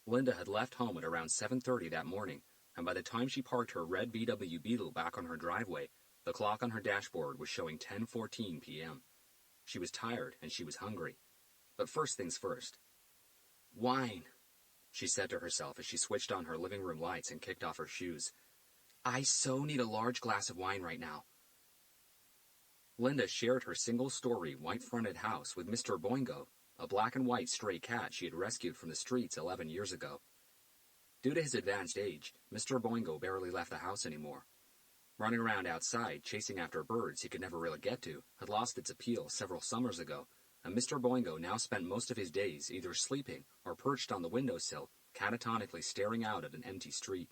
Linda had left home at around 7:30 that morning, and by the time she parked her red VW Beetle back on her driveway, the clock on her dashboard was showing 10:14 p.m. She was tired and she was hungry. But first things first. Wine, she said to herself as she switched on her living room lights and kicked off her shoes. I so need a large glass of wine right now. Linda shared her single-story, white-fronted house with Mr. Boingo, a black and white stray cat she had rescued from the streets 11 years ago. Due to his advanced age, Mr. Boingo barely left the house anymore. Running around outside, chasing after birds he could never really get to, had lost its appeal several summers ago, and Mr. Boingo now spent most of his days either sleeping or perched on the windowsill, catatonically staring out at an empty street.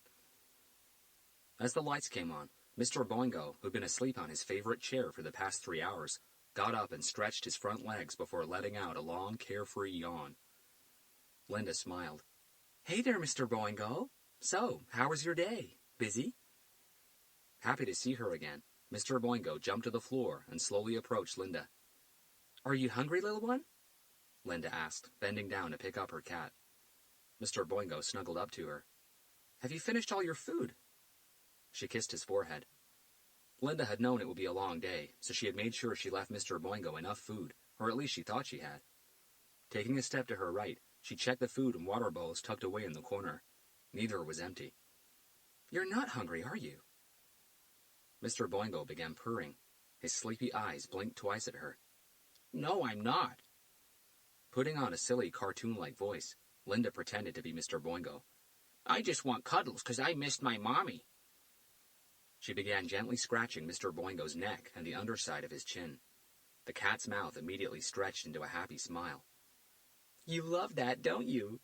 As the lights came on, Mr. Boingo, who'd been asleep on his favorite chair for the past 3 hours, got up and stretched his front legs before letting out a long, carefree yawn. Linda smiled. Hey there, Mr. Boingo. So, how was your day? Busy? Happy to see her again, Mr. Boingo jumped to the floor and slowly approached Linda. Are you hungry, little one? Linda asked, bending down to pick up her cat. Mr. Boingo snuggled up to her. Have you finished all your food? She kissed his forehead. Linda had known it would be a long day, so she had made sure she left Mr. Boingo enough food, or at least she thought she had. Taking a step to her right, she checked the food and water bowls tucked away in the corner. Neither was empty. You're not hungry, are you? Mr. Boingo began purring. His sleepy eyes blinked twice at her. No, I'm not. Putting on a silly cartoon-like voice, Linda pretended to be Mr. Boingo. I just want cuddles because I missed my mommy. She began gently scratching Mr. Boingo's neck and the underside of his chin. The cat's mouth immediately stretched into a happy smile. You love that, don't you?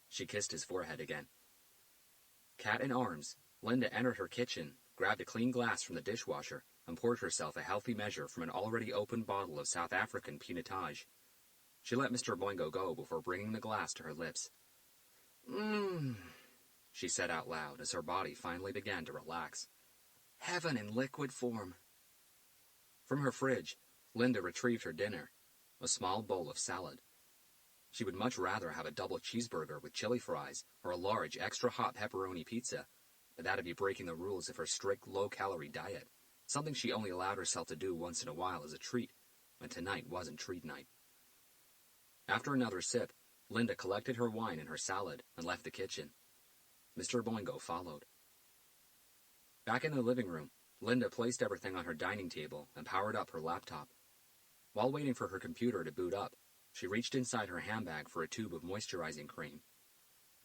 She kissed his forehead again. Cat in arms, Linda entered her kitchen, grabbed a clean glass from the dishwasher, and poured herself a healthy measure from an already opened bottle of South African pinotage. She let Mr. Boingo go before bringing the glass to her lips. She said out loud as her body finally began to relax. Heaven in liquid form. From her fridge, Linda retrieved her dinner, a small bowl of salad. She would much rather have a double cheeseburger with chili fries or a large extra-hot pepperoni pizza, but that'd be breaking the rules of her strict low-calorie diet, something she only allowed herself to do once in a while as a treat, and tonight wasn't treat night. After another sip, Linda collected her wine and her salad and left the kitchen. Mr. Boingo followed. Back in the living room, Linda placed everything on her dining table and powered up her laptop. While waiting for her computer to boot up, she reached inside her handbag for a tube of moisturizing cream.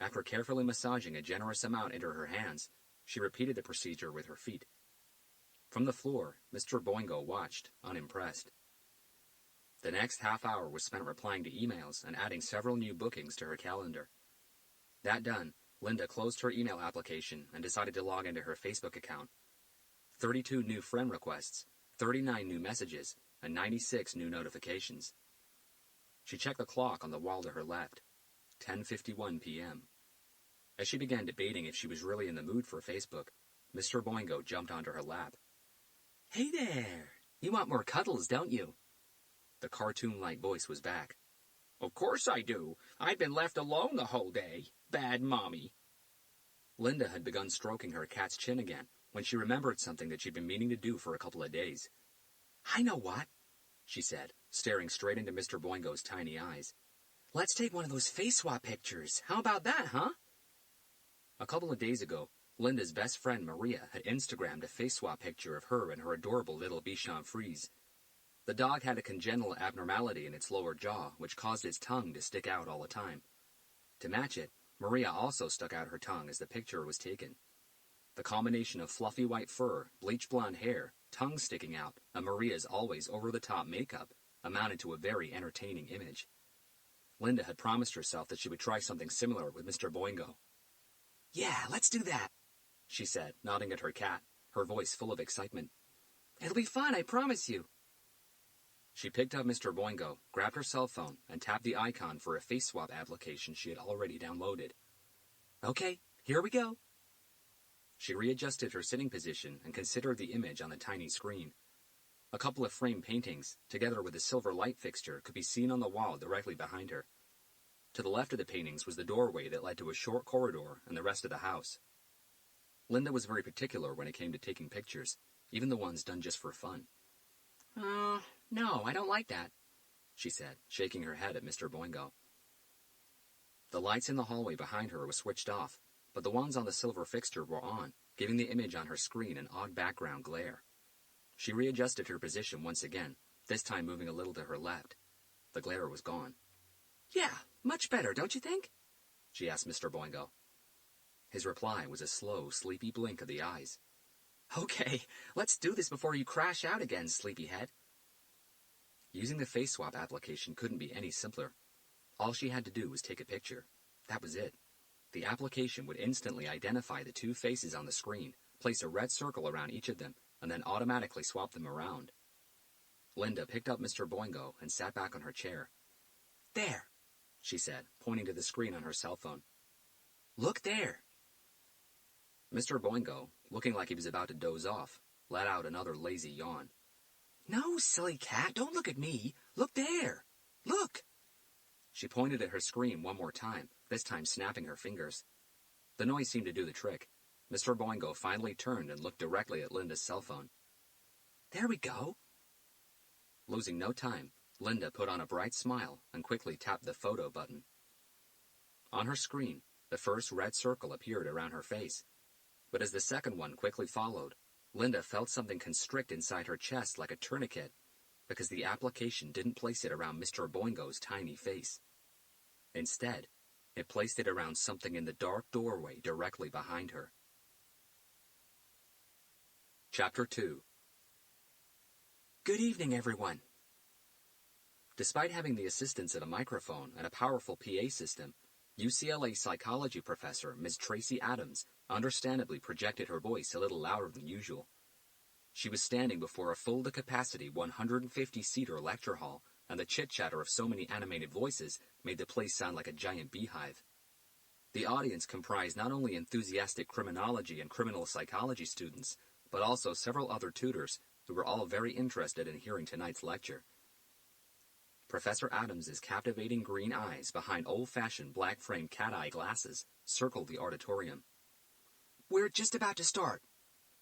After carefully massaging a generous amount into her hands, she repeated the procedure with her feet. From the floor, Mr. Boingo watched, unimpressed. The next half hour was spent replying to emails and adding several new bookings to her calendar. That done, Linda closed her email application and decided to log into her Facebook account. 32 new friend requests, 39 new messages, and 96 new notifications. She checked the clock on the wall to her left. 10:51 p.m. As she began debating if she was really in the mood for Facebook, Mr. Boingo jumped onto her lap. Hey there! You want more cuddles, don't you? The cartoon-like voice was back. Of course I do. I've been left alone the whole day. Bad mommy. Linda had begun stroking her cat's chin again when she remembered something that she'd been meaning to do for a couple of days. I know what, she said, staring straight into Mr. Boingo's tiny eyes. Let's take one of those face swap pictures. How about that, huh? A couple of days ago, Linda's best friend Maria had Instagrammed a face swap picture of her and her adorable little Bichon Frise. The dog had a congenital abnormality in its lower jaw, which caused its tongue to stick out all the time. To match it, Maria also stuck out her tongue as the picture was taken. The combination of fluffy white fur, bleach blonde hair, tongue sticking out, and Maria's always over-the-top makeup amounted to a very entertaining image. Linda had promised herself that she would try something similar with Mr. Boingo. Yeah, let's do that, she said, nodding at her cat, her voice full of excitement. It'll be fun, I promise you. She picked up Mr. Boingo, grabbed her cell phone, and tapped the icon for a face swap application she had already downloaded. Okay, here we go. She readjusted her sitting position and considered the image on the tiny screen. A couple of framed paintings, together with a silver light fixture, could be seen on the wall directly behind her. To the left of the paintings was the doorway that led to a short corridor and the rest of the house. Linda was very particular when it came to taking pictures, even the ones done just for fun. No, I don't like that, she said, shaking her head at Mr. Boingo. The lights in the hallway behind her were switched off, but the ones on the silver fixture were on, giving the image on her screen an odd background glare. She readjusted her position once again, this time moving a little to her left. The glare was gone. Yeah, much better, don't you think? She asked Mr. Boingo. His reply was a slow, sleepy blink of the eyes. Okay, let's do this before you crash out again, sleepyhead. Using the face swap application couldn't be any simpler. All she had to do was take a picture. That was it. The application would instantly identify the two faces on the screen, place a red circle around each of them, and then automatically swap them around. Linda picked up Mr. Boingo and sat back on her chair. There, she said, pointing to the screen on her cell phone. Look there. Mr. Boingo, looking like he was about to doze off, let out another lazy yawn. No, silly cat, don't look at me. Look there. Look. She pointed at her screen one more time, this time snapping her fingers. The noise seemed to do the trick. Mr. Boingo finally turned and looked directly at Linda's cell phone. There we go. Losing no time, Linda put on a bright smile and quickly tapped the photo button. On her screen, the first red circle appeared around her face. But as the second one quickly followed, Linda felt something constrict inside her chest like a tourniquet, because the application didn't place it around Mr. Boingo's tiny face. Instead, it placed it around something in the dark doorway directly behind her. Chapter 2. Good evening, everyone. Despite having the assistance of a microphone and a powerful PA system, UCLA psychology professor Ms. Tracy Adams understandably projected her voice a little louder than usual. She was standing before a full-to-capacity 150-seater lecture hall, and the chit-chatter of so many animated voices made the place sound like a giant beehive. The audience comprised not only enthusiastic criminology and criminal psychology students, but also several other tutors who were all very interested in hearing tonight's lecture. Professor Adams's captivating green eyes behind old-fashioned black-framed cat-eye glasses circled the auditorium. We're just about to start,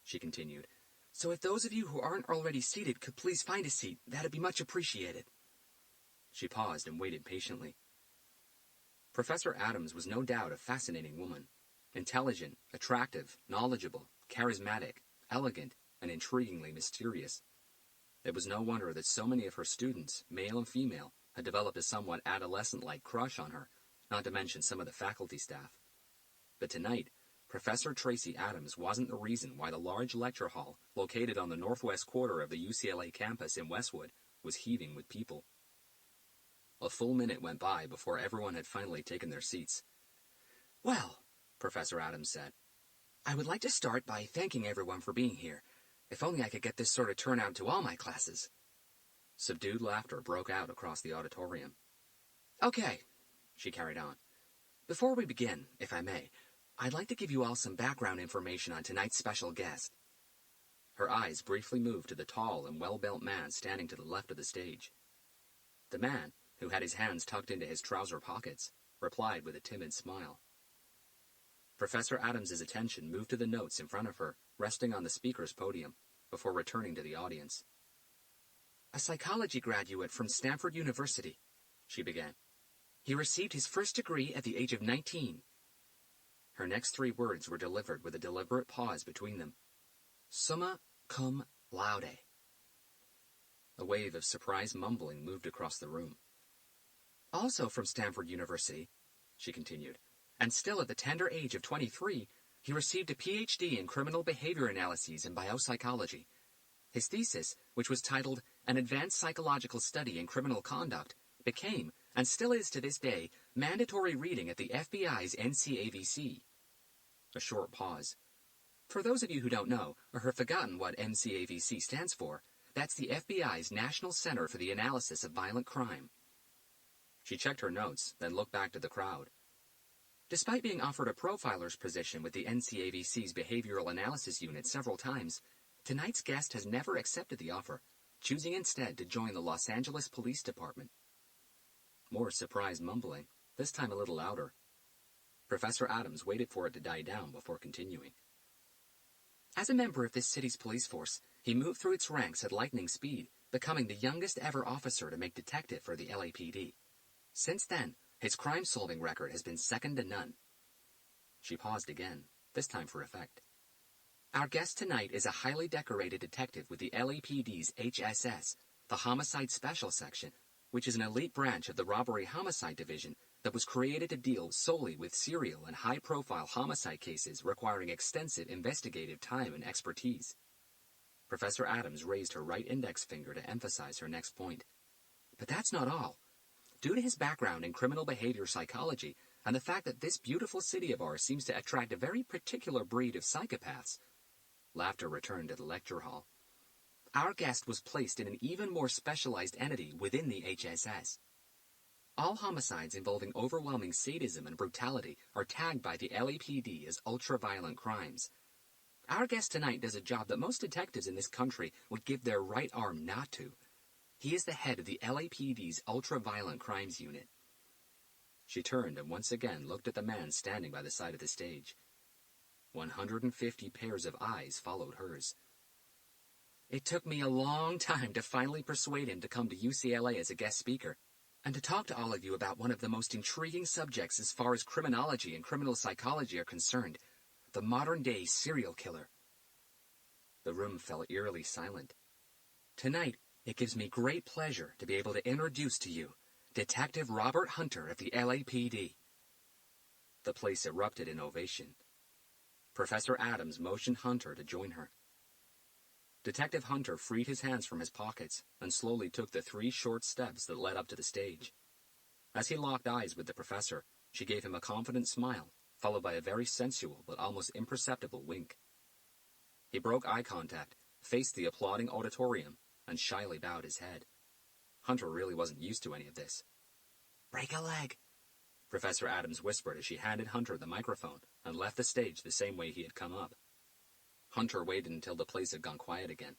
she continued, so if those of you who aren't already seated could please find a seat, that'd be much appreciated. She paused and waited patiently. Professor Adams was no doubt a fascinating woman, intelligent, attractive, knowledgeable, charismatic, elegant, and intriguingly mysterious. It was no wonder that so many of her students, male and female, had developed a somewhat adolescent-like crush on her, not to mention some of the faculty staff. But tonight, Professor Tracy Adams wasn't the reason why the large lecture hall, located on the northwest quarter of the UCLA campus in Westwood, was heaving with people. A full minute went by before everyone had finally taken their seats. Well, Professor Adams said, I would like to start by thanking everyone for being here. If only I could get this sort of turnout to all my classes. Subdued laughter broke out across the auditorium. Okay, she carried on. Before we begin, if I may, I'd like to give you all some background information on tonight's special guest. Her eyes briefly moved to the tall and well-built man standing to the left of the stage. The man, who had his hands tucked into his trouser pockets, replied with a timid smile. Professor Adams's attention moved to the notes in front of her, resting on the speaker's podium, before returning to the audience. A psychology graduate from Stanford University, she began. He received his first degree at the age of 19. Her next three words were delivered with a deliberate pause between them. Summa cum laude. A wave of surprised mumbling moved across the room. Also from Stanford University, she continued, and still at the tender age of 23, he received a Ph.D. in criminal behavior analyses and biopsychology. His thesis, which was titled An Advanced Psychological Study in Criminal Conduct, became, and still is to this day, mandatory reading at the FBI's NCAVC. A short pause. For those of you who don't know, or have forgotten what NCAVC stands for, that's the FBI's National Center for the Analysis of Violent Crime. She checked her notes, then looked back to the crowd. Despite being offered a profiler's position with the NCAVC's Behavioral Analysis Unit several times, tonight's guest has never accepted the offer, choosing instead to join the Los Angeles Police Department. More surprised mumbling, this time a little louder. Professor Adams waited for it to die down before continuing. As a member of this city's police force, he moved through its ranks at lightning speed, becoming the youngest ever officer to make detective for the LAPD. Since then, his crime-solving record has been second to none. She paused again, this time for effect. Our guest tonight is a highly decorated detective with the LAPD's HSS, the Homicide Special Section, which is an elite branch of the Robbery Homicide Division that was created to deal solely with serial and high-profile homicide cases requiring extensive investigative time and expertise. Professor Adams raised her right index finger to emphasize her next point. But that's not all. Due to his background in criminal behavior psychology and the fact that this beautiful city of ours seems to attract a very particular breed of psychopaths, laughter returned to the lecture hall. Our guest was placed in an even more specialized entity within the HSS. All homicides involving overwhelming sadism and brutality are tagged by the LAPD as ultra-violent crimes. Our guest tonight does a job that most detectives in this country would give their right arm not to. He is the head of the LAPD's ultra-violent crimes unit. She turned and once again looked at the man standing by the side of the stage. 150 pairs of eyes followed hers. It took me a long time to finally persuade him to come to UCLA as a guest speaker, and to talk to all of you about one of the most intriguing subjects as far as criminology and criminal psychology are concerned, the modern-day serial killer. The room fell eerily silent. Tonight, it gives me great pleasure to be able to introduce to you Detective Robert Hunter of the LAPD. The place erupted in ovation. Professor Adams motioned Hunter to join her. Detective Hunter freed his hands from his pockets and slowly took the 3 short steps that led up to the stage. As he locked eyes with the professor, she gave him a confident smile, followed by a very sensual but almost imperceptible wink. He broke eye contact, faced the applauding auditorium, and shyly bowed his head. Hunter really wasn't used to any of this. "Break a leg," Professor Adams whispered as she handed Hunter the microphone and left the stage the same way he had come up. Hunter waited until the place had gone quiet again.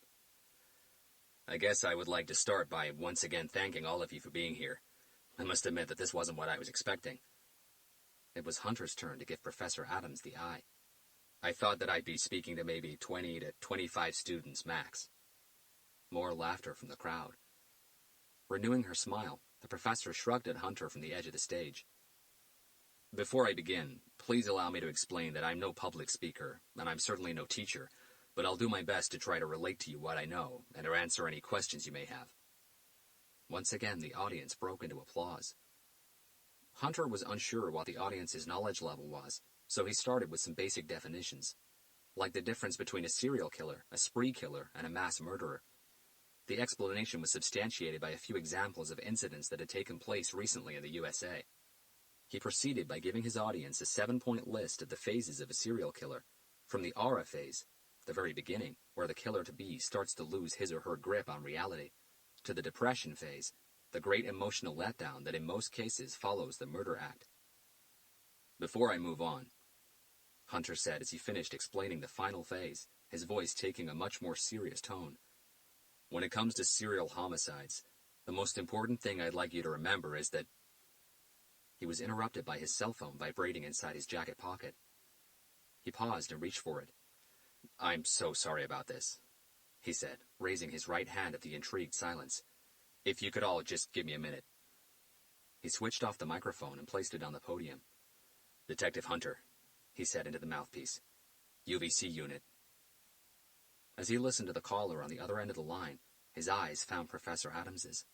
"I guess I would like to start by once again thanking all of you for being here. I must admit that this wasn't what I was expecting." It was Hunter's turn to give Professor Adams the eye. "I thought that I'd be speaking to maybe 20 to 25 students max." More laughter from the crowd. Renewing her smile, the professor shrugged at Hunter from the edge of the stage. "Before I begin, please allow me to explain that I'm no public speaker, and I'm certainly no teacher, but I'll do my best to try to relate to you what I know, and to answer any questions you may have." Once again, the audience broke into applause. Hunter was unsure what the audience's knowledge level was, so he started with some basic definitions, like the difference between a serial killer, a spree killer, and a mass murderer. The explanation was substantiated by a few examples of incidents that had taken place recently in the USA. He proceeded by giving his audience a 7-point list of the phases of a serial killer, from the aura phase, the very beginning, where the killer-to-be starts to lose his or her grip on reality, to the depression phase, the great emotional letdown that in most cases follows the murder act. "Before I move on," Hunter said as he finished explaining the final phase, his voice taking a much more serious tone, "when it comes to serial homicides, the most important thing I'd like you to remember is that—" He was interrupted by his cell phone vibrating inside his jacket pocket. He paused and reached for it. "I'm so sorry about this," he said, raising his right hand at the intrigued silence. "If you could all just give me a minute." He switched off the microphone and placed it on the podium. "Detective Hunter," he said into the mouthpiece. "UVC unit." As he listened to the caller on the other end of the line, his eyes found Professor Adams's.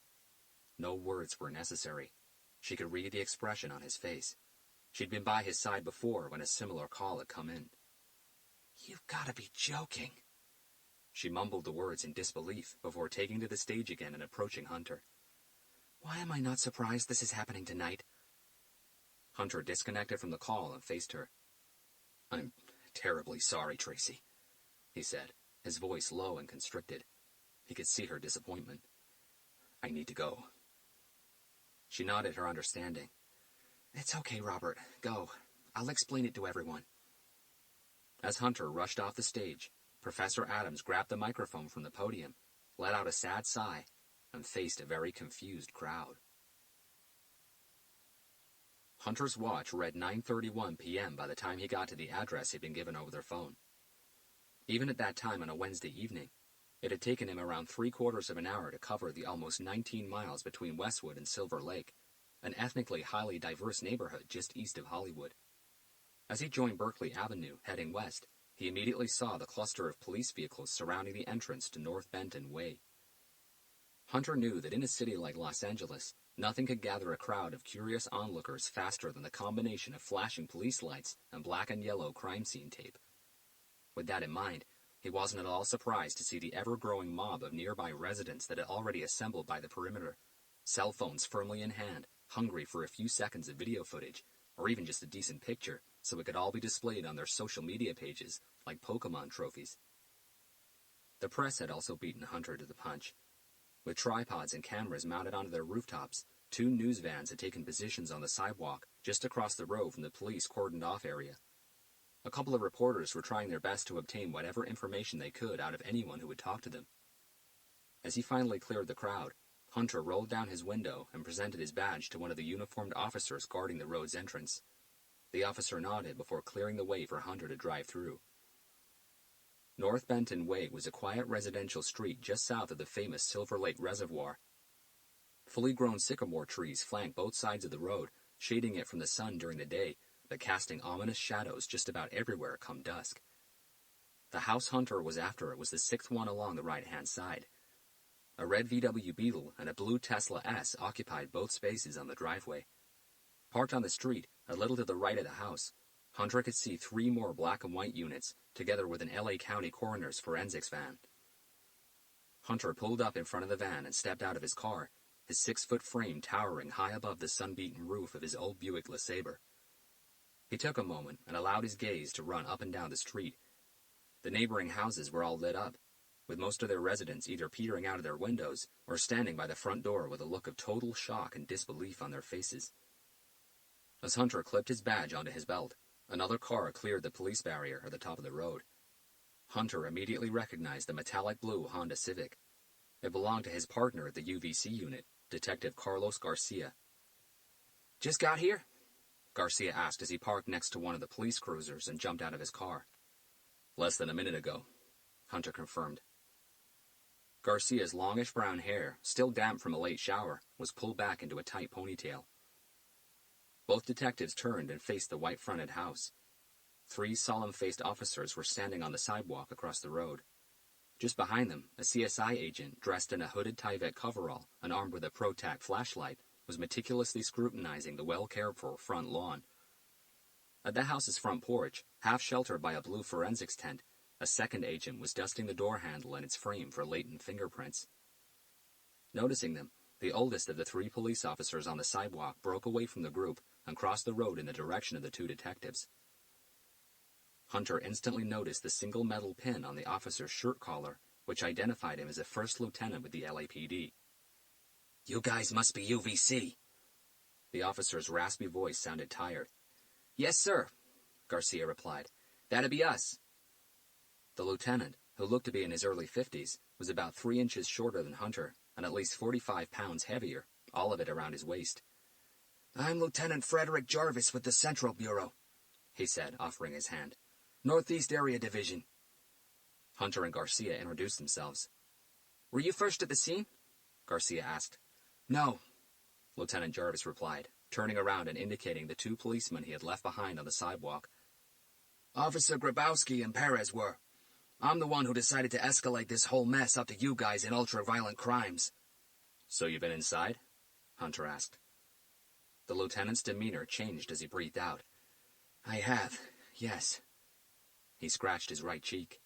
No words were necessary. She could read the expression on his face. She'd been by his side before when a similar call had come in. "You've got to be joking." She mumbled the words in disbelief before taking to the stage again and approaching Hunter. "Why am I not surprised this is happening tonight?" Hunter disconnected from the call and faced her. "I'm terribly sorry, Tracy," he said, his voice low and constricted. He could see her disappointment. "I need to go." She nodded her understanding. "It's okay, Robert. Go. I'll explain it to everyone." As Hunter rushed off the stage, Professor Adams grabbed the microphone from the podium, let out a sad sigh, and faced a very confused crowd. Hunter's watch read 9:31 p.m. by the time he got to the address he'd been given over their phone. Even at that time on a Wednesday evening, it had taken him around 3/4 of an hour to cover the almost 19 miles between Westwood and Silver Lake, an ethnically highly diverse neighborhood just east of Hollywood. As he joined Berkeley Avenue, heading west, he immediately saw the cluster of police vehicles surrounding the entrance to North Benton Way. Hunter knew that in a city like Los Angeles, nothing could gather a crowd of curious onlookers faster than the combination of flashing police lights and black and yellow crime scene tape. With that in mind, he wasn't at all surprised to see the ever-growing mob of nearby residents that had already assembled by the perimeter, cell phones firmly in hand, hungry for a few seconds of video footage, or even just a decent picture, so it could all be displayed on their social media pages like Pokemon trophies. The press had also beaten Hunter to the punch. With tripods and cameras mounted onto their rooftops, 2 news vans had taken positions on the sidewalk just across the road from the police cordoned-off area. A couple of reporters were trying their best to obtain whatever information they could out of anyone who would talk to them. As he finally cleared the crowd, Hunter rolled down his window and presented his badge to one of the uniformed officers guarding the road's entrance. The officer nodded before clearing the way for Hunter to drive through. North Benton Way was a quiet residential street just south of the famous Silver Lake Reservoir. Fully grown sycamore trees flanked both sides of the road, shading it from the sun during the day, but casting ominous shadows just about everywhere come dusk. The house Hunter was after was the 6th one along the right-hand side. A red VW Beetle and a blue Tesla S occupied both spaces on the driveway. Parked on the street, a little to the right of the house, Hunter could see 3 more black and white units, together with an LA County coroner's forensics van. Hunter pulled up in front of the van and stepped out of his car, his 6-foot frame towering high above the sun-beaten roof of his old Buick LeSabre. He took a moment and allowed his gaze to run up and down the street. The neighboring houses were all lit up, with most of their residents either peering out of their windows or standing by the front door with a look of total shock and disbelief on their faces. As Hunter clipped his badge onto his belt, another car cleared the police barrier at the top of the road. Hunter immediately recognized the metallic blue Honda Civic. It belonged to his partner at the UVC unit, Detective Carlos Garcia. "Just got here?" Garcia asked as he parked next to one of the police cruisers and jumped out of his car. "Less than a minute ago," Hunter confirmed. Garcia's longish brown hair, still damp from a late shower, was pulled back into a tight ponytail. Both detectives turned and faced the white-fronted house. 3 solemn-faced officers were standing on the sidewalk across the road. Just behind them, a CSI agent, dressed in a hooded Tyvek coverall and armed with a Pro-Tac flashlight, was meticulously scrutinizing the well-cared-for front lawn. At the house's front porch, half sheltered by a blue forensics tent, a second agent was dusting the door handle and its frame for latent fingerprints. Noticing them, the oldest of the 3 police officers on the sidewalk broke away from the group and crossed the road in the direction of the 2 detectives. Hunter instantly noticed the single metal pin on the officer's shirt collar, which identified him as a first lieutenant with the LAPD. "You guys must be UVC." The officer's raspy voice sounded tired. "Yes, sir," Garcia replied. "That'd be us." The lieutenant, who looked to be in his early 50s, was about 3 inches shorter than Hunter and at least 45 pounds heavier, all of it around his waist. "I'm Lieutenant Frederick Jarvis with the Central Bureau," he said, offering his hand. "Northeast Area Division." Hunter and Garcia introduced themselves. "Were you first at the scene?" Garcia asked. "No," Lieutenant Jarvis replied, turning around and indicating the 2 policemen he had left behind on the sidewalk. "Officer Grabowski and Perez were. I'm the one who decided to escalate this whole mess up to you guys in ultra-violent crimes." "So you've been inside?" Hunter asked. The lieutenant's demeanor changed as he breathed out. "I have, yes." He scratched his right cheek.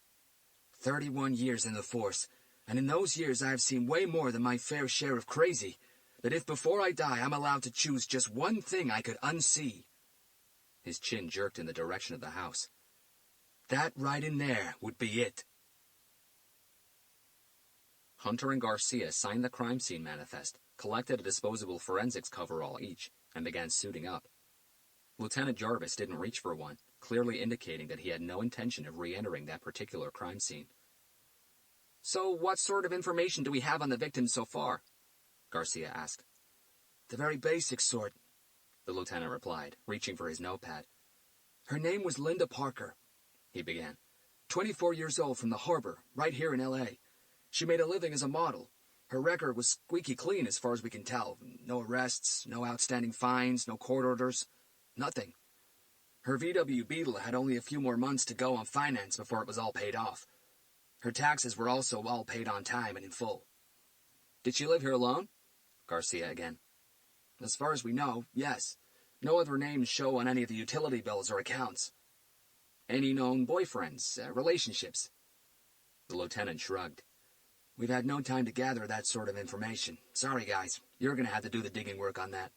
31 years in the force, and in those years I have seen way more than my fair share of crazy, that if before I die I'm allowed to choose just one thing I could unsee." His chin jerked in the direction of the house. "That right in there would be it." Hunter and Garcia signed the crime scene manifest, collected a disposable forensics coverall each, and began suiting up. Lieutenant Jarvis didn't reach for one, clearly indicating that he had no intention of re-entering that particular crime scene. "So what sort of information do we have on the victim so far?" Garcia asked. "The very basic sort," the lieutenant replied, reaching for his notepad. Her name was Linda Parker, he began. 24 years old, from the harbor, right here in L.A. She made a living as a model. Her record was squeaky clean as far as we can tell. No arrests, no outstanding fines, no court orders, nothing. Her VW Beetle had only a few more months to go on finance before it was all paid off. Her taxes were also all paid on time and in full. Did she live here alone? Garcia again. As far as we know, yes. No other names show on any of the utility bills or accounts. Any known boyfriends, relationships? The lieutenant shrugged. We've had no time to gather that sort of information. Sorry, guys. You're going to have to do the digging work on that.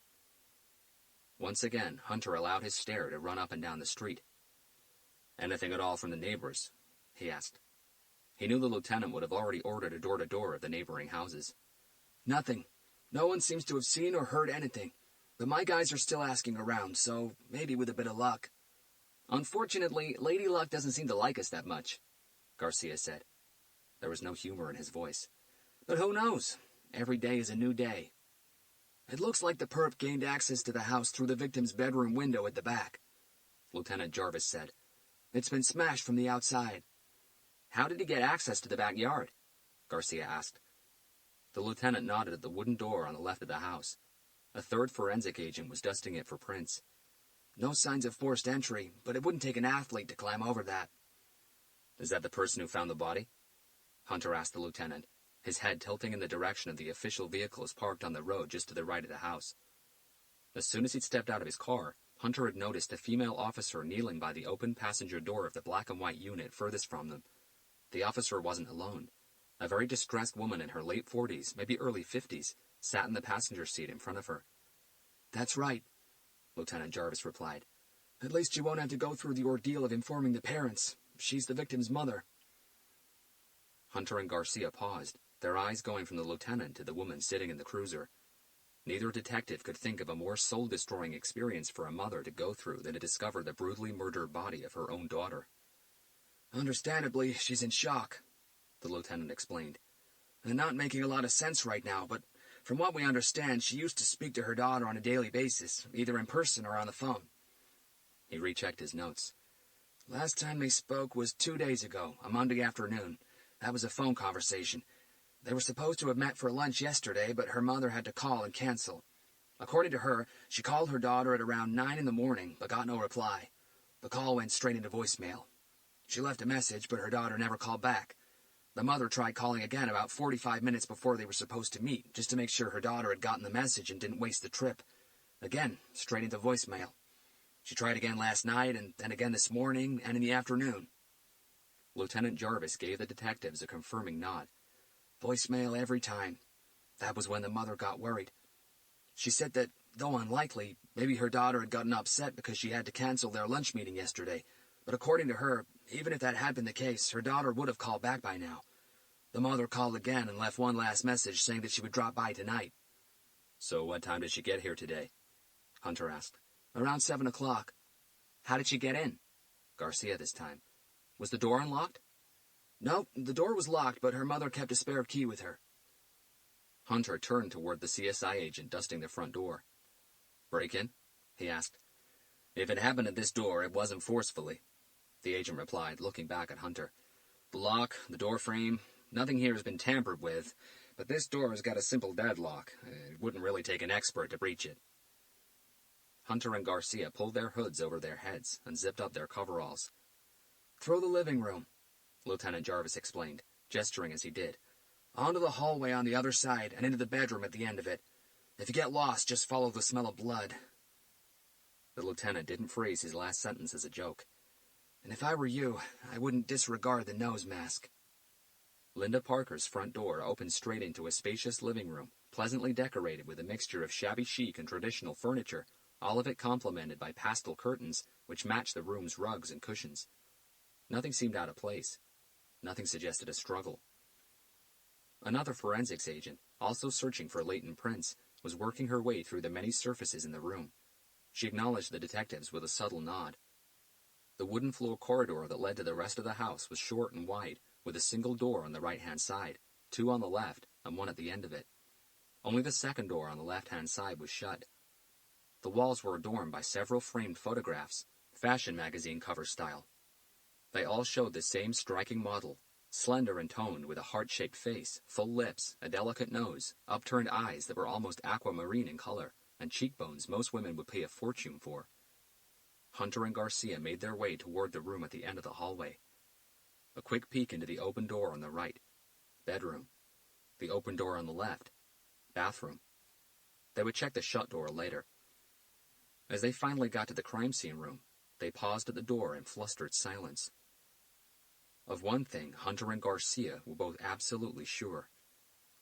Once again, Hunter allowed his stare to run up and down the street. Anything at all from the neighbors? He asked. He knew the lieutenant would have already ordered a door-to-door of the neighboring houses. Nothing. No one seems to have seen or heard anything. But my guys are still asking around, so maybe with a bit of luck. Unfortunately, Lady Luck doesn't seem to like us that much, Garcia said. There was no humor in his voice. But who knows? Every day is a new day. It looks like the perp gained access to the house through the victim's bedroom window at the back, Lieutenant Jarvis said. It's been smashed from the outside. How did he get access to the backyard? Garcia asked. The lieutenant nodded at the wooden door on the left of the house. A third forensic agent was dusting it for prints. No signs of forced entry, but it wouldn't take an athlete to climb over that. Is that the person who found the body? Hunter asked the lieutenant, his head tilting in the direction of the official vehicles parked on the road just to the right of the house. As soon as he'd stepped out of his car, Hunter had noticed a female officer kneeling by the open passenger door of the black and white unit furthest from them. The officer wasn't alone. A very distressed woman in her late 40s, maybe early 50s, sat in the passenger seat in front of her. That's right, Lieutenant Jarvis replied. At least you won't have to go through the ordeal of informing the parents. She's the victim's mother. Hunter and Garcia paused, their eyes going from the lieutenant to the woman sitting in the cruiser. Neither detective could think of a more soul-destroying experience for a mother to go through than to discover the brutally murdered body of her own daughter. Understandably, she's in shock, the lieutenant explained. And not making a lot of sense right now, but from what we understand, she used to speak to her daughter on a daily basis, either in person or on the phone. He rechecked his notes. Last time they spoke was 2 days ago, a Monday afternoon. That was a phone conversation. They were supposed to have met for lunch yesterday, but her mother had to call and cancel. According to her, she called her daughter at around 9 in the morning, but got no reply. The call went straight into voicemail. She left a message, but her daughter never called back. The mother tried calling again about 45 minutes before they were supposed to meet, just to make sure her daughter had gotten the message and didn't waste the trip. Again, straight into voicemail. She tried again last night, and then again this morning, and in the afternoon. Lieutenant Jarvis gave the detectives a confirming nod. Voicemail every time. That was when the mother got worried. She said that, though unlikely, maybe her daughter had gotten upset because she had to cancel their lunch meeting yesterday. But according to her, even if that had been the case, her daughter would have called back by now. The mother called again and left one last message saying that she would drop by tonight. So what time did she get here today? Hunter asked. Around 7 o'clock. How did she get in? Garcia this time. Was the door unlocked? No, the door was locked, but her mother kept a spare key with her. Hunter turned toward the CSI agent dusting the front door. Break-in? He asked. If it happened at this door, it wasn't forcefully, the agent replied, looking back at Hunter. The lock, the door frame, nothing here has been tampered with, but this door has got a simple deadlock. It wouldn't really take an expert to breach it. Hunter and Garcia pulled their hoods over their heads and zipped up their coveralls. Through the living room, Lieutenant Jarvis explained, gesturing as he did. Onto the hallway on the other side and into the bedroom at the end of it. If you get lost, just follow the smell of blood. The lieutenant didn't phrase his last sentence as a joke. And if I were you, I wouldn't disregard the nose mask. Linda Parker's front door opened straight into a spacious living room, pleasantly decorated with a mixture of shabby chic and traditional furniture, all of it complemented by pastel curtains which matched the room's rugs and cushions. Nothing seemed out of place. Nothing suggested a struggle. Another forensics agent, also searching for latent prints, was working her way through the many surfaces in the room. She acknowledged the detectives with a subtle nod. The wooden floor corridor that led to the rest of the house was short and wide, with a single door on the right-hand side, 2 on the left, and 1 at the end of it. Only the second door on the left-hand side was shut. The walls were adorned by several framed photographs, fashion magazine cover style. They all showed the same striking model, slender and toned with a heart-shaped face, full lips, a delicate nose, upturned eyes that were almost aquamarine in color, and cheekbones most women would pay a fortune for. Hunter and Garcia made their way toward the room at the end of the hallway. A quick peek into the open door on the right. Bedroom. The open door on the left. Bathroom. They would check the shut door later. As they finally got to the crime scene room, they paused at the door in flustered silence. Of one thing, Hunter and Garcia were both absolutely sure.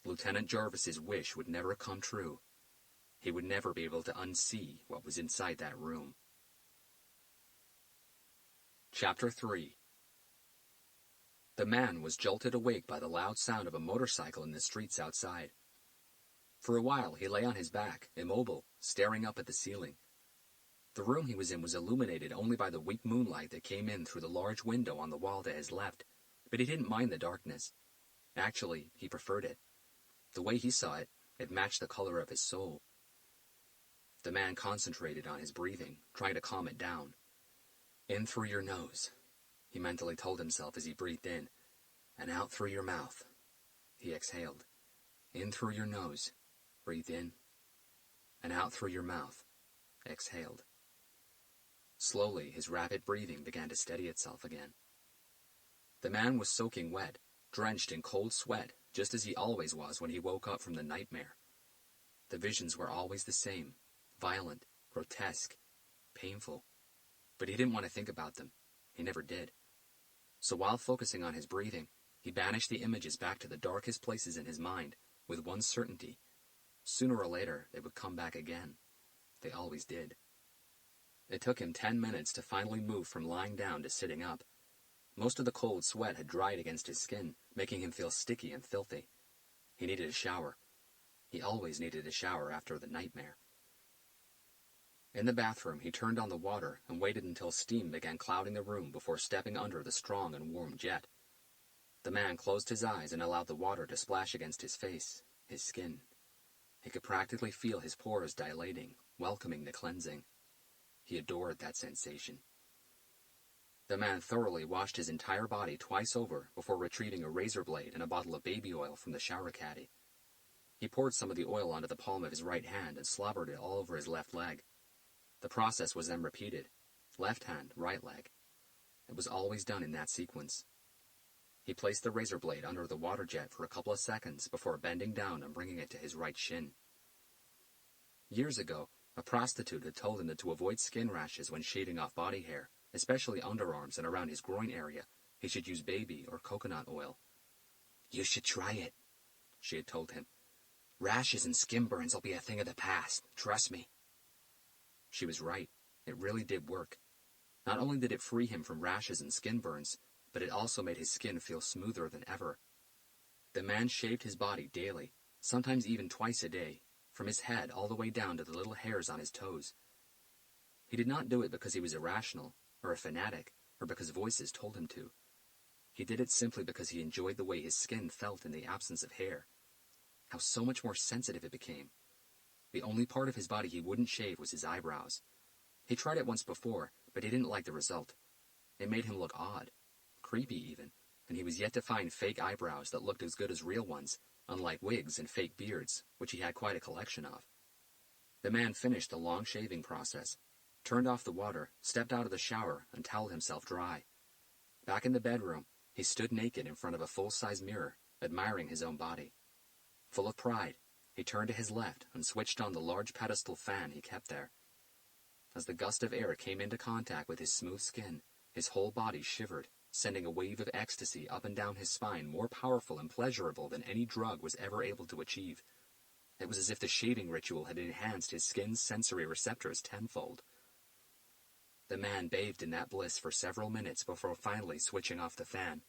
Lieutenant Jarvis's wish would never come true. He would never be able to unsee what was inside that room. Chapter 3. The man was jolted awake by the loud sound of a motorcycle in the streets outside. For a while he lay on his back, immobile, staring up at the ceiling. The room he was in was illuminated only by the weak moonlight that came in through the large window on the wall to his left, but he didn't mind the darkness. Actually, he preferred it. The way he saw it, it matched the color of his soul. The man concentrated on his breathing, trying to calm it down. In through your nose, he mentally told himself as he breathed in, and out through your mouth. He exhaled. In through your nose, breathe in, and out through your mouth, exhaled. Slowly, his rapid breathing began to steady itself again. The man was soaking wet, drenched in cold sweat, just as he always was when he woke up from the nightmare. The visions were always the same, violent, grotesque, painful. But he didn't want to think about them. He never did. So while focusing on his breathing, he banished the images back to the darkest places in his mind, with one certainty. Sooner or later, they would come back again. They always did. It took him 10 minutes to finally move from lying down to sitting up. Most of the cold sweat had dried against his skin, making him feel sticky and filthy. He needed a shower. He always needed a shower after the nightmare. In the bathroom, he turned on the water and waited until steam began clouding the room before stepping under the strong and warm jet. The man closed his eyes and allowed the water to splash against his face, his skin. He could practically feel his pores dilating, welcoming the cleansing. He adored that sensation. The man thoroughly washed his entire body twice over before retrieving a razor blade and a bottle of baby oil from the shower caddy. He poured some of the oil onto the palm of his right hand and slobbered it all over his left leg. The process was then repeated. Left hand, right leg. It was always done in that sequence. He placed the razor blade under the water jet for a couple of seconds before bending down and bringing it to his right shin. Years ago, a prostitute had told him that to avoid skin rashes when shaving off body hair, especially underarms and around his groin area, he should use baby or coconut oil. "You should try it," she had told him. "Rashes and skin burns will be a thing of the past, trust me." She was right. It really did work. Not only did it free him from rashes and skin burns, but it also made his skin feel smoother than ever. The man shaved his body daily, sometimes even twice a day, from his head all the way down to the little hairs on his toes. He did not do it because he was irrational, or a fanatic, or because voices told him to. He did it simply because he enjoyed the way his skin felt in the absence of hair. How so much more sensitive it became. The only part of his body he wouldn't shave was his eyebrows. He tried it once before, but he didn't like the result. It made him look odd, creepy even, and he was yet to find fake eyebrows that looked as good as real ones, unlike wigs and fake beards, which he had quite a collection of. The man finished the long shaving process, turned off the water, stepped out of the shower, and toweled himself dry. Back in the bedroom, he stood naked in front of a full-size mirror, admiring his own body. Full of pride, he turned to his left and switched on the large pedestal fan he kept there. As the gust of air came into contact with his smooth skin, his whole body shivered, sending a wave of ecstasy up and down his spine more powerful and pleasurable than any drug was ever able to achieve. It was as if the shaving ritual had enhanced his skin's sensory receptors tenfold. The man bathed in that bliss for several minutes before finally switching off the fan.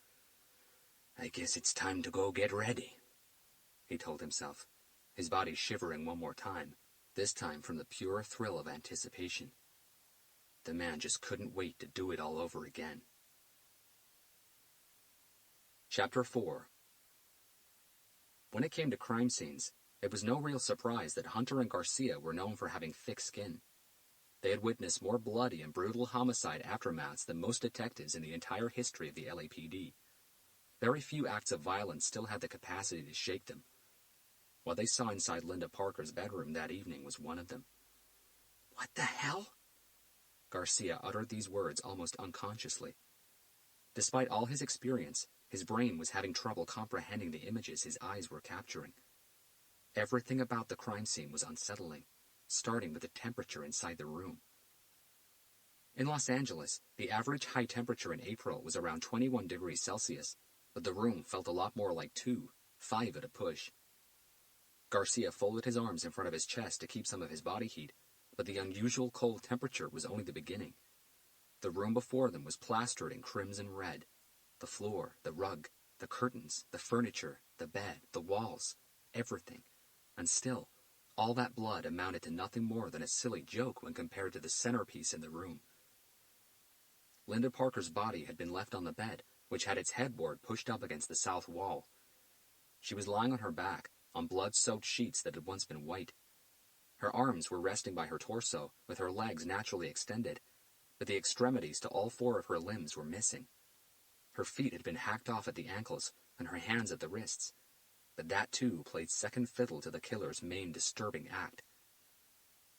"I guess it's time to go get ready," he told himself, his body shivering one more time, this time from the pure thrill of anticipation. The man just couldn't wait to do it all over again. Chapter 4. When it came to crime scenes, it was no real surprise that Hunter and Garcia were known for having thick skin. They had witnessed more bloody and brutal homicide aftermaths than most detectives in the entire history of the LAPD. Very few acts of violence still had the capacity to shake them. What they saw inside Linda Parker's bedroom that evening was one of them. "What the hell?" Garcia uttered these words almost unconsciously. Despite all his experience, his brain was having trouble comprehending the images his eyes were capturing. Everything about the crime scene was unsettling, starting with the temperature inside the room. In Los Angeles, the average high temperature in April was around 21 degrees Celsius, but the room felt a lot more like 5 at a push. Garcia folded his arms in front of his chest to keep some of his body heat, but the unusual cold temperature was only the beginning. The room before them was plastered in crimson red. The floor, the rug, the curtains, the furniture, the bed, the walls, everything. And still, all that blood amounted to nothing more than a silly joke when compared to the centerpiece in the room. Linda Parker's body had been left on the bed, which had its headboard pushed up against the south wall. She was lying on her back, on blood-soaked sheets that had once been white. Her arms were resting by her torso, with her legs naturally extended, but the extremities to all 4 of her limbs were missing. Her feet had been hacked off at the ankles, and her hands at the wrists, but that too played second fiddle to the killer's main disturbing act.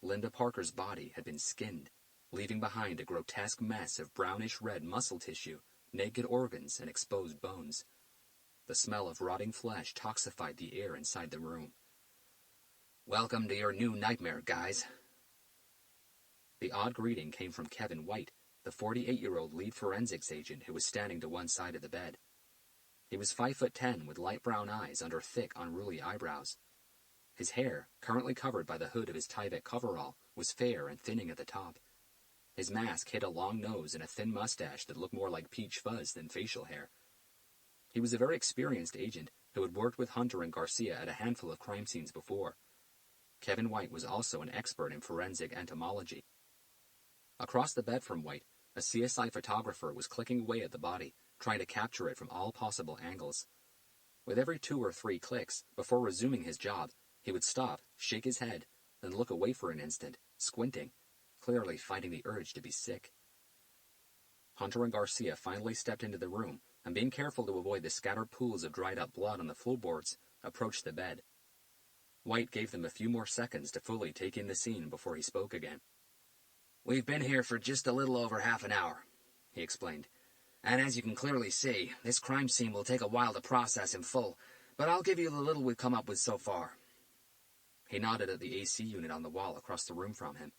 Linda Parker's body had been skinned, leaving behind a grotesque mess of brownish-red muscle tissue, naked organs, and exposed bones. The smell of rotting flesh toxified the air inside the room. "Welcome to your new nightmare, guys." The odd greeting came from Kevin White, the 48-year-old lead forensics agent who was standing to one side of the bed. He was 5'10", with light brown eyes under thick, unruly eyebrows. His hair, currently covered by the hood of his Tyvek coverall, was fair and thinning at the top. His mask hid a long nose and a thin mustache that looked more like peach fuzz than facial hair. He was a very experienced agent who had worked with Hunter and Garcia at a handful of crime scenes before. Kevin White was also an expert in forensic entomology. Across the bed from White, a CSI photographer was clicking away at the body, trying to capture it from all possible angles. With every 2 or 3 clicks, before resuming his job, he would stop, shake his head, then look away for an instant, squinting, clearly fighting the urge to be sick. Hunter and Garcia finally stepped into the room, and being careful to avoid the scattered pools of dried-up blood on the floorboards, approached the bed. White gave them a few more seconds to fully take in the scene before he spoke again. "We've been here for just a little over half an hour," he explained. "And as you can clearly see, this crime scene will take a while to process in full, but I'll give you the little we've come up with so far." He nodded at the AC unit on the wall across the room from him.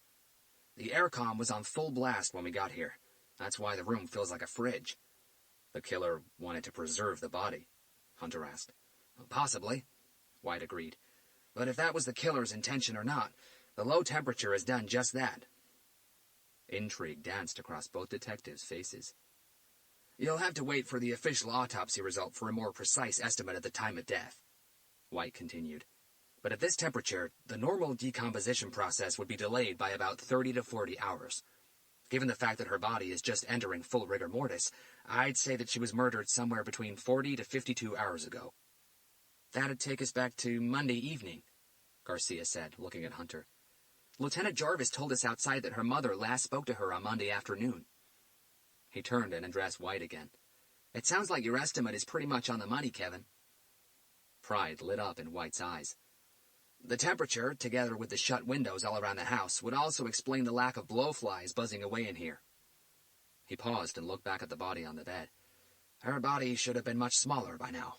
"The aircom was on full blast when we got here. That's why the room feels like a fridge." "The killer wanted to preserve the body?" Hunter asked. "Possibly," White agreed. "But if that was the killer's intention or not, the low temperature has done just that." Intrigue danced across both detectives' faces. "You'll have to wait for the official autopsy result for a more precise estimate of the time of death," White continued. "But at this temperature, the normal decomposition process would be delayed by about 30 to 40 hours. Given the fact that her body is just entering full rigor mortis, I'd say that she was murdered somewhere between 40 to 52 hours ago." "That'd take us back to Monday evening," Garcia said, looking at Hunter. "Lieutenant Jarvis told us outside that her mother last spoke to her on Monday afternoon." He turned and addressed White again. "It sounds like your estimate is pretty much on the money, Kevin." Pride lit up in White's eyes. "The temperature, together with the shut windows all around the house, would also explain the lack of blowflies buzzing away in here." He paused and looked back at the body on the bed. "Her body should have been much smaller by now."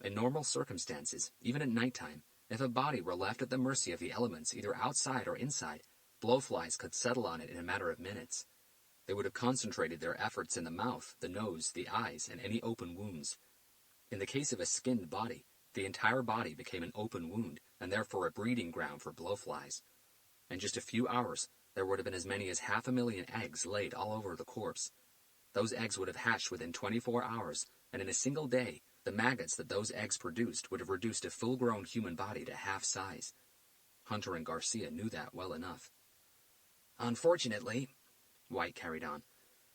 In normal circumstances, even at nighttime, if a body were left at the mercy of the elements either outside or inside, blowflies could settle on it in a matter of minutes. They would have concentrated their efforts in the mouth, the nose, the eyes, and any open wounds. In the case of a skinned body, the entire body became an open wound, and therefore a breeding ground for blowflies. In just a few hours, there would have been as many as 500,000 eggs laid all over the corpse. Those eggs would have hatched within 24 hours, and in a single day, the maggots that those eggs produced would have reduced a full-grown human body to half size. Hunter and Garcia knew that well enough. "Unfortunately," White carried on,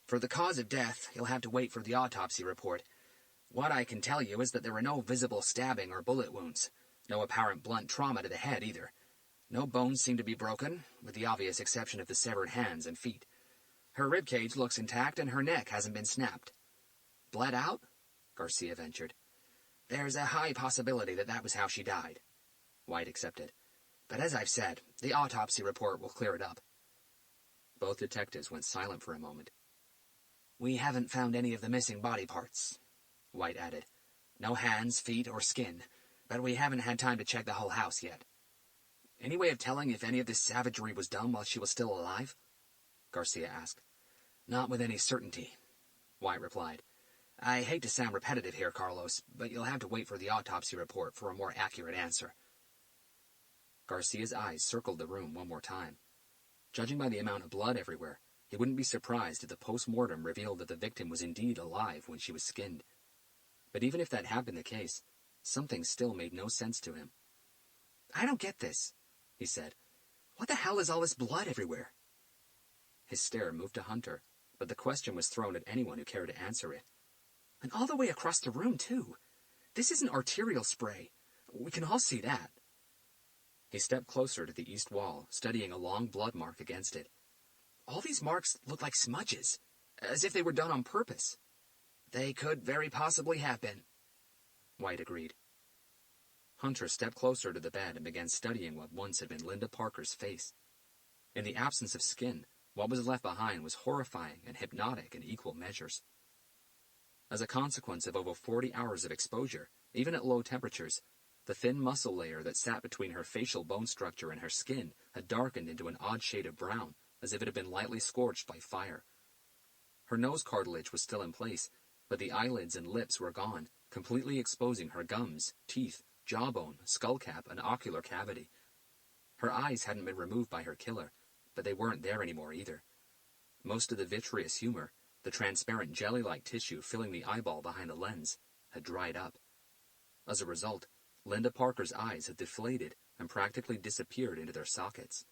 "for the cause of death, you'll have to wait for the autopsy report. What I can tell you is that there were no visible stabbing or bullet wounds, no apparent blunt trauma to the head either. No bones seem to be broken, with the obvious exception of the severed hands and feet. Her ribcage looks intact and her neck hasn't been snapped. Bled out? Garcia ventured. There's a high possibility that was how she died. White accepted. But as I've said, the autopsy report will clear it up. Both detectives went silent for a moment. We haven't found any of the missing body parts, White added. No hands, feet, or skin, but we haven't had time to check the whole house yet. Any way of telling if any of this savagery was done while she was still alive? Garcia asked. Not with any certainty, White replied. I hate to sound repetitive here, Carlos, but you'll have to wait for the autopsy report for a more accurate answer. Garcia's eyes circled the room one more time. Judging by the amount of blood everywhere, he wouldn't be surprised if the post-mortem revealed that the victim was indeed alive when she was skinned. But even if that had been the case, something still made no sense to him. I don't get this, he said. What the hell is all this blood everywhere? His stare moved to Hunter, but the question was thrown at anyone who cared to answer it. And all the way across the room, too. This isn't arterial spray. We can all see that. He stepped closer to the east wall, studying a long blood mark against it. All these marks look like smudges, as if they were done on purpose. They could very possibly have been, White agreed. Hunter stepped closer to the bed and began studying what once had been Linda Parker's face. In the absence of skin, what was left behind was horrifying and hypnotic in equal measures. As a consequence of over 40 hours of exposure, even at low temperatures, the thin muscle layer that sat between her facial bone structure and her skin had darkened into an odd shade of brown, as if it had been lightly scorched by fire. Her nose cartilage was still in place, but the eyelids and lips were gone, completely exposing her gums, teeth, jawbone, skullcap, and ocular cavity. Her eyes hadn't been removed by her killer, but they weren't there anymore either. Most of the vitreous humor, the transparent jelly-like tissue filling the eyeball behind the lens, had dried up. As a result, Linda Parker's eyes had deflated and practically disappeared into their sockets.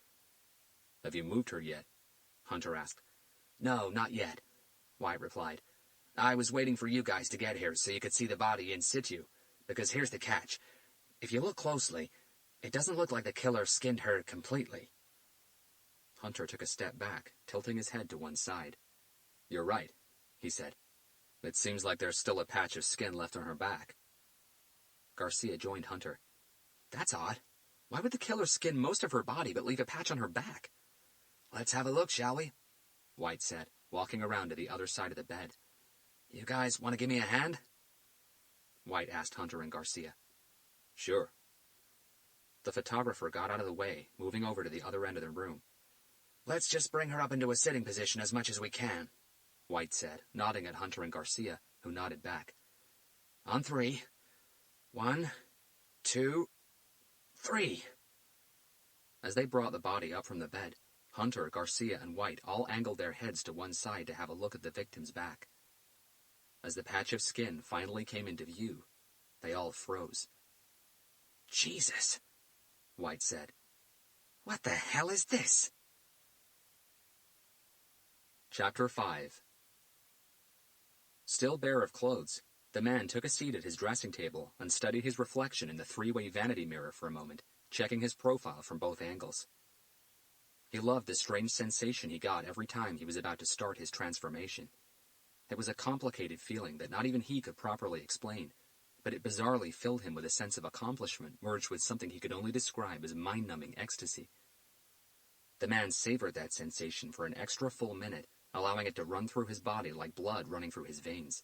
Have you moved her yet? Hunter asked. No, not yet, White replied. I was waiting for you guys to get here so you could see the body in situ, because here's the catch. If you look closely, it doesn't look like the killer skinned her completely. Hunter took a step back, tilting his head to one side. You're right, he said. It seems like there's still a patch of skin left on her back. Garcia joined Hunter. That's odd. Why would the killer skin most of her body but leave a patch on her back? Let's have a look, shall we? White said, walking around to the other side of the bed. You guys want to give me a hand? White asked Hunter and Garcia. Sure. The photographer got out of the way, moving over to the other end of the room. Let's just bring her up into a sitting position as much as we can, White said, nodding at Hunter and Garcia, who nodded back. On 3. 1, 2, 3. As they brought the body up from the bed, Hunter, Garcia, and White all angled their heads to one side to have a look at the victim's back. As the patch of skin finally came into view, they all froze. Jesus, White said. What the hell is this? Chapter 5. Still bare of clothes, the man took a seat at his dressing table and studied his reflection in the three-way vanity mirror for a moment, checking his profile from both angles. He loved the strange sensation he got every time he was about to start his transformation. It was a complicated feeling that not even he could properly explain, but it bizarrely filled him with a sense of accomplishment merged with something he could only describe as mind-numbing ecstasy. The man savored that sensation for an extra full minute, allowing it to run through his body like blood running through his veins.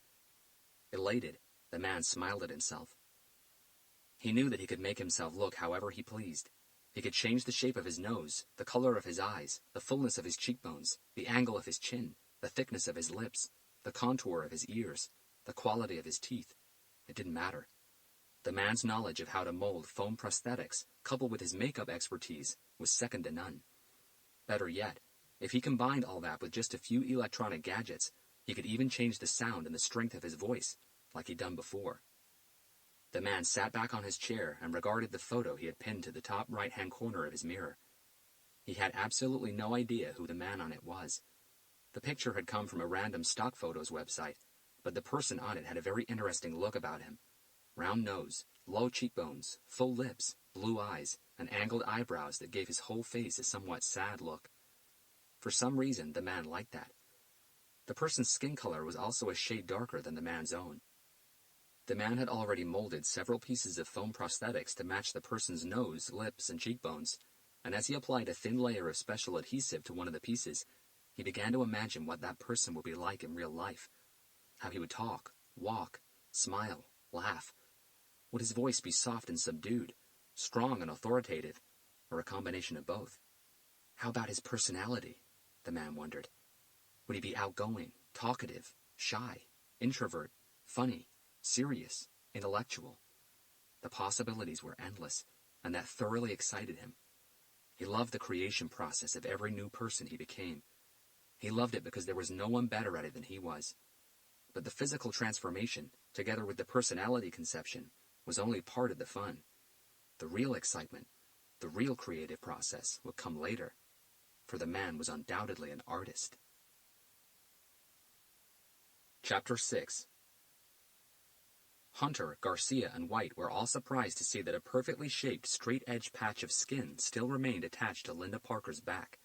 Elated, the man smiled at himself. He knew that he could make himself look however he pleased. He could change the shape of his nose, the color of his eyes, the fullness of his cheekbones, the angle of his chin, the thickness of his lips, the contour of his ears, the quality of his teeth. It didn't matter. The man's knowledge of how to mold foam prosthetics, coupled with his makeup expertise, was second to none. Better yet, if he combined all that with just a few electronic gadgets, he could even change the sound and the strength of his voice, like he'd done before. The man sat back on his chair and regarded the photo he had pinned to the top right-hand corner of his mirror. He had absolutely no idea who the man on it was. The picture had come from a random stock photos website, but the person on it had a very interesting look about him. Round nose, low cheekbones, full lips, blue eyes, and angled eyebrows that gave his whole face a somewhat sad look. For some reason, the man liked that. The person's skin color was also a shade darker than the man's own. The man had already molded several pieces of foam prosthetics to match the person's nose, lips, and cheekbones, and as he applied a thin layer of special adhesive to one of the pieces, he began to imagine what that person would be like in real life. How he would talk, walk, smile, laugh. Would his voice be soft and subdued, strong and authoritative, or a combination of both? How about his personality? The man wondered. Would he be outgoing, talkative, shy, introvert, funny, serious, intellectual? The possibilities were endless, and that thoroughly excited him. He loved the creation process of every new person he became. He loved it because there was no one better at it than he was. But the physical transformation, together with the personality conception, was only part of the fun. The real excitement, the real creative process, would come later, for the man was undoubtedly an artist. Chapter 6. Hunter, Garcia, and White were all surprised to see that a perfectly shaped, straight-edged patch of skin still remained attached to Linda Parker's back.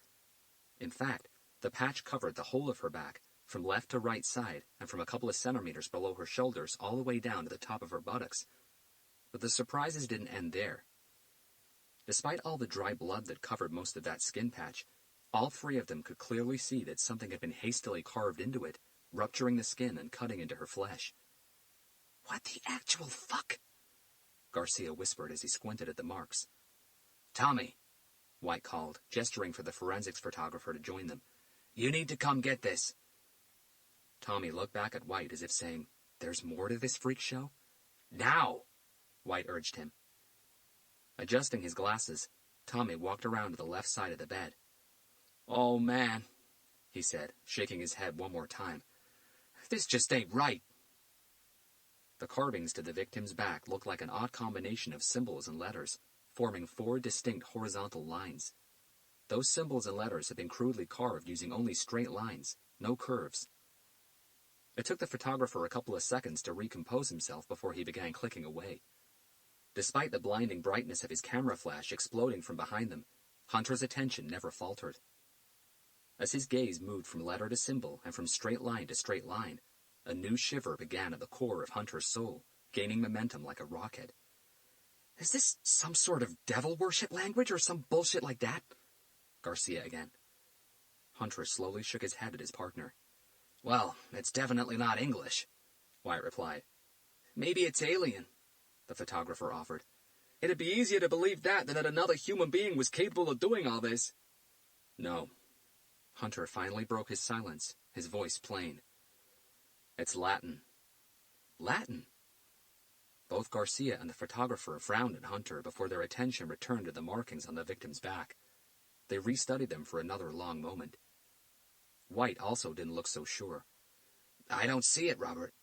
In fact, the patch covered the whole of her back, from left to right side, and from a couple of centimeters below her shoulders all the way down to the top of her buttocks. But the surprises didn't end there. Despite all the dry blood that covered most of that skin patch, all three of them could clearly see that something had been hastily carved into it, rupturing the skin and cutting into her flesh. "What the actual fuck?" Garcia whispered as he squinted at the marks. "Tommy," White called, gesturing for the forensics photographer to join them. "You need to come get this." Tommy looked back at White as if saying, "There's more to this freak show?" "Now!" White urged him. Adjusting his glasses, Tommy walked around to the left side of the bed. "Oh, man," he said, shaking his head one more time. "This just ain't right." The carvings to the victim's back looked like an odd combination of symbols and letters, forming 4 distinct horizontal lines. Those symbols and letters had been crudely carved using only straight lines, no curves. It took the photographer a couple of seconds to recompose himself before he began clicking away. Despite the blinding brightness of his camera flash exploding from behind them, Hunter's attention never faltered. As his gaze moved from letter to symbol and from straight line to straight line, a new shiver began at the core of Hunter's soul, gaining momentum like a rocket. "Is this some sort of devil worship language or some bullshit like that?" Garcia again. Hunter slowly shook his head at his partner. "Well, it's definitely not English," White replied. "Maybe it's alien," the photographer offered. "It'd be easier to believe that than that another human being was capable of doing all this." "No." Hunter finally broke his silence, his voice plain. "It's Latin." "Latin?" Both Garcia and the photographer frowned at Hunter before their attention returned to the markings on the victim's back. They restudied them for another long moment. White also didn't look so sure. "I don't see it, Robert,"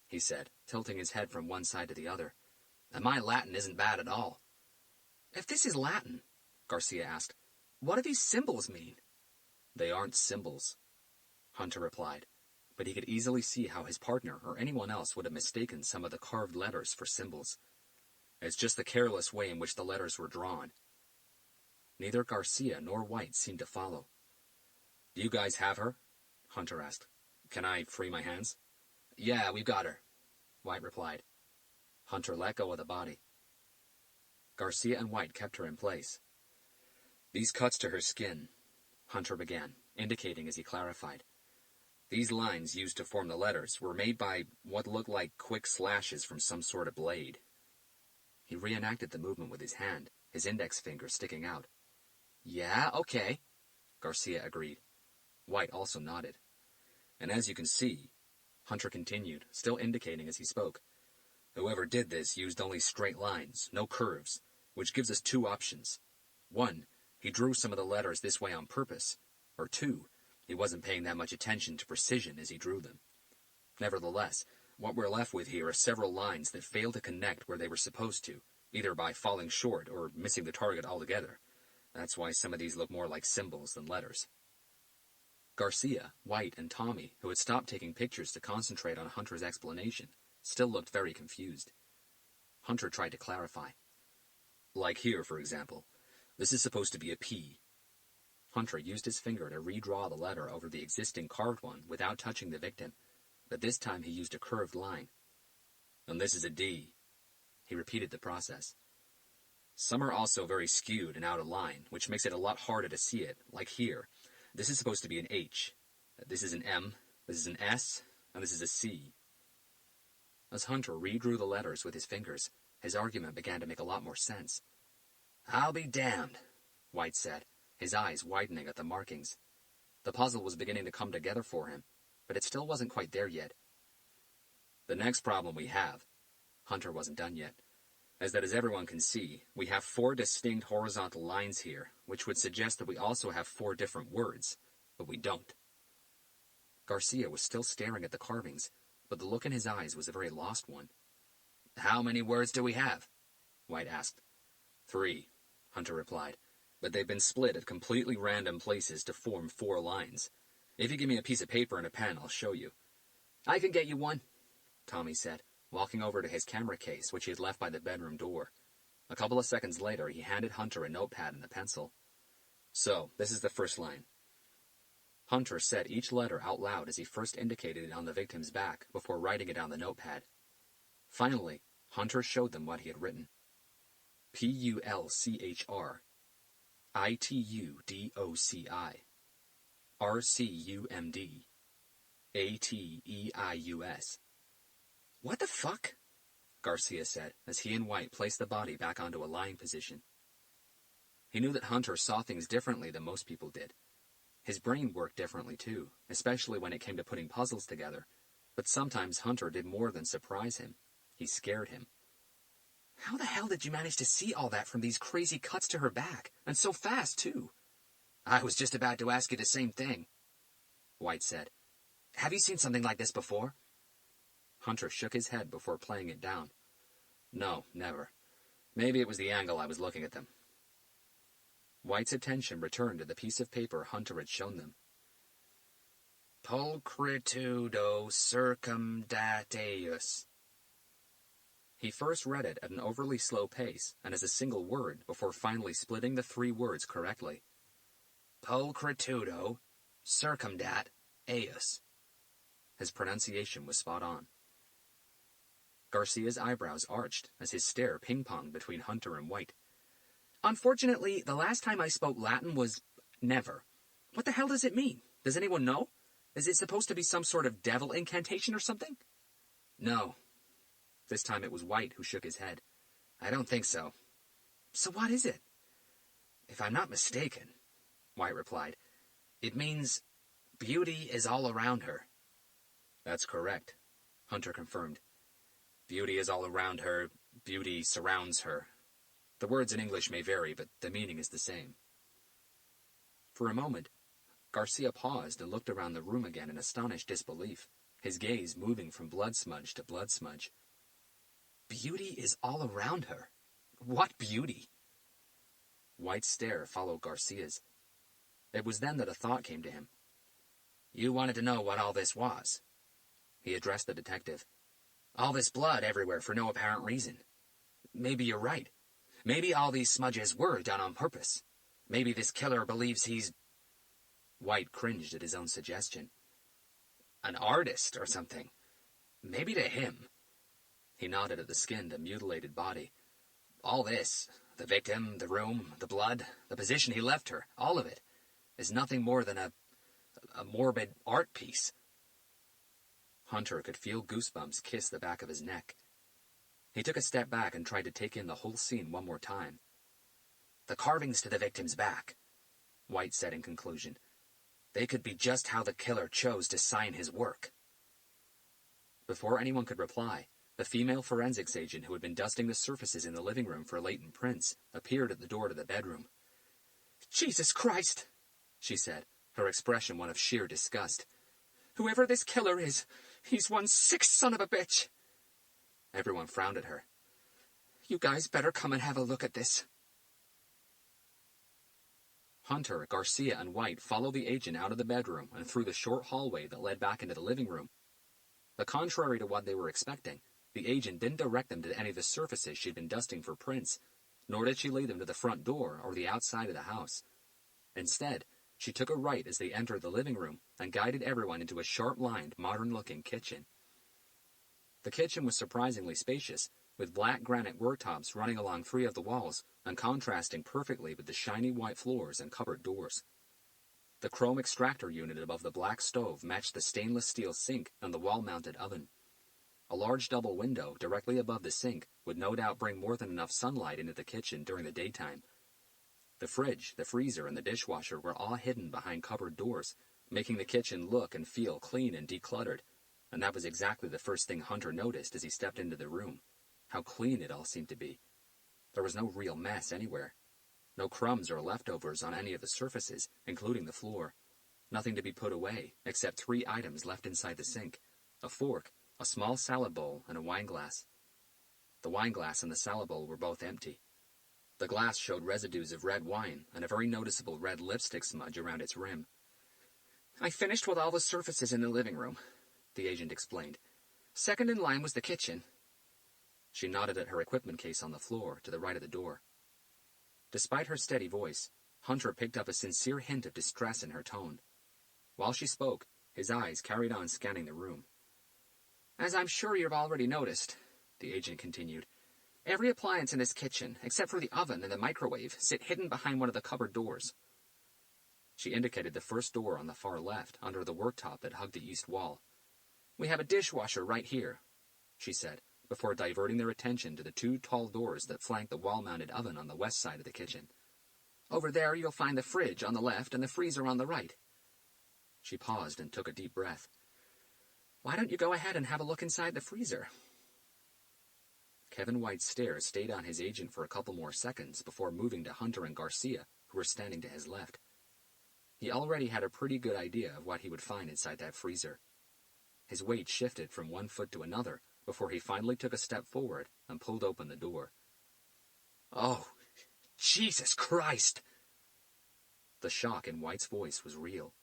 he said, tilting his head from one side to the other. "And my Latin isn't bad at all." "If this is Latin," Garcia asked, "what do these symbols mean?" "They aren't symbols," Hunter replied, but he could easily see how his partner or anyone else would have mistaken some of the carved letters for symbols. It's just the careless way in which the letters were drawn. Neither Garcia nor White seemed to follow. "Do you guys have her?" Hunter asked. "Can I free my hands?" "Yeah, we've got her," White replied. Hunter let go of the body. Garcia and White kept her in place. "These cuts to her skin," Hunter began, indicating as he clarified. "These lines used to form the letters were made by what looked like quick slashes from some sort of blade." He reenacted the movement with his hand, his index finger sticking out. "Yeah, okay," Garcia agreed. White also nodded. "And as you can see," Hunter continued, still indicating as he spoke, "whoever did this used only straight lines, no curves, which gives us 2 options. 1, he drew some of the letters this way on purpose, or 2, he wasn't paying that much attention to precision as he drew them. Nevertheless, what we're left with here are several lines that fail to connect where they were supposed to, either by falling short or missing the target altogether. That's why some of these look more like symbols than letters." Garcia, White, and Tommy, who had stopped taking pictures to concentrate on Hunter's explanation, still looked very confused. Hunter tried to clarify. Like here, for example. This is supposed to be a P. Hunter used his finger to redraw the letter over the existing carved one without touching the victim, but this time he used a curved line. And this is a D. He repeated the process. Some are also very skewed and out of line, which makes it a lot harder to see it, like here. This is supposed to be an H. This is an M, this is an S, and this is a C. As Hunter redrew the letters with his fingers, his argument began to make a lot more sense. "I'll be damned," White said, his eyes widening at the markings. The puzzle was beginning to come together for him, but it still wasn't quite there yet. "The next problem we have," Hunter wasn't done yet, "is that as everyone can see, we have 4 distinct horizontal lines here, which would suggest that we also have 4 different words, but we don't." Garcia was still staring at the carvings, but the look in his eyes was a very lost one. "How many words do we have?" White asked. 3, Hunter replied, "but they've been split at completely random places to form 4 lines. If you give me a piece of paper and a pen, I'll show you." "I can get you one," Tommy said, walking over to his camera case, which he had left by the bedroom door. A couple of seconds later, he handed Hunter a notepad and a pencil. "So, this is the first line." Hunter said each letter out loud as he first indicated it on the victim's back before writing it on the notepad. Finally, Hunter showed them what he had written. Pulchr, Itudoci, Rcumd, Ateius. "What the fuck?" Garcia said, as he and White placed the body back onto a lying position. He knew that Hunter saw things differently than most people did. His brain worked differently too, especially when it came to putting puzzles together, but sometimes Hunter did more than surprise him. He scared him. "How the hell did you manage to see all that from these crazy cuts to her back, and so fast too?" "I was just about to ask you the same thing," White said. "Have you seen something like this before?" Hunter shook his head before playing it down. "No, never. Maybe it was the angle I was looking at them." White's attention returned to the piece of paper Hunter had shown them. "Pulchritudo circumdateus." He first read it at an overly slow pace and as a single word before finally splitting the 3 words correctly. "Pulchritudo circumdat eius." His pronunciation was spot on. Garcia's eyebrows arched as his stare ping-ponged between Hunter and White. "Unfortunately, the last time I spoke Latin was never. What the hell does it mean? Does anyone know? Is it supposed to be some sort of devil incantation or something?" "No." This time it was White who shook his head. "I don't think so." "So what is it?" "If I'm not mistaken," White replied, "it means beauty is all around her." "That's correct," Hunter confirmed. "Beauty is all around her, beauty surrounds her. The words in English may vary, but the meaning is the same." For a moment, Garcia paused and looked around the room again in astonished disbelief, his gaze moving from blood smudge to blood smudge. "Beauty is all around her? What beauty?" White's stare followed Garcia's. It was then that a thought came to him. "You wanted to know what all this was." He addressed the detective. "All this blood everywhere for no apparent reason. Maybe you're right. Maybe all these smudges were done on purpose. Maybe this killer believes he's—" White cringed at his own suggestion. "An artist or something. Maybe to him." He nodded at the skinned and mutilated body. "All this, the victim, the room, the blood, the position he left her, all of it, is nothing more than a morbid art piece." Hunter could feel goosebumps kiss the back of his neck. He took a step back and tried to take in the whole scene one more time. "The carvings to the victim's back," White said in conclusion. "They could be just how the killer chose to sign his work." Before anyone could reply, the female forensics agent who had been dusting the surfaces in the living room for latent prints appeared at the door to the bedroom. "Jesus Christ," she said, her expression one of sheer disgust. "Whoever this killer is, he's one sick son of a bitch." Everyone frowned at her. "You guys better come and have a look at this." Hunter, Garcia, and White followed the agent out of the bedroom and through the short hallway that led back into the living room. But contrary to what they were expecting, the agent didn't direct them to any of the surfaces she'd been dusting for prints. nor did she lead them to the front door or the outside of the house. Instead, she took a right as they entered the living room and guided everyone into a sharp-lined, modern-looking kitchen. The kitchen was surprisingly spacious, with black granite worktops running along 3 of the walls and contrasting perfectly with the shiny white floors and cupboard doors. The chrome extractor unit above the black stove matched the stainless steel sink and the wall-mounted oven. A large double window directly above the sink would no doubt bring more than enough sunlight into the kitchen during the daytime. The fridge, the freezer, and the dishwasher were all hidden behind cupboard doors, making the kitchen look and feel clean and decluttered, and that was exactly the first thing Hunter noticed as he stepped into the room. How clean it all seemed to be. There was no real mess anywhere. No crumbs or leftovers on any of the surfaces, including the floor. Nothing to be put away, except 3 items left inside the sink: a fork, a small salad bowl, and a wineglass. The wineglass and the salad bowl were both empty. The glass showed residues of red wine and a very noticeable red lipstick smudge around its rim. "I finished with all the surfaces in the living room," the agent explained. "Second in line was the kitchen." She nodded at her equipment case on the floor to the right of the door. Despite her steady voice, Hunter picked up a sincere hint of distress in her tone. While she spoke, his eyes carried on scanning the room. "As I'm sure you've already noticed," the agent continued, "every appliance in this kitchen, except for the oven and the microwave, sit hidden behind one of the cupboard doors." She indicated the first door on the far left, under the worktop that hugged the east wall. "We have a dishwasher right here," she said, before diverting their attention to the 2 tall doors that flanked the wall-mounted oven on the west side of the kitchen. "Over there you'll find the fridge on the left and the freezer on the right." She paused and took a deep breath. "Why don't you go ahead and have a look inside the freezer?" Kevin White's stare stayed on his agent for a couple more seconds before moving to Hunter and Garcia, who were standing to his left. He already had a pretty good idea of what he would find inside that freezer. His weight shifted from one foot to another before he finally took a step forward and pulled open the door. "Oh, Jesus Christ!" The shock in White's voice was real.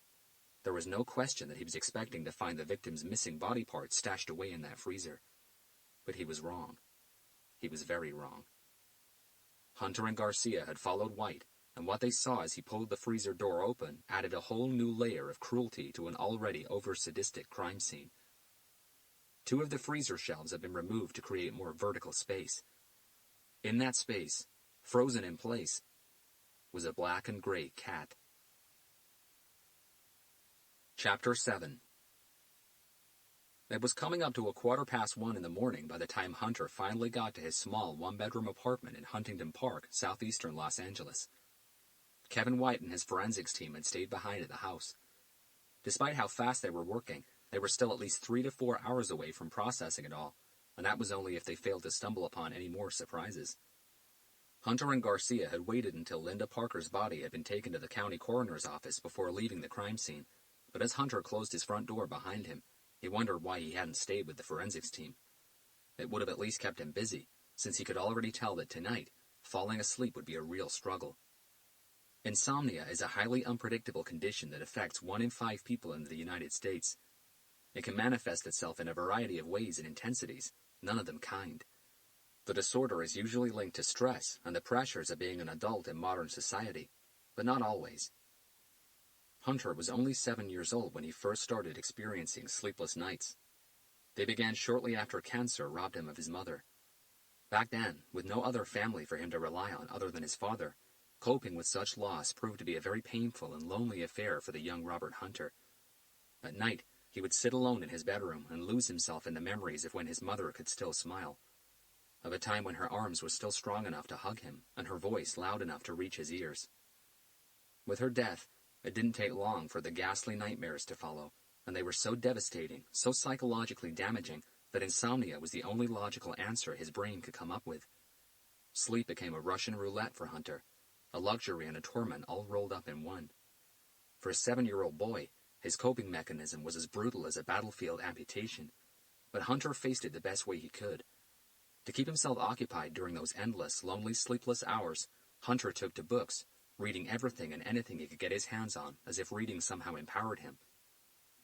There was no question that he was expecting to find the victim's missing body parts stashed away in that freezer. But he was wrong. He was very wrong. Hunter and Garcia had followed White, and what they saw as he pulled the freezer door open added a whole new layer of cruelty to an already over-sadistic crime scene. 2 of the freezer shelves had been removed to create more vertical space. In that space, frozen in place, was a black and gray cat. Chapter 7. It was coming up to 1:15 in the morning by the time Hunter finally got to his small 1-bedroom apartment in Huntington Park, southeastern Los Angeles. Kevin White and his forensics team had stayed behind at the house. Despite how fast they were working, they were still at least 3 to 4 hours away from processing it all, and that was only if they failed to stumble upon any more surprises. Hunter and Garcia had waited until Linda Parker's body had been taken to the county coroner's office before leaving the crime scene, but as Hunter closed his front door behind him, he wondered why he hadn't stayed with the forensics team. It would have at least kept him busy, since he could already tell that tonight, falling asleep would be a real struggle. Insomnia is a highly unpredictable condition that affects 1 in 5 people in the United States. It can manifest itself in a variety of ways and intensities, none of them kind. The disorder is usually linked to stress and the pressures of being an adult in modern society, but not always. Hunter was only 7 years old when he first started experiencing sleepless nights. They began shortly after cancer robbed him of his mother. Back then, with no other family for him to rely on other than his father, coping with such loss proved to be a very painful and lonely affair for the young Robert Hunter. At night, he would sit alone in his bedroom and lose himself in the memories of when his mother could still smile, of a time when her arms were still strong enough to hug him and her voice loud enough to reach his ears. With her death, it didn't take long for the ghastly nightmares to follow, and they were so devastating, so psychologically damaging, that insomnia was the only logical answer his brain could come up with. Sleep became a Russian roulette for Hunter, a luxury and a torment all rolled up in one. For a 7-year-old boy, his coping mechanism was as brutal as a battlefield amputation, but Hunter faced it the best way he could. To keep himself occupied during those endless, lonely, sleepless hours, Hunter took to books, reading everything and anything he could get his hands on, as if reading somehow empowered him.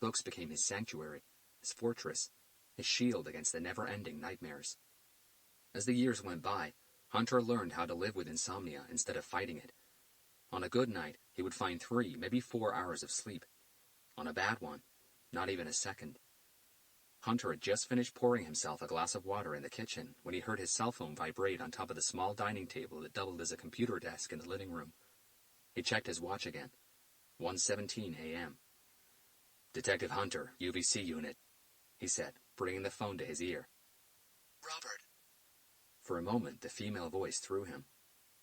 Books became his sanctuary, his fortress, his shield against the never-ending nightmares. As the years went by, Hunter learned how to live with insomnia instead of fighting it. On a good night, he would find 3, maybe 4 hours of sleep. On a bad one, not even a second. Hunter had just finished pouring himself a glass of water in the kitchen when he heard his cell phone vibrate on top of the small dining table that doubled as a computer desk in the living room. He checked his watch again. 1:17 a.m. "Detective Hunter, UVC unit," he said, bringing the phone to his ear. "Robert." For a moment, the female voice threw him.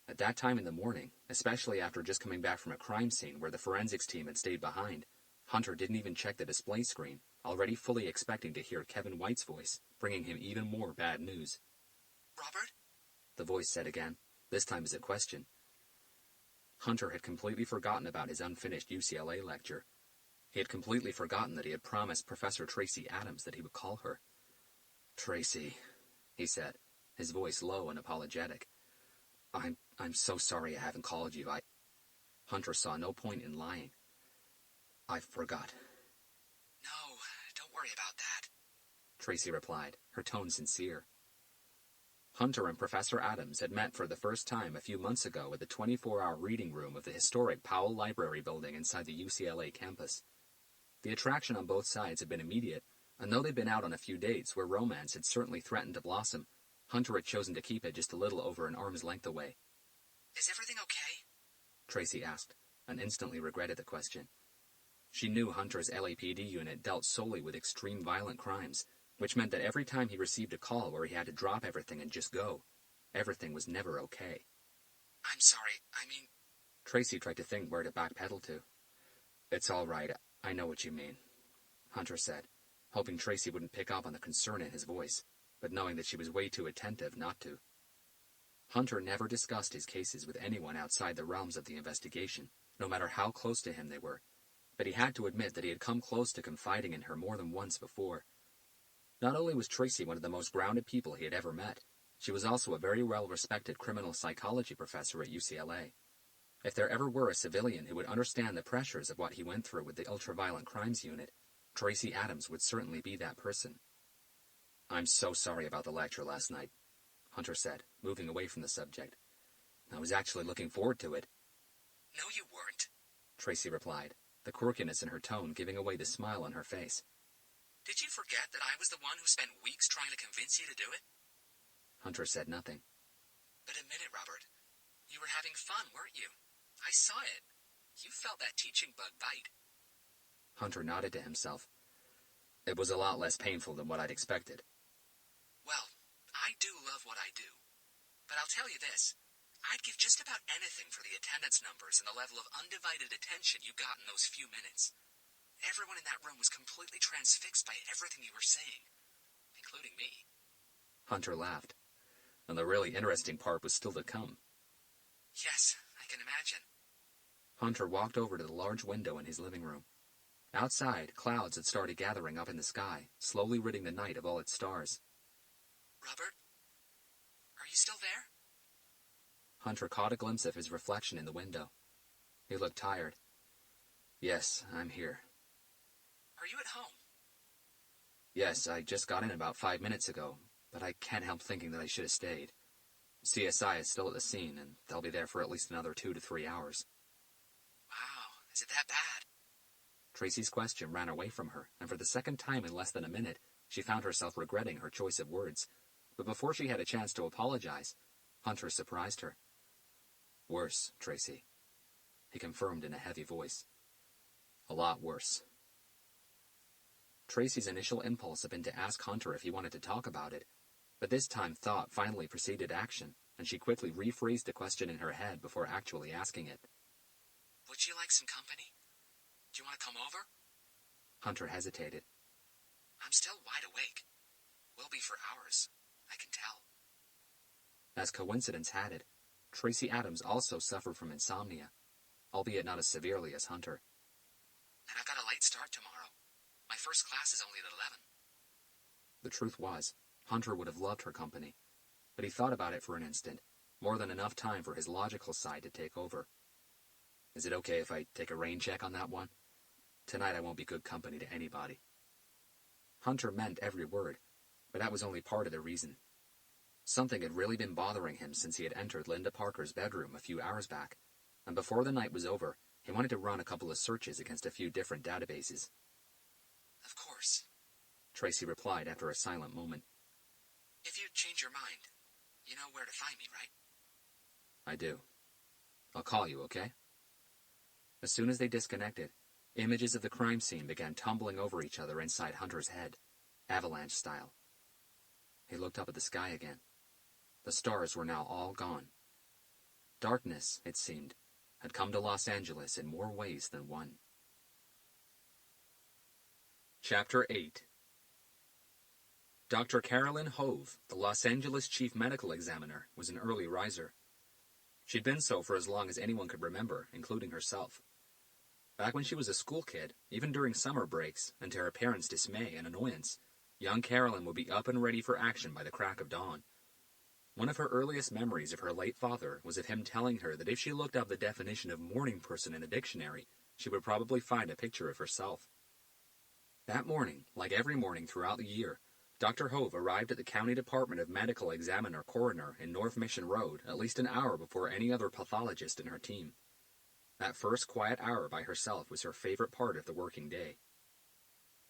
At that time in the morning, especially after just coming back from a crime scene where the forensics team had stayed behind, Hunter didn't even check the display screen, already fully expecting to hear Kevin White's voice, bringing him even more bad news. "Robert?" the voice said again, this time as a question. Hunter had completely forgotten about his unfinished UCLA lecture. He had completely forgotten that he had promised Professor Tracy Adams that he would call her. "Tracy," he said, his voice low and apologetic. I'm so sorry I haven't called you. Hunter saw no point in lying. "I forgot." "No, don't worry about that," Tracy replied, her tone sincere. Hunter and Professor Adams had met for the first time a few months ago at the 24-hour reading room of the historic Powell Library building inside the UCLA campus. The attraction on both sides had been immediate, and though they'd been out on a few dates where romance had certainly threatened to blossom, Hunter had chosen to keep it just a little over an arm's length away. "Is everything okay?" Tracy asked, and instantly regretted the question. She knew Hunter's LAPD unit dealt solely with extreme violent crimes, which meant that every time he received a call where he had to drop everything and just go, everything was never okay. "I'm sorry, Tracy tried to think where to backpedal to. "It's all right, I know what you mean," Hunter said, hoping Tracy wouldn't pick up on the concern in his voice, but knowing that she was way too attentive not to. Hunter never discussed his cases with anyone outside the realms of the investigation, no matter how close to him they were, but he had to admit that he had come close to confiding in her more than once before. Not only was Tracy one of the most grounded people he had ever met, she was also a very well-respected criminal psychology professor at UCLA. If there ever were a civilian who would understand the pressures of what he went through with the ultra-violent crimes unit, Tracy Adams would certainly be that person. "I'm so sorry about the lecture last night," Hunter said, moving away from the subject. "I was actually looking forward to it." "No, you weren't," Tracy replied, the quirkiness in her tone giving away the smile on her face. "Did you forget that I was the one who spent weeks trying to convince you to do it?" Hunter said nothing. "But admit it, Robert. You were having fun, weren't you? I saw it. You felt that teaching bug bite." Hunter nodded to himself. "It was a lot less painful than what I'd expected." "Well, I do love what I do. But I'll tell you this. I'd give just about anything for the attendance numbers and the level of undivided attention you got in those few minutes. Everyone in that room was completely transfixed by everything you were saying, including me." Hunter laughed. And the really interesting part was still to come. "Yes, I can imagine." Hunter walked over to the large window in his living room. Outside, clouds had started gathering up in the sky, slowly ridding the night of all its stars. "Robert? Are you still there?" Hunter caught a glimpse of his reflection in the window. He looked tired. "Yes, I'm here." "Are you at home?" "Yes, I just got in about 5 minutes ago, but I can't help thinking that I should have stayed. CSI is still at the scene, and they'll be there for at least another 2 to 3 hours. "Wow, is it that bad?" Tracy's question ran away from her, and for the second time in less than a minute, she found herself regretting her choice of words. But before she had a chance to apologize, Hunter surprised her. "Worse, Tracy," he confirmed in a heavy voice. "A lot worse." Tracy's initial impulse had been to ask Hunter if he wanted to talk about it, but this time thought finally preceded action, and she quickly rephrased the question in her head before actually asking it. "Would you like some company? Do you want to come over?" Hunter hesitated. "I'm still wide awake. Will be for hours. I can tell." As coincidence had it, Tracy Adams also suffered from insomnia, albeit not as severely as Hunter. "And I've got a late start tomorrow. My first class is only at 11. The truth was, Hunter would have loved her company, but he thought about it for an instant, more than enough time for his logical side to take over. "Is it okay if I take a rain check on that one? Tonight I won't be good company to anybody." Hunter meant every word, but that was only part of the reason. Something had really been bothering him since he had entered Linda Parker's bedroom a few hours back, and before the night was over, he wanted to run a couple of searches against a few different databases. Of course, Tracy replied after a silent moment. If you change your mind, you know where to find me, right? I do. I'll call you, okay? As soon as they disconnected, images of the crime scene began tumbling over each other inside Hunter's head, avalanche style. He looked up at the sky again. The stars were now all gone. Darkness, it seemed, had come to Los Angeles in more ways than one. Chapter 8. Dr. Carolyn Hove, the Los Angeles chief medical examiner, was an early riser. She'd been so for as long as anyone could remember, including herself. Back when she was a school kid, even during summer breaks, and to her parents' dismay and annoyance, young Carolyn would be up and ready for action by the crack of dawn. One of her earliest memories of her late father was of him telling her that if she looked up the definition of morning person in a dictionary, she would probably find a picture of herself. That morning, like every morning throughout the year, Dr. Hove arrived at the County Department of Medical Examiner Coroner in North Mission Road at least an hour before any other pathologist in her team. That first quiet hour by herself was her favorite part of the working day.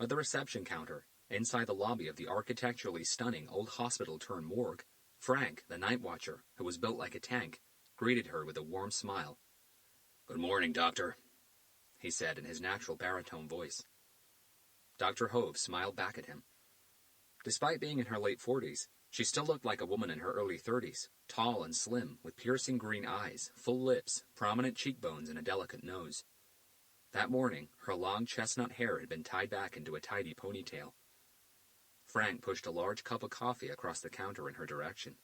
At the reception counter, inside the lobby of the architecturally stunning old hospital-turned-morgue, Frank, the night watcher, who was built like a tank, greeted her with a warm smile. "Good morning, Doctor," he said in his natural baritone voice. Dr. Hove smiled back at him. Despite being in her late 40s, she still looked like a woman in her early 30s, tall and slim, with piercing green eyes, full lips, prominent cheekbones, and a delicate nose. That morning, her long chestnut hair had been tied back into a tidy ponytail. Frank pushed a large cup of coffee across the counter in her direction.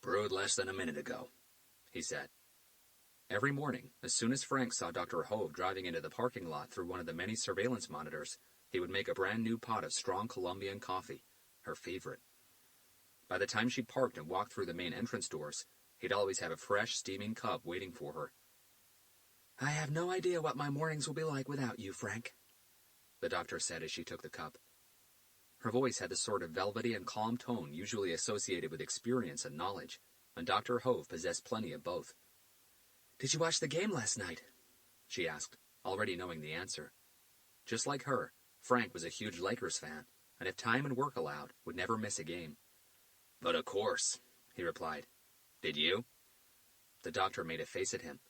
"Brewed less than a minute ago," he said. Every morning, as soon as Frank saw Dr. Hove driving into the parking lot through one of the many surveillance monitors, he would make a brand new pot of strong Colombian coffee, her favorite. By the time she parked and walked through the main entrance doors, he'd always have a fresh, steaming cup waiting for her. "I have no idea what my mornings will be like without you, Frank," the doctor said as she took the cup. Her voice had the sort of velvety and calm tone usually associated with experience and knowledge, and Dr. Hove possessed plenty of both. "Did you watch the game last night?" she asked, already knowing the answer. Just like her, Frank was a huge Lakers fan, and if time and work allowed, would never miss a game. "But of course," he replied. "Did you?" The doctor made a face at him.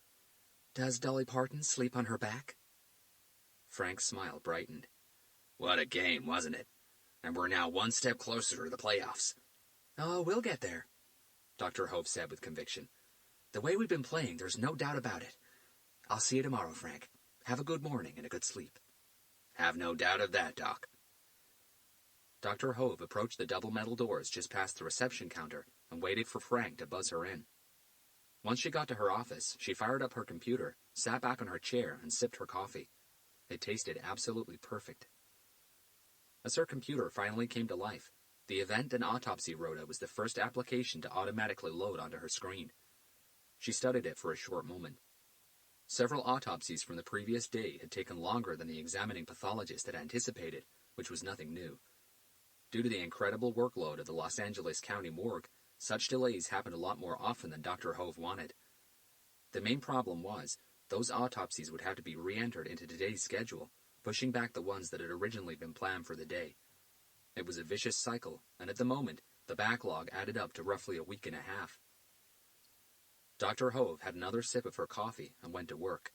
"Does Dolly Parton sleep on her back?" Frank's smile brightened. "What a game, wasn't it? And we're now one step closer to the playoffs." "Oh, we'll get there," Dr. Hove said with conviction. "The way we've been playing, there's no doubt about it. I'll see you tomorrow, Frank. Have a good morning and a good sleep." "Have no doubt of that, Doc." Dr. Hove approached the double metal doors just past the reception counter and waited for Frank to buzz her in. Once she got to her office, she fired up her computer, sat back on her chair, and sipped her coffee. It tasted absolutely perfect. As her computer finally came to life, the event and autopsy rota was the first application to automatically load onto her screen. She studied it for a short moment. Several autopsies from the previous day had taken longer than the examining pathologist had anticipated, which was nothing new. Due to the incredible workload of the Los Angeles County Morgue, such delays happened a lot more often than Dr. Hove wanted. The main problem was, those autopsies would have to be re-entered into today's schedule, pushing back the ones that had originally been planned for the day. It was a vicious cycle, and at the moment, the backlog added up to roughly a week and a half. Dr. Hove had another sip of her coffee and went to work.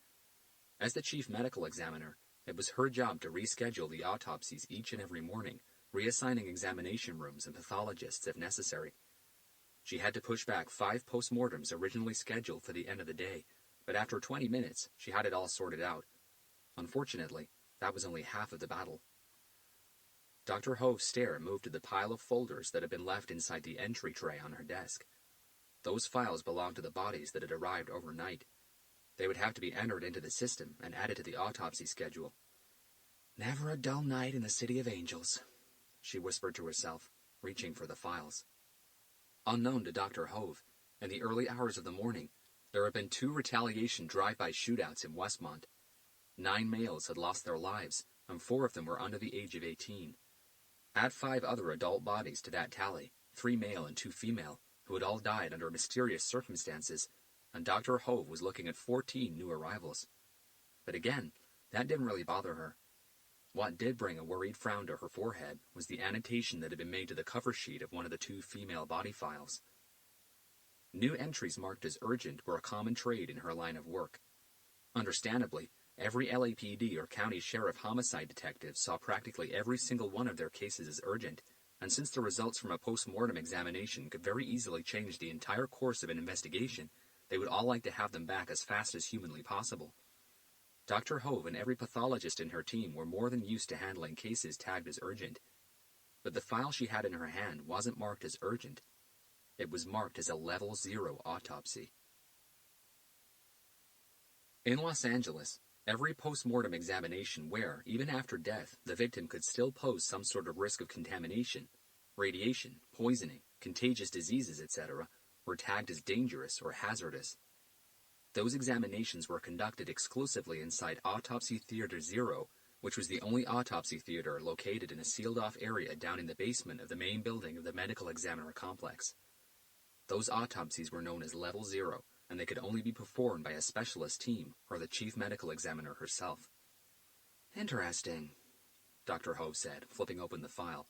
As the chief medical examiner, it was her job to reschedule the autopsies each and every morning, reassigning examination rooms and pathologists if necessary. She had to push back 5 postmortems originally scheduled for the end of the day, but after 20 minutes, she had it all sorted out. Unfortunately, that was only half of the battle. Dr. Hove's stare moved to the pile of folders that had been left inside the entry tray on her desk. Those files belonged to the bodies that had arrived overnight. They would have to be entered into the system and added to the autopsy schedule. "Never a dull night in the City of Angels," she whispered to herself, reaching for the files. Unknown to Dr. Hove, in the early hours of the morning, there had been 2 retaliation drive-by shootouts in Westmont. 9 males had lost their lives, and 4 of them were under the age of 18. Add 5 other adult bodies to that tally, 3 male and 2 female, who had all died under mysterious circumstances, and Dr. Hove was looking at 14 new arrivals. But again, that didn't really bother her. What did bring a worried frown to her forehead was the annotation that had been made to the cover sheet of one of the 2 female body files. New entries marked as urgent were a common trade in her line of work. Understandably, every LAPD or county sheriff homicide detective saw practically every single one of their cases as urgent, and since the results from a post-mortem examination could very easily change the entire course of an investigation, they would all like to have them back as fast as humanly possible. Dr. Hove and every pathologist in her team were more than used to handling cases tagged as urgent. But the file she had in her hand wasn't marked as urgent. It was marked as a level 0 autopsy. In Los Angeles, every post-mortem examination where, even after death, the victim could still pose some sort of risk of contamination, radiation, poisoning, contagious diseases, etc., were tagged as dangerous or hazardous. Those examinations were conducted exclusively inside Autopsy Theater 0, which was the only autopsy theater located in a sealed-off area down in the basement of the main building of the medical examiner complex. Those autopsies were known as Level 0, and they could only be performed by a specialist team or the chief medical examiner herself. "Interesting," Dr. Hove said, flipping open the file.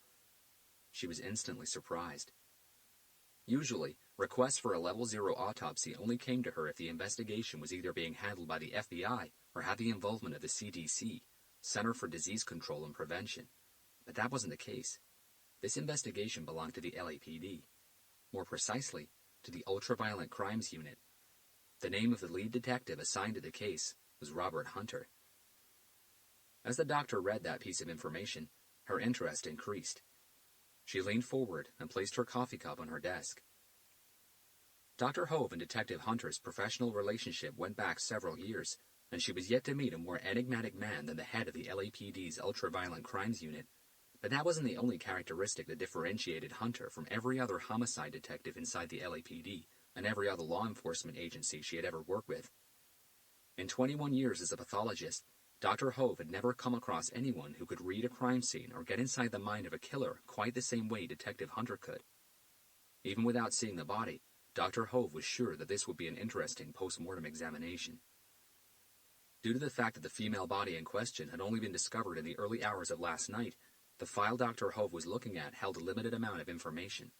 She was instantly surprised. Usually, requests for a Level 0 autopsy only came to her if the investigation was either being handled by the FBI or had the involvement of the CDC, Center for Disease Control and Prevention. But that wasn't the case. This investigation belonged to the LAPD. More precisely, to the Ultraviolent Crimes Unit. The name of the lead detective assigned to the case was Robert Hunter. As the doctor read that piece of information, her interest increased. She leaned forward and placed her coffee cup on her desk. Dr. Hove and Detective Hunter's professional relationship went back several years, and she was yet to meet a more enigmatic man than the head of the LAPD's Ultraviolent Crimes Unit. But that wasn't the only characteristic that differentiated Hunter from every other homicide detective inside the LAPD and every other law enforcement agency she had ever worked with. In 21 years as a pathologist, Dr. Hove had never come across anyone who could read a crime scene or get inside the mind of a killer quite the same way Detective Hunter could. Even without seeing the body, Dr. Hove was sure that this would be an interesting post-mortem examination. Due to the fact that the female body in question had only been discovered in the early hours of last night, the file Dr. Hove was looking at held a limited amount of information.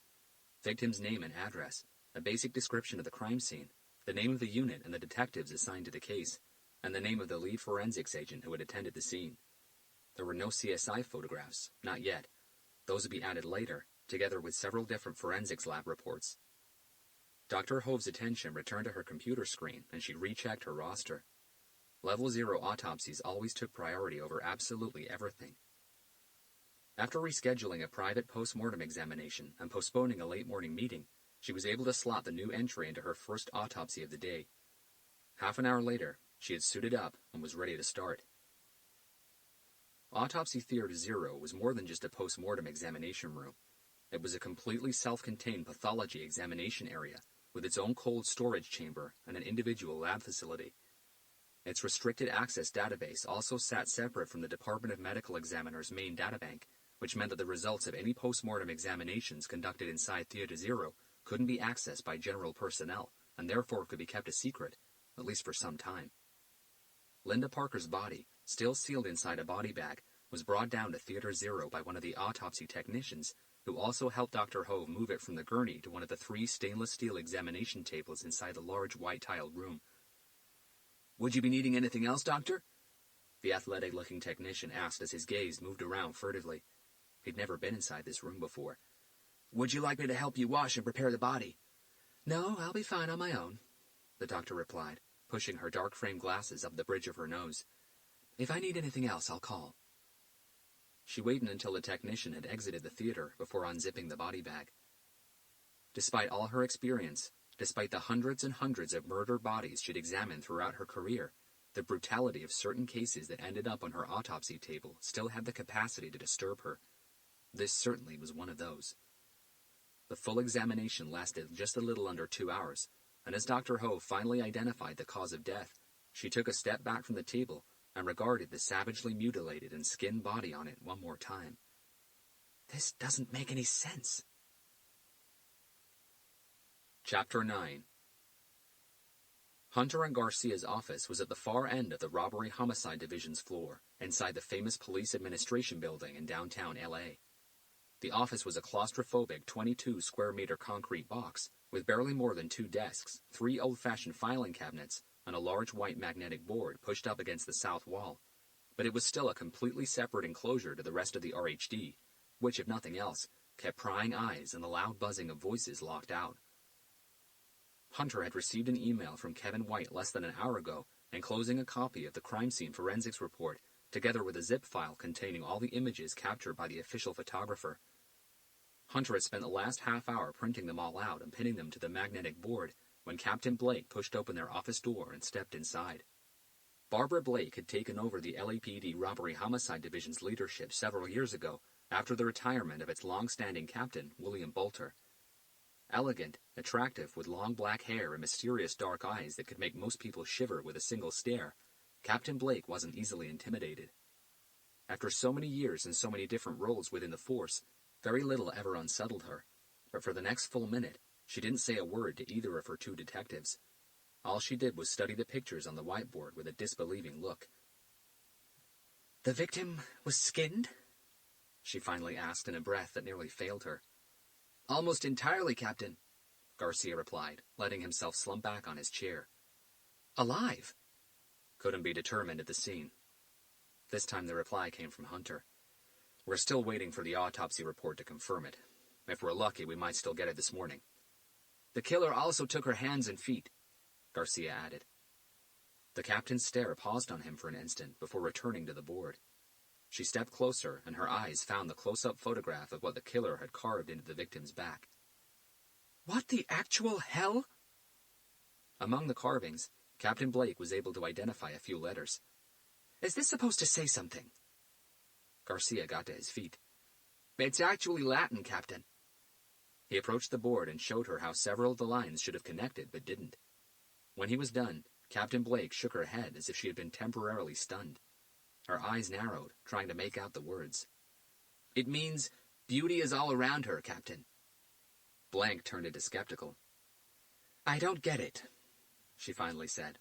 Victim's name and address, a basic description of the crime scene, the name of the unit and the detectives assigned to the case, and the name of the lead forensics agent who had attended the scene. There were no CSI photographs, not yet. Those would be added later, together with several different forensics lab reports. Dr. Hove's attention returned to her computer screen, and she rechecked her roster. Level 0 autopsies always took priority over absolutely everything. After rescheduling a private post-mortem examination and postponing a late morning meeting, she was able to slot the new entry into her first autopsy of the day. Half an hour later, she had suited up and was ready to start. Autopsy Theater 0 was more than just a post-mortem examination room. It was a completely self-contained pathology examination area with its own cold storage chamber and an individual lab facility. Its restricted access database also sat separate from the Department of Medical Examiners' main databank, which meant that the results of any post-mortem examinations conducted inside Theater 0 couldn't be accessed by general personnel, and therefore could be kept a secret, at least for some time. Linda Parker's body, still sealed inside a body bag, was brought down to Theater 0 by one of the autopsy technicians, who also helped Dr. Hove move it from the gurney to one of the 3 stainless steel examination tables inside the large white-tiled room. "Would you be needing anything else, Doctor?" the athletic-looking technician asked as his gaze moved around furtively. He'd never been inside this room before. "Would you like me to help you wash and prepare the body?" "No, I'll be fine on my own," the doctor replied, pushing her dark-framed glasses up the bridge of her nose. "If I need anything else, I'll call." She waited until the technician had exited the theater before unzipping the body bag. Despite all her experience, despite the hundreds and hundreds of murdered bodies she'd examined throughout her career, the brutality of certain cases that ended up on her autopsy table still had the capacity to disturb her. This certainly was one of those. The full examination lasted just a little under 2 hours, and as Dr. Hove finally identified the cause of death, she took a step back from the table and regarded the savagely mutilated and skinned body on it one more time. "This doesn't make any sense." Chapter 9. Hunter and Garcia's office was at the far end of the Robbery Homicide Division's floor, inside the famous Police Administration Building in downtown L.A. The office was a claustrophobic 22-square-meter concrete box with barely more than 2 desks, 3 old-fashioned filing cabinets, and a large white magnetic board pushed up against the south wall. But it was still a completely separate enclosure to the rest of the RHD, which, if nothing else, kept prying eyes and the loud buzzing of voices locked out. Hunter had received an email from Kevin White less than an hour ago, enclosing a copy of the crime scene forensics report, together with a zip file containing all the images captured by the official photographer. Hunter had spent the last half hour printing them all out and pinning them to the magnetic board when Captain Blake pushed open their office door and stepped inside. Barbara Blake had taken over the LAPD Robbery Homicide Division's leadership several years ago after the retirement of its long-standing captain, William Bolter. Elegant, attractive, with long black hair and mysterious dark eyes that could make most people shiver with a single stare, Captain Blake wasn't easily intimidated. After so many years and so many different roles within the force, very little ever unsettled her, but for the next full minute, she didn't say a word to either of her 2 detectives. All she did was study the pictures on the whiteboard with a disbelieving look. "The victim was skinned?" she finally asked in a breath that nearly failed her. "Almost entirely, Captain," Garcia replied, letting himself slump back on his chair. "Alive?" Couldn't be determined at the scene. This time the reply came from Hunter. "We're still waiting for the autopsy report to confirm it. If we're lucky, we might still get it this morning." "The killer also took her hands and feet," Garcia added. The captain's stare paused on him for an instant before returning to the board. She stepped closer, and her eyes found the close-up photograph of what the killer had carved into the victim's back. "What the actual hell?" Among the carvings, Captain Blake was able to identify a few letters. "Is this supposed to say something?" Garcia got to his feet. "It's actually Latin, Captain." He approached the board and showed her how several of the lines should have connected but didn't. When he was done, Captain Blake shook her head as if she had been temporarily stunned. Her eyes narrowed, trying to make out the words. "It means beauty is all around her, Captain." Blank turned into skeptical. "I don't get it," she finally said.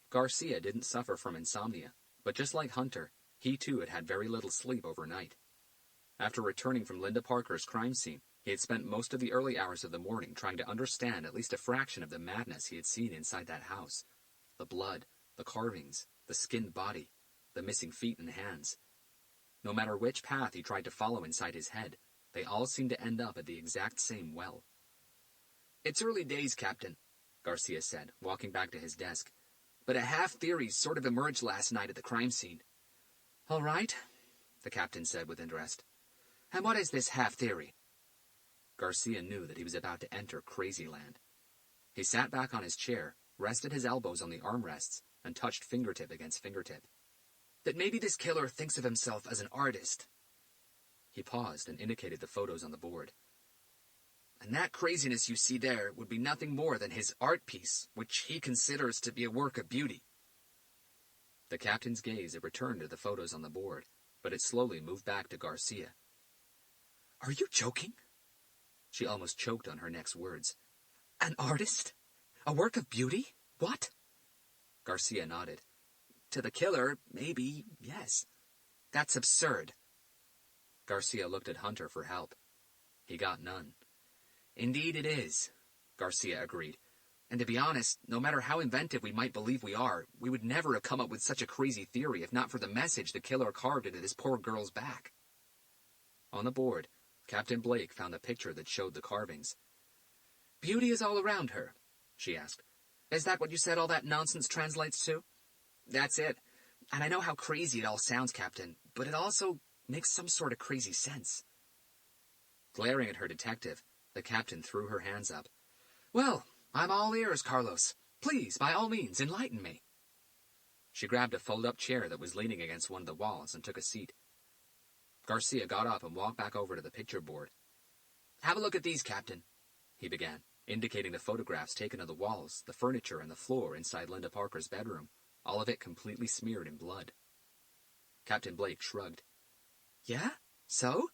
Garcia didn't suffer from insomnia, but just like Hunter, he too had had very little sleep overnight. After returning from Linda Parker's crime scene, he had spent most of the early hours of the morning trying to understand at least a fraction of the madness he had seen inside that house. The blood, the carvings, the skinned body, the missing feet and hands. No matter which path he tried to follow inside his head, they all seemed to end up at the exact same well. "It's early days, Captain," Garcia said, walking back to his desk. "But a half-theory sort of emerged last night at the crime scene." "All right," the captain said with interest. "And what is this half-theory?" Garcia knew that he was about to enter crazy land. He sat back on his chair, rested his elbows on the armrests, and touched fingertip against fingertip. "That maybe this killer thinks of himself as an artist." He paused and indicated the photos on the board. "And that craziness you see there would be nothing more than his art piece, which he considers to be a work of beauty." The captain's gaze had returned to the photos on the board, but it slowly moved back to Garcia. "Are you joking?" She almost choked on her next words. "An artist? A work of beauty? What?" Garcia nodded. "To the killer, maybe, yes. That's absurd." Garcia looked at Hunter for help. He got none. "Indeed it is," Garcia agreed. "And to be honest, no matter how inventive we might believe we are, we would never have come up with such a crazy theory if not for the message the killer carved into this poor girl's back." On the board, Captain Blake found the picture that showed the carvings. "Beauty is all around her?" she asked. "Is that what you said all that nonsense translates to?" "That's it. And I know how crazy it all sounds, Captain, but it also makes some sort of crazy sense." Glaring at her detective, the captain threw her hands up. "Well, I'm all ears, Carlos. Please, by all means, enlighten me." She grabbed a fold-up chair that was leaning against one of the walls and took a seat. Garcia got up and walked back over to the picture board. "Have a look at these, Captain," he began, indicating the photographs taken of the walls, the furniture, and the floor inside Linda Parker's bedroom, all of it completely smeared in blood. Captain Blake shrugged. "Yeah? So?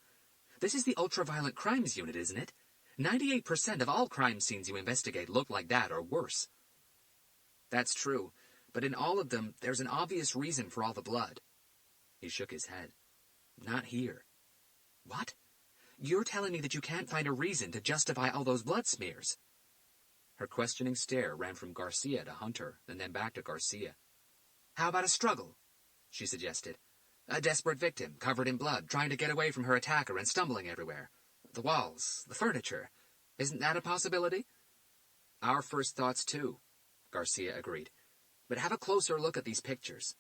This is the ultraviolet crimes unit, isn't it? 98% of all crime scenes you investigate look like that or worse. That's true, but in all of them, there's an obvious reason for all the blood. He shook his head. Not here. What? You're telling me that you can't find a reason to justify all those blood smears? Her questioning stare ran from Garcia to Hunter, and then back to Garcia. How about a struggle? She suggested. A desperate victim, covered in blood, trying to get away from her attacker and stumbling everywhere. The walls, the furniture. Isn't that a possibility? Our first thoughts, too, Garcia agreed. But have a closer look at these pictures.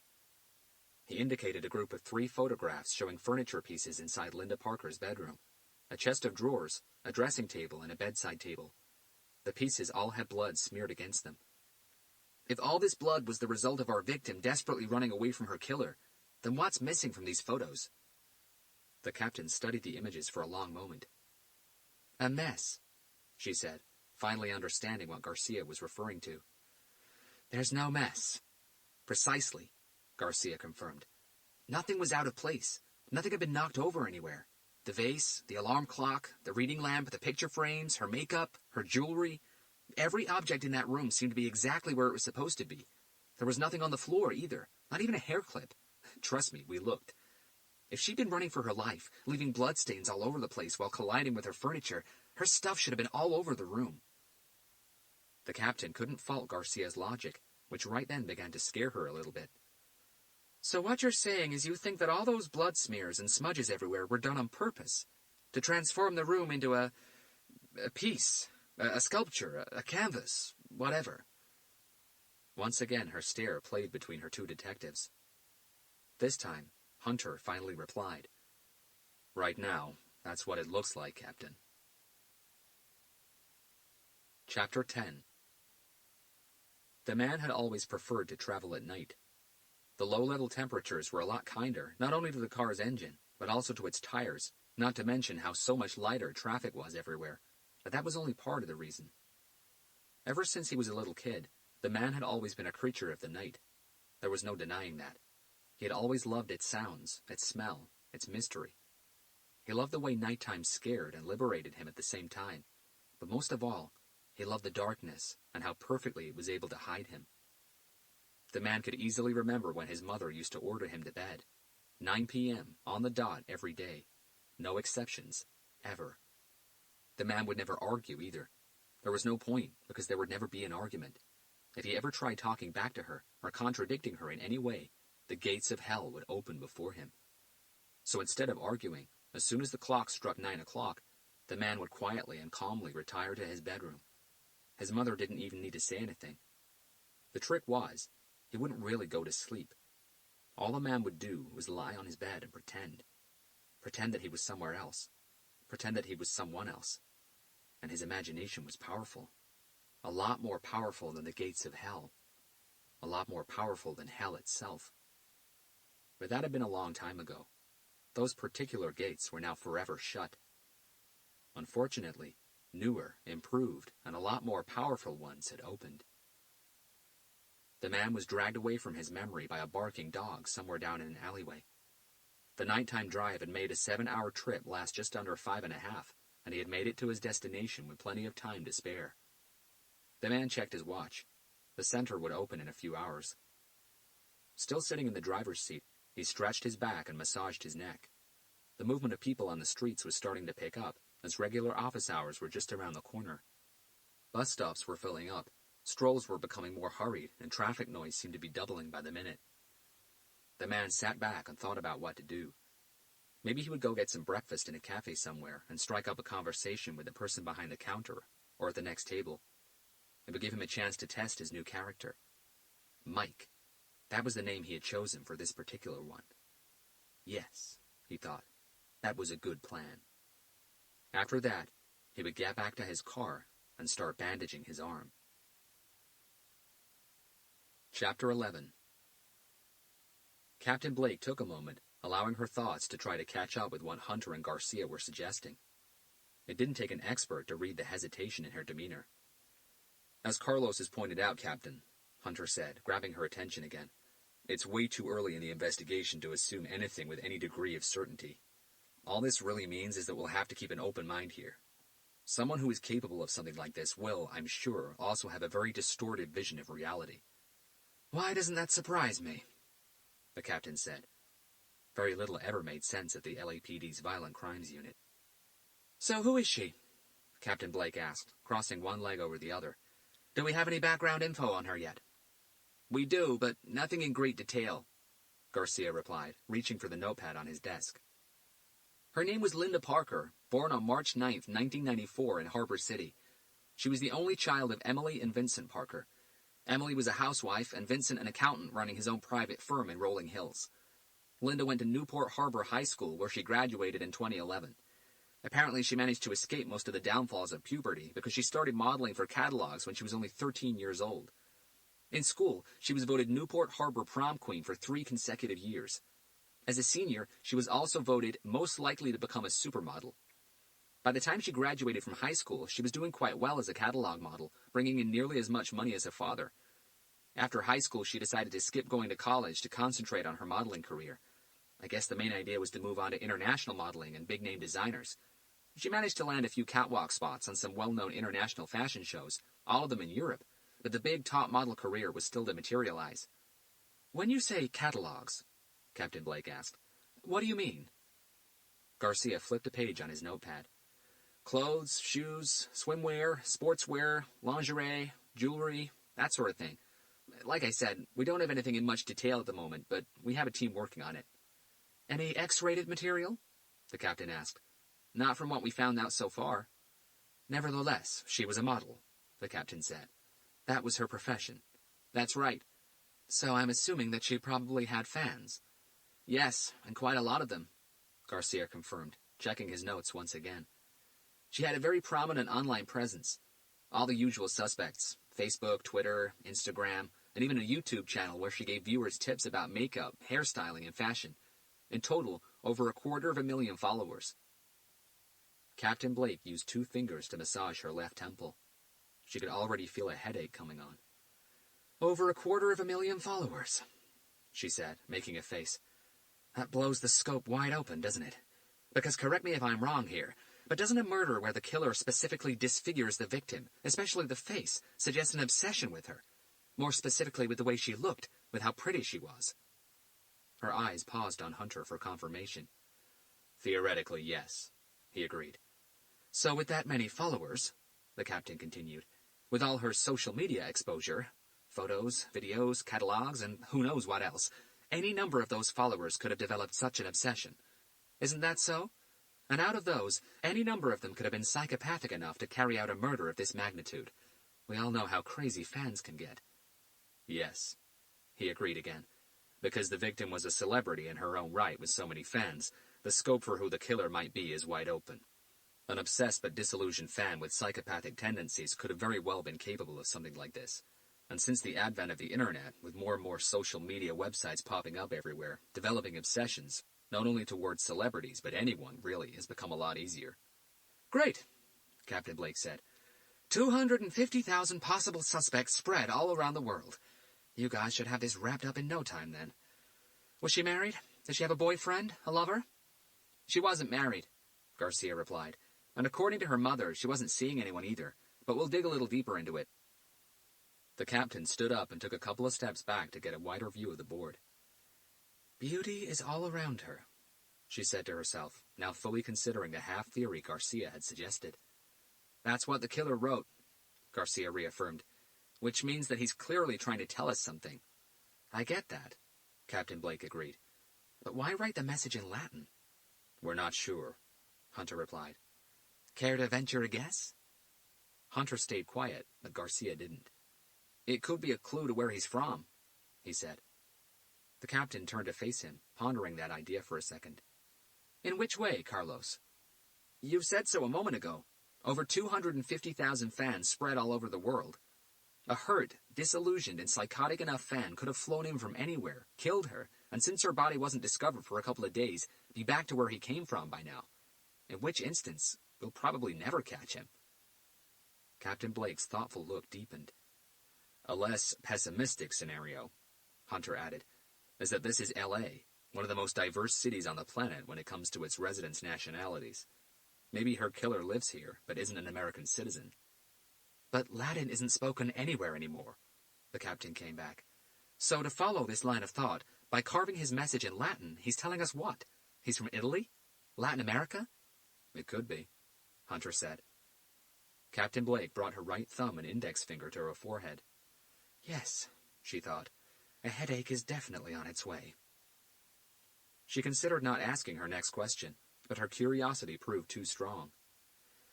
He indicated a group of 3 photographs showing furniture pieces inside Linda Parker's bedroom. A chest of drawers, a dressing table, and a bedside table. The pieces all had blood smeared against them. If all this blood was the result of our victim desperately running away from her killer, then what's missing from these photos? The captain studied the images for a long moment. A mess, she said, finally understanding what Garcia was referring to. There's no mess. Precisely, Garcia confirmed. Nothing was out of place. Nothing had been knocked over anywhere. The vase, the alarm clock, the reading lamp, the picture frames, her makeup, her jewelry. Every object in that room seemed to be exactly where it was supposed to be. There was nothing on the floor either, not even a hair clip. Trust me, we looked. If she'd been running for her life, leaving bloodstains all over the place while colliding with her furniture, her stuff should have been all over the room. The captain couldn't fault Garcia's logic, which right then began to scare her a little bit. So what you're saying is you think that all those blood smears and smudges everywhere were done on purpose, to transform the room into a piece, a sculpture, a canvas, whatever. Once again her stare played between her 2 detectives. This time, Hunter finally replied. Right now, that's what it looks like, Captain. Chapter 10. The man had always preferred to travel at night. The low-level temperatures were a lot kinder, not only to the car's engine, but also to its tires, not to mention how so much lighter traffic was everywhere. But that was only part of the reason. Ever since he was a little kid, the man had always been a creature of the night. There was no denying that. He had always loved its sounds, its smell, its mystery. He loved the way nighttime scared and liberated him at the same time. But most of all, he loved the darkness and how perfectly it was able to hide him. The man could easily remember when his mother used to order him to bed. 9 p.m. on the dot every day. No exceptions, ever. The man would never argue either. There was no point, because there would never be an argument. If he ever tried talking back to her, or contradicting her in any way, the gates of hell would open before him. So instead of arguing, as soon as the clock struck 9 o'clock, the man would quietly and calmly retire to his bedroom. His mother didn't even need to say anything. The trick was, he wouldn't really go to sleep. All the man would do was lie on his bed and pretend. Pretend that he was somewhere else. Pretend that he was someone else. And his imagination was powerful. A lot more powerful than the gates of hell. A lot more powerful than hell itself. But that had been a long time ago. Those particular gates were now forever shut. Unfortunately, newer, improved, and a lot more powerful ones had opened. The man was dragged away from his memory by a barking dog somewhere down in an alleyway. The nighttime drive had made a 7-hour trip last just under 5.5, and he had made it to his destination with plenty of time to spare. The man checked his watch. The center would open in a few hours. Still sitting in the driver's seat, he stretched his back and massaged his neck. The movement of people on the streets was starting to pick up, as regular office hours were just around the corner. Bus stops were filling up, strolls were becoming more hurried, and traffic noise seemed to be doubling by the minute. The man sat back and thought about what to do. Maybe he would go get some breakfast in a cafe somewhere and strike up a conversation with the person behind the counter or at the next table. It would give him a chance to test his new character. Mike. That was the name he had chosen for this particular one. Yes, he thought, that was a good plan. After that, he would get back to his car and start bandaging his arm. Chapter 11. Captain Blake took a moment, allowing her thoughts to try to catch up with what Hunter and Garcia were suggesting. It didn't take an expert to read the hesitation in her demeanor. As Carlos has pointed out, Captain, Hunter said, grabbing her attention again, it's way too early in the investigation to assume anything with any degree of certainty. All this really means is that we'll have to keep an open mind here. Someone who is capable of something like this will, I'm sure, also have a very distorted vision of reality. Why doesn't that surprise me? The captain said. Very little ever made sense at the LAPD's Violent Crimes Unit. So who is she? Captain Blake asked, crossing one leg over the other. Do we have any background info on her yet? We do, but nothing in great detail, Garcia replied, reaching for the notepad on his desk. Her name was Linda Parker, born on March 9th, 1994 in Harbor City. She was the only child of Emily and Vincent Parker. Emily was a housewife and Vincent an accountant running his own private firm in Rolling Hills. Linda went to Newport Harbor High School, where she graduated in 2011. Apparently, she managed to escape most of the downfalls of puberty because she started modeling for catalogs when she was only 13 years old. In school, she was voted Newport Harbor Prom Queen for 3 consecutive years. As a senior, she was also voted most likely to become a supermodel. By the time she graduated from high school, she was doing quite well as a catalog model, bringing in nearly as much money as her father. After high school, she decided to skip going to college to concentrate on her modeling career. I guess the main idea was to move on to international modeling and big-name designers. She managed to land a few catwalk spots on some well-known international fashion shows, all of them in Europe, but the big top model career was still to materialize. When you say catalogs, Captain Blake asked, what do you mean? Garcia flipped a page on his notepad. Clothes, shoes, swimwear, sportswear, lingerie, jewelry, that sort of thing. Like I said, we don't have anything in much detail at the moment, but we have a team working on it. Any X-rated material? The captain asked. Not from what we found out so far. Nevertheless, she was a model, the captain said. That was her profession. That's right. So I'm assuming that she probably had fans. Yes, and quite a lot of them, Garcia confirmed, checking his notes once again. She had a very prominent online presence. All the usual suspects, Facebook, Twitter, Instagram, and even a YouTube channel where she gave viewers tips about makeup, hairstyling, and fashion. In total, over 250,000 followers. Captain Blake used 2 fingers to massage her left temple. She could already feel a headache coming on. Over 250,000 followers, she said, making a face. That blows the scope wide open, doesn't it? Because correct me if I'm wrong here, but doesn't a murder where the killer specifically disfigures the victim, especially the face, suggest an obsession with her? More specifically with the way she looked, with how pretty she was. Her eyes paused on Hunter for confirmation. Theoretically, yes, he agreed. So with that many followers, the captain continued, with all her social media exposure, photos, videos, catalogs, and who knows what else, any number of those followers could have developed such an obsession. Isn't that so? And out of those, any number of them could have been psychopathic enough to carry out a murder of this magnitude. We all know how crazy fans can get. Yes, he agreed again. Because the victim was a celebrity in her own right with so many fans, the scope for who the killer might be is wide open. An obsessed but disillusioned fan with psychopathic tendencies could have very well been capable of something like this. And since the advent of the internet, with more and more social media websites popping up everywhere, developing obsessions, not only towards celebrities, but anyone, really, has become a lot easier. Great, Captain Blake said. 250,000 possible suspects spread all around the world. You guys should have this wrapped up in no time, then. Was she married? Did she have a boyfriend? A lover? She wasn't married, Garcia replied. And according to her mother, she wasn't seeing anyone either. But we'll dig a little deeper into it. The captain stood up and took a couple of steps back to get a wider view of the board. Beauty is all around her, she said to herself, now fully considering the half-theory Garcia had suggested. That's what the killer wrote, Garcia reaffirmed, which means that he's clearly trying to tell us something. I get that, Captain Blake agreed. But why write the message in Latin? We're not sure, Hunter replied. Care to venture a guess? Hunter stayed quiet, but Garcia didn't. It could be a clue to where he's from, he said. The captain turned to face him, pondering that idea for a second. In which way, Carlos? You said so a moment ago. Over 250,000 fans spread all over the world. A hurt, disillusioned, and psychotic enough fan could have flown in from anywhere, killed her, and since her body wasn't discovered for a couple of days, be back to where he came from by now. In which instance, we'll probably never catch him. Captain Blake's thoughtful look deepened. A less pessimistic scenario, Hunter added, is that this is L.A., one of the most diverse cities on the planet when it comes to its residents' nationalities. Maybe her killer lives here, but isn't an American citizen. But Latin isn't spoken anywhere anymore, the captain came back. So to follow this line of thought, by carving his message in Latin, he's telling us what? He's from Italy? Latin America? It could be, Hunter said. Captain Blake brought her right thumb and index finger to her forehead. Yes, she thought. A headache is definitely on its way. She considered not asking her next question, but her curiosity proved too strong.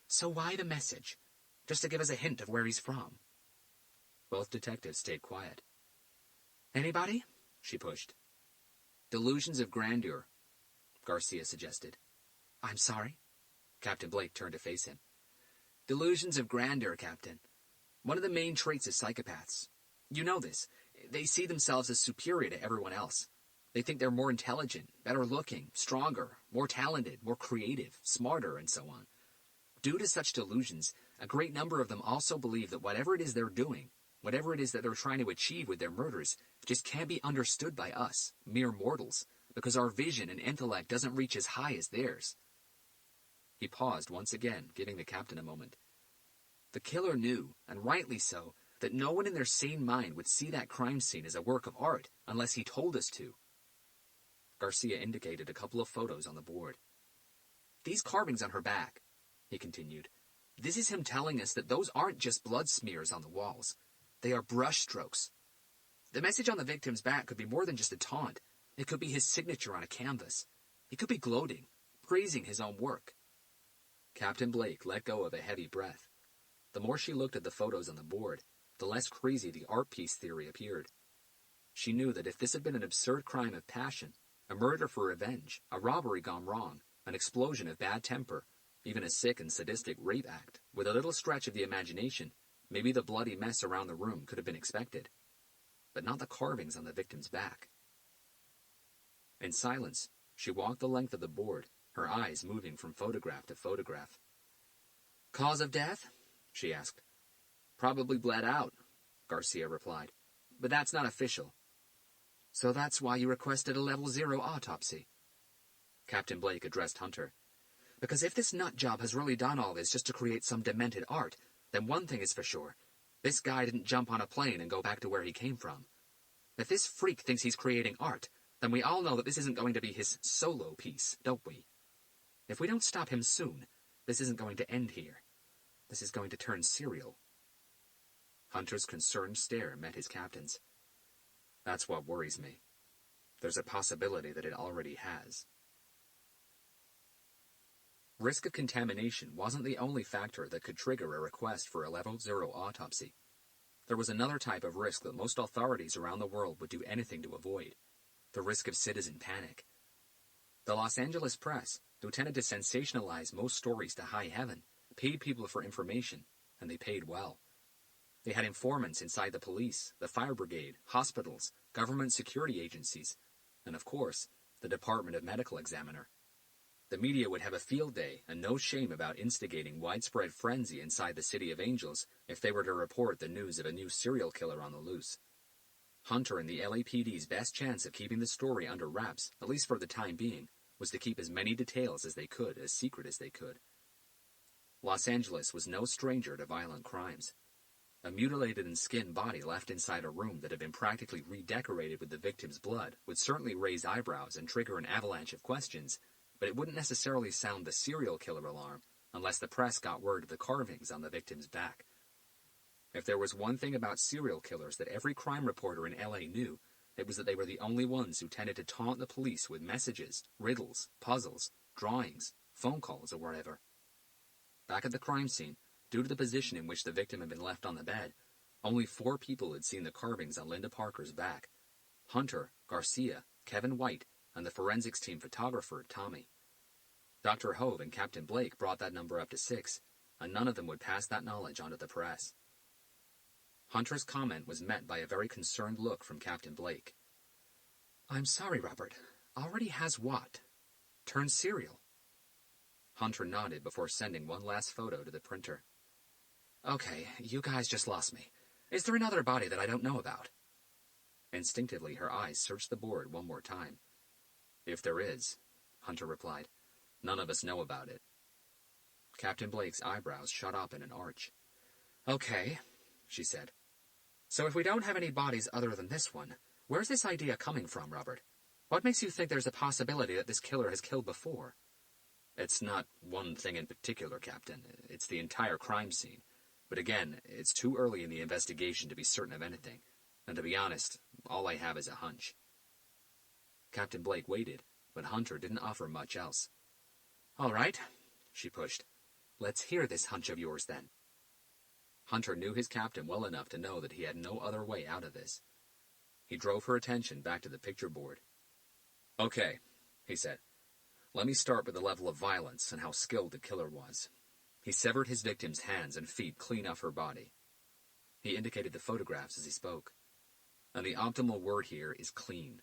So why the message? Just to give us a hint of where he's from. Both detectives stayed quiet. Anybody? She pushed. Delusions of grandeur, Garcia suggested. I'm sorry? Captain Blake turned to face him. Delusions of grandeur, Captain. One of the main traits of psychopaths. You know this. They see themselves as superior to everyone else. They think they're more intelligent, better looking, stronger, more talented, more creative, smarter, and so on. Due to such delusions, a great number of them also believe that whatever it is they're doing, whatever it is that they're trying to achieve with their murders, just can't be understood by us, mere mortals, because our vision and intellect doesn't reach as high as theirs. He paused once again, giving the captain a moment. The killer knew, and rightly so, that no one in their sane mind would see that crime scene as a work of art unless he told us to. Garcia indicated a couple of photos on the board. These carvings on her back, he continued. This is him telling us that those aren't just blood smears on the walls. They are brush strokes. The message on the victim's back could be more than just a taunt. It could be his signature on a canvas. He could be gloating, praising his own work. Captain Blake let go of a heavy breath. The more she looked at the photos on the board, the less crazy the art piece theory appeared. She knew that if this had been an absurd crime of passion, a murder for revenge, a robbery gone wrong, an explosion of bad temper, even a sick and sadistic rape act, with a little stretch of the imagination, maybe the bloody mess around the room could have been expected. But not the carvings on the victim's back. In silence, she walked the length of the board, her eyes moving from photograph to photograph. Cause of death? She asked. Probably bled out, Garcia replied. But that's not official. So that's why you requested a level 0 autopsy? Captain Blake addressed Hunter. Because if this nut job has really done all this just to create some demented art, then one thing is for sure. This guy didn't jump on a plane and go back to where he came from. If this freak thinks he's creating art, then we all know that this isn't going to be his solo piece, don't we? If we don't stop him soon, this isn't going to end here. This is going to turn serial. Hunter's concerned stare met his captain's. That's what worries me. There's a possibility that it already has. Risk of contamination wasn't the only factor that could trigger a request for a level 0 autopsy. There was another type of risk that most authorities around the world would do anything to avoid. The risk of citizen panic. The Los Angeles press, who tended to sensationalize most stories to high heaven, paid people for information, and they paid well. They had informants inside the police, the fire brigade, hospitals, government security agencies, and of course, the Department of Medical Examiner. The media would have a field day and no shame about instigating widespread frenzy inside the City of Angels if they were to report the news of a new serial killer on the loose. Hunter and the LAPD's best chance of keeping the story under wraps, at least for the time being, was to keep as many details as they could, as secret as they could. Los Angeles was no stranger to violent crimes. A mutilated and skinned body left inside a room that had been practically redecorated with the victim's blood would certainly raise eyebrows and trigger an avalanche of questions, but it wouldn't necessarily sound the serial killer alarm unless the press got word of the carvings on the victim's back. If there was one thing about serial killers that every crime reporter in LA knew, it was that they were the only ones who tended to taunt the police with messages, riddles, puzzles, drawings, phone calls, or whatever. Back at the crime scene, due to the position in which the victim had been left on the bed, only 4 people had seen the carvings on Linda Parker's back: Hunter, Garcia, Kevin White, and the forensics team photographer, Tommy. Dr. Hove and Captain Blake brought that number up to 6, and none of them would pass that knowledge on to the press. Hunter's comment was met by a very concerned look from Captain Blake. I'm sorry, Robert. Already has what? Turned serial. Hunter nodded before sending one last photo to the printer. Okay, you guys just lost me. Is there another body that I don't know about? Instinctively, her eyes searched the board one more time. If there is, Hunter replied, none of us know about it. Captain Blake's eyebrows shot up in an arch. "Okay," she said. "So if we don't have any bodies other than this one, where's this idea coming from, Robert? What makes you think there's a possibility that this killer has killed before?" "It's not one thing in particular, Captain. It's the entire crime scene. But again, it's too early in the investigation to be certain of anything. And to be honest, all I have is a hunch." Captain Blake waited, but Hunter didn't offer much else. "All right," she pushed. "Let's hear this hunch of yours, then." Hunter knew his captain well enough to know that he had no other way out of this. He drove her attention back to the picture board. "Okay," he said. "Let me start with the level of violence and how skilled the killer was." He severed his victim's hands and feet clean off her body. He indicated the photographs as he spoke. And the optimal word here is clean.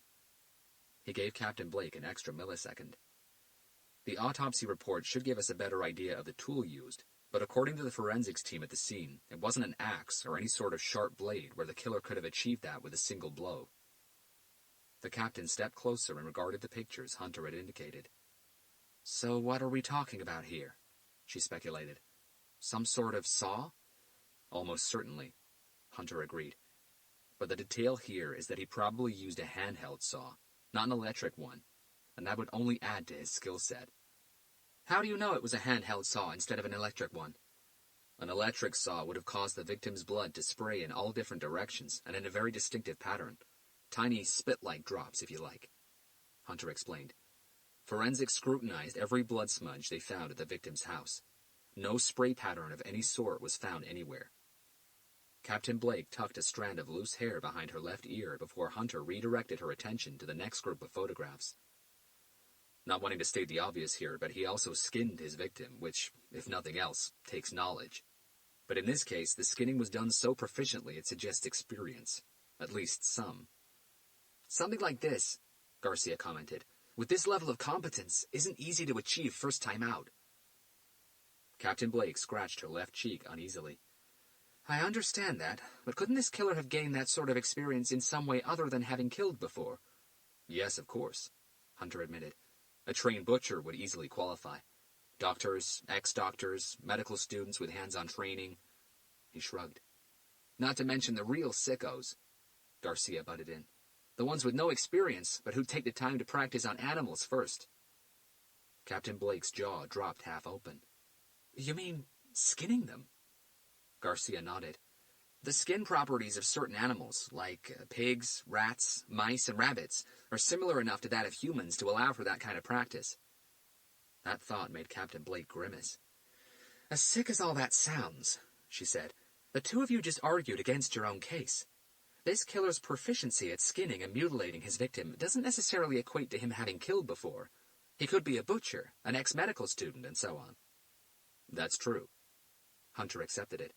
He gave Captain Blake an extra millisecond. "The autopsy report should give us a better idea of the tool used, but according to the forensics team at the scene, it wasn't an axe or any sort of sharp blade where the killer could have achieved that with a single blow." The captain stepped closer and regarded the pictures Hunter had indicated. "So what are we talking about here?" she speculated. "Some sort of saw?" "Almost certainly," Hunter agreed. "But the detail here is that he probably used a handheld saw, not an electric one, and that would only add to his skill set." "How do you know it was a handheld saw instead of an electric one?" "An electric saw would have caused the victim's blood to spray in all different directions and in a very distinctive pattern. Tiny spit-like drops, if you like," Hunter explained. "Forensics scrutinized every blood smudge they found at the victim's house. No spray pattern of any sort was found anywhere." Captain Blake tucked a strand of loose hair behind her left ear before Hunter redirected her attention to the next group of photographs. "Not wanting to state the obvious here, but he also skinned his victim, which, if nothing else, takes knowledge. But in this case, the skinning was done so proficiently it suggests experience. At least some." "Something like this," Garcia commented, "with this level of competence, isn't easy to achieve first time out." Captain Blake scratched her left cheek uneasily. "I understand that, but couldn't this killer have gained that sort of experience in some way other than having killed before?" "Yes, of course," Hunter admitted. "A trained butcher would easily qualify. Doctors, ex-doctors, medical students with hands-on training." He shrugged. "Not to mention the real sickos," Garcia butted in. "The ones with no experience, but who'd take the time to practice on animals first." Captain Blake's jaw dropped half open. "You mean skinning them?" Garcia nodded. "The skin properties of certain animals, like pigs, rats, mice, and rabbits, are similar enough to that of humans to allow for that kind of practice." That thought made Captain Blake grimace. "As sick as all that sounds," she said, "the two of you just argued against your own case. This killer's proficiency at skinning and mutilating his victim doesn't necessarily equate to him having killed before. He could be a butcher, an ex-medical student, and so on." "That's true." Hunter accepted it.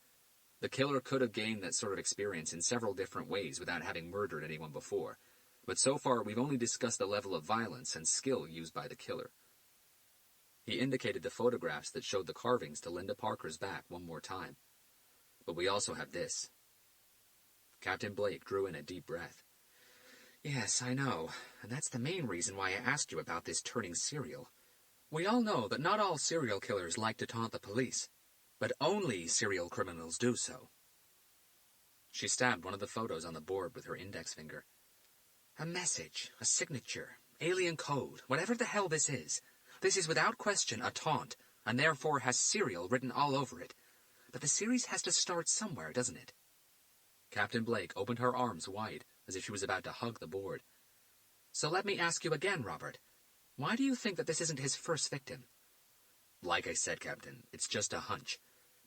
The killer could have gained that sort of experience in several different ways without having murdered anyone before, but so far we've only discussed the level of violence and skill used by the killer. He indicated the photographs that showed the carvings to Linda Parker's back one more time. "But we also have this." Captain Blake drew in a deep breath. "Yes, I know, and that's the main reason why I asked you about this turning serial. We all know that not all serial killers like to taunt the police, but only serial criminals do so." She stabbed one of the photos on the board with her index finger. "A message, a signature, alien code, whatever the hell this is without question a taunt, and therefore has serial written all over it. But the series has to start somewhere, doesn't it?" Captain Blake opened her arms wide, as if she was about to hug the board. "So let me ask you again, Robert. Why do you think that this isn't his first victim?" "Like I said, Captain, it's just a hunch.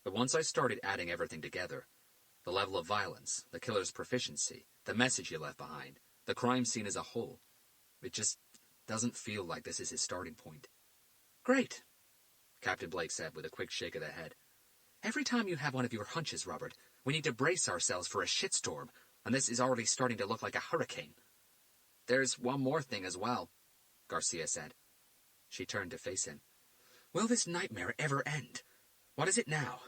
But once I started adding everything together, the level of violence, the killer's proficiency, the message he left behind, the crime scene as a whole, it just doesn't feel like this is his starting point." "Great," Captain Blake said with a quick shake of the head. "Every time you have one of your hunches, Robert, we need to brace ourselves for a shitstorm, and this is already starting to look like a hurricane." "There's one more thing as well," Garcia said. She turned to face him. "Will this nightmare ever end? What is it now?"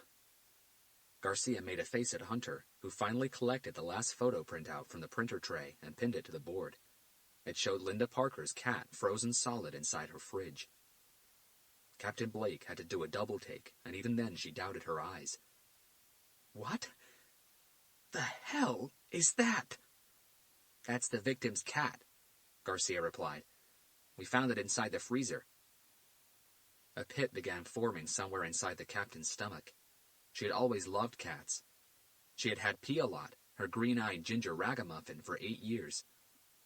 Garcia made a face at Hunter, who finally collected the last photo printout from the printer tray and pinned it to the board. It showed Linda Parker's cat frozen solid inside her fridge. Captain Blake had to do a double take, and even then she doubted her eyes. What the hell is that? That's the victim's cat, Garcia replied. We found it inside the freezer. A pit began forming somewhere inside the captain's stomach. She had always loved cats. She had had Pia-Lot, her green-eyed ginger ragamuffin, for 8 years.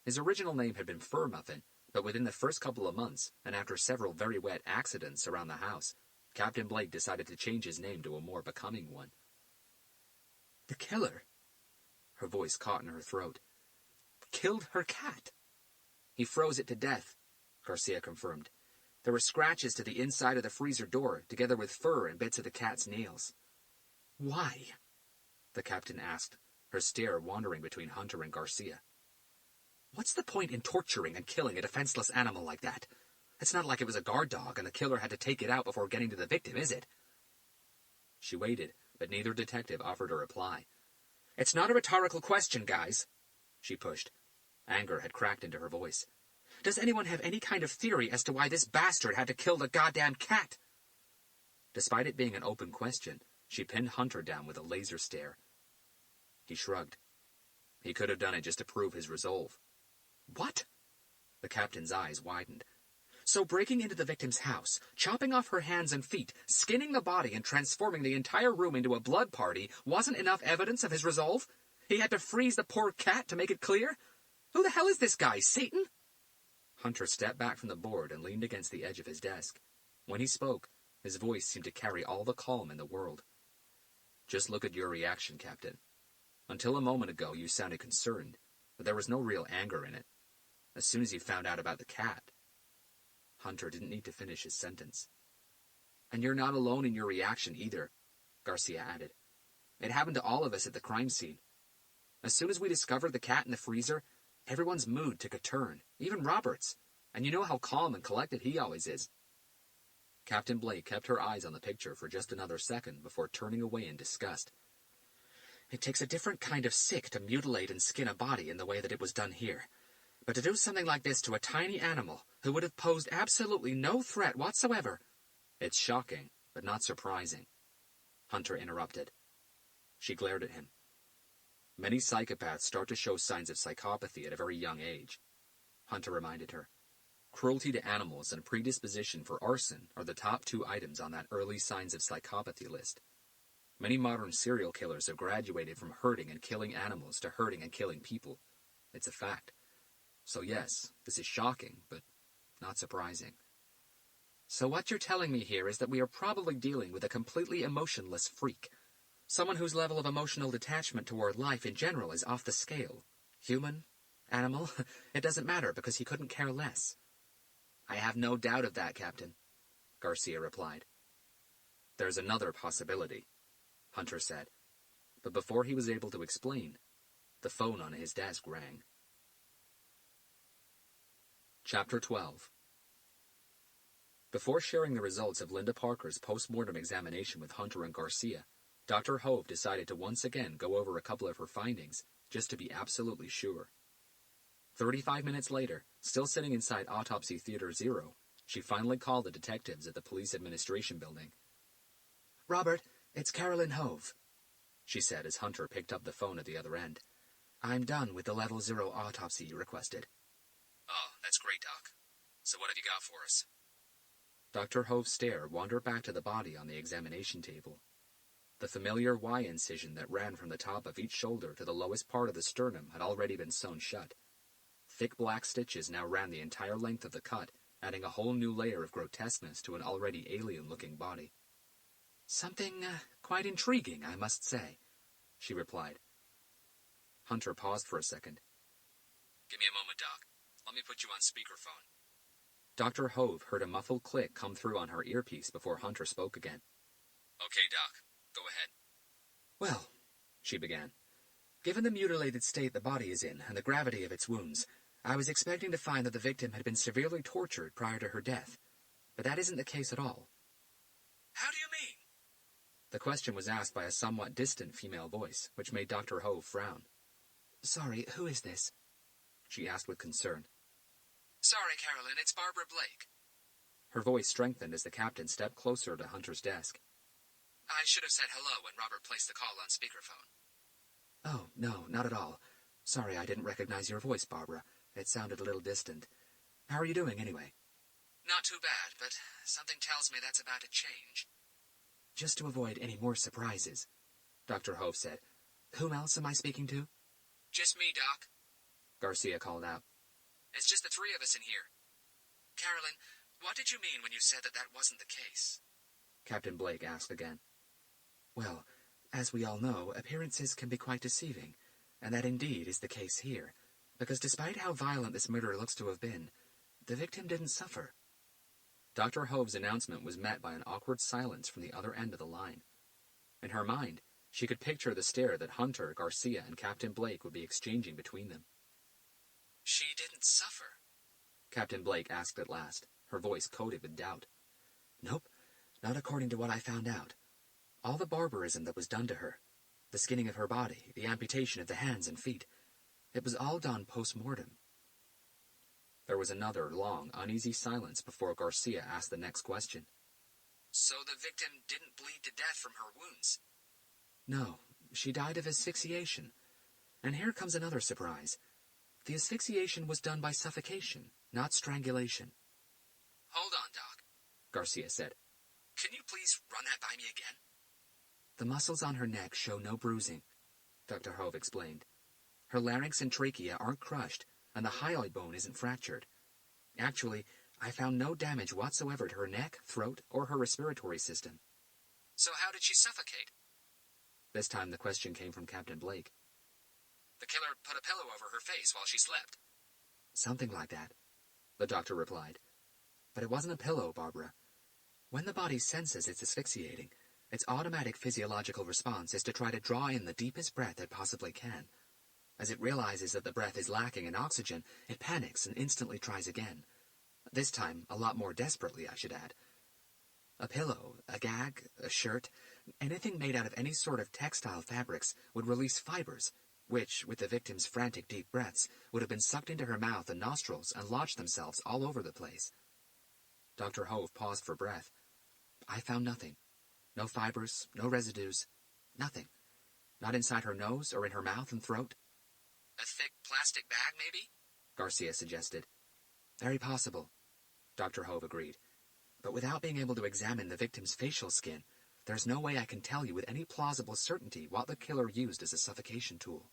His original name had been Fur Muffin, but within the first couple of months, and after several very wet accidents around the house, Captain Blake decided to change his name to a more becoming one. The killer, her voice caught in her throat, killed her cat. He froze it to death, Garcia confirmed. There were scratches to the inside of the freezer door, together with fur and bits of the cat's nails. Why? The captain asked, her stare wandering between Hunter and Garcia. What's the point in torturing and killing a defenseless animal like that? It's not like it was a guard dog and the killer had to take it out before getting to the victim, is it? She waited, but neither detective offered a reply. It's not a rhetorical question, guys, she pushed. Anger had cracked into her voice. Does anyone have any kind of theory as to why this bastard had to kill the goddamn cat? Despite it being an open question, she pinned Hunter down with a laser stare. He shrugged. He could have done it just to prove his resolve. What? The captain's eyes widened. So breaking into the victim's house, chopping off her hands and feet, skinning the body and transforming the entire room into a blood party wasn't enough evidence of his resolve? He had to freeze the poor cat to make it clear? Who the hell is this guy, Satan? Hunter stepped back from the board and leaned against the edge of his desk. When he spoke, his voice seemed to carry all the calm in the world. Just look at your reaction, Captain. Until a moment ago, you sounded concerned, but there was no real anger in it. As soon as you found out about the cat. Hunter didn't need to finish his sentence. And you're not alone in your reaction either, Garcia added. It happened to all of us at the crime scene. As soon as we discovered the cat in the freezer, everyone's mood took a turn, even Robert's, and you know how calm and collected he always is. Captain Blake kept her eyes on the picture for just another second before turning away in disgust. It takes a different kind of sick to mutilate and skin a body in the way that it was done here. But to do something like this to a tiny animal who would have posed absolutely no threat whatsoever... It's shocking, but not surprising, Hunter interrupted. She glared at him. Many psychopaths start to show signs of psychopathy at a very young age, Hunter reminded her. Cruelty to animals and predisposition for arson are the top 2 items on that early signs of psychopathy list. Many modern serial killers have graduated from hurting and killing animals to hurting and killing people. It's a fact. So yes, this is shocking, but not surprising. So what you're telling me here is that we are probably dealing with a completely emotionless freak. Someone whose level of emotional detachment toward life in general is off the scale. Human? Animal? It doesn't matter because he couldn't care less. I have no doubt of that, Captain, Garcia replied. There's another possibility, Hunter said. But before he was able to explain, the phone on his desk rang. Chapter 12. Before sharing the results of Linda Parker's post-mortem examination with Hunter and Garcia, Dr. Hove decided to once again go over a couple of her findings, just to be absolutely sure. 35 minutes later, still sitting inside Autopsy Theater 0, she finally called the detectives at the police administration building. Robert, it's Carolyn Hove, she said as Hunter picked up the phone at the other end. I'm done with the Level 0 autopsy you requested. Oh, that's great, Doc. So what have you got for us? Dr. Hove's stare wandered back to the body on the examination table. The familiar Y incision that ran from the top of each shoulder to the lowest part of the sternum had already been sewn shut. Thick black stitches now ran the entire length of the cut, adding a whole new layer of grotesqueness to an already alien-looking body. Something quite intriguing, I must say, she replied. Hunter paused for a second. Give me a moment, Doc. Let me put you on speakerphone. Dr. Hove heard a muffled click come through on her earpiece before Hunter spoke again. Okay, Doc. Go ahead. Well, she began, given the mutilated state the body is in and the gravity of its wounds, I was expecting to find that the victim had been severely tortured prior to her death. But that isn't the case at all. How do you mean? The question was asked by a somewhat distant female voice, which made Dr. Hove frown. Sorry, who is this? She asked with concern. Sorry, Carolyn, it's Barbara Blake. Her voice strengthened as the captain stepped closer to Hunter's desk. I should have said hello when Robert placed the call on speakerphone. Oh, no, not at all. Sorry I didn't recognize your voice, Barbara. It sounded a little distant. How are you doing, anyway? Not too bad, but something tells me that's about to change. Just to avoid any more surprises, Dr. Hove said. Whom else am I speaking to? Just me, Doc. Garcia called out. It's just the three of us in here. Carolyn, what did you mean when you said that that wasn't the case? Captain Blake asked again. Well, as we all know, appearances can be quite deceiving, and that indeed is the case here, because despite how violent this murder looks to have been, the victim didn't suffer. Dr. Hove's announcement was met by an awkward silence from the other end of the line. In her mind, she could picture the stare that Hunter, Garcia, and Captain Blake would be exchanging between them. She didn't suffer? Captain Blake asked at last, her voice coated with doubt. Nope, not according to what I found out. All the barbarism that was done to her, the skinning of her body, the amputation of the hands and feet, it was all done post-mortem. There was another long, uneasy silence before Garcia asked the next question. So the victim didn't bleed to death from her wounds? No, she died of asphyxiation. And here comes another surprise. The asphyxiation was done by suffocation, not strangulation. Hold on, Doc, Garcia said. Can you please run that by me again? The muscles on her neck show no bruising, Dr. Hove explained. Her larynx and trachea aren't crushed, and the hyoid bone isn't fractured. Actually, I found no damage whatsoever to her neck, throat, or her respiratory system. So how did she suffocate? This time the question came from Captain Blake. The killer put a pillow over her face while she slept. Something like that, the doctor replied. But it wasn't a pillow, Barbara. When the body senses it's asphyxiating, its automatic physiological response is to try to draw in the deepest breath it possibly can. As it realizes that the breath is lacking in oxygen, it panics and instantly tries again. This time, a lot more desperately, I should add. A pillow, a gag, a shirt, anything made out of any sort of textile fabrics would release fibers, which, with the victim's frantic deep breaths, would have been sucked into her mouth and nostrils and lodged themselves all over the place. Dr. Hove paused for breath. I found nothing. No fibers, no residues, nothing. Not inside her nose or in her mouth and throat. A thick plastic bag, maybe? Garcia suggested. Very possible, Dr. Hove agreed. But without being able to examine the victim's facial skin, there's no way I can tell you with any plausible certainty what the killer used as a suffocation tool.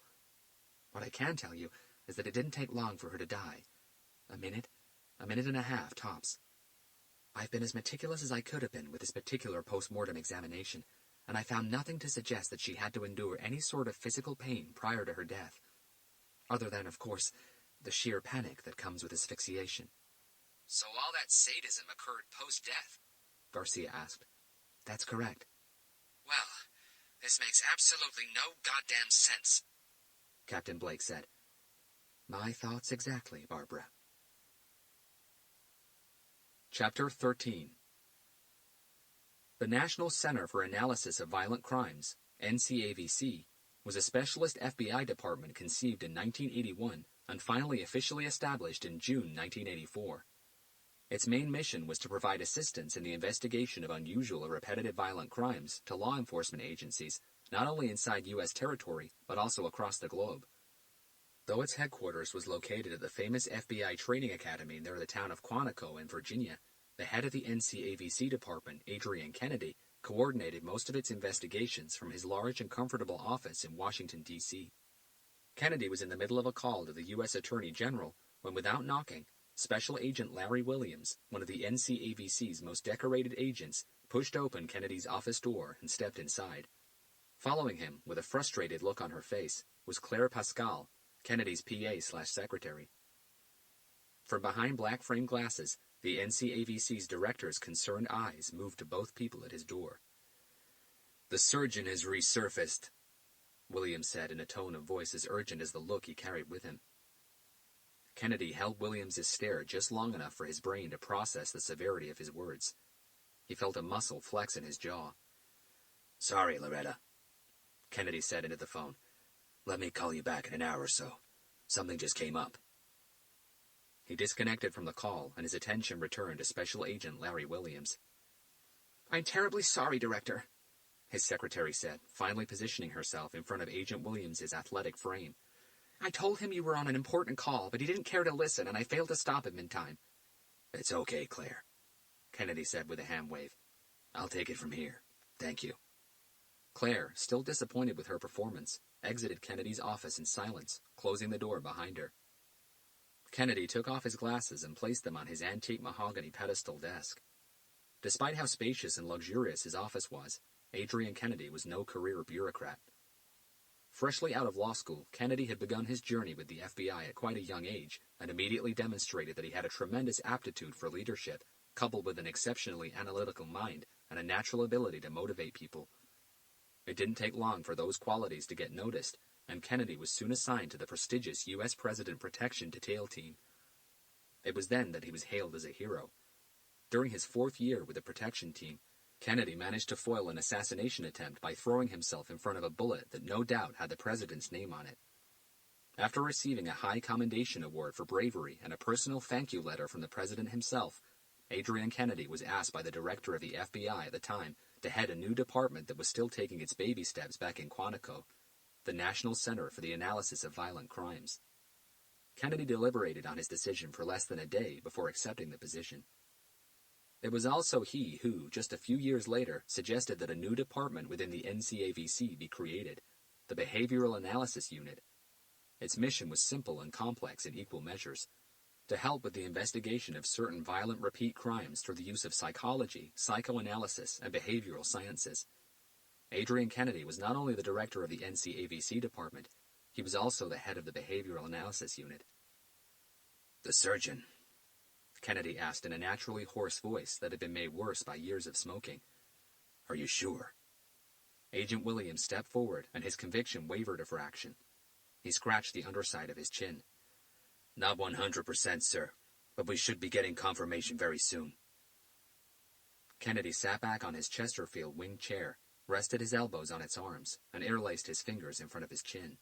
What I can tell you is that it didn't take long for her to die. A minute and a half, tops. I've been as meticulous as I could have been with this particular post-mortem examination, and I found nothing to suggest that she had to endure any sort of physical pain prior to her death. Other than, of course, the sheer panic that comes with asphyxiation. So all that sadism occurred post-death? Garcia asked. That's correct. Well, this makes absolutely no goddamn sense, Captain Blake said. My thoughts exactly, Barbara. Chapter 13. The National Center for Analysis of Violent Crimes, NCAVC, was a specialist FBI department conceived in 1981 and finally officially established in June 1984. Its main mission was to provide assistance in the investigation of unusual or repetitive violent crimes to law enforcement agencies, not only inside U.S. territory, but also across the globe. Though its headquarters was located at the famous FBI training academy near the town of Quantico in Virginia, the head of the NCAVC department, Adrian Kennedy, coordinated most of its investigations from his large and comfortable office in Washington, D.C. Kennedy was in the middle of a call to the U.S. Attorney General when, without knocking, Special Agent Larry Williams, one of the NCAVC's most decorated agents, pushed open Kennedy's office door and stepped inside. Following him, with a frustrated look on her face, was Claire Pascal, Kennedy's PA/secretary. From behind black-framed glasses, the NCAVC's director's concerned eyes moved to both people at his door. "The surgeon has resurfaced," Williams said in a tone of voice as urgent as the look he carried with him. Kennedy held Williams's stare just long enough for his brain to process the severity of his words. He felt a muscle flex in his jaw. "Sorry, Loretta," Kennedy said into the phone. "Let me call you back in an hour or so. Something just came up." He disconnected from the call, and his attention returned to Special Agent Larry Williams. "I'm terribly sorry, Director," his secretary said, finally positioning herself in front of Agent Williams's athletic frame. "I told him you were on an important call, but he didn't care to listen, and I failed to stop him in time." "It's okay, Claire," Kennedy said with a hand wave. "I'll take it from here. Thank you." Claire, still disappointed with her performance, exited Kennedy's office in silence, closing the door behind her. Kennedy took off his glasses and placed them on his antique mahogany pedestal desk. Despite how spacious and luxurious his office was, Adrian Kennedy was no career bureaucrat. Freshly out of law school, Kennedy had begun his journey with the FBI at quite a young age and immediately demonstrated that he had a tremendous aptitude for leadership, coupled with an exceptionally analytical mind and a natural ability to motivate people. It didn't take long for those qualities to get noticed, and Kennedy was soon assigned to the prestigious U.S. President Protection Detail Team. It was then that he was hailed as a hero. During his 4th year with the Protection Team, Kennedy managed to foil an assassination attempt by throwing himself in front of a bullet that no doubt had the president's name on it. After receiving a high commendation award for bravery and a personal thank you letter from the president himself, Adrian Kennedy was asked by the director of the FBI at the time to head a new department that was still taking its baby steps back in Quantico, the National Center for the Analysis of Violent Crimes. Kennedy deliberated on his decision for less than a day before accepting the position. It was also he who, just a few years later, suggested that a new department within the NCAVC be created, the Behavioral Analysis Unit. Its mission was simple and complex in equal measures: to help with the investigation of certain violent repeat crimes through the use of psychology, psychoanalysis, and behavioral sciences. Adrian Kennedy was not only the director of the NCAVC department, he was also the head of the Behavioral Analysis Unit. "The surgeon?" Kennedy asked in a naturally hoarse voice that had been made worse by years of smoking. "Are you sure?" Agent Williams stepped forward, and his conviction wavered a fraction. He scratched the underside of his chin. "Not 100%, sir, but we should be getting confirmation very soon." Kennedy sat back on his Chesterfield winged chair, rested his elbows on its arms, and interlaced his fingers in front of his chin.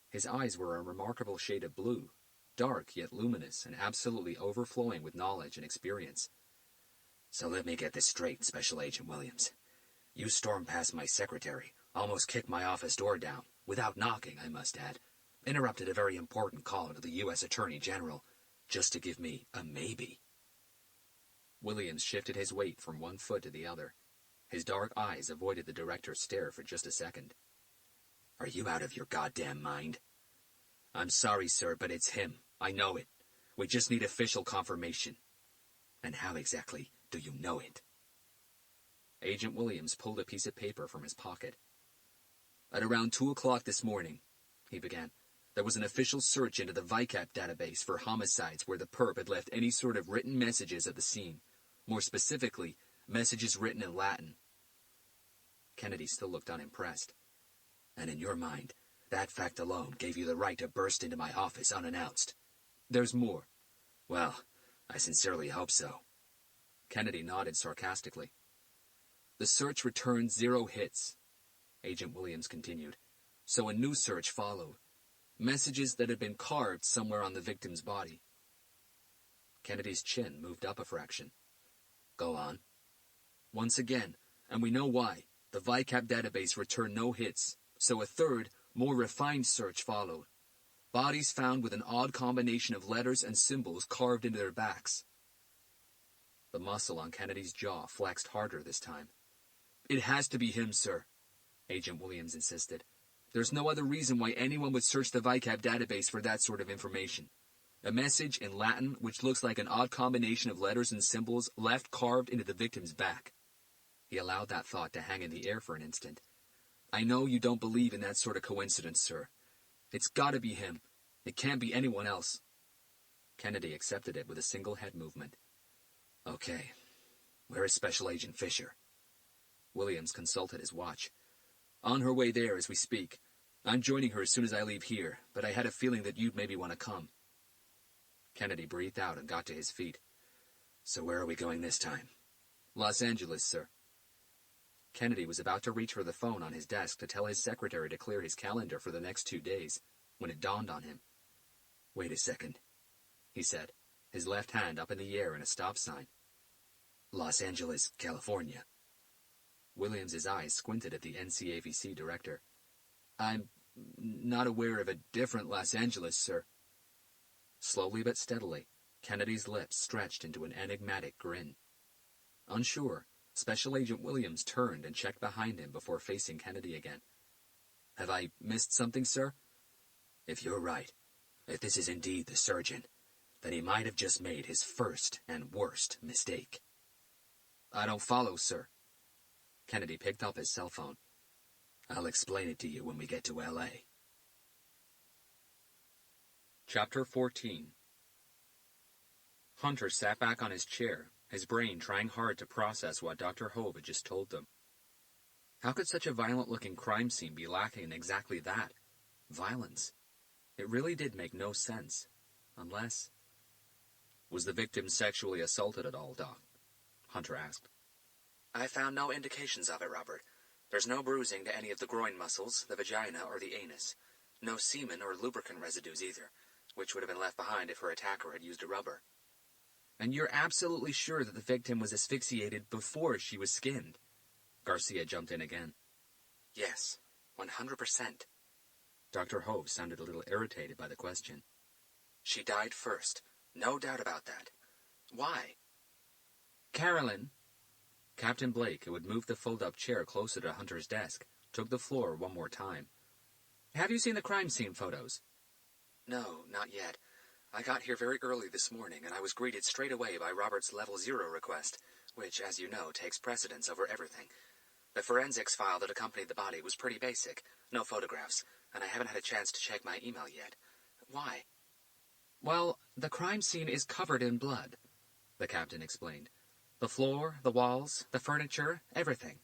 His eyes were a remarkable shade of blue, dark yet luminous and absolutely overflowing with knowledge and experience. "So let me get this straight, Special Agent Williams. You stormed past my secretary, almost kicked my office door down, without knocking, I must add, interrupted a very important call to the U.S. Attorney General, just to give me a maybe." Williams shifted his weight from one foot to the other. His dark eyes avoided the director's stare for just a second. "Are you out of your goddamn mind?" "I'm sorry, sir, but it's him. I know it. We just need official confirmation." "And how exactly do you know it?" Agent Williams pulled a piece of paper from his pocket. "At around 2 o'clock this morning," he began, "there was an official search into the VICAP database for homicides where the perp had left any sort of written messages at the scene. More specifically, messages written in Latin." Kennedy still looked unimpressed. "And in your mind, that fact alone gave you the right to burst into my office unannounced?" "There's more." "Well, I sincerely hope so." Kennedy nodded sarcastically. "The search returned 0 hits," Agent Williams continued. "So a new search followed. Messages that had been carved somewhere on the victim's body." Kennedy's chin moved up a fraction. "Go on." "Once again, and we know why, the VICAP database returned no hits, so a third, more refined search followed. Bodies found with an odd combination of letters and symbols carved into their backs." The muscle on Kennedy's jaw flexed harder this time. "It has to be him, sir," Agent Williams insisted. "There's no other reason why anyone would search the VICAP database for that sort of information. A message in Latin which looks like an odd combination of letters and symbols left carved into the victim's back." He allowed that thought to hang in the air for an instant. "I know you don't believe in that sort of coincidence, sir. It's gotta be him. It can't be anyone else." Kennedy accepted it with a single head movement. "Okay. Where is Special Agent Fisher?" Williams consulted his watch. "On her way there as we speak. I'm joining her as soon as I leave here, but I had a feeling that you'd maybe want to come." Kennedy breathed out and got to his feet. "So where are we going this time?" "Los Angeles, sir." Kennedy was about to reach for the phone on his desk to tell his secretary to clear his calendar for the next 2 days, when it dawned on him. Wait a second. he said, his left hand up in the air in a stop sign. Los Angeles, California. Williams's eyes squinted at the NCAVC director. I'm not aware of a different Los Angeles, sir. Slowly but steadily, Kennedy's lips stretched into an enigmatic grin. Unsure, Special Agent Williams turned and checked behind him before facing Kennedy again. Have I missed something, sir? If you're right, if this is indeed the surgeon, then he might have just made his first and worst mistake. I don't follow, sir. Kennedy picked up his cell phone. I'll explain it to you when we get to L.A. Chapter 14. Hunter sat back on his chair, his brain trying hard to process what Dr. Hove had just told them. How could such a violent-looking crime scene be lacking in exactly that? Violence. It really did make no sense. Unless... Was the victim sexually assaulted at all, Doc? Hunter asked. I found no indications of it, Robert. There's no bruising to any of the groin muscles, the vagina, or the anus. No semen or lubricant residues either, which would have been left behind if her attacker had used a rubber. And you're absolutely sure that the victim was asphyxiated before she was skinned? Garcia jumped in again. Yes, 100%. Dr. Hove sounded a little irritated by the question. She died first. No doubt about that. Why? Carolyn. Captain Blake, who had moved the fold-up chair closer to Hunter's desk, took the floor one more time. Have you seen the crime scene photos? No, not yet. I got here very early this morning, and I was greeted straight away by Robert's Level 0 request, which, as you know, takes precedence over everything. The forensics file that accompanied the body was pretty basic, no photographs, and I haven't had a chance to check my email yet. Why? Well, the crime scene is covered in blood, the captain explained. The floor, the walls, the furniture, everything.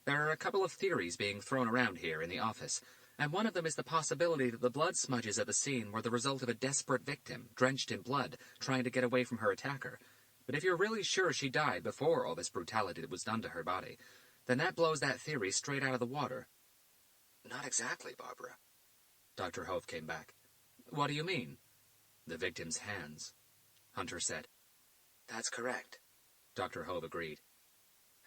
There are a couple of theories being thrown around here in the office, and one of them is the possibility that the blood smudges at the scene were the result of a desperate victim, drenched in blood, trying to get away from her attacker. But if you're really sure she died before all this brutality that was done to her body, then that blows that theory straight out of the water. Not exactly, Barbara. Dr. Hove came back. What do you mean? The victim's hands, Hunter said. That's correct. Dr. Hove agreed.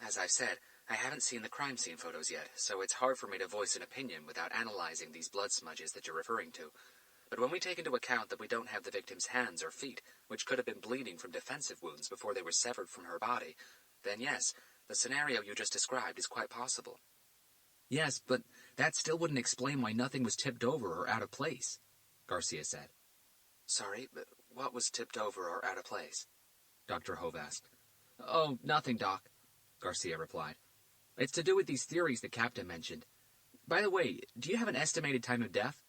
As I've said, I haven't seen the crime scene photos yet, so it's hard for me to voice an opinion without analyzing these blood smudges that you're referring to. But when we take into account that we don't have the victim's hands or feet, which could have been bleeding from defensive wounds before they were severed from her body, then yes, the scenario you just described is quite possible. Yes, but that still wouldn't explain why nothing was tipped over or out of place, Garcia said. Sorry, but what was tipped over or out of place? Dr. Hove asked. Oh, nothing, Doc, Garcia replied. It's to do with these theories the captain mentioned. By the way, do you have an estimated time of death?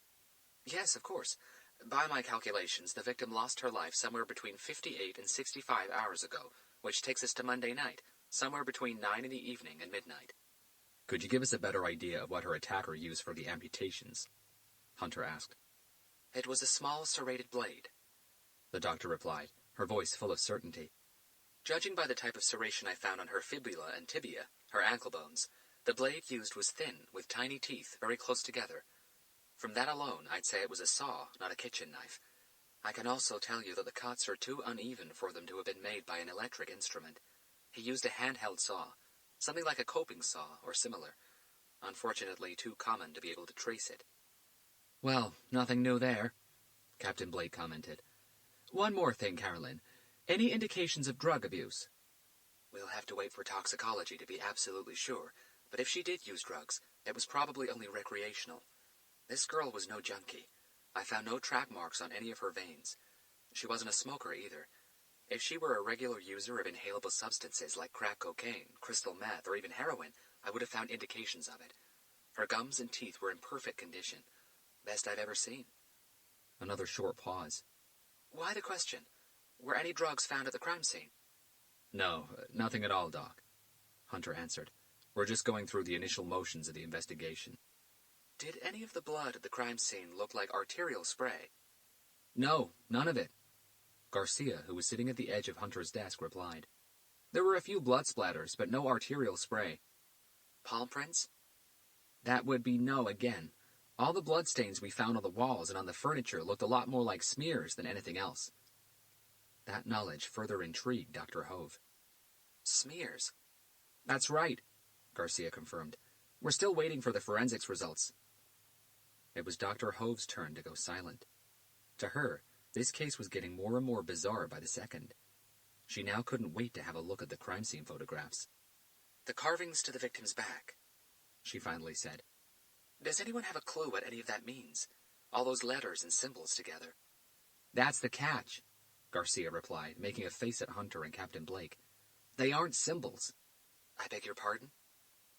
Yes, of course. By my calculations, the victim lost her life somewhere between 58 and 65 hours ago, which takes us to Monday night, somewhere between 9 in the evening and midnight. Could you give us a better idea of what her attacker used for the amputations? Hunter asked. It was a small serrated blade, the doctor replied, her voice full of certainty. Judging by the type of serration I found on her fibula and tibia, her ankle bones, the blade used was thin, with tiny teeth very close together. From that alone, I'd say it was a saw, not a kitchen knife. I can also tell you that the cuts are too uneven for them to have been made by an electric instrument. He used a handheld saw, something like a coping saw or similar. Unfortunately, too common to be able to trace it. Well, nothing new there, Captain Blake commented. One more thing, Carolyn. Any indications of drug abuse? We'll have to wait for toxicology to be absolutely sure, but if she did use drugs, it was probably only recreational. This girl was no junkie. I found no track marks on any of her veins. She wasn't a smoker either. If she were a regular user of inhalable substances like crack cocaine, crystal meth, or even heroin, I would have found indications of it. Her gums and teeth were in perfect condition. Best I've ever seen. Another short pause. Why the question? Were any drugs found at the crime scene? No, nothing at all, Doc, Hunter answered. We're just going through the initial motions of the investigation. Did any of the blood at the crime scene look like arterial spray? No, none of it. Garcia, who was sitting at the edge of Hunter's desk, replied. There were a few blood splatters, but no arterial spray. Palm prints? That would be no again. All the bloodstains we found on the walls and on the furniture looked a lot more like smears than anything else. That knowledge further intrigued Dr. Hove. Smears. That's right, Garcia confirmed. We're still waiting for the forensics results. It was Dr. Hove's turn to go silent. To her, this case was getting more and more bizarre by the second. She now couldn't wait to have a look at the crime scene photographs. The carvings to the victim's back, she finally said. Does anyone have a clue what any of that means? All those letters and symbols together. That's the catch, Garcia replied, making a face at Hunter and Captain Blake. They aren't symbols. I beg your pardon?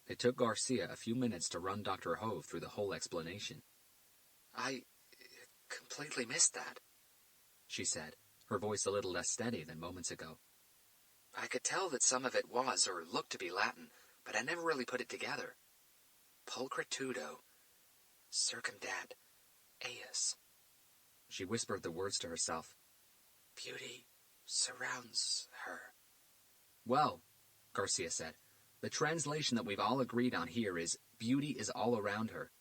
It took Garcia a few minutes to run Dr. Hove through the whole explanation. I completely missed that, she said, her voice a little less steady than moments ago. I could tell that some of it was or looked to be Latin, but I never really put it together. Pulchritudo, circumdat, eius. She whispered the words to herself. Beauty surrounds her. Well, Garcia said, the translation that we've all agreed on here is beauty is all around her.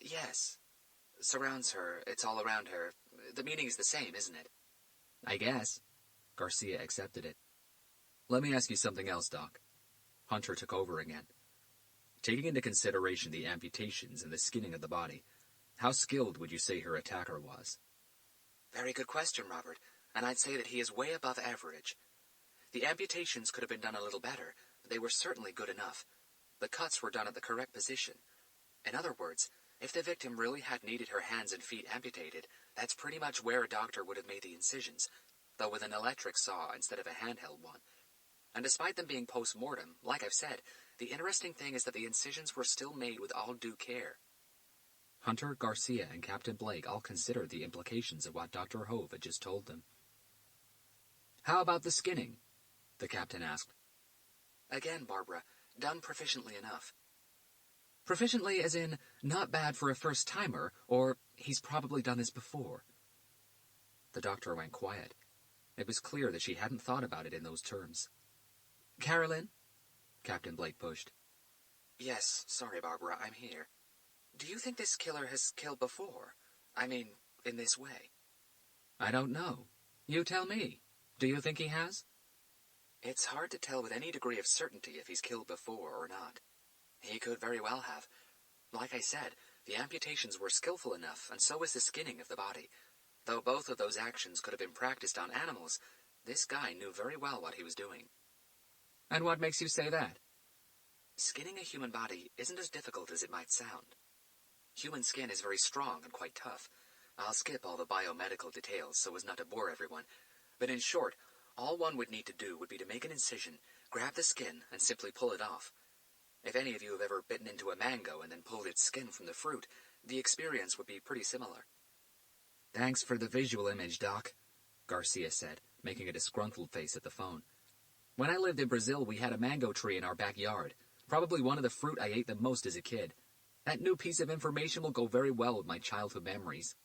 Yes. Surrounds her, it's all around her. The meaning is the same, isn't it? I guess. Garcia accepted it. Let me ask you something else, Doc. Hunter took over again. Taking into consideration the amputations and the skinning of the body, how skilled would you say her attacker was? Very good question, Robert, and I'd say that he is way above average. The amputations could have been done a little better, but they were certainly good enough. The cuts were done at the correct position. In other words, if the victim really had needed her hands and feet amputated, that's pretty much where a doctor would have made the incisions, though with an electric saw instead of a handheld one. And despite them being post-mortem, like I've said, the interesting thing is that the incisions were still made with all due care. Hunter, Garcia, and Captain Blake all considered the implications of what Dr. Hove had just told them. How about the skinning? The captain asked. Again, Barbara, done proficiently enough. Proficiently as in not bad for a first-timer, or he's probably done this before? The doctor went quiet. It was clear that she hadn't thought about it in those terms. Carolyn? Captain Blake pushed. Yes, sorry, Barbara, I'm here. Do you think this killer has killed before? I mean, in this way? I don't know. You tell me. Do you think he has? It's hard to tell with any degree of certainty if he's killed before or not. He could very well have. Like I said, the amputations were skillful enough, and so was the skinning of the body. Though both of those actions could have been practiced on animals, this guy knew very well what he was doing. And what makes you say that? Skinning a human body isn't as difficult as it might sound. Human skin is very strong and quite tough. I'll skip all the biomedical details so as not to bore everyone. But in short, all one would need to do would be to make an incision, grab the skin, and simply pull it off. If any of you have ever bitten into a mango and then pulled its skin from the fruit, the experience would be pretty similar. Thanks for the visual image, Doc, Garcia said, making a disgruntled face at the phone. When I lived in Brazil, we had a mango tree in our backyard, probably one of the fruit I ate the most as a kid. That new piece of information will go very well with my childhood memories.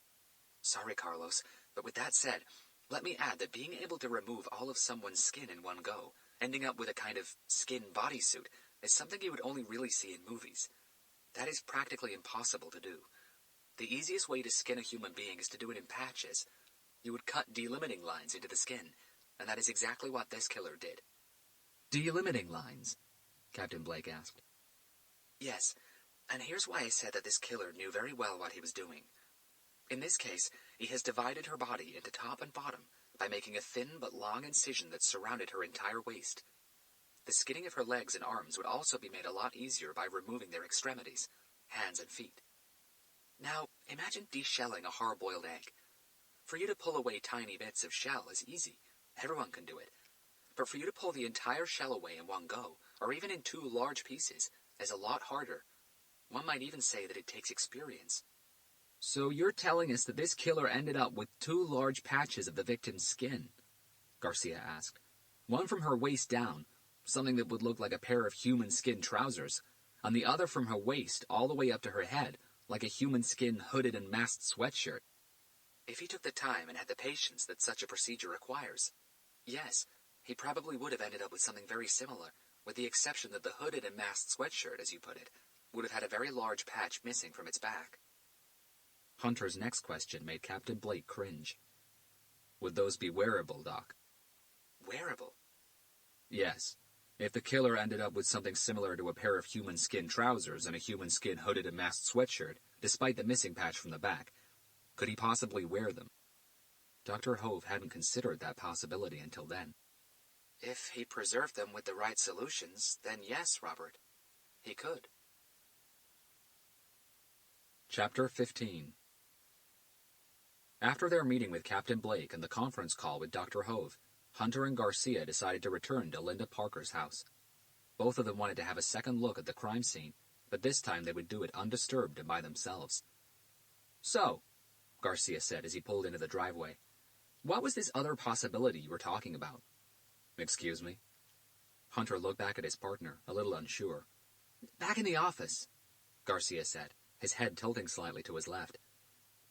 Sorry, Carlos, but with that said, let me add that being able to remove all of someone's skin in one go, ending up with a kind of skin bodysuit, is something you would only really see in movies. That is practically impossible to do. The easiest way to skin a human being is to do it in patches. You would cut delimiting lines into the skin, and that is exactly what this killer did. Delimiting lines? Captain Blake asked. Yes, and here's why I said that this killer knew very well what he was doing. In this case, he has divided her body into top and bottom by making a thin but long incision that surrounded her entire waist. The skinning of her legs and arms would also be made a lot easier by removing their extremities, hands and feet. Now, imagine deshelling a hard-boiled egg. For you to pull away tiny bits of shell is easy. Everyone can do it. But for you to pull the entire shell away in one go, or even in two large pieces, is a lot harder. One might even say that it takes experience. So you're telling us that this killer ended up with two large patches of the victim's skin? Garcia asked. One from her waist down, something that would look like a pair of human skin trousers, and the other from her waist all the way up to her head, like a human skin hooded and masked sweatshirt. If he took the time and had the patience that such a procedure requires, yes, he probably would have ended up with something very similar, with the exception that the hooded and masked sweatshirt, as you put it, would have had a very large patch missing from its back. Hunter's next question made Captain Blake cringe. Would those be wearable, Doc? Wearable? Yes. If the killer ended up with something similar to a pair of human skin trousers and a human skin hooded and masked sweatshirt, despite the missing patch from the back, could he possibly wear them? Dr. Hove hadn't considered that possibility until then. If he preserved them with the right solutions, then yes, Robert. He could. Chapter 15. After their meeting with Captain Blake and the conference call with Dr. Hove, Hunter and Garcia decided to return to Linda Parker's house. Both of them wanted to have a second look at the crime scene, but this time they would do it undisturbed and by themselves. "So," Garcia said as he pulled into the driveway, "what was this other possibility you were talking about?" "Excuse me?" Hunter looked back at his partner, a little unsure. "Back in the office," Garcia said, his head tilting slightly to his left.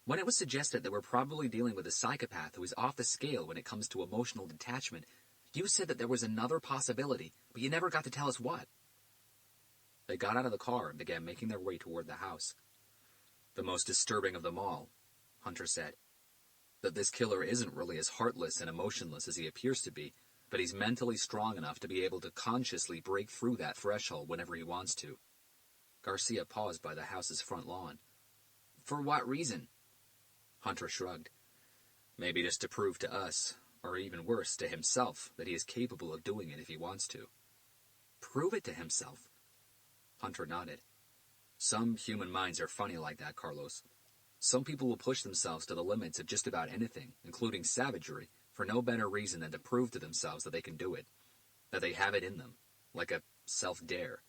"When it was suggested that we're probably dealing with a psychopath who is off the scale when it comes to emotional detachment, you said that there was another possibility, but you never got to tell us what." They got out of the car and began making their way toward the house. "The most disturbing of them all," Hunter said, "that this killer isn't really as heartless and emotionless as he appears to be, but he's mentally strong enough to be able to consciously break through that threshold whenever he wants to." Garcia paused by the house's front lawn. "For what reason?" Hunter shrugged. "Maybe just to prove to us, or even worse, to himself, that he is capable of doing it if he wants to." "Prove it to himself?" Hunter nodded. "Some human minds are funny like that, Carlos. Some people will push themselves to the limits of just about anything, including savagery, for no better reason than to prove to themselves that they can do it, that they have it in them, like a self-dare."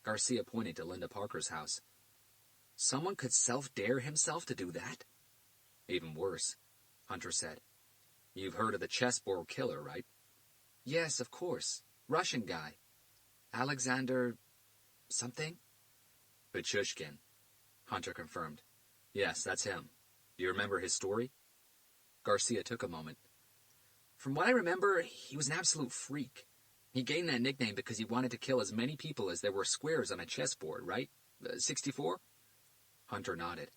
Garcia pointed to Linda Parker's house. "Someone could self-dare himself to do that?" "Even worse," Hunter said. "You've heard of the chessboard killer, right?" "Yes, of course. Russian guy. Alexander... something?" "Pichushkin," Hunter confirmed. "Yes, that's him. Do you remember his story?" Garcia took a moment. "From what I remember, he was an absolute freak. He gained that nickname because he wanted to kill as many people as there were squares on a chessboard, right? 64? Hunter nodded.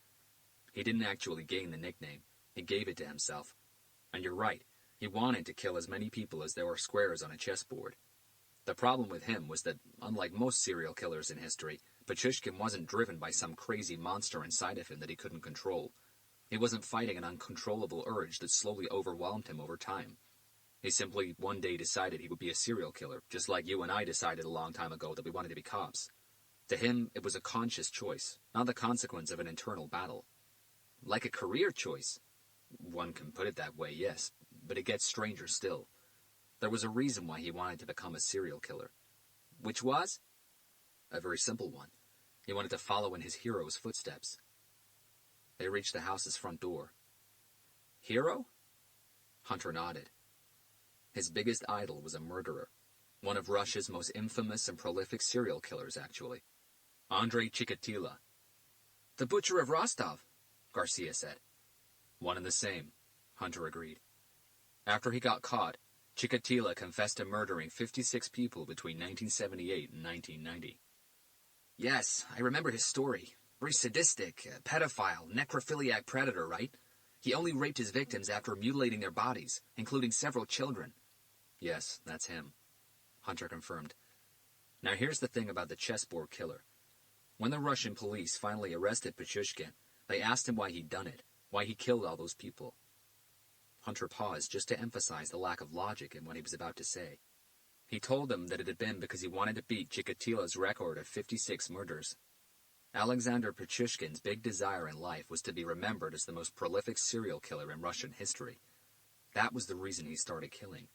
"He didn't actually gain the nickname. He gave it to himself. And you're right, he wanted to kill as many people as there were squares on a chessboard. The problem with him was that, unlike most serial killers in history, Pichushkin wasn't driven by some crazy monster inside of him that he couldn't control. He wasn't fighting an uncontrollable urge that slowly overwhelmed him over time. He simply one day decided he would be a serial killer, just like you and I decided a long time ago that we wanted to be cops. To him, it was a conscious choice, not the consequence of an internal battle. Like a career choice. One can put it that way, yes, but it gets stranger still. There was a reason why he wanted to become a serial killer. Which was? A very simple one. He wanted to follow in his hero's footsteps." They reached the house's front door. "Hero?" Hunter nodded. His biggest idol was a murderer. One of Russia's most infamous and prolific serial killers, actually. Andrei Chikatilo. "The Butcher of Rostov," Garcia said. "One and the same," Hunter agreed. After he got caught, Chikatilo confessed to murdering 56 people between 1978 and 1990. "Yes, I remember his story. Very sadistic, pedophile, necrophiliac predator, right? He only raped his victims after mutilating their bodies, including several children." "Yes, that's him," Hunter confirmed. "Now here's the thing about the chessboard killer. When the Russian police finally arrested Pichushkin, they asked him why he'd done it, why he killed all those people." Hunter paused just to emphasize the lack of logic in what he was about to say. He told them that it had been because he wanted to beat Chikatilo's record of 56 murders. Alexander Pichushkin's big desire in life was to be remembered as the most prolific serial killer in Russian history. That was the reason he started killing.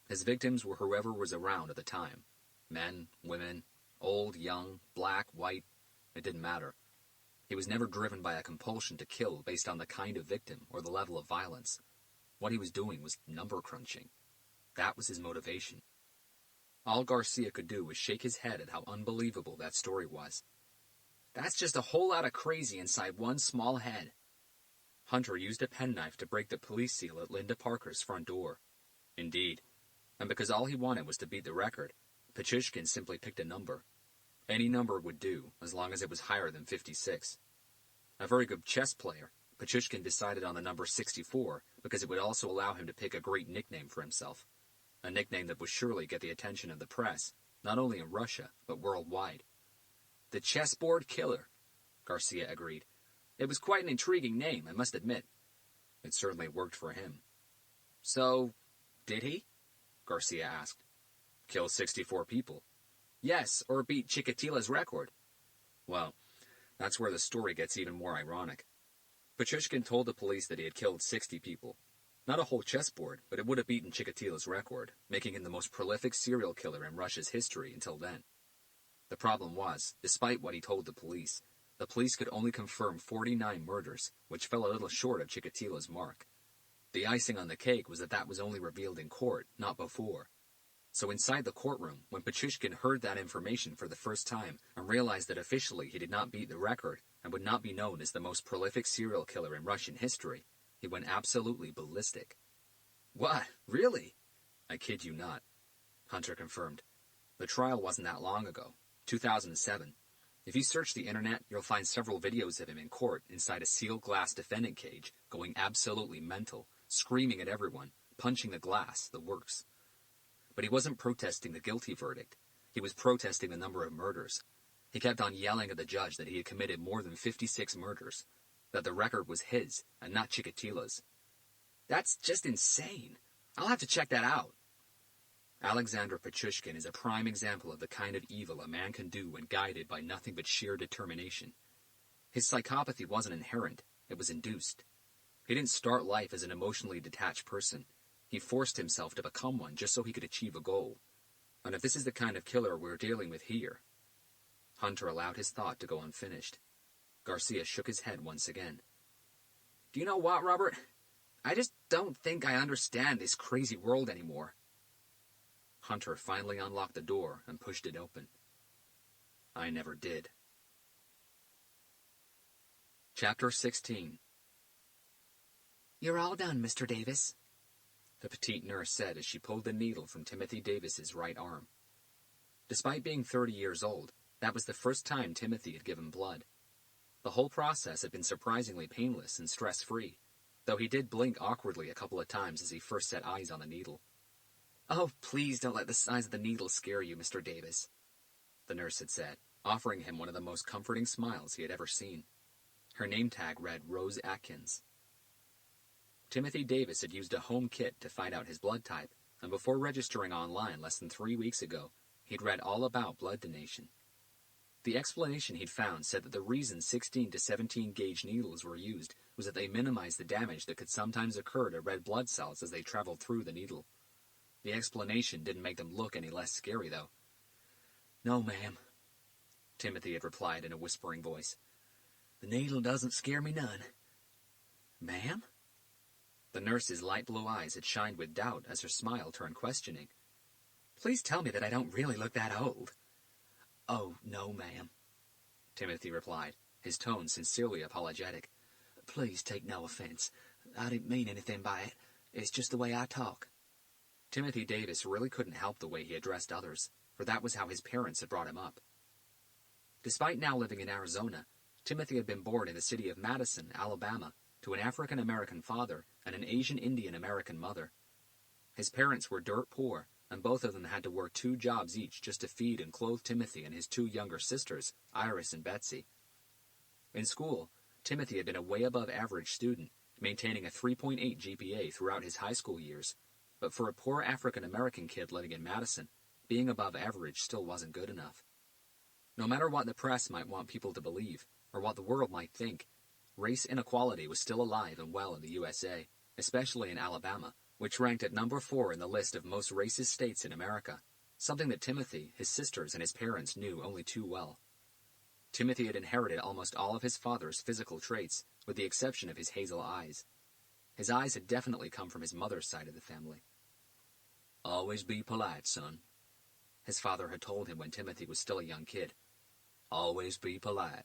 His victims were whoever was around at the time. Men, women, old, young, black, white, it didn't matter. He was never driven by a compulsion to kill based on the kind of victim or the level of violence. What he was doing was number crunching. That was his motivation. All Garcia could do was shake his head at how unbelievable that story was. "That's just a whole lot of crazy inside one small head." Hunter used a penknife to break the police seal at Linda Parker's front door. Indeed. And because all he wanted was to beat the record, Pichushkin simply picked a number. Any number would do, as long as it was higher than 56. A very good chess player, Pichushkin decided on the number 64 because it would also allow him to pick a great nickname for himself. A nickname that would surely get the attention of the press, not only in Russia, but worldwide. The Chessboard Killer, Garcia agreed. It was quite an intriguing name, I must admit. It certainly worked for him. So, did he? Garcia asked. Kill 64 people. Yes, or beat Chikatila's record. Well, that's where the story gets even more ironic. Pichushkin told the police that he had killed 60 people. Not a whole chessboard, but it would have beaten Chikatila's record, making him the most prolific serial killer in Russia's history until then. The problem was, despite what he told the police could only confirm 49 murders, which fell a little short of Chikatila's mark. The icing on the cake was that was only revealed in court, not before. So inside the courtroom, when Pichushkin heard that information for the first time and realized that officially he did not beat the record and would not be known as the most prolific serial killer in Russian history, he went absolutely ballistic. What? Really? I kid you not, Hunter confirmed. The trial wasn't that long ago, 2007. If you search the internet, you'll find several videos of him in court inside a sealed glass defendant cage, going absolutely mental, screaming at everyone, punching the glass, the works. But he wasn't protesting the guilty verdict. He was protesting the number of murders. He kept on yelling at the judge that he had committed more than 56 murders, that the record was his and not Chikatila's. That's just insane. I'll have to check that out. Alexander Pichushkin is a prime example of the kind of evil a man can do when guided by nothing but sheer determination. His psychopathy wasn't inherent, it was induced. He didn't start life as an emotionally detached person. He forced himself to become one just so he could achieve a goal. And if this is the kind of killer we're dealing with here... Hunter allowed his thought to go unfinished. Garcia shook his head once again. Do you know what, Robert? I just don't think I understand this crazy world anymore. Hunter finally unlocked the door and pushed it open. I never did. Chapter 16. You're all done, Mr. Davis, the petite nurse said as she pulled the needle from Timothy Davis's right arm. Despite being 30 years old, that was the first time Timothy had given blood. The whole process had been surprisingly painless and stress-free, though he did blink awkwardly a couple of times as he first set eyes on the needle. Oh, please don't let the size of the needle scare you, Mr. Davis, the nurse had said, offering him one of the most comforting smiles he had ever seen. Her name tag read Rose Atkins. Timothy Davis had used a home kit to find out his blood type, and before registering online less than 3 weeks ago, he'd read all about blood donation. The explanation he'd found said that the reason 16 to 17 gauge needles were used was that they minimized the damage that could sometimes occur to red blood cells as they traveled through the needle. The explanation didn't make them look any less scary, though. No, ma'am, Timothy had replied in a whispering voice. The needle doesn't scare me none. Ma'am? The nurse's light blue eyes had shined with doubt as her smile turned questioning. Please tell me that I don't really look that old. Oh, no, ma'am, Timothy replied, his tone sincerely apologetic. Please take no offense. I didn't mean anything by it. It's just the way I talk. Timothy Davis really couldn't help the way he addressed others, for that was how his parents had brought him up. Despite now living in Arizona, Timothy had been born in the city of Madison, Alabama, to an African-American father and an Asian Indian American mother. His parents were dirt poor, and both of them had to work 2 jobs each just to feed and clothe Timothy and his 2 younger sisters, Iris and Betsy. In school, Timothy had been a way above average student, maintaining a 3.8 GPA throughout his high school years. But for a poor African-American kid living in Madison, being above average still wasn't good enough. No matter what the press might want people to believe, or what the world might think, race inequality was still alive and well in the USA, especially in Alabama, which ranked at number 4 in the list of most racist states in America, something that Timothy, his sisters, and his parents knew only too well. Timothy had inherited almost all of his father's physical traits, with the exception of his hazel eyes. His eyes had definitely come from his mother's side of the family. Always be polite, son, his father had told him when Timothy was still a young kid. Always be polite.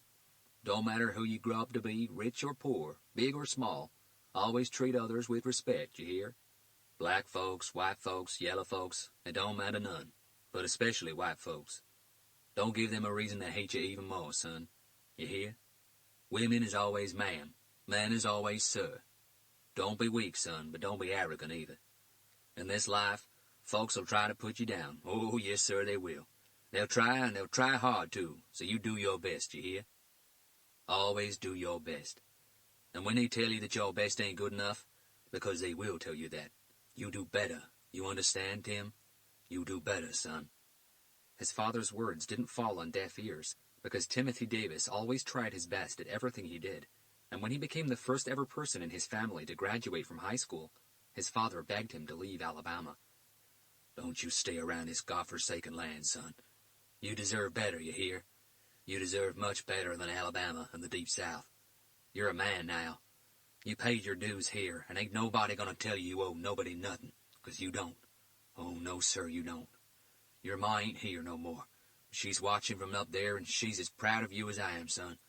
Don't matter who you grow up to be, rich or poor, big or small, always treat others with respect, you hear? Black folks, white folks, yellow folks, it don't matter none, but especially white folks. Don't give them a reason to hate you even more, son. You hear? Women is always ma'am, Man is always sir. Don't be weak, son, but don't be arrogant either. In this life, folks will try to put you down. Oh, yes, sir, they will. They'll try, and they'll try hard, too, so you do your best, you hear? Always do your best. And when they tell you that your best ain't good enough, because they will tell you that, you do better. You understand, Tim? You do better, son. His father's words didn't fall on deaf ears, because Timothy Davis always tried his best at everything he did, and when he became the first ever person in his family to graduate from high school, his father begged him to leave Alabama. Don't you stay around this godforsaken land, son. You deserve better, you hear? You deserve much better than Alabama and the Deep South. You're a man now. You paid your dues here, and ain't nobody gonna tell you owe nobody nothing, 'cause you don't. Oh, no, sir, you don't. Your ma ain't here no more. She's watching from up there, and she's as proud of you as I am, son.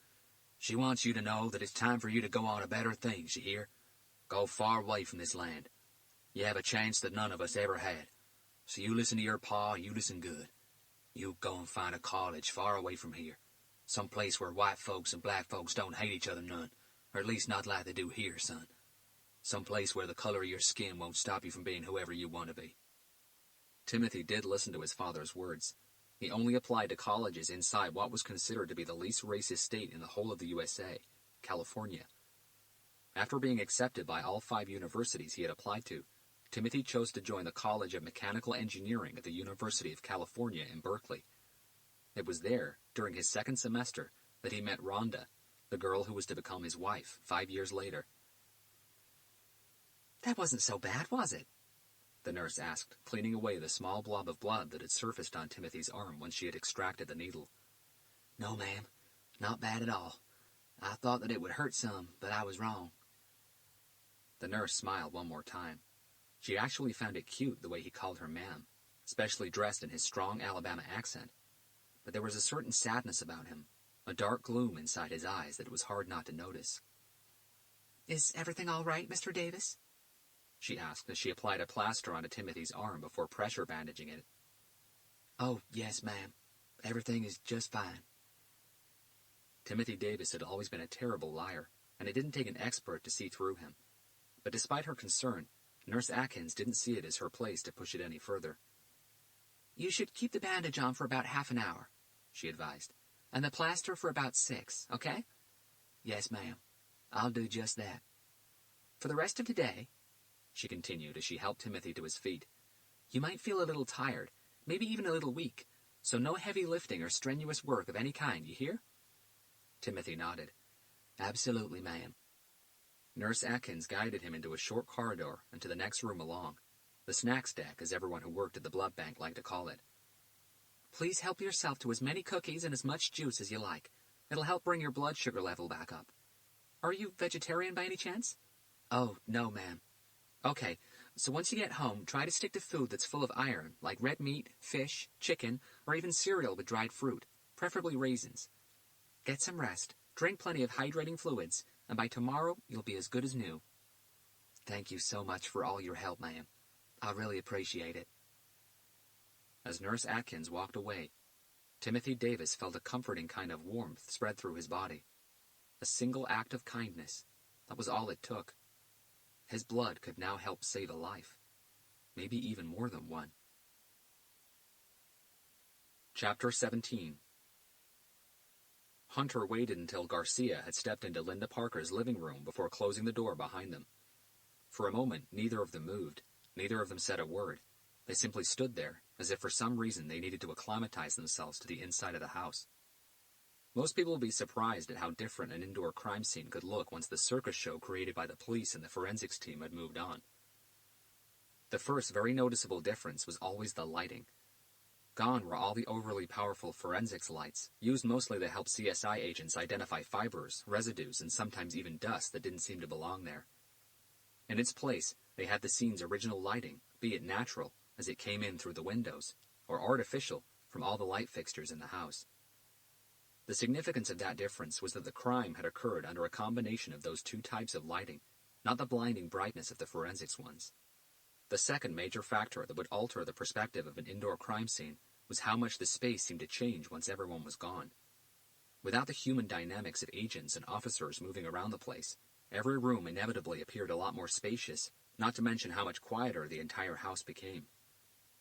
She wants you to know that it's time for you to go on to better things, you hear? Go far away from this land. You have a chance that none of us ever had. So you listen to your pa, you listen good. You go and find a college far away from here. Some place where white folks and black folks don't hate each other none, or at least not like they do here, son. Some place where the color of your skin won't stop you from being whoever you want to be. Timothy did listen to his father's words. He only applied to colleges inside what was considered to be the least racist state in the whole of the USA, California. After being accepted by all 5 universities he had applied to, Timothy chose to join the College of Mechanical Engineering at the University of California in Berkeley. It was there, during his second semester, that he met Rhonda, the girl who was to become his wife 5 years later. That wasn't so bad, was it? The nurse asked, cleaning away the small blob of blood that had surfaced on Timothy's arm when she had extracted the needle. No, ma'am. Not bad at all. I thought that it would hurt some, but I was wrong. The nurse smiled one more time. She actually found it cute the way he called her ma'am, especially dressed in his strong Alabama accent. But there was a certain sadness about him, a dark gloom inside his eyes that it was hard not to notice. Is everything all right, Mr. Davis? She asked as she applied a plaster onto Timothy's arm before pressure bandaging it. Oh, yes, ma'am. Everything is just fine. Timothy Davis had always been a terrible liar, and it didn't take an expert to see through him. But despite her concern, Nurse Atkins didn't see it as her place to push it any further. You should keep the bandage on for about half an hour, she advised, and the plaster for about 6, okay? Yes, ma'am. I'll do just that. For the rest of today, she continued as she helped Timothy to his feet, you might feel a little tired, maybe even a little weak, so no heavy lifting or strenuous work of any kind, you hear? Timothy nodded. Absolutely, ma'am. Nurse Atkins guided him into a short corridor and to the next room along, the snacks deck as everyone who worked at the blood bank liked to call it. Please help yourself to as many cookies and as much juice as you like. It'll help bring your blood sugar level back up. Are you vegetarian by any chance? Oh, no, ma'am. Okay, so once you get home, try to stick to food that's full of iron, like red meat, fish, chicken, or even cereal with dried fruit, preferably raisins. Get some rest, drink plenty of hydrating fluids, and by tomorrow, you'll be as good as new. Thank you so much for all your help, ma'am. I really appreciate it. As Nurse Atkins walked away, Timothy Davis felt a comforting kind of warmth spread through his body. A single act of kindness, that was all it took. His blood could now help save a life, maybe even more than one. Chapter 17. Hunter waited until Garcia had stepped into Linda Parker's living room before closing the door behind them. For a moment, neither of them moved. Neither of them said a word. They simply stood there, as if for some reason they needed to acclimatize themselves to the inside of the house. Most people would be surprised at how different an indoor crime scene could look once the circus show created by the police and the forensics team had moved on. The first very noticeable difference was always the lighting. Gone were all the overly powerful forensics lights, used mostly to help CSI agents identify fibers, residues, and sometimes even dust that didn't seem to belong there. In its place, they had the scene's original lighting, be it natural, as it came in through the windows, or artificial, from all the light fixtures in the house. The significance of that difference was that the crime had occurred under a combination of those two types of lighting, not the blinding brightness of the forensics ones. The second major factor that would alter the perspective of an indoor crime scene was how much the space seemed to change once everyone was gone. Without the human dynamics of agents and officers moving around the place, every room inevitably appeared a lot more spacious, not to mention how much quieter the entire house became.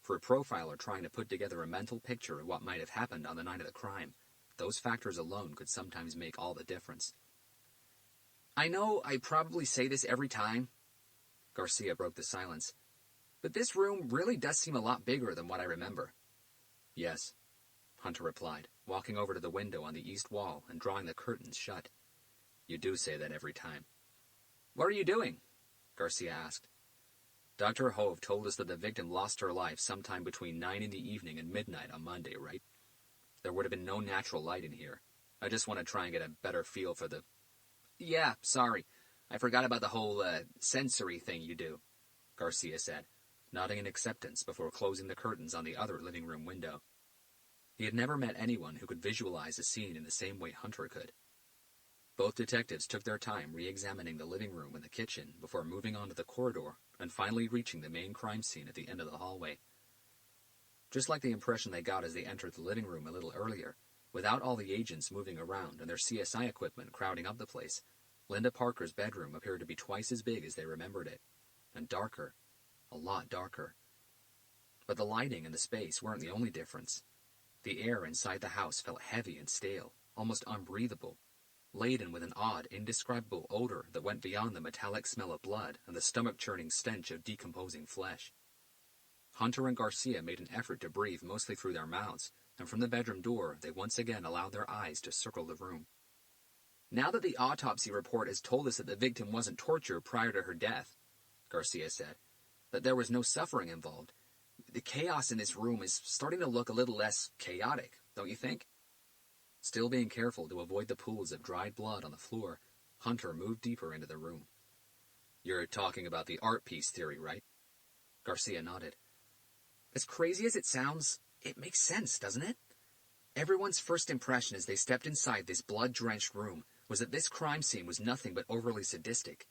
For a profiler trying to put together a mental picture of what might have happened on the night of the crime, those factors alone could sometimes make all the difference. "I know I probably say this every time," Garcia broke the silence, "but this room really does seem a lot bigger than what I remember." "Yes," Hunter replied, walking over to the window on the east wall and drawing the curtains shut. "You do say that every time." "What are you doing?" Garcia asked. "Dr. Hove told us that the victim lost her life sometime between 9 in the evening and midnight on Monday, right? There would have been no natural light in here. I just want to try and get a better feel for the—" "Yeah, sorry. I forgot about the whole, sensory thing you do," Garcia said, nodding in acceptance before closing the curtains on the other living room window. He had never met anyone who could visualize a scene in the same way Hunter could. Both detectives took their time re-examining the living room and the kitchen before moving on to the corridor and finally reaching the main crime scene at the end of the hallway. Just like the impression they got as they entered the living room a little earlier, without all the agents moving around and their CSI equipment crowding up the place, Linda Parker's bedroom appeared to be twice as big as they remembered it, and darker, a lot darker. But the lighting and the space weren't the only difference. The air inside the house felt heavy and stale, almost unbreathable, laden with an odd, indescribable odor that went beyond the metallic smell of blood and the stomach-churning stench of decomposing flesh. Hunter and Garcia made an effort to breathe mostly through their mouths, and from the bedroom door they once again allowed their eyes to circle the room. "Now that the autopsy report has told us that the victim wasn't tortured prior to her death," Garcia said, "that there was no suffering involved, the chaos in this room is starting to look a little less chaotic, don't you think?" Still being careful to avoid the pools of dried blood on the floor, Hunter moved deeper into the room. "You're talking about the art piece theory, right?" Garcia nodded. "As crazy as it sounds, it makes sense, doesn't it? Everyone's first impression as they stepped inside this blood-drenched room was that this crime scene was nothing but overly sadistic.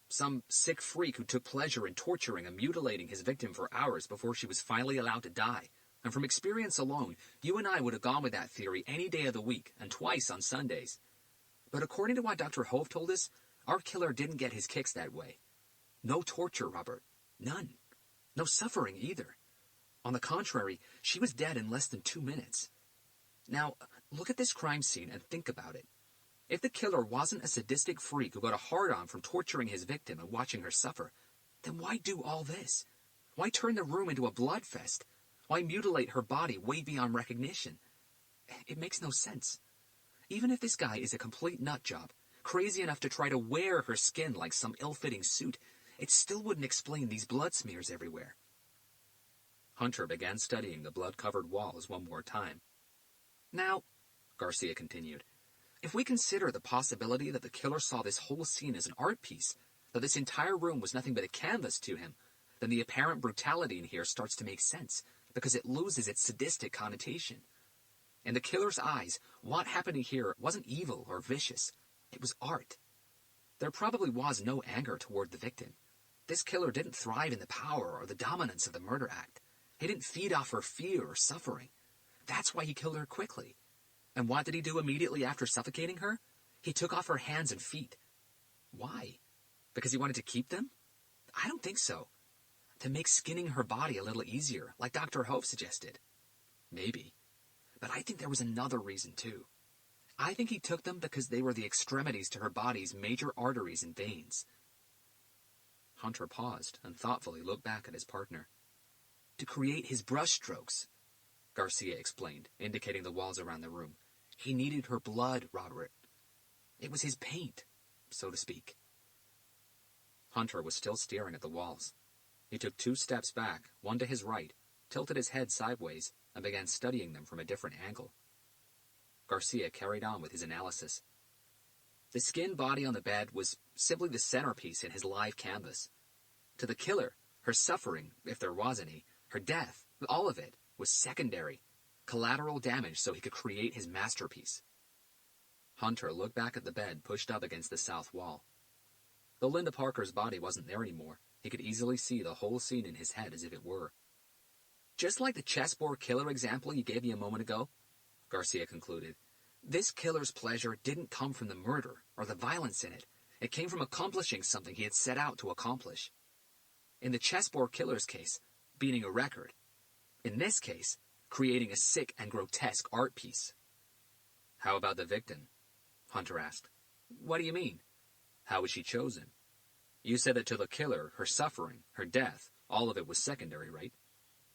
Some sick freak who took pleasure in torturing and mutilating his victim for hours before she was finally allowed to die. And from experience alone, you and I would have gone with that theory any day of the week, and twice on Sundays. But according to what Dr. Hove told us, our killer didn't get his kicks that way. No torture, Robert. None. No suffering either. On the contrary, she was dead in less than 2 minutes. Now, look at this crime scene and think about it. If the killer wasn't a sadistic freak who got a hard-on from torturing his victim and watching her suffer, then why do all this? Why turn the room into a blood fest? Why mutilate her body way beyond recognition? It makes no sense. Even if this guy is a complete nutjob, crazy enough to try to wear her skin like some ill-fitting suit, it still wouldn't explain these blood smears everywhere." Hunter began studying the blood-covered walls one more time. "Now," Garcia continued, "if we consider the possibility that the killer saw this whole scene as an art piece, that this entire room was nothing but a canvas to him, then the apparent brutality in here starts to make sense, because it loses its sadistic connotation. In the killer's eyes, what happened here wasn't evil or vicious. It was art. There probably was no anger toward the victim. This killer didn't thrive in the power or the dominance of the murder act. He didn't feed off her fear or suffering. That's why he killed her quickly. And what did he do immediately after suffocating her? He took off her hands and feet. Why? Because he wanted to keep them? I don't think so. To make skinning her body a little easier, like Dr. Hove suggested. Maybe. But I think there was another reason, too. I think he took them because they were the extremities to her body's major arteries and veins." Hunter paused and thoughtfully looked back at his partner. "To create his brushstrokes," Garcia explained, indicating the walls around the room. "He needed her blood, Robert. It was his paint, so to speak." Hunter was still staring at the walls. He took 2 steps back, one to his right, tilted his head sideways, and began studying them from a different angle. Garcia carried on with his analysis. The skin body on the bed was simply the centerpiece in his live canvas. To the killer, her suffering, if there was any, her death, all of it, was secondary, collateral damage so he could create his masterpiece. Hunter looked back at the bed pushed up against the south wall. Though Linda Parker's body wasn't there anymore, he could easily see the whole scene in his head as if it were. "Just like the chessboard killer example you gave me a moment ago," Garcia concluded, "this killer's pleasure didn't come from the murder or the violence in it. It came from accomplishing something he had set out to accomplish. In the chessboard killer's case, beating a record. In this case, creating a sick and grotesque art piece. How about the victim? Hunter asked. What do you mean? How was she chosen? You said that to the killer, her suffering, her death, all of it was secondary, right?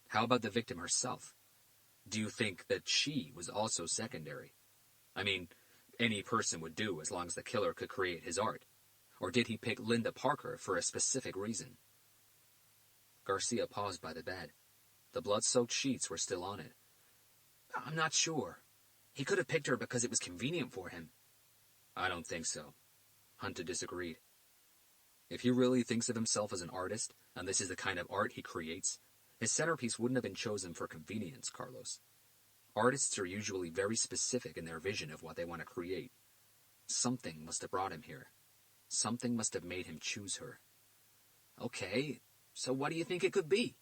How about the victim herself? Do you think that she was also secondary? I mean, any person would do as long as the killer could create his art. Or did he pick Linda Parker for a specific reason? Garcia paused by the bed. The blood-soaked sheets were still on it. I'm not sure. He could have picked her because it was convenient for him. I don't think so. Hunter disagreed. If he really thinks of himself as an artist, and this is the kind of art he creates, his centerpiece wouldn't have been chosen for convenience, Carlos. Artists are usually very specific in their vision of what they want to create. Something must have brought him here. Something must have made him choose her. Okay, so what do you think it could be?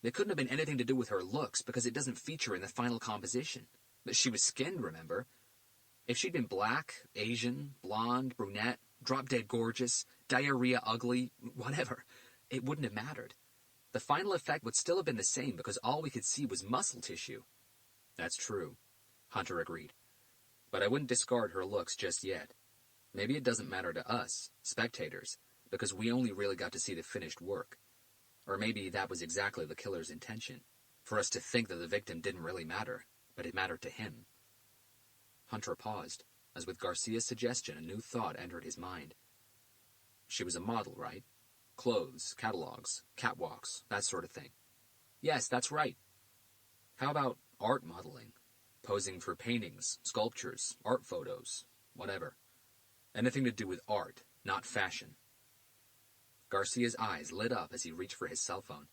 It couldn't have been anything to do with her looks, because it doesn't feature in the final composition. But she was skinned, remember? If she'd been black, Asian, blonde, brunette, drop-dead gorgeous, diarrhea ugly, whatever, it wouldn't have mattered. The final effect would still have been the same because all we could see was muscle tissue. That's true, Hunter agreed. But I wouldn't discard her looks just yet. Maybe it doesn't matter to us, spectators, because we only really got to see the finished work. Or maybe that was exactly the killer's intention, for us to think that the victim didn't really matter, but it mattered to him. Hunter paused, as with Garcia's suggestion a new thought entered his mind. She was a model, right? Clothes, catalogs, catwalks, that sort of thing. Yes, that's right. How about art modeling? Posing for paintings, sculptures, art photos, whatever. Anything to do with art, not fashion. Garcia's eyes lit up as he reached for his cell phone.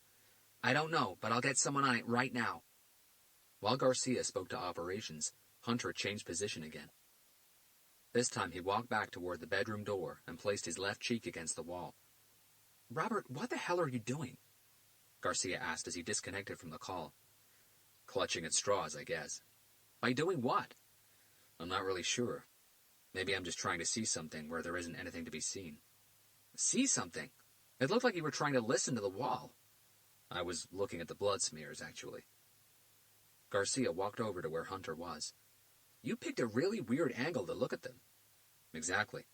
I don't know, but I'll get someone on it right now. While Garcia spoke to operations, Hunter changed position again. This time he walked back toward the bedroom door and placed his left cheek against the wall. Robert, what the hell are you doing? Garcia asked as he disconnected from the call. Clutching at straws, I guess. By doing what? I'm not really sure. Maybe I'm just trying to see something where there isn't anything to be seen. See something? It looked like you were trying to listen to the wall. I was looking at the blood smears, actually. Garcia walked over to where Hunter was. You picked a really weird angle to look at them. Exactly.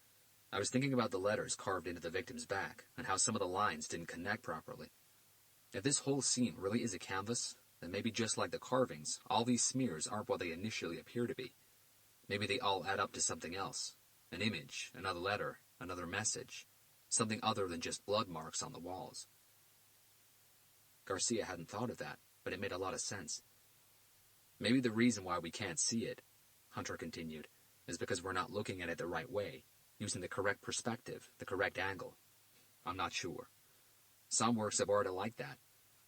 I was thinking about the letters carved into the victim's back, and how some of the lines didn't connect properly. If this whole scene really is a canvas, then maybe just like the carvings, all these smears aren't what they initially appear to be. Maybe they all add up to something else. An image, another letter, another message. Something other than just blood marks on the walls. Garcia hadn't thought of that, but it made a lot of sense. Maybe the reason why we can't see it, Hunter continued, is because we're not looking at it the right way, using the correct perspective, the correct angle. I'm not sure. Some works of art are like that.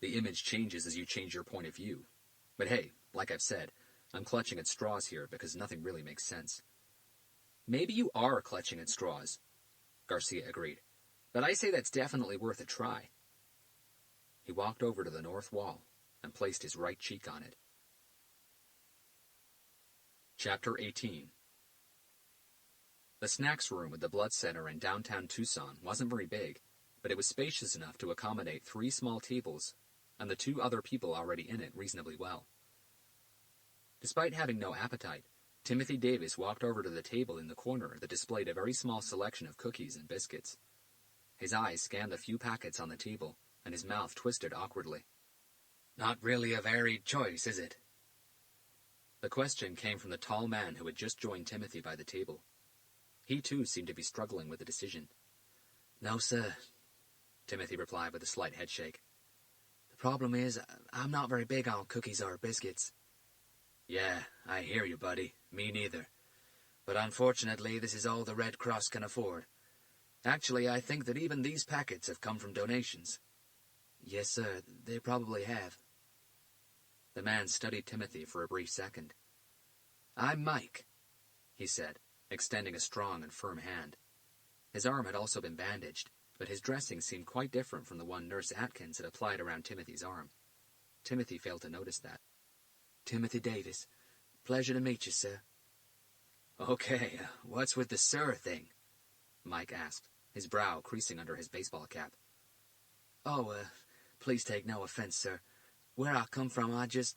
The image changes as you change your point of view. But hey, like I've said, I'm clutching at straws here because nothing really makes sense. Maybe you are clutching at straws, Garcia agreed. But I say that's definitely worth a try. He walked over to the north wall and placed his right cheek on it. Chapter 18. The snacks room at the Blood Center in downtown Tucson wasn't very big, but it was spacious enough to accommodate 3 small tables and the 2 other people already in it reasonably well. Despite having no appetite, Timothy Davis walked over to the table in the corner that displayed a very small selection of cookies and biscuits. His eyes scanned the few packets on the table, and his mouth twisted awkwardly. Not really a varied choice, is it? The question came from the tall man who had just joined Timothy by the table. He too seemed to be struggling with the decision. No, sir, Timothy replied with a slight headshake. The problem is, I'm not very big on cookies or biscuits. Yeah, I hear you, buddy. Me neither. But unfortunately, this is all the Red Cross can afford. Actually, I think that even these packets have come from donations. Yes, sir, they probably have. The man studied Timothy for a brief second. I'm Mike, he said, extending a strong and firm hand. His arm had also been bandaged, but his dressing seemed quite different from the one Nurse Atkins had applied around Timothy's arm. Timothy failed to notice that. Timothy Davis. Pleasure to meet you, sir. Okay, what's with the sir thing? Mike asked, his brow creasing under his baseball cap. Oh, please take no offense, sir. Where I come from, I just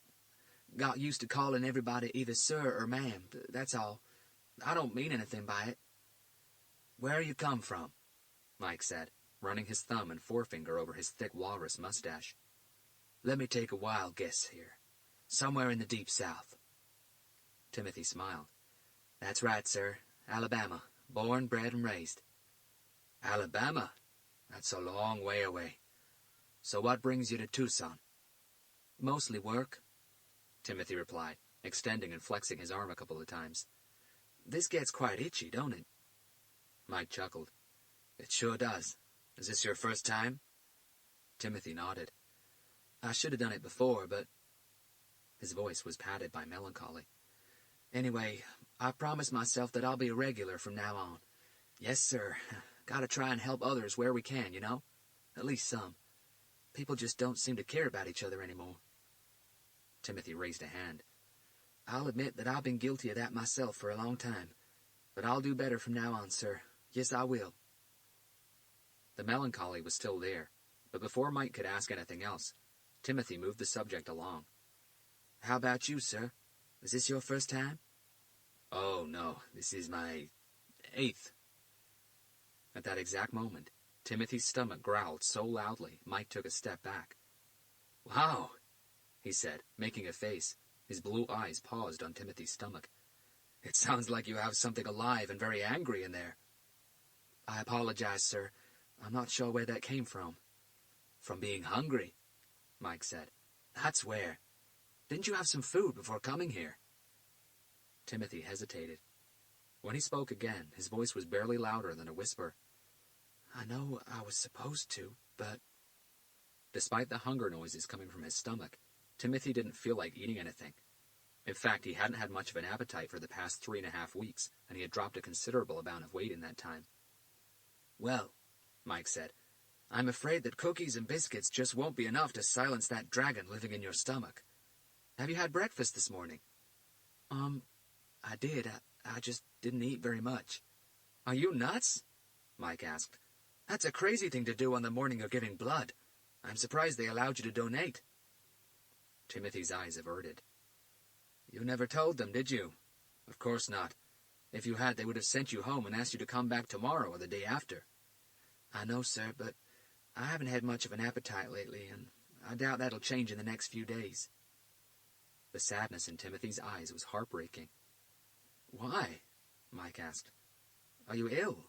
got used to calling everybody either sir or ma'am. That's all. I don't mean anything by it. Where you come from? Mike said, running his thumb and forefinger over his thick walrus mustache. Let me take a wild guess here. Somewhere in the deep south. Timothy smiled. That's right, sir. Alabama. Born, bred, and raised. Alabama? That's a long way away. So what brings you to Tucson? Mostly work, Timothy replied, extending and flexing his arm a couple of times. This gets quite itchy, don't it? Mike chuckled. It sure does. Is this your first time? Timothy nodded. I should have done it before, but... His voice was padded by melancholy. Anyway, I promised myself that I'll be a regular from now on. Yes, sir. Gotta try and help others where we can, you know? At least some. People just don't seem to care about each other anymore. Timothy raised a hand. I'll admit that I've been guilty of that myself for a long time. But I'll do better from now on, sir. Yes, I will. The melancholy was still there, but before Mike could ask anything else, Timothy moved the subject along. How about you, sir? Is this your first time? Oh, no. This is my 8th. At that exact moment, Timothy's stomach growled so loudly, Mike took a step back. Wow, he said, making a face. His blue eyes paused on Timothy's stomach. It sounds like you have something alive and very angry in there. I apologize, sir. I'm not sure where that came from. From being hungry, Mike said. That's where. Didn't you have some food before coming here? Timothy hesitated. When he spoke again, his voice was barely louder than a whisper. I know I was supposed to, but... Despite the hunger noises coming from his stomach, Timothy didn't feel like eating anything. In fact, he hadn't had much of an appetite for the past 3.5 weeks, and he had dropped a considerable amount of weight in that time. Well, Mike said, I'm afraid that cookies and biscuits just won't be enough to silence that dragon living in your stomach. Have you had breakfast this morning? I did. I just didn't eat very much. Are you nuts? Mike asked. That's a crazy thing to do on the morning of giving blood. I'm surprised they allowed you to donate. Timothy's eyes averted. You never told them, did you? Of course not. If you had, they would have sent you home and asked you to come back tomorrow or the day after. I know, sir, but I haven't had much of an appetite lately, and I doubt that'll change in the next few days. The sadness in Timothy's eyes was heartbreaking. Why? Mike asked. Are you ill?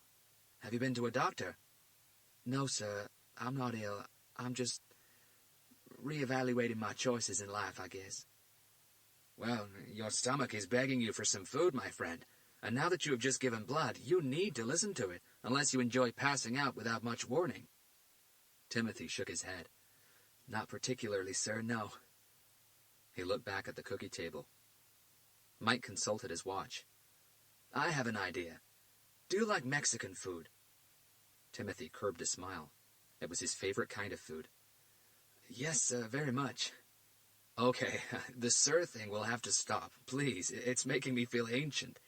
Have you been to a doctor? No, sir. I'm not ill. I'm just reevaluating my choices in life, I guess. Well, your stomach is begging you for some food, my friend. And now that you have just given blood, you need to listen to it, unless you enjoy passing out without much warning. Timothy shook his head. Not particularly, sir, no. He looked back at the cookie table. Mike consulted his watch. I have an idea. Do you like Mexican food? Timothy curbed a smile. It was his favorite kind of food. Yes, very much. Okay, the sir thing will have to stop. Please, it's making me feel ancient.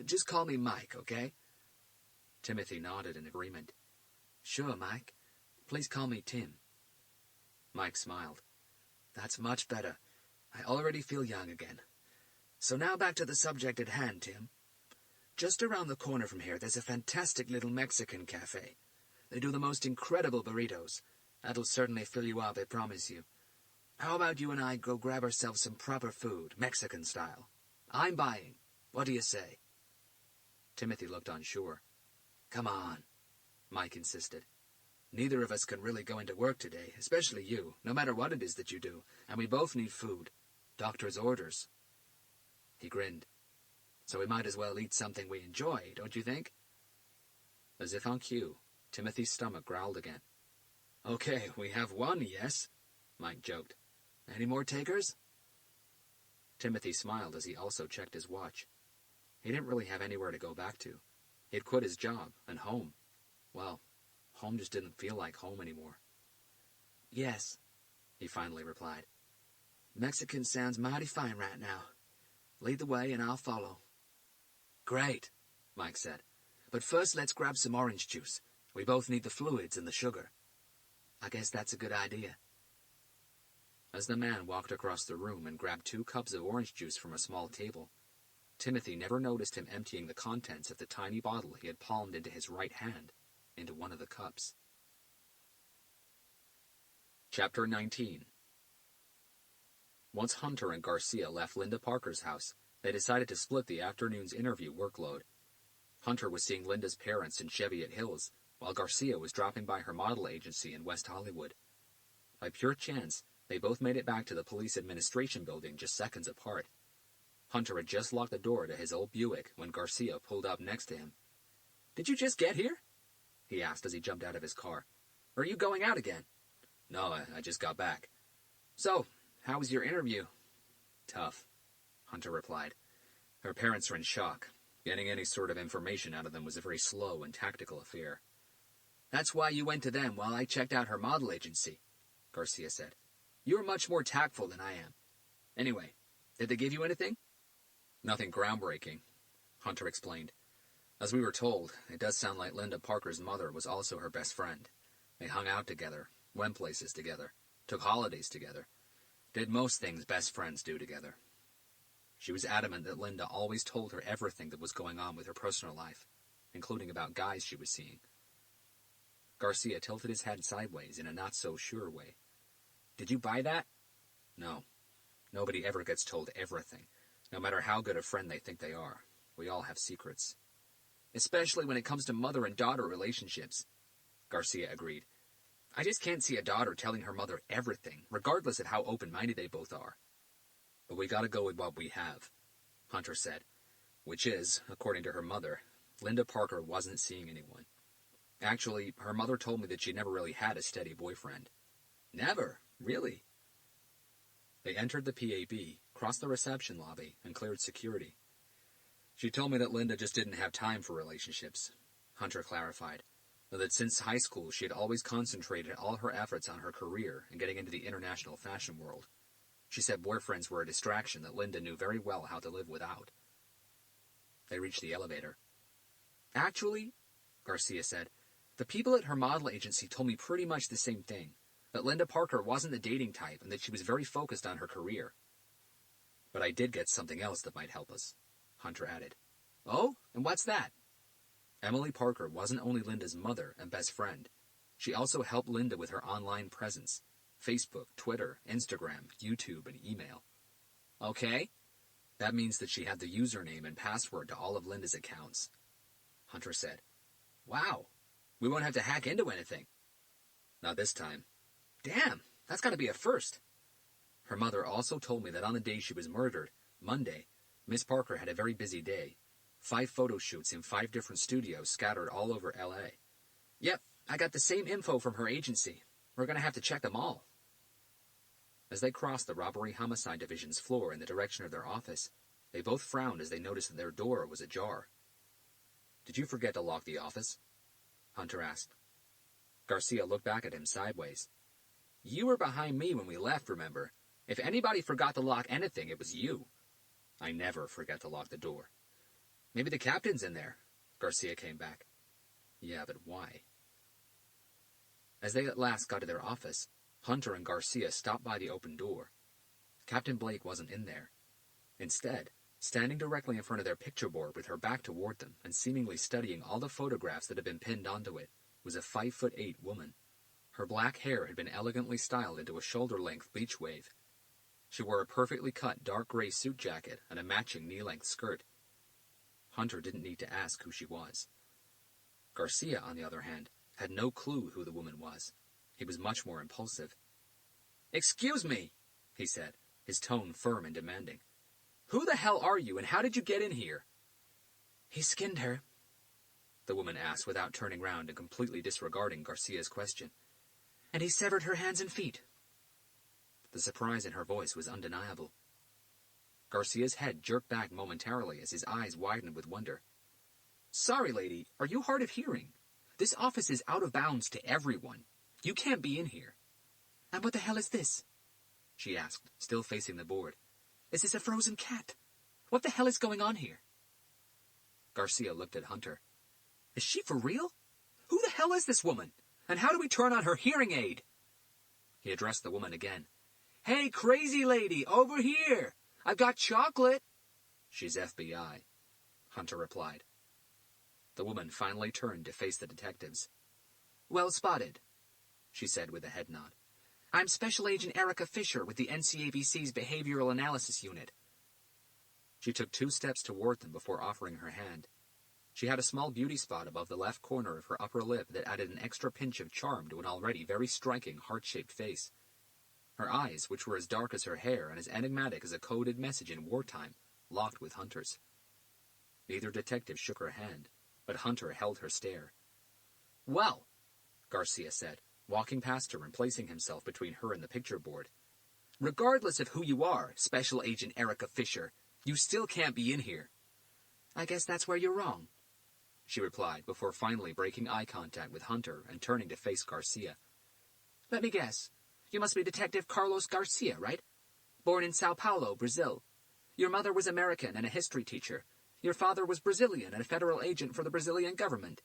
Just call me Mike, okay? Timothy nodded in agreement. Sure, Mike. Please call me Tim. Mike smiled. That's much better. I already feel young again. So now back to the subject at hand, Tim. Just around the corner from here, there's a fantastic little Mexican cafe. They do the most incredible burritos. That'll certainly fill you up, I promise you. How about you and I go grab ourselves some proper food, Mexican style? I'm buying. What do you say? Timothy looked unsure. Come on, Mike insisted. Neither of us can really go into work today, especially you, no matter what it is that you do, and we both need food. Doctor's orders. He grinned. So we might as well eat something we enjoy, don't you think? As if on cue, Timothy's stomach growled again. Okay, we have one yes, Mike joked. Any more takers? Timothy smiled as he also checked his watch. He didn't really have anywhere to go back to. He had quit his job, and home. Well, home just didn't feel like home anymore. Yes, he finally replied. Mexican sounds mighty fine right now. Lead the way and I'll follow. Great, Mike said. But first let's grab some orange juice. We both need the fluids and the sugar. I guess that's a good idea. As the man walked across the room and grabbed 2 cups of orange juice from a small table, Timothy never noticed him emptying the contents of the tiny bottle he had palmed into his right hand into one of the cups. Chapter 19. Once Hunter and Garcia left Linda Parker's house, they decided to split the afternoon's interview workload. Hunter was seeing Linda's parents in Cheviot Hills, while Garcia was dropping by her model agency in West Hollywood. By pure chance, they both made it back to the police administration building just seconds apart. Hunter had just locked the door to his old Buick when Garcia pulled up next to him. Did you just get here? He asked as he jumped out of his car. Or are you going out again? No, I just got back. So, how was your interview? Tough, Hunter replied. Her parents were in shock. Getting any sort of information out of them was a very slow and tactical affair. That's why you went to them while I checked out her model agency, Garcia said. You're much more tactful than I am. Anyway, did they give you anything? Nothing groundbreaking, Hunter explained. As we were told, it does sound like Linda Parker's mother was also her best friend. They hung out together, went places together, took holidays together, did most things best friends do together. She was adamant that Linda always told her everything that was going on with her personal life, including about guys she was seeing. Garcia tilted his head sideways in a not-so-sure way. Did you buy that? No. Nobody ever gets told everything, no matter how good a friend they think they are. We all have secrets. Especially when it comes to mother and daughter relationships, Garcia agreed. I just can't see a daughter telling her mother everything, regardless of how open-minded they both are. But we gotta go with what we have, Hunter said, which is, according to her mother, Linda Parker wasn't seeing anyone. Actually, her mother told me that she never really had a steady boyfriend. Never? Really? They entered the PAB, crossed the reception lobby, and cleared security. She told me that Linda just didn't have time for relationships, Hunter clarified, that since high school she had always concentrated all her efforts on her career and getting into the international fashion world. She said boyfriends were a distraction that Linda knew very well how to live without. They reached the elevator. Actually, Garcia said, the people at her model agency told me pretty much the same thing, that Linda Parker wasn't the dating type and that she was very focused on her career. But I did get something else that might help us, Hunter added. Oh? And what's that? Emily Parker wasn't only Linda's mother and best friend. She also helped Linda with her online presence. Facebook, Twitter, Instagram, YouTube, and email. Okay. That means that she had the username and password to all of Linda's accounts, Hunter said. Wow. We won't have to hack into anything. Not this time. Damn, that's got to be a first. Her mother also told me that on the day she was murdered, Monday, Miss Parker had a very busy day. 5 photo shoots in 5 different studios scattered all over L.A. Yep, I got the same info from her agency. We're going to have to check them all. As they crossed the Robbery Homicide Division's floor in the direction of their office, they both frowned as they noticed that their door was ajar. Did you forget to lock the office? Hunter asked. Garcia looked back at him sideways. You were behind me when we left, remember? If anybody forgot to lock anything, it was you. I never forget to lock the door. Maybe the captain's in there. Garcia came back. Yeah, but why? As they at last got to their office, Hunter and Garcia stopped by the open door. Captain Blake wasn't in there. Instead, standing directly in front of their picture board with her back toward them and seemingly studying all the photographs that had been pinned onto it, was a 5'8" woman. Her black hair had been elegantly styled into a shoulder-length beach wave. She wore a perfectly cut dark gray suit jacket and a matching knee-length skirt. Hunter didn't need to ask who she was. Garcia, on the other hand, had no clue who the woman was. He was much more impulsive. "Excuse me," he said, his tone firm and demanding. "Who the hell are you, and how did you get in here?" "He skinned her," the woman asked without turning round and completely disregarding Garcia's question. "and he severed her hands and feet." The surprise in her voice was undeniable. Garcia's head jerked back momentarily as his eyes widened with wonder. "Sorry, lady, are you hard of hearing? This office is out of bounds to everyone. You can't be in here." "And what the hell is this?" she asked, still facing the board. "Is this a frozen cat? What the hell is going on here?" Garcia looked at Hunter. Is she for real? Who the hell is this woman? And how do we turn on her hearing aid? He addressed the woman again. Hey, crazy lady, over here! I've got chocolate! She's FBI, Hunter replied. The woman finally turned to face the detectives. Well spotted, she said with a head nod. I'm Special Agent Erica Fisher with the NCABC's Behavioral Analysis Unit. She took 2 steps toward them before offering her hand. She had a small beauty spot above the left corner of her upper lip that added an extra pinch of charm to an already very striking heart-shaped face. Her eyes, which were as dark as her hair and as enigmatic as a coded message in wartime, locked with Hunter's. Neither detective shook her hand, but Hunter held her stare. Well, Garcia said, walking past her and placing himself between her and the picture board. Regardless of who you are, Special Agent Erica Fisher, you still can't be in here. I guess that's where you're wrong, she replied before finally breaking eye contact with Hunter and turning to face Garcia. Let me guess. You must be Detective Carlos Garcia, right? Born in Sao Paulo, Brazil. Your mother was American and a history teacher. Your father was Brazilian and a federal agent for the Brazilian government.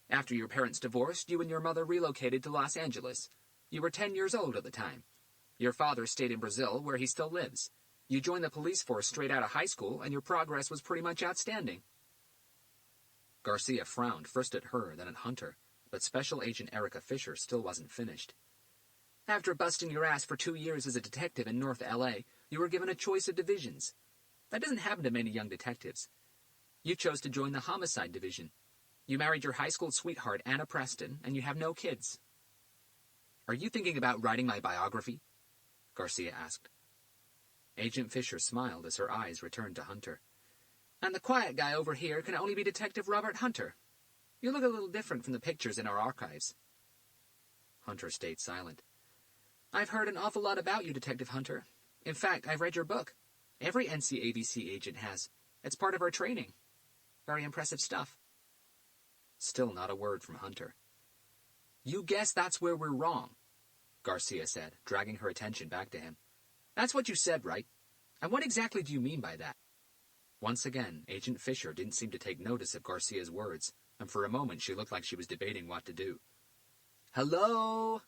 After your parents divorced, you and your mother relocated to Los Angeles. You were 10 years old at the time. Your father stayed in Brazil, where he still lives. You joined the police force straight out of high school, and your progress was pretty much outstanding. Garcia frowned first at her, then at Hunter, but Special Agent Erica Fisher still wasn't finished. After busting your ass for 2 years as a detective in North L.A., you were given a choice of divisions. That doesn't happen to many young detectives. You chose to join the homicide division. You married your high school sweetheart, Anna Preston, and you have no kids. Are you thinking about writing my biography? Garcia asked. Agent Fisher smiled as her eyes returned to Hunter. And the quiet guy over here can only be Detective Robert Hunter. You look a little different from the pictures in our archives. Hunter stayed silent. I've heard an awful lot about you, Detective Hunter. In fact, I've read your book. Every NCABC agent has. It's part of our training. Very impressive stuff. Still not a word from Hunter. You guess that's where we're wrong, Garcia said, dragging her attention back to him. That's what you said, right? And what exactly do you mean by that? Once again, Agent Fisher didn't seem to take notice of Garcia's words, and for a moment she looked like she was debating what to do. Hello?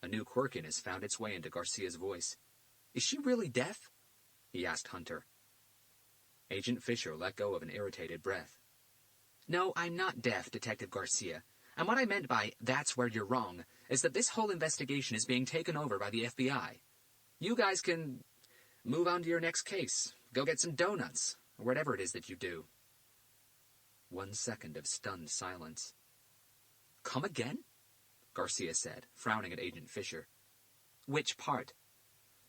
A new quirkiness found its way into Garcia's voice. Is she really deaf? He asked Hunter. Agent Fisher let go of an irritated breath. No, I'm not deaf, Detective Garcia. And what I meant by, that's where you're wrong, is that this whole investigation is being taken over by the FBI. You guys can move on to your next case. Go get some donuts, or whatever it is that you do. 1 second of stunned silence. Come again? Garcia said, frowning at Agent Fisher. Which part?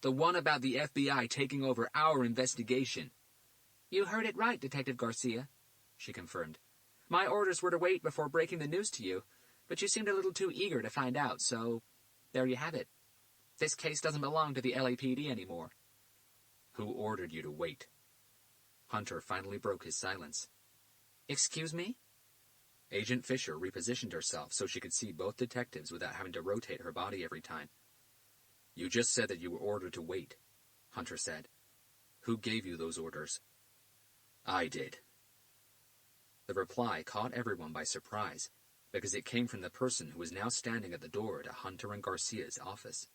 The one about the FBI taking over our investigation. You heard it right, Detective Garcia, she confirmed. My orders were to wait before breaking the news to you, but you seemed a little too eager to find out, so there you have it. This case doesn't belong to the LAPD anymore. Who ordered you to wait? Hunter finally broke his silence. Excuse me? Agent Fisher repositioned herself so she could see both detectives without having to rotate her body every time. You just said that you were ordered to wait, Hunter said. Who gave you those orders? I did. The reply caught everyone by surprise, because it came from the person who was now standing at the door to Hunter and Garcia's office.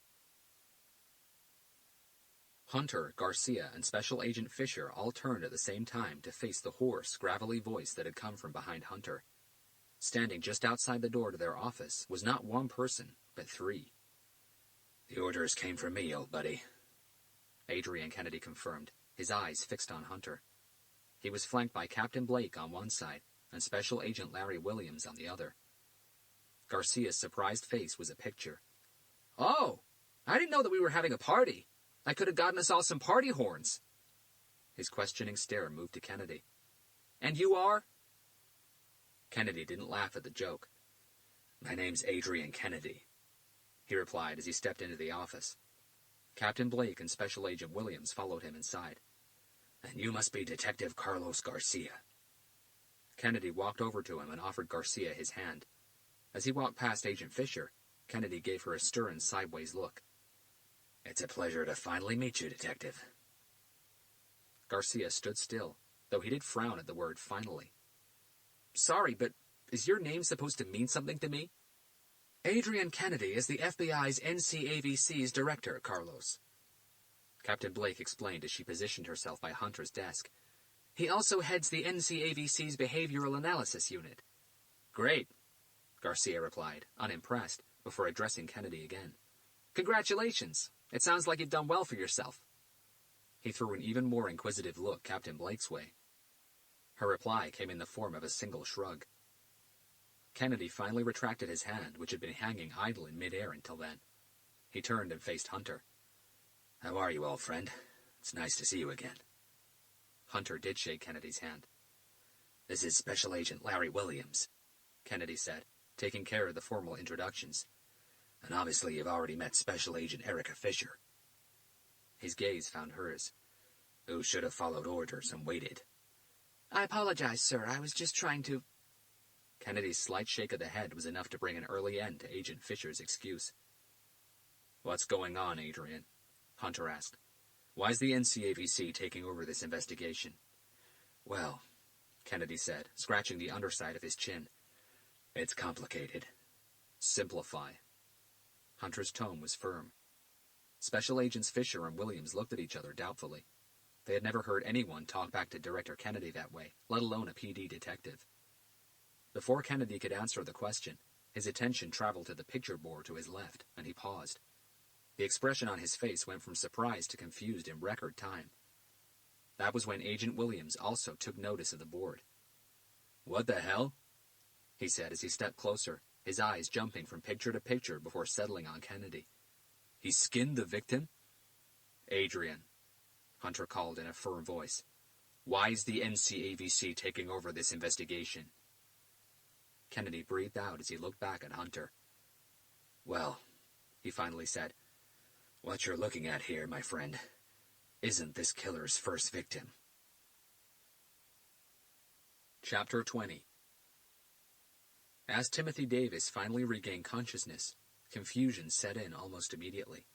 Hunter, Garcia, and Special Agent Fisher all turned at the same time to face the hoarse, gravelly voice that had come from behind Hunter. Standing just outside the door to their office was not one person, but 3. The orders came from me, old buddy. Adrian Kennedy confirmed, his eyes fixed on Hunter. He was flanked by Captain Blake on one side and Special Agent Larry Williams on the other. Garcia's surprised face was a picture. Oh, I didn't know that we were having a party. I could have gotten us all some party horns. His questioning stare moved to Kennedy. And you are? Kennedy didn't laugh at the joke. My name's Adrian Kennedy, he replied as he stepped into the office. Captain Blake and Special Agent Williams followed him inside. And you must be Detective Carlos Garcia. Kennedy walked over to him and offered Garcia his hand. As he walked past Agent Fisher, Kennedy gave her a stern sideways look. It's a pleasure to finally meet you, Detective. Garcia stood still, though he did frown at the word finally. Sorry, but Is your name supposed to mean something to me? Adrian Kennedy is the FBI's NCAVC's director, Carlos. Captain Blake explained as she positioned herself by Hunter's desk. He also heads the NCAVC's Behavioral Analysis Unit. Great, Garcia replied, unimpressed, before addressing Kennedy again. Congratulations. It sounds like you've done well for yourself. He threw an even more inquisitive look Captain Blake's way. Her reply came in the form of a single shrug. Kennedy finally retracted his hand, which had been hanging idle in midair until then. He turned and faced Hunter. How are you, old friend? It's nice to see you again. Hunter did shake Kennedy's hand. This is Special Agent Larry Williams, Kennedy said, taking care of the formal introductions. And obviously you've already met Special Agent Erica Fisher. His gaze found hers. Who should have followed orders and waited. I apologize, sir. I was just trying to... Kennedy's slight shake of the head was enough to bring an early end to Agent Fisher's excuse. What's going on, Adrian? Hunter asked. Why's the NCAVC taking over this investigation? Well, Kennedy said, scratching the underside of his chin. It's complicated. Simplify. Hunter's tone was firm. Special Agents Fisher and Williams looked at each other doubtfully. They had never heard anyone talk back to Director Kennedy that way, let alone a PD detective. Before Kennedy could answer the question, his attention traveled to the picture board to his left, and he paused. The expression on his face went from surprise to confused in record time. That was when Agent Williams also took notice of the board. What the hell? He said as he stepped closer, his eyes jumping from picture to picture before settling on Kennedy. He skinned the victim? Adrian, Hunter called in a firm voice. Why's the NCAVC taking over this investigation? Kennedy breathed out as he looked back at Hunter. Well, he finally said, what you're looking at here, my friend, isn't this killer's first victim. Chapter 20. As Timothy Davis finally regained consciousness, confusion set in almost immediately.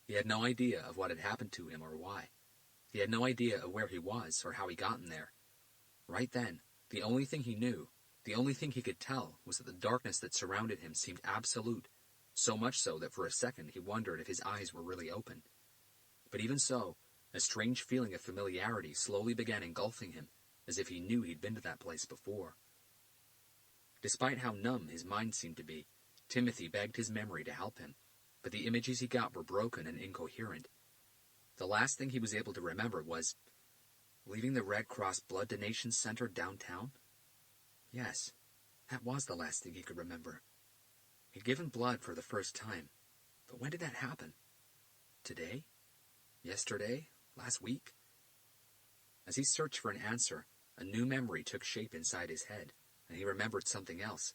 He had no idea of what had happened to him or why. He had no idea of where he was or how he gotten there. Right then, the only thing he knew, the only thing he could tell, was that the darkness that surrounded him seemed absolute, so much so that for a second he wondered if his eyes were really open. But even so, a strange feeling of familiarity slowly began engulfing him, as if he knew he'd been to that place before. Despite how numb his mind seemed to be, Timothy begged his memory to help him, but the images he got were broken and incoherent. The last thing he was able to remember was leaving the Red Cross Blood Donation Center downtown? Yes, that was the last thing he could remember. He'd given blood for the first time, but when did that happen? Today? Yesterday? Last week? As he searched for an answer, a new memory took shape inside his head, and he remembered something else.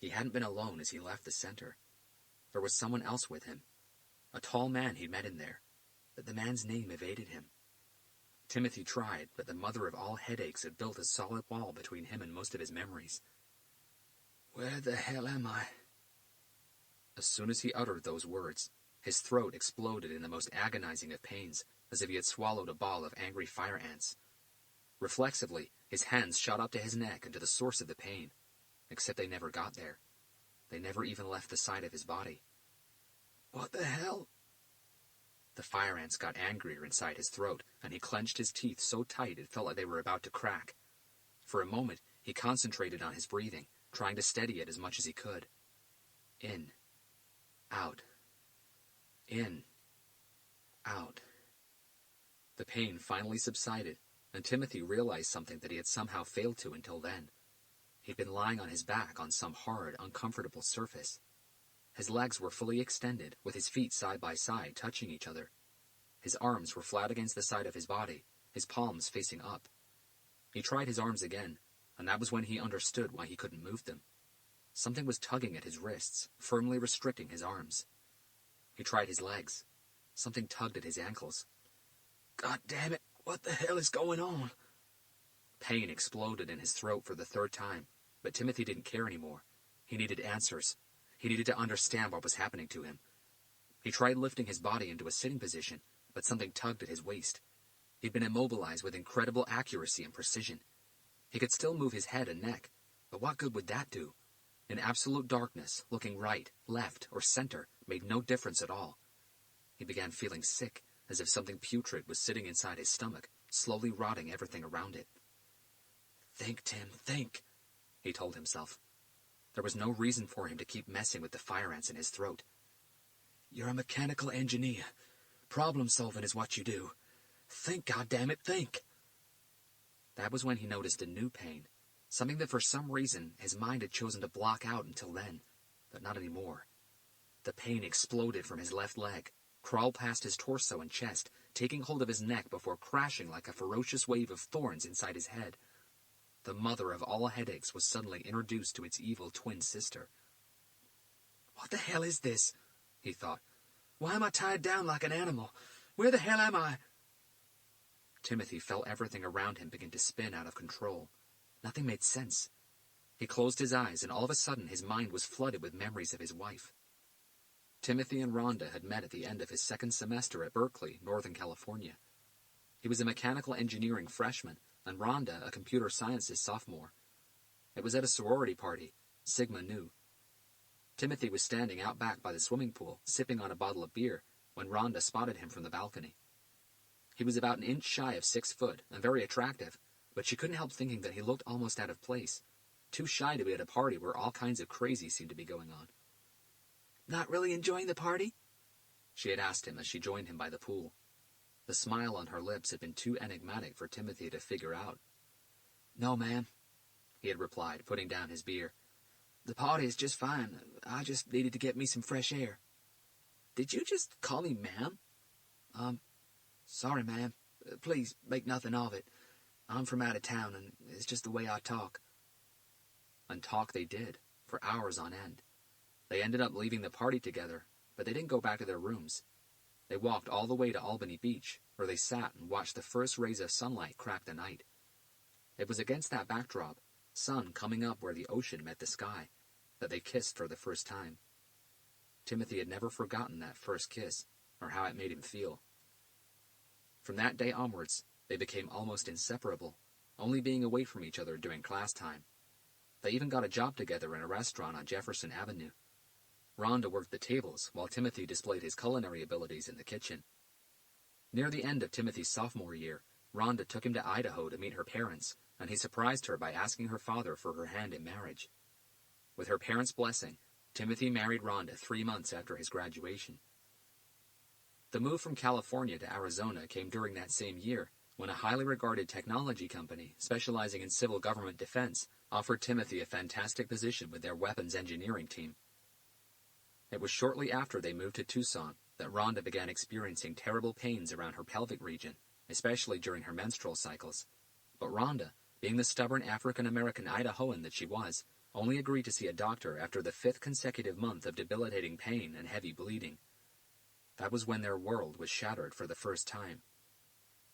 He hadn't been alone as he left the center. There was someone else with him, a tall man he'd met in there, but the man's name evaded him. Timothy tried, but the mother of all headaches had built a solid wall between him and most of his memories. Where the hell am I? As soon as he uttered those words, his throat exploded in the most agonizing of pains, as if he had swallowed a ball of angry fire ants. Reflexively, his hands shot up to his neck and to the source of the pain, except they never got there. They never even left the side of his body. What the hell? The fire ants got angrier inside his throat, and he clenched his teeth so tight it felt like they were about to crack. For a moment, he concentrated on his breathing, trying to steady it as much as he could. In. Out. In. Out. The pain finally subsided, and Timothy realized something that he had somehow failed to until then. He'd been lying on his back on some hard, uncomfortable surface. His legs were fully extended, with his feet side by side, touching each other. His arms were flat against the side of his body, his palms facing up. He tried his arms again, and that was when he understood why he couldn't move them. Something was tugging at his wrists, firmly restricting his arms. He tried his legs. Something tugged at his ankles. God damn it, what the hell is going on? Pain exploded in his throat for the third time, but Timothy didn't care anymore. He needed answers. He needed to understand what was happening to him. He tried lifting his body into a sitting position, but something tugged at his waist. He'd been immobilized with incredible accuracy and precision. He could still move his head and neck, But what good would that do? In absolute darkness, looking right, left, or center made no difference at all. He began feeling sick, as if something putrid was sitting inside his stomach, slowly rotting everything around it. Think, Tim, think, he told himself. There was no reason for him to keep messing with the fire ants in his throat. You're a mechanical engineer. Problem-solving is what you do. Think, goddammit, think. That was when he noticed a new pain, something that for some reason his mind had chosen to block out until then, but not anymore. The pain exploded from his left leg, crawled past his torso and chest, taking hold of his neck before crashing like a ferocious wave of thorns inside his head. The mother of all headaches was suddenly introduced to its evil twin sister. What the hell is this? He thought. Why am I tied down like an animal? Where the hell am I? Timothy felt everything around him begin to spin out of control. Nothing made sense. He closed his eyes, and all of a sudden his mind was flooded with memories of his wife. Timothy and Rhonda had met at the end of his second semester at Berkeley, Northern California. He was a mechanical engineering freshman, and Rhonda a computer sciences sophomore. It was at a sorority party, Sigma Nu. Timothy was standing out back by the swimming pool, sipping on a bottle of beer, when Rhonda spotted him from the balcony. He was about an inch shy of 6 foot, and very attractive, but she couldn't help thinking that he looked almost out of place, too shy to be at a party where all kinds of crazy seemed to be going on. Not really enjoying the party? She had asked him as she joined him by the pool. The smile on her lips had been too enigmatic for Timothy to figure out. No, ma'am, he had replied, putting down his beer. The party is just fine. I just needed to get me some fresh air. Did you just call me ma'am? Sorry, ma'am. Please make nothing of it. I'm from out of town, and it's just the way I talk. And talk they did, for hours on end. They ended up leaving the party together, but they didn't go back to their rooms. They walked all the way to Albany Beach, where they sat and watched the first rays of sunlight crack the night. It was against that backdrop, sun coming up where the ocean met the sky, that they kissed for the first time. Timothy had never forgotten that first kiss, or how it made him feel. From that day onwards, they became almost inseparable, only being away from each other during class time. They even got a job together in a restaurant on Jefferson Avenue. Rhonda worked the tables, while Timothy displayed his culinary abilities in the kitchen. Near the end of Timothy's sophomore year, Rhonda took him to Idaho to meet her parents, and he surprised her by asking her father for her hand in marriage. With her parents' blessing, Timothy married Rhonda 3 months after his graduation. The move from California to Arizona came during that same year, when a highly regarded technology company specializing in civil government defense offered Timothy a fantastic position with their weapons engineering team. It was shortly after they moved to Tucson that Rhonda began experiencing terrible pains around her pelvic region, especially during her menstrual cycles. But Rhonda, being the stubborn African-American Idahoan that she was, only agreed to see a doctor after the 5th consecutive month of debilitating pain and heavy bleeding. That was when their world was shattered for the first time.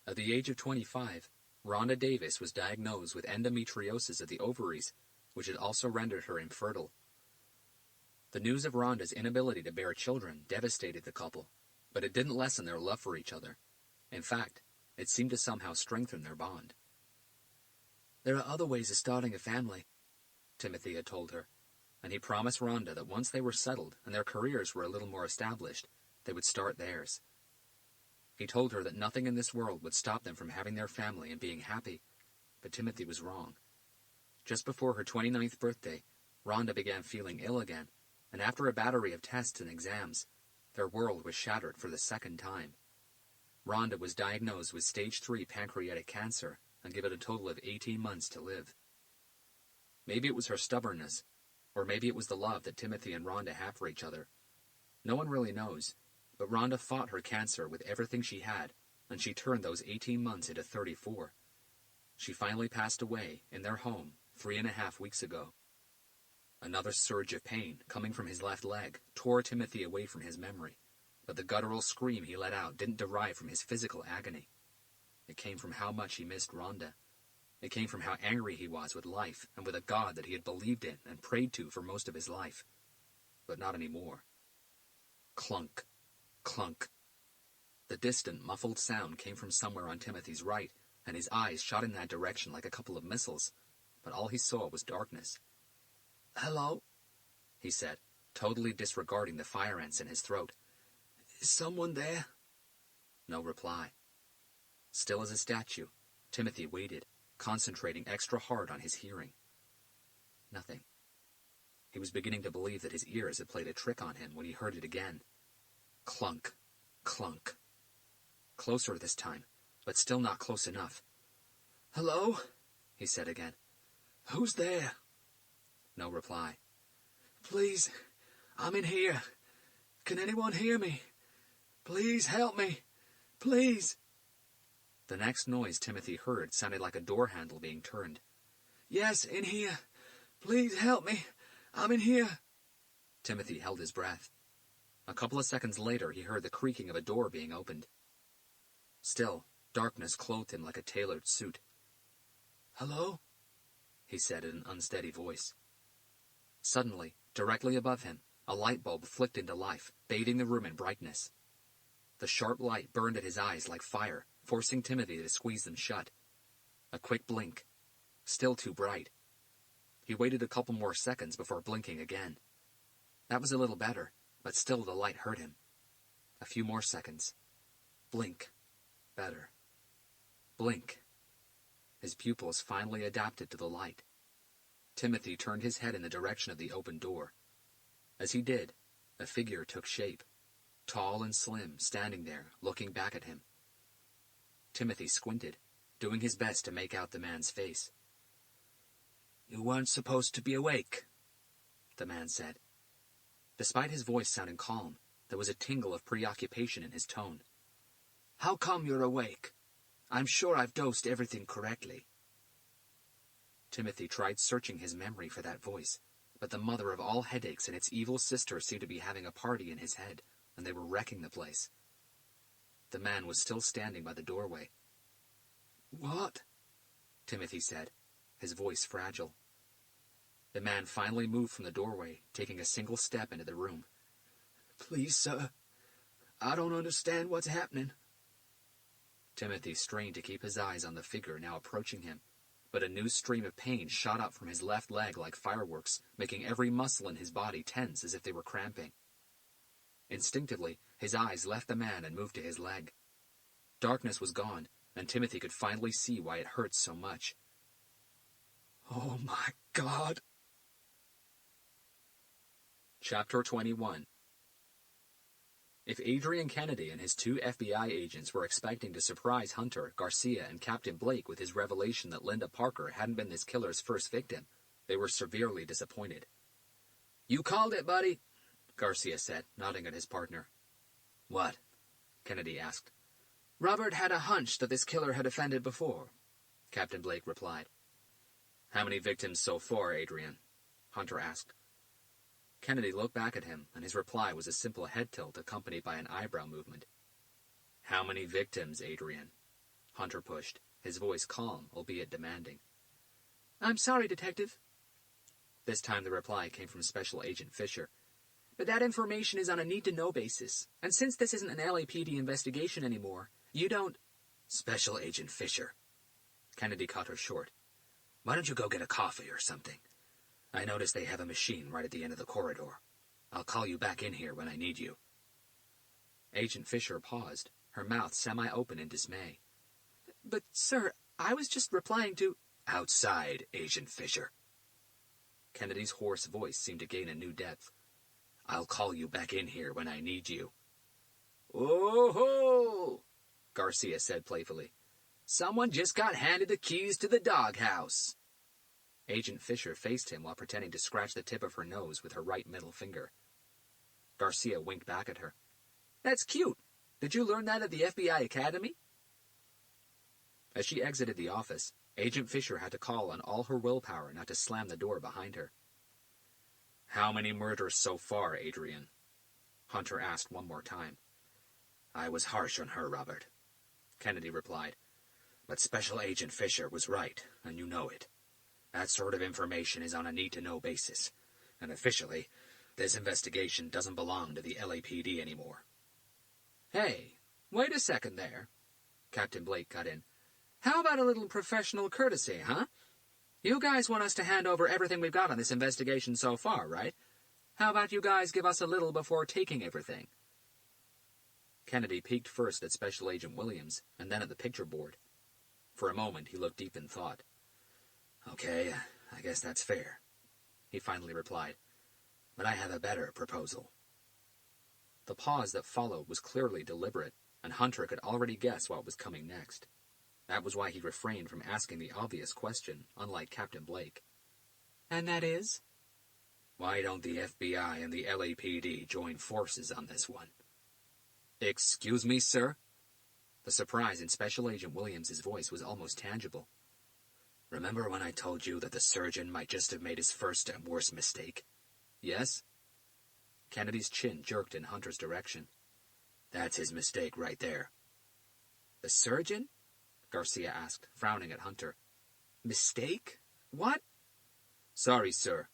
At the age of 25, Rhonda Davis was diagnosed with endometriosis of the ovaries, which had also rendered her infertile. The news of Rhonda's inability to bear children devastated the couple, but it didn't lessen their love for each other. In fact, it seemed to somehow strengthen their bond. There are other ways of starting a family, Timothy had told her, and he promised Rhonda that once they were settled and their careers were a little more established, they would start theirs. He told her that nothing in this world would stop them from having their family and being happy, but Timothy was wrong. Just before her 29th birthday, Rhonda began feeling ill again, and after a battery of tests and exams, their world was shattered for the second time. Rhonda was diagnosed with stage 3 pancreatic cancer and given a total of 18 months to live. Maybe it was her stubbornness, or maybe it was the love that Timothy and Rhonda have for each other. No one really knows, but Rhonda fought her cancer with everything she had, and she turned those 18 months into 34. She finally passed away in their home 3.5 weeks ago. Another surge of pain, coming from his left leg, tore Timothy away from his memory, but the guttural scream he let out didn't derive from his physical agony. It came from how much he missed Rhonda. It came from how angry he was with life and with a God that he had believed in and prayed to for most of his life. But not anymore. Clunk, clunk. The distant, muffled sound came from somewhere on Timothy's right, and his eyes shot in that direction like a couple of missiles. but all he saw was darkness. "Hello?" he said, totally disregarding the fire ants in his throat. "Is someone there?" No reply. Still as a statue, Timothy waited, concentrating extra hard on his hearing. Nothing. He was beginning to believe that his ears had played a trick on him when he heard it again. Clunk, clunk. Closer this time, but still not close enough. "Hello?" he said again. "Who's there?" No reply. "Please, I'm in here. Can anyone hear me? Please help me. Please." The next noise Timothy heard sounded like a door handle being turned. "Yes, in here. Please help me. I'm in here." Timothy held his breath. A couple of seconds later, he heard the creaking of a door being opened. Still, darkness clothed him like a tailored suit. "Hello?" he said in an unsteady voice. Suddenly, directly above him, a light bulb flicked into life, bathing the room in brightness. The sharp light burned at his eyes like fire, forcing Timothy to squeeze them shut. A quick blink. Still too bright. He waited a couple more seconds before blinking again. That was a little better, but still the light hurt him. A few more seconds. Blink. Better. Blink. His pupils finally adapted to the light. Timothy turned his head in the direction of the open door. As he did, a figure took shape, tall and slim, standing there, looking back at him. Timothy squinted, doing his best to make out the man's face. "You weren't supposed to be awake," the man said. Despite his voice sounding calm, there was a tingle of preoccupation in his tone. "How come you're awake? I'm sure I've dosed everything correctly." Timothy tried searching his memory for that voice, but the mother of all headaches and its evil sister seemed to be having a party in his head, and they were wrecking the place. The man was still standing by the doorway. "What?" Timothy said, his voice fragile. The man finally moved from the doorway, taking a single step into the room. "Please, sir. I don't understand what's happening." Timothy strained to keep his eyes on the figure now approaching him, but a new stream of pain shot up from his left leg like fireworks, making every muscle in his body tense as if they were cramping. Instinctively, his eyes left the man and moved to his leg. Darkness was gone, and Timothy could finally see why it hurt so much. "Oh, my God." Chapter 21. If Adrian Kennedy and his 2 FBI agents were expecting to surprise Hunter, Garcia, and Captain Blake with his revelation that Linda Parker hadn't been this killer's first victim, they were severely disappointed. "You called it, buddy," Garcia said, nodding at his partner. "What?" Kennedy asked. "Robert had a hunch that this killer had offended before," Captain Blake replied. How many victims so far, Adrian? Hunter asked. Kennedy looked back at him, and his reply was a simple head tilt accompanied by an eyebrow movement. How many victims, Adrian? Hunter pushed, his voice calm, albeit demanding. "I'm sorry, Detective." This time the reply came from Special Agent Fisher. "But that information is on a need-to-know basis, and since this isn't an LAPD investigation anymore, you don't—" Special Agent Fisher. Kennedy cut her short. Why don't you go get a coffee or something? I noticed they have a machine right at the end of the corridor. I'll call you back in here when I need you. Agent Fisher paused, her mouth semi-open in dismay. "But, sir, I was just replying to—" Outside, Agent Fisher. Kennedy's hoarse voice seemed to gain a new depth. I'll call you back in here when I need you. "Oh-ho!" Garcia said playfully. "Someone just got handed the keys to the doghouse." Agent Fisher faced him while pretending to scratch the tip of her nose with her right middle finger. Garcia winked back at her. "That's cute. Did you learn that at the FBI Academy?" As she exited the office, Agent Fisher had to call on all her willpower not to slam the door behind her. How many murders so far, Adrian? Hunter asked one more time. I was harsh on her, Robert, Kennedy replied. But Special Agent Fisher was right, and you know it. That sort of information is on a need-to-know basis, and officially, this investigation doesn't belong to the LAPD anymore. Hey, wait a second there, Captain Blake cut in. How about a little professional courtesy, huh? You guys want us to hand over everything we've got on this investigation so far, right? How about you guys give us a little before taking everything? Kennedy peeked first at Special Agent Williams, and then at the picture board. For a moment, he looked deep in thought. Okay, I guess that's fair, he finally replied. But I have a better proposal. The pause that followed was clearly deliberate, and Hunter could already guess what was coming next. That was why he refrained from asking the obvious question, unlike Captain Blake. And that is? Why don't the FBI and the LAPD join forces on this one? Excuse me, sir? The surprise in Special Agent Williams' voice was almost tangible. Remember when I told you that the surgeon might just have made his first and worst mistake? Yes? Kennedy's chin jerked in Hunter's direction. That's his mistake right there. The surgeon? Garcia asked, frowning at Hunter. Mistake? What? Sorry, sir,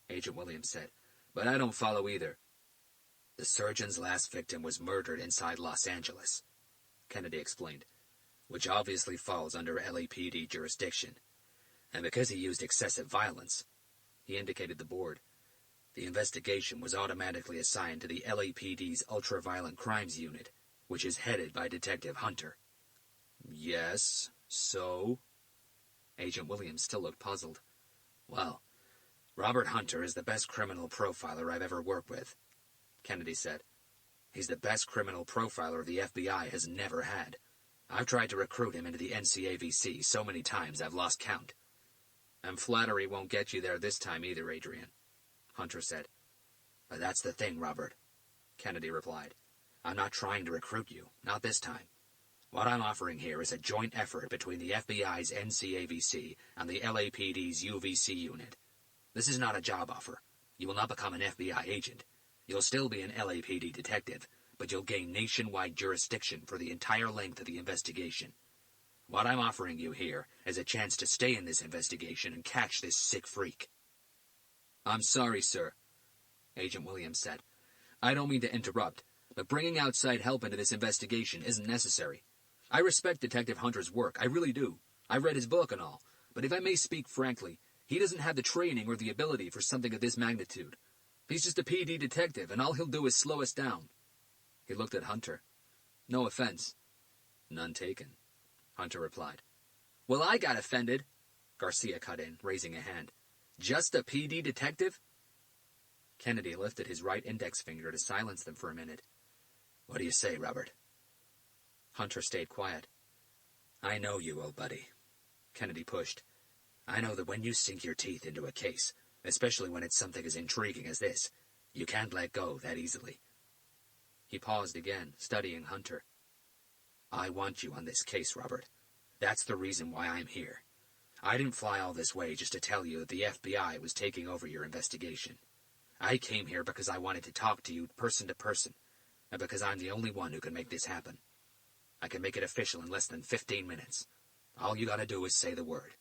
Agent Williams said, but I don't follow either. The surgeon's last victim was murdered inside Los Angeles, Kennedy explained, which obviously falls under LAPD jurisdiction. And because he used excessive violence, he indicated the board, the investigation was automatically assigned to the LAPD's Ultra-Violent Crimes Unit, which is headed by Detective Hunter. Yes, so? Agent Williams still looked puzzled. Well, Robert Hunter is the best criminal profiler I've ever worked with, Kennedy said. He's the best criminal profiler the FBI has never had. I've tried to recruit him into the NCAVC so many times I've lost count. And flattery won't get you there this time either, Adrian, Hunter said. But that's the thing, Robert, Kennedy replied. I'm not trying to recruit you, not this time. What I'm offering here is a joint effort between the FBI's NCAVC and the LAPD's UVC unit. This is not a job offer. You will not become an FBI agent. You'll still be an LAPD detective, but you'll gain nationwide jurisdiction for the entire length of the investigation. What I'm offering you here is a chance to stay in this investigation and catch this sick freak. I'm sorry, sir, Agent Williams said. I don't mean to interrupt, but bringing outside help into this investigation isn't necessary. I respect Detective Hunter's work, I really do. I read his book and all, but if I may speak frankly, he doesn't have the training or the ability for something of this magnitude. He's just a PD detective, and all he'll do is slow us down. He looked at Hunter. No offense. None taken, Hunter replied. Well, I got offended, Garcia cut in, raising a hand. Just a PD detective? Kennedy lifted his right index finger to silence them for a minute. What do you say, Robert? Hunter stayed quiet. I know you, old buddy, Kennedy pushed. I know that when you sink your teeth into a case, especially when it's something as intriguing as this, you can't let go that easily. He paused again, studying Hunter. I want you on this case, Robert. That's the reason why I'm here. I didn't fly all this way just to tell you that the FBI was taking over your investigation. I came here because I wanted to talk to you person to person, and because I'm the only one who can make this happen. I can make it official in less than 15 minutes. All you gotta do is say the word.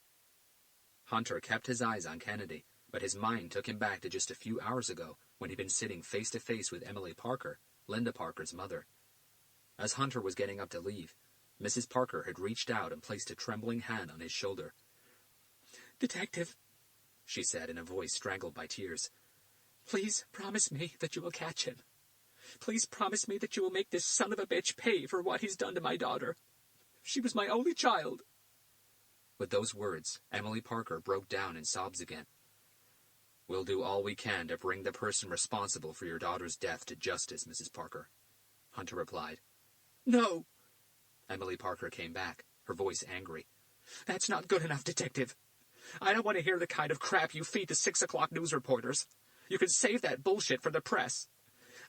Hunter kept his eyes on Kennedy, but his mind took him back to just a few hours ago when he'd been sitting face to face with Emily Parker, Linda Parker's mother. As Hunter was getting up to leave, Mrs. Parker had reached out and placed a trembling hand on his shoulder. Detective, she said in a voice strangled by tears, please promise me that you will catch him. Please promise me that you will make this son of a bitch pay for what he's done to my daughter. She was my only child. With those words, Emily Parker broke down in sobs again. We'll do all we can to bring the person responsible for your daughter's death to justice, Mrs. Parker, Hunter replied. No! Emily Parker came back, her voice angry. That's not good enough, Detective. I don't want to hear the kind of crap you feed the 6 o'clock news reporters. You can save that bullshit for the press.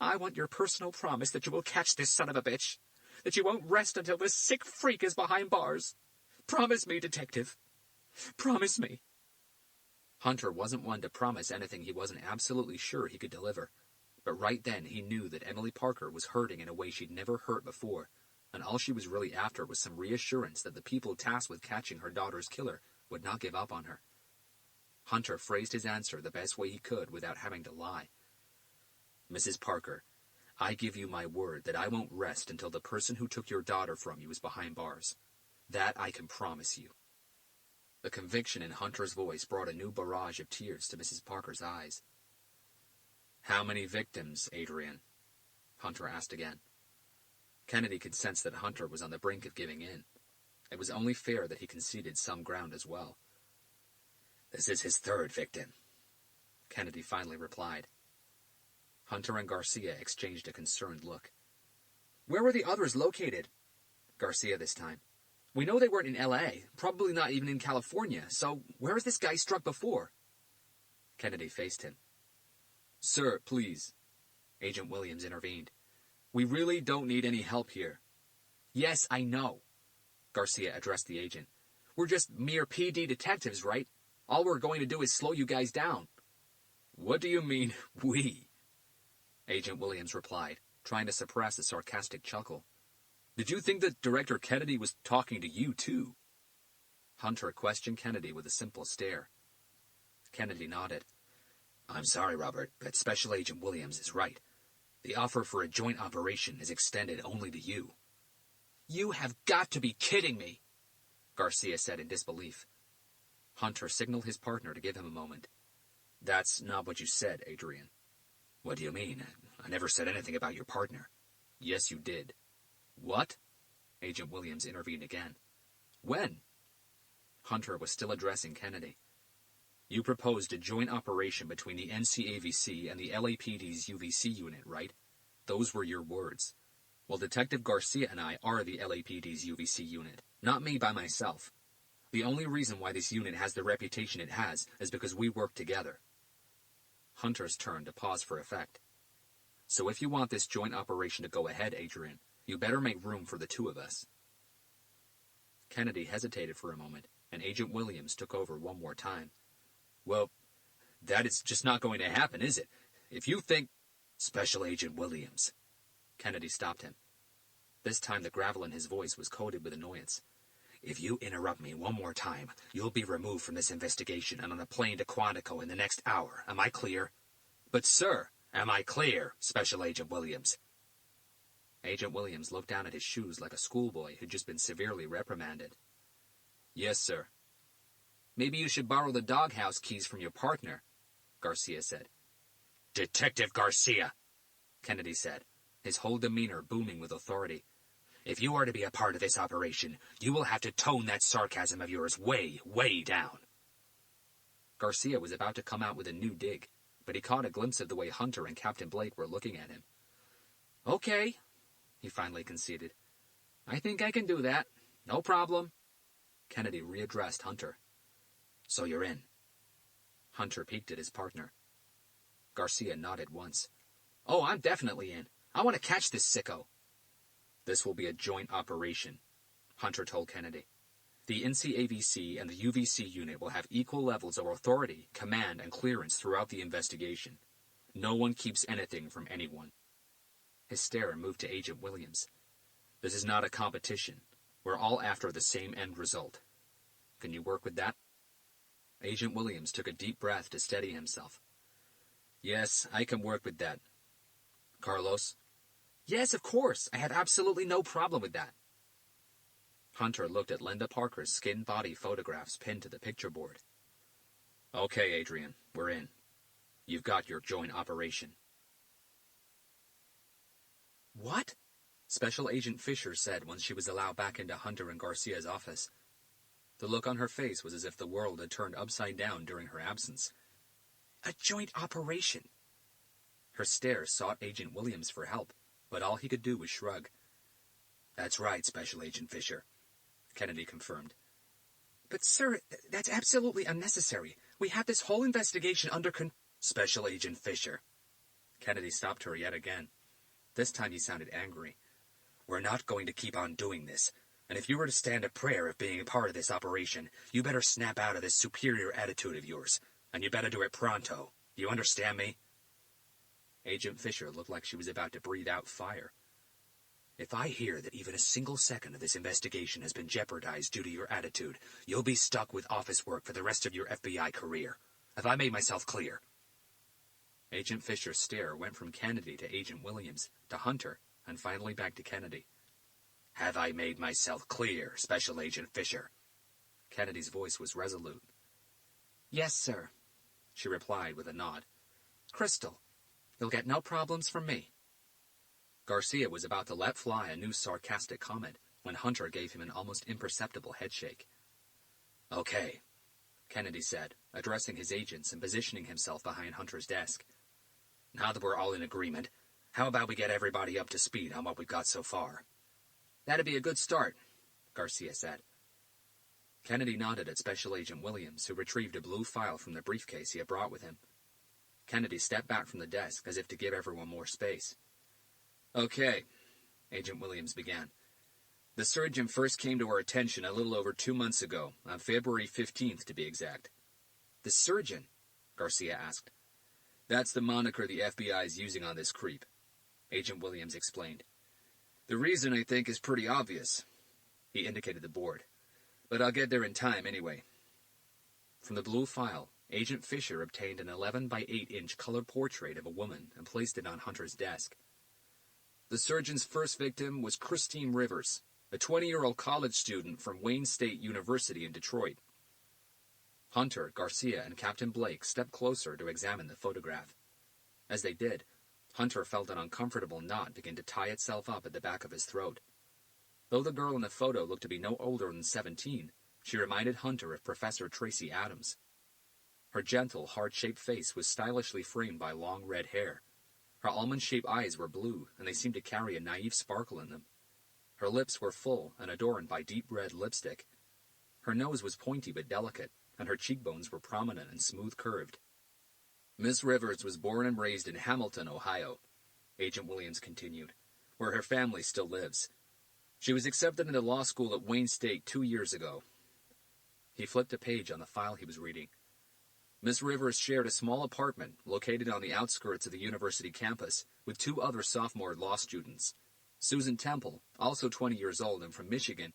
I want your personal promise that you will catch this son of a bitch, that you won't rest until this sick freak is behind bars. Promise me, Detective. Promise me. Hunter wasn't one to promise anything he wasn't absolutely sure he could deliver, but right then he knew that Emily Parker was hurting in a way she'd never hurt before, and all she was really after was some reassurance that the people tasked with catching her daughter's killer would not give up on her. Hunter phrased his answer the best way he could without having to lie. Mrs. Parker, I give you my word that I won't rest until the person who took your daughter from you is behind bars. That I can promise you. The conviction in Hunter's voice brought a new barrage of tears to Mrs. Parker's eyes. "How many victims, Adrian?" Hunter asked again. Kennedy could sense that Hunter was on the brink of giving in. It was only fair that he conceded some ground as well. "This is his third victim," Kennedy finally replied. Hunter and Garcia exchanged a concerned look. "Where were the others located?" Garcia this time. "We know they weren't in L.A., probably not even in California, so where has this guy struck before?" Kennedy faced him. "Sir, please," Agent Williams intervened. "We really don't need any help here." "Yes, I know," Garcia addressed the agent. "We're just mere PD detectives, right? All we're going to do is slow you guys down." "What do you mean, we?" Agent Williams replied, trying to suppress a sarcastic chuckle. "Did you think that Director Kennedy was talking to you, too?" Hunter questioned Kennedy with a simple stare. Kennedy nodded. "I'm sorry, Robert, but Special Agent Williams is right. The offer for a joint operation is extended only to you." "You have got to be kidding me," Garcia said in disbelief. Hunter signaled his partner to give him a moment. "That's not what you said, Adrian." "What do you mean? I never said anything about your partner." "Yes, you did." "What?" Agent Williams intervened again. "When?" Hunter was still addressing Kennedy. "You proposed a joint operation between the NCAVC and the LAPD's UVC unit, right? Those were your words. Well, Detective Garcia and I are the LAPD's UVC unit, not me by myself. The only reason why this unit has the reputation it has is because we work together." Hunter's turn to pause for effect. "So if you want this joint operation to go ahead, Adrian, you better make room for the two of us." Kennedy hesitated for a moment, and Agent Williams took over one more time. "Well, that is just not going to happen, is it? If you think—" "Special Agent Williams." Kennedy stopped him. This time the gravel in his voice was coated with annoyance. "If you interrupt me one more time, you'll be removed from this investigation and on a plane to Quantico in the next hour. Am I clear?" "But, sir—" "Am I clear, Special Agent Williams?" Agent Williams looked down at his shoes like a schoolboy who'd just been severely reprimanded. "Yes, sir." "Maybe you should borrow the doghouse keys from your partner," Garcia said. "Detective Garcia," Kennedy said, his whole demeanor booming with authority. "If you are to be a part of this operation, you will have to tone that sarcasm of yours way, way down." Garcia was about to come out with a new dig, but he caught a glimpse of the way Hunter and Captain Blake were looking at him. "Okay," he finally conceded. "I think I can do that. No problem." Kennedy readdressed Hunter. "So you're in?" Hunter peeked at his partner. Garcia nodded once. "Oh, I'm definitely in. I want to catch this sicko." "This will be a joint operation," Hunter told Kennedy. "The NCAVC and the UVC unit will have equal levels of authority, command, and clearance throughout the investigation. No one keeps anything from anyone." His stare moved to Agent Williams. "This is not a competition. We're all after the same end result. Can you work with that?" Agent Williams took a deep breath to steady himself. "Yes, I can work with that. Carlos?" "Yes, of course. I have absolutely no problem with that." Hunter looked at Linda Parker's skin-body photographs pinned to the picture board. "Okay, Adrian, we're in. You've got your joint operation." "What?" Special Agent Fisher said when she was allowed back into Hunter and Garcia's office. The look on her face was as if the world had turned upside down during her absence. "A joint operation?" Her stare sought Agent Williams for help, but all he could do was shrug. "That's right, Special Agent Fisher," Kennedy confirmed. "But, sir, that's absolutely unnecessary. We have this whole investigation under Special Agent Fisher." Kennedy stopped her yet again. This time he sounded angry. "We're not going to keep on doing this, and if you were to stand a prayer of being a part of this operation, you better snap out of this superior attitude of yours, and you better do it pronto. You understand me?" Agent Fisher looked like she was about to breathe out fire. "If I hear that even a single second of this investigation has been jeopardized due to your attitude, you'll be stuck with office work for the rest of your FBI career. Have I made myself clear?" Agent Fisher's stare went from Kennedy to Agent Williams, to Hunter, and finally back to Kennedy. "Have I made myself clear, Special Agent Fisher?" Kennedy's voice was resolute. Yes, sir, she replied with a nod. Crystal. You'll get no problems from me. Garcia was about to let fly a new sarcastic comment when Hunter gave him an almost imperceptible headshake. Okay, Kennedy said, addressing his agents and positioning himself behind Hunter's desk. Now that we're all in agreement, how about we get everybody up to speed on what we've got so far? That'd be a good start, Garcia said. Kennedy nodded at Special Agent Williams, who retrieved a blue file from the briefcase he had brought with him. Kennedy stepped back from the desk as if to give everyone more space. Okay, Agent Williams began. The surgeon first came to our attention a little over 2 months ago, on February 15th to be exact. The surgeon? Garcia asked. That's the moniker the FBI is using on this creep, Agent Williams explained. The reason, I think, is pretty obvious. He indicated the board. But I'll get there in time anyway. From the blue file, Agent Fisher obtained an 11 by 8-inch color portrait of a woman and placed it on Hunter's desk. The surgeon's first victim was Christine Rivers, a 20-year-old college student from Wayne State University in Detroit. Hunter, Garcia, and Captain Blake stepped closer to examine the photograph. As they did, Hunter felt an uncomfortable knot begin to tie itself up at the back of his throat. Though the girl in the photo looked to be no older than 17, she reminded Hunter of Professor Tracy Adams. Her gentle, heart-shaped face was stylishly framed by long red hair. Her almond-shaped eyes were blue, and they seemed to carry a naive sparkle in them. Her lips were full and adorned by deep red lipstick. Her nose was pointy but delicate, and her cheekbones were prominent and smooth-curved. Miss Rivers was born and raised in Hamilton, Ohio, Agent Williams continued, where her family still lives. She was accepted into law school at Wayne State 2 years ago. He flipped a page on the file he was reading. Miss Rivers shared a small apartment located on the outskirts of the university campus with 2 other sophomore law students, Susan Temple, also 20 years old and from Michigan,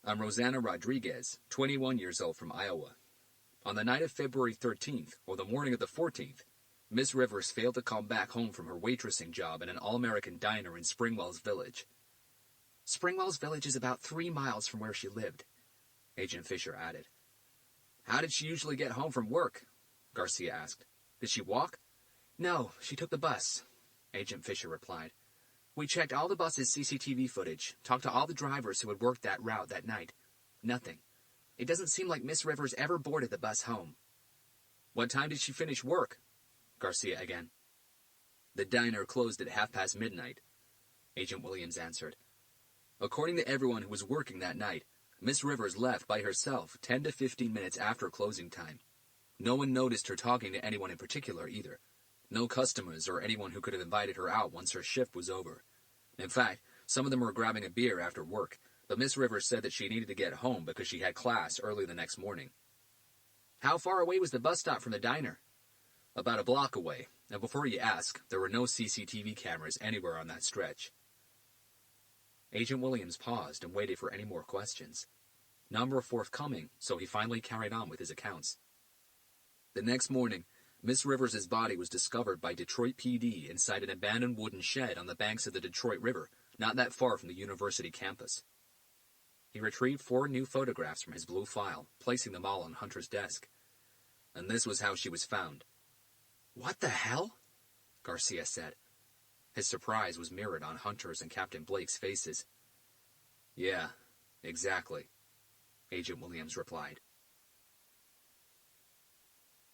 and Rosanna Rodriguez, 21 years old from Iowa. On the night of February 13th, or the morning of the 14th, Miss Rivers failed to come back home from her waitressing job in an all-American diner in Springwells Village. Springwells Village is about 3 miles from where she lived, Agent Fisher added. How did she usually get home from work? Garcia asked. Did she walk? No, she took the bus, Agent Fisher replied. We checked all the bus's CCTV footage, talked to all the drivers who had worked that route that night. Nothing. It doesn't seem like Miss Rivers ever boarded the bus home. What time did she finish work? Garcia again. The diner closed at midnight, Agent Williams answered. According to everyone who was working that night, Miss Rivers left by herself 10 to 15 minutes after closing time. No one noticed her talking to anyone in particular either. No customers or anyone who could have invited her out once her shift was over. In fact, some of them were grabbing a beer after work, but Miss Rivers said that she needed to get home because she had class early the next morning. How far away was the bus stop from the diner? About a block away, and before you ask, there were no CCTV cameras anywhere on that stretch. Agent Williams paused and waited for any more questions. None were forthcoming, so he finally carried on with his accounts. The next morning, Miss Rivers' body was discovered by Detroit PD inside an abandoned wooden shed on the banks of the Detroit River, not that far from the university campus. He retrieved 4 new photographs from his blue file, placing them all on Hunter's desk. And this was how she was found. What the hell? Garcia said. His surprise was mirrored on Hunter's and Captain Blake's faces. Yeah, exactly, Agent Williams replied.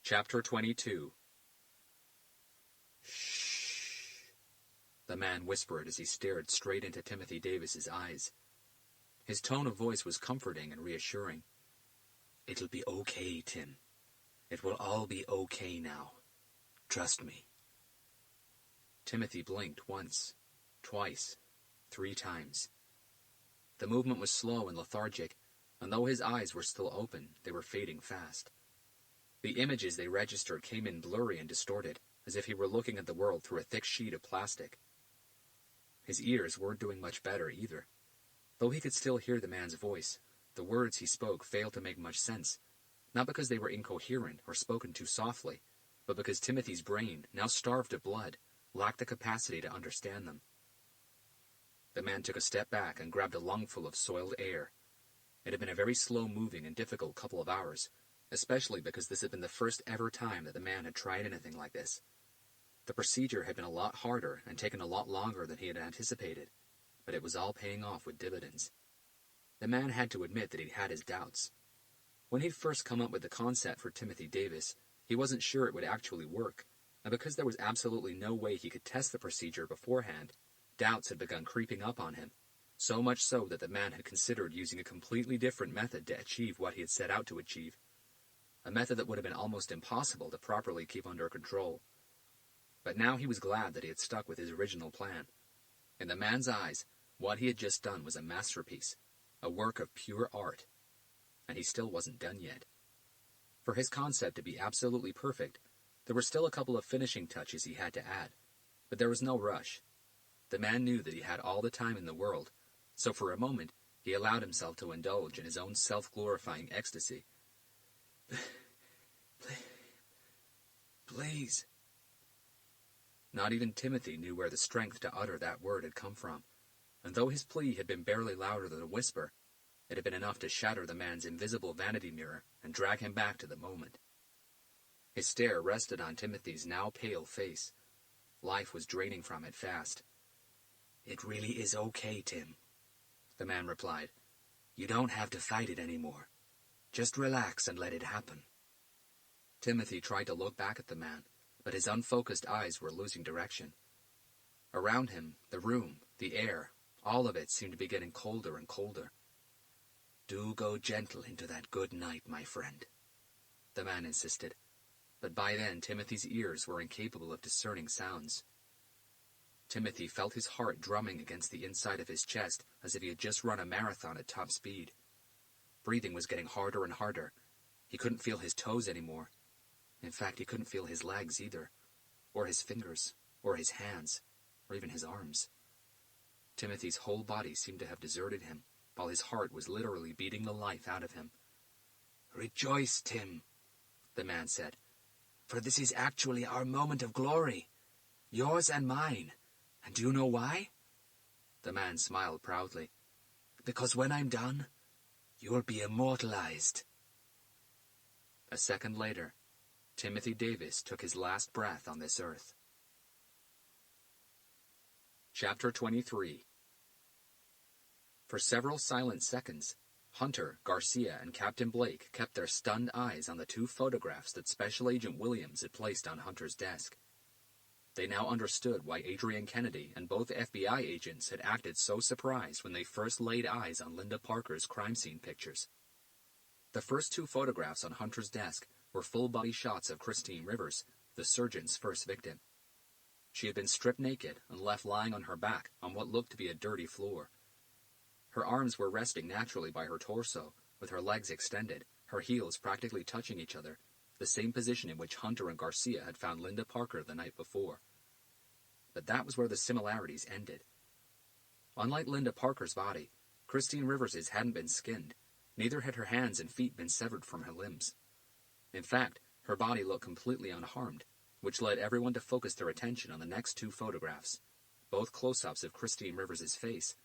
Chapter 22. Shh, the man whispered as he stared straight into Timothy Davis's eyes. His tone of voice was comforting and reassuring. It'll be okay, Tim. It will all be okay now. Trust me. Timothy blinked once, twice, 3 times. The movement was slow and lethargic, and though his eyes were still open, they were fading fast. The images they registered came in blurry and distorted, as if he were looking at the world through a thick sheet of plastic. His ears weren't doing much better either. Though he could still hear the man's voice, the words he spoke failed to make much sense, not because they were incoherent or spoken too softly, but because Timothy's brain, now starved of blood, lacked the capacity to understand them. The man took a step back and grabbed a lungful of soiled air. It had been a very slow-moving and difficult couple of hours, especially because this had been the first ever time that the man had tried anything like this. The procedure had been a lot harder and taken a lot longer than he had anticipated, but it was all paying off with dividends. The man had to admit that he'd had his doubts. When he'd first come up with the concept for Timothy Davis, he wasn't sure it would actually work, and because there was absolutely no way he could test the procedure beforehand, doubts had begun creeping up on him, so much so that the man had considered using a completely different method to achieve what he had set out to achieve, a method that would have been almost impossible to properly keep under control. But now he was glad that he had stuck with his original plan. In the man's eyes, what he had just done was a masterpiece, a work of pure art. And he still wasn't done yet. For his concept to be absolutely perfect, there were still a couple of finishing touches he had to add, but there was no rush. The man knew that he had all the time in the world, so for a moment he allowed himself to indulge in his own self-glorifying ecstasy. Please. Not even Timothy knew where the strength to utter that word had come from, and though his plea had been barely louder than a whisper, it had been enough to shatter the man's invisible vanity mirror and drag him back to the moment. His stare rested on Timothy's now pale face. Life was draining from it fast. "It really is okay, Tim," the man replied. "You don't have to fight it anymore. Just relax and let it happen." Timothy tried to look back at the man, but his unfocused eyes were losing direction. Around him, the room, the air, all of it seemed to be getting colder and colder. "Do go gentle into that good night, my friend," the man insisted, but by then Timothy's ears were incapable of discerning sounds. Timothy felt his heart drumming against the inside of his chest as if he had just run a marathon at top speed. Breathing was getting harder and harder. He couldn't feel his toes anymore. In fact, he couldn't feel his legs either, or his fingers, or his hands, or even his arms. Timothy's whole body seemed to have deserted him, while his heart was literally beating the life out of him. "Rejoice, Tim," the man said, "for this is actually our moment of glory, yours and mine. And do you know why?" The man smiled proudly. "Because when I'm done, you'll be immortalized." A second later, Timothy Davis took his last breath on this earth. Chapter 23. For several silent seconds, Hunter, Garcia, and Captain Blake kept their stunned eyes on the two photographs that Special Agent Williams had placed on Hunter's desk. They now understood why Adrian Kennedy and both FBI agents had acted so surprised when they first laid eyes on Linda Parker's crime scene pictures. The first two photographs on Hunter's desk were full-body shots of Christine Rivers, the surgeon's first victim. She had been stripped naked and left lying on her back on what looked to be a dirty floor. Her arms were resting naturally by her torso, with her legs extended, her heels practically touching each other, the same position in which Hunter and Garcia had found Linda Parker the night before. But that was where the similarities ended. Unlike Linda Parker's body, Christine Rivers's hadn't been skinned, neither had her hands and feet been severed from her limbs. In fact, her body looked completely unharmed, which led everyone to focus their attention on the next two photographs, both close-ups of Christine Rivers's face.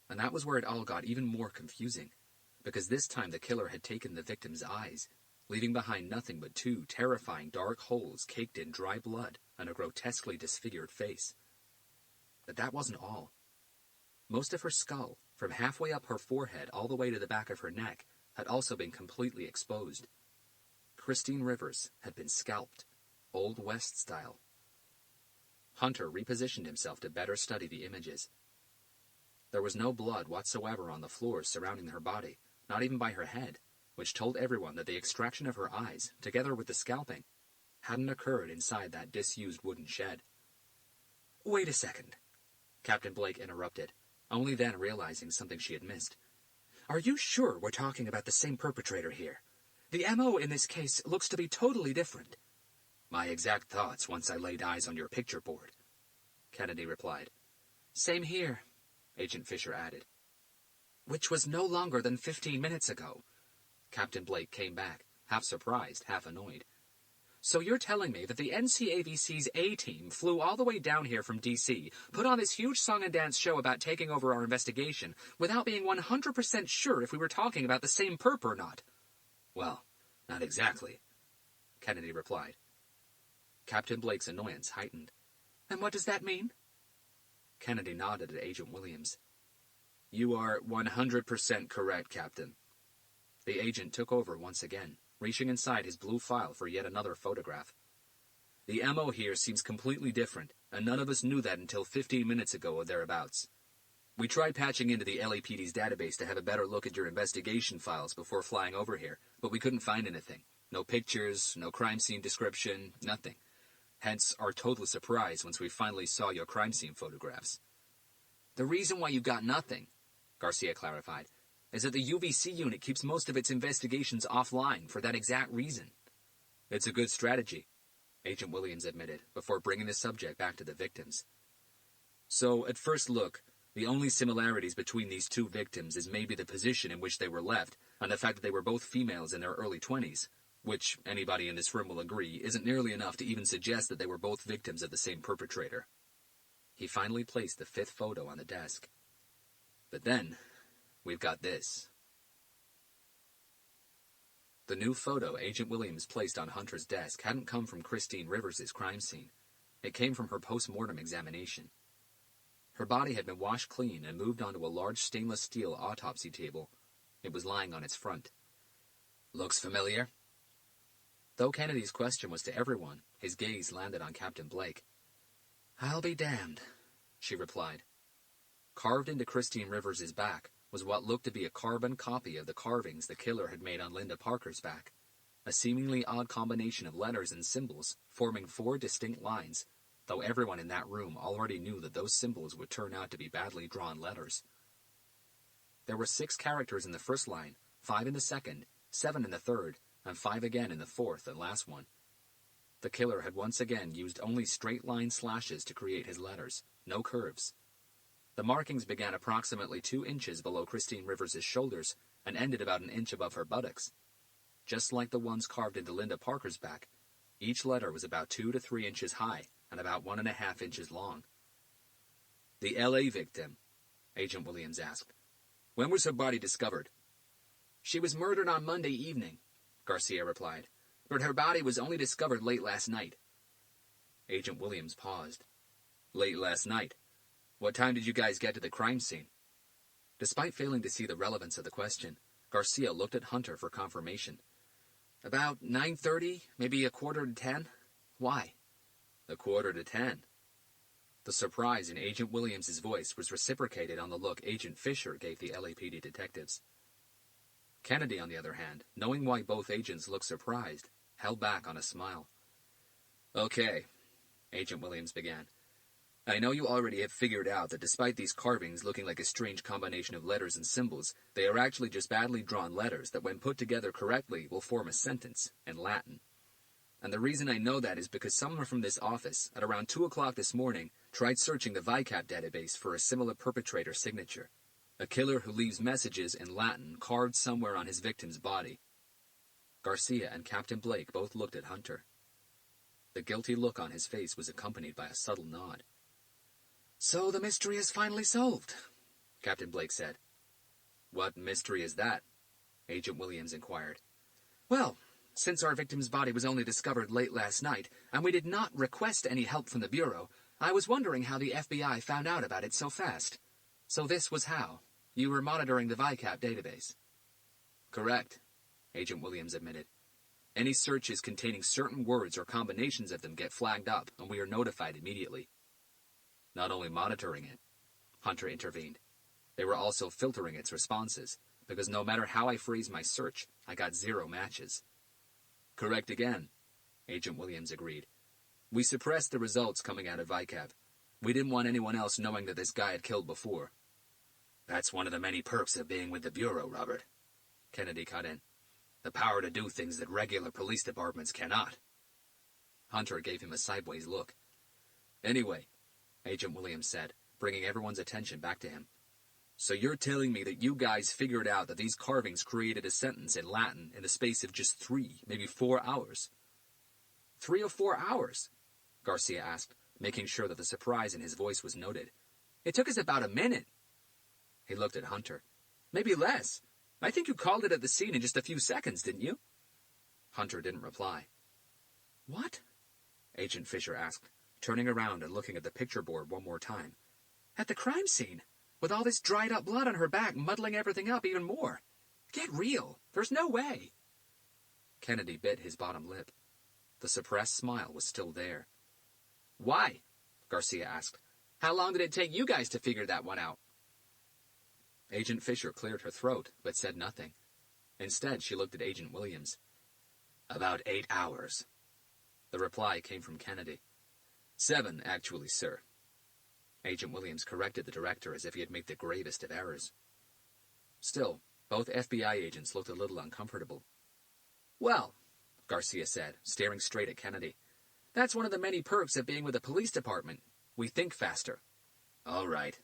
And that was where it all got even more confusing, because this time the killer had taken the victim's eyes, leaving behind nothing but two terrifying dark holes caked in dry blood and a grotesquely disfigured face. But that wasn't all. Most of her skull, from halfway up her forehead all the way to the back of her neck, had also been completely exposed. Christine Rivers had been scalped, Old West style. Hunter repositioned himself to better study the images. There was no blood whatsoever on the floors surrounding her body, not even by her head, which told everyone that the extraction of her eyes, together with the scalping, hadn't occurred inside that disused wooden shed. "Wait a second," Captain Blake interrupted, only then realizing something she had missed. "Are you sure we're talking about the same perpetrator here? The M.O. in this case looks to be totally different." "My exact thoughts once I laid eyes on your picture board," Kennedy replied. "Same here," Agent Fisher added. "Which was no longer than 15 minutes ago." Captain Blake came back, half surprised, half annoyed. So you're telling me that the NCAVC's A-team flew all the way down here from D.C., put on this huge song and dance show about taking over our investigation, without being 100% sure if we were talking about the same perp or not? Well, not exactly, Kennedy replied. Captain Blake's annoyance heightened. And what does that mean? Kennedy nodded at Agent Williams. You are 100% correct, Captain. The agent took over once again, reaching inside his blue file for yet another photograph. The MO here seems completely different, and none of us knew that until 15 minutes ago or thereabouts. We tried patching into the LAPD's database to have a better look at your investigation files before flying over here, but we couldn't find anything. No pictures, no crime scene description, nothing. Hence our total surprise once we finally saw your crime scene photographs. The reason why you got nothing, Garcia clarified, is that the UVC unit keeps most of its investigations offline for that exact reason. It's a good strategy, Agent Williams admitted, before bringing the subject back to the victims. So, at first look, the only similarities between these two victims is maybe the position in which they were left, and the fact that they were both females in their early 20s, which, anybody in this room will agree, isn't nearly enough to even suggest that they were both victims of the same perpetrator. He finally placed the fifth photo on the desk. But then, we've got this. The new photo Agent Williams placed on Hunter's desk hadn't come from Christine Rivers' crime scene. It came from her post-mortem examination. Her body had been washed clean and moved onto a large stainless steel autopsy table. It was lying on its front. Looks familiar? Though Kennedy's question was to everyone, his gaze landed on Captain Blake. I'll be damned, she replied. Carved into Christine Rivers' back was what looked to be a carbon copy of the carvings the killer had made on Linda Parker's back, a seemingly odd combination of letters and symbols forming 4 distinct lines, though everyone in that room already knew that those symbols would turn out to be badly drawn letters. There were 6 characters in the first line, 5 in the second, 7 in the third, and 5 again in the fourth and last one. The killer had once again used only straight-line slashes to create his letters, no curves. The markings began approximately 2 inches below Christine Rivers' shoulders and ended about an inch above her buttocks. Just like the ones carved into Linda Parker's back, each letter was about 2 to 3 inches high and about 1.5 inches long. The L.A. victim, Agent Williams asked. When was her body discovered? She was murdered on Monday evening, Garcia replied, but her body was only discovered late last night. Agent Williams paused. Late last night? What time did you guys get to the crime scene? Despite failing to see the relevance of the question, Garcia looked at Hunter for confirmation. About 9:30, maybe 9:45. Why? 9:45. The surprise in Agent Williams' voice was reciprocated on the look Agent Fisher gave the LAPD detectives. Kennedy, on the other hand, knowing why both agents looked surprised, held back on a smile. Okay, Agent Williams began. I know you already have figured out that despite these carvings looking like a strange combination of letters and symbols, they are actually just badly drawn letters that when put together correctly will form a sentence in Latin. And the reason I know that is because someone from this office, at around 2 o'clock this morning, tried searching the VICAP database for a similar perpetrator signature. A killer who leaves messages in Latin carved somewhere on his victim's body. Garcia and Captain Blake both looked at Hunter. The guilty look on his face was accompanied by a subtle nod. So the mystery is finally solved, Captain Blake said. What mystery is that? Agent Williams inquired. Well, since our victim's body was only discovered late last night, and we did not request any help from the Bureau, I was wondering how the FBI found out about it so fast. So this was how. You were monitoring the VICAP database. Correct, Agent Williams admitted. Any searches containing certain words or combinations of them get flagged up, and we are notified immediately. Not only monitoring it, Hunter intervened. They were also filtering its responses, because no matter how I phrased my search, I got 0 matches. Correct again, Agent Williams agreed. We suppressed the results coming out of VICAP. We didn't want anyone else knowing that this guy had killed before. That's one of the many perks of being with the Bureau, Robert, Kennedy cut in. The power to do things that regular police departments cannot. Hunter gave him a sideways look. Anyway, Agent Williams said, bringing everyone's attention back to him. So you're telling me that you guys figured out that these carvings created a sentence in Latin in the space of just 3, maybe 4 hours? 3 or 4 hours? Garcia asked, making sure that the surprise in his voice was noted. It took us about a minute. He looked at Hunter. Maybe less. I think you called it at the scene in just a few seconds, didn't you? Hunter didn't reply. What? Agent Fisher asked, turning around and looking at the picture board one more time. At the crime scene, with all this dried-up blood on her back muddling everything up even more. Get real. There's no way. Kennedy bit his bottom lip. The suppressed smile was still there. Why? Garcia asked. How long did it take you guys to figure that one out? Agent Fisher cleared her throat, but said nothing. Instead, she looked at Agent Williams. About 8 hours. The reply came from Kennedy. 7, actually, sir. Agent Williams corrected the director as if he had made the gravest of errors. Still, both FBI agents looked a little uncomfortable. Well, Garcia said, staring straight at Kennedy, that's one of the many perks of being with the police department. We think faster. All right,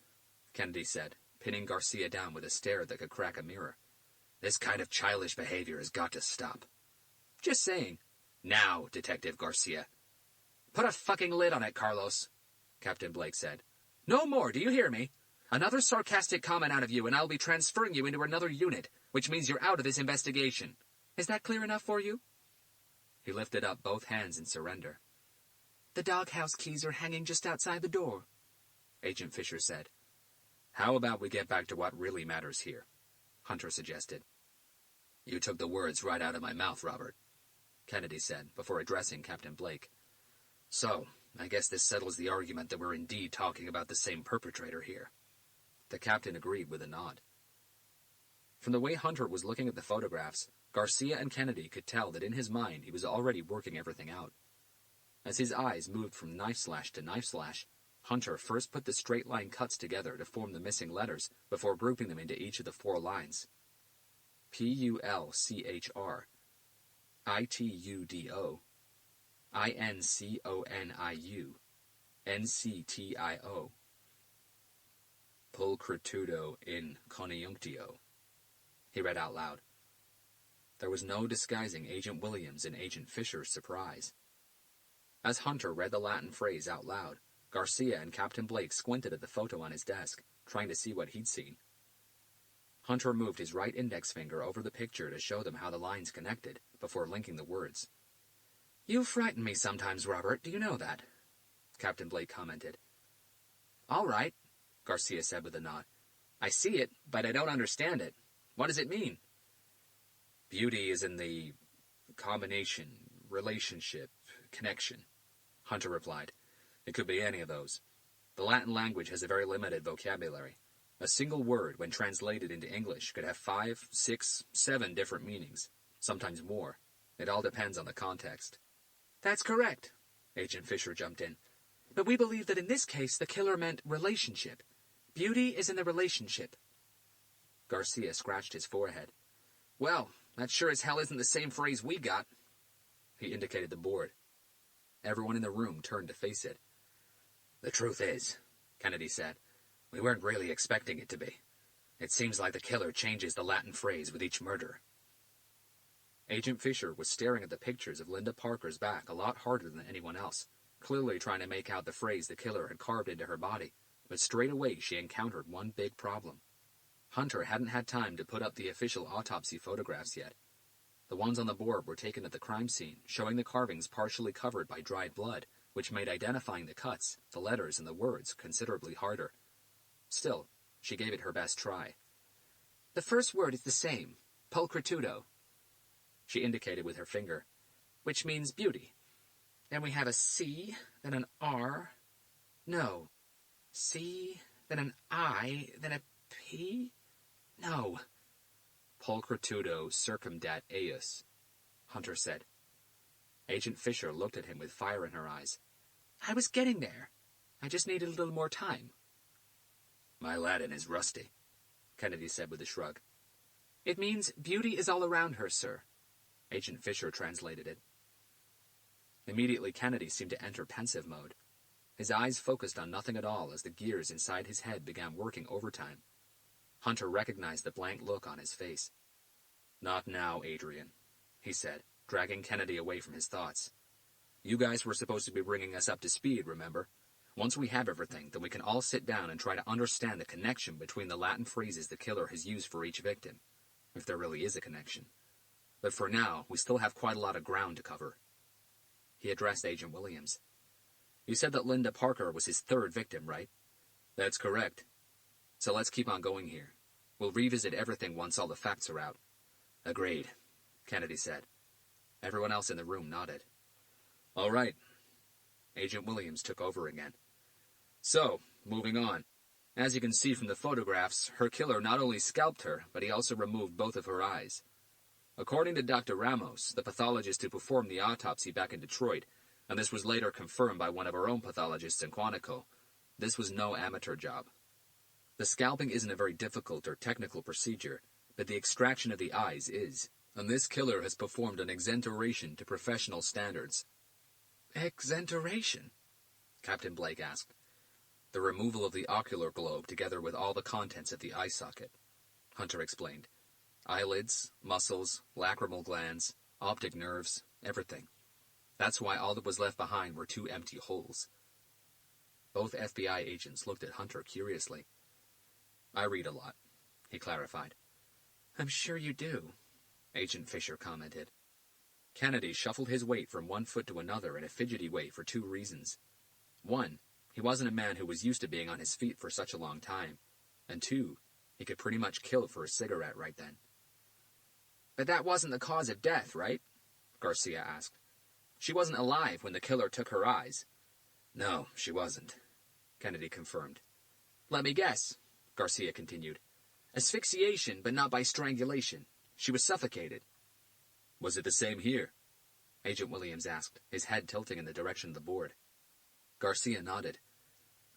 Kennedy said, pinning Garcia down with a stare that could crack a mirror. This kind of childish behavior has got to stop. Just saying. Now, Detective Garcia. Put a fucking lid on it, Carlos, Captain Blake said. No more, do you hear me? Another sarcastic comment out of you and I'll be transferring you into another unit, which means you're out of this investigation. Is that clear enough for you? He lifted up both hands in surrender. The doghouse keys are hanging just outside the door, Agent Fisher said. How about we get back to what really matters here? Hunter suggested. You took the words right out of my mouth, Robert, Kennedy said, before addressing Captain Blake. So, I guess this settles the argument that we're indeed talking about the same perpetrator here. The captain agreed with a nod. From the way Hunter was looking at the photographs, Garcia and Kennedy could tell that in his mind he was already working everything out. As his eyes moved from knife slash to knife slash, Hunter first put the straight line cuts together to form the missing letters before grouping them into each of the 4 lines. Pulchr, Itudo, Inconiu, Nctio, Pulchritudo in conjunctio, he read out loud. There was no disguising Agent Williams and Agent Fisher's surprise. As Hunter read the Latin phrase out loud, Garcia and Captain Blake squinted at the photo on his desk, trying to see what he'd seen. Hunter moved his right index finger over the picture to show them how the lines connected, before linking the words. You frighten me sometimes, Robert, do you know that? Captain Blake commented. All right, Garcia said with a nod. I see it, but I don't understand it. What does it mean? Beauty is in the combination, relationship, connection, Hunter replied. It could be any of those. The Latin language has a very limited vocabulary. A single word, when translated into English, could have 5, 6, 7 different meanings, sometimes more. It all depends on the context. That's correct, Agent Fisher jumped in. But we believe that in this case the killer meant relationship. Beauty is in the relationship. Garcia scratched his forehead. Well, that sure as hell isn't the same phrase we got. He indicated the board. Everyone in the room turned to face it. The truth is, Kennedy said, we weren't really expecting it to be. It seems like the killer changes the Latin phrase with each murder. Agent Fisher was staring at the pictures of Linda Parker's back a lot harder than anyone else, clearly trying to make out the phrase the killer had carved into her body, but straight away she encountered one big problem. Hunter hadn't had time to put up the official autopsy photographs yet. The ones on the board were taken at the crime scene, showing the carvings partially covered by dried blood, which made identifying the cuts, the letters, and the words considerably harder. Still, she gave it her best try. The first word is the same, pulchritudo. She indicated with her finger, which means beauty. Then we have a C, then an R. No. C, then an I, then a P? No. Pulchritudo circumdat eius, Hunter said. Agent Fisher looked at him with fire in her eyes. I was getting there. I just needed a little more time. My Latin is rusty, Kennedy said with a shrug. It means beauty is all around her, sir. Agent Fisher translated it. Immediately, Kennedy seemed to enter pensive mode. His eyes focused on nothing at all as the gears inside his head began working overtime. Hunter recognized the blank look on his face. Not now, Adrian, he said, dragging Kennedy away from his thoughts. You guys were supposed to be bringing us up to speed, remember? Once we have everything, then we can all sit down and try to understand the connection between the Latin phrases the killer has used for each victim, if there really is a connection. But for now, we still have quite a lot of ground to cover. He addressed Agent Williams. You said that Linda Parker was his third victim, right? That's correct. So let's keep on going here. We'll revisit everything once all the facts are out. Agreed, Kennedy said. Everyone else in the room nodded. All right. Agent Williams took over again. So, moving on. As you can see from the photographs, her killer not only scalped her, but he also removed both of her eyes. According to Dr. Ramos, the pathologist who performed the autopsy back in Detroit, and this was later confirmed by one of our own pathologists in Quantico, this was no amateur job. The scalping isn't a very difficult or technical procedure, but the extraction of the eyes is, and this killer has performed an exenteration to professional standards. Exenteration? Captain Blake asked. The removal of the ocular globe together with all the contents of the eye socket, Hunter explained. Eyelids, muscles, lacrimal glands, optic nerves, everything. That's why all that was left behind were 2 empty holes. Both FBI agents looked at Hunter curiously. I read a lot, he clarified. I'm sure you do, Agent Fisher commented. Kennedy shuffled his weight from one foot to another in a fidgety way for 2 reasons. 1, he wasn't a man who was used to being on his feet for such a long time. And 2, he could pretty much kill for a cigarette right then. But that wasn't the cause of death, right? Garcia asked. She wasn't alive when the killer took her eyes. No, she wasn't, Kennedy confirmed. Let me guess, Garcia continued. Asphyxiation, but not by strangulation. She was suffocated. Was it the same here? Agent Williams asked, his head tilting in the direction of the board. Garcia nodded.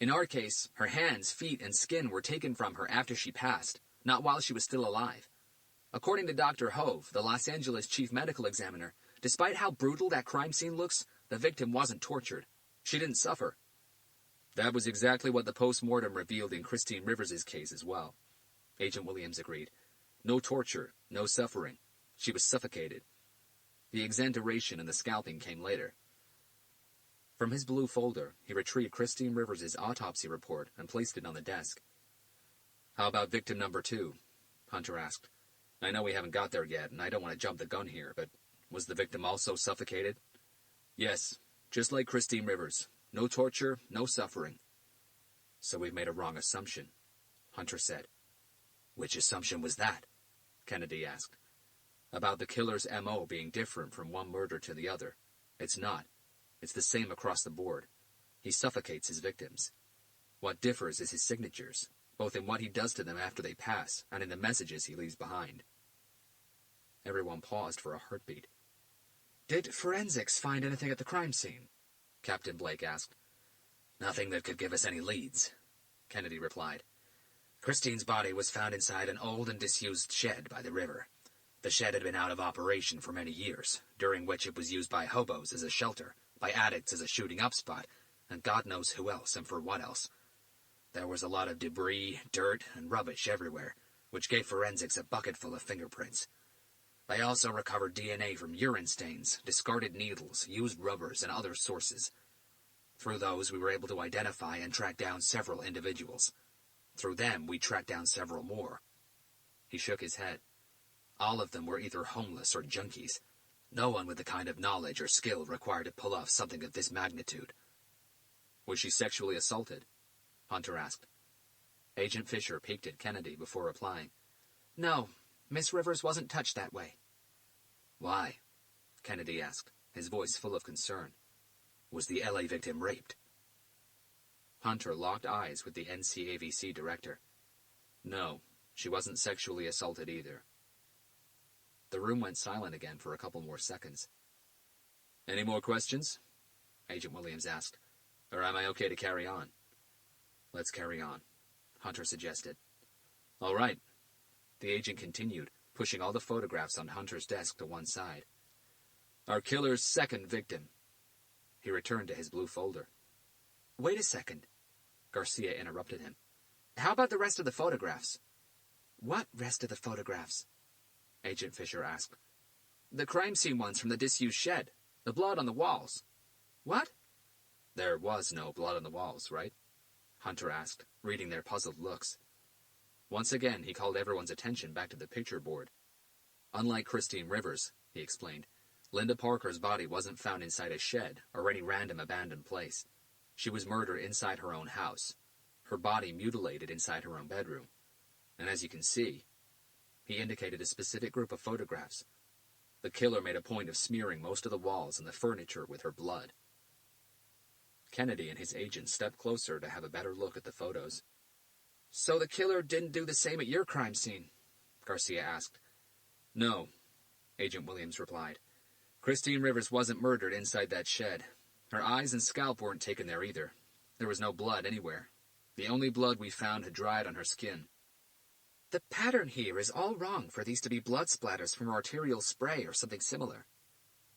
In our case, her hands, feet, and skin were taken from her after she passed, not while she was still alive. According to Dr. Hove, the Los Angeles chief medical examiner, despite how brutal that crime scene looks, the victim wasn't tortured. She didn't suffer. That was exactly what the post-mortem revealed in Christine Rivers' case as well. Agent Williams agreed. No torture, no suffering. She was suffocated. The exenteration and the scalping came later. From his blue folder, he retrieved Christine Rivers' autopsy report and placed it on the desk. How about victim number 2? Hunter asked. I know we haven't got there yet, and I don't want to jump the gun here, but was the victim also suffocated? Yes, just like Christine Rivers. No torture, no suffering. So we've made a wrong assumption, Hunter said. Which assumption was that? Kennedy asked. About the killer's M.O. being different from one murder to the other. It's not. It's the same across the board. He suffocates his victims. What differs is his signatures, both in what he does to them after they pass and in the messages he leaves behind. Everyone paused for a heartbeat. Did forensics find anything at the crime scene? Captain Blake asked. Nothing that could give us any leads, Kennedy replied. Christine's body was found inside an old and disused shed by the river. The shed had been out of operation for many years, during which it was used by hobos as a shelter, by addicts as a shooting-up spot, and God knows who else and for what else. There was a lot of debris, dirt, and rubbish everywhere, which gave forensics a bucket full of fingerprints. They also recovered DNA from urine stains, discarded needles, used rubbers, and other sources. Through those, we were able to identify and track down several individuals. Through them, we tracked down several more. He shook his head. All of them were either homeless or junkies. No one with the kind of knowledge or skill required to pull off something of this magnitude. Was she sexually assaulted? Hunter asked. Agent Fisher peeked at Kennedy before replying. No, Miss Rivers wasn't touched that way. Why? Kennedy asked, his voice full of concern. Was the LA victim raped? Hunter locked eyes with the NCAVC director. No, she wasn't sexually assaulted either. The room went silent again for a couple more seconds. Any more questions? Agent Williams asked. Or am I okay to carry on? Let's carry on, Hunter suggested. All right. The agent continued, pushing all the photographs on Hunter's desk to one side. Our killer's second victim. He returned to his blue folder. Wait a second, Garcia interrupted him. How about the rest of the photographs? What rest of the photographs? Agent Fisher asked. The crime scene ones from the disused shed. The blood on the walls. What? There was no blood on the walls, right? Hunter asked, reading their puzzled looks. Once again, he called everyone's attention back to the picture board. Unlike Christine Rivers, he explained, Linda Parker's body wasn't found inside a shed or any random abandoned place. She was murdered inside her own house, her body mutilated inside her own bedroom. And as you can see, he indicated a specific group of photographs. The killer made a point of smearing most of the walls and the furniture with her blood. Kennedy and his agent stepped closer to have a better look at the photos. So the killer didn't do the same at your crime scene? Garcia asked. No, Agent Williams replied. Christine Rivers wasn't murdered inside that shed. Her eyes and scalp weren't taken there either. There was no blood anywhere. The only blood we found had dried on her skin. The pattern here is all wrong for these to be blood splatters from arterial spray or something similar,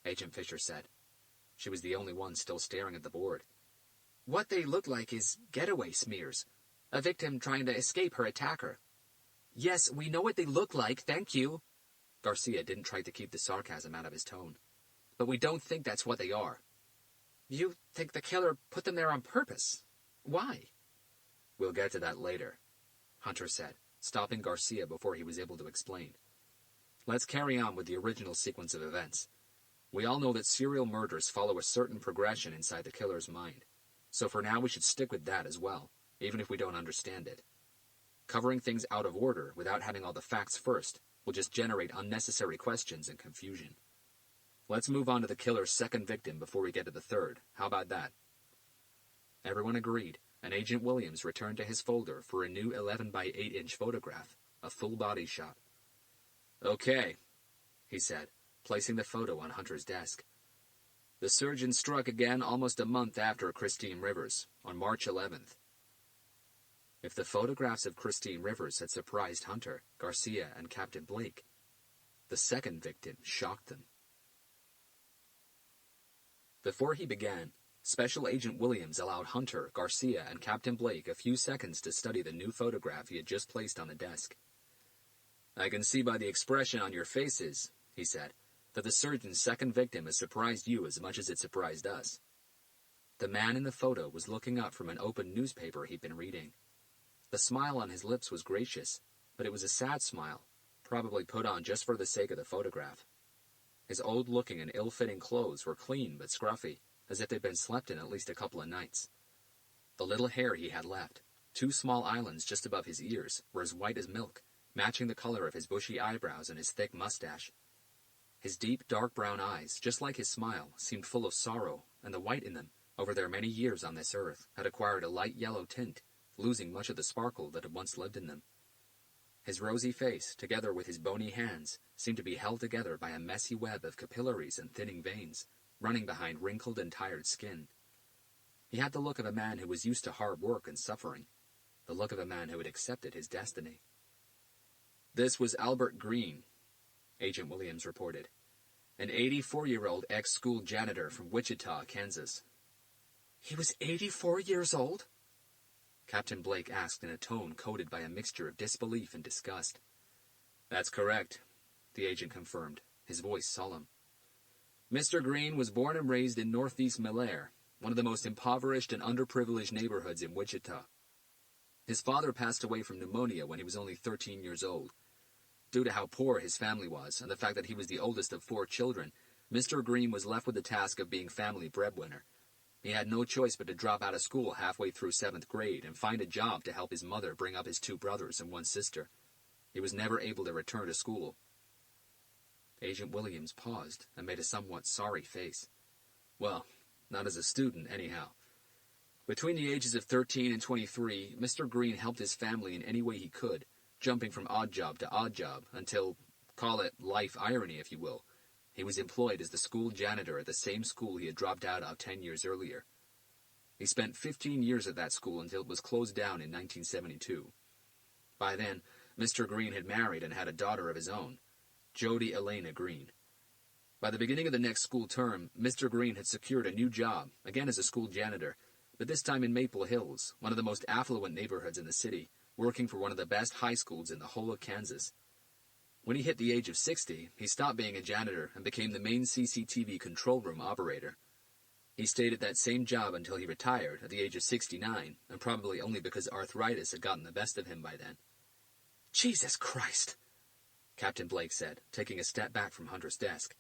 Agent Fisher said. She was the only one still staring at the board. What they look like is getaway smears. A victim trying to escape her attacker. Yes, we know what they look like, thank you. Garcia didn't try to keep the sarcasm out of his tone. But we don't think that's what they are. You think the killer put them there on purpose? Why? We'll get to that later, Hunter said, stopping Garcia before he was able to explain. Let's carry on with the original sequence of events. We all know that serial murders follow a certain progression inside the killer's mind. So for now we should stick with that as well, even if we don't understand it. Covering things out of order without having all the facts first will just generate unnecessary questions and confusion. Let's move on to the killer's second victim before we get to the third. How about that? Everyone agreed, and Agent Williams returned to his folder for a new 11 by 8-inch photograph, a full-body shot. Okay, he said, placing the photo on Hunter's desk. The surgeon struck again almost a month after Christine Rivers, on March 11th. If the photographs of Christine Rivers had surprised Hunter, Garcia, and Captain Blake, the second victim shocked them. Before he began, Special Agent Williams allowed Hunter, Garcia, and Captain Blake a few seconds to study the new photograph he had just placed on the desk. I can see by the expression on your faces, he said, that the surgeon's second victim has surprised you as much as it surprised us. The man in the photo was looking up from an open newspaper he'd been reading. The smile on his lips was gracious, but it was a sad smile, probably put on just for the sake of the photograph. His old-looking and ill-fitting clothes were clean but scruffy, as if they'd been slept in at least a couple of nights. The little hair he had left, 2 small islands just above his ears, were as white as milk, matching the color of his bushy eyebrows and his thick mustache. His deep, dark brown eyes, just like his smile, seemed full of sorrow, and the white in them, over their many years on this earth, had acquired a light yellow tint, losing much of the sparkle that had once lived in them. His rosy face, together with his bony hands, seemed to be held together by a messy web of capillaries and thinning veins, running behind wrinkled and tired skin. He had the look of a man who was used to hard work and suffering, the look of a man who had accepted his destiny. This was Albert Green, Agent Williams reported, an 84-year-old ex-school janitor from Wichita, Kansas. He was 84 years old? Captain Blake asked in a tone coated by a mixture of disbelief and disgust. That's correct, the agent confirmed, his voice solemn. Mr. Green was born and raised in northeast Melaire, one of the most impoverished and underprivileged neighborhoods in Wichita. His father passed away from pneumonia when he was only 13 years old. Due to how poor his family was and the fact that he was the oldest of 4 children, Mr. Green was left with the task of being family breadwinner. He had no choice but to drop out of school halfway through 7th grade and find a job to help his mother bring up his 2 brothers and 1 sister. He was never able to return to school. Agent Williams paused and made a somewhat sorry face. Well, not as a student, anyhow. Between the ages of 13 and 23, Mr. Green helped his family in any way he could, jumping from odd job to odd job until, call it life irony if you will, he was employed as the school janitor at the same school he had dropped out of 10 years earlier. He spent 15 years at that school until it was closed down in 1972. By then, Mr. Green had married and had a daughter of his own, Jody Elena Green. By the beginning of the next school term, Mr. Green had secured a new job, again as a school janitor, but this time in Maple Hills, one of the most affluent neighborhoods in the city, working for one of the best high schools in the whole of Kansas. When he hit the age of 60, he stopped being a janitor and became the main CCTV control room operator. He stayed at that same job until he retired at the age of 69, and probably only because arthritis had gotten the best of him by then. Jesus Christ, Captain Blake said, taking a step back from Hunter's desk.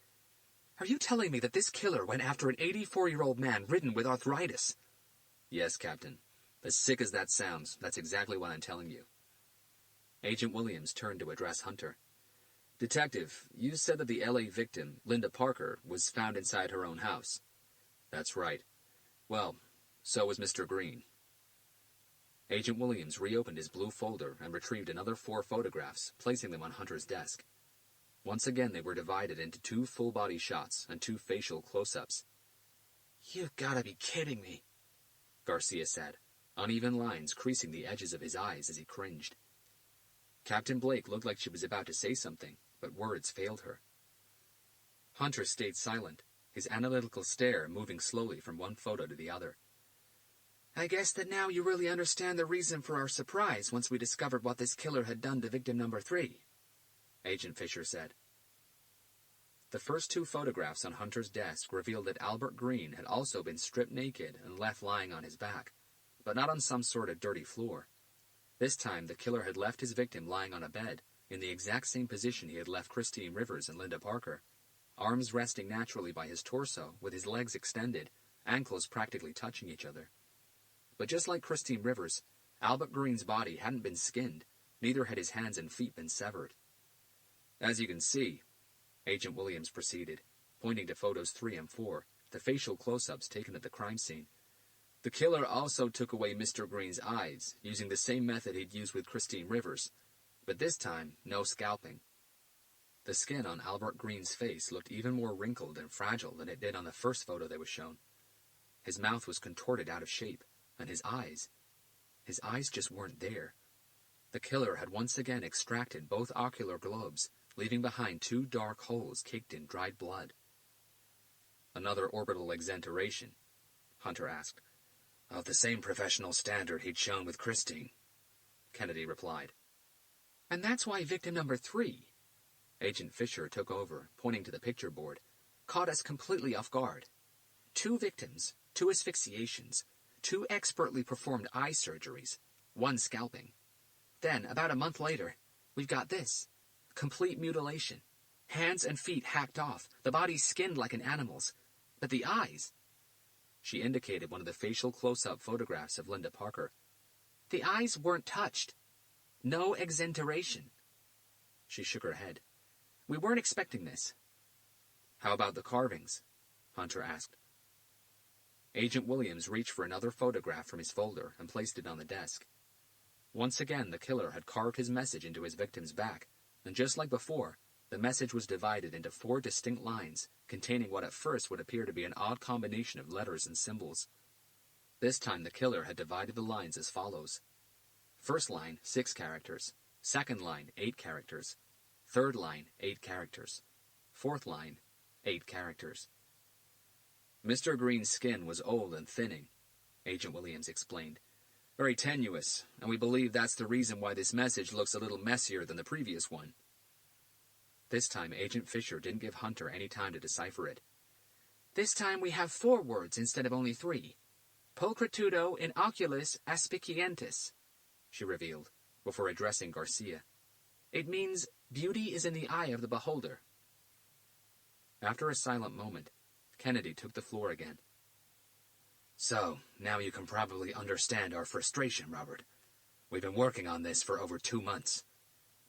Are you telling me that this killer went after an 84-year-old man ridden with arthritis? Yes, Captain. As sick as that sounds, that's exactly what I'm telling you. Agent Williams turned to address Hunter. Detective, you said that the L.A. victim, Linda Parker, was found inside her own house. That's right. Well, so was Mr. Green. Agent Williams reopened his blue folder and retrieved another 4 photographs, placing them on Hunter's desk. Once again, they were divided into 2 full-body shots and 2 facial close-ups. You've got to be kidding me, Garcia said, uneven lines creasing the edges of his eyes as he cringed. Captain Blake looked like she was about to say something, but words failed her. Hunter stayed silent, his analytical stare moving slowly from one photo to the other. I guess that now you really understand the reason for our surprise once we discovered what this killer had done to victim number 3, Agent Fisher said. The first 2 photographs on Hunter's desk revealed that Albert Green had also been stripped naked and left lying on his back, but not on some sort of dirty floor. This time, the killer had left his victim lying on a bed, in the exact same position he had left Christine Rivers and Linda Parker, arms resting naturally by his torso, with his legs extended, ankles practically touching each other. But just like Christine Rivers, Albert Green's body hadn't been skinned, neither had his hands and feet been severed. As you can see, Agent Williams proceeded, pointing to photos 3 and 4, the facial close-ups taken at the crime scene. The killer also took away Mr. Green's eyes, using the same method he'd used with Christine Rivers, but this time, no scalping. The skin on Albert Green's face looked even more wrinkled and fragile than it did on the first photo that was shown. His mouth was contorted out of shape, and his eyes just weren't there. The killer had once again extracted both ocular globes, leaving behind 2 dark holes caked in dried blood. Another orbital exenteration, Hunter asked. Of the same professional standard he'd shown with Christine, Kennedy replied. And that's why victim number 3, Agent Fisher took over, pointing to the picture board, caught us completely off guard. 2 victims, 2 asphyxiations, 2 expertly performed eye surgeries, 1 scalping. Then, about a month later, we've got this. Complete mutilation. Hands and feet hacked off, the body skinned like an animal's. But the eyes... She indicated one of the facial close-up photographs of Linda Parker. The eyes weren't touched. No exenteration. She shook her head. We weren't expecting this. How about the carvings? Hunter asked. Agent Williams reached for another photograph from his folder and placed it on the desk. Once again, the killer had carved his message into his victim's back, and just like before, the message was divided into 4 distinct lines, containing what at first would appear to be an odd combination of letters and symbols. This time the killer had divided the lines as follows. First line, 6 characters. Second line, 8 characters. Third line, 8 characters. Fourth line, 8 characters. Mr. Green's skin was old and thinning, Agent Williams explained. Very tenuous, and we believe that's the reason why this message looks a little messier than the previous one. This time, Agent Fisher didn't give Hunter any time to decipher it. This time we have 4 words instead of only 3. Pulchritudo in oculis aspicientis, she revealed, before addressing Garcia. It means beauty is in the eye of the beholder. After a silent moment, Kennedy took the floor again. So, now you can probably understand our frustration, Robert. We've been working on this for over 2 months.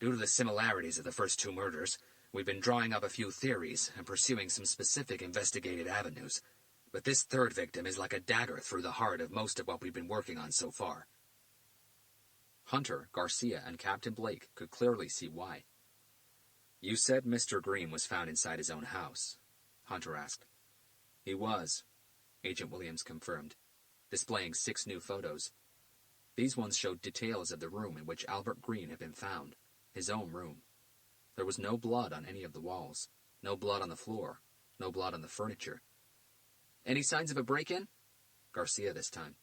Due to the similarities of the first 2 murders, we've been drawing up a few theories and pursuing some specific investigative avenues. But this 3rd victim is like a dagger through the heart of most of what we've been working on so far. Hunter, Garcia, and Captain Blake could clearly see why. You said Mr. Green was found inside his own house, Hunter asked. He was, Agent Williams confirmed, displaying 6 new photos. These ones showed details of the room in which Albert Green had been found, his own room. There was no blood on any of the walls, no blood on the floor, no blood on the furniture. Any signs of a break-in? Garcia this time.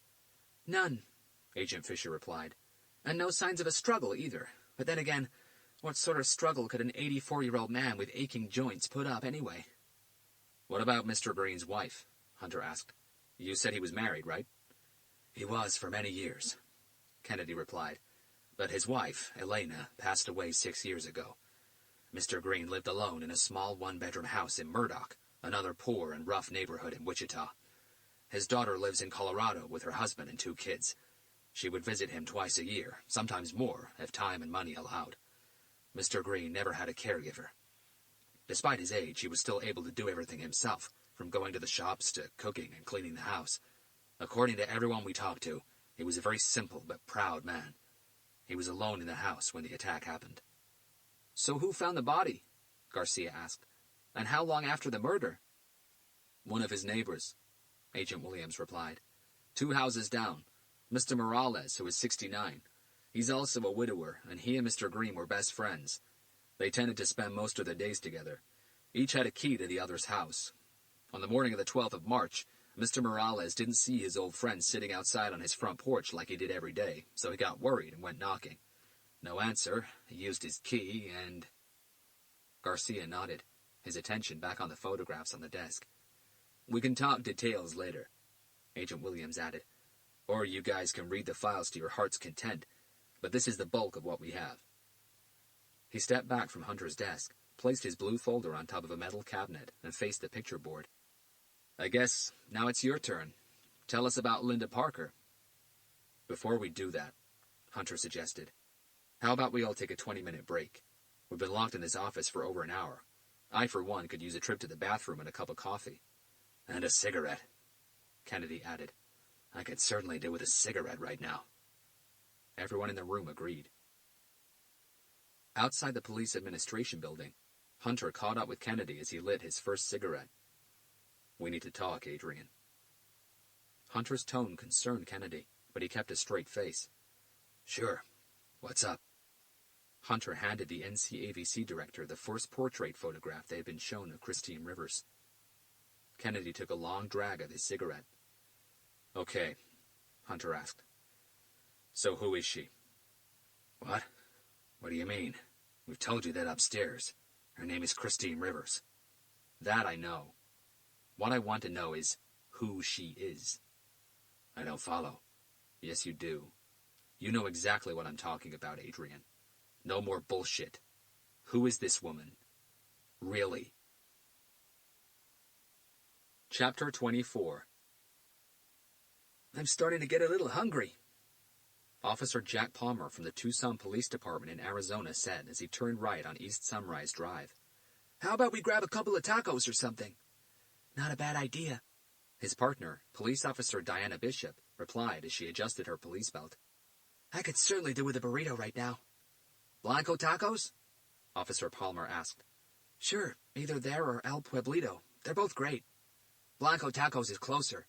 None, Agent Fisher replied. And no signs of a struggle either. But then again, what sort of struggle could an 84-year-old man with aching joints put up anyway? What about Mr. Green's wife? Hunter asked. You said he was married, right? He was for many years, Kennedy replied. But his wife, Elena, passed away 6 years ago. Mr. Green lived alone in a small one-bedroom house in Murdoch, another poor and rough neighborhood in Wichita. His daughter lives in Colorado with her husband and 2 kids. She would visit him twice a year, sometimes more, if time and money allowed. Mr. Green never had a caregiver. Despite his age, he was still able to do everything himself, from going to the shops to cooking and cleaning the house. According to everyone we talked to, he was a very simple but proud man. He was alone in the house when the attack happened. So who found the body? Garcia asked. And how long after the murder? One of his neighbors, Agent Williams replied. 2 houses down. Mr. Morales, who is 69. He's also a widower, and he and Mr. Green were best friends. They tended to spend most of their days together. Each had a key to the other's house. On the morning of the 12th of March, Mr. Morales didn't see his old friend sitting outside on his front porch like he did every day, so he got worried and went knocking. No answer. He used his key and... Garcia nodded, his attention back on the photographs on the desk. We can talk details later, Agent Williams added. Or you guys can read the files to your heart's content, but this is the bulk of what we have. He stepped back from Hunter's desk, placed his blue folder on top of a metal cabinet, and faced the picture board. I guess now it's your turn. Tell us about Linda Parker. Before we do that, Hunter suggested, how about we all take a 20-minute break? We've been locked in this office for over an hour. I, for one, could use a trip to the bathroom and a cup of coffee. And a cigarette, Kennedy added. I could certainly do with a cigarette right now. Everyone in the room agreed. Outside the police administration building, Hunter caught up with Kennedy as he lit his first cigarette. We need to talk, Adrian. Hunter's tone concerned Kennedy, but he kept a straight face. Sure. What's up? Hunter handed the NCAVC director the first portrait photograph they had been shown of Christine Rivers. Kennedy took a long drag of his cigarette. Okay, Hunter asked. So who is she? What? What do you mean? We've told you that upstairs. Her name is Christine Rivers. That I know. What I want to know is who she is. I don't follow. Yes, you do. You know exactly what I'm talking about, Adrian. No more bullshit. Who is this woman? Really? Chapter 24. I'm starting to get a little hungry, Officer Jack Palmer from the Tucson Police Department in Arizona said as he turned right on East Sunrise Drive. How about we grab a couple of tacos or something? Not a bad idea. His partner, Police Officer Diana Bishop, replied as she adjusted her police belt. I could certainly do with a burrito right now. Blanco tacos? Officer Palmer asked. Sure, either there or El Pueblito. They're both great. Blanco tacos is closer,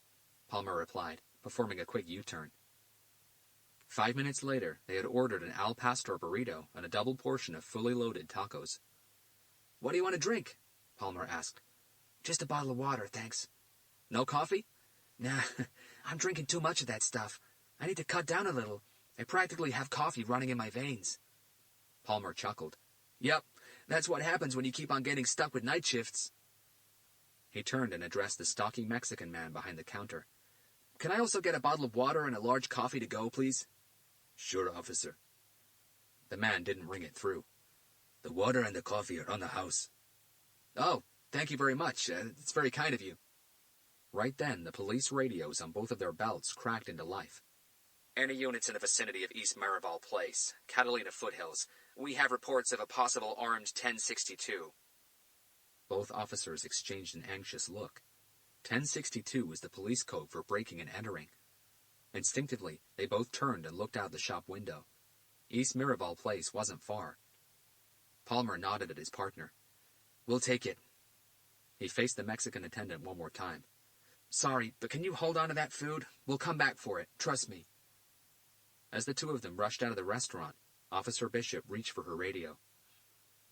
Palmer replied, performing a quick U-turn. 5 minutes later, they had ordered an al pastor burrito and a double portion of fully loaded tacos. What do you want to drink? Palmer asked. Just a bottle of water, thanks. No coffee? Nah, I'm drinking too much of that stuff. I need to cut down a little. I practically have coffee running in my veins. Palmer chuckled. Yep, that's what happens when you keep on getting stuck with night shifts. He turned and addressed the stocky Mexican man behind the counter. Can I also get a bottle of water and a large coffee to go, please? Sure, officer. The man didn't ring it through. The water and the coffee are on the house. Oh, thank you very much. It's very kind of you. Right then, the police radios on both of their belts cracked into life. Any units in the vicinity of East Marival Place, Catalina Foothills, we have reports of a possible armed 1062. Both officers exchanged an anxious look. 1062 was the police code for breaking and entering. Instinctively, they both turned and looked out the shop window. East Marival Place wasn't far. Palmer nodded at his partner. We'll take it. He faced the Mexican attendant one more time. Sorry, but can you hold on to that food? We'll come back for it. Trust me. As the two of them rushed out of the restaurant, Officer Bishop reached for her radio.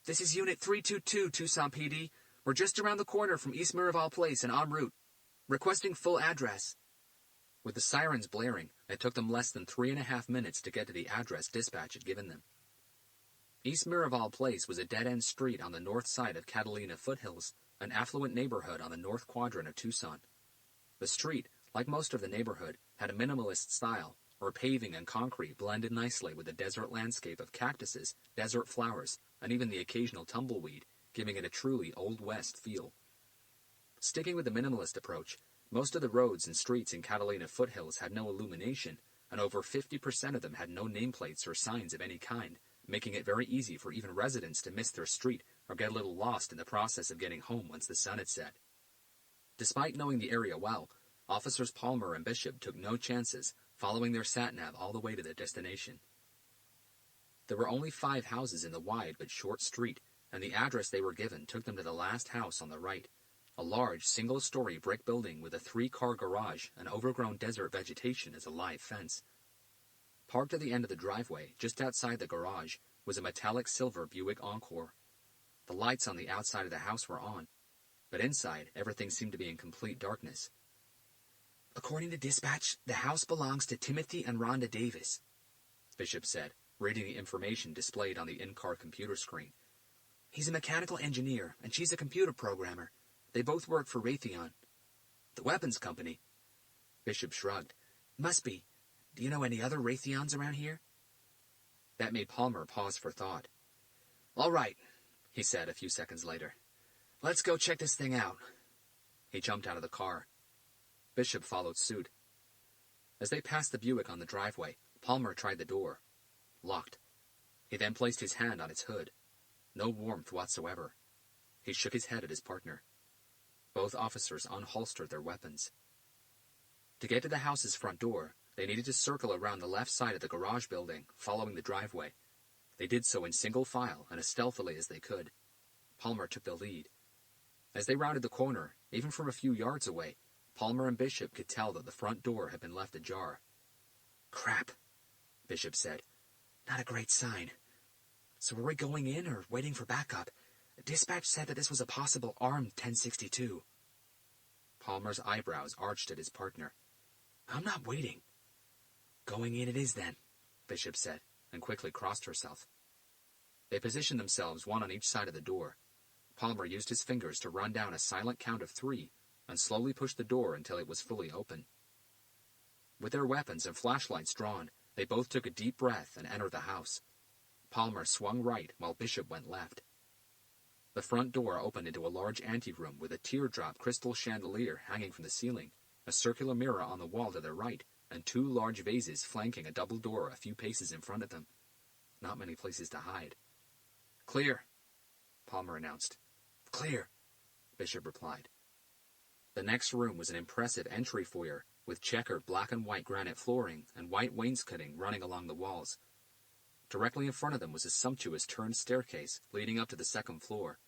This is Unit 322, Tucson PD. We're just around the corner from East Marival Place and en route. Requesting full address. With the sirens blaring, it took them less than 3.5 minutes to get to the address dispatch had given them. East Marival Place was a dead-end street on the north side of Catalina Foothills, an affluent neighborhood on the north quadrant of Tucson. The street, like most of the neighborhood, had a minimalist style, where paving and concrete blended nicely with the desert landscape of cactuses, desert flowers, and even the occasional tumbleweed, giving it a truly Old West feel. Sticking with the minimalist approach, most of the roads and streets in Catalina foothills had no illumination, and over 50% of them had no nameplates or signs of any kind, making it very easy for even residents to miss their street or get a little lost in the process of getting home once the sun had set. Despite knowing the area well, Officers Palmer and Bishop took no chances, following their sat-nav all the way to their destination. There were only 5 houses in the wide but short street, and the address they were given took them to the last house on the right, a large single-story brick building with a 3-car garage and overgrown desert vegetation as a live fence. Parked at the end of the driveway, just outside the garage, was a metallic silver Buick Encore. The lights on the outside of the house were on, but inside everything seemed to be in complete darkness. "According to dispatch, the house belongs to Timothy and Rhonda Davis," Bishop said, reading the information displayed on the in-car computer screen. "He's a mechanical engineer, and she's a computer programmer. They both work for Raytheon." "The weapons company?" Bishop shrugged. "Must be. Do you know any other Raytheons around here?" That made Palmer pause for thought. "All right," he said a few seconds later. "Let's go check this thing out." He jumped out of the car. Bishop followed suit. As they passed the Buick on the driveway, Palmer tried the door. Locked. He then placed his hand on its hood. No warmth whatsoever. He shook his head at his partner. Both officers unholstered their weapons. To get to the house's front door, they needed to circle around the left side of the garage building, following the driveway. They did so in single file and as stealthily as they could. Palmer took the lead. As they rounded the corner, even from a few yards away, Palmer and Bishop could tell that the front door had been left ajar. "Crap," Bishop said. "Not a great sign. So are we going in or waiting for backup? Dispatch said that this was a possible armed 1062. Palmer's eyebrows arched at his partner. "I'm not waiting." "Going in it is, then," Bishop said, and quickly crossed herself. They positioned themselves one on each side of the door. Palmer used his fingers to run down a silent count of 3, and slowly pushed the door until it was fully open. With their weapons and flashlights drawn, they both took a deep breath and entered the house. Palmer swung right while Bishop went left. The front door opened into a large anteroom with a teardrop crystal chandelier hanging from the ceiling, a circular mirror on the wall to their right, and 2 large vases flanking a double door a few paces in front of them. Not many places to hide. "Clear," Palmer announced. "Clear," Bishop replied. The next room was an impressive entry foyer with checkered black and white granite flooring and white wainscoting running along the walls. Directly in front of them was a sumptuous turned staircase leading up to the second floor.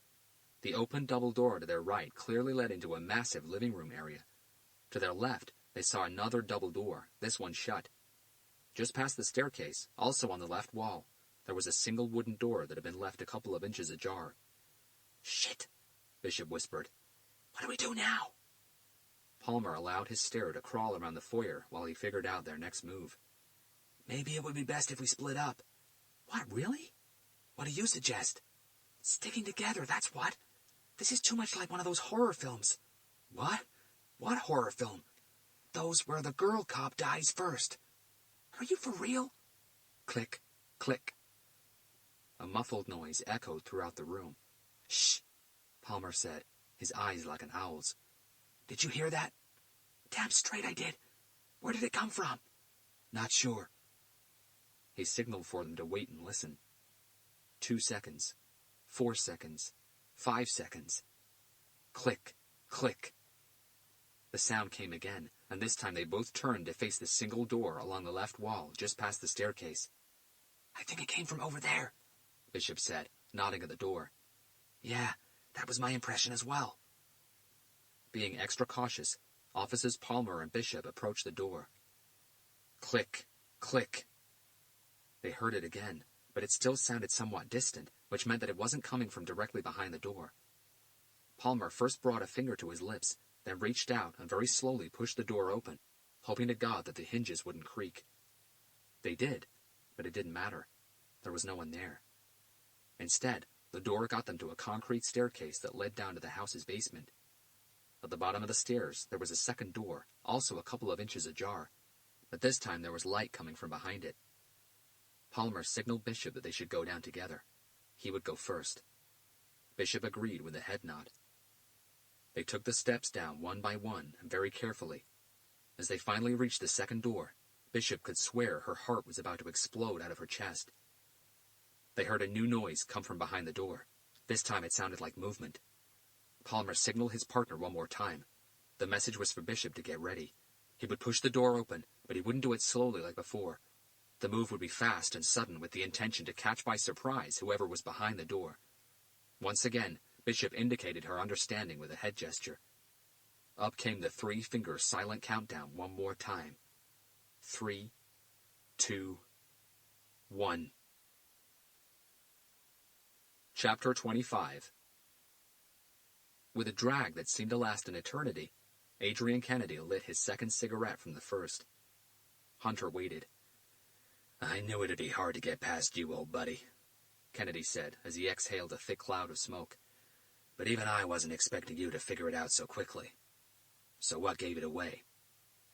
The open double door to their right clearly led into a massive living room area. To their left, they saw another double door, this one shut. Just past the staircase, also on the left wall, there was a single wooden door that had been left a couple of inches ajar. "Shit," Bishop whispered. "What do we do now?" Palmer allowed his stare to crawl around the foyer while he figured out their next move. "Maybe it would be best if we split up." "What, really?" "What do you suggest?" "Sticking together, that's what. This is too much like one of those horror films." "What? What horror film?" "Those where the girl cop dies first." "Are you for real?" Click, click. A muffled noise echoed throughout the room. "Shh," Palmer said, his eyes like an owl's. "Did you hear that?" "Damn straight I did. Where did it come from?" "Not sure." He signaled for them to wait and listen. 2 seconds. 4 seconds. 5 seconds. Click, click. The sound came again, and this time they both turned to face the single door along the left wall just past the staircase. "I think it came from over there," Bishop said, nodding at the door. "Yeah, that was my impression as well." Being extra cautious, Officers Palmer and Bishop approached the door. Click, click. They heard it again, but it still sounded somewhat distant, which meant that it wasn't coming from directly behind the door. Palmer first brought a finger to his lips, then reached out and very slowly pushed the door open, hoping to God that the hinges wouldn't creak. They did, but it didn't matter. There was no one there. Instead, the door got them to a concrete staircase that led down to the house's basement. At the bottom of the stairs, there was a second door, also a couple of inches ajar, but this time there was light coming from behind it. Palmer signaled Bishop that they should go down together. He would go first. Bishop agreed with a head nod. They took the steps down one by one and very carefully. As they finally reached the second door, Bishop could swear her heart was about to explode out of her chest. They heard a new noise come from behind the door. This time it sounded like movement. Palmer signaled his partner one more time. The message was for Bishop to get ready. He would push the door open, but he wouldn't do it slowly like before. The move would be fast and sudden with the intention to catch by surprise whoever was behind the door. Once again, Bishop indicated her understanding with a head gesture. Up came the 3-finger silent countdown one more time. 3, 2, 1. Chapter 25. With a drag that seemed to last an eternity, Adrian Kennedy lit his second cigarette from the first. Hunter waited. "I knew it'd be hard to get past you, old buddy," Kennedy said as he exhaled a thick cloud of smoke. "But even I wasn't expecting you to figure it out so quickly. So what gave it away?"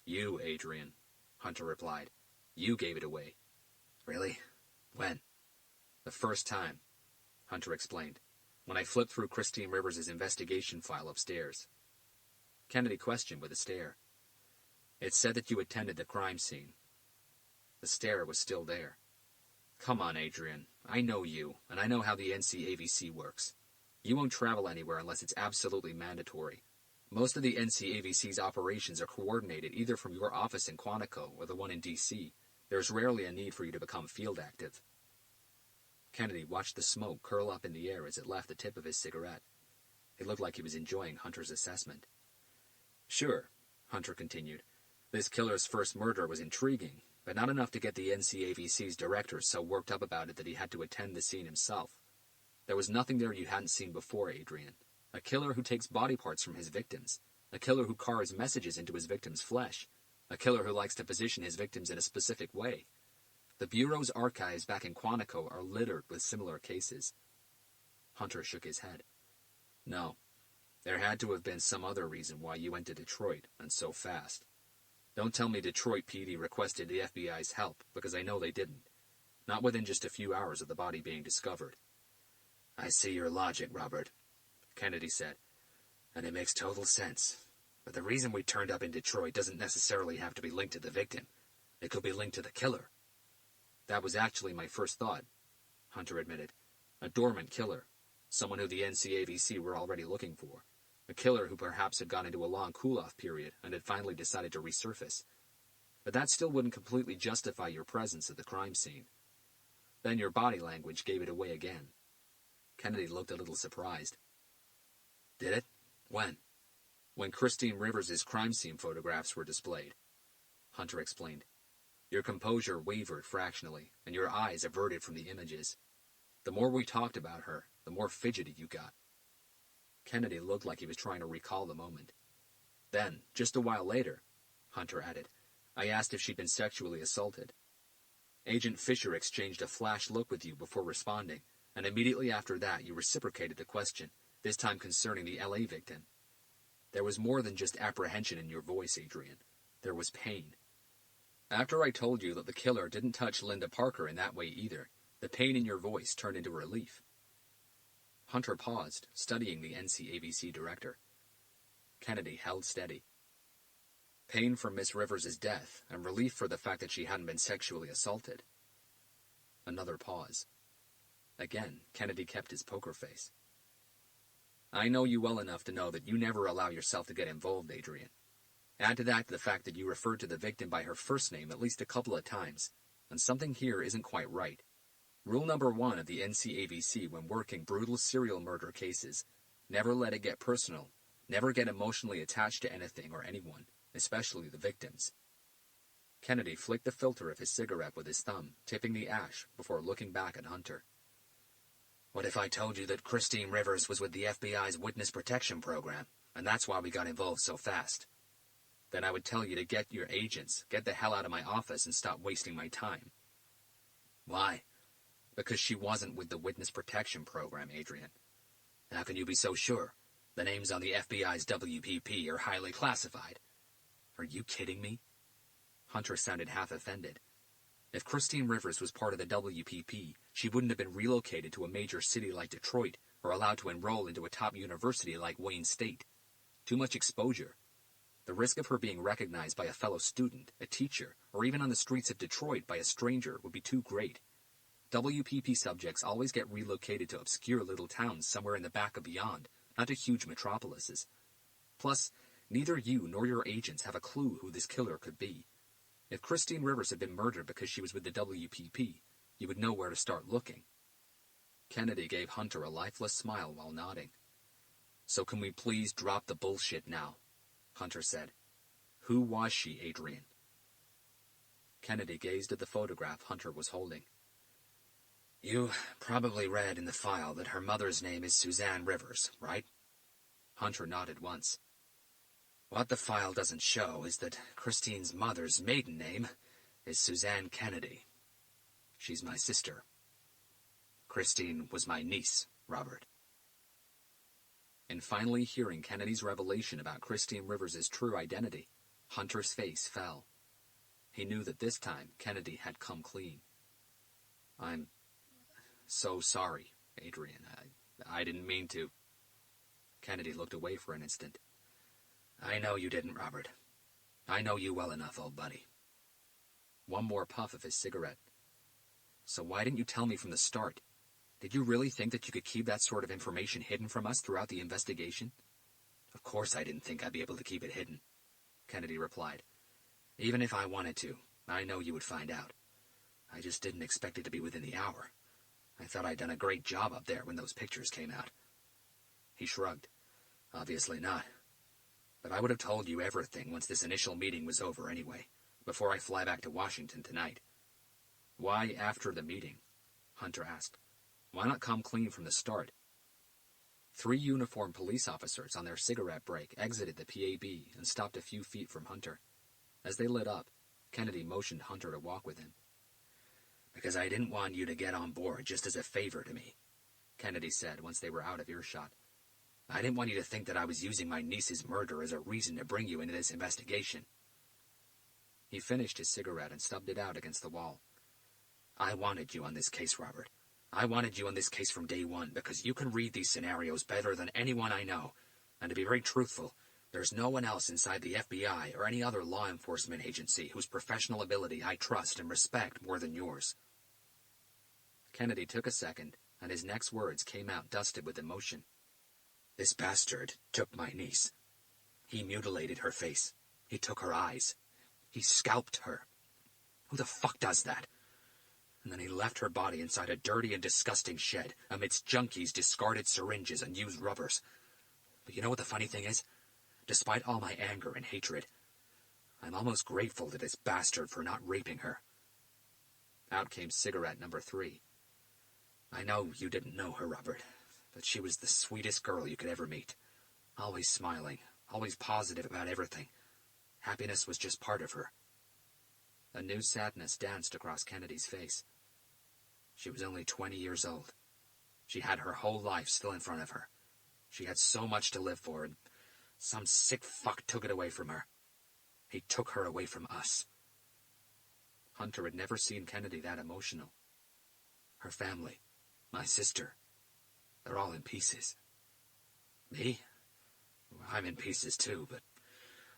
"You, Adrian," Hunter replied. "You gave it away." "Really? When?" "The first time," Hunter explained, "when I flipped through Christine Rivers' investigation file upstairs." Kennedy questioned with a stare. "It said that you attended the crime scene." The stare was still there. "Come on, Adrian. I know you, and I know how the NCAVC works. You won't travel anywhere unless it's absolutely mandatory. Most of the NCAVC's operations are coordinated either from your office in Quantico or the one in D.C. There's rarely a need for you to become field active." Kennedy watched the smoke curl up in the air as it left the tip of his cigarette. It looked like he was enjoying Hunter's assessment. "Sure," Hunter continued. "This killer's first murder was intriguing, but not enough to get the NCAVC's director so worked up about it that he had to attend the scene himself. There was nothing there you hadn't seen before, Adrian. A killer who takes body parts from his victims. A killer who carves messages into his victim's flesh. A killer who likes to position his victims in a specific way. The Bureau's archives back in Quantico are littered with similar cases." Hunter shook his head. "No. There had to have been some other reason why you went to Detroit, and so fast. Don't tell me Detroit PD requested the FBI's help, because I know they didn't. Not within just a few hours of the body being discovered." "I see your logic, Robert," Kennedy said, "and it makes total sense. But the reason we turned up in Detroit doesn't necessarily have to be linked to the victim. It could be linked to the killer." "That was actually my first thought," Hunter admitted. "A dormant killer. Someone who the NCAVC were already looking for. A killer who perhaps had gone into a long cool-off period and had finally decided to resurface. But that still wouldn't completely justify your presence at the crime scene. Then your body language gave it away again." Kennedy looked a little surprised. "Did it? When?" "When Christine Rivers' crime scene photographs were displayed," Hunter explained. "Your composure wavered fractionally, and your eyes averted from the images. The more we talked about her, the more fidgety you got." Kennedy looked like he was trying to recall the moment. "Then, just a while later," Hunter added, "I asked if she'd been sexually assaulted. Agent Fisher exchanged a flash look with you before responding, and immediately after that you reciprocated the question, this time concerning the L.A. victim. There was more than just apprehension in your voice, Adrian. There was pain. After I told you that the killer didn't touch Linda Parker in that way either, the pain in your voice turned into relief." Hunter paused, studying the NCAVC director. Kennedy held steady. Pain for Miss Rivers' death, and relief for the fact that she hadn't been sexually assaulted. Another pause. Again, Kennedy kept his poker face. "I know you well enough to know that you never allow yourself to get involved, Adrian. Add to that the fact that you referred to the victim by her first name at least a couple of times, and something here isn't quite right. Rule number 1 of the NCAVC when working brutal serial murder cases: never let it get personal, never get emotionally attached to anything or anyone, especially the victims." Kennedy flicked the filter of his cigarette with his thumb, tipping the ash before looking back at Hunter. "What if I told you that Christine Rivers was with the FBI's witness protection program, and that's why we got involved so fast?" "Then I would tell you to get your agents, get the hell out of my office, and stop wasting my time." "Why?" "Because she wasn't with the witness protection program, Adrian." "How can you be so sure?" The names on the FBI's WPP are highly classified. Are you kidding me? Hunter sounded half offended. If Christine Rivers was part of the WPP, she wouldn't have been relocated to a major city like Detroit or allowed to enroll into a top university like Wayne State. Too much exposure. The risk of her being recognized by a fellow student, a teacher, or even on the streets of Detroit by a stranger would be too great. WPP subjects always get relocated to obscure little towns somewhere in the back of beyond, not to huge metropolises. Plus, neither you nor your agents have a clue who this killer could be. If Christine Rivers had been murdered because she was with the WPP, you would know where to start looking. Kennedy gave Hunter a lifeless smile while nodding. So can we please drop the bullshit now? Hunter said. Who was she, Adrian? Kennedy gazed at the photograph Hunter was holding. You probably read in the file that her mother's name is Suzanne Rivers, right? Hunter nodded once. What the file doesn't show is that Christine's mother's maiden name is Suzanne Kennedy. She's my sister. Christine was my niece, Robert. In finally hearing Kennedy's revelation about Christine Rivers' true identity, Hunter's face fell. He knew that this time Kennedy had come clean. I'm so sorry, Adrian. I didn't mean to. Kennedy looked away for an instant. I know you didn't, Robert. I know you well enough, old buddy. One more puff of his cigarette. So why didn't you tell me from the start? Did you really think that you could keep that sort of information hidden from us throughout the investigation? Of course I didn't think I'd be able to keep it hidden, Kennedy replied. Even if I wanted to, I know you would find out. I just didn't expect it to be within the hour. I thought I'd done a great job up there when those pictures came out. He shrugged. Obviously not. But I would have told you everything once this initial meeting was over anyway, before I fly back to Washington tonight. Why after the meeting? Hunter asked. Why not come clean from the start? 3 uniformed police officers on their cigarette break exited the PAB and stopped a few feet from Hunter. As they lit up, Kennedy motioned Hunter to walk with him. Because I didn't want you to get on board just as a favor to me, Kennedy said once they were out of earshot. I didn't want you to think that I was using my niece's murder as a reason to bring you into this investigation. He finished his cigarette and stubbed it out against the wall. I wanted you on this case, Robert. I wanted you on this case from day one because you can read these scenarios better than anyone I know. And to be very truthful, there's no one else inside the FBI or any other law enforcement agency whose professional ability I trust and respect more than yours. Kennedy took a second, and his next words came out dusted with emotion. This bastard took my niece. He mutilated her face. He took her eyes. He scalped her. Who the fuck does that? And then he left her body inside a dirty and disgusting shed amidst junkies' discarded syringes and used rubbers. But you know what the funny thing is? Despite all my anger and hatred, I'm almost grateful to this bastard for not raping her. Out came cigarette number 3. I know you didn't know her, Robert, but she was the sweetest girl you could ever meet. Always smiling, always positive about everything. Happiness was just part of her. A new sadness danced across Kennedy's face. She was only 20 years old. She had her whole life still in front of her. She had so much to live for, and some sick fuck took it away from her. He took her away from us. Hunter had never seen Kennedy that emotional. Her family, my sister, they're all in pieces. Me? I'm in pieces too, but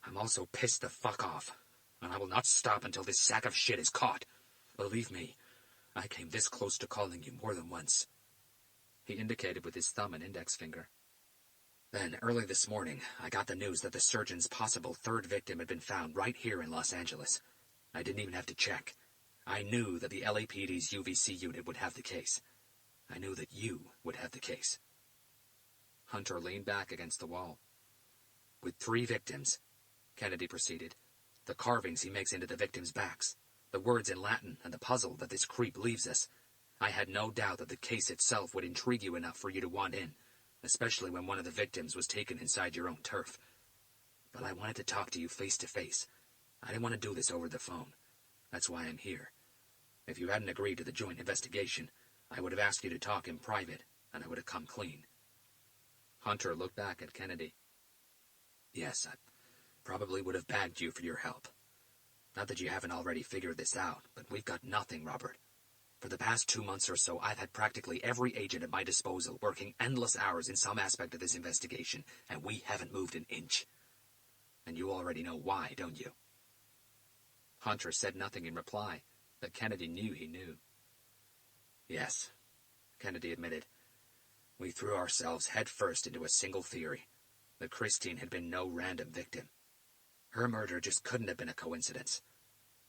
I'm also pissed the fuck off, and I will not stop until this sack of shit is caught. Believe me, I came this close to calling you more than once. He indicated with his thumb and index finger. Then, early this morning, I got the news that the surgeon's possible 3rd victim had been found right here in Los Angeles. I didn't even have to check. I knew that the LAPD's UVC unit would have the case. I knew that you would have the case. Hunter leaned back against the wall. With 3 victims, Kennedy proceeded, the carvings he makes into the victims' backs, the words in Latin, and the puzzle that this creep leaves us, I had no doubt that the case itself would intrigue you enough for you to want in, especially when one of the victims was taken inside your own turf. But I wanted to talk to you face to face. I didn't want to do this over the phone. That's why I'm here. If you hadn't agreed to the joint investigation, I would have asked you to talk in private, and I would have come clean. Hunter looked back at Kennedy. Yes, I probably would have bagged you for your help. Not that you haven't already figured this out, but we've got nothing, Robert. For the past 2 months or so, I've had practically every agent at my disposal working endless hours in some aspect of this investigation, and we haven't moved an inch. And you already know why, don't you? Hunter said nothing in reply, but Kennedy knew he knew. Yes, Kennedy admitted. We threw ourselves headfirst into a single theory, that Christine had been no random victim. Her murder just couldn't have been a coincidence.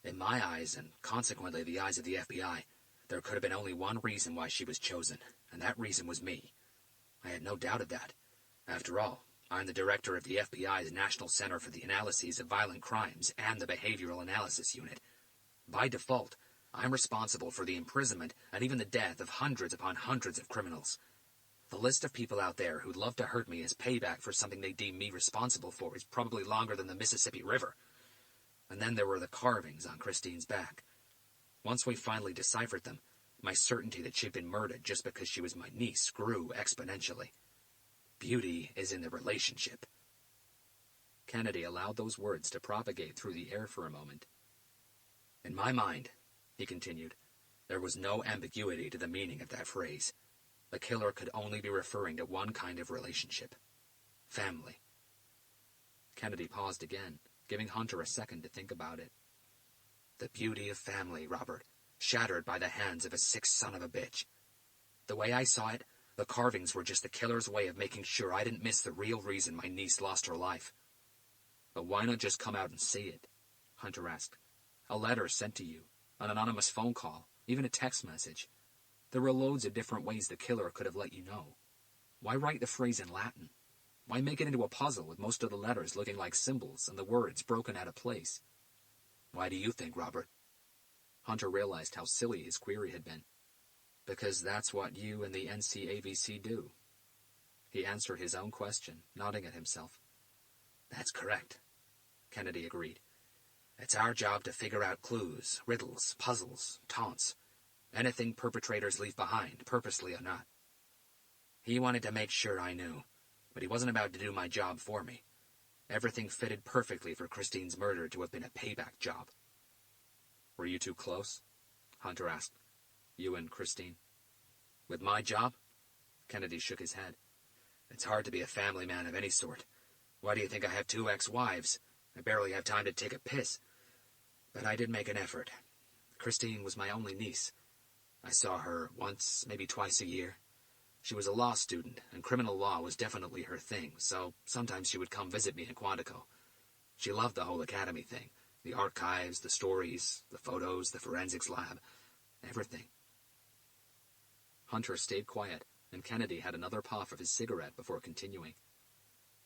In my eyes, and consequently the eyes of the FBI, there could have been only one reason why she was chosen, and that reason was me. I had no doubt of that. After all, I'm the director of the FBI's National Center for the Analyses of Violent Crimes and the Behavioral Analysis Unit. By default, I'm responsible for the imprisonment and even the death of hundreds upon hundreds of criminals. The list of people out there who'd love to hurt me as payback for something they deem me responsible for is probably longer than the Mississippi River. And then there were the carvings on Christine's back. Once we finally deciphered them, my certainty that she'd been murdered just because she was my niece grew exponentially. Beauty is in the relationship. Kennedy allowed those words to propagate through the air for a moment. In my mind, he continued, there was no ambiguity to the meaning of that phrase. The killer could only be referring to one kind of relationship. Family. Kennedy paused again, giving Hunter a second to think about it. The beauty of family, Robert, shattered by the hands of a sick son of a bitch. The way I saw it, the carvings were just the killer's way of making sure I didn't miss the real reason my niece lost her life. But why not just come out and say it? Hunter asked. A letter sent to you, an anonymous phone call, even a text message. There were loads of different ways the killer could have let you know. Why write the phrase in Latin? Why make it into a puzzle with most of the letters looking like symbols and the words broken out of place? Why do you think, Robert? Hunter realized how silly his query had been. Because that's what you and the NCAVC do. He answered his own question, nodding at himself. That's correct, Kennedy agreed. It's our job to figure out clues, riddles, puzzles, taunts, anything perpetrators leave behind, purposely or not. He wanted to make sure I knew, but he wasn't about to do my job for me. Everything fitted perfectly for Christine's murder to have been a payback job. Were you too close? Hunter asked. You and Christine? With my job? Kennedy shook his head. It's hard to be a family man of any sort. Why do you think I have 2 ex-wives? I barely have time to take a piss. But I did make an effort. Christine was my only niece. I saw her once, maybe twice a year. She was a law student, and criminal law was definitely her thing, so sometimes she would come visit me in Quantico. She loved the whole academy thing. The archives, the stories, the photos, the forensics lab. Everything. Hunter stayed quiet, and Kennedy had another puff of his cigarette before continuing.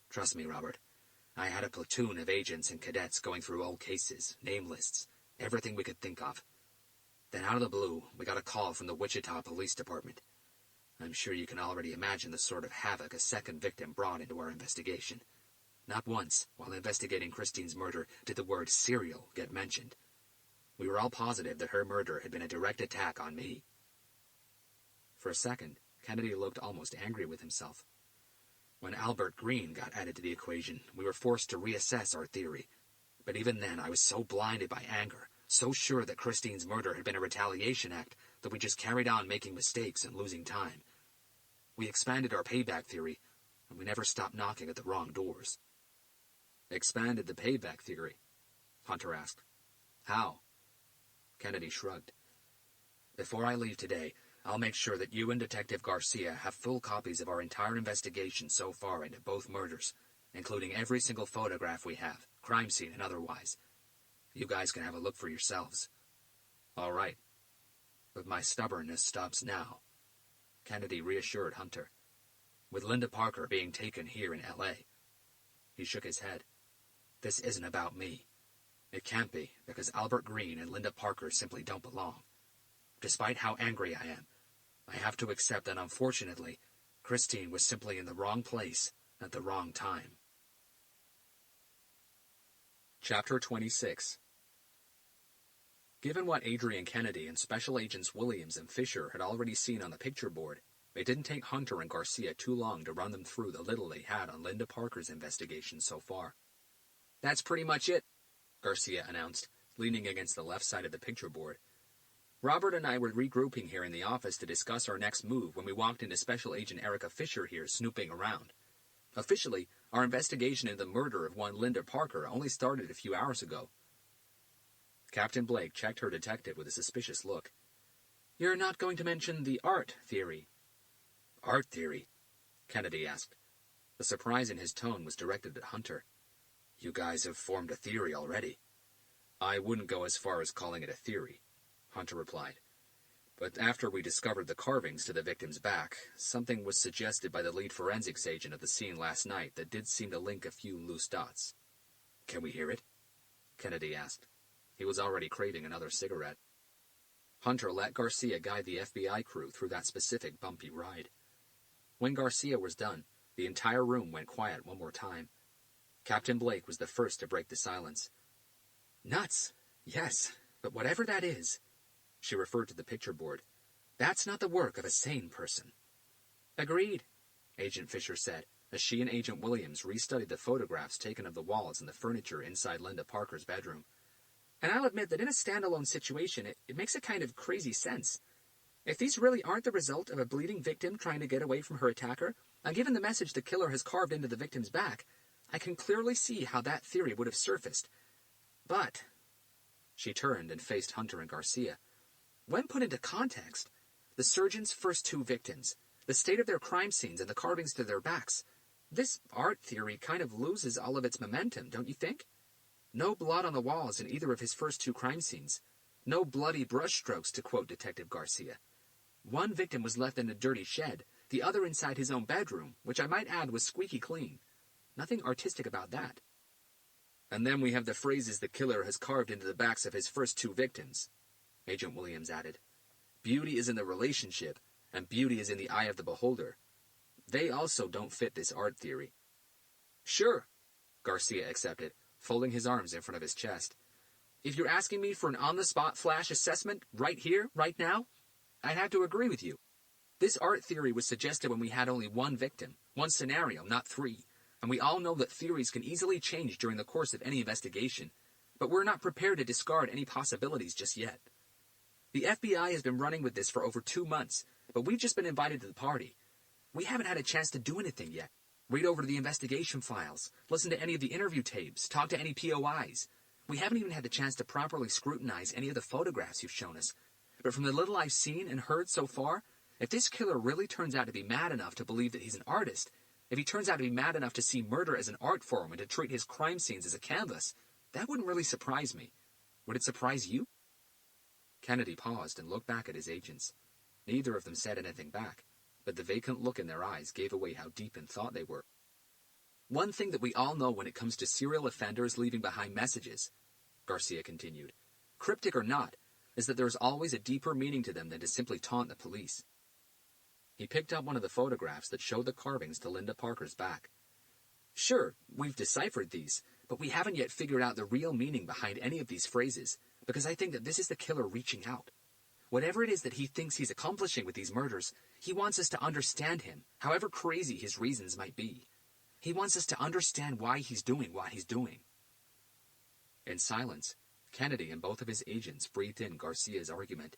Trust me, Robert. I had a platoon of agents and cadets going through old cases, name lists, everything we could think of. Then out of the blue, we got a call from the Wichita Police Department. I'm sure you can already imagine the sort of havoc a second victim brought into our investigation. Not once, while investigating Christine's murder, did the word serial get mentioned. We were all positive that her murder had been a direct attack on me. For a second, Kennedy looked almost angry with himself. When Albert Green got added to the equation, we were forced to reassess our theory. But even then, I was so blinded by anger, so sure that Christine's murder had been a retaliation act, that we just carried on making mistakes and losing time. We expanded our payback theory, and we never stopped knocking at the wrong doors. Expanded the payback theory? Hunter asked. How? Kennedy shrugged. Before I leave today, I'll make sure that you and Detective Garcia have full copies of our entire investigation so far into both murders, including every single photograph we have, crime scene and otherwise. You guys can have a look for yourselves. All right. But my stubbornness stops now, Kennedy reassured Hunter. With Linda Parker being taken here in L.A. He shook his head. This isn't about me. It can't be, because Albert Green and Linda Parker simply don't belong. Despite how angry I am, I have to accept that, unfortunately, Christine was simply in the wrong place at the wrong time. Chapter 26. Given what Adrian Kennedy and Special Agents Williams and Fisher had already seen on the picture board, It didn't take Hunter and Garcia too long to run them through the little they had on Linda Parker's investigation so far. That's pretty much it, Garcia announced, leaning against the left side of the picture board. Robert and I were regrouping here in the office to discuss our next move when we walked into Special Agent Erica Fisher here snooping around. Officially, our investigation into the murder of one Linda Parker only started a few hours ago. Captain Blake checked her detective with a suspicious look. You're not going to mention the art theory? Art theory? Kennedy asked. The surprise in his tone was directed at Hunter. You guys have formed a theory already. I wouldn't go as far as calling it a theory, Hunter replied. But after we discovered the carvings to the victim's back, something was suggested by the lead forensics agent at the scene last night that did seem to link a few loose dots. Can we hear it? Kennedy asked. He was already craving another cigarette. Hunter let Garcia guide the FBI crew through that specific bumpy ride. When Garcia was done, the entire room went quiet one more time. Captain Blake was the first to break the silence. Nuts, yes, but whatever that is, she referred to the picture board, that's not the work of a sane person. Agreed, Agent Fisher said, as she and Agent Williams restudied the photographs taken of the walls and the furniture inside Linda Parker's bedroom. And I'll admit that in a standalone situation, it makes a kind of crazy sense. If these really aren't the result of a bleeding victim trying to get away from her attacker, and given the message the killer has carved into the victim's back, I can clearly see how that theory would have surfaced. But, she turned and faced Hunter and Garcia, when put into context, the surgeon's first two victims, the state of their crime scenes and the carvings to their backs, this art theory kind of loses all of its momentum, don't you think? No blood on the walls in either of his first two crime scenes. No bloody brushstrokes, to quote Detective Garcia. One victim was left in a dirty shed, the other inside his own bedroom, which I might add was squeaky clean. Nothing artistic about that. And then we have the phrases the killer has carved into the backs of his first two victims, Agent Williams added. Beauty is in the relationship, and beauty is in the eye of the beholder. They also don't fit this art theory. Sure, Garcia accepted, folding his arms in front of his chest. If you're asking me for an on-the-spot flash assessment, right here, right now, I'd have to agree with you. This art theory was suggested when we had only one victim, one scenario, not three, and we all know that theories can easily change during the course of any investigation, but we're not prepared to discard any possibilities just yet. The FBI has been running with this for over 2 months, but we've just been invited to the party. We haven't had a chance to do anything yet. Read over the investigation files, listen to any of the interview tapes, talk to any POIs. We haven't even had the chance to properly scrutinize any of the photographs you've shown us. But from the little I've seen and heard so far, if this killer really turns out to be mad enough to believe that he's an artist, if he turns out to be mad enough to see murder as an art form and to treat his crime scenes as a canvas, that wouldn't really surprise me. Would it surprise you? Kennedy paused and looked back at his agents. Neither of them said anything back, but the vacant look in their eyes gave away how deep in thought they were. One thing that we all know when it comes to serial offenders leaving behind messages, Garcia continued, cryptic or not, is that there is always a deeper meaning to them than to simply taunt the police. He picked up one of the photographs that showed the carvings to Linda Parker's back. Sure, we've deciphered these, but we haven't yet figured out the real meaning behind any of these phrases, because I think that this is the killer reaching out. Whatever it is that he thinks he's accomplishing with these murders, he wants us to understand him, however crazy his reasons might be. He wants us to understand why he's doing what he's doing. In silence, Kennedy and both of his agents breathed in Garcia's argument.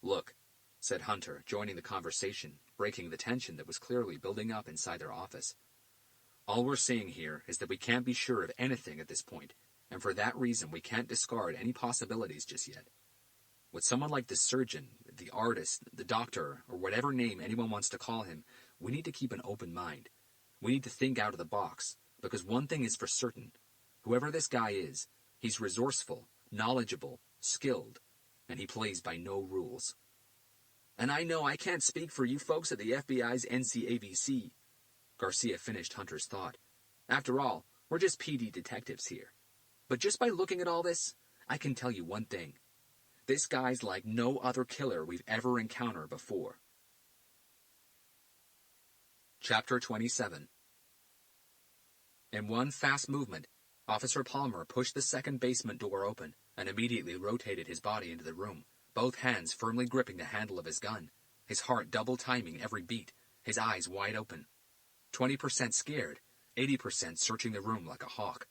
Look, said Hunter, joining the conversation, breaking the tension that was clearly building up inside their office. All we're saying here is that we can't be sure of anything at this point, and for that reason we can't discard any possibilities just yet. With someone like the surgeon, the artist, the doctor, or whatever name anyone wants to call him, we need to keep an open mind. We need to think out of the box, because one thing is for certain. Whoever this guy is, he's resourceful, knowledgeable, skilled, and he plays by no rules. And I know I can't speak for you folks at the FBI's NCABC, Garcia finished Hunter's thought. After all, we're just PD detectives here. But just by looking at all this, I can tell you one thing. This guy's like no other killer we've ever encountered before. Chapter 27. In one fast movement, Officer Palmer pushed the second basement door open and immediately rotated his body into the room, both hands firmly gripping the handle of his gun. his heart double timing every beat, his eyes wide open. 20% scared, 80% searching the room like a hawk.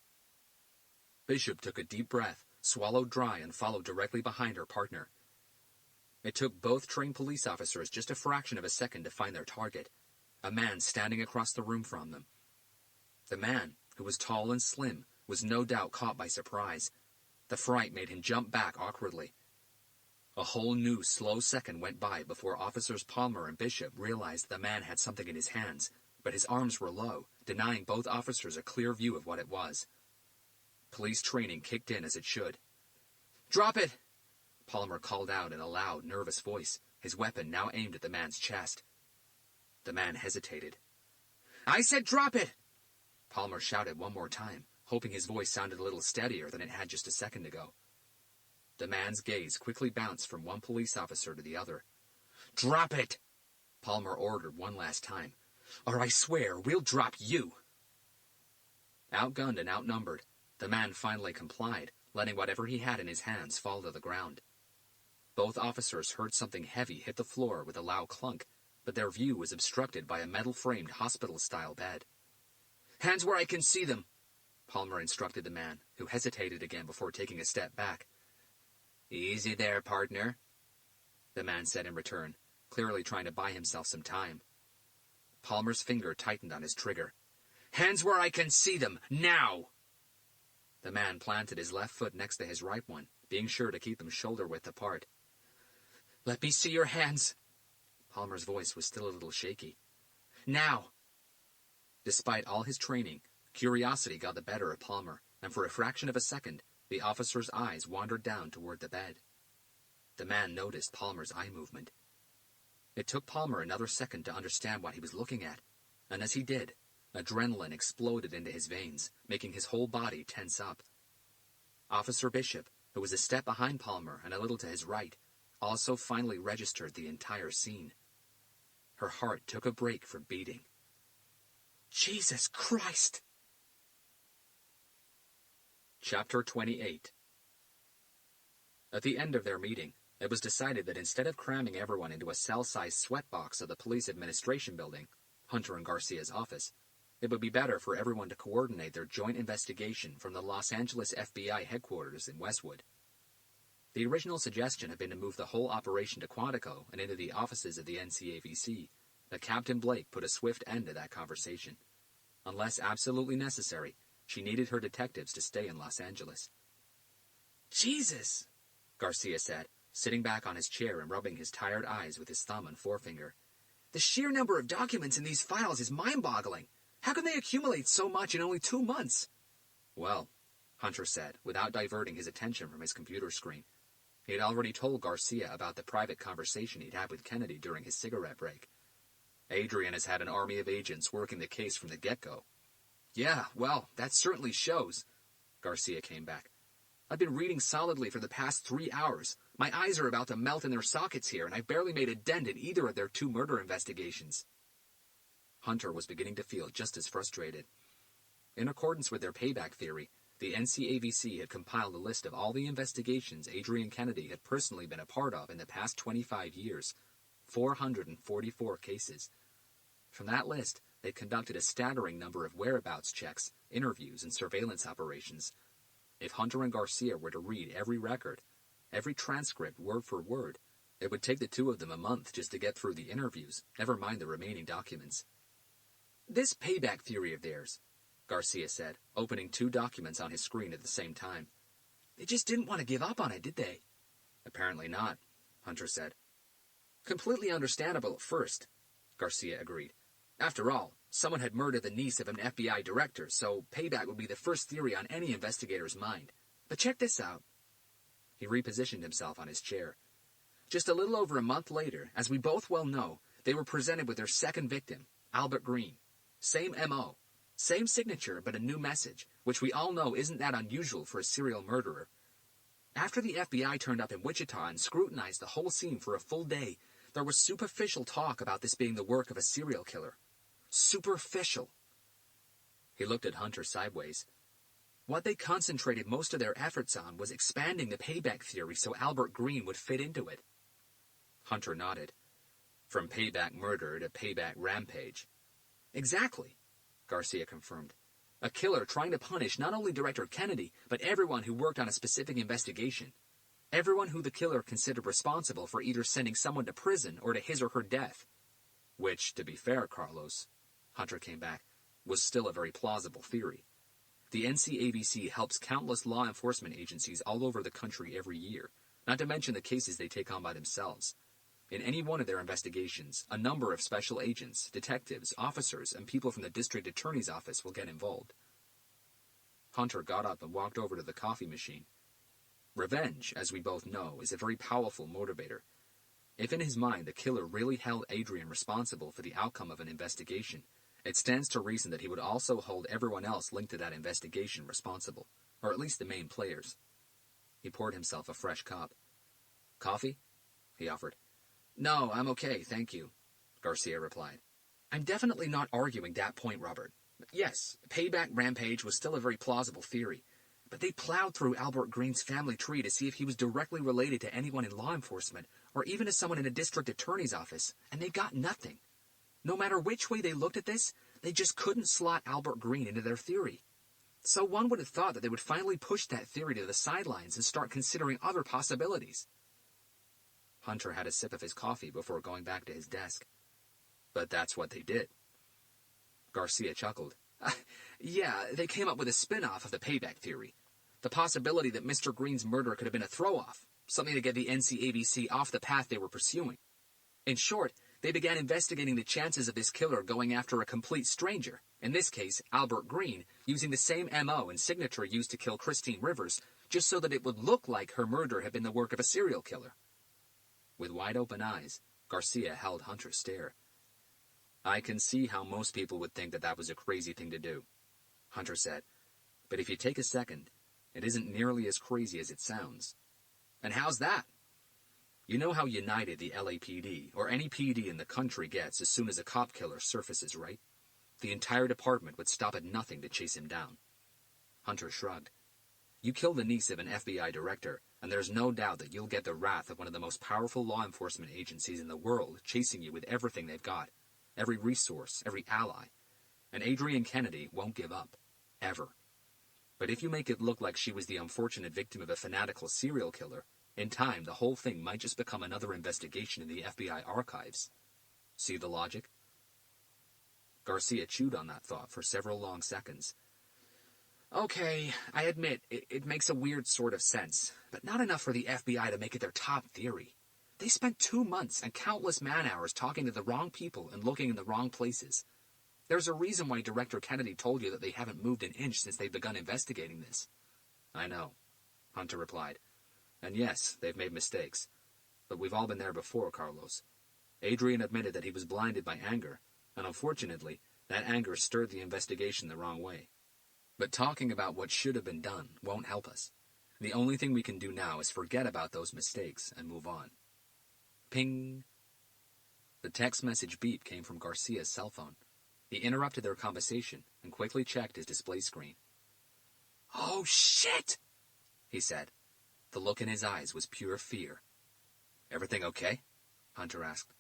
Bishop took a deep breath, swallowed dry, and followed directly behind her partner. It took both trained police officers just a fraction of a second to find their target, a man standing across the room from them. The man, who was tall and slim, was no doubt caught by surprise. The fright made him jump back awkwardly. A whole new slow second went by before Officers Palmer and Bishop realized the man had something in his hands, but his arms were low, denying both officers a clear view of what it was. Police training kicked in as it should. "Drop it!" Palmer called out in a loud, nervous voice, his weapon now aimed at the man's chest. The man hesitated. "I said drop it!" Palmer shouted one more time, hoping his voice sounded a little steadier than it had just a second ago. The man's gaze quickly bounced from one police officer to the other. "Drop it!" Palmer ordered one last time. "Or I swear we'll drop you!" Outgunned and outnumbered, the man finally complied, letting whatever he had in his hands fall to the ground. Both officers heard something heavy hit the floor with a loud clunk, but their view was obstructed by a metal-framed hospital-style bed. "Hands where I can see them," Palmer instructed the man, who hesitated again before taking a step back. "Easy there, partner," the man said in return, clearly trying to buy himself some time. Palmer's finger tightened on his trigger. "Hands where I can see them, now!" The man planted his left foot next to his right one, being sure to keep them shoulder-width apart. "Let me see your hands." Palmer's voice was still a little shaky. "Now!" Despite all his training, curiosity got the better of Palmer, and for a fraction of a second, the officer's eyes wandered down toward the bed. The man noticed Palmer's eye movement. It took Palmer another second to understand what he was looking at, and as he did, adrenaline exploded into his veins, making his whole body tense up. Officer Bishop, who was a step behind Palmer and a little to his right, also finally registered the entire scene. Her heart took a break from beating. "Jesus Christ!" Chapter 28. At the end of their meeting, it was decided that instead of cramming everyone into a cell-sized sweatbox of the police administration building, Hunter and Garcia's office, it would be better for everyone to coordinate their joint investigation from the Los Angeles FBI headquarters in Westwood. The original suggestion had been to move the whole operation to Quantico and into the offices of the NCAVC, but Captain Blake put a swift end to that conversation. Unless absolutely necessary, she needed her detectives to stay in Los Angeles. "Jesus," Garcia said, sitting back on his chair and rubbing his tired eyes with his thumb and forefinger. "The sheer number of documents in these files is mind-boggling. How can they accumulate so much in only 2 months?" "Well," Hunter said, without diverting his attention from his computer screen. He had already told Garcia about the private conversation he'd had with Kennedy during his cigarette break. "Adrian has had an army of agents working the case from the get-go." "Yeah, well, that certainly shows," Garcia came back. "I've been reading solidly for the past 3 hours. My eyes are about to melt in their sockets here, and I've barely made a dent in either of their 2 murder investigations." Hunter was beginning to feel just as frustrated. In accordance with their payback theory, the NCAVC had compiled a list of all the investigations Adrian Kennedy had personally been a part of in the past 25 years, 444 cases. From that list, they conducted a staggering number of whereabouts checks, interviews, and surveillance operations. If Hunter and Garcia were to read every record, every transcript word for word, it would take the two of them a month just to get through the interviews, never mind the remaining documents. "This payback theory of theirs," Garcia said, opening 2 documents on his screen at the same time. "They just didn't want to give up on it, did they?" "Apparently not," Hunter said. "Completely understandable at first," Garcia agreed. "After all, someone had murdered the niece of an FBI director, so payback would be the first theory on any investigator's mind. But check this out." He repositioned himself on his chair. "Just a little over a month later, as we both well know, they were presented with their second victim, Albert Green. Same M.O., same signature, but a new message, which we all know isn't that unusual for a serial murderer. After the FBI turned up in Wichita and scrutinized the whole scene for a full day, there was superficial talk about this being the work of a serial killer. Superficial." He looked at Hunter sideways. What they concentrated most of their efforts on was expanding the payback theory so Albert Green would fit into it. Hunter nodded. From payback murder to payback rampage. Exactly, Garcia confirmed. A killer trying to punish not only Director Kennedy, but everyone who worked on a specific investigation. Everyone who the killer considered responsible for either sending someone to prison or to his or her death. Which, to be fair, Carlos, Hunter came back, was still a very plausible theory. The NCABC helps countless law enforcement agencies all over the country every year, not to mention the cases they take on by themselves. In any one of their investigations, a number of special agents, detectives, officers, and people from the district attorney's office will get involved. Hunter got up and walked over to the coffee machine. Revenge, as we both know, is a very powerful motivator. If in his mind the killer really held Adrian responsible for the outcome of an investigation, it stands to reason that he would also hold everyone else linked to that investigation responsible, or at least the main players. He poured himself a fresh cup. Coffee? He offered. No, I'm okay, thank you, Garcia replied. I'm definitely not arguing that point, Robert. Yes, payback rampage was still a very plausible theory, but they plowed through Albert Green's family tree to see if he was directly related to anyone in law enforcement, or even to someone in a district attorney's office, and they got nothing. No matter which way they looked at this, they just couldn't slot Albert Green into their theory. So one would have thought that they would finally push that theory to the sidelines and start considering other possibilities. Hunter had a sip of his coffee before going back to his desk. But that's what they did. Garcia chuckled. Yeah, they came up with a spin-off of the payback theory. The possibility that Mr. Green's murder could have been a throw-off, something to get the NCABC off the path they were pursuing. In short, they began investigating the chances of this killer going after a complete stranger, in this case, Albert Green, using the same MO and signature used to kill Christine Rivers, just so that it would look like her murder had been the work of a serial killer. With wide-open eyes, Garcia held Hunter's stare. I can see how most people would think that was a crazy thing to do, Hunter said. But if you take a second, it isn't nearly as crazy as it sounds. And how's that? You know how united the LAPD, or any PD in the country, gets as soon as a cop killer surfaces, right? The entire department would stop at nothing to chase him down. Hunter shrugged. You kill the niece of an FBI director, and there's no doubt that you'll get the wrath of one of the most powerful law enforcement agencies in the world chasing you with everything they've got, every resource, every ally. And Adrian Kennedy won't give up. Ever. But if you make it look like she was the unfortunate victim of a fanatical serial killer, in time the whole thing might just become another investigation in the FBI archives. See the logic? Garcia chewed on that thought for several long seconds. Okay, I admit, it makes a weird sort of sense, but not enough for the FBI to make it their top theory. They spent 2 months and countless man-hours talking to the wrong people and looking in the wrong places. There's a reason why Director Kennedy told you that they haven't moved an inch since they've begun investigating this. I know, Hunter replied. And yes, they've made mistakes. But we've all been there before, Carlos. Adrian admitted that he was blinded by anger, and unfortunately, that anger stirred the investigation the wrong way. But talking about what should have been done won't help us. The only thing we can do now is forget about those mistakes and move on. Ping! The text message beep came from Garcia's cell phone. He interrupted their conversation and quickly checked his display screen. Oh, shit! He said. The look in his eyes was pure fear. Everything okay? Hunter asked.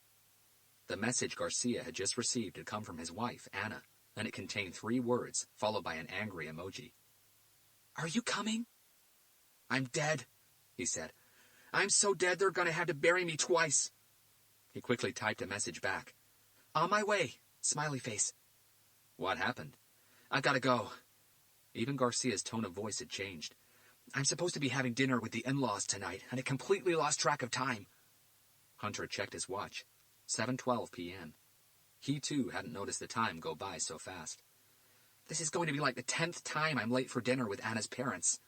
The message Garcia had just received had come from his wife, Anna, and it contained 3 words, followed by an angry emoji. Are you coming? I'm dead, he said. I'm so dead they're gonna have to bury me twice. He quickly typed a message back. On my way, smiley face. What happened? I gotta go. Even Garcia's tone of voice had changed. I'm supposed to be having dinner with the in-laws tonight, and I completely lost track of time. Hunter checked his watch. 7:12 p.m. He, too, hadn't noticed the time go by so fast. This is going to be like the 10th time I'm late for dinner with Anna's parents.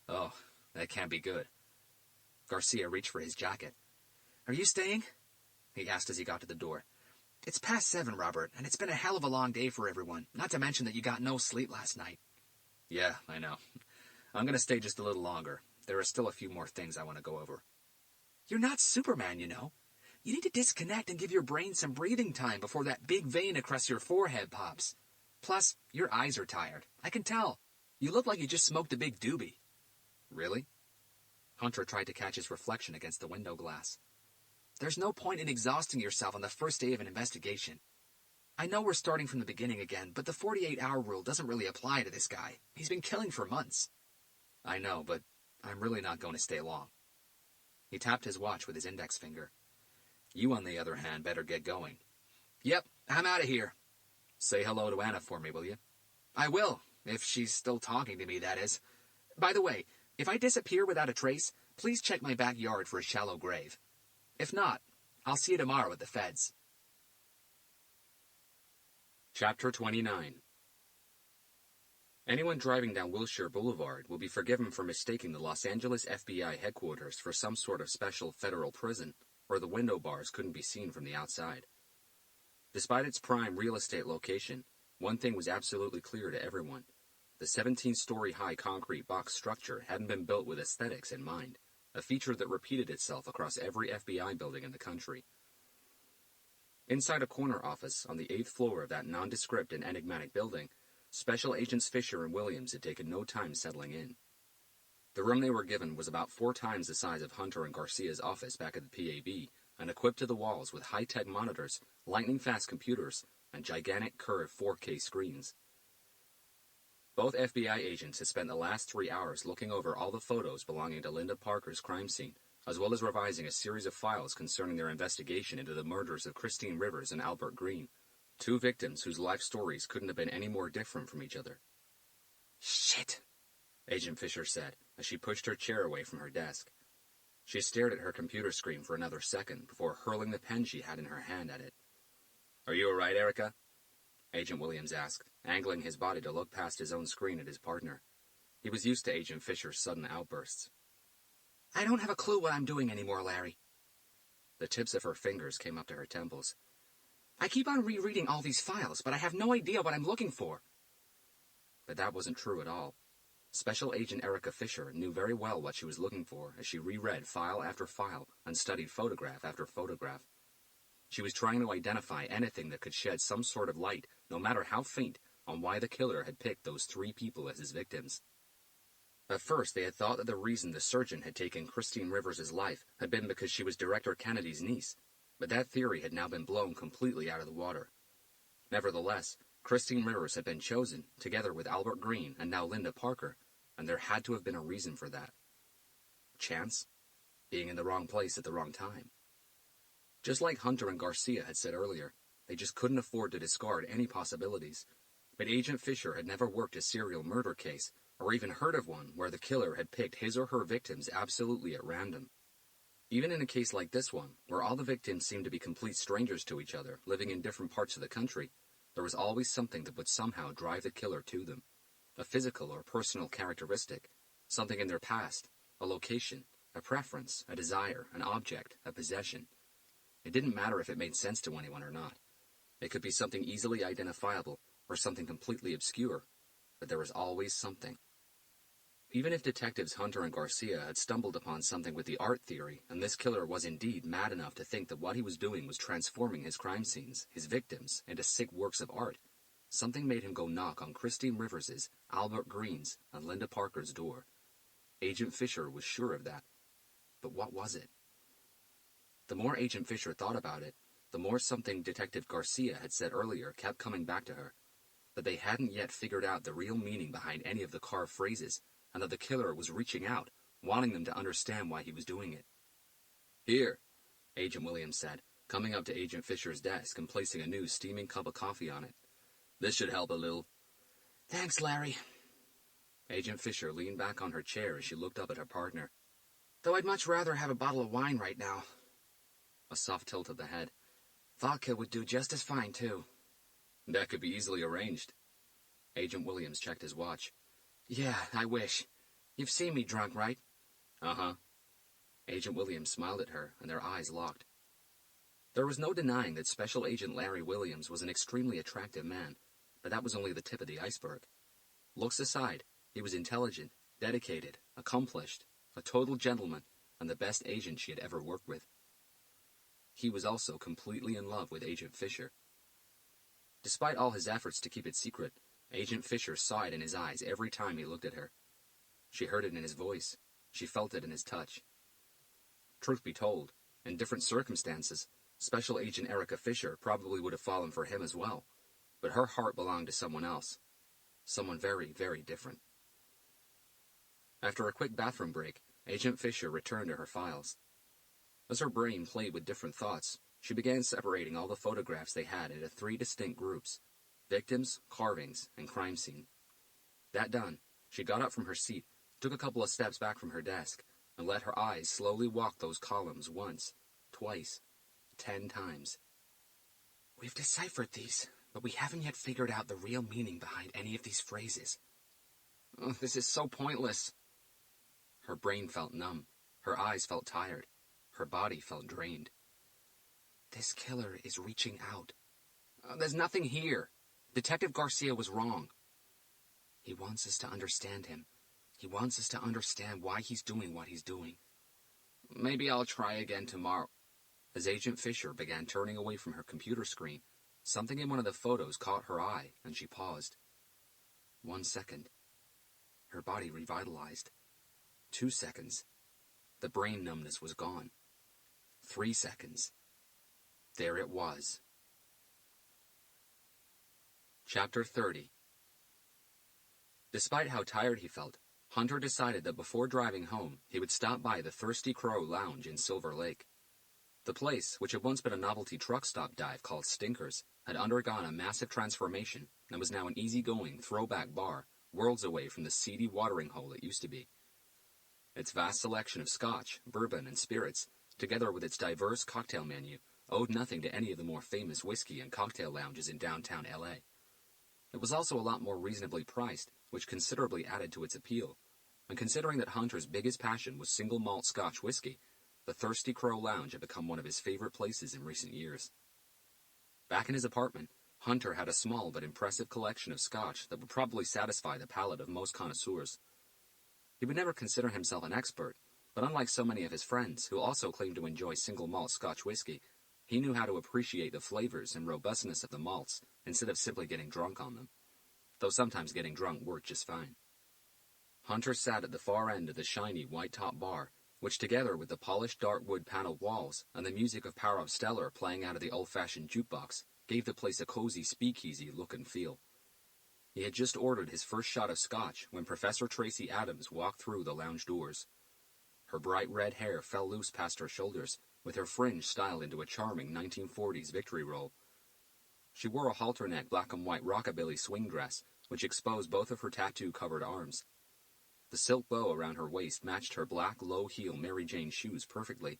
Oh, that can't be good. Garcia reached for his jacket. Are you staying? He asked as he got to the door. It's past 7, Robert, and it's been a hell of a long day for everyone, not to mention that you got no sleep last night. Yeah, I know. I'm going to stay just a little longer. There are still a few more things I want to go over. You're not Superman, you know. You need to disconnect and give your brain some breathing time before that big vein across your forehead pops. Plus, your eyes are tired. I can tell. You look like you just smoked a big doobie. Really? Hunter tried to catch his reflection against the window glass. There's no point in exhausting yourself on the first day of an investigation. I know we're starting from the beginning again, but the 48-hour rule doesn't really apply to this guy. He's been killing for months. I know, but I'm really not going to stay long. He tapped his watch with his index finger. You, on the other hand, better get going. Yep, I'm out of here. Say hello to Anna for me, will you? I will, if she's still talking to me, that is. By the way, if I disappear without a trace, please check my backyard for a shallow grave. If not, I'll see you tomorrow at the feds. Chapter 29. Anyone driving down Wilshire Boulevard will be forgiven for mistaking the Los Angeles FBI headquarters for some sort of special federal prison, where the window bars couldn't be seen from the outside. Despite its prime real estate location, one thing was absolutely clear to everyone. The 17-story-high concrete box structure hadn't been built with aesthetics in mind, a feature that repeated itself across every FBI building in the country. Inside a corner office on the 8th floor of that nondescript and enigmatic building, Special Agents Fisher and Williams had taken no time settling in. The room they were given was about 4 times the size of Hunter and Garcia's office back at the PAB, and equipped to the walls with high-tech monitors, lightning-fast computers, and gigantic curved 4K screens. Both FBI agents had spent the last 3 hours looking over all the photos belonging to Linda Parker's crime scene, as well as revising a series of files concerning their investigation into the murders of Christine Rivers and Albert Green, 2 victims whose life stories couldn't have been any more different from each other. Shit, Agent Fisher said, as she pushed her chair away from her desk. She stared at her computer screen for another second before hurling the pen she had in her hand at it. Are you all right, Erica? Agent Williams asked, angling his body to look past his own screen at his partner. He was used to Agent Fisher's sudden outbursts. I don't have a clue what I'm doing anymore, Larry. The tips of her fingers came up to her temples. I keep on rereading all these files, but I have no idea what I'm looking for. But that wasn't true at all. Special Agent Erica Fisher knew very well what she was looking for as she reread file after file and studied photograph after photograph. She was trying to identify anything that could shed some sort of light, no matter how faint, on why the killer had picked those 3 people as his victims. At first, they had thought that the reason the surgeon had taken Christine Rivers' life had been because she was Director Kennedy's niece, but that theory had now been blown completely out of the water. Nevertheless, Christine Rivers had been chosen, together with Albert Green and now Linda Parker, and there had to have been a reason for that. Chance? Being in the wrong place at the wrong time. Just like Hunter and Garcia had said earlier, they just couldn't afford to discard any possibilities. But Agent Fisher had never worked a serial murder case, or even heard of one where the killer had picked his or her victims absolutely at random. Even in a case like this one, where all the victims seemed to be complete strangers to each other, living in different parts of the country, there was always something that would somehow drive the killer to them. A physical or personal characteristic, something in their past, a location, a preference, a desire, an object, a possession. It didn't matter if it made sense to anyone or not. It could be something easily identifiable or something completely obscure, but there was always something. Even if detectives Hunter and Garcia had stumbled upon something with the art theory, and this killer was indeed mad enough to think that what he was doing was transforming his crime scenes, his victims, into sick works of art, something made him go knock on Christine Rivers's, Albert Green's, and Linda Parker's door. Agent Fisher was sure of that. But what was it? The more Agent Fisher thought about it, the more something Detective Garcia had said earlier kept coming back to her. That they hadn't yet figured out the real meaning behind any of the carved phrases, and that the killer was reaching out, wanting them to understand why he was doing it. Here, Agent Williams said, coming up to Agent Fisher's desk and placing a new steaming cup of coffee on it. This should help a little. Thanks, Larry. Agent Fisher leaned back on her chair as she looked up at her partner. Though I'd much rather have a bottle of wine right now. A soft tilt of the head. Vodka would do just as fine, too. That could be easily arranged. Agent Williams checked his watch. Yeah, I wish. You've seen me drunk, right? Uh-huh. Agent Williams smiled at her, and their eyes locked. There was no denying that Special Agent Larry Williams was an extremely attractive man, but that was only the tip of the iceberg. Looks aside, he was intelligent, dedicated, accomplished, a total gentleman, and the best agent she had ever worked with. He was also completely in love with Agent Fisher. Despite all his efforts to keep it secret, Agent Fisher saw it in his eyes every time he looked at her. She heard it in his voice. She felt it in his touch. Truth be told, In different circumstances, Special Agent Erica Fisher probably would have fallen for him as well, but her heart belonged to someone else. Someone very, very different. After a quick bathroom break, Agent Fisher returned to her files. As her brain played with different thoughts, she began separating all the photographs they had into 3 distinct groups: victims, carvings, and crime scene. That done, she got up from her seat, took a couple of steps back from her desk, and let her eyes slowly walk those columns once, twice, 10 times. We've deciphered these, but we haven't yet figured out the real meaning behind any of these phrases. Oh, this is so pointless. Her brain felt numb. Her eyes felt tired. Her body felt drained. This killer is reaching out. There's nothing here. Detective Garcia was wrong. He wants us to understand him. He wants us to understand why he's doing what he's doing. Maybe I'll try again tomorrow. As Agent Fisher began turning away from her computer screen, something in one of the photos caught her eye, and she paused. 1 second. Her body revitalized. 2 seconds. The brain numbness was gone. 3 seconds. There it was. Chapter 30. Despite how tired he felt, Hunter decided that before driving home, he would stop by the Thirsty Crow Lounge in Silver Lake. The place, which had once been a novelty truck stop dive called Stinkers, had undergone a massive transformation and was now an easygoing, throwback bar, worlds away from the seedy watering hole it used to be. Its vast selection of scotch, bourbon, and spirits, together with its diverse cocktail menu, owed nothing to any of the more famous whiskey and cocktail lounges in downtown L.A. It was also a lot more reasonably priced, which considerably added to its appeal, and considering that Hunter's biggest passion was single malt Scotch whiskey, the Thirsty Crow Lounge had become one of his favorite places in recent years. Back in his apartment, Hunter had a small but impressive collection of Scotch that would probably satisfy the palate of most connoisseurs. He would never consider himself an expert, but unlike so many of his friends who also claimed to enjoy single malt Scotch whiskey, he knew how to appreciate the flavors and robustness of the malts instead of simply getting drunk on them, though sometimes getting drunk worked just fine. Hunter sat at the far end of the shiny white-top bar, which together with the polished dark wood paneled walls and the music of Parov Stellar playing out of the old-fashioned jukebox, gave the place a cozy speakeasy look and feel. He had just ordered his first shot of scotch when Professor Tracy Adams walked through the lounge doors. Her bright red hair fell loose past her shoulders, with her fringe styled into a charming 1940s victory roll. She wore a halter-neck black and white rockabilly swing dress, which exposed both of her tattoo-covered arms. The silk bow around her waist matched her black, low-heel Mary Jane shoes perfectly.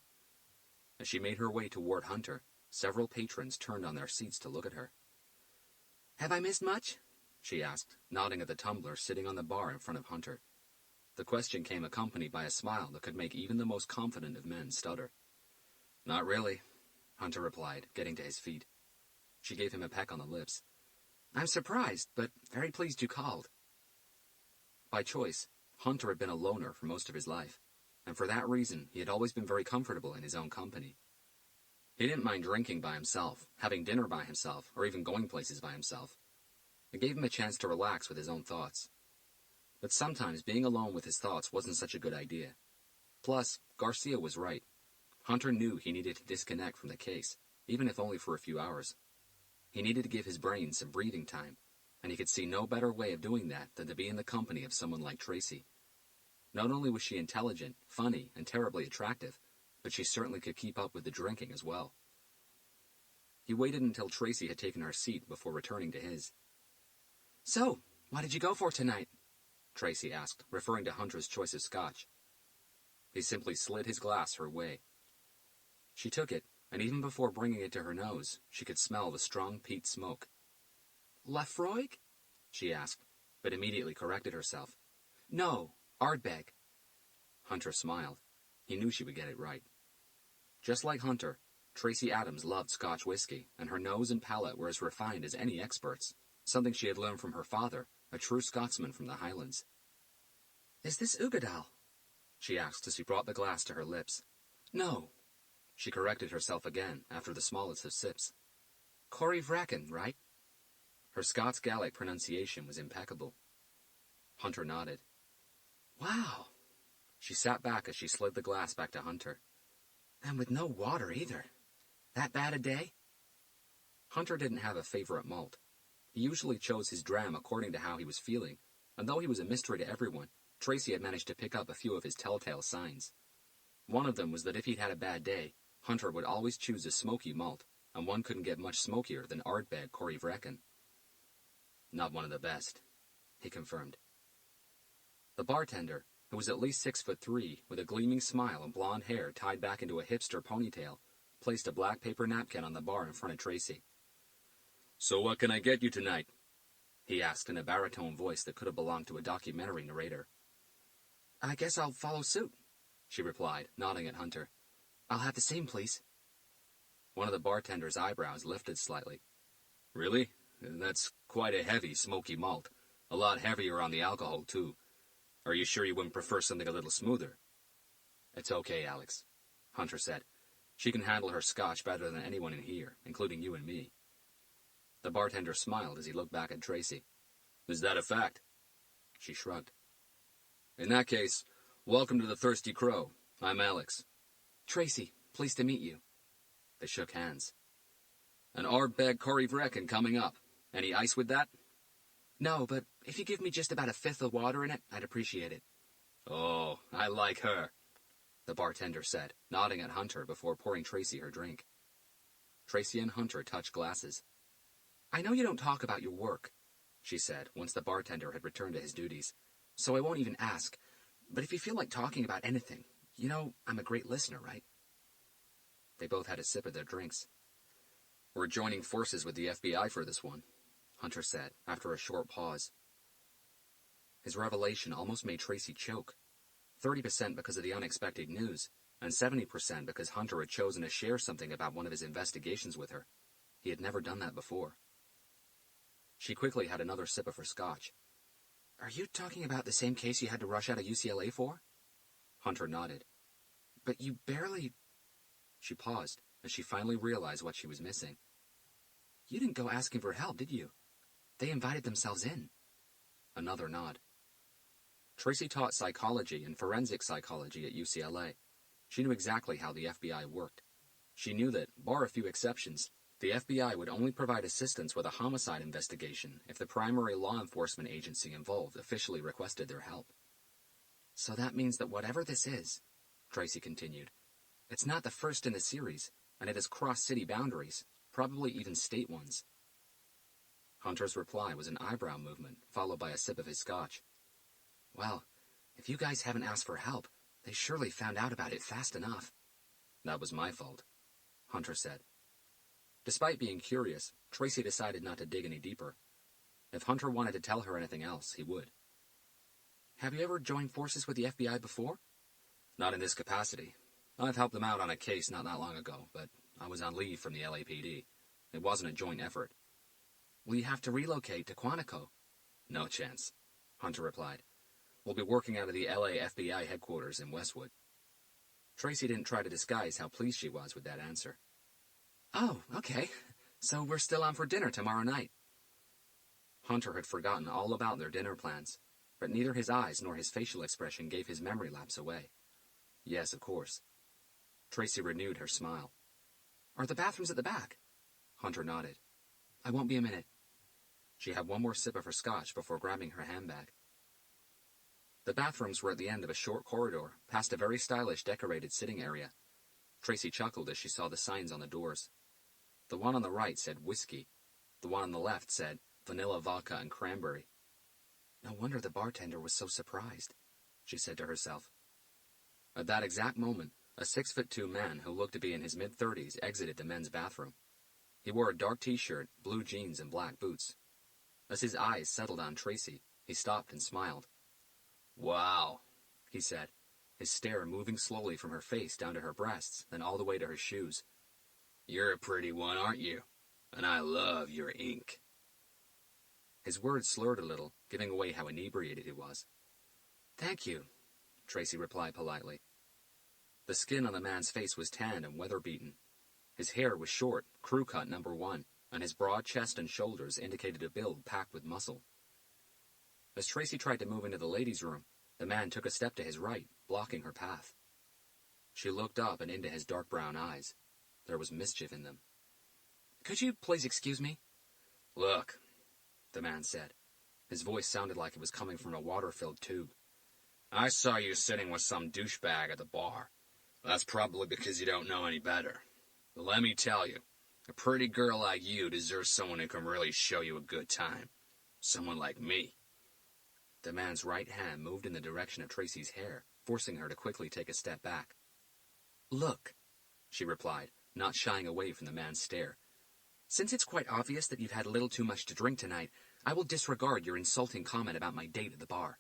As she made her way toward Hunter, several patrons turned on their seats to look at her. "Have I missed much?" she asked, nodding at the tumbler sitting on the bar in front of Hunter. The question came accompanied by a smile that could make even the most confident of men stutter. "Not really," Hunter replied, getting to his feet. She gave him a peck on the lips. "I'm surprised, but very pleased you called." By choice, Hunter had been a loner for most of his life, and for that reason he had always been very comfortable in his own company. He didn't mind drinking by himself, having dinner by himself, or even going places by himself. It gave him a chance to relax with his own thoughts. But sometimes being alone with his thoughts wasn't such a good idea. Plus, Garcia was right. Hunter knew he needed to disconnect from the case, even if only for a few hours. He needed to give his brain some breathing time, and he could see no better way of doing that than to be in the company of someone like Tracy. Not only was she intelligent, funny, and terribly attractive, but she certainly could keep up with the drinking as well. He waited until Tracy had taken her seat before returning to his. "So, what did you go for tonight?" Tracy asked, referring to Hunter's choice of scotch. He simply slid his glass her way. She took it, and even before bringing it to her nose, she could smell the strong peat smoke. "Lafroig?" she asked, but immediately corrected herself. "No, Ardbeg." Hunter smiled. He knew she would get it right. Just like Hunter, Tracy Adams loved Scotch whiskey, and her nose and palate were as refined as any expert's, something she had learned from her father, a true Scotsman from the Highlands. "Is this Ugadal?" she asked as she brought the glass to her lips. "No." She corrected herself again after the smallest of sips. "Corey Vracken, right?" Her Scots Gaelic pronunciation was impeccable. Hunter nodded. "Wow." She sat back as she slid the glass back to Hunter. And with no water either. That bad a day? Hunter didn't have a favorite malt. He usually chose his dram according to how he was feeling, and though he was a mystery to everyone, Tracy had managed to pick up a few of his telltale signs. One of them was that if he'd had a bad day, Hunter would always choose a smoky malt, and one couldn't get much smokier than Ardbeg Corryvreckan. Not one of the best, he confirmed. The bartender, who was at least 6'3", with a gleaming smile and blonde hair tied back into a hipster ponytail, placed a black paper napkin on the bar in front of Tracy. "So what can I get you tonight?" he asked in a baritone voice that could have belonged to a documentary narrator. I guess I'll follow suit, she replied, nodding at Hunter. I'll have the same, please. One of the bartender's eyebrows lifted slightly. Really? That's quite a heavy, smoky malt. A lot heavier on the alcohol, too. Are you sure you wouldn't prefer something a little smoother? It's okay, Alex, Hunter said. She can handle her scotch better than anyone in here, including you and me. The bartender smiled as he looked back at Tracy. Is that a fact? She shrugged. In that case, welcome to the Thirsty Crow. I'm Alex. Tracy, pleased to meet you. They shook hands. An Ardbeg Corryvreckan coming up. Any ice with that? No, but if you give me just about a fifth of water in it, I'd appreciate it. Oh, I like her, the bartender said, nodding at Hunter before pouring Tracy her drink. Tracy and Hunter touched glasses. I know you don't talk about your work, she said, once the bartender had returned to his duties. So I won't even ask. But if you feel like talking about anything, you know I'm a great listener, right? They both had a sip of their drinks. We're joining forces with the FBI for this one, Hunter said, after a short pause. His revelation almost made Tracy choke. 30% because of the unexpected news, and 70% because Hunter had chosen to share something about one of his investigations with her. He had never done that before. She quickly had another sip of her scotch. Are you talking about the same case you had to rush out of UCLA for? Hunter nodded. But you barely... She paused, as she finally realized what she was missing. You didn't go asking for help, did you? They invited themselves in. Another nod. Tracy taught psychology and forensic psychology at UCLA. She knew exactly how the FBI worked. She knew that, bar a few exceptions, the FBI would only provide assistance with a homicide investigation if the primary law enforcement agency involved officially requested their help. So that means that whatever this is, Tracy continued, it's not the first in the series, and it has crossed city boundaries, probably even state ones. Hunter's reply was an eyebrow movement, followed by a sip of his scotch. Well, if you guys haven't asked for help, they surely found out about it fast enough. That was my fault, Hunter said. Despite being curious, Tracy decided not to dig any deeper. If Hunter wanted to tell her anything else, he would. Have you ever joined forces with the FBI before? Not in this capacity. I've helped them out on a case not that long ago, but I was on leave from the LAPD. It wasn't a joint effort. Will you have to relocate to Quantico? No chance, Hunter replied. We'll be working out of the LA FBI headquarters in Westwood. Tracy didn't try to disguise how pleased she was with that answer. Oh, okay. So we're still on for dinner tomorrow night. Hunter had forgotten all about their dinner plans, but neither his eyes nor his facial expression gave his memory lapse away. Yes, of course. Tracy renewed her smile. Are the bathrooms at the back? Hunter nodded. I won't be a minute. She had one more sip of her scotch before grabbing her handbag. The bathrooms were at the end of a short corridor, past a very stylish decorated sitting area. Tracy chuckled as she saw the signs on the doors. The one on the right said whiskey. The one on the left said vanilla vodka and cranberry. No wonder the bartender was so surprised, she said to herself. At that exact moment, a 6'2" man who looked to be in his mid-30s exited the men's bathroom. He wore a dark t-shirt, blue jeans, and black boots. As his eyes settled on Tracy, he stopped and smiled. Wow, he said, his stare moving slowly from her face down to her breasts, then all the way to her shoes. You're a pretty one, aren't you? And I love your ink. His words slurred a little, giving away how inebriated he was. Thank you, Tracy replied politely. The skin on the man's face was tanned and weather-beaten. His hair was short, crew-cut number 1, and his broad chest and shoulders indicated a build packed with muscle. As Tracy tried to move into the ladies' room, the man took a step to his right, blocking her path. She looked up and into his dark brown eyes. There was mischief in them. "Could you please excuse me?" "Look," the man said. His voice sounded like it was coming from a water-filled tube. "I saw you sitting with some douchebag at the bar. That's probably because you don't know any better. But let me tell you, a pretty girl like you deserves someone who can really show you a good time. Someone like me." The man's right hand moved in the direction of Tracy's hair, forcing her to quickly take a step back. "Look," she replied, not shying away from the man's stare. "Since it's quite obvious that you've had a little too much to drink tonight, I will disregard your insulting comment about my date at the bar.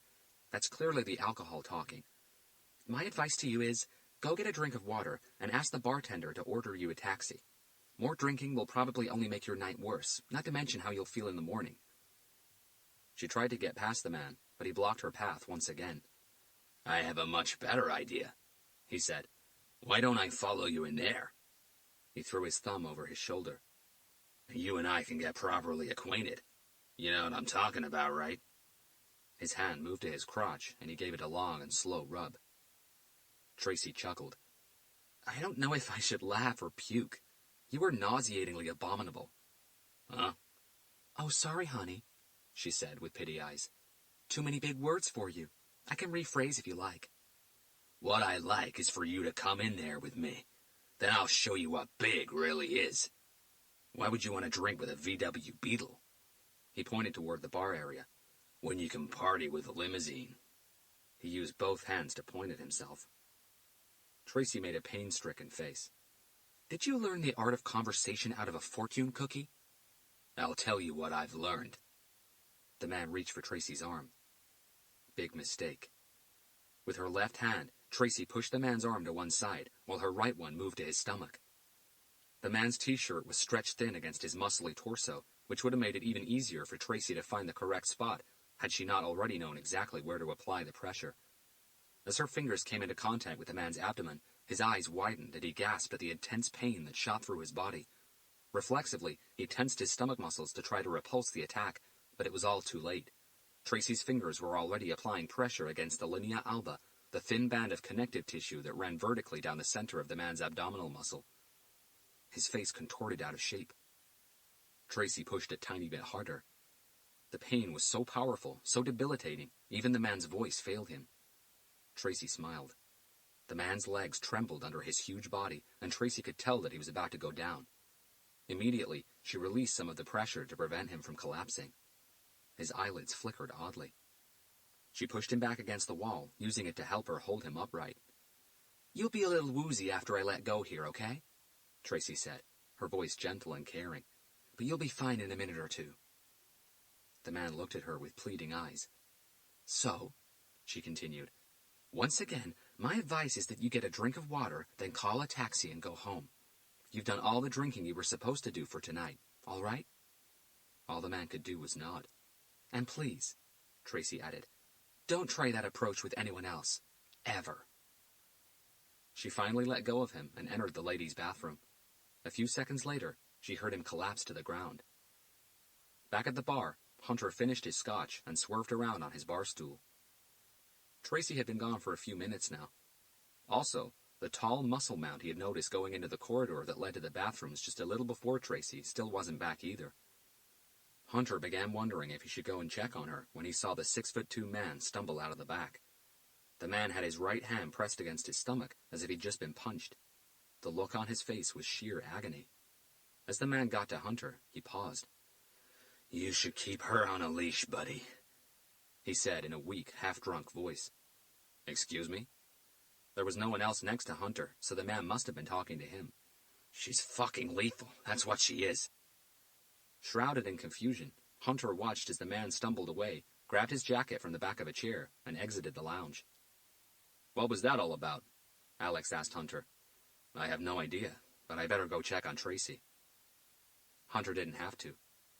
That's clearly the alcohol talking. My advice to you is, go get a drink of water and ask the bartender to order you a taxi. More drinking will probably only make your night worse, not to mention how you'll feel in the morning." She tried to get past the man, but he blocked her path once again. "I have a much better idea," he said. "Why don't I follow you in there?" He threw his thumb over his shoulder. "You and I can get properly acquainted. You know what I'm talking about, right?" His hand moved to his crotch, and he gave it a long and slow rub. Tracy chuckled. "I don't know if I should laugh or puke. You were nauseatingly abominable." "Huh?" "Oh, sorry, honey," she said with pity eyes. "Too many big words for you. I can rephrase if you like." "What I like is for you to come in there with me. Then I'll show you what big really is. Why would you want to drink with a VW Beetle?" He pointed toward the bar area. "When you can party with a limousine." He used both hands to point at himself. Tracy made a pain-stricken face. "Did you learn the art of conversation out of a fortune cookie?" "I'll tell you what I've learned." The man reached for Tracy's arm. Big mistake. With her left hand, Tracy pushed the man's arm to one side, while her right one moved to his stomach. The man's t-shirt was stretched thin against his muscly torso, which would have made it even easier for Tracy to find the correct spot, had she not already known exactly where to apply the pressure. As her fingers came into contact with the man's abdomen, his eyes widened and he gasped at the intense pain that shot through his body. Reflexively, he tensed his stomach muscles to try to repulse the attack, but it was all too late. Tracy's fingers were already applying pressure against the linea alba, the thin band of connective tissue that ran vertically down the center of the man's abdominal muscle. His face contorted out of shape. Tracy pushed a tiny bit harder. The pain was so powerful, so debilitating, even the man's voice failed him. Tracy smiled. The man's legs trembled under his huge body, and Tracy could tell that he was about to go down. Immediately, she released some of the pressure to prevent him from collapsing. His eyelids flickered oddly. She pushed him back against the wall, using it to help her hold him upright. "You'll be a little woozy after I let go here, okay?" Tracy said, her voice gentle and caring. "But you'll be fine in a minute or two." The man looked at her with pleading eyes. "So," she continued, "once again, my advice is that you get a drink of water, then call a taxi and go home. You've done all the drinking you were supposed to do for tonight, all right?" All the man could do was nod. "And please," Tracy added, "don't try that approach with anyone else. Ever." She finally let go of him and entered the ladies' bathroom. A few seconds later, she heard him collapse to the ground. Back at the bar, Hunter finished his scotch and swerved around on his bar stool. Tracy had been gone for a few minutes now. Also, the tall muscle mount he had noticed going into the corridor that led to the bathrooms just a little before Tracy still wasn't back either. Hunter began wondering if he should go and check on her when he saw the 6'2" man stumble out of the back. The man had his right hand pressed against his stomach as if he'd just been punched. The look on his face was sheer agony. As the man got to Hunter, he paused. "You should keep her on a leash, buddy," he said in a weak, half-drunk voice. "Excuse me?" There was no one else next to Hunter, so the man must have been talking to him. "She's fucking lethal, that's what she is." Shrouded in confusion, Hunter watched as the man stumbled away, grabbed his jacket from the back of a chair, and exited the lounge. "What was that all about?" Alex asked Hunter. "I have no idea, but I better go check on Tracy." Hunter didn't have to.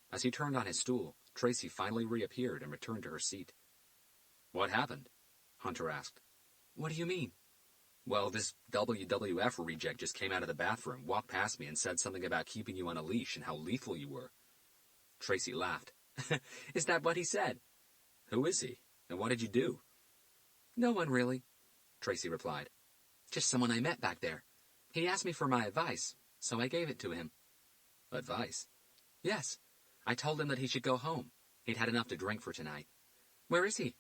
As he turned on his stool, Tracy finally reappeared and returned to her seat. "What happened?" Hunter asked. "What do you mean?" "Well, this WWF reject just came out of the bathroom, walked past me, and said something about keeping you on a leash and how lethal you were." Tracy laughed. "Is that what he said?" "Who is he? And what did you do?" "No one, really," Tracy replied. Just someone I met back there. He asked me for my advice, so I gave it to him. Advice? Yes. I told him that he should go home. He'd had enough to drink for tonight. Where is he?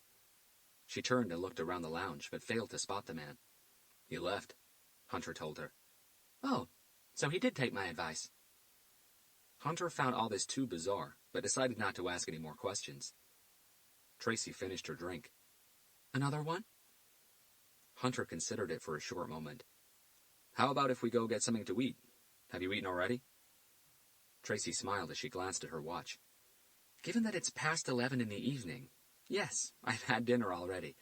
She turned and looked around the lounge, but failed to spot the man. He left, Hunter told her. Oh, so he did take my advice. Hunter found all this too bizarre, but decided not to ask any more questions. Tracy finished her drink. Another one? Hunter considered it for a short moment. How about if we go get something to eat? Have you eaten already? Tracy smiled as she glanced at her watch. Given that it's past 11 in the evening, yes, I've had dinner already,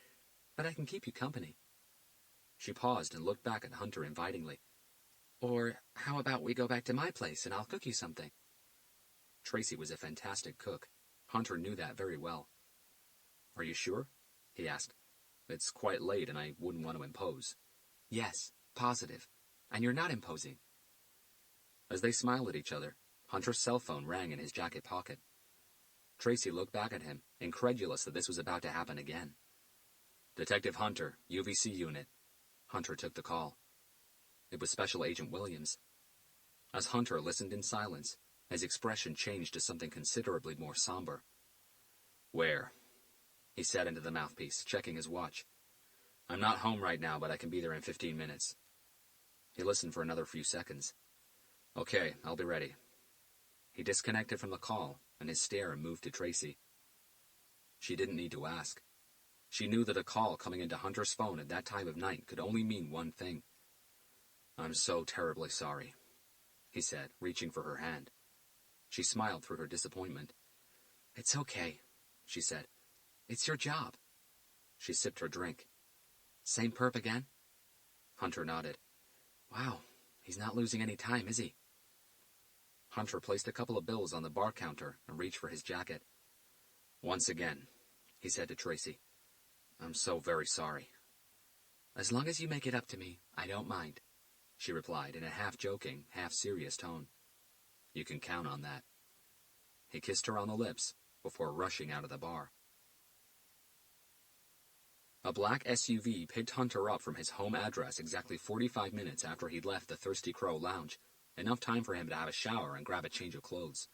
but I can keep you company. She paused and looked back at Hunter invitingly. Or how about we go back to my place and I'll cook you something? Tracy was a fantastic cook. Hunter knew that very well. Are you sure? He asked. It's quite late and I wouldn't want to impose. Yes, positive. And you're not imposing. As they smiled at each other, Hunter's cell phone rang in his jacket pocket. Tracy looked back at him, incredulous that this was about to happen again. Detective Hunter, UVC unit. Hunter took the call. It was Special Agent Williams. As Hunter listened in silence, his expression changed to something considerably more somber. Where? He said into the mouthpiece, checking his watch. I'm not home right now, but I can be there in 15 minutes. He listened for another few seconds. Okay, I'll be ready. He disconnected from the call, and his stare moved to Tracy. She didn't need to ask. She knew that a call coming into Hunter's phone at that time of night could only mean one thing. I'm so terribly sorry, he said, reaching for her hand. She smiled through her disappointment. It's okay, she said. It's your job. She sipped her drink. Same perp again? Hunter nodded. Wow, he's not losing any time, is he? Hunter placed a couple of bills on the bar counter and reached for his jacket. Once again, he said to Tracy, I'm so very sorry. As long as you make it up to me, I don't mind, she replied in a half-joking, half-serious tone. You can count on that. He kissed her on the lips before rushing out of the bar. A black SUV picked Hunter up from his home address exactly 45 minutes after he'd left the Thirsty Crow lounge, enough time for him to have a shower and grab a change of clothes.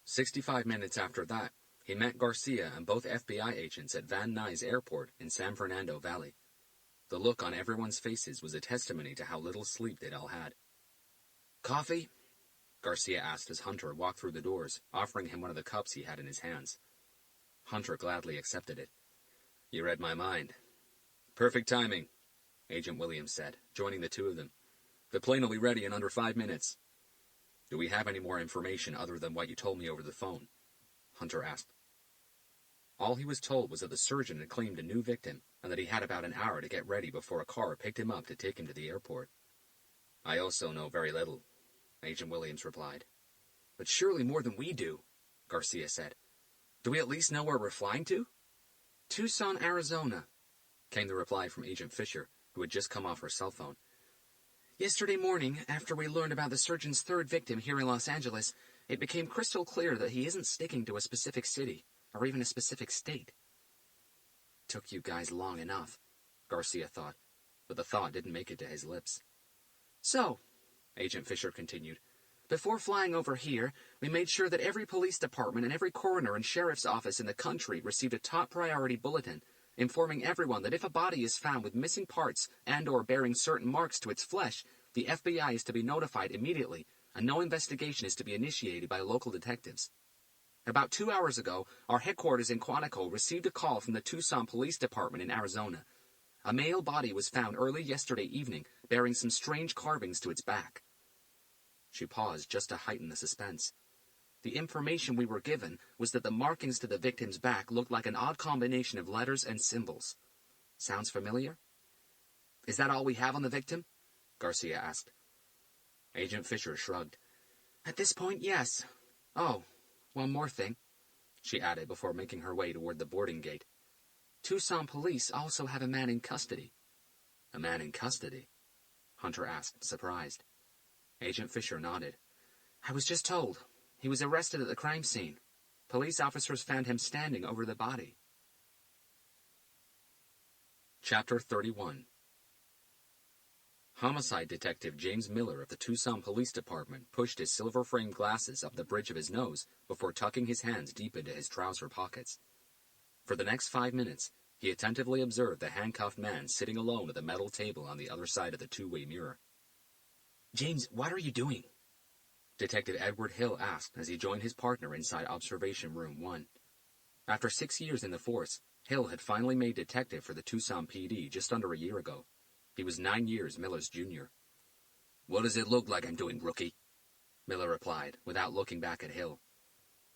65 minutes after that, he met Garcia and both FBI agents at Van Nuys Airport in San Fernando Valley. The look on everyone's faces was a testimony to how little sleep they'd all had. Coffee? Garcia asked as Hunter walked through the doors, offering him one of the cups he had in his hands. Hunter gladly accepted it. You read my mind. Perfect timing, Agent Williams said, joining the two of them. The plane will be ready in under 5 minutes. Do we have any more information other than what you told me over the phone? Hunter asked. All he was told was that the surgeon had claimed a new victim and that he had about an hour to get ready before a car picked him up to take him to the airport. I also know very little, Agent Williams replied. But surely more than we do, Garcia said. Do we at least know where we're flying to? Tucson, Arizona, came the reply from Agent Fisher, who had just come off her cell phone. Yesterday morning, after we learned about the surgeon's third victim here in Los Angeles, it became crystal clear that he isn't sticking to a specific city, or even a specific state. Took you guys long enough, Garcia thought, but the thought didn't make it to his lips. So, Agent Fisher continued, before flying over here, we made sure that every police department and every coroner and sheriff's office in the country received a top priority bulletin, informing everyone that if a body is found with missing parts and or bearing certain marks to its flesh, the FBI is to be notified immediately, and no investigation is to be initiated by local detectives. About 2 hours ago, our headquarters in Quantico received a call from the Tucson Police Department in Arizona. A male body was found early yesterday evening, bearing some strange carvings to its back. She paused just to heighten the suspense. The information we were given was that the markings to the victim's back looked like an odd combination of letters and symbols. Sounds familiar? Is that all we have on the victim? Garcia asked. Agent Fisher shrugged. At this point, yes. Oh, one more thing, she added before making her way toward the boarding gate. Tucson police also have a man in custody. A man in custody? Hunter asked, surprised. Agent Fisher nodded. I was just told. He was arrested at the crime scene. Police officers found him standing over the body. Chapter 31. Homicide Detective James Miller of the Tucson Police Department pushed his silver-framed glasses up the bridge of his nose before tucking his hands deep into his trouser pockets. For the next 5 minutes, he attentively observed the handcuffed man sitting alone at the metal table on the other side of the two-way mirror. "James, what are you doing?" Detective Edward Hill asked as he joined his partner inside Observation Room 1. After 6 years in the force, Hill had finally made detective for the Tucson PD just under a year ago. He was 9 years Miller's junior. "What does it look like I'm doing, rookie?" Miller replied, without looking back at Hill.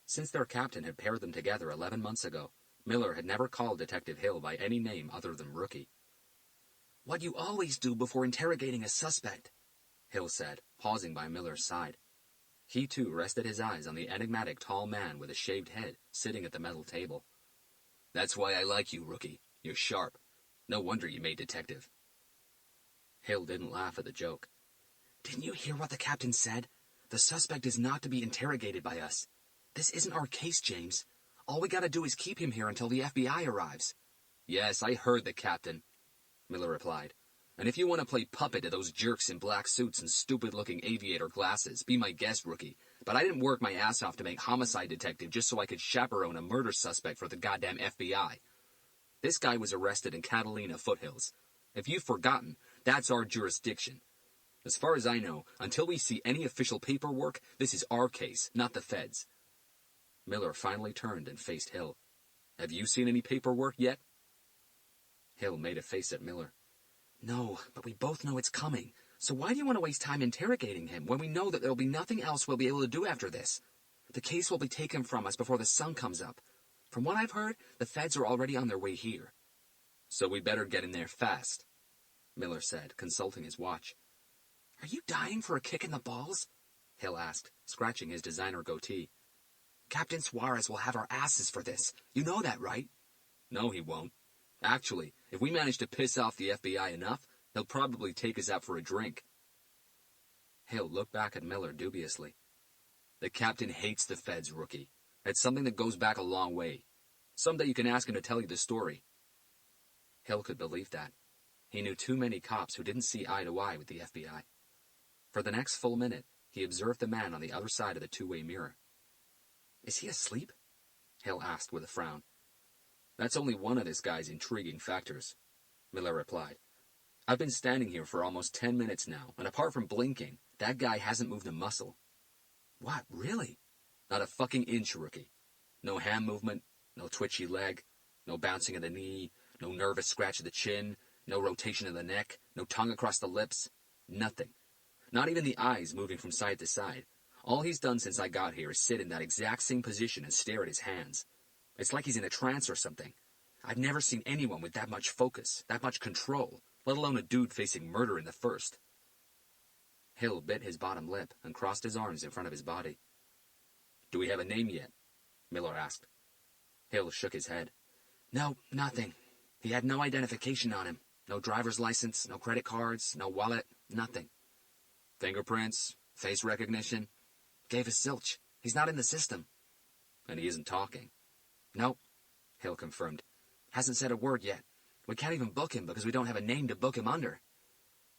Since their captain had paired them together 11 months ago, Miller had never called Detective Hill by any name other than Rookie. "What you always do before interrogating a suspect," Hill said, pausing by Miller's side. He, too, rested his eyes on the enigmatic tall man with a shaved head sitting at the metal table. "That's why I like you, Rookie. You're sharp. No wonder you made detective." Hill didn't laugh at the joke. "Didn't you hear what the captain said? The suspect is not to be interrogated by us. This isn't our case, James. All we gotta do is keep him here until the FBI arrives." "Yes, I heard the captain," Miller replied. "And if you want to play puppet to those jerks in black suits and stupid-looking aviator glasses, be my guest, Rookie. But I didn't work my ass off to make homicide detective just so I could chaperone a murder suspect for the goddamn FBI. This guy was arrested in Catalina foothills. If you've forgotten, that's our jurisdiction. As far as I know, until we see any official paperwork, this is our case, not the feds." Miller finally turned and faced Hill. "Have you seen any paperwork yet?" Hill made a face at Miller. "No, but we both know it's coming. So why do you want to waste time interrogating him when we know that there'll be nothing else we'll be able to do after this? The case will be taken from us before the sun comes up. From what I've heard, the feds are already on their way here." "So we better get in there fast," Miller said, consulting his watch. "Are you dying for a kick in the balls?" Hill asked, scratching his designer goatee. "Captain Suarez will have our asses for this. You know that, right?" "No, he won't. Actually, if we manage to piss off the FBI enough, he'll probably take us out for a drink." Hill looked back at Miller dubiously. "The captain hates the feds, Rookie. It's something that goes back a long way. Someday you can ask him to tell you the story." Hill could believe that. He knew too many cops who didn't see eye to eye with the FBI. For the next full minute, he observed the man on the other side of the two-way mirror. "Is he asleep?" Hill asked with a frown. "That's only one of this guy's intriguing factors," Miller replied. "I've been standing here for almost 10 minutes now, and apart from blinking, that guy hasn't moved a muscle." "What, really?" "Not a fucking inch, Rookie. No hand movement, no twitchy leg, no bouncing of the knee, no nervous scratch of the chin, no rotation of the neck, no tongue across the lips. Nothing. Not even the eyes moving from side to side. All he's done since I got here is sit in that exact same position and stare at his hands. It's like he's in a trance or something. I've never seen anyone with that much focus, that much control, let alone a dude facing murder in the first." Hill bit his bottom lip and crossed his arms in front of his body. "Do we have a name yet?" Miller asked. Hill shook his head. "No, nothing. He had no identification on him. No driver's license, no credit cards, no wallet, nothing." "Fingerprints? Face recognition?" "Gave us zilch. He's not in the system." "And he isn't talking?" "Nope," Hill confirmed. "Hasn't said a word yet. We can't even book him because we don't have a name to book him under."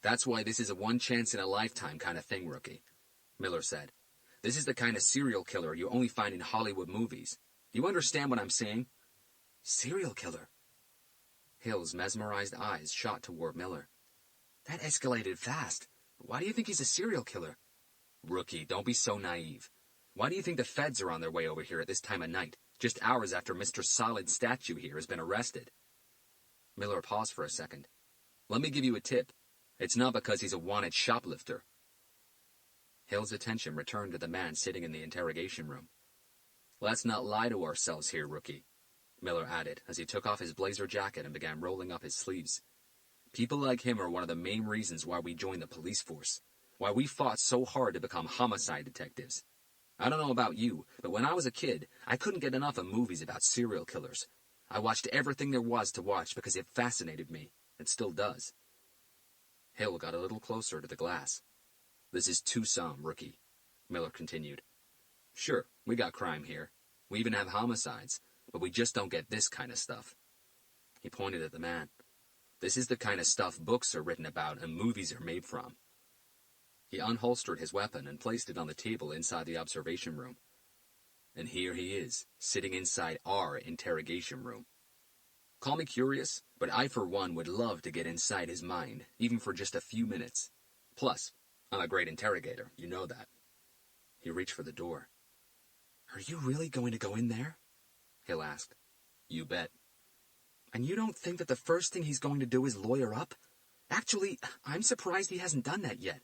"That's why this is a one-chance-in-a-lifetime kind of thing, Rookie," Miller said. "This is the kind of serial killer you only find in Hollywood movies. You understand what I'm saying?" "Serial killer?" Hill's mesmerized eyes shot toward Miller. "That escalated fast. Why do you think he's a serial killer?" "Rookie, don't be so naive. Why do you think the feds are on their way over here at this time of night, just hours after Mr. Solid Statue here has been arrested?" Miller paused for a second. "Let me give you a tip. It's not because he's a wanted shoplifter." Hill's attention returned to the man sitting in the interrogation room. "Let's not lie to ourselves here, Rookie," Miller added as he took off his blazer jacket and began rolling up his sleeves. "People like him are one of the main reasons why we joined the police force, why we fought so hard to become homicide detectives. I don't know about you, but when I was a kid, I couldn't get enough of movies about serial killers. I watched everything there was to watch because it fascinated me. It still does." Hill got a little closer to the glass. "This is Tucson, Rookie," Miller continued. "Sure, we got crime here. We even have homicides, but we just don't get this kind of stuff." He pointed at the man. This is the kind of stuff books are written about and movies are made from. He unholstered his weapon and placed it on the table inside the observation room. And here he is, sitting inside our interrogation room. Call me curious, but I for one would love to get inside his mind, even for just a few minutes. Plus, I'm a great interrogator, you know that. He reached for the door. Are you really going to go in there? Hill asked. You bet. And you don't think that the first thing he's going to do is lawyer up? Actually, I'm surprised he hasn't done that yet.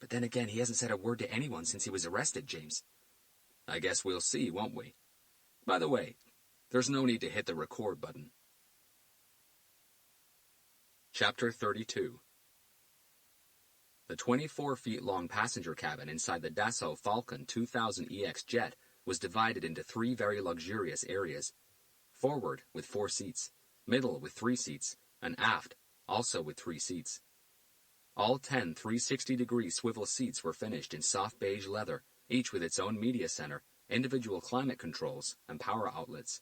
But then again, he hasn't said a word to anyone since he was arrested, James. I guess we'll see, won't we? By the way, there's no need to hit the record button. Chapter 32. The 24-feet-long passenger cabin inside the Dassault Falcon 2000EX jet was divided into 3 very luxurious areas. Forward, with 4 seats, middle with 3 seats, and aft, also with 3 seats. All 10 360-degree swivel seats were finished in soft beige leather, each with its own media center, individual climate controls, and power outlets.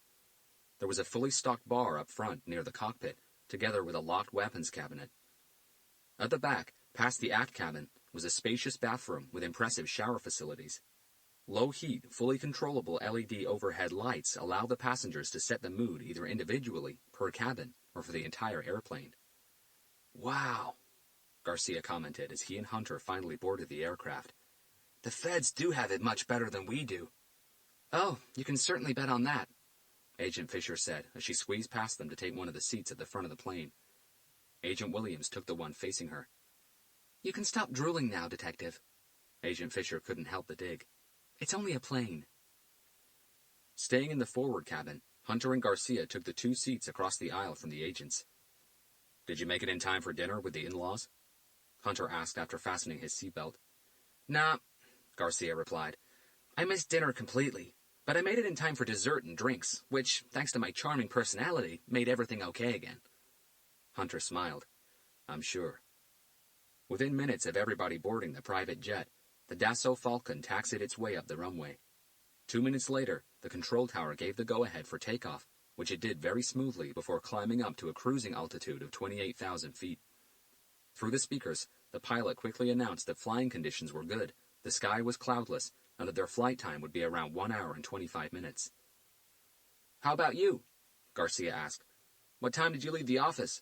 There was a fully stocked bar up front near the cockpit, together with a locked weapons cabinet. At the back, past the aft cabin, was a spacious bathroom with impressive shower facilities. Low-heat, fully controllable LED overhead lights allow the passengers to set the mood either individually, per cabin, or for the entire airplane. Wow, Garcia commented as he and Hunter finally boarded the aircraft. The feds do have it much better than we do. Oh, you can certainly bet on that, Agent Fisher said as she squeezed past them to take one of the seats at the front of the plane. Agent Williams took the one facing her. You can stop drooling now, Detective. Agent Fisher couldn't help the dig. It's only a plane. Staying in the forward cabin, Hunter and Garcia took the 2 seats across the aisle from the agents. Did you make it in time for dinner with the in-laws? Hunter asked after fastening his seatbelt. Nah, Garcia replied. I missed dinner completely, but I made it in time for dessert and drinks, which, thanks to my charming personality, made everything okay again. Hunter smiled. I'm sure. Within minutes of everybody boarding the private jet, the Dassault Falcon taxied its way up the runway. 2 minutes later, the control tower gave the go-ahead for takeoff, which it did very smoothly before climbing up to a cruising altitude of 28,000 feet. Through the speakers, the pilot quickly announced that flying conditions were good, the sky was cloudless, and that their flight time would be around 1 hour and 25 minutes. How about you? Garcia asked. What time did you leave the office?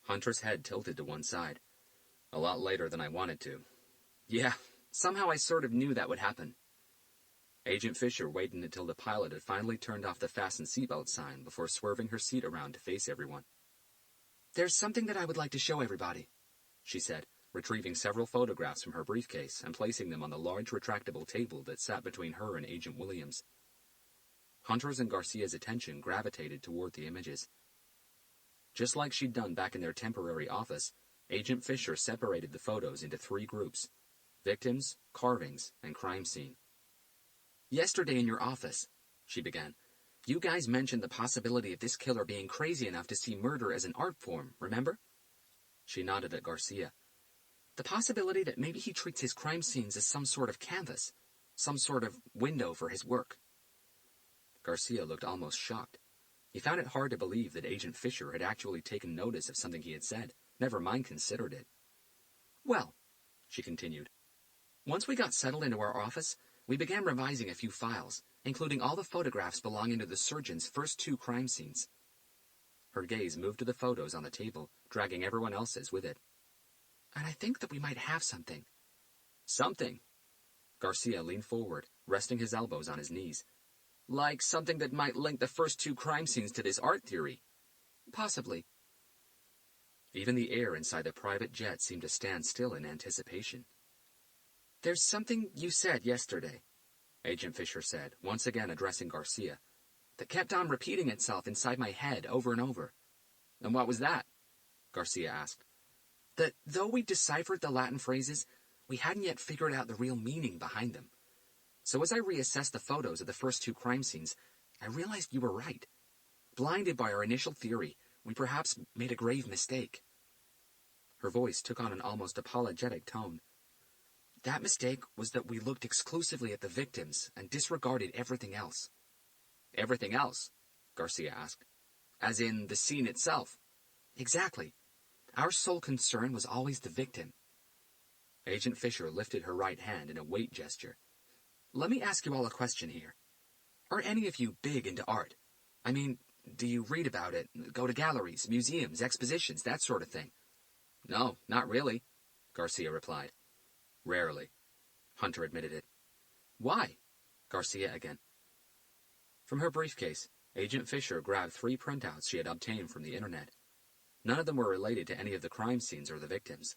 Hunter's head tilted to one side. A lot later than I wanted to. Yeah, somehow I sort of knew that would happen. Agent Fisher waited until the pilot had finally turned off the fasten seatbelt sign before swerving her seat around to face everyone. There's something that I would like to show everybody, she said, retrieving several photographs from her briefcase and placing them on the large retractable table that sat between her and Agent Williams. Hunter's and Garcia's attention gravitated toward the images. Just like she'd done back in their temporary office, Agent Fisher separated the photos into 3 groups: victims, carvings, and crime scene. Yesterday in your office, she began, you guys mentioned the possibility of this killer being crazy enough to see murder as an art form, remember? She nodded at Garcia. The possibility that maybe he treats his crime scenes as some sort of canvas, some sort of window for his work. Garcia looked almost shocked. He found it hard to believe that Agent Fisher had actually taken notice of something he had said, never mind considered it. Well, she continued, once we got settled into our office, we began revising a few files, including all the photographs belonging to the surgeon's first 2 crime scenes. Her gaze moved to the photos on the table, dragging everyone else's with it. And I think that we might have something. Something? Garcia leaned forward, resting his elbows on his knees. Like something that might link the first 2 crime scenes to this art theory. Possibly. Even the air inside the private jet seemed to stand still in anticipation. There's something you said yesterday, Agent Fisher said, once again addressing Garcia, that kept on repeating itself inside my head over and over. And what was that? Garcia asked. That though we deciphered the Latin phrases, we hadn't yet figured out the real meaning behind them. So as I reassessed the photos of the first 2 crime scenes, I realized you were right. Blinded by our initial theory, we perhaps made a grave mistake. Her voice took on an almost apologetic tone. That mistake was that we looked exclusively at the victims and disregarded everything else. Everything else? Garcia asked. As in the scene itself. Exactly. Our sole concern was always the victim. Agent Fisher lifted her right hand in a wait gesture. Let me ask you all a question here. Are any of you big into art? I mean, do you read about it, go to galleries, museums, expositions, that sort of thing? No, not really, Garcia replied. Rarely, Hunter admitted it. Why? Garcia again. From her briefcase, Agent Fisher grabbed 3 printouts she had obtained from the internet. None of them were related to any of the crime scenes or the victims.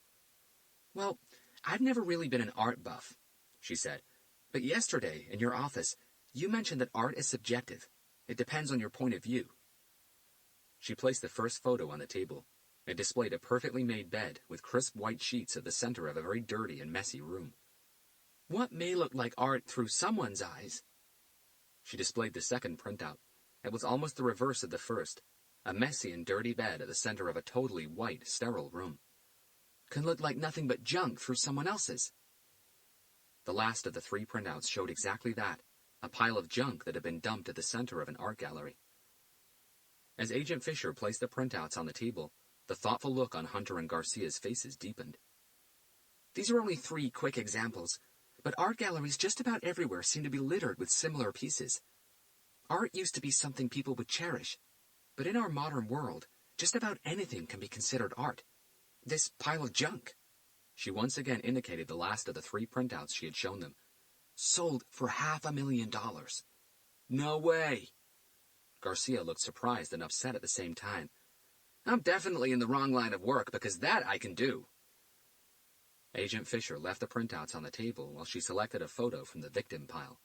Well, I've never really been an art buff, she said. But yesterday, in your office, you mentioned that art is subjective. It depends on your point of view. She placed the first photo on the table. It displayed a perfectly made bed with crisp white sheets at the center of a very dirty and messy room. What may look like art through someone's eyes? She displayed the second printout. It was almost the reverse of the first, a messy and dirty bed at the center of a totally white, sterile room. Can look like nothing but junk through someone else's. The last of the 3 printouts showed exactly that, a pile of junk that had been dumped at the center of an art gallery. As Agent Fisher placed the printouts on the table, the thoughtful look on Hunter and Garcia's faces deepened. These are only 3 quick examples, but art galleries just about everywhere seem to be littered with similar pieces. Art used to be something people would cherish, but in our modern world, just about anything can be considered art. This pile of junk. She once again indicated the last of the 3 printouts she had shown them. Sold for $500,000. No way! Garcia looked surprised and upset at the same time. I'm definitely in the wrong line of work because that I can do. Agent Fisher left the printouts on the table while she selected a photo from the victim pile.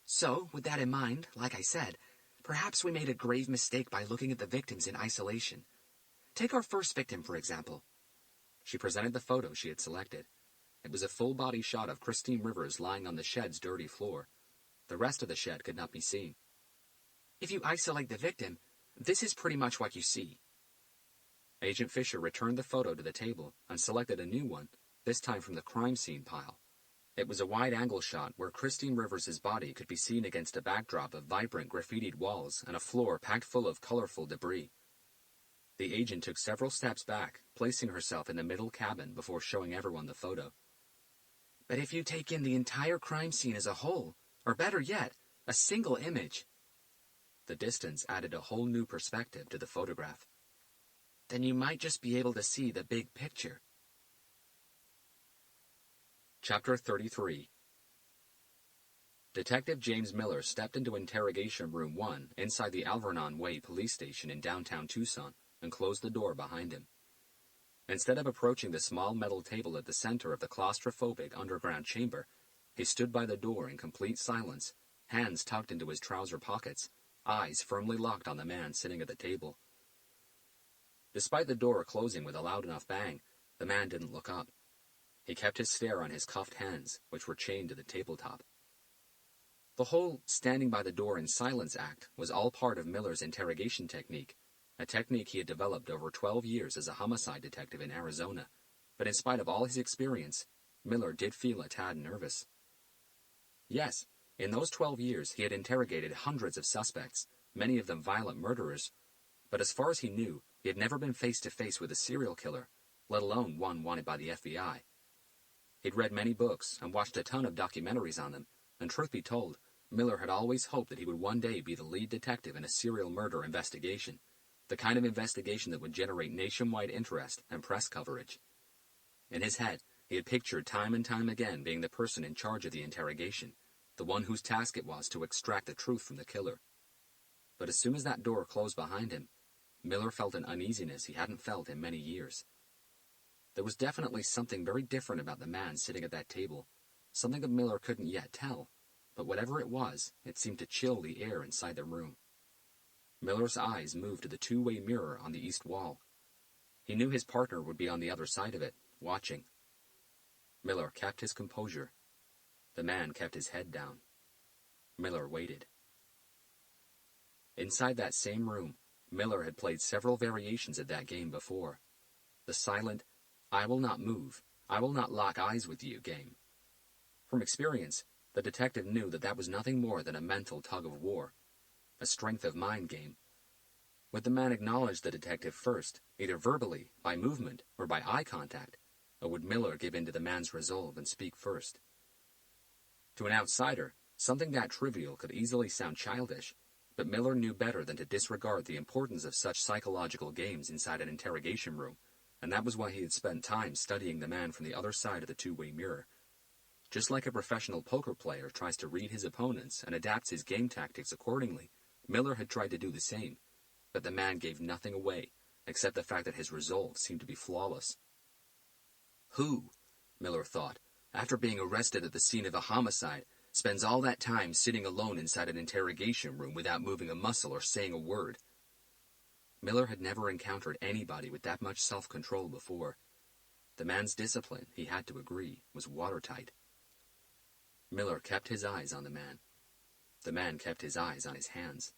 So, with that in mind, like I said, perhaps we made a grave mistake by looking at the victims in isolation. Take our first victim, for example. She presented the photo she had selected. It was a full-body shot of Christine Rivers lying on the shed's dirty floor. The rest of the shed could not be seen. If you isolate the victim, this is pretty much what you see. Agent Fisher returned the photo to the table and selected a new one, this time from the crime scene pile. It was a wide-angle shot where Christine Rivers' body could be seen against a backdrop of vibrant graffitied walls and a floor packed full of colorful debris. The agent took several steps back, placing herself in the middle cabin before showing everyone the photo. But if you take in the entire crime scene as a whole, or better yet, a single image, the distance added a whole new perspective to the photograph. Then you might just be able to see the big picture. Chapter 33. Detective James Miller stepped into Interrogation Room 1 inside the Alvernon Way police station in downtown Tucson and closed the door behind him. Instead of approaching the small metal table at the center of the claustrophobic underground chamber, he stood by the door in complete silence, hands tucked into his trouser pockets, eyes firmly locked on the man sitting at the table. Despite the door closing with a loud enough bang, the man didn't look up. He kept his stare on his cuffed hands, which were chained to the tabletop. The whole standing by the door in silence act was all part of Miller's interrogation technique, a technique he had developed over 12 years as a homicide detective in Arizona. But in spite of all his experience, Miller did feel a tad nervous. Yes, in those 12 years he had interrogated hundreds of suspects, many of them violent murderers, but as far as he knew, he had never been face-to-face with a serial killer, let alone one wanted by the FBI. He'd read many books and watched a ton of documentaries on them, and truth be told, Miller had always hoped that he would one day be the lead detective in a serial murder investigation, the kind of investigation that would generate nationwide interest and press coverage. In his head, he had pictured time and time again being the person in charge of the interrogation, the one whose task it was to extract the truth from the killer. But as soon as that door closed behind him, Miller felt an uneasiness he hadn't felt in many years. There was definitely something very different about the man sitting at that table, something that Miller couldn't yet tell, but whatever it was, it seemed to chill the air inside the room. Miller's eyes moved to the two-way mirror on the east wall. He knew his partner would be on the other side of it, watching. Miller kept his composure. The man kept his head down. Miller waited. Inside that same room, Miller had played several variations of that game before. The silent, I will not move, I will not lock eyes with you game. From experience, the detective knew that that was nothing more than a mental tug-of-war, a strength-of-mind game. Would the man acknowledge the detective first, either verbally, by movement, or by eye contact, or would Miller give in to the man's resolve and speak first? To an outsider, something that trivial could easily sound childish, but Miller knew better than to disregard the importance of such psychological games inside an interrogation room, and that was why he had spent time studying the man from the other side of the two-way mirror. Just like a professional poker player tries to read his opponents and adapts his game tactics accordingly, Miller had tried to do the same, but the man gave nothing away, except the fact that his resolve seemed to be flawless. Who, Miller thought, after being arrested at the scene of a homicide, spends all that time sitting alone inside an interrogation room without moving a muscle or saying a word? Miller had never encountered anybody with that much self-control before. The man's discipline, he had to agree, was watertight. Miller kept his eyes on the man. The man kept his eyes on his hands.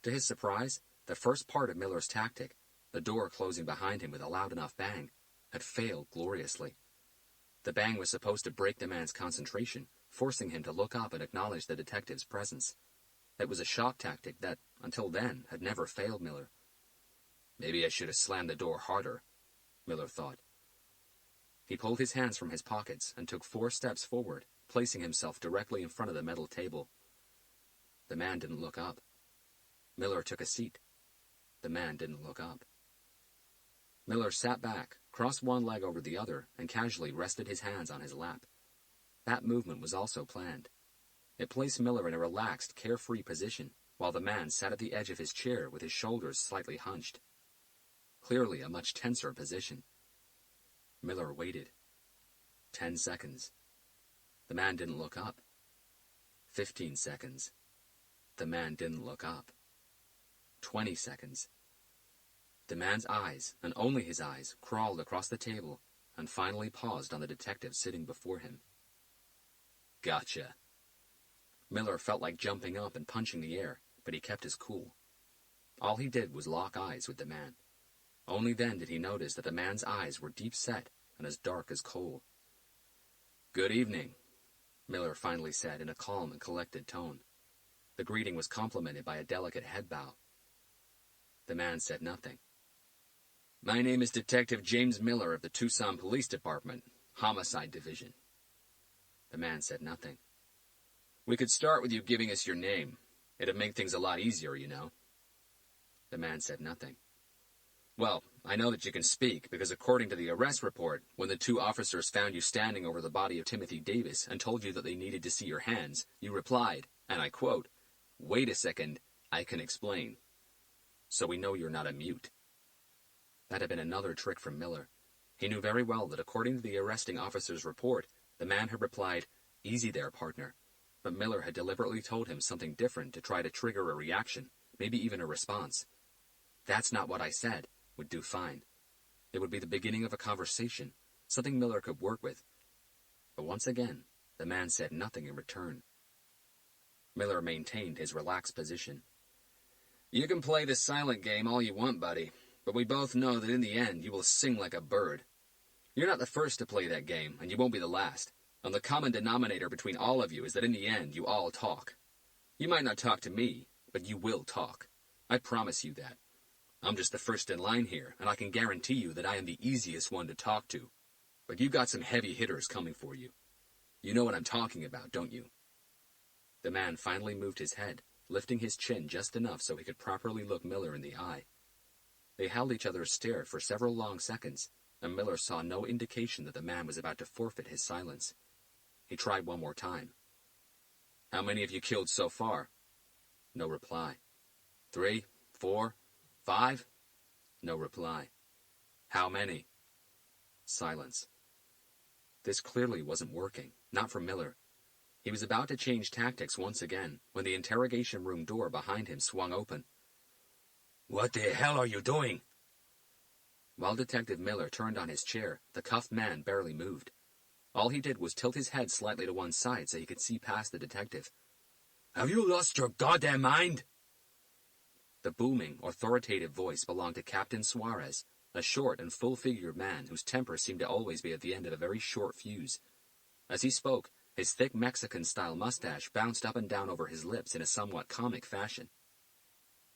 To his surprise, the first part of Miller's tactic, the door closing behind him with a loud enough bang, had failed gloriously. The bang was supposed to break the man's concentration, forcing him to look up and acknowledge the detective's presence. It was a shock tactic that, until then, had never failed Miller. Maybe I should have slammed the door harder, Miller thought. He pulled his hands from his pockets and took 4 steps forward, placing himself directly in front of the metal table. The man didn't look up. Miller took a seat. The man didn't look up. Miller sat back, crossed one leg over the other, and casually rested his hands on his lap. That movement was also planned. It placed Miller in a relaxed, carefree position, while the man sat at the edge of his chair with his shoulders slightly hunched. Clearly a much tenser position. Miller waited. 10 seconds. The man didn't look up. 15 seconds. The man didn't look up. 20 seconds. The man's eyes, and only his eyes, crawled across the table and finally paused on the detective sitting before him. Gotcha. Miller felt like jumping up and punching the air, but he kept his cool. All he did was lock eyes with the man. Only then did he notice that the man's eyes were deep-set and as dark as coal. Good evening, Miller finally said in a calm and collected tone. The greeting was complemented by a delicate head bow. The man said nothing. My name is Detective James Miller of the Tucson Police Department, Homicide Division. The man said nothing. We could start with you giving us your name. It'd make things a lot easier, you know. The man said nothing. Well, I know that you can speak, because according to the arrest report, when the 2 officers found you standing over the body of Timothy Davis and told you that they needed to see your hands, you replied, and I quote, "Wait a second, I can explain." So we know you're not a mute. That had been another trick from Miller. He knew very well that according to the arresting officer's report, the man had replied, "Easy there, partner." But Miller had deliberately told him something different to try to trigger a reaction, maybe even a response. "That's not what I said," would do fine. It would be the beginning of a conversation, something Miller could work with. But once again, the man said nothing in return. Miller maintained his relaxed position. You can play the silent game all you want, buddy, but we both know that in the end you will sing like a bird. You're not the first to play that game, and you won't be the last. And the common denominator between all of you is that in the end you all talk. You might not talk to me, but you will talk. I promise you that. I'm just the first in line here, and I can guarantee you that I am the easiest one to talk to. But you got some heavy hitters coming for you. You know what I'm talking about, don't you? The man finally moved his head, lifting his chin just enough so he could properly look Miller in the eye. They held each other's stare for several long seconds, and Miller saw no indication that the man was about to forfeit his silence. He tried one more time. How many have you killed so far? No reply. 3, 4, 5? No reply. How many? Silence. This clearly wasn't working, not for Miller. He was about to change tactics once again when the interrogation room door behind him swung open. What the hell are you doing? While Detective Miller turned on his chair, the cuffed man barely moved. All he did was tilt his head slightly to one side so he could see past the detective. Have you lost your goddamn mind? The booming, authoritative voice belonged to Captain Suarez, a short and full-figured man whose temper seemed to always be at the end of a very short fuse. As he spoke, his thick Mexican-style mustache bounced up and down over his lips in a somewhat comic fashion.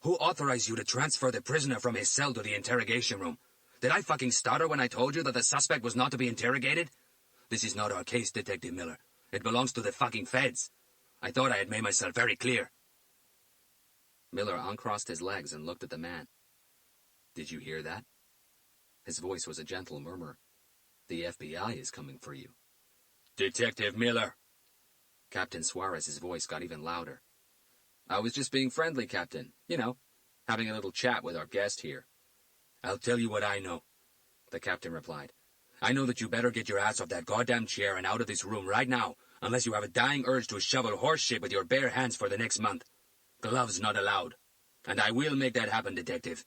Who authorized you to transfer the prisoner from his cell to the interrogation room? Did I fucking stutter when I told you that the suspect was not to be interrogated? This is not our case, Detective Miller. It belongs to the fucking feds. I thought I had made myself very clear. Miller uncrossed his legs and looked at the man. Did you hear that? His voice was a gentle murmur. The FBI is coming for you. Detective Miller. Captain Suarez's voice got even louder. I was just being friendly, Captain. You know, having a little chat with our guest here. I'll tell you what I know, the captain replied. I know that you better get your ass off that goddamn chair and out of this room right now, unless you have a dying urge to shovel horse shit with your bare hands for the next month. Gloves not allowed. And I will make that happen, Detective.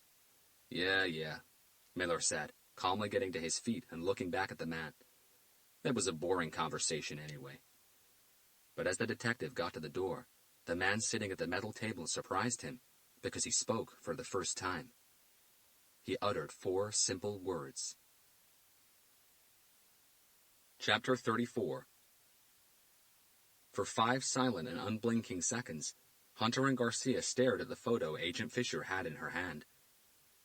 Yeah, Miller said, calmly getting to his feet and looking back at the man. It was a boring conversation anyway. But as the detective got to the door, the man sitting at the metal table surprised him because he spoke for the first time. He uttered 4 simple words. Chapter 34. For 5 silent and unblinking seconds, Hunter and Garcia stared at the photo Agent Fisher had in her hand.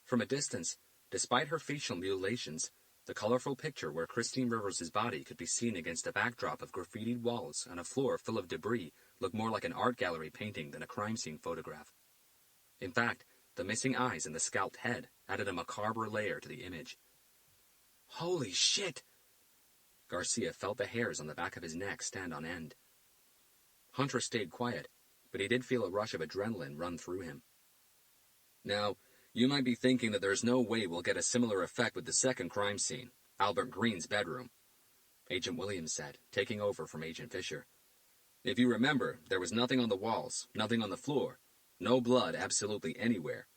From a distance, despite her facial mutilations, the colorful picture where Christine Rivers' body could be seen against a backdrop of graffitied walls and a floor full of debris looked more like an art gallery painting than a crime scene photograph. In fact, the missing eyes and the scalped head added a macabre layer to the image. Holy shit! Garcia felt the hairs on the back of his neck stand on end. Hunter stayed quiet, but he did feel a rush of adrenaline run through him. Now, you might be thinking that there's no way we'll get a similar effect with the second crime scene, Albert Green's bedroom, Agent Williams said, taking over from Agent Fisher. If you remember, there was nothing on the walls, nothing on the floor, no blood absolutely anywhere.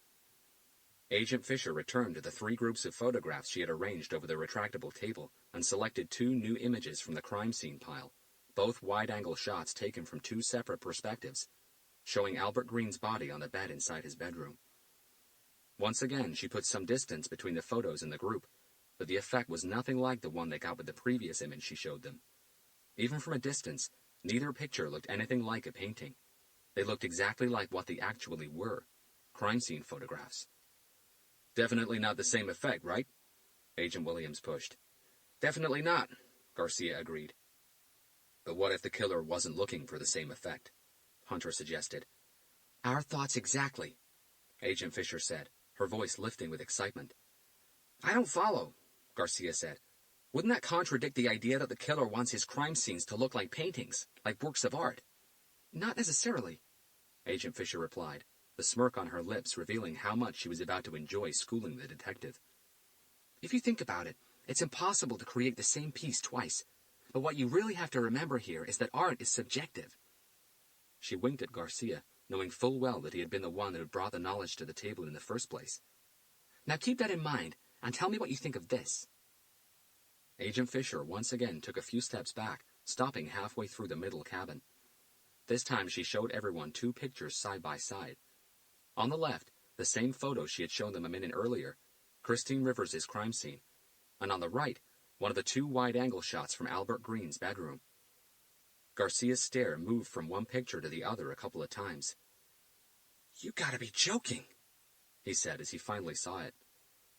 Agent Fisher returned to the 3 groups of photographs she had arranged over the retractable table and selected 2 new images from the crime scene pile, both wide-angle shots taken from 2 separate perspectives, showing Albert Green's body on the bed inside his bedroom. Once again, she put some distance between the photos in the group, but the effect was nothing like the one they got with the previous image she showed them. Even from a distance, neither picture looked anything like a painting. They looked exactly like what they actually were, crime scene photographs. Definitely not the same effect, right? Agent Williams pushed. Definitely not, Garcia agreed. But what if the killer wasn't looking for the same effect? Hunter suggested. Our thoughts exactly, Agent Fisher said, her voice lifting with excitement. I don't follow, Garcia said. Wouldn't that contradict the idea that the killer wants his crime scenes to look like paintings, like works of art? Not necessarily, Agent Fisher replied, the smirk on her lips revealing how much she was about to enjoy schooling the detective. If you think about it, it's impossible to create the same piece twice. But what you really have to remember here is that art is subjective. She winked at Garcia, knowing full well that he had been the one that had brought the knowledge to the table in the first place. Now keep that in mind, and tell me what you think of this. Agent Fisher once again took a few steps back, stopping halfway through the middle cabin. This time she showed everyone 2 pictures side by side. On the left, the same photo she had shown them a minute earlier, Christine Rivers' crime scene, and on the right, one of the 2 wide-angle shots from Albert Green's bedroom. Garcia's stare moved from one picture to the other a couple of times. You gotta be joking, he said as he finally saw it.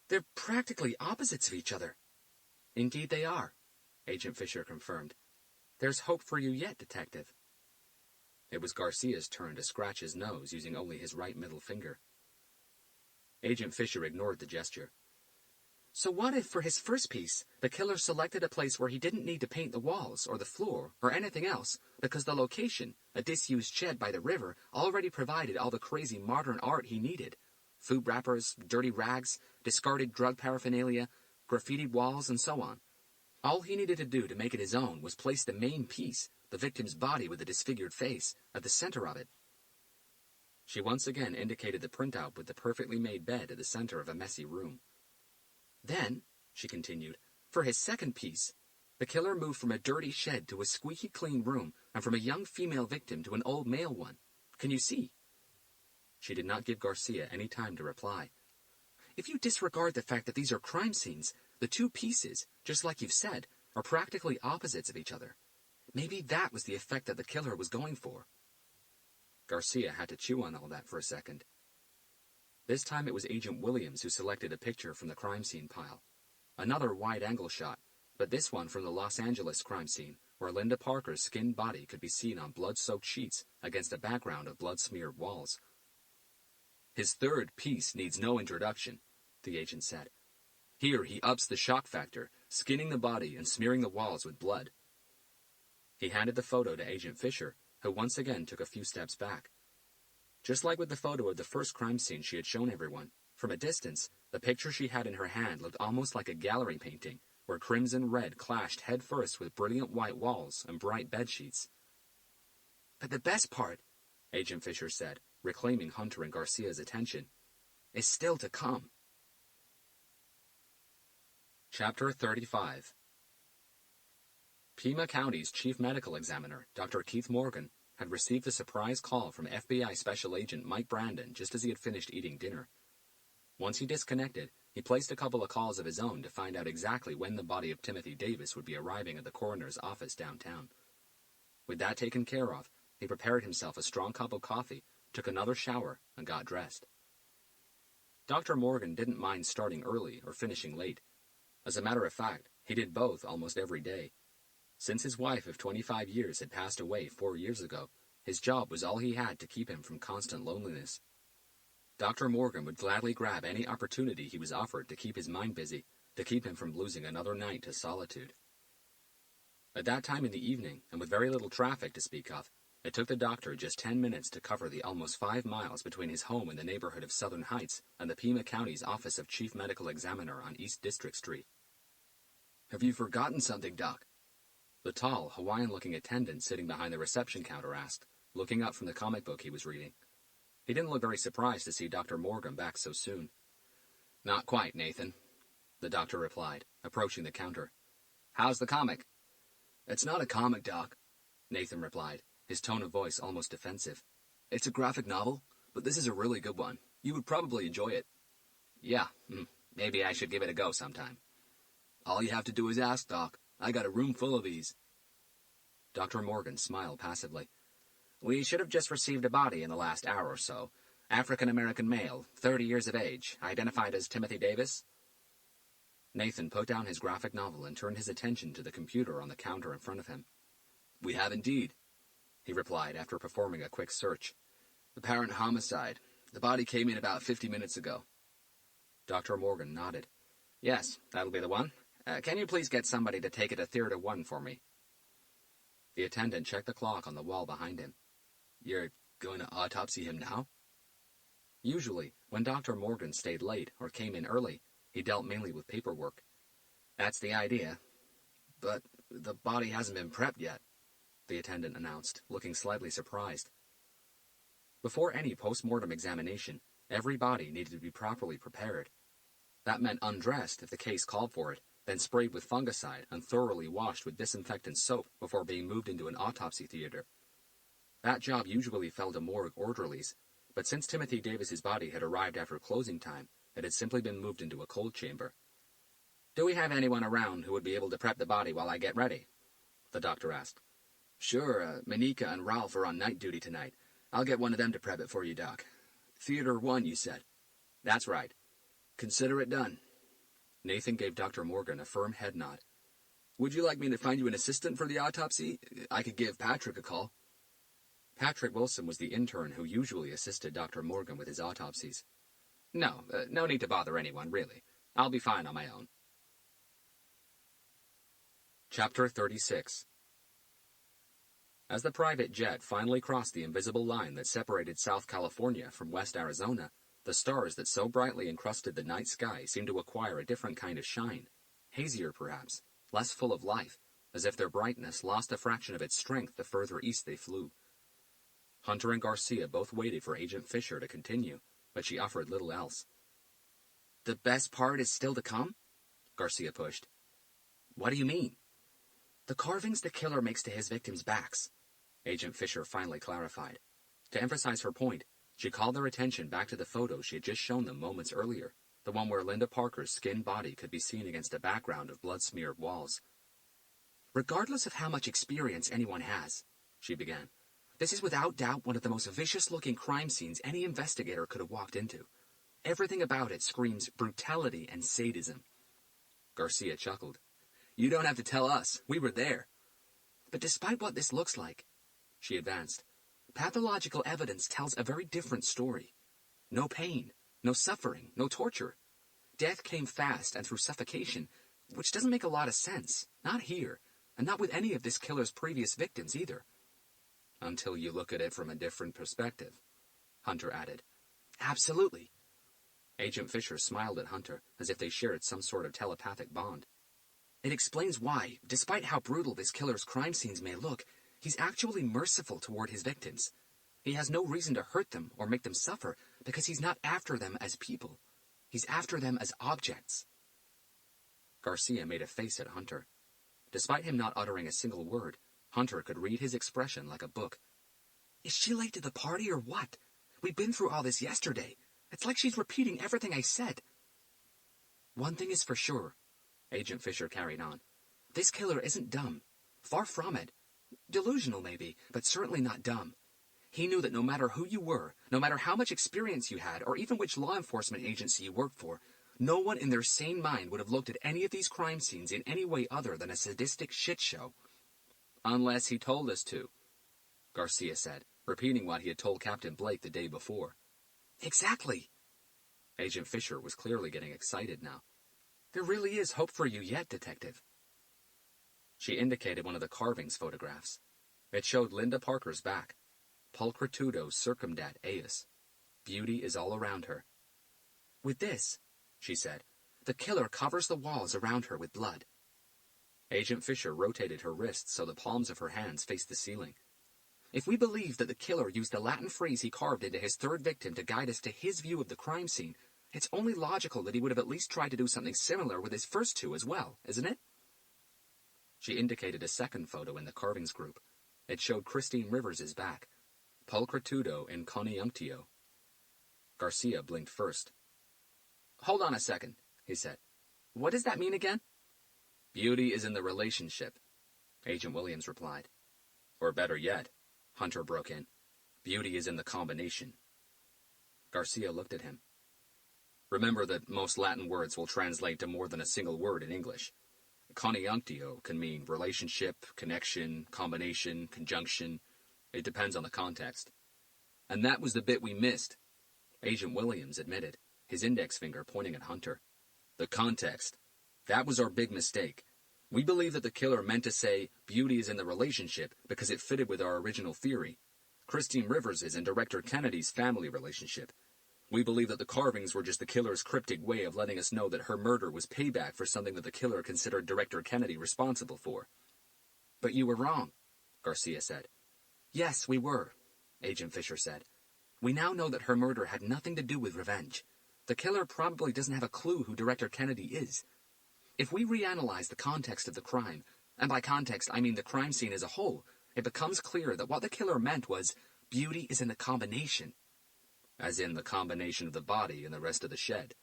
They're practically opposites of each other. Indeed they are, Agent Fisher confirmed. There's hope for you yet, Detective. It was Garcia's turn to scratch his nose using only his right middle finger. Agent Fisher ignored the gesture. So what if, for his first piece, the killer selected a place where he didn't need to paint the walls or the floor or anything else because the location, a disused shed by the river, already provided all the crazy modern art he needed? Food wrappers, dirty rags, discarded drug paraphernalia, graffitied walls, and so on. All he needed to do to make it his own was place the main piece, the victim's body with a disfigured face, at the center of it. She once again indicated the printout with the perfectly made bed at the center of a messy room. Then, she continued, for his second piece, the killer moved from a dirty shed to a squeaky clean room and from a young female victim to an old male one. Can you see? She did not give Garcia any time to reply. If you disregard the fact that these are crime scenes, the 2 pieces, just like you've said, are practically opposites of each other. Maybe that was the effect that the killer was going for. Garcia had to chew on all that for a second. This time it was Agent Williams who selected a picture from the crime scene pile. Another wide-angle shot, but this one from the Los Angeles crime scene, where Linda Parker's skinned body could be seen on blood-soaked sheets against a background of blood-smeared walls. "His third piece needs no introduction," the agent said. "Here he ups the shock factor, skinning the body and smearing the walls with blood." He handed the photo to Agent Fisher, who once again took a few steps back. Just like with the photo of the first crime scene she had shown everyone, from a distance, the picture she had in her hand looked almost like a gallery painting, where crimson red clashed headfirst with brilliant white walls and bright bedsheets. "But the best part," Agent Fisher said, reclaiming Hunter and Garcia's attention, "is still to come." Chapter 35. Pima County's chief medical examiner, Dr. Keith Morgan, had received a surprise call from FBI Special Agent Mike Brandon just as he had finished eating dinner. Once he disconnected, he placed a couple of calls of his own to find out exactly when the body of Timothy Davis would be arriving at the coroner's office downtown. With that taken care of, he prepared himself a strong cup of coffee, took another shower, and got dressed. Dr. Morgan didn't mind starting early or finishing late. As a matter of fact, he did both almost every day. Since his wife of 25 years had passed away 4 years ago, his job was all he had to keep him from constant loneliness. Dr. Morgan would gladly grab any opportunity he was offered to keep his mind busy, to keep him from losing another night to solitude. At that time in the evening, and with very little traffic to speak of, it took the doctor just 10 minutes to cover the almost 5 miles between his home in the neighborhood of Southern Heights and the Pima County's Office of Chief Medical Examiner on East District Street. "Have you forgotten something, Doc?" The tall, Hawaiian-looking attendant sitting behind the reception counter asked, looking up from the comic book he was reading. He didn't look very surprised to see Dr. Morgan back so soon. "Not quite, Nathan," the doctor replied, approaching the counter. "How's the comic?" "It's not a comic, Doc," Nathan replied, his tone of voice almost defensive. "It's a graphic novel, but this is a really good one. You would probably enjoy it." "Yeah, maybe I should give it a go sometime." "All you have to do is ask, Doc. I got a room full of these." Dr. Morgan smiled passively. "We should have just received a body in the last hour or so. African-American male, 30 years of age, identified as Timothy Davis." Nathan put down his graphic novel and turned his attention to the computer on the counter in front of him. "We have indeed," he replied after performing a quick search. "Apparent homicide. The body came in about 50 minutes ago." Dr. Morgan nodded. "Yes, that'll be the one. Can you please get somebody to take it to Theater 1 for me?" The attendant checked the clock on the wall behind him. "You're going to autopsy him now?" Usually, when Dr. Morgan stayed late or came in early, he dealt mainly with paperwork. "That's the idea." "But the body hasn't been prepped yet," the attendant announced, looking slightly surprised. Before any post-mortem examination, every body needed to be properly prepared. That meant undressed if the case called for it, then sprayed with fungicide and thoroughly washed with disinfectant soap before being moved into an autopsy theater. That job usually fell to morgue orderlies, but since Timothy Davis's body had arrived after closing time, it had simply been moved into a cold chamber. "Do we have anyone around who would be able to prep the body while I get ready?" the doctor asked. "Sure, Manika and Ralph are on night duty tonight. I'll get one of them to prep it for you, Doc. Theater 1, you said?" "That's right." "Consider it done." Nathan gave Dr. Morgan a firm head nod. "Would you like me to find you an assistant for the autopsy? I could give Patrick a call." Patrick Wilson was the intern who usually assisted Dr. Morgan with his autopsies. No need to bother anyone, really. I'll be fine on my own." Chapter 36. As the private jet finally crossed the invisible line that separated South California from West Arizona, the stars that so brightly encrusted the night sky seemed to acquire a different kind of shine, hazier perhaps, less full of life, as if their brightness lost a fraction of its strength the further east they flew. Hunter and Garcia both waited for Agent Fisher to continue, but she offered little else. "The best part is still to come?" Garcia pushed. "What do you mean?" "The carvings the killer makes to his victims' backs," Agent Fisher finally clarified. To emphasize her point, she called their attention back to the photo she had just shown them moments earlier, the one where Linda Parker's skinned body could be seen against a background of blood-smeared walls. "Regardless of how much experience anyone has," she began, "this is without doubt one of the most vicious-looking crime scenes any investigator could have walked into. Everything about it screams brutality and sadism. Garcia chuckled. You don't have to tell us. We were there. But despite what this looks like, she advanced, pathological evidence tells a very different story. No pain, no suffering, no torture. Death came fast and through suffocation, which doesn't make a lot of sense. Not here, and not with any of this killer's previous victims either. Until you look at it from a different perspective, Hunter added. Absolutely. Agent Fisher smiled at Hunter, as if they shared some sort of telepathic bond. It explains why, despite how brutal this killer's crime scenes may look, he's actually merciful toward his victims. He has no reason to hurt them or make them suffer, because he's not after them as people. He's after them as objects. Garcia made a face at Hunter. Despite him not uttering a single word, Hunter could read his expression like a book. Is she late to the party or what? We've been through all this yesterday. It's like she's repeating everything I said. One thing is for sure, Agent Fisher carried on. This killer isn't dumb. Far from it. Delusional, maybe, but certainly not dumb. He knew that no matter who you were, no matter how much experience you had, or even which law enforcement agency you worked for, no one in their sane mind would have looked at any of these crime scenes in any way other than a sadistic shit show. Unless he told us to, Garcia said, repeating what he had told Captain Blake the day before. Exactly. Agent Fisher was clearly getting excited now. There really is hope for you yet, Detective. She indicated one of the carvings photographs. It showed Linda Parker's back. Pulchritudo circumdat eus. Beauty is all around her. With this, she said, the killer covers the walls around her with blood. Agent Fisher rotated her wrists so the palms of her hands faced the ceiling. If we believe that the killer used the Latin phrase he carved into his third victim to guide us to his view of the crime scene, it's only logical that he would have at least tried to do something similar with his first two as well, isn't it? She indicated a second photo in the carvings group. It showed Christine Rivers' back. Pulchritudo in coniunctio. Garcia blinked first. Hold on a second, he said. What does that mean again? Beauty is in the relationship, Agent Williams replied. Or better yet, Hunter broke in, beauty is in the combination. Garcia looked at him. Remember that most Latin words will translate to more than a single word in English. Coniunctio can mean relationship, connection, combination, conjunction. It depends on the context. And that was the bit we missed, Agent Williams admitted, his index finger pointing at Hunter. The context. That was our big mistake. We believe that the killer meant to say beauty is in the relationship because it fitted with our original theory. Christine Rivers' and Director Kennedy's family relationship. We believe that the carvings were just the killer's cryptic way of letting us know that her murder was payback for something that the killer considered Director Kennedy responsible for. But you were wrong, Garcia said. Yes, we were, Agent Fisher said. We now know that her murder had nothing to do with revenge. The killer probably doesn't have a clue who Director Kennedy is. If we reanalyze the context of the crime, and by context I mean the crime scene as a whole, it becomes clear that what the killer meant was beauty is in the combination. As in the combination of the body and the rest of the shed,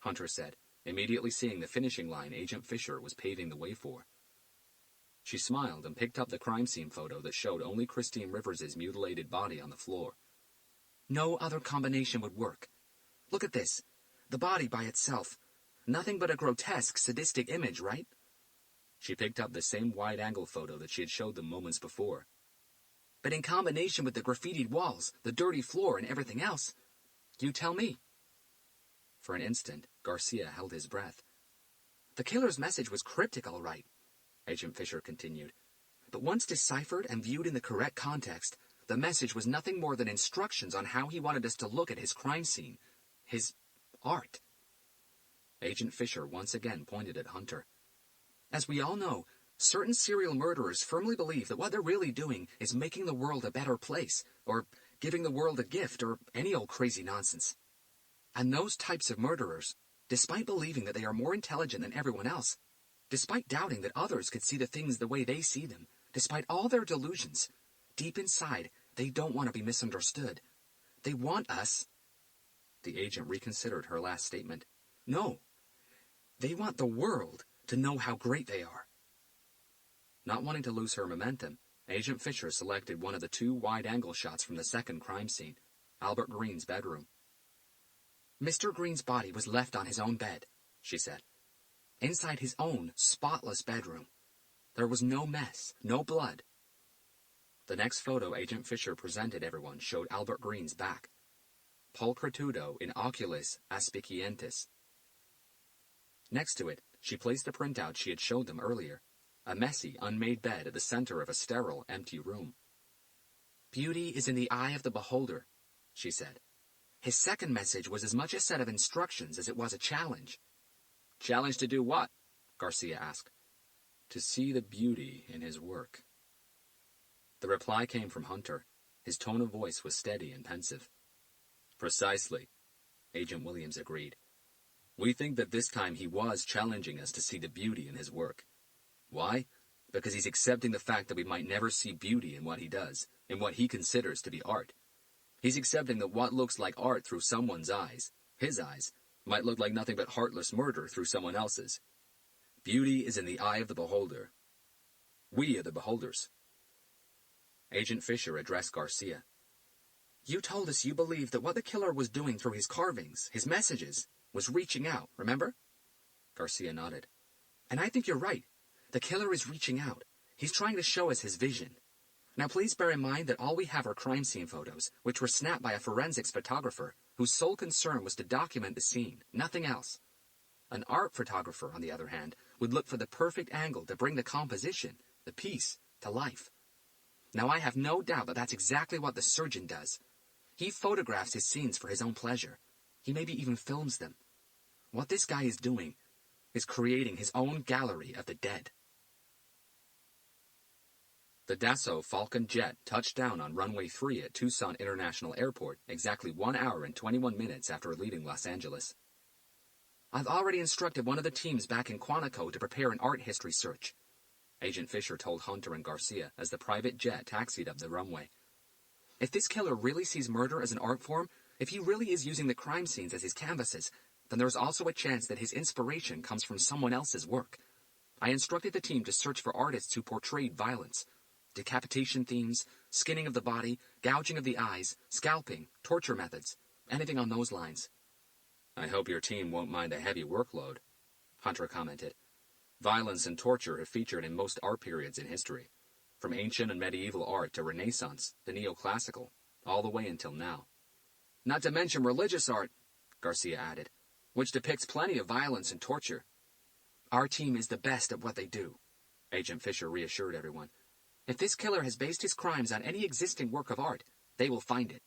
Hunter said, immediately seeing the finishing line Agent Fisher was paving the way for. She smiled and picked up the crime scene photo that showed only Christine Rivers' mutilated body on the floor. No other combination would work. Look at this. The body by itself. Nothing but a grotesque, sadistic image, right? She picked up the same wide-angle photo that she had showed them moments before. But in combination with the graffitied walls, the dirty floor, and everything else, you tell me. For an instant, Garcia held his breath. The killer's message was cryptic, all right, Agent Fisher continued. But once deciphered and viewed in the correct context, the message was nothing more than instructions on how he wanted us to look at his crime scene, his art. Agent Fisher once again pointed at Hunter. As we all know, certain serial murderers firmly believe that what they're really doing is making the world a better place, or giving the world a gift, or any old crazy nonsense. And those types of murderers, despite believing that they are more intelligent than everyone else, despite doubting that others could see the things the way they see them, despite all their delusions, deep inside, they don't want to be misunderstood. They want us... The agent reconsidered her last statement. No. They want the world to know how great they are. Not wanting to lose her momentum, Agent Fisher selected one of the two wide-angle shots from the second crime scene, Albert Green's bedroom. Mr. Green's body was left on his own bed, she said. Inside his own spotless bedroom. There was no mess, no blood. The next photo Agent Fisher presented everyone showed Albert Green's back. Pulchritudo in oculis aspicientis. Next to it, she placed the printout she had showed them earlier, a messy, unmade bed at the center of a sterile, empty room. Beauty is in the eye of the beholder, she said. His second message was as much a set of instructions as it was a challenge. Challenge to do what? Garcia asked. To see the beauty in his work. The reply came from Hunter. His tone of voice was steady and pensive. Precisely, Agent Williams agreed. We think that this time he was challenging us to see the beauty in his work. Why? Because he's accepting the fact that we might never see beauty in what he does, in what he considers to be art. He's accepting that what looks like art through someone's eyes, his eyes, might look like nothing but heartless murder through someone else's. Beauty is in the eye of the beholder. We are the beholders. Agent Fisher addressed Garcia. You told us you believed that what the killer was doing through his carvings, his messages, was reaching out, remember? Garcia nodded. And I think you're right. The killer is reaching out. He's trying to show us his vision. Now please bear in mind that all we have are crime scene photos, which were snapped by a forensics photographer whose sole concern was to document the scene, nothing else. An art photographer, on the other hand, would look for the perfect angle to bring the composition, the piece, to life. Now I have no doubt that that's exactly what the surgeon does. He photographs his scenes for his own pleasure. He maybe even films them. What this guy is doing is creating his own gallery of the dead. The Dassault Falcon jet touched down on runway 3 at Tucson International Airport exactly 1 hour and 21 minutes after leaving Los Angeles. I've already instructed one of the teams back in Quantico to prepare an art history search, Agent Fisher told Hunter and Garcia as the private jet taxied up the runway. If this killer really sees murder as an art form, if he really is using the crime scenes as his canvases, then there's also a chance that his inspiration comes from someone else's work. I instructed the team to search for artists who portrayed violence. Decapitation themes, skinning of the body, gouging of the eyes, scalping, torture methods, anything on those lines. I hope your team won't mind a heavy workload, Hunter commented. Violence and torture have featured in most art periods in history, from ancient and medieval art to Renaissance, the neoclassical, all the way until now. Not to mention religious art, Garcia added, which depicts plenty of violence and torture. Our team is the best at what they do, Agent Fisher reassured everyone. If this killer has based his crimes on any existing work of art, they will find it.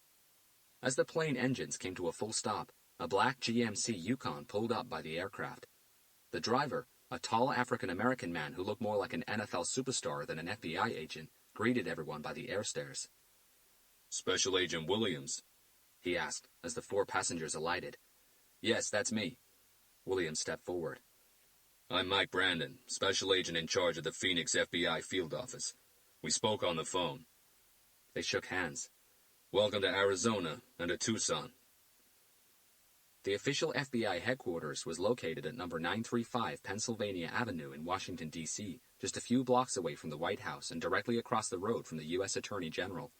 As the plane engines came to a full stop, a black GMC Yukon pulled up by the aircraft. The driver, a tall African-American man who looked more like an NFL superstar than an FBI agent, greeted everyone by the air stairs. Special Agent Williams? He asked as the 4 passengers alighted. Yes, that's me. Williams stepped forward. I'm Mike Brandon, Special Agent in charge of the Phoenix FBI field office. We spoke on the phone. They shook hands. Welcome to Arizona and to Tucson. The official FBI headquarters was located at number 935 Pennsylvania Avenue in Washington, D.C., just a few blocks away from the White House and directly across the road from the U.S. Attorney General.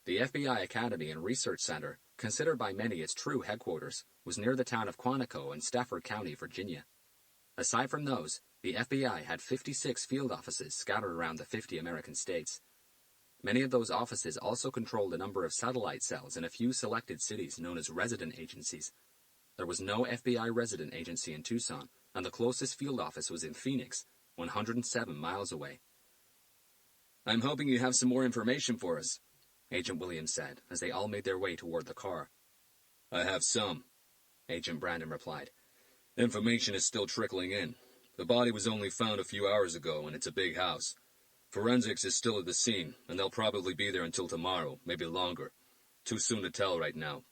The FBI Academy and Research Center, considered by many its true headquarters, was near the town of Quantico in Stafford County, Virginia. Aside from those, the FBI had 56 field offices scattered around the 50 American states. Many of those offices also controlled a number of satellite cells in a few selected cities known as resident agencies. There was no FBI resident agency in Tucson, and the closest field office was in Phoenix, 107 miles away. I'm hoping you have some more information for us, Agent Williams said, as they all made their way toward the car. I have some, Agent Brandon replied. Information is still trickling in. The body was only found a few hours ago, and it's a big house. Forensics is still at the scene, and they'll probably be there until tomorrow, maybe longer. Too soon to tell right now.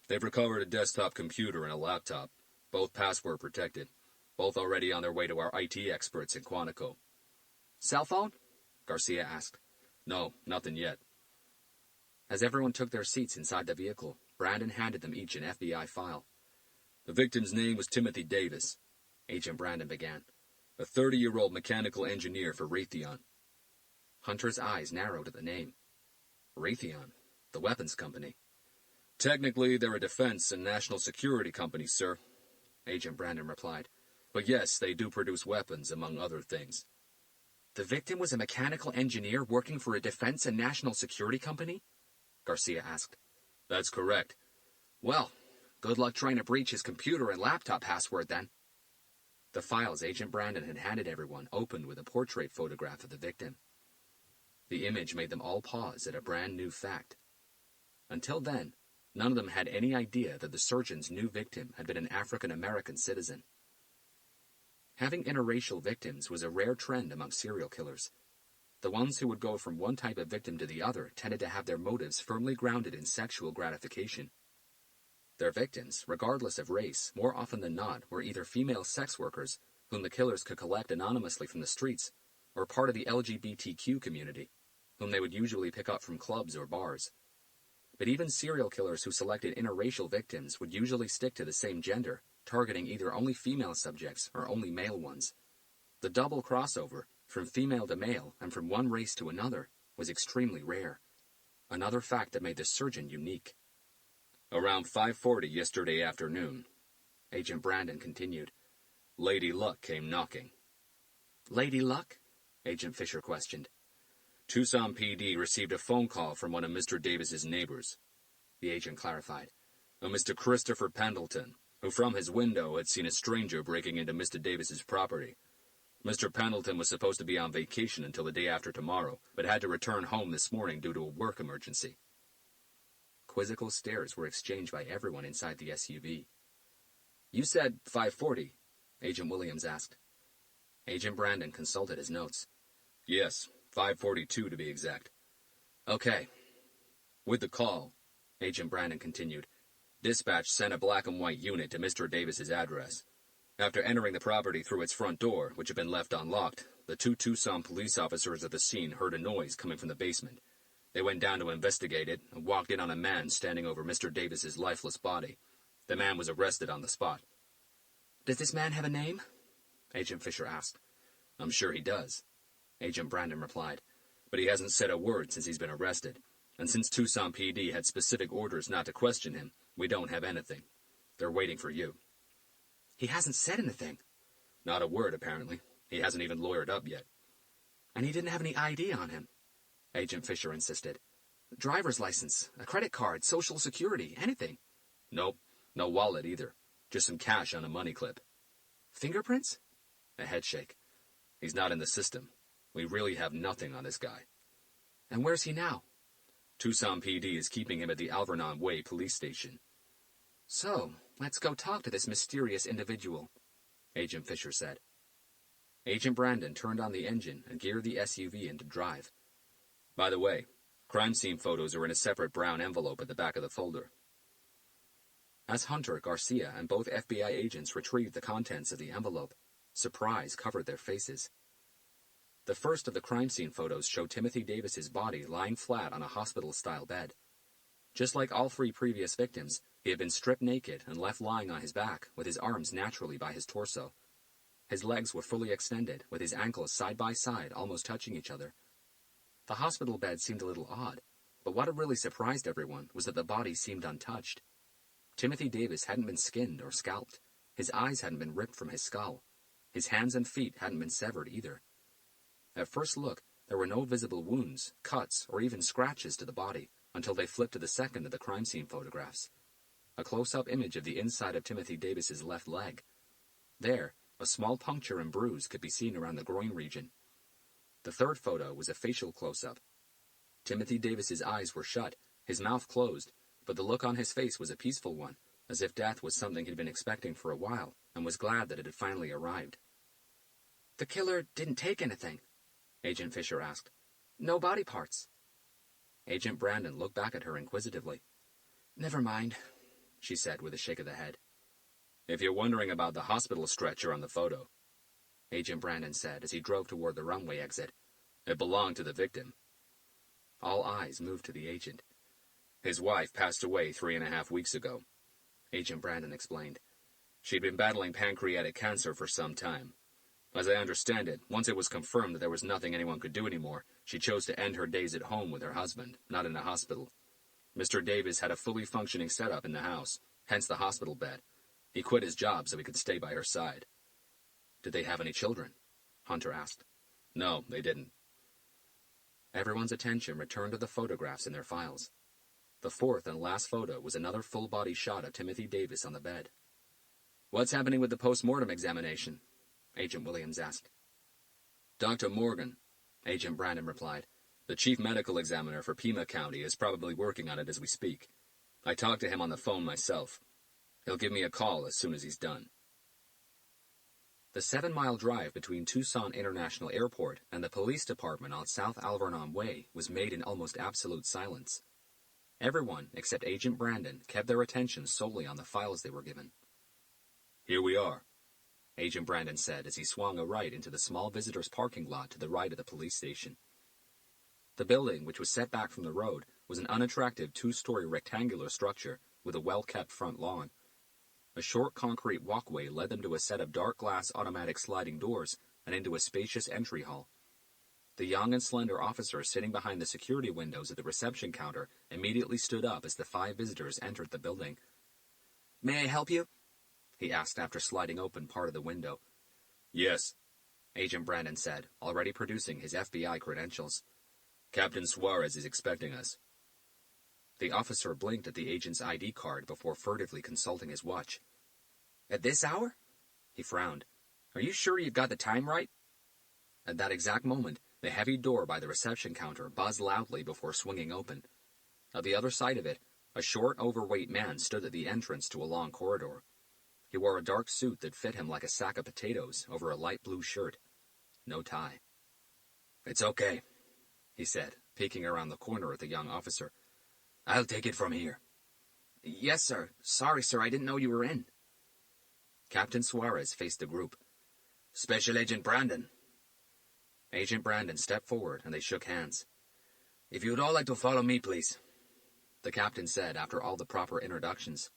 They've recovered a desktop computer and a laptop, both password protected, both already on their way to our IT experts in Quantico. Cell phone? Garcia asked. No, nothing yet. As everyone took their seats inside the vehicle, Brandon handed them each an FBI file. The victim's name was Timothy Davis, Agent Brandon began. A 30-year-old mechanical engineer for Raytheon. Hunter's eyes narrowed at the name. Raytheon, the weapons company. Technically, they're a defense and national security company, sir, Agent Brandon replied. But yes, they do produce weapons, among other things. The victim was a mechanical engineer working for a defense and national security company? Garcia asked. That's correct. Well, good luck trying to breach his computer and laptop password, then. The files Agent Brandon had handed everyone opened with a portrait photograph of the victim. The image made them all pause at a brand new fact. Until then, none of them had any idea that the surgeon's new victim had been an African-American citizen. Having interracial victims was a rare trend among serial killers. The ones who would go from one type of victim to the other tended to have their motives firmly grounded in sexual gratification. Their victims, regardless of race, more often than not, were either female sex workers, whom the killers could collect anonymously from the streets, or part of the LGBTQ community, whom they would usually pick up from clubs or bars. But even serial killers who selected interracial victims would usually stick to the same gender, targeting either only female subjects or only male ones. The double crossover, from female to male and from one race to another, was extremely rare. Another fact that made the surgeon unique. Around 5:40 yesterday afternoon, Agent Brandon continued, Lady Luck came knocking. Lady Luck? Agent Fisher questioned. Tucson PD received a phone call from one of Mr. Davis's neighbors, the agent clarified. A Mr. Christopher Pendleton, who from his window had seen a stranger breaking into Mr. Davis's property. Mr. Pendleton was supposed to be on vacation until the day after tomorrow, but had to return home this morning due to a work emergency. Quizzical stares were exchanged by everyone inside the SUV. You said 5:40, Agent Williams asked. Agent Brandon consulted his notes. Yes, 5:42 to be exact. Okay. With the call, Agent Brandon continued, dispatch sent a black and white unit to Mr. Davis's address. After entering the property through its front door, which had been left unlocked, the two Tucson police officers at the scene heard a noise coming from the basement. They went down to investigate it and walked in on a man standing over Mr. Davis's lifeless body. The man was arrested on the spot. Does this man have a name? Agent Fisher asked. I'm sure he does, Agent Brandon replied. But he hasn't said a word since he's been arrested. And since Tucson PD had specific orders not to question him, we don't have anything. They're waiting for you. He hasn't said anything. Not a word, apparently. He hasn't even lawyered up yet. And he didn't have any ID on him, Agent Fisher insisted. Driver's license, a credit card, Social Security, anything. Nope, no wallet either. Just some cash on a money clip. Fingerprints? A headshake. He's not in the system. We really have nothing on this guy. And where's he now? Tucson PD is keeping him at the Alvernon Way police station. So, let's go talk to this mysterious individual, Agent Fisher said. Agent Brandon turned on the engine and geared the SUV into drive. By the way, crime scene photos are in a separate brown envelope at the back of the folder. As Hunter, Garcia, and both FBI agents retrieved the contents of the envelope, surprise covered their faces. The first of the crime scene photos showed Timothy Davis's body lying flat on a hospital-style bed. Just like all three previous victims, he had been stripped naked and left lying on his back, with his arms naturally by his torso. His legs were fully extended, with his ankles side by side, almost touching each other. The hospital bed seemed a little odd, but what had really surprised everyone was that the body seemed untouched. Timothy Davis hadn't been skinned or scalped. His eyes hadn't been ripped from his skull. His hands and feet hadn't been severed either. At first look, there were no visible wounds, cuts, or even scratches to the body, until they flipped to the second of the crime scene photographs. A close-up image of the inside of Timothy Davis's left leg. There, a small puncture and bruise could be seen around the groin region. The third photo was a facial close-up. Timothy Davis's eyes were shut, his mouth closed, but the look on his face was a peaceful one, as if death was something he'd been expecting for a while, and was glad that it had finally arrived. The killer didn't take anything, Agent Fisher asked. No body parts. Agent Brandon looked back at her inquisitively. Never mind, she said with a shake of the head. If you're wondering about the hospital stretcher on the photo, Agent Brandon said as he drove toward the runway exit, it belonged to the victim. All eyes moved to the agent. His wife passed away 3.5 weeks ago, Agent Brandon explained. She'd been battling pancreatic cancer for some time. As I understand it, once it was confirmed that there was nothing anyone could do anymore, she chose to end her days at home with her husband, not in a hospital. Mr. Davis had a fully functioning setup in the house, hence the hospital bed. He quit his job so he could stay by her side. Did they have any children? Hunter asked. No, they didn't. Everyone's attention returned to the photographs in their files. The fourth and last photo was another full-body shot of Timothy Davis on the bed. What's happening with the post-mortem examination? Agent Williams asked. Dr. Morgan, Agent Brandon replied. The chief medical examiner for Pima County is probably working on it as we speak. I talked to him on the phone myself. He'll give me a call as soon as he's done. The 7-mile drive between Tucson International Airport and the police department on South Alvernon Way was made in almost absolute silence. Everyone, except Agent Brandon, kept their attention solely on the files they were given. Here we are, Agent Brandon said as he swung a right into the small visitors' parking lot to the right of the police station. The building, which was set back from the road, was an unattractive 2-story rectangular structure with a well-kept front lawn. A short concrete walkway led them to a set of dark glass automatic sliding doors and into a spacious entry hall. The young and slender officer sitting behind the security windows at the reception counter immediately stood up as the 5 visitors entered the building. "May I help you?" he asked after sliding open part of the window. Yes, Agent Brandon said, already producing his FBI credentials. Captain Suarez is expecting us. The officer blinked at the agent's ID card before furtively consulting his watch. "At this hour?" He frowned. "Are you sure you've got the time right?" At that exact moment, the heavy door by the reception counter buzzed loudly before swinging open. At the other side of it, a short, overweight man stood at the entrance to a long corridor. He wore a dark suit that fit him like a sack of potatoes over a light blue shirt. No tie. "It's okay," he said, peeking around the corner at the young officer. "I'll take it from here." "Yes, sir. Sorry, sir, I didn't know you were in." Captain Suarez faced the group. "Special Agent Brandon." Agent Brandon stepped forward, and they shook hands. "If you would all like to follow me, please," the captain said after all the proper introductions.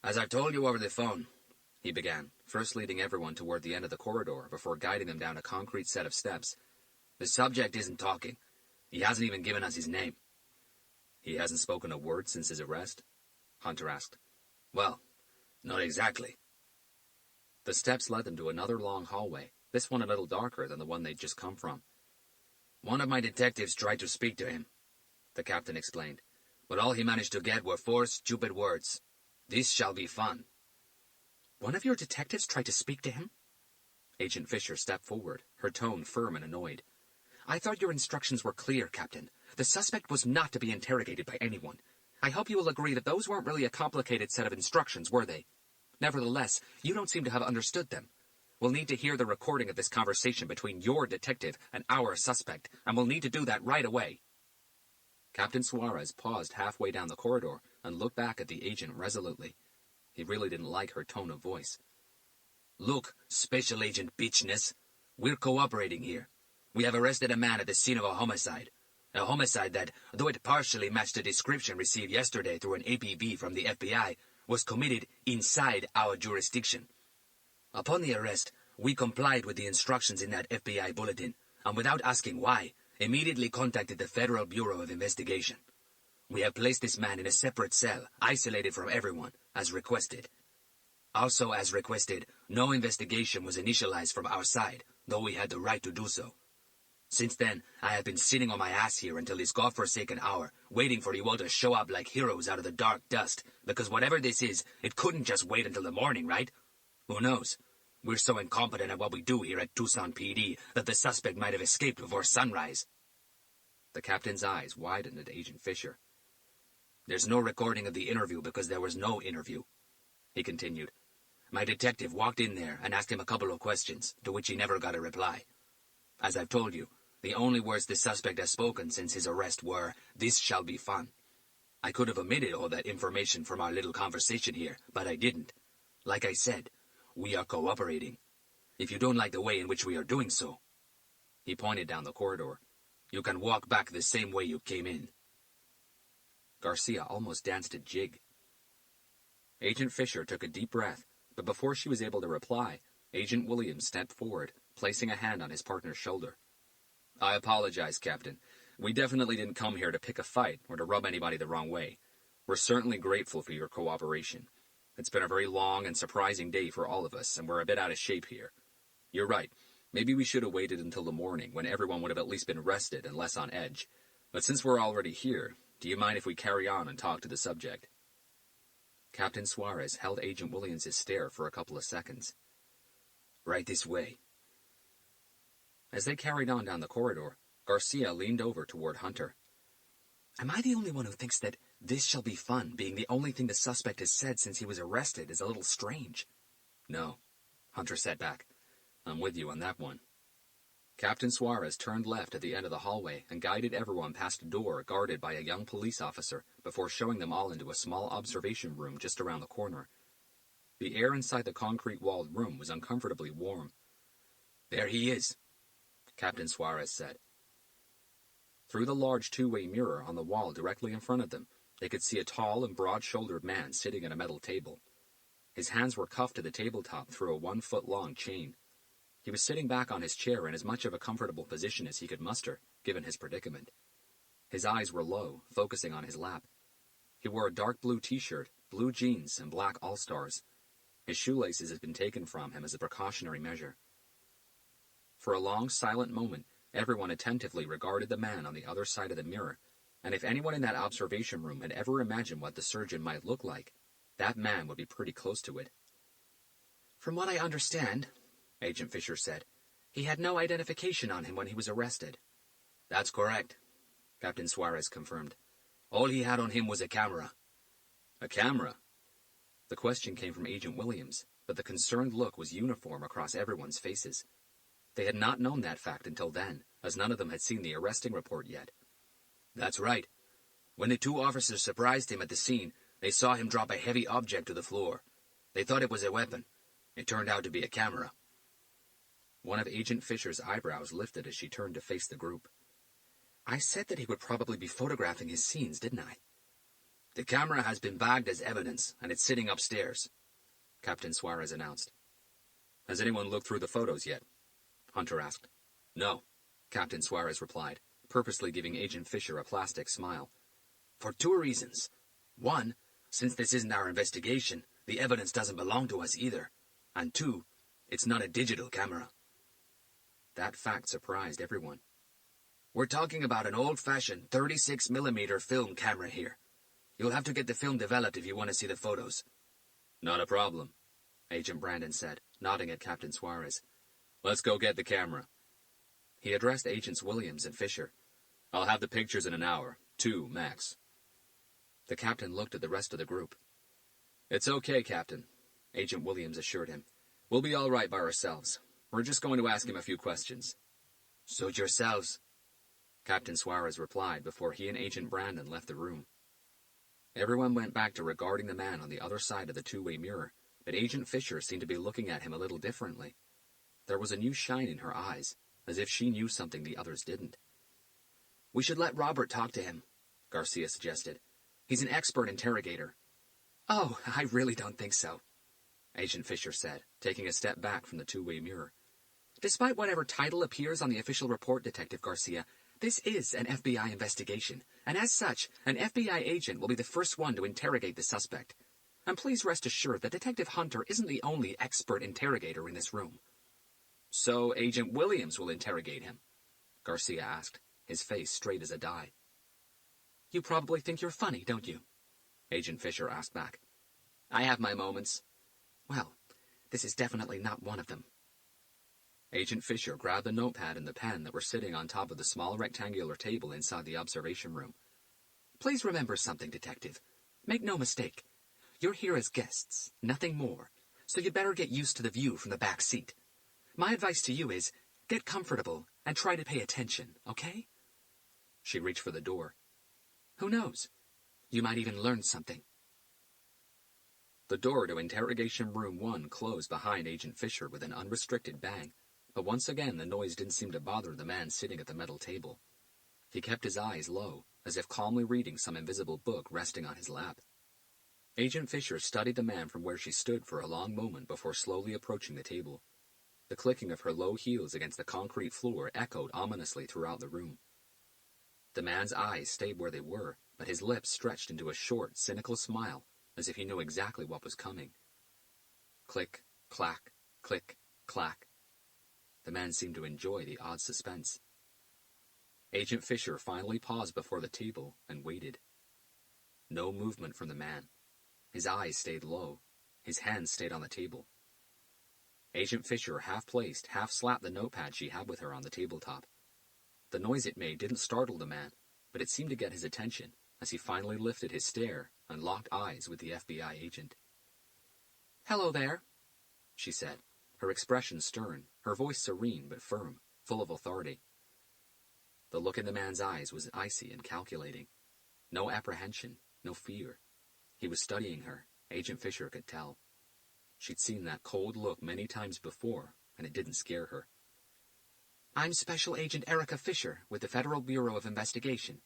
"As I've told you over the phone," he began, first leading everyone toward the end of the corridor before guiding them down a concrete set of steps. "the subject isn't talking. He hasn't even given us his name." "He hasn't spoken a word since his arrest?" Hunter asked. "Well, not exactly." The steps led them to another long hallway, this one a little darker than the one they'd just come from. "One of my detectives tried to speak to him," the captain explained, "but all he managed to get were 4 stupid words. 'This shall be fun.'" "One of your detectives tried to speak to him?" Agent Fisher stepped forward, her tone firm and annoyed. "I thought your instructions were clear, Captain. The suspect was not to be interrogated by anyone. I hope you will agree that those weren't really a complicated set of instructions, were they? Nevertheless, you don't seem to have understood them. We'll need to hear the recording of this conversation between your detective and our suspect, and we'll need to do that right away." Captain Suarez paused halfway down the corridor and looked back at the agent resolutely. He really didn't like her tone of voice. "Look, Special Agent Bitchness, we're cooperating here. We have arrested a man at the scene of a homicide. A homicide that, though it partially matched the description received yesterday through an APB from the FBI, was committed inside our jurisdiction. Upon the arrest, we complied with the instructions in that FBI bulletin, and without asking why, immediately contacted the Federal Bureau of Investigation. We have placed this man in a separate cell, isolated from everyone, as requested. Also, as requested, no investigation was initialized from our side, though we had the right to do so. Since then, I have been sitting on my ass here until this godforsaken hour, waiting for you all to show up like heroes out of the dark dust, because whatever this is, it couldn't just wait until the morning, right? Who knows? We're so incompetent at what we do here at Tucson PD that the suspect might have escaped before sunrise." The captain's eyes widened at Agent Fisher. "There's no recording of the interview because there was no interview," he continued. "My detective walked in there and asked him a couple of questions, to which he never got a reply. As I've told you, the only words the suspect has spoken since his arrest were, 'This shall be fun.' I could have omitted all that information from our little conversation here, but I didn't. Like I said, we are cooperating. If you don't like the way in which we are doing so," he pointed down the corridor, "you can walk back the same way you came in." Garcia almost danced a jig. Agent Fisher took a deep breath, but before she was able to reply, Agent Williams stepped forward, placing a hand on his partner's shoulder. I apologize, Captain. We definitely didn't come here to pick a fight or to rub anybody the wrong way. We're certainly grateful for your cooperation. It's been a very long and surprising day for all of us, and we're a bit out of shape here. You're right. Maybe we should have waited until the morning, when everyone would have at least been rested and less on edge. But since we're already here, do you mind if we carry on and talk to the subject? Captain Suarez held Agent Williams' stare for a couple of seconds. Right this way. As they carried on down the corridor, Garcia leaned over toward Hunter. Am I the only one who thinks that this shall be fun, being the only thing the suspect has said since he was arrested is a little strange? No, Hunter said back. I'm with you on that one. Captain Suarez turned left at the end of the hallway and guided everyone past a door guarded by a young police officer before showing them all into a small observation room just around the corner. The air inside the concrete-walled room was uncomfortably warm. There he is, Captain Suarez said. Through the large two-way mirror on the wall directly in front of them, they could see a tall and broad-shouldered man sitting at a metal table. His hands were cuffed to the tabletop through a 1-foot-long chain. He was sitting back on his chair in as much of a comfortable position as he could muster, given his predicament. His eyes were low, focusing on his lap. He wore a dark blue t-shirt, blue jeans, and black all-stars. His shoelaces had been taken from him as a precautionary measure. For a long, silent moment, everyone attentively regarded the man on the other side of the mirror, and if anyone in that observation room had ever imagined what the surgeon might look like, that man would be pretty close to it. From what I understand, Agent Fisher said, he had no identification on him when he was arrested. That's correct, Captain Suarez confirmed. All he had on him was a camera. A camera? The question came from Agent Williams, but the concerned look was uniform across everyone's faces. They had not known that fact until then, as none of them had seen the arresting report yet. That's right. When the two officers surprised him at the scene, they saw him drop a heavy object to the floor. They thought it was a weapon. It turned out to be a camera. One of Agent Fisher's eyebrows lifted as she turned to face the group. I said that he would probably be photographing his scenes, didn't I? The camera has been bagged as evidence, and it's sitting upstairs, Captain Suarez announced. Has anyone looked through the photos yet? Hunter asked. No, Captain Suarez replied, purposely giving Agent Fisher a plastic smile. For two reasons. One, since this isn't our investigation, the evidence doesn't belong to us either. And two, it's not a digital camera. That fact surprised everyone. We're talking about an old-fashioned 36mm film camera here. You'll have to get the film developed if you want to see the photos. Not a problem, Agent Brandon said, nodding at Captain Suarez. Let's go get the camera. He addressed Agents Williams and Fisher. I'll have the pictures in an hour, 2 max. The captain looked at the rest of the group. It's okay, Captain, Agent Williams assured him. We'll be all right by ourselves. We're just going to ask him a few questions. Suit yourselves, Captain Suarez replied before he and Agent Brandon left the room. Everyone went back to regarding the man on the other side of the two-way mirror, but Agent Fisher seemed to be looking at him a little differently. There was a new shine in her eyes, as if she knew something the others didn't. We should let Robert talk to him, Garcia suggested. He's an expert interrogator. Oh, I really don't think so, Agent Fisher said, taking a step back from the two-way mirror. Despite whatever title appears on the official report, Detective Garcia, this is an FBI investigation, and as such, an FBI agent will be the first one to interrogate the suspect. And please rest assured that Detective Hunter isn't the only expert interrogator in this room. So Agent Williams will interrogate him? Garcia asked, his face straight as a die. You probably think you're funny, don't you? Agent Fisher asked back. I have my moments. Well, this is definitely not one of them. Agent Fisher grabbed the notepad and the pen that were sitting on top of the small rectangular table inside the observation room. Please remember something, Detective. Make no mistake. You're here as guests, nothing more, so you'd better get used to the view from the back seat. My advice to you is, get comfortable and try to pay attention, okay? She reached for the door. Who knows? You might even learn something. The door to Interrogation Room 1 closed behind Agent Fisher with an unrestricted bang, but once again the noise didn't seem to bother the man sitting at the metal table. He kept his eyes low, as if calmly reading some invisible book resting on his lap. Agent Fisher studied the man from where she stood for a long moment before slowly approaching the table. The clicking of her low heels against the concrete floor echoed ominously throughout the room. The man's eyes stayed where they were, but his lips stretched into a short, cynical smile, as if he knew exactly what was coming. Click, clack, click, clack. The man seemed to enjoy the odd suspense. Agent Fisher finally paused before the table and waited. No movement from the man. His eyes stayed low. His hands stayed on the table. Agent Fisher half-placed, half-slapped the notepad she had with her on the tabletop. The noise it made didn't startle the man, but it seemed to get his attention as he finally lifted his stare and locked eyes with the FBI agent. "Hello there," she said, her expression stern, her voice serene but firm, full of authority. The look in the man's eyes was icy and calculating. No apprehension, no fear. He was studying her, Agent Fisher could tell. She'd seen that cold look many times before, and it didn't scare her. "I'm Special Agent Erica Fisher with the Federal Bureau of Investigation."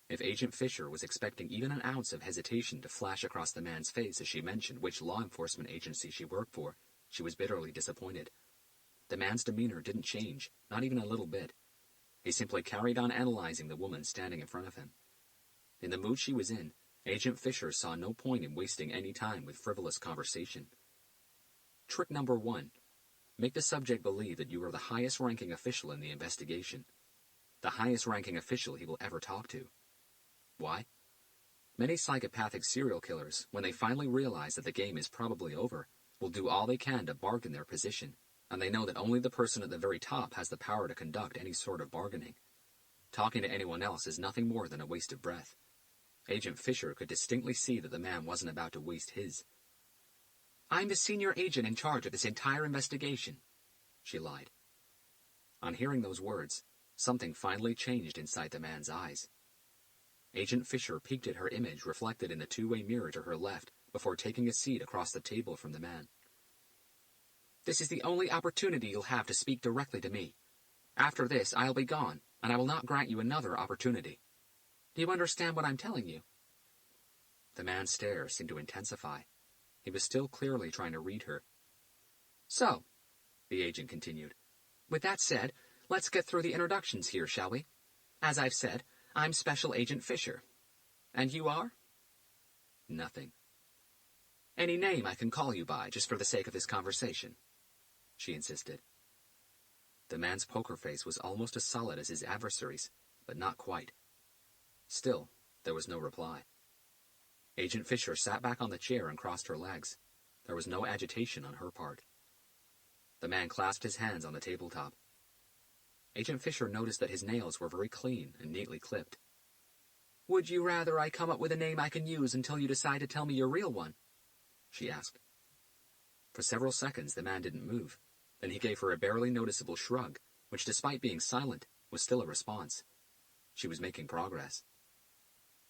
If Agent Fisher was expecting even an ounce of hesitation to flash across the man's face as she mentioned which law enforcement agency she worked for, she was bitterly disappointed. The man's demeanor didn't change, not even a little bit. He simply carried on analyzing the woman standing in front of him. In the mood she was in, Agent Fisher saw no point in wasting any time with frivolous conversation. Trick number 1. Make the subject believe that you are the highest-ranking official in the investigation. The highest-ranking official he will ever talk to. Why? Many psychopathic serial killers, when they finally realize that the game is probably over, will do all they can to bargain their position, and they know that only the person at the very top has the power to conduct any sort of bargaining. Talking to anyone else is nothing more than a waste of breath. Agent Fisher could distinctly see that the man wasn't about to waste his. "I'm the senior agent in charge of this entire investigation," she lied. On hearing those words, something finally changed inside the man's eyes. Agent Fisher peeked at her image reflected in the two-way mirror to her left before taking a seat across the table from the man. "This is the only opportunity you'll have to speak directly to me. After this, I'll be gone, and I will not grant you another opportunity. Do you understand what I'm telling you?" The man's stare seemed to intensify. He was still clearly trying to read her. "So," the agent continued, "with that said, let's get through the introductions here, shall we? As I've said, I'm Special Agent Fisher. And you are?" "Nothing." "Any name I can call you by, just for the sake of this conversation?" she insisted. The man's poker face was almost as solid as his adversary's, but not quite. Still, there was no reply. Agent Fisher sat back on the chair and crossed her legs. There was no agitation on her part. The man clasped his hands on the tabletop. Agent Fisher noticed that his nails were very clean and neatly clipped. "Would you rather I come up with a name I can use until you decide to tell me your real one?" she asked. For several seconds the man didn't move. Then he gave her a barely noticeable shrug, which despite being silent, was still a response. She was making progress.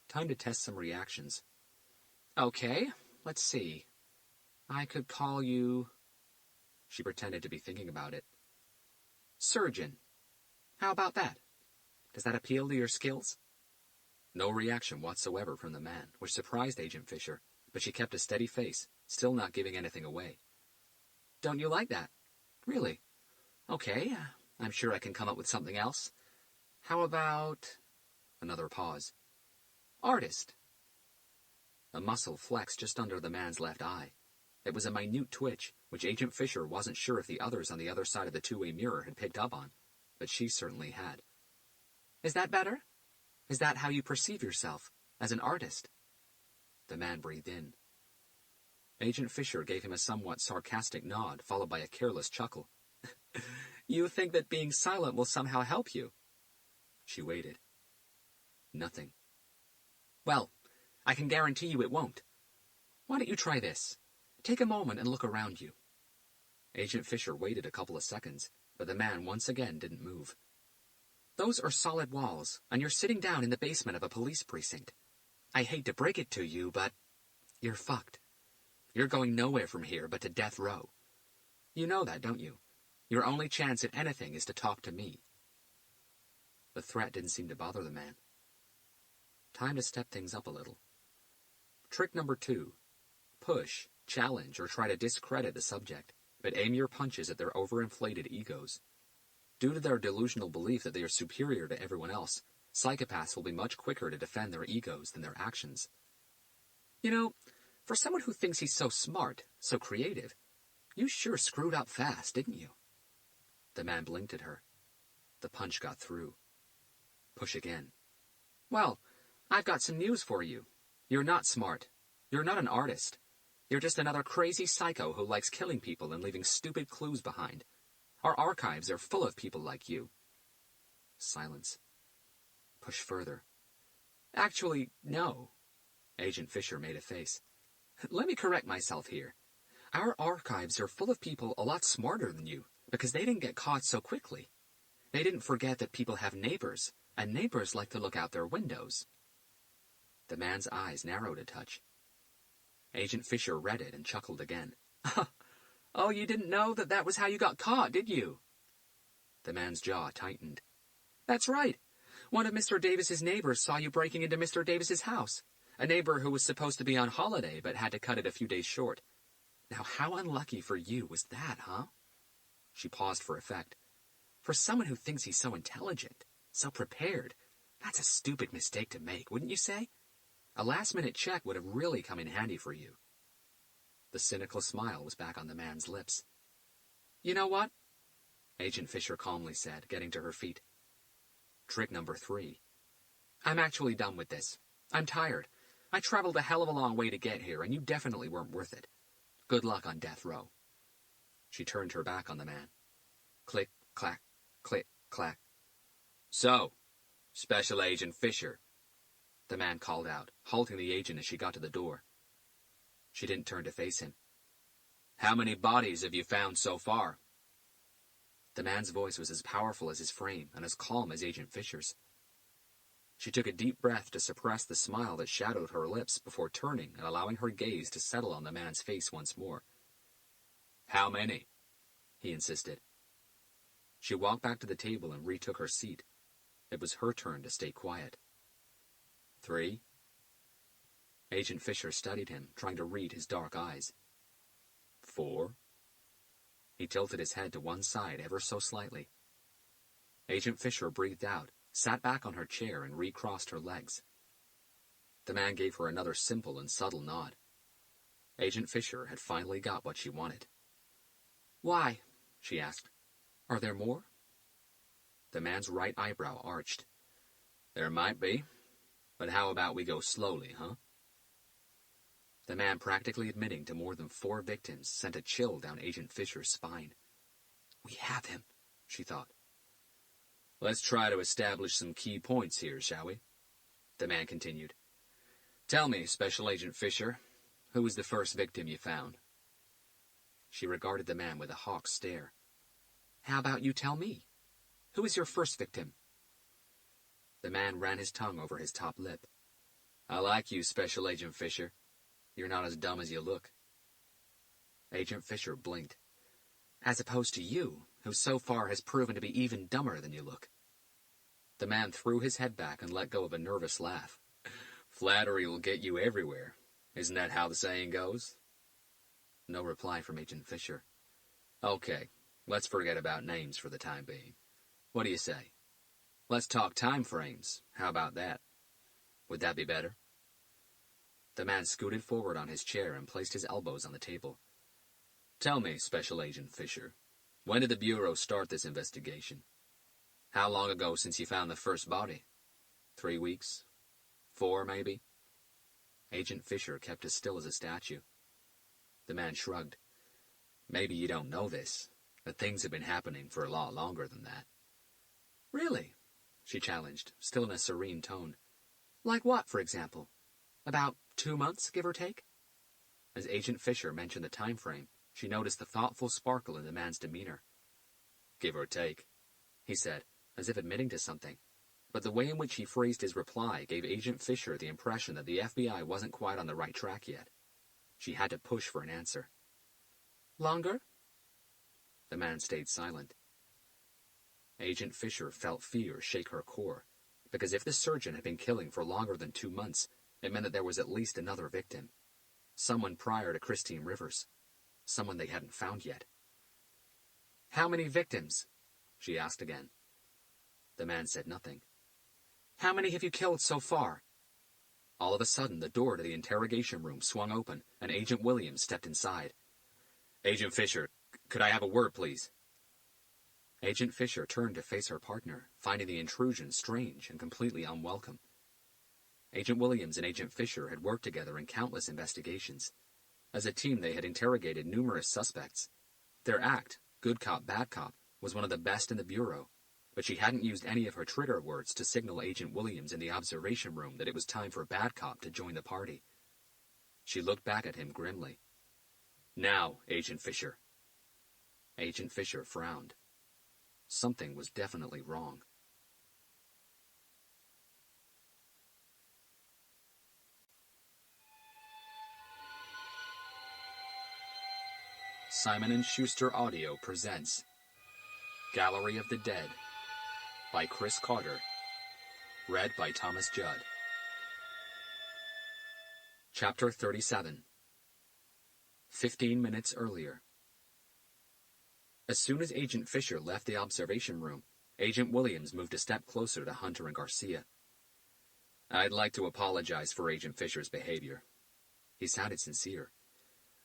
Time to test some reactions. "Okay, let's see. I could call you..." She pretended to be thinking about it. "Surgeon. How about that? Does that appeal to your skills?" No reaction whatsoever from the man, which surprised Agent Fisher, but she kept a steady face, still not giving anything away. "Don't you like that? Really? Okay, I'm sure I can come up with something else. How about..." Another pause. "Artist." A muscle flexed just under the man's left eye. It was a minute twitch, which Agent Fisher wasn't sure if the others on the other side of the two-way mirror had picked up on, but she certainly had. "Is that better? Is that how you perceive yourself, as an artist?" The man breathed in. Agent Fisher gave him a somewhat sarcastic nod, followed by a careless chuckle. "You think that being silent will somehow help you?" She waited. Nothing. "Well, I can guarantee you it won't. Why don't you try this? Take a moment and look around you." Agent Fisher waited a couple of seconds, but the man once again didn't move. "Those are solid walls, and you're sitting down in the basement of a police precinct. I hate to break it to you, but you're fucked. You're going nowhere from here but to death row. You know that, don't you? Your only chance at anything is to talk to me." The threat didn't seem to bother the man. Time to step things up a little. Trick number 2. Push, challenge, or try to discredit the subject, but aim your punches at their overinflated egos. Due to their delusional belief that they are superior to everyone else, Psychopaths will be much quicker to defend their egos than their actions. You know, for someone who thinks he's so smart, so creative, you sure screwed up fast, didn't you? The man blinked at her. The punch got through. Push again. Well, I've got some news for you. You're not smart. You're not an artist. You're just another crazy psycho who likes killing people and leaving stupid clues behind. Our archives are full of people like you. Silence. Push further. Actually, no. Agent Fisher made a face. Let me correct myself here. Our archives are full of people a lot smarter than you, because they didn't get caught so quickly. They didn't forget that people have neighbors, and neighbors like to look out their windows. The man's eyes narrowed a touch. Agent Fisher read it and chuckled again. Oh, you didn't know that was how you got caught, did you? The man's jaw tightened. That's right. One of Mr. Davis's neighbors saw you breaking into Mr. Davis's house. A neighbor who was supposed to be on holiday but had to cut it a few days short. Now, how unlucky for you was that, huh? She paused for effect. For someone who thinks he's so intelligent, so prepared, that's a stupid mistake to make, wouldn't you say? A last-minute check would have really come in handy for you. The cynical smile was back on the man's lips. You know what? Agent Fisher calmly said, getting to her feet. Trick number 3. I'm actually done with this. I'm tired. I traveled a hell of a long way to get here, and you definitely weren't worth it. Good luck on death row. She turned her back on the man. Click, clack, click, clack. So, Special Agent Fisher, the man called out, halting the agent as she got to the door. She didn't turn to face him. How many bodies have you found so far? The man's voice was as powerful as his frame and as calm as Agent Fisher's. She took a deep breath to suppress the smile that shadowed her lips before turning and allowing her gaze to settle on the man's face once more. How many? He insisted. She walked back to the table and retook her seat. It was her turn to stay quiet. 3. Agent Fisher studied him, trying to read his dark eyes. 4. He tilted his head to one side ever so slightly. Agent Fisher breathed out, sat back on her chair, and recrossed her legs. The man gave her another simple and subtle nod. Agent Fisher had finally got what she wanted. Why? She asked. Are there more? The man's right eyebrow arched. There might be, but how about we go slowly, huh? The man, practically admitting to more than 4 victims, sent a chill down Agent Fisher's spine. We have him, she thought. Let's try to establish some key points here, shall we? The man continued. Tell me, Special Agent Fisher, who was the first victim you found? She regarded the man with a hawk's stare. How about you tell me? Who was your first victim? The man ran his tongue over his top lip. I like you, Special Agent Fisher. You're not as dumb as you look. Agent Fisher blinked. As opposed to you, who so far has proven to be even dumber than you look. The man threw his head back and let go of a nervous laugh. Flattery will get you everywhere. Isn't that how the saying goes? No reply from Agent Fisher. Okay, let's forget about names for the time being. What do you say? Let's talk time frames. How about that? Would that be better? The man scooted forward on his chair and placed his elbows on the table. Tell me, Special Agent Fisher, when did the Bureau start this investigation? How long ago since you found the first body? 3 weeks? 4, maybe? Agent Fisher kept as still as a statue. The man shrugged. Maybe you don't know this, but things have been happening for a lot longer than that. Really? She challenged, still in a serene tone. Like what, for example? About 2 months, give or take? As Agent Fisher mentioned the time frame, she noticed the thoughtful sparkle in the man's demeanor. Give or take, he said, as if admitting to something. But the way in which he phrased his reply gave Agent Fisher the impression that the FBI wasn't quite on the right track yet. She had to push for an answer. Longer? The man stayed silent. Agent Fisher felt fear shake her core, because if the surgeon had been killing for longer than 2 months, it meant that there was at least another victim. Someone prior to Christine Rivers. Someone they hadn't found yet. How many victims? She asked again. The man said nothing. How many have you killed so far? All of a sudden, the door to the interrogation room swung open, and Agent Williams stepped inside. Agent Fisher, could I have a word, please? Agent Fisher turned to face her partner, finding the intrusion strange and completely unwelcome. Agent Williams and Agent Fisher had worked together in countless investigations. As a team, they had interrogated numerous suspects. Their act, good cop, bad cop, was one of the best in the Bureau, but she hadn't used any of her trigger words to signal Agent Williams in the observation room that it was time for bad cop to join the party. She looked back at him grimly. Now, Agent Fisher. Agent Fisher frowned. Something was definitely wrong. Simon & Schuster Audio presents Gallery of the Dead by Chris Carter, read by Thomas Judd. Chapter 37. 15 minutes earlier. As soon as Agent Fisher left the observation room, Agent Williams moved a step closer to Hunter and Garcia. I'd like to apologize for Agent Fisher's behavior. He sounded sincere.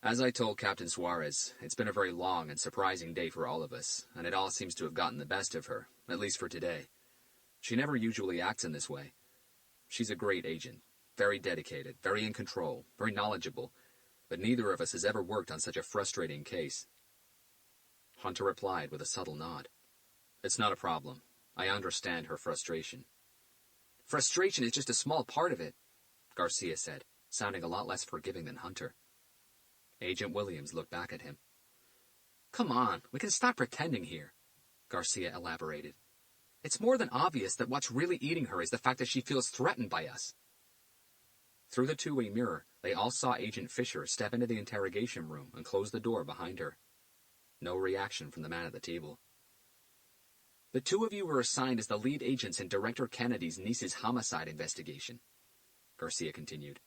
As I told Captain Suarez, it's been a very long and surprising day for all of us, and it all seems to have gotten the best of her, at least for today. She never usually acts in this way. She's a great agent, very dedicated, very in control, very knowledgeable, but neither of us has ever worked on such a frustrating case. Hunter replied with a subtle nod. It's not a problem. I understand her frustration. Frustration is just a small part of it, Garcia said, sounding a lot less forgiving than Hunter. Agent Williams looked back at him. Come on, we can stop pretending here, Garcia elaborated. It's more than obvious that what's really eating her is the fact that she feels threatened by us. Through the two-way mirror, they all saw Agent Fisher step into the interrogation room and close the door behind her. No reaction from the man at the table. The two of you were assigned as the lead agents in Director Kennedy's niece's homicide investigation, Garcia continued.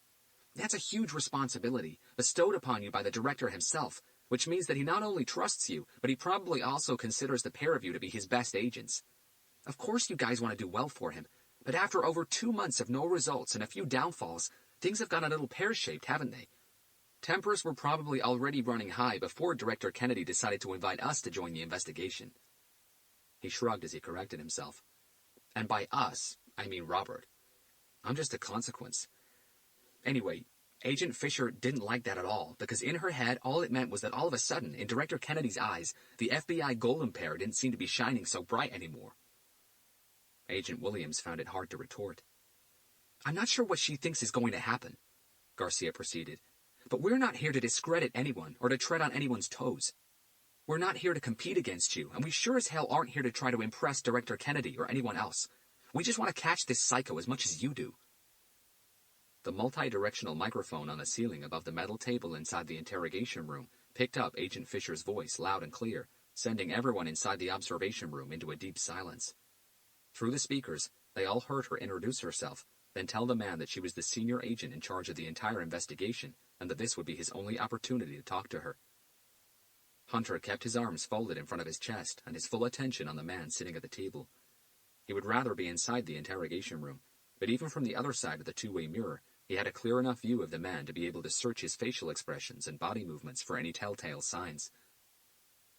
That's a huge responsibility, bestowed upon you by the director himself, which means that he not only trusts you, but he probably also considers the pair of you to be his best agents. Of course you guys want to do well for him, but after over 2 months of no results and a few downfalls, things have gone a little pear-shaped, haven't they? Tempers were probably already running high before Director Kennedy decided to invite us to join the investigation. He shrugged as he corrected himself. And by us, I mean Robert. I'm just a consequence. Anyway, Agent Fisher didn't like that at all, because in her head, all it meant was that all of a sudden, in Director Kennedy's eyes, the FBI golden pair didn't seem to be shining so bright anymore. Agent Williams found it hard to retort. I'm not sure what she thinks is going to happen, Garcia proceeded, but we're not here to discredit anyone or to tread on anyone's toes. We're not here to compete against you, and we sure as hell aren't here to try to impress Director Kennedy or anyone else. We just want to catch this psycho as much as you do. The multi-directional microphone on the ceiling above the metal table inside the interrogation room picked up Agent Fisher's voice loud and clear, sending everyone inside the observation room into a deep silence. Through the speakers, they all heard her introduce herself, then tell the man that she was the senior agent in charge of the entire investigation and that this would be his only opportunity to talk to her. Hunter kept his arms folded in front of his chest and his full attention on the man sitting at the table. He would rather be inside the interrogation room, but even from the other side of the two-way mirror, he had a clear enough view of the man to be able to search his facial expressions and body movements for any telltale signs.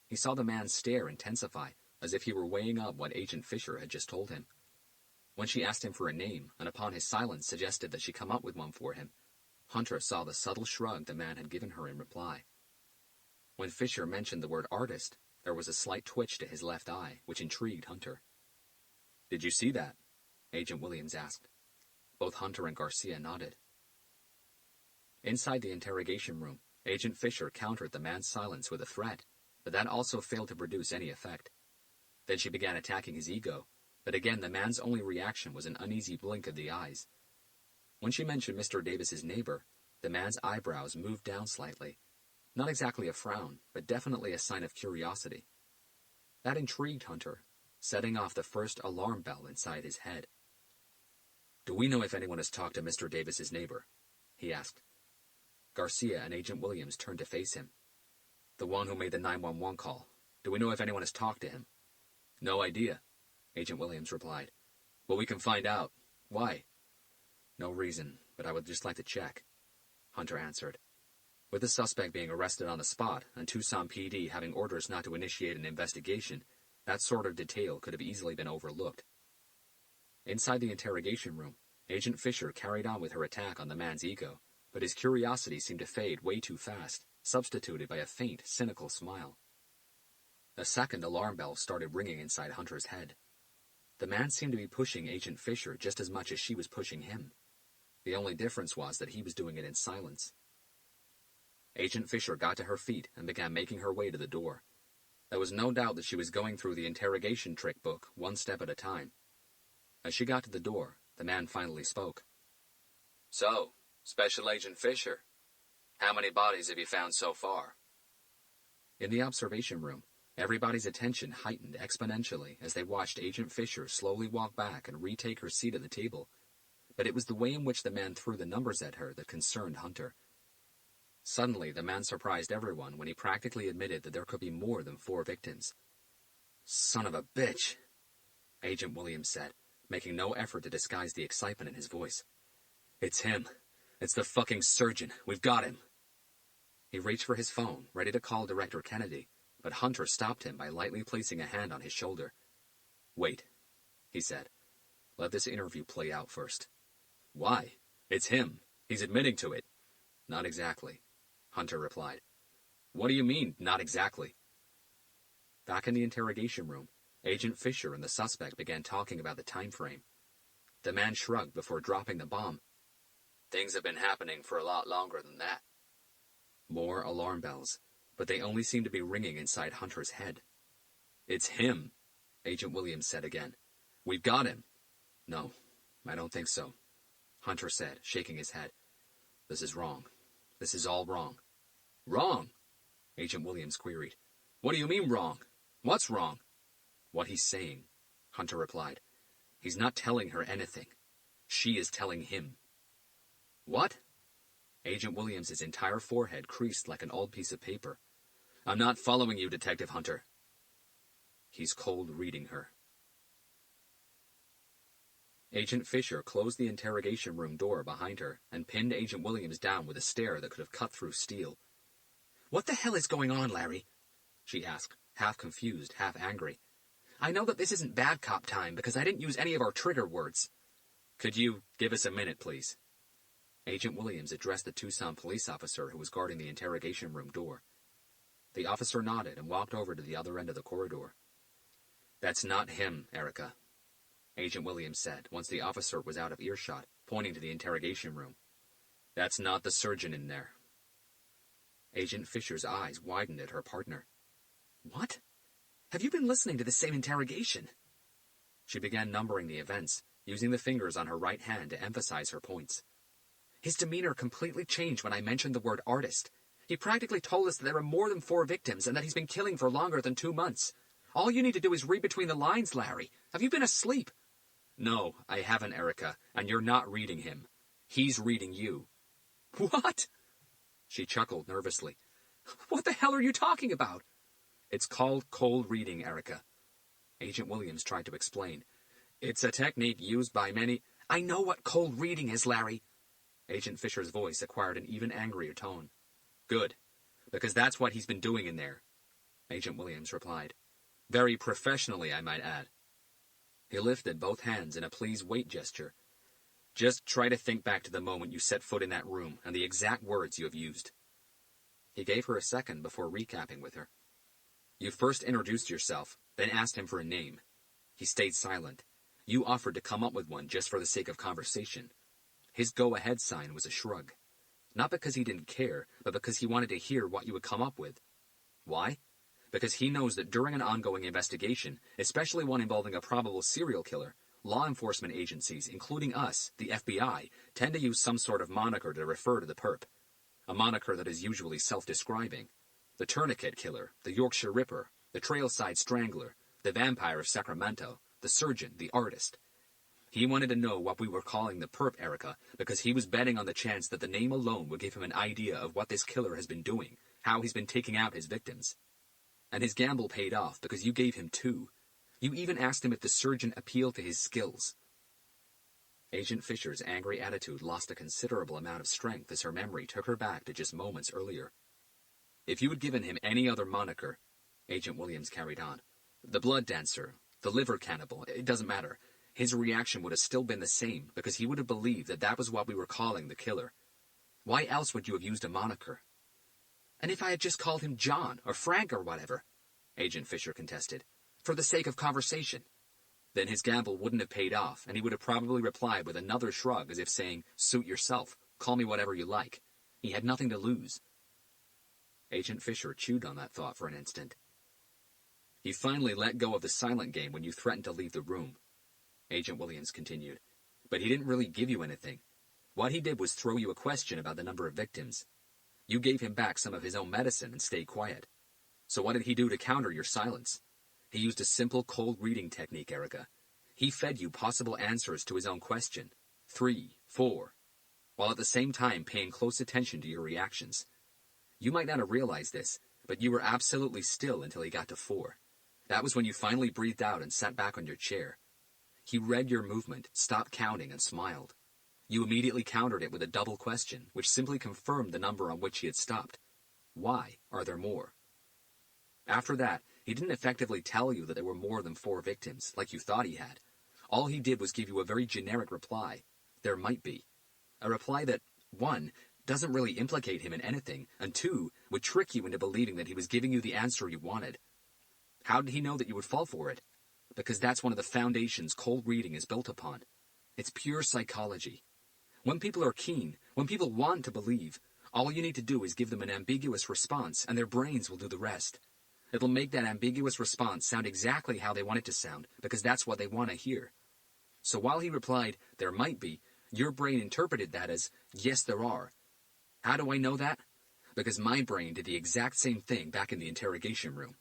He saw the man's stare intensify, as if he were weighing up what Agent Fisher had just told him. When she asked him for a name, and upon his silence suggested that she come up with one for him, Hunter saw the subtle shrug the man had given her in reply. When Fisher mentioned the word artist, there was a slight twitch to his left eye, which intrigued Hunter. "Did you see that?" Agent Williams asked. Both Hunter and Garcia nodded. Inside the interrogation room, Agent Fisher countered the man's silence with a threat, but that also failed to produce any effect. Then she began attacking his ego, but again the man's only reaction was an uneasy blink of the eyes. When she mentioned Mr. Davis's neighbor, the man's eyebrows moved down slightly. Not exactly a frown, but definitely a sign of curiosity. That intrigued Hunter, setting off the first alarm bell inside his head. "Do we know if anyone has talked to Mr. Davis's neighbor?" he asked. Garcia and Agent Williams turned to face him. "The one who made the 911 call. Do we know if anyone has talked to him?" "No idea," Agent Williams replied. "But we can find out. Why? No reason, but I would just like to check, Hunter answered. With the suspect being arrested on the spot and Tucson PD having orders not to initiate an investigation, that sort of detail could have easily been overlooked. Inside the interrogation room, Agent Fisher carried on with her attack on the man's ego, but his curiosity seemed to fade way too fast, substituted by a faint, cynical smile. A second alarm bell started ringing inside Hunter's head. The man seemed to be pushing Agent Fisher just as much as she was pushing him. The only difference was that he was doing it in silence. Agent Fisher got to her feet and began making her way to the door. There was no doubt that she was going through the interrogation trick book one step at a time. As she got to the door, the man finally spoke. So, Special Agent Fisher, how many bodies have you found so far? In the observation room, everybody's attention heightened exponentially as they watched Agent Fisher slowly walk back and retake her seat at the table. But it was the way in which the man threw the numbers at her that concerned Hunter. Suddenly, the man surprised everyone when he practically admitted that there could be more than 4 victims. Son of a bitch, Agent Williams said, making no effort to disguise the excitement in his voice. It's him. It's the fucking surgeon. We've got him. He reached for his phone, ready to call Director Kennedy, but Hunter stopped him by lightly placing a hand on his shoulder. Wait, he said. Let this interview play out first. Why? It's him. He's admitting to it. Not exactly, Hunter replied. What do you mean, not exactly? Back in the interrogation room, Agent Fisher and the suspect began talking about the time frame. The man shrugged before dropping the bomb. Things have been happening for a lot longer than that. More alarm bells, but they only seemed to be ringing inside Hunter's head. It's him, Agent Williams said again. We've got him. No, I don't think so, Hunter said, shaking his head. This is wrong. This is all wrong. Wrong? Agent Williams queried. What do you mean wrong? What's wrong? What he's saying, Hunter replied. He's not telling her anything. She is telling him. What? Agent Williams's entire forehead creased like an old piece of paper. I'm not following you, Detective Hunter. He's cold reading her. Agent Fisher closed the interrogation room door behind her and pinned Agent Williams down with a stare that could have cut through steel. What the hell is going on, Larry? She asked, half confused, half angry. I know that this isn't bad cop time because I didn't use any of our trigger words. Could you give us a minute, please? Agent Williams addressed the Tucson police officer who was guarding the interrogation room door. The officer nodded and walked over to the other end of the corridor. That's not him, Erica, Agent Williams said once the officer was out of earshot, pointing to the interrogation room. That's not the surgeon in there. Agent Fisher's eyes widened at her partner. What? Have you been listening to the same interrogation? She began numbering the events, using the fingers on her right hand to emphasize her points. His demeanor completely changed when I mentioned the word artist. He practically told us that there are more than 4 victims and that he's been killing for longer than 2 months. All you need to do is read between the lines, Larry. Have you been asleep? No, I haven't, Erica, and you're not reading him. He's reading you. What? She chuckled nervously. What the hell are you talking about? It's called cold reading, Erica. Agent Williams tried to explain. It's a technique used by many... I know what cold reading is, Larry. Agent Fisher's voice acquired an even angrier tone. Good, because that's what he's been doing in there, Agent Williams replied. Very professionally, I might add. He lifted both hands in a please wait gesture. Just try to think back to the moment you set foot in that room and the exact words you have used. He gave her a second before recapping with her. You first introduced yourself, then asked him for a name. He stayed silent. You offered to come up with one just for the sake of conversation. His go-ahead sign was a shrug. Not because he didn't care, but because he wanted to hear what you would come up with. Why? Because he knows that during an ongoing investigation, especially one involving a probable serial killer, law enforcement agencies, including us, the FBI, tend to use some sort of moniker to refer to the perp. A moniker that is usually self-describing. The Tourniquet Killer, the Yorkshire Ripper, the Trailside Strangler, the Vampire of Sacramento, the Surgeon, the Artist. He wanted to know what we were calling the perp, Erica, because he was betting on the chance that the name alone would give him an idea of what this killer has been doing, how he's been taking out his victims. And his gamble paid off because you gave him 2. You even asked him if the surgeon appealed to his skills. Agent Fisher's angry attitude lost a considerable amount of strength as her memory took her back to just moments earlier. If you had given him any other moniker, Agent Williams carried on, the blood dancer, the liver cannibal, it doesn't matter. His reaction would have still been the same because he would have believed that that was what we were calling the killer. Why else would you have used a moniker? And if I had just called him John or Frank or whatever, Agent Fisher contested, for the sake of conversation. Then his gamble wouldn't have paid off, and he would have probably replied with another shrug as if saying, suit yourself, call me whatever you like. He had nothing to lose. Agent Fisher chewed on that thought for an instant. He finally let go of the silent game when you threatened to leave the room, Agent Williams continued. But he didn't really give you anything. What he did was throw you a question about the number of victims. You gave him back some of his own medicine and stayed quiet. So what did he do to counter your silence? He used a simple cold reading technique, Erica. He fed you possible answers to his own question. 3, 4, while at the same time paying close attention to your reactions. You might not have realized this, but you were absolutely still until he got to 4. That was when you finally breathed out and sat back on your chair. He read your movement, stopped counting, and smiled. You immediately countered it with a double question, which simply confirmed the number on which he had stopped. Why are there more? After that, he didn't effectively tell you that there were more than 4 victims, like you thought he had. All he did was give you a very generic reply. There might be. A reply that, 1, doesn't really implicate him in anything, and 2, would trick you into believing that he was giving you the answer you wanted. How did he know that you would fall for it? Because that's one of the foundations cold reading is built upon. It's pure psychology. When people are keen, when people want to believe, all you need to do is give them an ambiguous response, and their brains will do the rest. It'll make that ambiguous response sound exactly how they want it to sound, because that's what they want to hear. So while he replied, there might be, your brain interpreted that as, yes, there are. How do I know that? Because my brain did the exact same thing back in the interrogation room.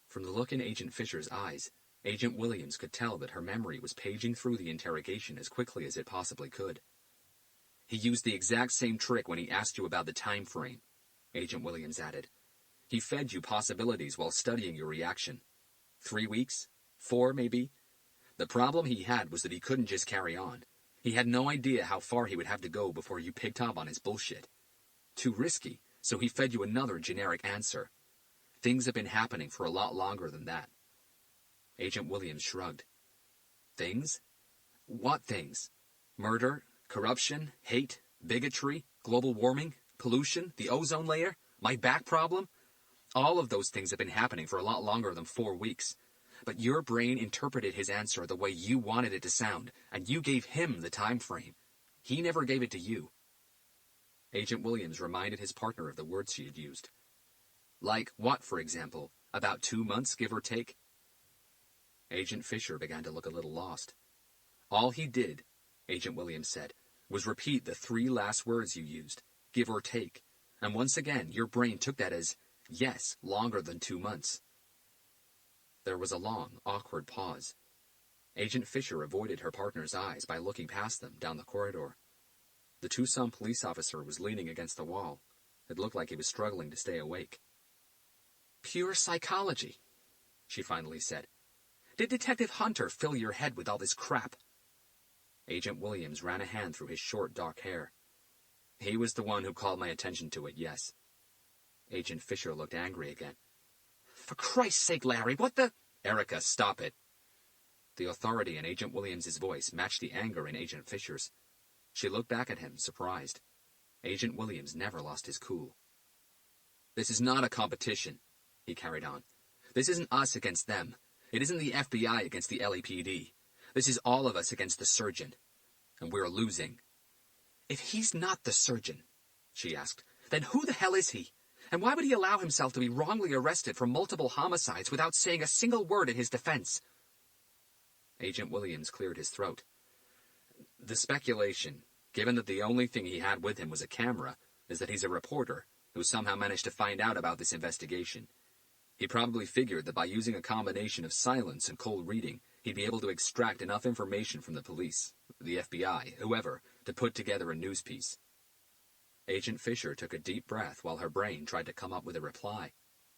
From the look in Agent Fisher's eyes, Agent Williams could tell that her memory was paging through the interrogation as quickly as it possibly could. He used the exact same trick when he asked you about the time frame, Agent Williams added. He fed you possibilities while studying your reaction. 3 weeks? 4, maybe? The problem he had was that he couldn't just carry on. He had no idea how far he would have to go before you picked up on his bullshit. Too risky, so he fed you another generic answer. Things have been happening for a lot longer than that. Agent Williams shrugged. Things? What things? Murder, corruption, hate, bigotry, global warming, pollution, the ozone layer, my back problem? All of those things have been happening for a lot longer than 4 weeks. But your brain interpreted his answer the way you wanted it to sound, and you gave him the time frame. He never gave it to you. Agent Williams reminded his partner of the words she had used. Like what, for example? About 2 months, give or take? Agent Fisher began to look a little lost. All he did, Agent Williams said, was repeat the 3 last words you used, give or take, and once again your brain took that as, yes, longer than 2 months. There was a long, awkward pause. Agent Fisher avoided her partner's eyes by looking past them down the corridor. The Tucson police officer was leaning against the wall. It looked like he was struggling to stay awake. Pure psychology, she finally said. Did Detective Hunter fill your head with all this crap? Agent Williams ran a hand through his short, dark hair. He was the one who called my attention to it, yes. Agent Fisher looked angry again. For Christ's sake, Larry, what the... Erica, stop it. The authority in Agent Williams's voice matched the anger in Agent Fisher's. She looked back at him, surprised. Agent Williams never lost his cool. This is not a competition, he carried on. This isn't us against them. It isn't the FBI against the LAPD. This is all of us against the surgeon. And we're losing. If he's not the surgeon, she asked, then who the hell is he? And why would he allow himself to be wrongly arrested for multiple homicides without saying a single word in his defense? Agent Williams cleared his throat. The speculation, given that the only thing he had with him was a camera, is that he's a reporter who somehow managed to find out about this investigation. He probably figured that by using a combination of silence and cold reading, he'd be able to extract enough information from the police, the FBI, whoever, to put together a news piece. Agent Fisher took a deep breath while her brain tried to come up with a reply.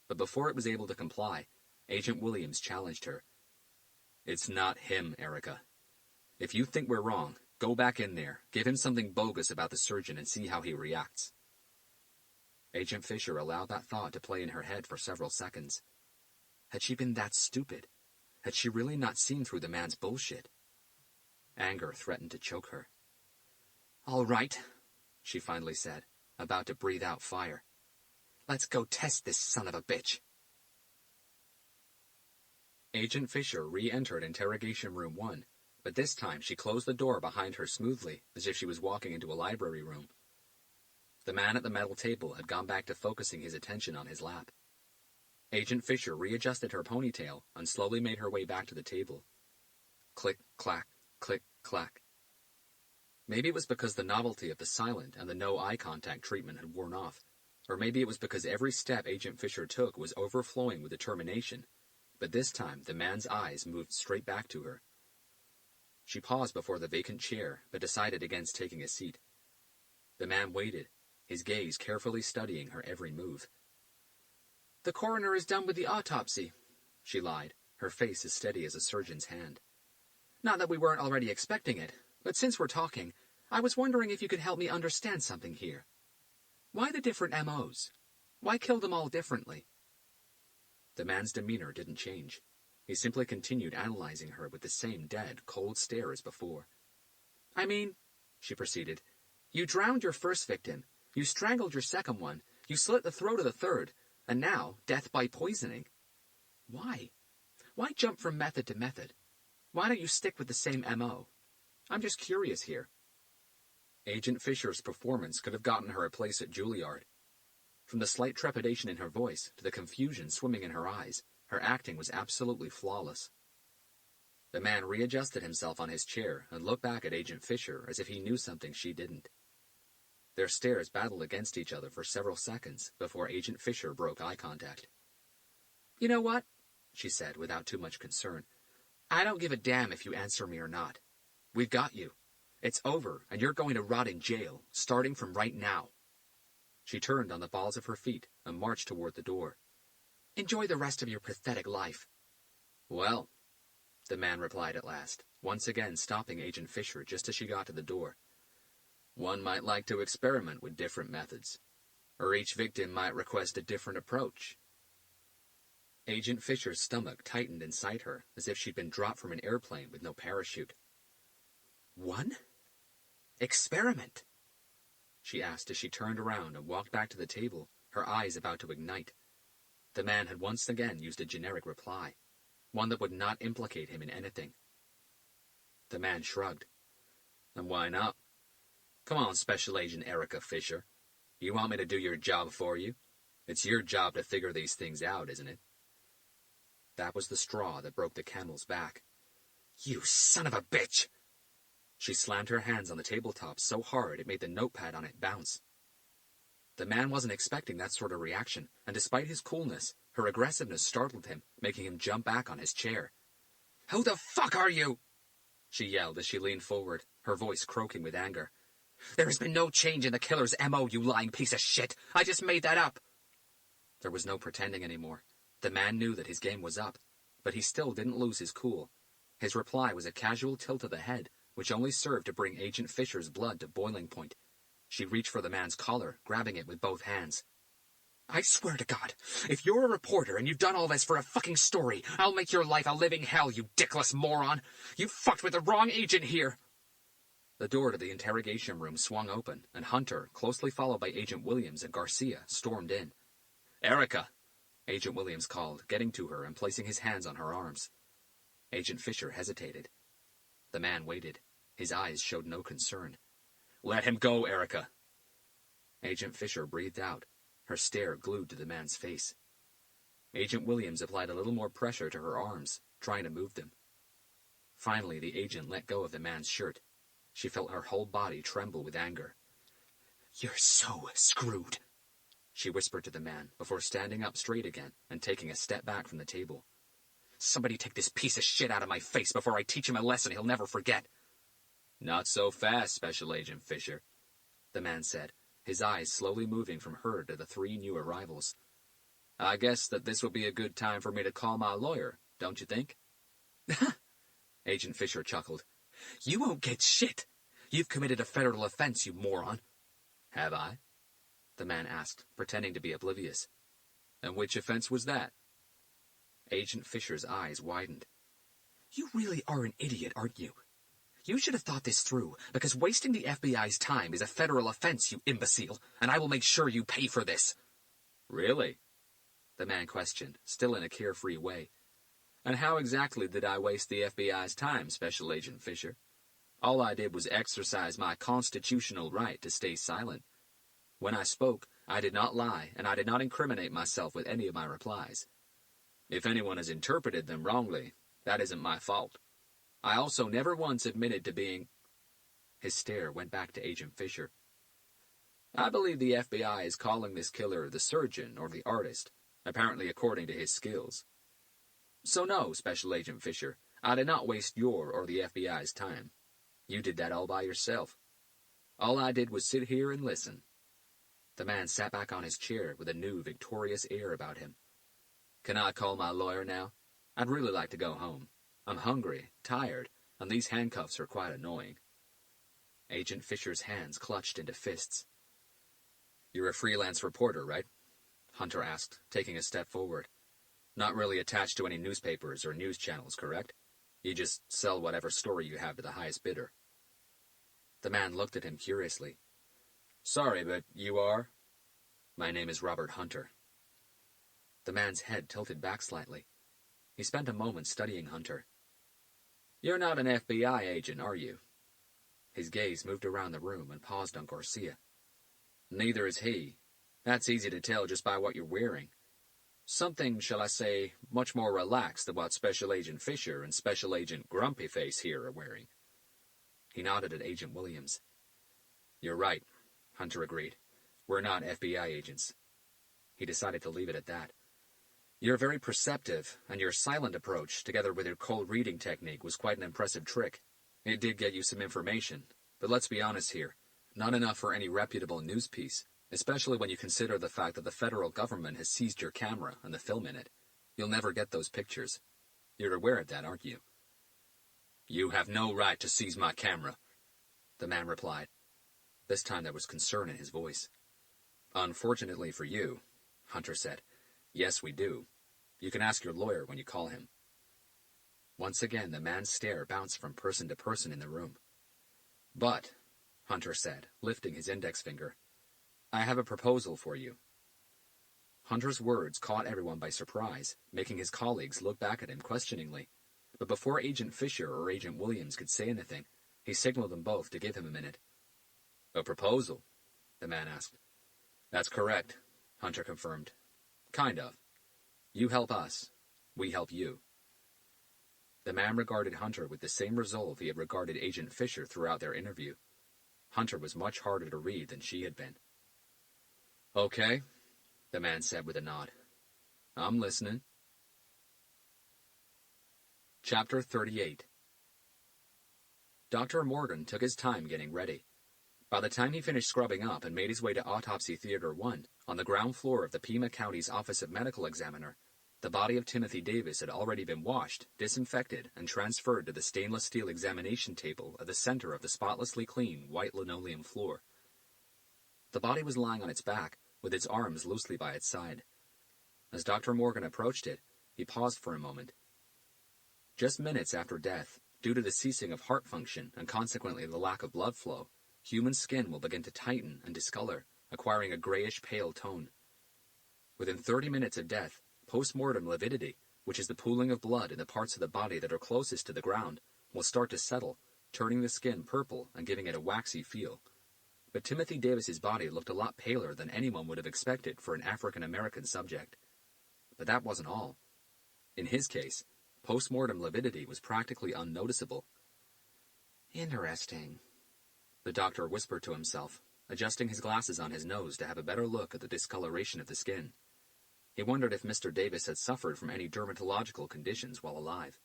But before it was able to comply, Agent Williams challenged her. It's not him, Erica. If you think we're wrong, go back in there, give him something bogus about the surgeon and see how he reacts. Agent Fisher allowed that thought to play in her head for several seconds. Had she been that stupid? Had she really not seen through the man's bullshit? Anger threatened to choke her. "All right," she finally said, about to breathe out fire. "Let's go test this son of a bitch." Agent Fisher re-entered Interrogation Room 1, but this time she closed the door behind her smoothly, as if she was walking into a library room. The man at the metal table had gone back to focusing his attention on his lap. Agent Fisher readjusted her ponytail and slowly made her way back to the table. Click, clack, click, clack. Maybe it was because the novelty of the silent and the no eye contact treatment had worn off, or maybe it was because every step Agent Fisher took was overflowing with determination, but this time the man's eyes moved straight back to her. She paused before the vacant chair, but decided against taking a seat. The man waited, his gaze carefully studying her every move. "The coroner is done with the autopsy," she lied, her face as steady as a surgeon's hand. "Not that we weren't already expecting it, but since we're talking, I was wondering if you could help me understand something here. Why the different MOs? Why kill them all differently?" The man's demeanor didn't change. He simply continued analyzing her with the same dead, cold stare as before. "I mean," she proceeded, "you drowned your first victim, you strangled your second one, you slit the throat of the third, and now death by poisoning. Why? Why jump from method to method? Why don't you stick with the same MO? I'm just curious here." Agent Fisher's performance could have gotten her a place at Juilliard. From the slight trepidation in her voice to the confusion swimming in her eyes, her acting was absolutely flawless. The man readjusted himself on his chair and looked back at Agent Fisher as if he knew something she didn't. Their stares battled against each other for several seconds before Agent Fisher broke eye contact. "You know what?" she said without too much concern. "I don't give a damn if you answer me or not. We've got you. It's over, and you're going to rot in jail, starting from right now." She turned on the balls of her feet and marched toward the door. "Enjoy the rest of your pathetic life." "Well," the man replied at last, once again stopping Agent Fisher just as she got to the door. "One might like to experiment with different methods, or each victim might request a different approach." Agent Fisher's stomach tightened inside her as if she'd been dropped from an airplane with no parachute. "One? Experiment?" she asked as she turned around and walked back to the table, her eyes about to ignite. The man had once again used a generic reply, one that would not implicate him in anything. The man shrugged. "And why not? Come on, Special Agent Erica Fisher. You want me to do your job for you? It's your job to figure these things out, isn't it?" That was the straw that broke the camel's back. "You son of a bitch!" She slammed her hands on the tabletop so hard it made the notepad on it bounce. The man wasn't expecting that sort of reaction, and despite his coolness, her aggressiveness startled him, making him jump back on his chair. "Who the fuck are you?" she yelled as she leaned forward, her voice croaking with anger. "There has been no change in the killer's MO, you lying piece of shit. I just made that up." There was no pretending anymore. The man knew that his game was up, but he still didn't lose his cool. His reply was a casual tilt of the head, which only served to bring Agent Fisher's blood to boiling point. She reached for the man's collar, grabbing it with both hands. "I swear to God, if you're a reporter and you've done all this for a fucking story, I'll make your life a living hell, you dickless moron! You fucked with the wrong agent here!" The door to the interrogation room swung open, and Hunter, closely followed by Agent Williams and Garcia, stormed in. "Erica!" Agent Williams called, getting to her and placing his hands on her arms. Agent Fisher hesitated. The man waited. His eyes showed no concern. "Let him go, Erica!" Agent Fisher breathed out, her stare glued to the man's face. Agent Williams applied a little more pressure to her arms, trying to move them. Finally, the agent let go of the man's shirt. She felt her whole body tremble with anger. "You're so screwed," she whispered to the man before standing up straight again and taking a step back from the table. "Somebody take this piece of shit out of my face before I teach him a lesson he'll never forget." "Not so fast, Special Agent Fisher," the man said, his eyes slowly moving from her to the three new arrivals. "I guess that this would be a good time for me to call my lawyer, don't you think?" Agent Fisher chuckled. You won't get shit. You've committed a federal offense, you moron. Have I? The man asked, pretending to be oblivious. And which offense was that? Agent Fisher's eyes widened. You really are an idiot, aren't you? You should have thought this through, because wasting the FBI's time is a federal offense, you imbecile, and I will make sure you pay for this. Really? The man questioned, still in a carefree way. And how exactly did I waste the FBI's time, Special Agent Fisher? All I did was exercise my constitutional right to stay silent. When I spoke, I did not lie, and I did not incriminate myself with any of my replies. If anyone has interpreted them wrongly, that isn't my fault. I also never once admitted to being... His stare went back to Agent Fisher. I believe the FBI is calling this killer the surgeon or the artist, apparently according to his skills. So no, Special Agent Fisher, I did not waste your or the FBI's time. You did that all by yourself. All I did was sit here and listen. The man sat back on his chair with a new, victorious air about him. Can I call my lawyer now? I'd really like to go home. I'm hungry, tired, and these handcuffs are quite annoying. Agent Fisher's hands clutched into fists. You're a freelance reporter, right? Hunter asked, taking a step forward. Not really attached to any newspapers or news channels, correct? You just sell whatever story you have to the highest bidder. The man looked at him curiously. Sorry, but you are? My name is Robert Hunter. The man's head tilted back slightly. He spent a moment studying Hunter. You're not an FBI agent, are you? His gaze moved around the room and paused on Garcia. Neither is he. That's easy to tell just by what you're wearing. Something, shall I say, much more relaxed than what Special Agent Fisher and Special Agent Grumpy Face here are wearing. He nodded at Agent Williams. You're right, Hunter agreed. We're not FBI agents. He decided to leave it at that. You're very perceptive, and your silent approach, together with your cold reading technique, was quite an impressive trick. It did get you some information, but let's be honest here, not enough for any reputable news piece, especially when you consider the fact that the federal government has seized your camera and the film in it. You'll never get those pictures. You're aware of that, aren't you? You have no right to seize my camera, the man replied. This time there was concern in his voice. Unfortunately for you, Hunter said, yes, we do. You can ask your lawyer when you call him. Once again, the man's stare bounced from person to person in the room. But, Hunter said, lifting his index finger, I have a proposal for you. Hunter's words caught everyone by surprise, making his colleagues look back at him questioningly. But before Agent Fisher or Agent Williams could say anything, he signaled them both to give him a minute. A proposal? The man asked. That's correct, Hunter confirmed. Kind of. You help us. We help you. The man regarded Hunter with the same resolve he had regarded Agent Fisher throughout their interview. Hunter was much harder to read than she had been. Okay, the man said with a nod. I'm listening. Chapter 38. Dr. Morgan took his time getting ready. By the time he finished scrubbing up and made his way to Autopsy Theater 1, on the ground floor of the Pima County's Office of Medical Examiner, the body of Timothy Davis had already been washed, disinfected, and transferred to the stainless steel examination table at the center of the spotlessly clean white linoleum floor. The body was lying on its back, with its arms loosely by its side. As Dr. Morgan approached it, he paused for a moment. Just minutes after death, due to the ceasing of heart function and consequently the lack of blood flow, human skin will begin to tighten and discolor, acquiring a grayish-pale tone. Within 30 minutes of death, post-mortem lividity, which is the pooling of blood in the parts of the body that are closest to the ground, will start to settle, turning the skin purple and giving it a waxy feel. But Timothy Davis's body looked a lot paler than anyone would have expected for an African-American subject. But that wasn't all. In his case, post-mortem lividity was practically unnoticeable. Interesting, the doctor whispered to himself, adjusting his glasses on his nose to have a better look at the discoloration of the skin. He wondered if Mr. Davis had suffered from any dermatological conditions while alive.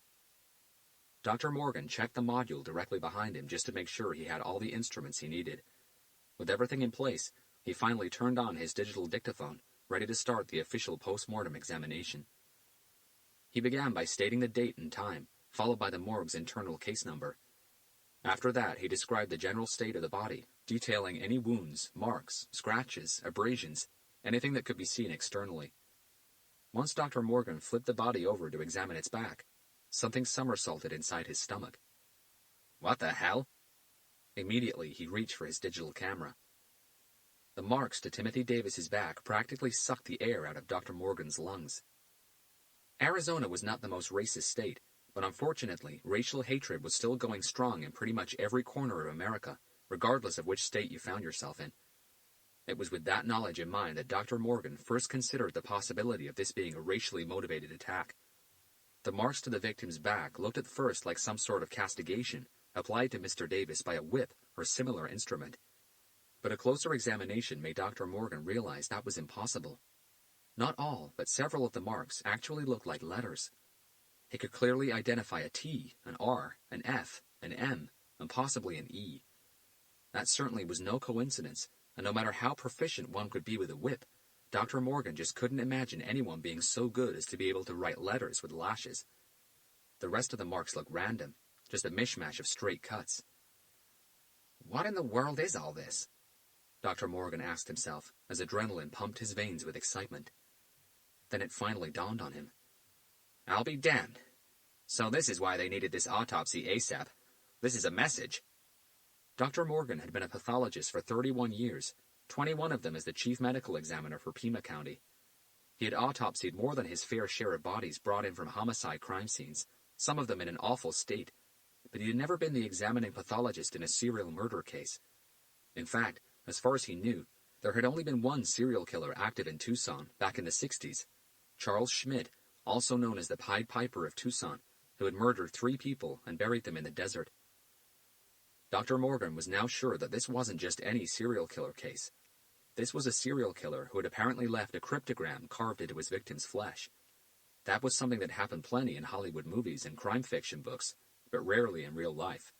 Dr. Morgan checked the module directly behind him just to make sure he had all the instruments he needed. With everything in place, he finally turned on his digital dictaphone, ready to start the official post-mortem examination. He began by stating the date and time, followed by the morgue's internal case number. After that, he described the general state of the body, detailing any wounds, marks, scratches, abrasions, anything that could be seen externally. Once Dr. Morgan flipped the body over to examine its back, something somersaulted inside his stomach. What the hell? Immediately, he reached for his digital camera. The marks to Timothy Davis's back practically sucked the air out of Dr. Morgan's lungs. Arizona was not the most racist state, but unfortunately, racial hatred was still going strong in pretty much every corner of America, regardless of which state you found yourself in. It was with that knowledge in mind that Dr. Morgan first considered the possibility of this being a racially motivated attack. The marks to the victim's back looked at first like some sort of castigation applied to Mr. Davis by a whip or similar instrument. But a closer examination made Dr. Morgan realize that was impossible. Not all, but several of the marks actually looked like letters. He could clearly identify a T, an R, an F, an M, and possibly an E. That certainly was no coincidence, and no matter how proficient one could be with a whip, Dr. Morgan just couldn't imagine anyone being so good as to be able to write letters with lashes. The rest of the marks looked random, just a mishmash of straight cuts. What in the world is all this? Dr. Morgan asked himself, as adrenaline pumped his veins with excitement. Then it finally dawned on him. I'll be damned. So this is why they needed this autopsy ASAP. This is a message. Dr. Morgan had been a pathologist for 31 years, 21 of them as the chief medical examiner for Pima County. He had autopsied more than his fair share of bodies brought in from homicide crime scenes, some of them in an awful state, but he had never been the examining pathologist in a serial murder case. In fact, as far as he knew, there had only been one serial killer active in Tucson back in the 60s, Charles Schmidt, also known as the Pied Piper of Tucson, who had murdered 3 people and buried them in the desert. Dr. Morgan was now sure that this wasn't just any serial killer case. This was a serial killer who had apparently left a cryptogram carved into his victim's flesh. That was something that happened plenty in Hollywood movies and crime fiction books, but rarely in real life.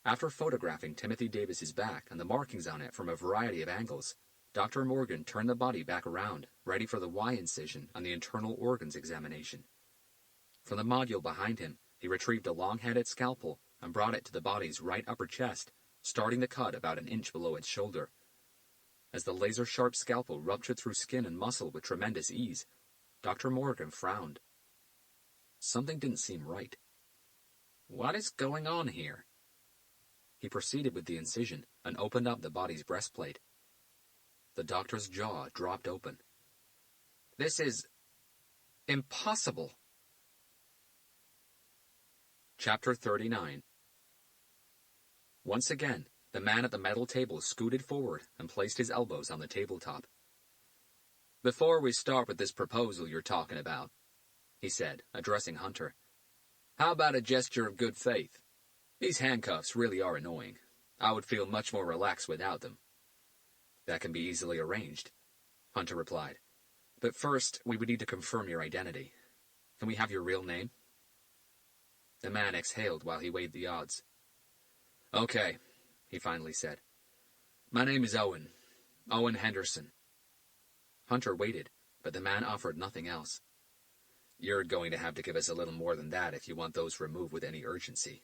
After photographing Timothy Davis's back and the markings on it from a variety of angles, Dr. Morgan turned the body back around, ready for the Y incision on the internal organs examination. From the module behind him, he retrieved a long-headed scalpel and brought it to the body's right upper chest, starting the cut about an inch below its shoulder. As the laser-sharp scalpel ruptured through skin and muscle with tremendous ease, Dr. Morgan frowned. Something didn't seem right. What is going on here? He proceeded with the incision and opened up the body's breastplate. The doctor's jaw dropped open. This is impossible. Chapter 39. Once again, the man at the metal table scooted forward and placed his elbows on the tabletop. Before we start with this proposal you're talking about, he said, addressing Hunter, how about a gesture of good faith? These handcuffs really are annoying. I would feel much more relaxed without them. That can be easily arranged, Hunter replied. But first, we would need to confirm your identity. Can we have your real name? The man exhaled while he weighed the odds. Okay, he finally said. My name is Owen. Owen Henderson. Hunter waited, but the man offered nothing else. You're going to have to give us a little more than that if you want those removed with any urgency.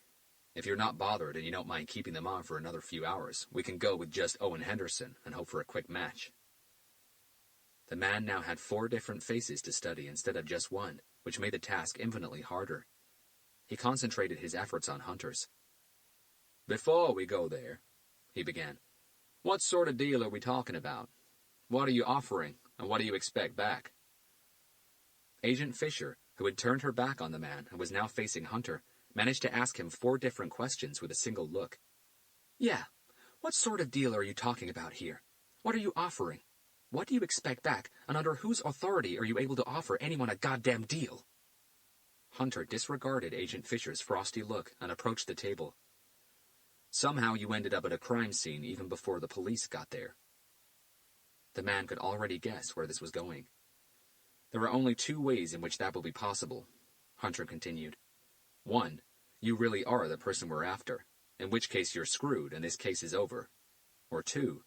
If you're not bothered and you don't mind keeping them on for another few hours, we can go with just Owen Henderson and hope for a quick match. The man now had 4 different faces to study instead of just one, which made the task infinitely harder. He concentrated his efforts on Hunter's. Before we go there, he began, what sort of deal are we talking about? What are you offering, and what do you expect back? Agent Fisher, who had turned her back on the man and was now facing Hunter, managed to ask him 4 different questions with a single look. Yeah, what sort of deal are you talking about here? What are you offering? What do you expect back, and under whose authority are you able to offer anyone a goddamn deal? Hunter disregarded Agent Fisher's frosty look and approached the table. Somehow you ended up at a crime scene even before the police got there. The man could already guess where this was going. There are only 2 ways in which that will be possible, Hunter continued. 1, you really are the person we're after, in which case you're screwed and this case is over. Or 2,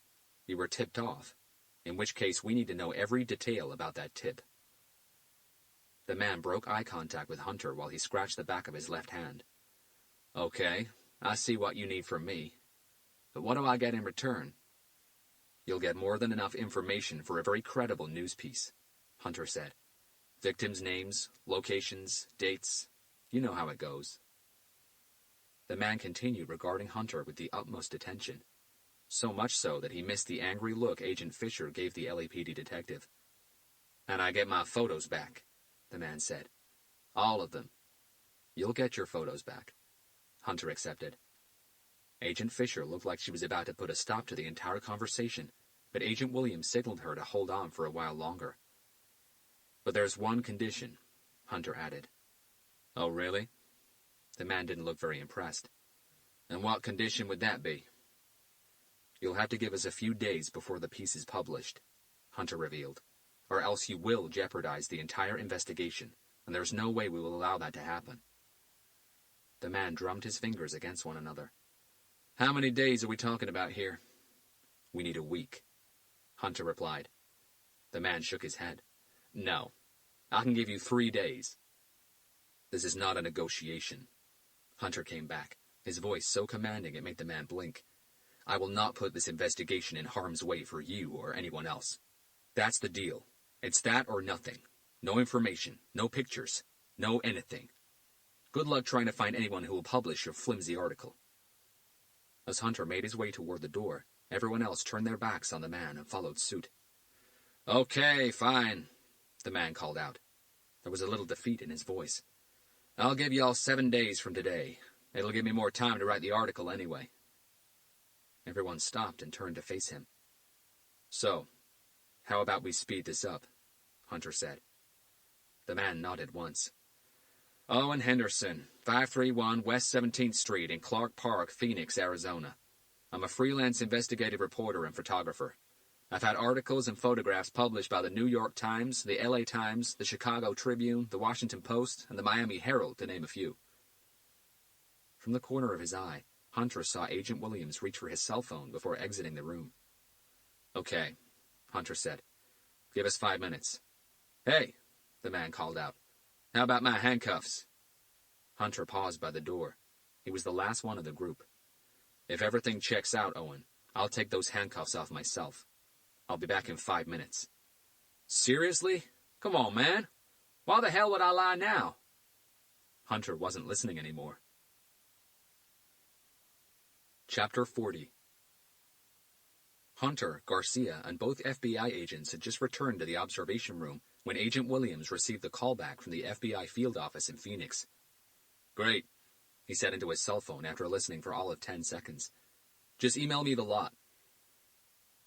you were tipped off, in which case we need to know every detail about that tip. The man broke eye contact with Hunter while he scratched the back of his left hand. Okay, I see what you need from me. But what do I get in return? You'll get more than enough information for a very credible news piece, Hunter said. Victims' names, locations, dates. You know how it goes. The man continued regarding Hunter with the utmost attention, so much so that he missed the angry look Agent Fisher gave the LAPD detective. And I get my photos back, the man said. All of them. You'll get your photos back, Hunter accepted. Agent Fisher looked like she was about to put a stop to the entire conversation, but Agent Williams signaled her to hold on for a while longer. But there's one condition, Hunter added. Oh, really? The man didn't look very impressed. And what condition would that be? You'll have to give us a few days before the piece is published, Hunter revealed, or else you will jeopardize the entire investigation, and there's no way we will allow that to happen. The man drummed his fingers against one another. How many days are we talking about here? We need a week, Hunter replied. The man shook his head. No, I can give you 3 days. This is not a negotiation. Hunter came back, his voice so commanding it made the man blink. I will not put this investigation in harm's way for you or anyone else. That's the deal. It's that or nothing. No information, no pictures, no anything. Good luck trying to find anyone who will publish your flimsy article. As Hunter made his way toward the door, everyone else turned their backs on the man and followed suit. Okay, fine, the man called out. There was a little defeat in his voice. I'll give you all 7 days from today. It'll give me more time to write the article anyway. Everyone stopped and turned to face him. So, how about we speed this up? Hunter said. The man nodded once. Owen Henderson, 531 West 17th Street in Clark Park, Phoenix, Arizona. I'm a freelance investigative reporter and photographer. I've had articles and photographs published by the New York Times, the LA Times, the Chicago Tribune, the Washington Post, and the Miami Herald, to name a few. From the corner of his eye, Hunter saw Agent Williams reach for his cell phone before exiting the room. Okay, Hunter said. Give us 5 minutes. Hey, the man called out. How about my handcuffs? Hunter paused by the door. He was the last one of the group. If everything checks out, Owen, I'll take those handcuffs off myself. I'll be back in 5 minutes. Seriously? Come on, man. Why the hell would I lie now? Hunter wasn't listening anymore. Chapter 40. Hunter, Garcia, and both FBI agents had just returned to the observation room when Agent Williams received the call back from the FBI field office in Phoenix. Great, he said into his cell phone after listening for all of 10 seconds. Just email me the lot.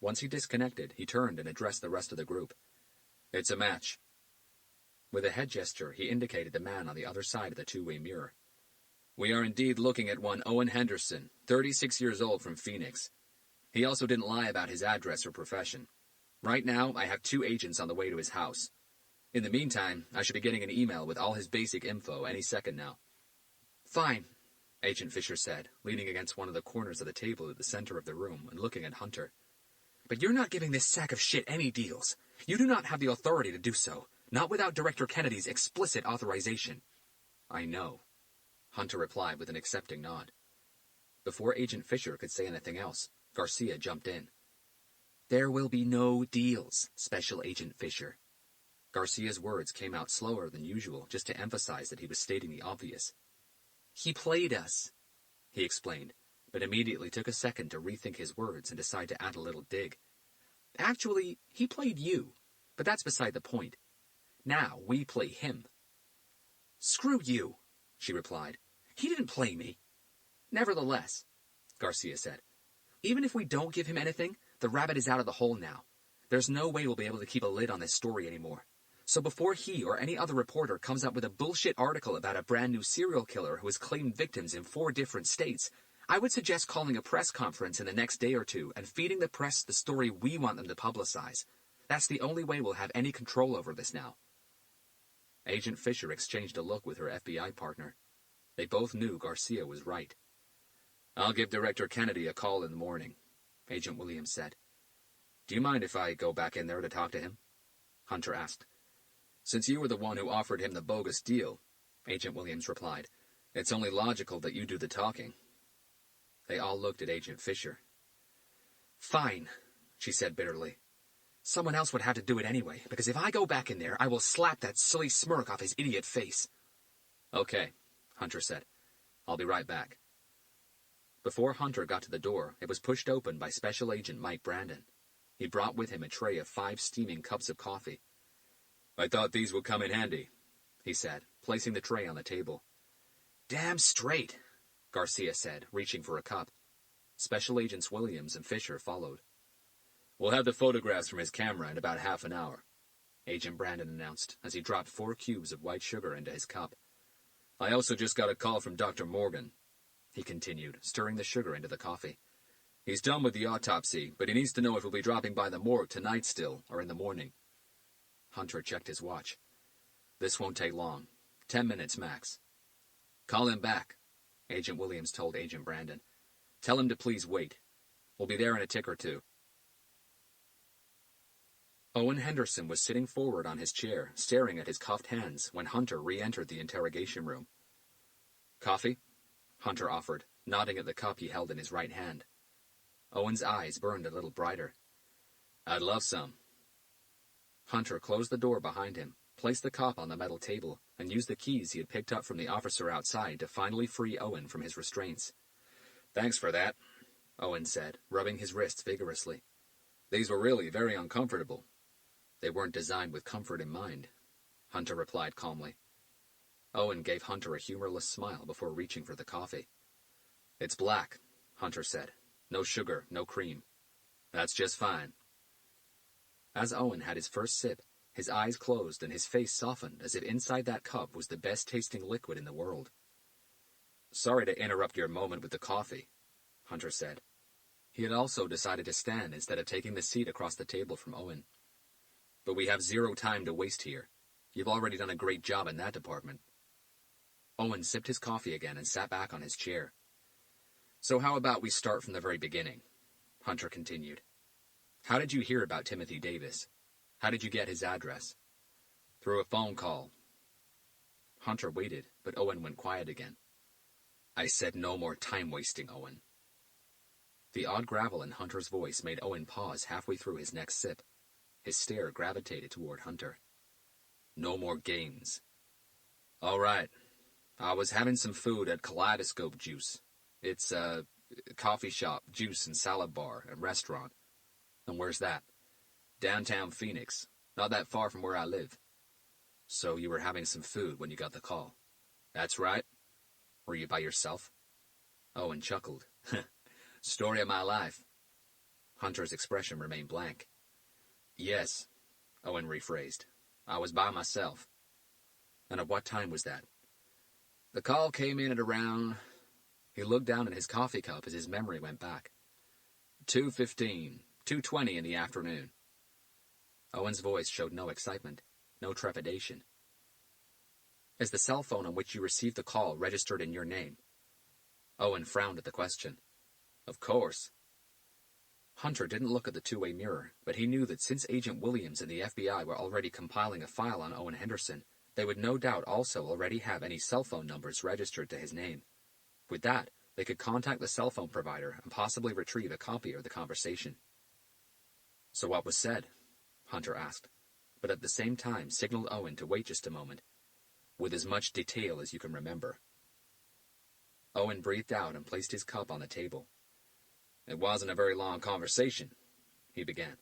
Once he disconnected, he turned and addressed the rest of the group. It's a match. With a head gesture, he indicated the man on the other side of the two-way mirror. We are indeed looking at one Owen Henderson, 36 years old, from Phoenix. He also didn't lie about his address or profession. Right now, I have 2 agents on the way to his house. In the meantime, I should be getting an email with all his basic info any second now. Fine, Agent Fisher said, leaning against one of the corners of the table at the center of the room and looking at Hunter. But you're not giving this sack of shit any deals. You do not have the authority to do so, not without Director Kennedy's explicit authorization. I know, Hunter replied with an accepting nod. Before Agent Fisher could say anything else, Garcia jumped in. There will be no deals, Special Agent Fisher. Garcia's words came out slower than usual, just to emphasize that he was stating the obvious. He played us, he explained, but immediately took a second to rethink his words and decide to add a little dig. Actually, he played you, but that's beside the point. Now we play him. Screw you, she replied. He didn't play me. Nevertheless, Garcia said, even if we don't give him anything, the rabbit is out of the hole now. There's no way we'll be able to keep a lid on this story anymore. So before he or any other reporter comes up with a bullshit article about a brand new serial killer who has claimed victims in 4 different states, I would suggest calling a press conference in the next day or 2 and feeding the press the story we want them to publicize. That's the only way we'll have any control over this now. Agent Fisher exchanged a look with her FBI partner. They both knew Garcia was right. I'll give Director Kennedy a call in the morning, Agent Williams said. Do you mind if I go back in there to talk to him? Hunter asked. Since you were the one who offered him the bogus deal, Agent Williams replied, it's only logical that you do the talking. They all looked at Agent Fisher. Fine, she said bitterly. Someone else would have to do it anyway, because if I go back in there, I will slap that silly smirk off his idiot face. Okay, Hunter said. I'll be right back. Before Hunter got to the door, it was pushed open by Special Agent Mike Brandon. He brought with him a tray of 5 steaming cups of coffee. I thought these would come in handy, he said, placing the tray on the table. Damn straight, Garcia said, reaching for a cup. Special Agents Williams and Fisher followed. We'll have the photographs from his camera in about half an hour, Agent Brandon announced as he dropped 4 cubes of white sugar into his cup. I also just got a call from Dr. Morgan, he continued, stirring the sugar into the coffee. He's done with the autopsy, but he needs to know if we'll be dropping by the morgue tonight still, or in the morning. Hunter checked his watch. This won't take long. 10 minutes max. Call him back, Agent Williams told Agent Brandon. Tell him to please wait. We'll be there in a tick or two. Owen Henderson was sitting forward on his chair, staring at his cuffed hands, when Hunter re-entered the interrogation room. Coffee? Hunter offered, nodding at the cup he held in his right hand. Owen's eyes burned a little brighter. I'd love some. Hunter closed the door behind him, placed the cup on the metal table, and used the keys he had picked up from the officer outside to finally free Owen from his restraints. Thanks for that, Owen said, rubbing his wrists vigorously. These were really very uncomfortable. They weren't designed with comfort in mind, Hunter replied calmly. Owen gave Hunter a humorless smile before reaching for the coffee. It's black, Hunter said. No sugar, no cream. That's just fine. As Owen had his first sip, his eyes closed and his face softened as if inside that cup was the best-tasting liquid in the world. Sorry to interrupt your moment with the coffee, Hunter said. He had also decided to stand instead of taking the seat across the table from Owen. But we have 0 time to waste here. You've already done a great job in that department. Owen sipped his coffee again and sat back on his chair. So how about we start from the very beginning? Hunter continued. How did you hear about Timothy Davis? How did you get his address? Through a phone call. Hunter waited, but Owen went quiet again. I said no more time wasting, Owen. The odd gravel in Hunter's voice made Owen pause halfway through his next sip. His stare gravitated toward Hunter. No more games. All right. I was having some food at Kaleidoscope Juice. It's a coffee shop, juice and salad bar, and restaurant. And where's that? Downtown Phoenix. Not that far from where I live. So you were having some food when you got the call? That's right. Were you by yourself? Owen chuckled. Story of my life. Hunter's expression remained blank. Yes, Owen rephrased. I was by myself. And at what time was that? The call came in at around... He looked down at his coffee cup as his memory went back. 2:15, 2:20 in the afternoon. Owen's voice showed no excitement, no trepidation. Is the cell phone on which you received the call registered in your name? Owen frowned at the question. Of course. Hunter didn't look at the two-way mirror, but he knew that since Agent Williams and the FBI were already compiling a file on Owen Henderson, they would no doubt also already have any cell phone numbers registered to his name. With that, they could contact the cell phone provider and possibly retrieve a copy of the conversation. So what was said? Hunter asked, but at the same time signaled Owen to wait just a moment. With as much detail as you can remember. Owen breathed out and placed his cup on the table. It wasn't a very long conversation, he began.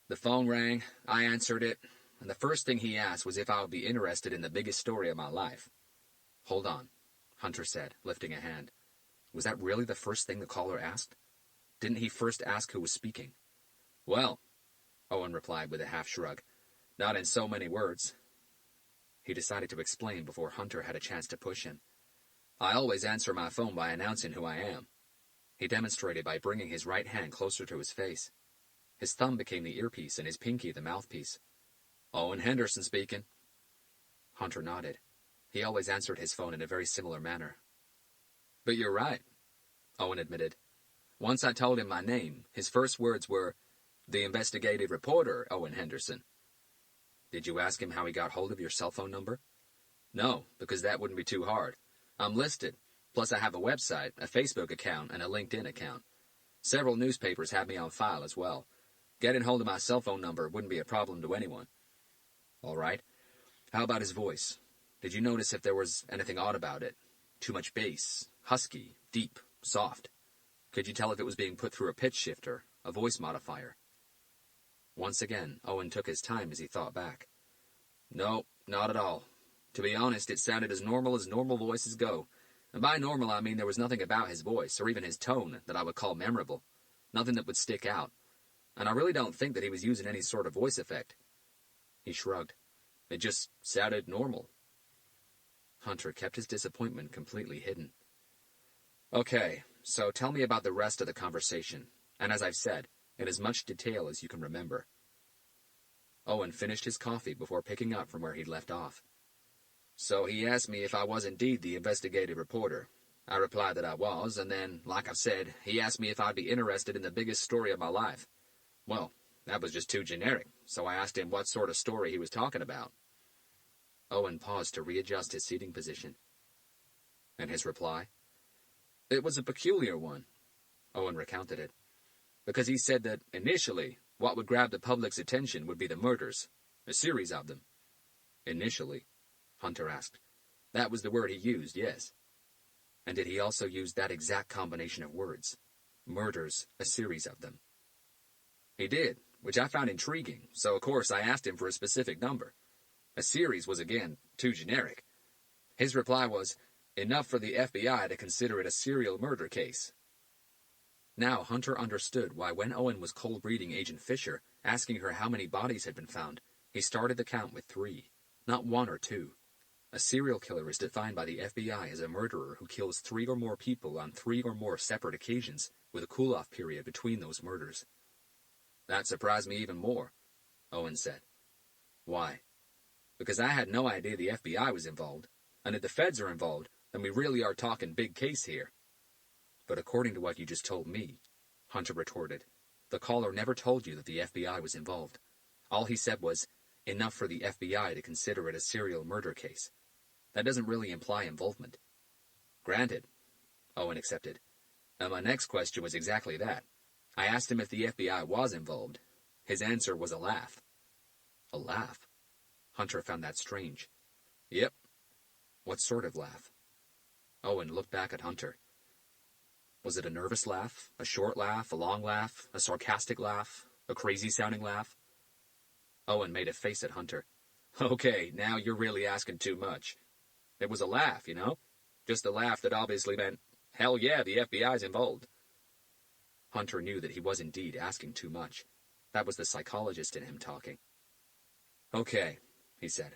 The phone rang, I answered it, and the first thing he asked was if I would be interested in the biggest story of my life. Hold on, Hunter said, lifting a hand. Was that really the first thing the caller asked? Didn't he first ask who was speaking? Well, Owen replied with a half shrug, not in so many words. He decided to explain before Hunter had a chance to push him. I always answer my phone by announcing who I am. He demonstrated by bringing his right hand closer to his face. His thumb became the earpiece and his pinky the mouthpiece. Owen Henderson speaking. Hunter nodded. He always answered his phone in a very similar manner. But you're right, Owen admitted. Once I told him my name, his first words were, the investigative reporter, Owen Henderson. Did you ask him how he got hold of your cell phone number? No, because that wouldn't be too hard. I'm listed. Plus, I have a website, a Facebook account, and a LinkedIn account. Several newspapers have me on file as well. Getting hold of my cell phone number wouldn't be a problem to anyone. All right. How about his voice? Did you notice if there was anything odd about it? Too much bass, husky, deep, soft? Could you tell if it was being put through a pitch shifter, a voice modifier? Once again, Owen took his time as he thought back. No, not at all. To be honest, it sounded as normal voices go. And by normal, I mean there was nothing about his voice, or even his tone, that I would call memorable. Nothing that would stick out. And I really don't think that he was using any sort of voice effect. He shrugged. It just sounded normal. Hunter kept his disappointment completely hidden. Okay, so tell me about the rest of the conversation, and as I've said, in as much detail as you can remember. Owen finished his coffee before picking up from where he'd left off. So he asked me if I was indeed the investigative reporter. I replied that I was, and then, like I've said, he asked me if I'd be interested in the biggest story of my life. Well, that was just too generic, so I asked him what sort of story he was talking about. Owen paused to readjust his seating position. And his reply? It was a peculiar one. Owen recounted it. Because he said that, initially, what would grab the public's attention would be the murders, a series of them. Initially? Hunter asked. That was the word he used, yes. And did he also use that exact combination of words? Murders, a series of them. He did, which I found intriguing, so of course I asked him for a specific number. A series was, again, too generic. His reply was, enough for the FBI to consider it a serial murder case. Now Hunter understood why when Owen was cold reading Agent Fisher, asking her how many bodies had been found, he started the count with 3, not 1 or 2. A serial killer is defined by the FBI as a murderer who kills 3 or more people on 3 or more separate occasions, with a cool-off period between those murders. That surprised me even more, Owen said. Why? Because I had no idea the FBI was involved, and if the feds are involved, then we really are talking big case here. But according to what you just told me, Hunter retorted, the caller never told you that the FBI was involved. All he said was, enough for the FBI to consider it a serial murder case. That doesn't really imply involvement. Granted, Owen accepted. And my next question was exactly that. I asked him if the FBI was involved. His answer was a laugh. A laugh? Hunter found that strange. Yep. What sort of laugh? Owen looked back at Hunter. Was it a nervous laugh, a short laugh, a long laugh, a sarcastic laugh, a crazy-sounding laugh? Owen made a face at Hunter. Okay, now you're really asking too much. It was a laugh, you know? Just a laugh that obviously meant, hell yeah, the FBI's involved. Hunter knew that he was indeed asking too much. That was the psychologist in him talking. Okay, he said.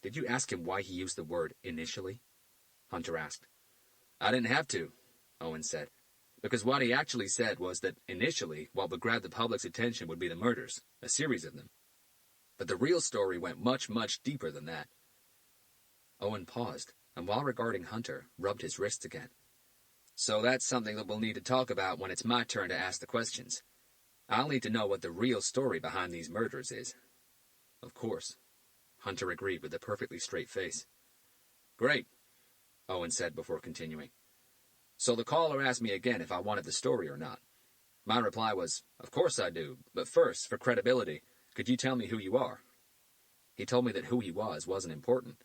Did you ask him why he used the word initially? Hunter asked. I didn't have to, Owen said, because what he actually said was that initially, what would grab the public's attention would be the murders, a series of them. But the real story went much, much deeper than that. Owen paused, and while regarding Hunter, rubbed his wrists again. So that's something that we'll need to talk about when it's my turn to ask the questions. I'll need to know what the real story behind these murders is. Of course, Hunter agreed with a perfectly straight face. Great, Owen said before continuing. So the caller asked me again if I wanted the story or not. My reply was, of course I do, but first, for credibility, could you tell me who you are? He told me that who he was wasn't important.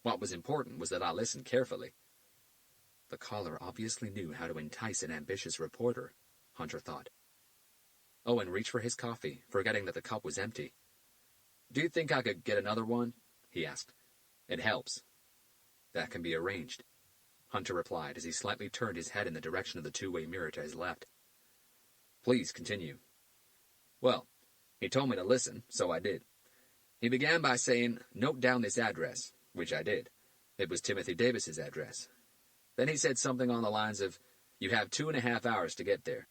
What was important was that I listened carefully. The caller obviously knew how to entice an ambitious reporter, Hunter thought. Owen reached for his coffee, forgetting that the cup was empty. Do you think I could get another one? He asked. It helps. That can be arranged, Hunter replied as he slightly turned his head in the direction of the two-way mirror to his left. Please continue. Well, he told me to listen, so I did. He began by saying, note down this address, which I did. It was Timothy Davis's address. Then he said something on the lines of, you have 2.5 hours to get there.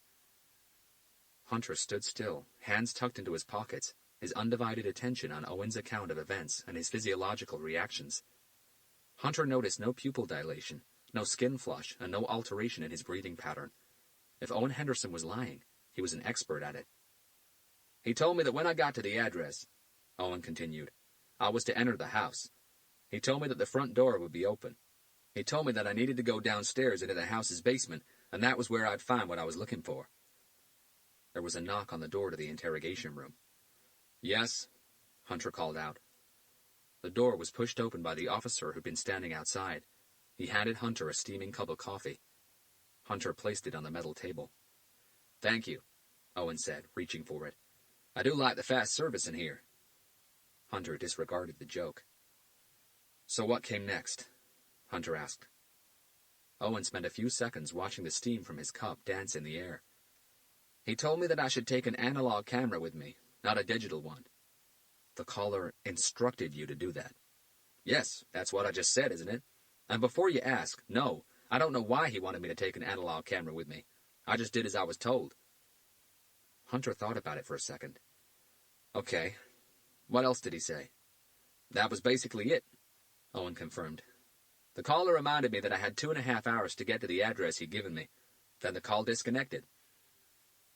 Hunter stood still, hands tucked into his pockets, his undivided attention on Owen's account of events and his physiological reactions. Hunter noticed no pupil dilation, no skin flush, and no alteration in his breathing pattern. If Owen Henderson was lying, he was an expert at it. He told me that when I got to the address, Owen continued, I was to enter the house. He told me that the front door would be open. He told me that I needed to go downstairs into the house's basement, and that was where I'd find what I was looking for. There was a knock on the door to the interrogation room. Yes, Hunter called out. The door was pushed open by the officer who'd been standing outside. He handed Hunter a steaming cup of coffee. Hunter placed it on the metal table. Thank you, Owen said, reaching for it. I do like the fast service in here. Hunter disregarded the joke. So what came next? Hunter asked. Owen spent a few seconds watching the steam from his cup dance in the air. He told me that I should take an analog camera with me, not a digital one. The caller instructed you to do that. Yes, that's what I just said, isn't it? And before you ask, no, I don't know why he wanted me to take an analog camera with me. I just did as I was told. Hunter thought about it for a second. Okay, what else did he say? That was basically it, Owen confirmed. The caller reminded me that I had 2.5 hours to get to the address he'd given me. Then the call disconnected.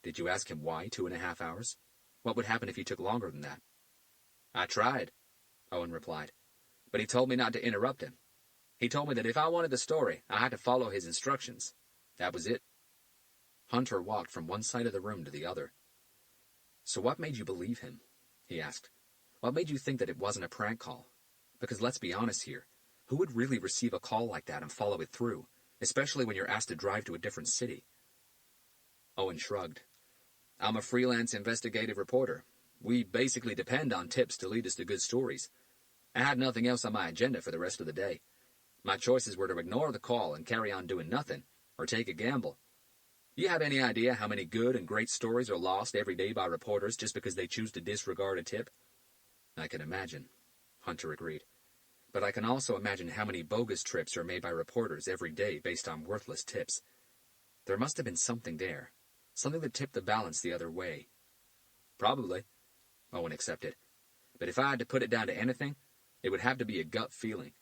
Did you ask him why 2.5 hours? What would happen if he took longer than that? I tried, Owen replied, but he told me not to interrupt him. He told me that if I wanted the story, I had to follow his instructions. That was it. Hunter walked from one side of the room to the other. So what made you believe him? He asked. What made you think that it wasn't a prank call? Because let's be honest here, who would really receive a call like that and follow it through, especially when you're asked to drive to a different city? Owen shrugged. I'm a freelance investigative reporter. We basically depend on tips to lead us to good stories. I had nothing else on my agenda for the rest of the day. My choices were to ignore the call and carry on doing nothing, or take a gamble. Do you have any idea how many good and great stories are lost every day by reporters just because they choose to disregard a tip? I can imagine, Hunter agreed. But I can also imagine how many bogus trips are made by reporters every day based on worthless tips. There must have been something there, something that tipped the balance the other way. Probably, Owen accepted. But if I had to put it down to anything, it would have to be a gut feeling.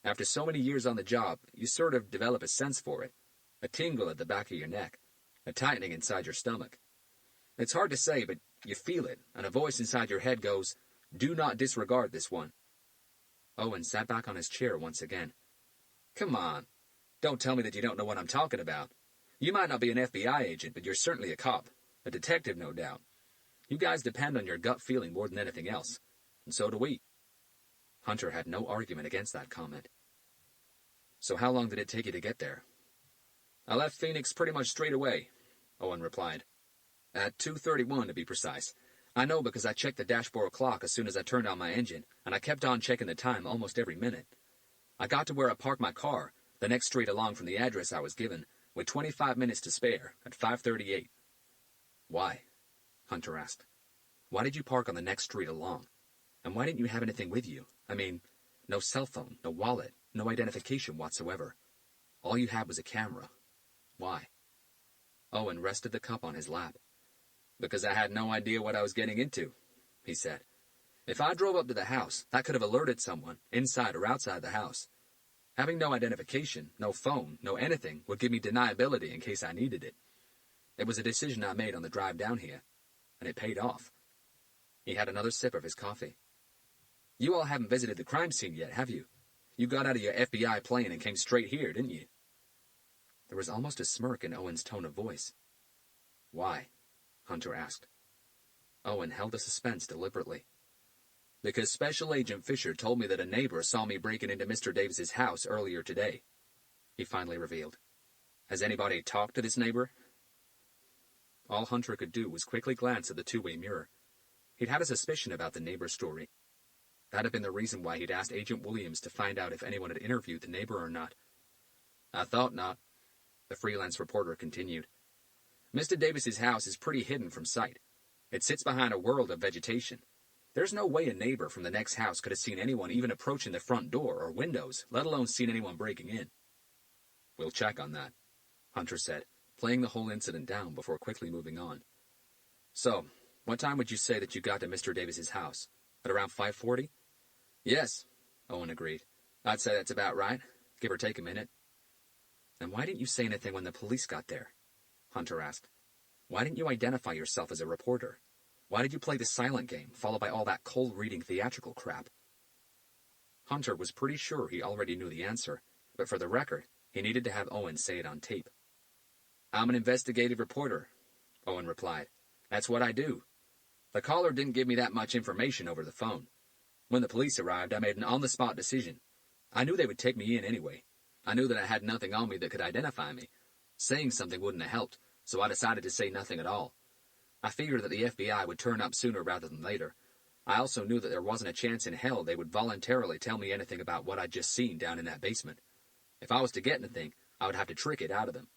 After so many years on the job, you sort of develop a sense for it, a tingle at the back of your neck, a tightening inside your stomach. It's hard to say, but you feel it, and a voice inside your head goes, "Do not disregard this one." Owen sat back on his chair once again. Come on. Don't tell me that you don't know what I'm talking about. You might not be an FBI agent, but you're certainly a cop. A detective, no doubt. You guys depend on your gut feeling more than anything else. And so do we. Hunter had no argument against that comment. So how long did it take you to get there? I left Phoenix pretty much straight away, Owen replied. At 2:31 to be precise. I know because I checked the dashboard clock as soon as I turned on my engine, and I kept on checking the time almost every minute. I got to where I parked my car, the next street along from the address I was given, with 25 minutes to spare, at 5:38. Why? Hunter asked. Why did you park on the next street along? And why didn't you have anything with you? I mean, no cell phone, no wallet, no identification whatsoever. All you had was a camera. Why? Owen rested the cup on his lap. Because I had no idea what I was getting into, he said. If I drove up to the house, that could have alerted someone, inside or outside the house. Having no identification, no phone, no anything, would give me deniability in case I needed it. It was a decision I made on the drive down here, and it paid off. He had another sip of his coffee. You all haven't visited the crime scene yet, have you? You got out of your FBI plane and came straight here, didn't you? There was almost a smirk in Owen's tone of voice. Why? Hunter asked. Owen held the suspense deliberately. Because Special Agent Fisher told me that a neighbor saw me breaking into Mr. Davis's house earlier today, he finally revealed. Has anybody talked to this neighbor? All Hunter could do was quickly glance at the two-way mirror. He'd had a suspicion about the neighbor story. That had been the reason why he'd asked Agent Williams to find out if anyone had interviewed the neighbor or not. I thought not, the freelance reporter continued. Mr. Davis's house is pretty hidden from sight. It sits behind a world of vegetation. There's no way a neighbor from the next house could have seen anyone even approaching the front door or windows, let alone seen anyone breaking in. We'll check on that, Hunter said, playing the whole incident down before quickly moving on. So, what time would you say that you got to Mr. Davis's house? At around 5:40? Yes, Owen agreed. I'd say that's about right, give or take a minute. And why didn't you say anything when the police got there? Hunter asked. Why didn't you identify yourself as a reporter? Why did you play the silent game, followed by all that cold-reading theatrical crap? Hunter was pretty sure he already knew the answer, but for the record, he needed to have Owen say it on tape. "I'm an investigative reporter," Owen replied. "That's what I do. The caller didn't give me that much information over the phone. When the police arrived, I made an on-the-spot decision. I knew they would take me in anyway. I knew that I had nothing on me that could identify me. Saying something wouldn't have helped, so I decided to say nothing at all. I figured that the FBI would turn up sooner rather than later. I also knew that there wasn't a chance in hell they would voluntarily tell me anything about what I'd just seen down in that basement. If I was to get anything, I would have to trick it out of them."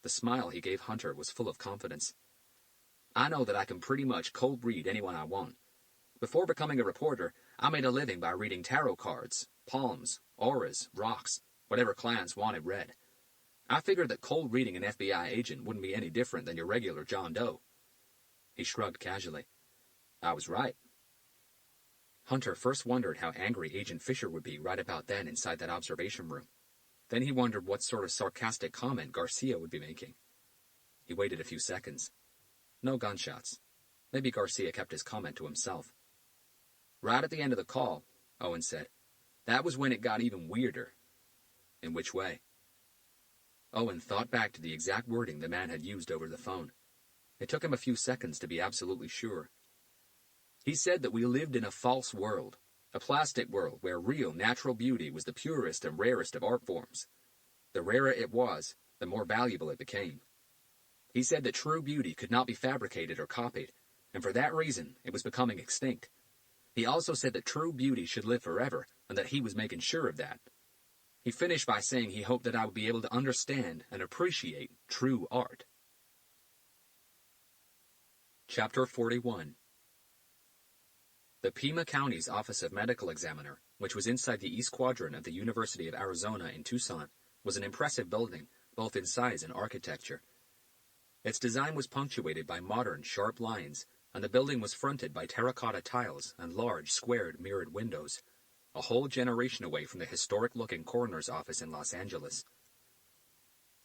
The smile he gave Hunter was full of confidence. "I know that I can pretty much cold read anyone I want. Before becoming a reporter, I made a living by reading tarot cards, palms, auras, rocks, whatever clients wanted read. I figured that cold reading an FBI agent wouldn't be any different than your regular John Doe." He shrugged casually. "I was right." Hunter first wondered how angry Agent Fisher would be right about then inside that observation room. Then he wondered what sort of sarcastic comment Garcia would be making. He waited a few seconds. No gunshots. Maybe Garcia kept his comment to himself. "Right at the end of the call," Owen said, "that was when it got even weirder." "In which way?" Owen thought back to the exact wording the man had used over the phone. It took him a few seconds to be absolutely sure. "He said that we lived in a false world, a plastic world where real natural beauty was the purest and rarest of art forms. The rarer it was, the more valuable it became. He said that true beauty could not be fabricated or copied, and for that reason it was becoming extinct. He also said that true beauty should live forever, and that he was making sure of that. He finished by saying he hoped that I would be able to understand and appreciate true art." Chapter 41. The Pima County's Office of Medical Examiner, which was inside the East Quadrant of the University of Arizona in Tucson, was an impressive building, both in size and architecture. Its design was punctuated by modern, sharp lines, and the building was fronted by terracotta tiles and large, squared, mirrored windows, a whole generation away from the historic-looking coroner's office in Los Angeles.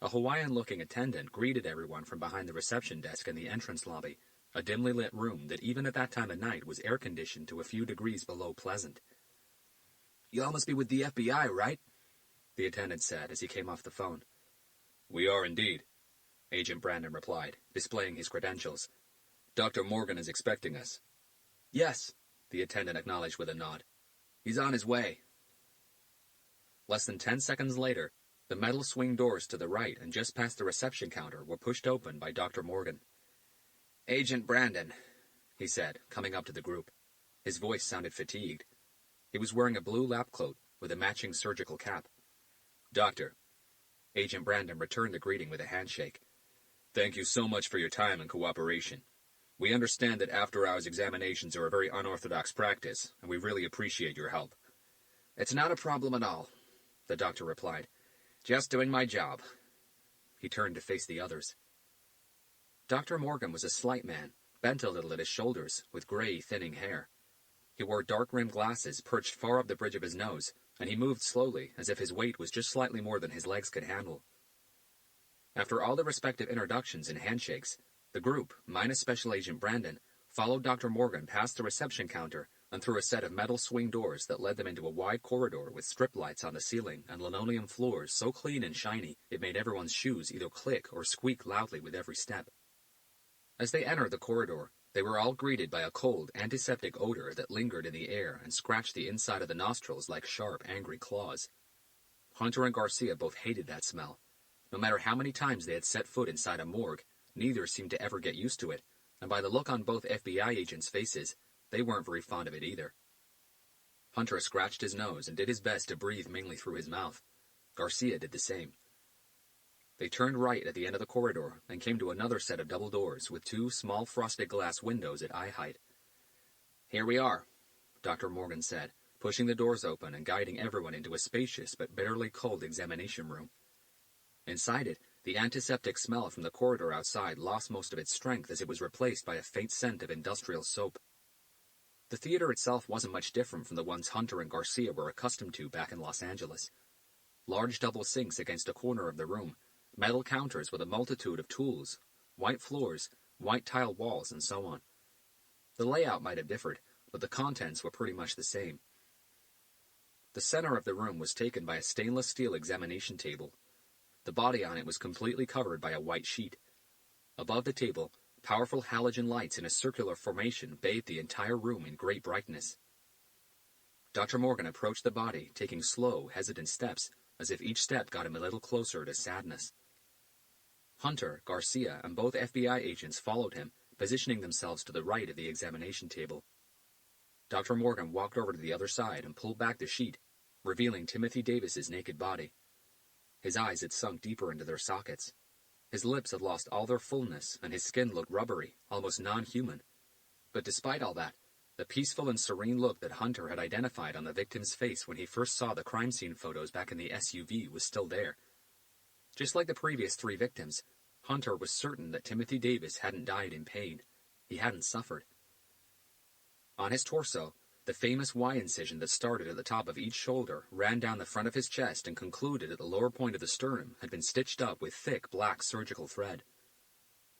A Hawaiian-looking attendant greeted everyone from behind the reception desk in the entrance lobby, a dimly lit room that even at that time of night was air-conditioned to a few degrees below pleasant. "You all must be with the FBI, right?" the attendant said as he came off the phone. "We are indeed," Agent Brandon replied, displaying his credentials. "Dr. Morgan is expecting us." "Yes," the attendant acknowledged with a nod. "He's on his way." Less than 10 seconds later, the metal swing doors to the right and just past the reception counter were pushed open by Dr. Morgan. "Agent Brandon," he said, coming up to the group. His voice sounded fatigued. He was wearing a blue lab coat with a matching surgical cap. "Doctor." Agent Brandon returned the greeting with a handshake. "Thank you so much for your time and cooperation. We understand that after-hours examinations are a very unorthodox practice, and we really appreciate your help." "It's not a problem at all," the doctor replied. "Just doing my job." He turned to face the others. Dr. Morgan was a slight man, bent a little at his shoulders, with gray, thinning hair. He wore dark-rimmed glasses perched far up the bridge of his nose, and he moved slowly, as if his weight was just slightly more than his legs could handle. After all the respective introductions and handshakes, the group, minus Special Agent Brandon, followed Dr. Morgan past the reception counter and through a set of metal swing doors that led them into a wide corridor with strip lights on the ceiling and linoleum floors so clean and shiny it made everyone's shoes either click or squeak loudly with every step. As they entered the corridor, they were all greeted by a cold, antiseptic odor that lingered in the air and scratched the inside of the nostrils like sharp, angry claws. Hunter and Garcia both hated that smell. No matter how many times they had set foot inside a morgue, neither seemed to ever get used to it, and by the look on both FBI agents' faces, they weren't very fond of it either. Hunter scratched his nose and did his best to breathe mainly through his mouth. Garcia did the same. They turned right at the end of the corridor and came to another set of double doors with two small frosted glass windows at eye height. "Here we are," Dr. Morgan said, pushing the doors open and guiding everyone into a spacious but bitterly cold examination room. Inside it, the antiseptic smell from the corridor outside lost most of its strength as it was replaced by a faint scent of industrial soap. The theater itself wasn't much different from the ones Hunter and Garcia were accustomed to back in Los Angeles. Large double sinks against a corner of the room, metal counters with a multitude of tools, white floors, white tile walls, and so on. The layout might have differed, but the contents were pretty much the same. The center of the room was taken by a stainless steel examination table. The body on it was completely covered by a white sheet. Above the table, powerful halogen lights in a circular formation bathed the entire room in great brightness. Dr. Morgan approached the body, taking slow, hesitant steps, as if each step got him a little closer to sadness. Hunter, Garcia, and both FBI agents followed him, positioning themselves to the right of the examination table. Dr. Morgan walked over to the other side and pulled back the sheet, revealing Timothy Davis's naked body. His eyes had sunk deeper into their sockets. His lips had lost all their fullness, and his skin looked rubbery, almost non-human. But despite all that, the peaceful and serene look that Hunter had identified on the victim's face when he first saw the crime scene photos back in the SUV was still there. Just like the previous 3 victims, Hunter was certain that Timothy Davis hadn't died in pain. He hadn't suffered. On his torso, the famous Y incision that started at the top of each shoulder ran down the front of his chest and concluded at the lower point of the sternum had been stitched up with thick black surgical thread.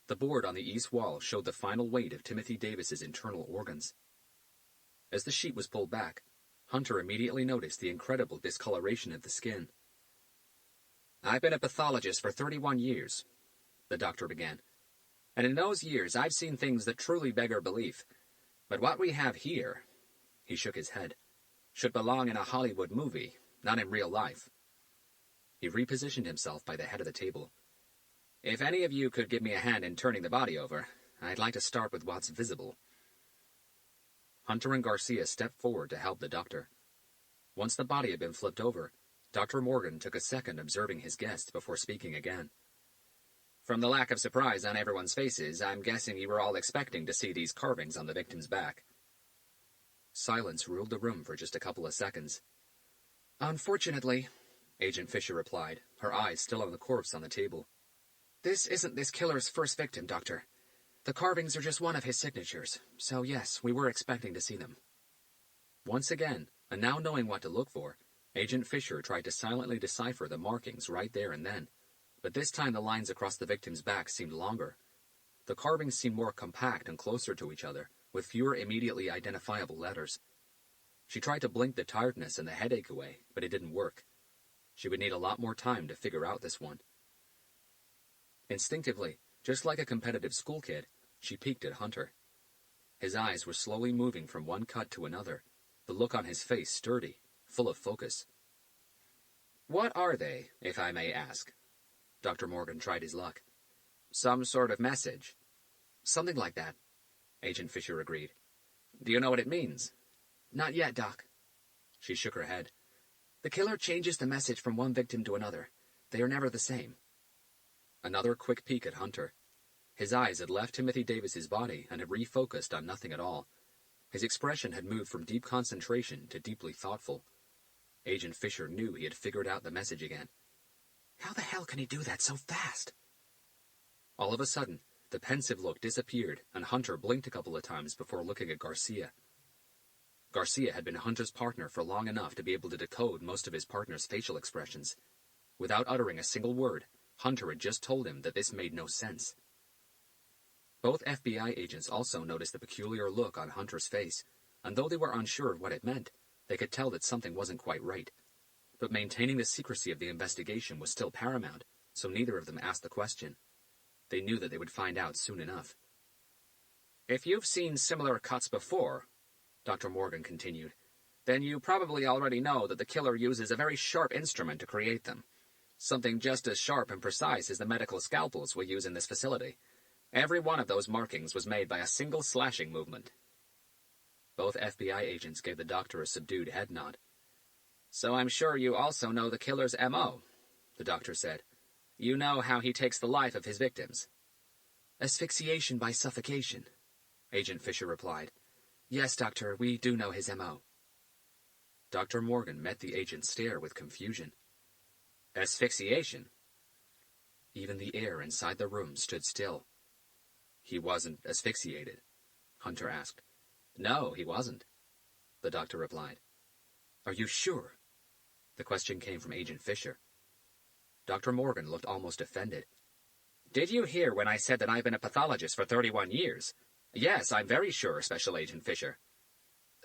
The board on the east wall showed the final weight of Timothy Davis's internal organs. As the sheet was pulled back, Hunter immediately noticed the incredible discoloration of the skin. "I've been a pathologist for 31 years, the doctor began. "And in those years I've seen things that truly beggar belief. But what we have here," he shook his head, "should belong in a Hollywood movie, not in real life." He repositioned himself by the head of the table. "If any of you could give me a hand in turning the body over, I'd like to start with what's visible." Hunter and Garcia stepped forward to help the doctor. Once the body had been flipped over, Dr. Morgan took a second observing his guests before speaking again. "From the lack of surprise on everyone's faces, I'm guessing you were all expecting to see these carvings on the victim's back." Silence ruled the room for just a couple of seconds. "Unfortunately," Agent Fisher replied, her eyes still on the corpse on the table, "this isn't this killer's first victim, Doctor. The carvings are just one of his signatures, so yes, we were expecting to see them." Once again, and now knowing what to look for, Agent Fisher tried to silently decipher the markings right there and then, but this time the lines across the victim's back seemed longer. The carvings seemed more compact and closer to each other, with fewer immediately identifiable letters. She tried to blink the tiredness and the headache away, but it didn't work. She would need a lot more time to figure out this one. Instinctively, just like a competitive school kid, she peeked at Hunter. His eyes were slowly moving from one cut to another, the look on his face sturdy, full of focus. "What are they, if I may ask?" Dr. Morgan tried his luck. "Some sort of message?" "Something like that," Agent Fisher agreed. "Do you know what it means?" "Not yet, Doc." She shook her head. "The killer changes the message from one victim to another. They are never the same." Another quick peek at Hunter. His eyes had left Timothy Davis's body and had refocused on nothing at all. His expression had moved from deep concentration to deeply thoughtful. Agent Fisher knew he had figured out the message again. How the hell can he do that so fast? All of a sudden, the pensive look disappeared, and Hunter blinked a couple of times before looking at Garcia. Garcia had been Hunter's partner for long enough to be able to decode most of his partner's facial expressions. Without uttering a single word, Hunter had just told him that this made no sense. Both FBI agents also noticed the peculiar look on Hunter's face, and though they were unsure of what it meant, they could tell that something wasn't quite right. But maintaining the secrecy of the investigation was still paramount, so neither of them asked the question. They knew that they would find out soon enough. "If you've seen similar cuts before," Dr. Morgan continued, "then you probably already know that the killer uses a very sharp instrument to create them. Something just as sharp and precise as the medical scalpels we use in this facility. Every one of those markings was made by a single slashing movement." Both FBI agents gave the doctor a subdued head nod. "So I'm sure you also know the killer's M.O., the doctor said. "You know how he takes the life of his victims." "Asphyxiation by suffocation," Agent Fisher replied. "Yes, Doctor, we do know his M.O." Dr. Morgan met the agent's stare with confusion. "Asphyxiation?" Even the air inside the room stood still. "He wasn't asphyxiated?" Hunter asked. "No, he wasn't," the doctor replied. "Are you sure?" The question came from Agent Fisher. Dr. Morgan looked almost offended. "Did you hear when I said that I've been a pathologist for 31 years? Yes, I'm very sure, Special Agent Fisher."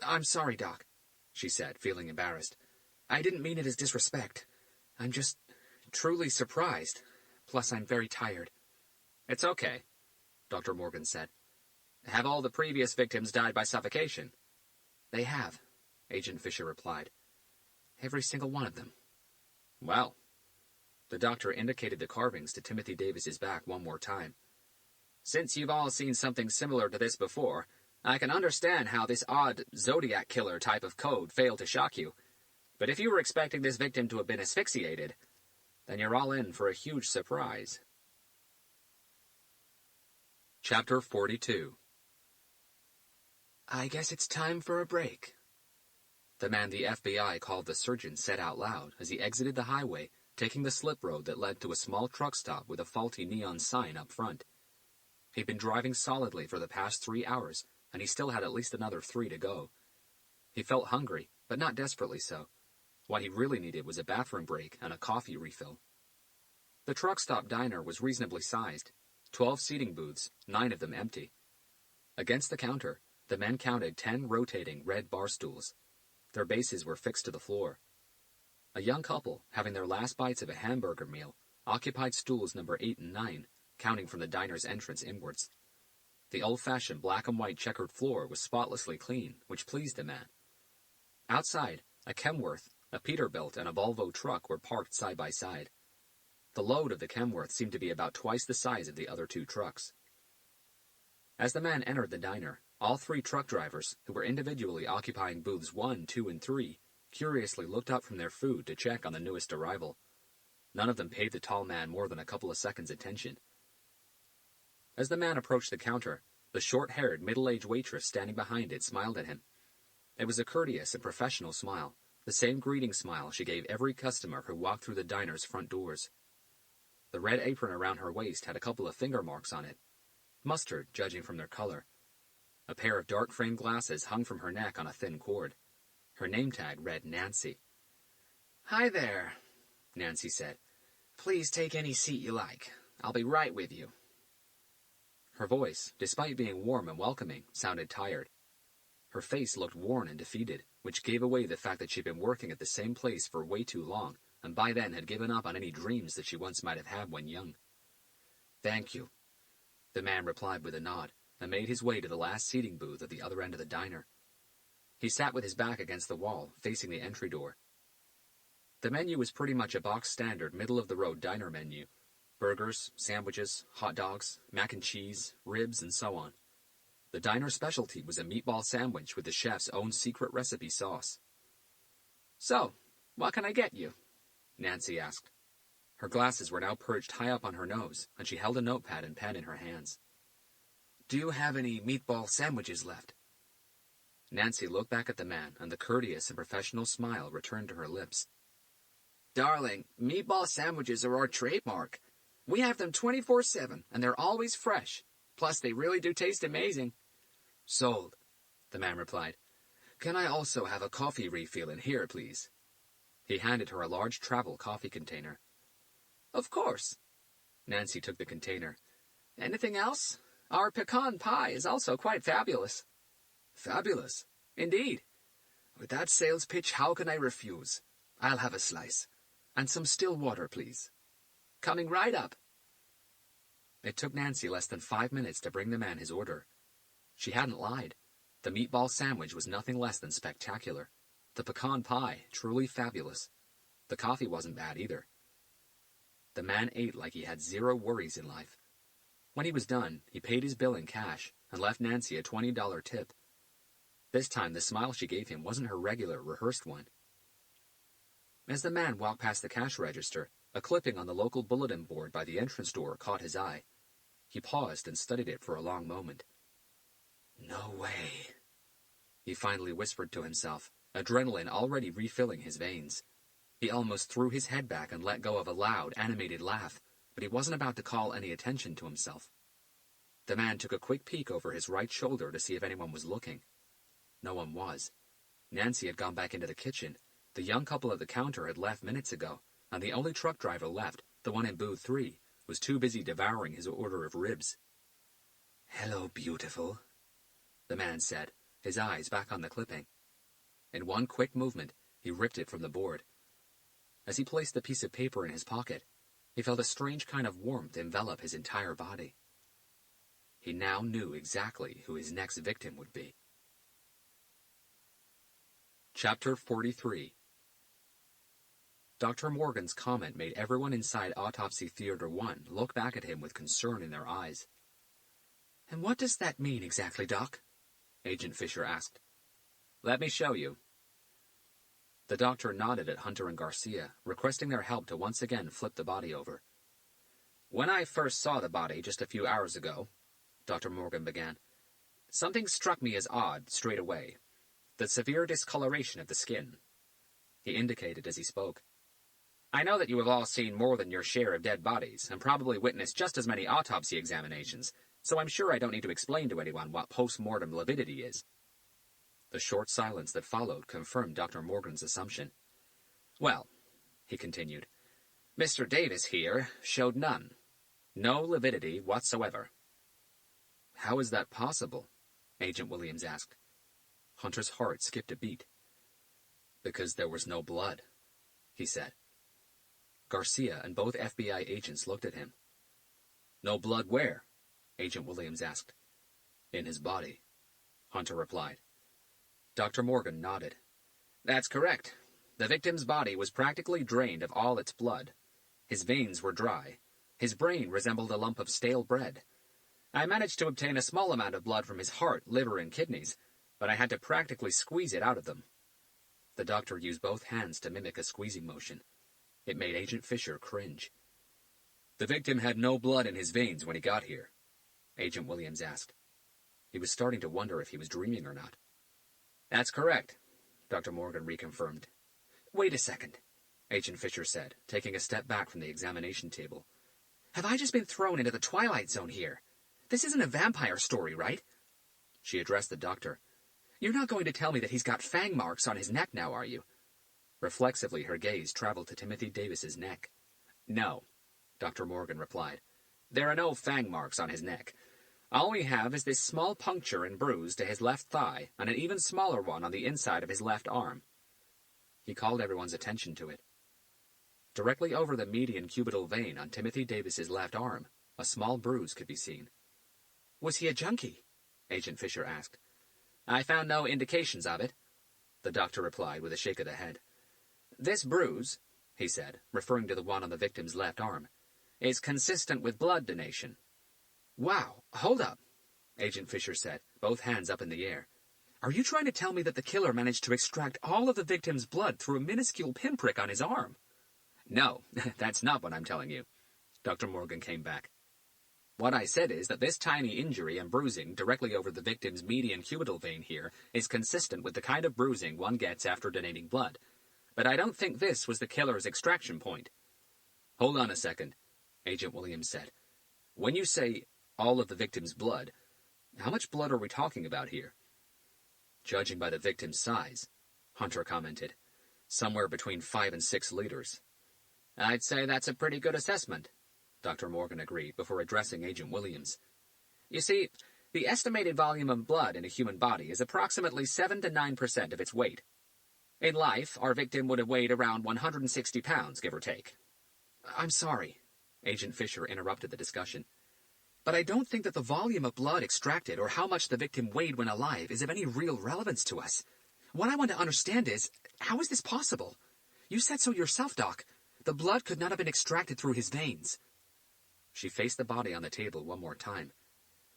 "I'm sorry, Doc," she said, feeling embarrassed. I didn't mean it as disrespect. I'm just truly surprised. Plus, I'm very tired. It's okay, Dr. Morgan said. Have all the previous victims died by suffocation? They have, Agent Fisher replied. Every single one of them. Well, the doctor indicated the carvings to Timothy Davis's back one more time. Since you've all seen something similar to this before, I can understand how this odd Zodiac killer type of code failed to shock you. But if you were expecting this victim to have been asphyxiated, then you're all in for a huge surprise. Chapter 42. I guess it's time for a break. The man the FBI called the surgeon said out loud as he exited the highway, taking the slip road that led to a small truck stop with a faulty neon sign up front. He'd been driving solidly for the past 3 hours, and he still had at least another 3 to go. He felt hungry, but not desperately so. What he really needed was a bathroom break and a coffee refill. The truck stop diner was reasonably sized, 12 seating booths, 9 of them empty. Against the counter, the men counted 10 rotating red bar stools. Their bases were fixed to the floor. A young couple, having their last bites of a hamburger meal, occupied stools number 8 and 9, counting from the diner's entrance inwards. The old-fashioned black and white checkered floor was spotlessly clean, which pleased the man. Outside, a Kenworth, a Peterbilt, and a Volvo truck were parked side by side. The load of the Kenworth seemed to be about twice the size of the other 2 trucks. As the man entered the diner, all 3 truck drivers, who were individually occupying booths 1, 2, and 3, curiously looked up from their food to check on the newest arrival. None of them paid the tall man more than a couple of seconds' attention. As the man approached the counter, the short-haired, middle-aged waitress standing behind it smiled at him. It was a courteous and professional smile, the same greeting smile she gave every customer who walked through the diner's front doors. The red apron around her waist had a couple of finger marks on it. Mustard, judging from their color. A pair of dark-framed glasses hung from her neck on a thin cord. Her name tag read Nancy. Hi there, Nancy said. Please take any seat you like. I'll be right with you. Her voice, despite being warm and welcoming, sounded tired. Her face looked worn and defeated, which gave away the fact that she'd been working at the same place for way too long, and by then had given up on any dreams that she once might have had when young. Thank you, the man replied with a nod, and made his way to the last seating booth at the other end of the diner. He sat with his back against the wall, facing the entry door. The menu was pretty much a box-standard, middle-of-the-road diner menu. Burgers, sandwiches, hot dogs, mac and cheese, ribs, and so on. The diner specialty was a meatball sandwich with the chef's own secret recipe sauce. So, what can I get you? Nancy asked. Her glasses were now perched high up on her nose, and she held a notepad and pen in her hands. Do you have any meatball sandwiches left? Nancy looked back at the man, and the courteous and professional smile returned to her lips. Darling, meatball sandwiches are our trademark. We have them 24/7, and they're always fresh. Plus, they really do taste amazing. Sold, the man replied. Can I also have a coffee refill in here, please? He handed her a large travel coffee container. Of course. Nancy took the container. Anything else? Our pecan pie is also quite fabulous. Fabulous? Indeed. With that sales pitch, how can I refuse? I'll have a slice. And some still water, please. Coming right up. It took Nancy less than 5 minutes to bring the man his order. She hadn't lied. The meatball sandwich was nothing less than spectacular. The pecan pie, truly fabulous. The coffee wasn't bad either. The man ate like he had 0 worries in life. When he was done, he paid his bill in cash and left Nancy a $20 tip. This time, the smile she gave him wasn't her regular, rehearsed one. As the man walked past the cash register, a clipping on the local bulletin board by the entrance door caught his eye. He paused and studied it for a long moment. No way, he finally whispered to himself, adrenaline already refilling his veins. He almost threw his head back and let go of a loud, animated laugh, but he wasn't about to call any attention to himself. The man took a quick peek over his right shoulder to see if anyone was looking. No one was. Nancy had gone back into the kitchen. The young couple at the counter had left minutes ago, and the only truck driver left, the one in booth 3, was too busy devouring his order of ribs. Hello, beautiful, the man said, his eyes back on the clipping. In one quick movement, He ripped it from the board. As he placed the piece of paper in his pocket, he felt a strange kind of warmth envelop his entire body. He now knew exactly who his next victim would be. Chapter 43. Dr. Morgan's comment made everyone inside Autopsy Theater 1 look back at him with concern in their eyes. And what does that mean exactly, Doc? Agent Fisher asked. Let me show you. The doctor nodded at Hunter and Garcia, requesting their help to once again flip the body over. When I first saw the body just a few hours ago, Dr. Morgan began, something struck me as odd straight away. The severe discoloration of the skin. He indicated as he spoke. I know that you have all seen more than your share of dead bodies, and probably witnessed just as many autopsy examinations, so I'm sure I don't need to explain to anyone what post-mortem lividity is. The short silence that followed confirmed Dr. Morgan's assumption. Well, he continued, Mr. Davis here showed none. No lividity whatsoever. How is that possible? Agent Williams asked. Hunter's heart skipped a beat. Because there was no blood, he said. Garcia and both FBI agents looked at him. No blood where? Agent Williams asked. In his body, Hunter replied. Dr. Morgan nodded. That's correct. The victim's body was practically drained of all its blood. His veins were dry. His brain resembled a lump of stale bread. I managed to obtain a small amount of blood from his heart, liver, and kidneys, but I had to practically squeeze it out of them. The doctor used both hands to mimic a squeezing motion. It made Agent Fisher cringe. The victim had no blood in his veins when he got here, Agent Williams asked. He was starting to wonder if he was dreaming or not. That's correct, Dr. Morgan reconfirmed. Wait a second, Agent Fisher said, taking a step back from the examination table. Have I just been thrown into the Twilight Zone here? This isn't a vampire story, right? She addressed the doctor. You're not going to tell me that he's got fang marks on his neck now, are you? Reflexively, her gaze traveled to Timothy Davis's neck. No, Dr. Morgan replied. There are no fang marks on his neck. All we have is this small puncture and bruise to his left thigh and an even smaller one on the inside of his left arm. He called everyone's attention to it. Directly over the median cubital vein on Timothy Davis's left arm, a small bruise could be seen. Was he a junkie? Agent Fisher asked. I found no indications of it, the doctor replied with a shake of the head. This bruise, he said, referring to the one on the victim's left arm, is consistent with blood donation. Wow, hold up, Agent Fisher said, both hands up in the air. Are you trying to tell me that the killer managed to extract all of the victim's blood through a minuscule pinprick on his arm? No, that's not what I'm telling you. Dr. Morgan came back. What I said is that this tiny injury and bruising directly over the victim's median cubital vein here is consistent with the kind of bruising one gets after donating blood. But I don't think this was the killer's extraction point. Hold on a second, Agent Williams said. When you say all of the victim's blood, how much blood are we talking about here? Judging by the victim's size, Hunter commented, somewhere between 5 and 6 liters. I'd say that's a pretty good assessment, Dr. Morgan agreed before addressing Agent Williams. You see, the estimated volume of blood in a human body is approximately 7 to 9% of its weight. In life, our victim would have weighed around 160 pounds, give or take. I'm sorry, Agent Fisher interrupted the discussion. But I don't think that the volume of blood extracted or how much the victim weighed when alive is of any real relevance to us. What I want to understand is, how is this possible? You said so yourself, Doc. The blood could not have been extracted through his veins. She faced the body on the table one more time.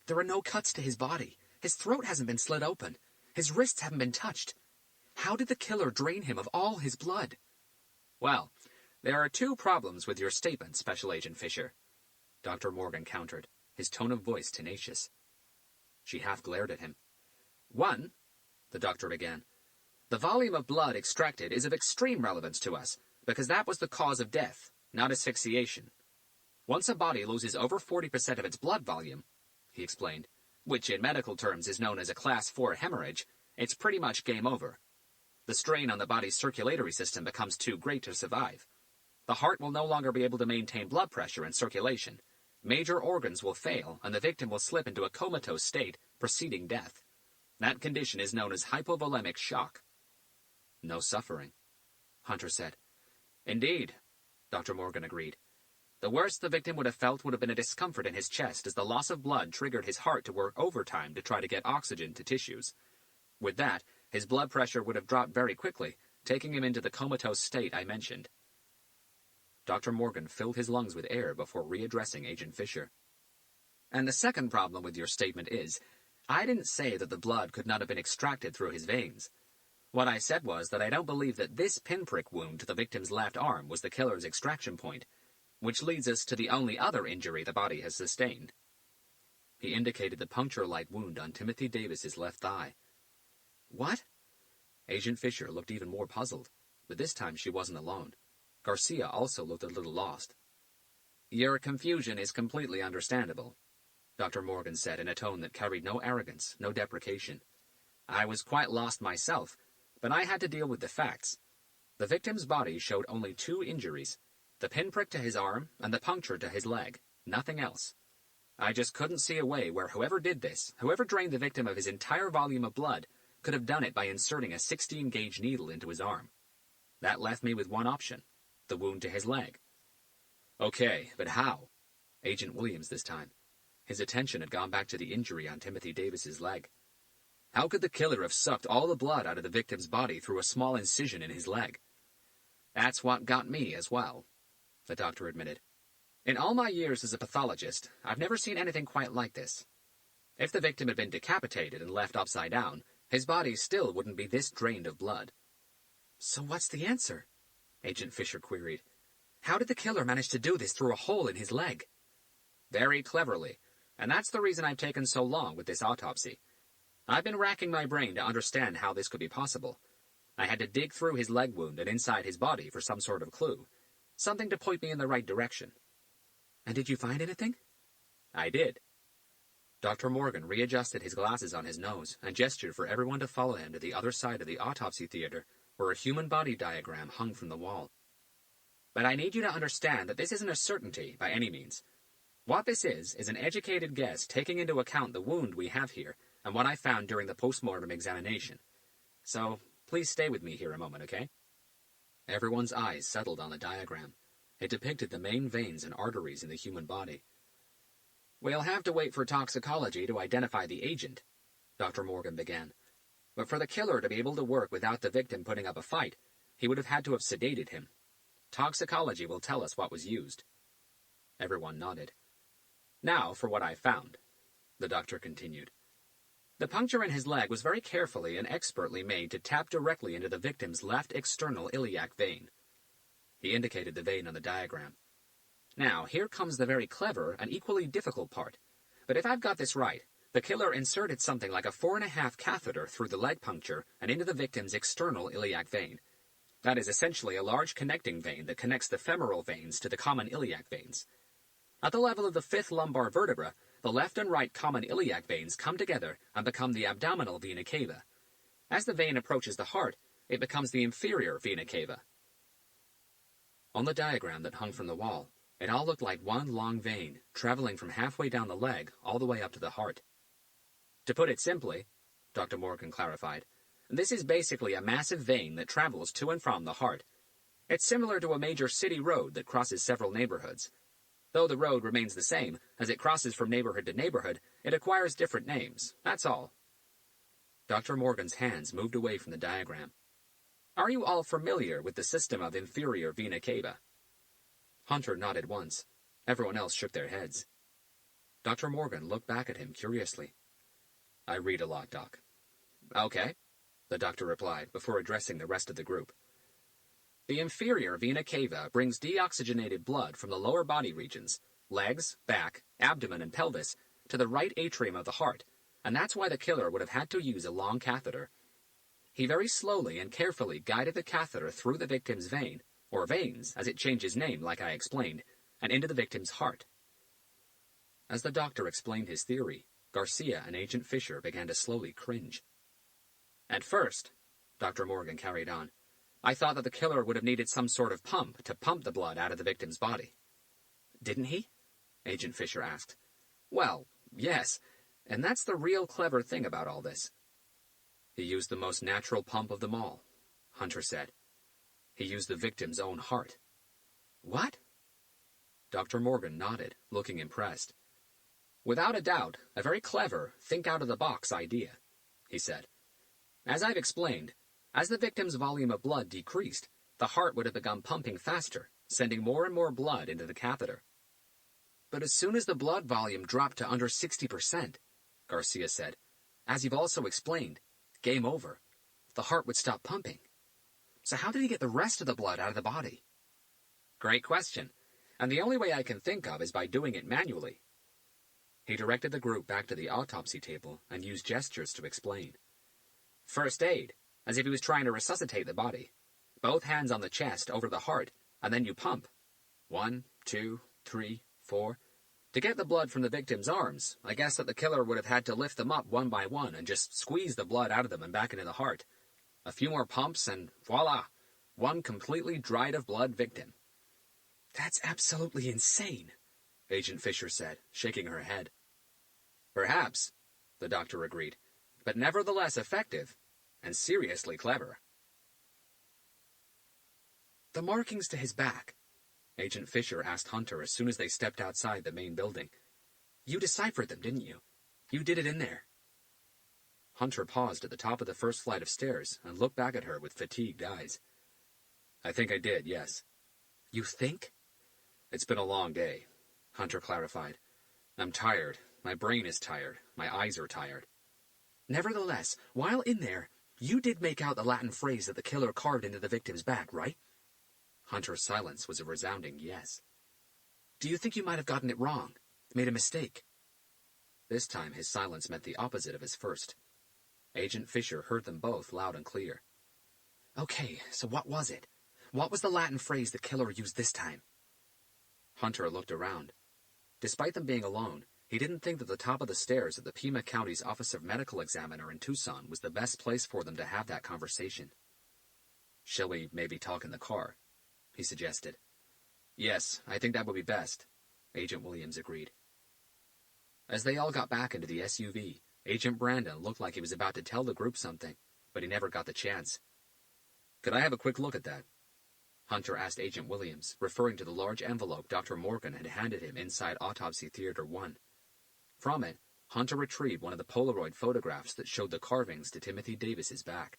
There are no cuts to his body. His throat hasn't been slit open. His wrists haven't been touched. How did the killer drain him of all his blood? Well, there are 2 problems with your statement, Special Agent Fisher, Dr. Morgan countered, his tone of voice tenacious. She half glared at him. 1, the doctor began. The volume of blood extracted is of extreme relevance to us, because that was the cause of death, not asphyxiation. Once a body loses over 40% of its blood volume, he explained, which in medical terms is known as a Class 4 hemorrhage, it's pretty much game over. The strain on the body's circulatory system becomes too great to survive. The heart will no longer be able to maintain blood pressure and circulation. Major organs will fail, and the victim will slip into a comatose state, preceding death. That condition is known as hypovolemic shock. No suffering, Hunter said. Indeed, Dr. Morgan agreed. The worst the victim would have felt would have been a discomfort in his chest as the loss of blood triggered his heart to work overtime to try to get oxygen to tissues. With that, his blood pressure would have dropped very quickly, taking him into the comatose state I mentioned. Dr. Morgan filled his lungs with air before readdressing Agent Fisher. And the second problem with your statement is, I didn't say that the blood could not have been extracted through his veins. What I said was that I don't believe that this pinprick wound to the victim's left arm was the killer's extraction point, which leads us to the only other injury the body has sustained. He indicated the puncture-like wound on Timothy Davis's left thigh. What? Agent Fisher looked even more puzzled, but this time she wasn't alone. Garcia also looked a little lost. Your confusion is completely understandable, Dr. Morgan said in a tone that carried no arrogance, no deprecation. I was quite lost myself, but I had to deal with the facts. The victim's body showed only 2 injuries, the pinprick to his arm and the puncture to his leg, nothing else. I just couldn't see a way where whoever did this, whoever drained the victim of his entire volume of blood, could have done it by inserting a 16-gauge needle into his arm. That left me with one option, the wound to his leg. Okay, but how? Agent Williams this time. His attention had gone back to the injury on Timothy Davis's leg. How could the killer have sucked all the blood out of the victim's body through a small incision in his leg? That's what got me as well, the doctor admitted. In all my years as a pathologist, I've never seen anything quite like this. If the victim had been decapitated and left upside down, his body still wouldn't be this drained of blood. So what's the answer? Agent Fisher queried. How did the killer manage to do this through a hole in his leg? Very cleverly, and that's the reason I've taken so long with this autopsy. I've been racking my brain to understand how this could be possible. I had to dig through his leg wound and inside his body for some sort of clue, something to point me in the right direction. And did you find anything? I did. Dr. Morgan readjusted his glasses on his nose and gestured for everyone to follow him to the other side of the autopsy theater, where a human body diagram hung from the wall. But I need you to understand that this isn't a certainty by any means. What this is an educated guess taking into account the wound we have here and what I found during the post-mortem examination. So, please stay with me here a moment, okay? Everyone's eyes settled on the diagram. It depicted the main veins and arteries in the human body. We'll have to wait for toxicology to identify the agent, Dr. Morgan began. But for the killer to be able to work without the victim putting up a fight, he would have had to have sedated him. Toxicology will tell us what was used. Everyone nodded. Now for what I found, the doctor continued. The puncture in his leg was very carefully and expertly made to tap directly into the victim's left external iliac vein. He indicated the vein on the diagram. Now, here comes the very clever and equally difficult part. But if I've got this right, the killer inserted something like a 4.5 catheter through the leg puncture and into the victim's external iliac vein. That is essentially a large connecting vein that connects the femoral veins to the common iliac veins. At the level of the 5th lumbar vertebra, the left and right common iliac veins come together and become the abdominal vena cava. As the vein approaches the heart, it becomes the inferior vena cava. On the diagram that hung from the wall, it all looked like one long vein, traveling from halfway down the leg all the way up to the heart. To put it simply, Dr. Morgan clarified, this is basically a massive vein that travels to and from the heart. It's similar to a major city road that crosses several neighborhoods. Though the road remains the same, as it crosses from neighborhood to neighborhood, it acquires different names, that's all. Dr. Morgan's hands moved away from the diagram. Are you all familiar with the system of inferior vena cava? Hunter nodded once. Everyone else shook their heads. Dr. Morgan looked back at him curiously. I read a lot, Doc. Okay, the doctor replied before addressing the rest of the group. The inferior vena cava brings deoxygenated blood from the lower body regions, legs, back, abdomen, and pelvis, to the right atrium of the heart, and that's why the killer would have had to use a long catheter. He very slowly and carefully guided the catheter through the victim's vein, or veins, as it changes name like I explained, and into the victim's heart. As the doctor explained his theory, Garcia and Agent Fisher began to slowly cringe. At first, Dr. Morgan carried on, I thought that the killer would have needed some sort of pump to pump the blood out of the victim's body. Didn't he? Agent Fisher asked. Well, yes, and that's the real clever thing about all this. He used the most natural pump of them all, Hunter said. He used the victim's own heart. What? Dr. Morgan nodded, looking impressed. Without a doubt, a very clever, think-out-of-the-box idea, he said. As I've explained, as the victim's volume of blood decreased, the heart would have begun pumping faster, sending more and more blood into the catheter. But as soon as the blood volume dropped to under 60%, Garcia said, as you've also explained, game over. The heart would stop pumping. So how did he get the rest of the blood out of the body? Great question, and the only way I can think of is by doing it manually. He directed the group back to the autopsy table and used gestures to explain. First aid, as if he was trying to resuscitate the body. Both hands on the chest over the heart, and then you pump. 1, 2, 3, 4. To get the blood from the victim's arms, I guess that the killer would have had to lift them up one by one and just squeeze the blood out of them and back into the heart. A few more pumps and voila, one completely dried of blood victim. That's absolutely insane, Agent Fisher said, shaking her head. Perhaps, the doctor agreed, but nevertheless effective, and seriously clever. The markings to his back, Agent Fisher asked Hunter as soon as they stepped outside the main building. You deciphered them, didn't you? You did it in there. Hunter paused at the top of the first flight of stairs and looked back at her with fatigued eyes. I think I did, yes. You think? It's been a long day, Hunter clarified. I'm tired. My brain is tired. My eyes are tired. Nevertheless, while in there, you did make out the Latin phrase that the killer carved into the victim's back, right? Hunter's silence was a resounding yes. Do you think you might have gotten it wrong? Made a mistake? This time his silence meant the opposite of his first. Agent Fisher heard them both loud and clear. Okay, so what was it? What was the Latin phrase the killer used this time? Hunter looked around. Despite them being alone, he didn't think that the top of the stairs at the Pima County's Office of Medical Examiner in Tucson was the best place for them to have that conversation. Shall we maybe talk in the car? He suggested. Yes, I think that would be best, Agent Williams agreed. As they all got back into the SUV, Agent Brandon looked like he was about to tell the group something, but he never got the chance. Could I have a quick look at that? Hunter asked Agent Williams, referring to the large envelope Dr. Morgan had handed him inside Autopsy Theater 1. From it, Hunter retrieved one of the Polaroid photographs that showed the carvings to Timothy Davis's back.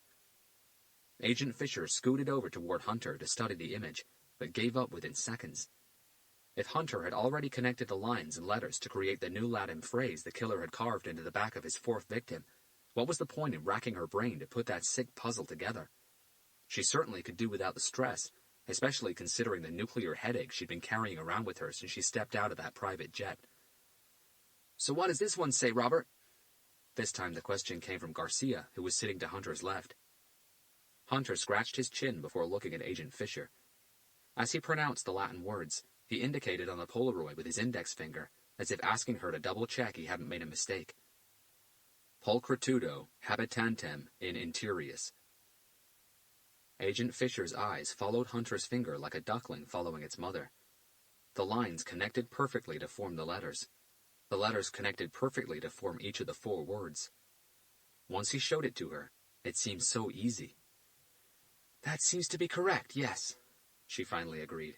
Agent Fisher scooted over toward Hunter to study the image, but gave up within seconds. If Hunter had already connected the lines and letters to create the new Latin phrase the killer had carved into the back of his fourth victim, what was the point in racking her brain to put that sick puzzle together? She certainly could do without the stress, especially considering the nuclear headache she'd been carrying around with her since she stepped out of that private jet. So what does this one say, Robert? This time the question came from Garcia, who was sitting to Hunter's left. Hunter scratched his chin before looking at Agent Fisher. As he pronounced the Latin words, he indicated on the Polaroid with his index finger, as if asking her to double-check he hadn't made a mistake. Pulchritudo habitantem in interius. Agent Fisher's eyes followed Hunter's finger like a duckling following its mother. The lines connected perfectly to form the letters. The letters connected perfectly to form each of the 4 words. Once he showed it to her, it seemed so easy. That seems to be correct, yes, she finally agreed.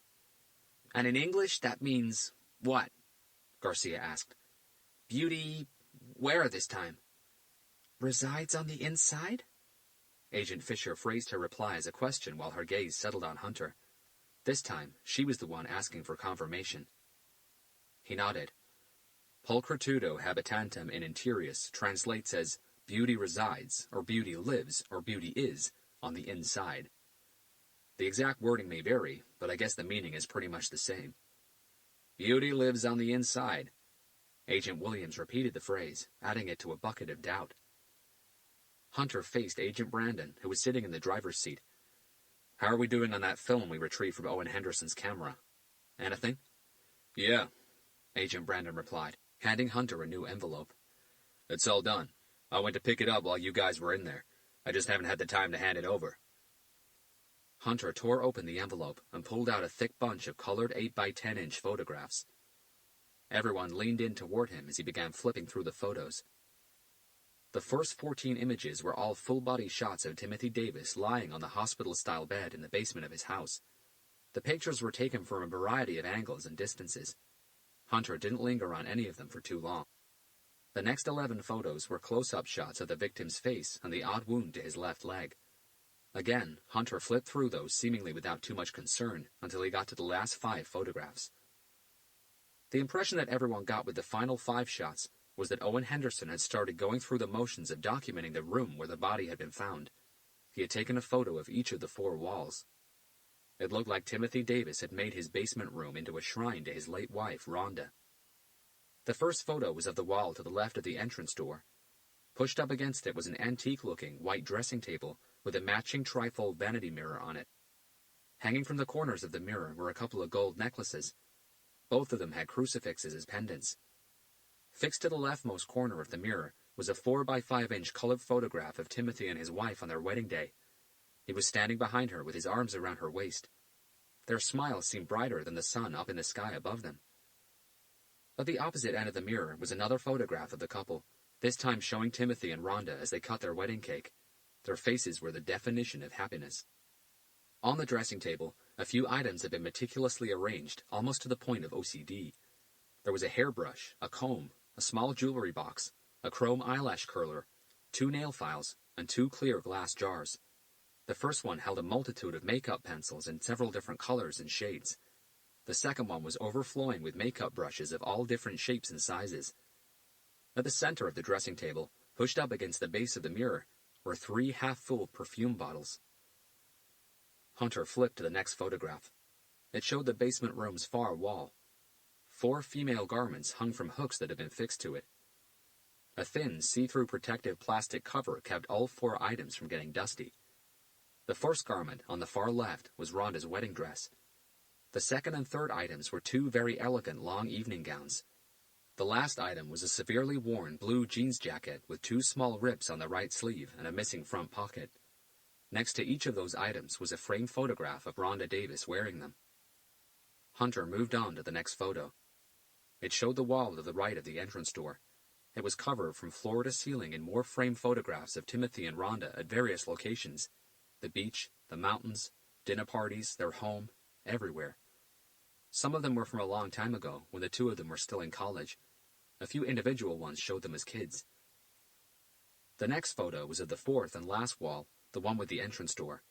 And in English, that means what? Garcia asked. Beauty, where this time? Resides on the inside? Agent Fisher phrased her reply as a question while her gaze settled on Hunter. This time, she was the one asking for confirmation. He nodded. Pulchritudo habitantem in interius translates as beauty resides, or beauty lives, or beauty is, on the inside. The exact wording may vary, but I guess the meaning is pretty much the same. Beauty lives on the inside. Agent Williams repeated the phrase, adding it to a bucket of doubt. Hunter faced Agent Brandon, who was sitting in the driver's seat. How are we doing on that film we retrieved from Owen Henderson's camera? Anything? Yeah, Agent Brandon replied, handing Hunter a new envelope. It's all done. I went to pick it up while you guys were in there. I just haven't had the time to hand it over. Hunter tore open the envelope and pulled out a thick bunch of colored 8x10-inch photographs. Everyone leaned in toward him as he began flipping through the photos. The first 14 images were all full-body shots of Timothy Davis lying on the hospital-style bed in the basement of his house. The pictures were taken from a variety of angles and distances. Hunter didn't linger on any of them for too long. The next 11 photos were close-up shots of the victim's face and the odd wound to his left leg. Again, Hunter flipped through those seemingly without too much concern until he got to the last 5 photographs. The impression that everyone got with the final 5 shots was that Owen Henderson had started going through the motions of documenting the room where the body had been found. He had taken a photo of each of the 4 walls. It looked like Timothy Davis had made his basement room into a shrine to his late wife, Rhonda. The first photo was of the wall to the left of the entrance door. Pushed up against it was an antique-looking white dressing table with a matching trifold vanity mirror on it. Hanging from the corners of the mirror were a couple of gold necklaces. Both of them had crucifixes as pendants. Fixed to the leftmost corner of the mirror was a 4x5-inch colored photograph of Timothy and his wife on their wedding day. He was standing behind her with his arms around her waist. Their smile seemed brighter than the sun up in the sky above them. At the opposite end of the mirror was another photograph of the couple, this time showing Timothy and Rhonda as they cut their wedding cake. Their faces were the definition of happiness. On the dressing table, a few items had been meticulously arranged, almost to the point of OCD. There was a hairbrush, a comb, a small jewelry box, a chrome eyelash curler, 2 nail files, and 2 clear glass jars. The first one held a multitude of makeup pencils in several different colors and shades. The second one was overflowing with makeup brushes of all different shapes and sizes. At the center of the dressing table, pushed up against the base of the mirror, were 3 half-full perfume bottles. Hunter flipped to the next photograph. It showed the basement room's far wall. 4 female garments hung from hooks that had been fixed to it. A thin, see-through protective plastic cover kept all 4 items from getting dusty. The first garment, on the far left, was Rhonda's wedding dress. The second and third items were 2 very elegant long evening gowns. The last item was a severely worn blue jeans jacket with 2 small rips on the right sleeve and a missing front pocket. Next to each of those items was a framed photograph of Rhonda Davis wearing them. Hunter moved on to the next photo. It showed the wall to the right of the entrance door. It was covered from floor to ceiling in more framed photographs of Timothy and Rhonda at various locations. The beach, the mountains, dinner parties, their home, everywhere. Some of them were from a long time ago, when the 2 of them were still in college. A few individual ones showed them as kids. The next photo was of the 4th and last wall, the one with the entrance door.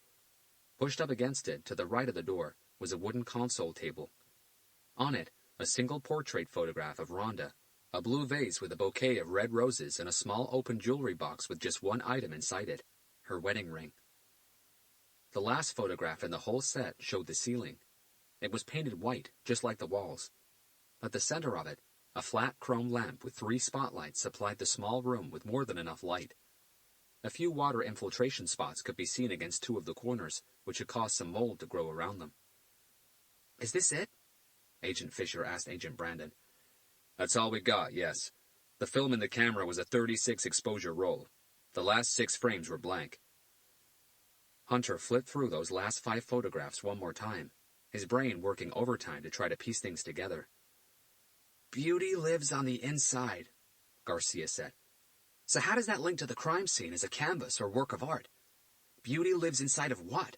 Pushed up against it, to the right of the door, was a wooden console table. On it, a single portrait photograph of Rhonda, a blue vase with a bouquet of red roses and a small open jewelry box with just 1 item inside it, her wedding ring. The last photograph in the whole set showed the ceiling. It was painted white, just like the walls. At the center of it, a flat chrome lamp with 3 spotlights supplied the small room with more than enough light. A few water infiltration spots could be seen against 2 of the corners, which had caused some mold to grow around them. Is this it? Agent Fisher asked Agent Brandon. That's all we got, yes. The film in the camera was a 36 exposure roll. The last 6 frames were blank. Hunter flipped through those last 5 photographs one more time, his brain working overtime to try to piece things together. Beauty lives on the inside, Garcia said. So how does that link to the crime scene as a canvas or work of art? Beauty lives inside of what?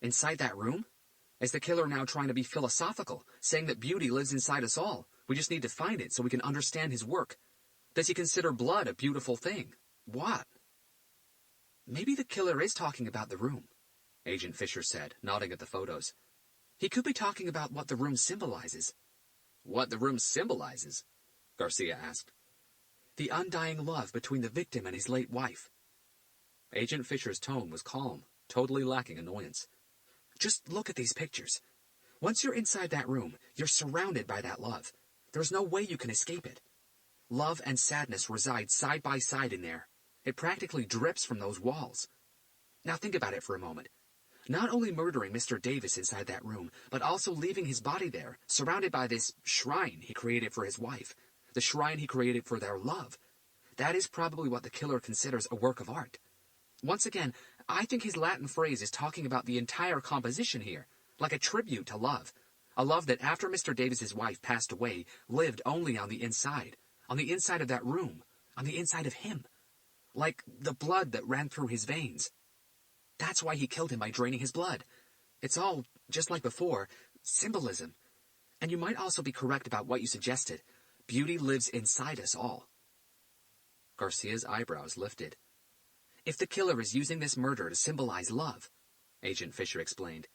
Inside that room? Is the killer now trying to be philosophical, saying that beauty lives inside us all? We just need to find it so we can understand his work. Does he consider blood a beautiful thing? What? Maybe the killer is talking about the room, Agent Fisher said, nodding at the photos. He could be talking about what the room symbolizes. What the room symbolizes? Garcia asked. The undying love between the victim and his late wife. Agent Fisher's tone was calm, totally lacking annoyance. Just look at these pictures. Once you're inside that room, you're surrounded by that love. There's no way you can escape it. Love and sadness reside side by side in there. It practically drips from those walls. Now think about it for a moment. Not only murdering Mr. Davis inside that room, but also leaving his body there, surrounded by this shrine he created for his wife, the shrine he created for their love. That is probably what the killer considers a work of art. Once again, I think his Latin phrase is talking about the entire composition here, like a tribute to love. A love that after Mr. Davis's wife passed away, lived only on the inside of that room, on the inside of him. like the blood that ran through his veins. That's why he killed him by draining his blood. It's all, just like before, symbolism. And you might also be correct about what you suggested. Beauty lives inside us all. Garcia's eyebrows lifted. If the killer is using this murder to symbolize love, Agent Fisher explained,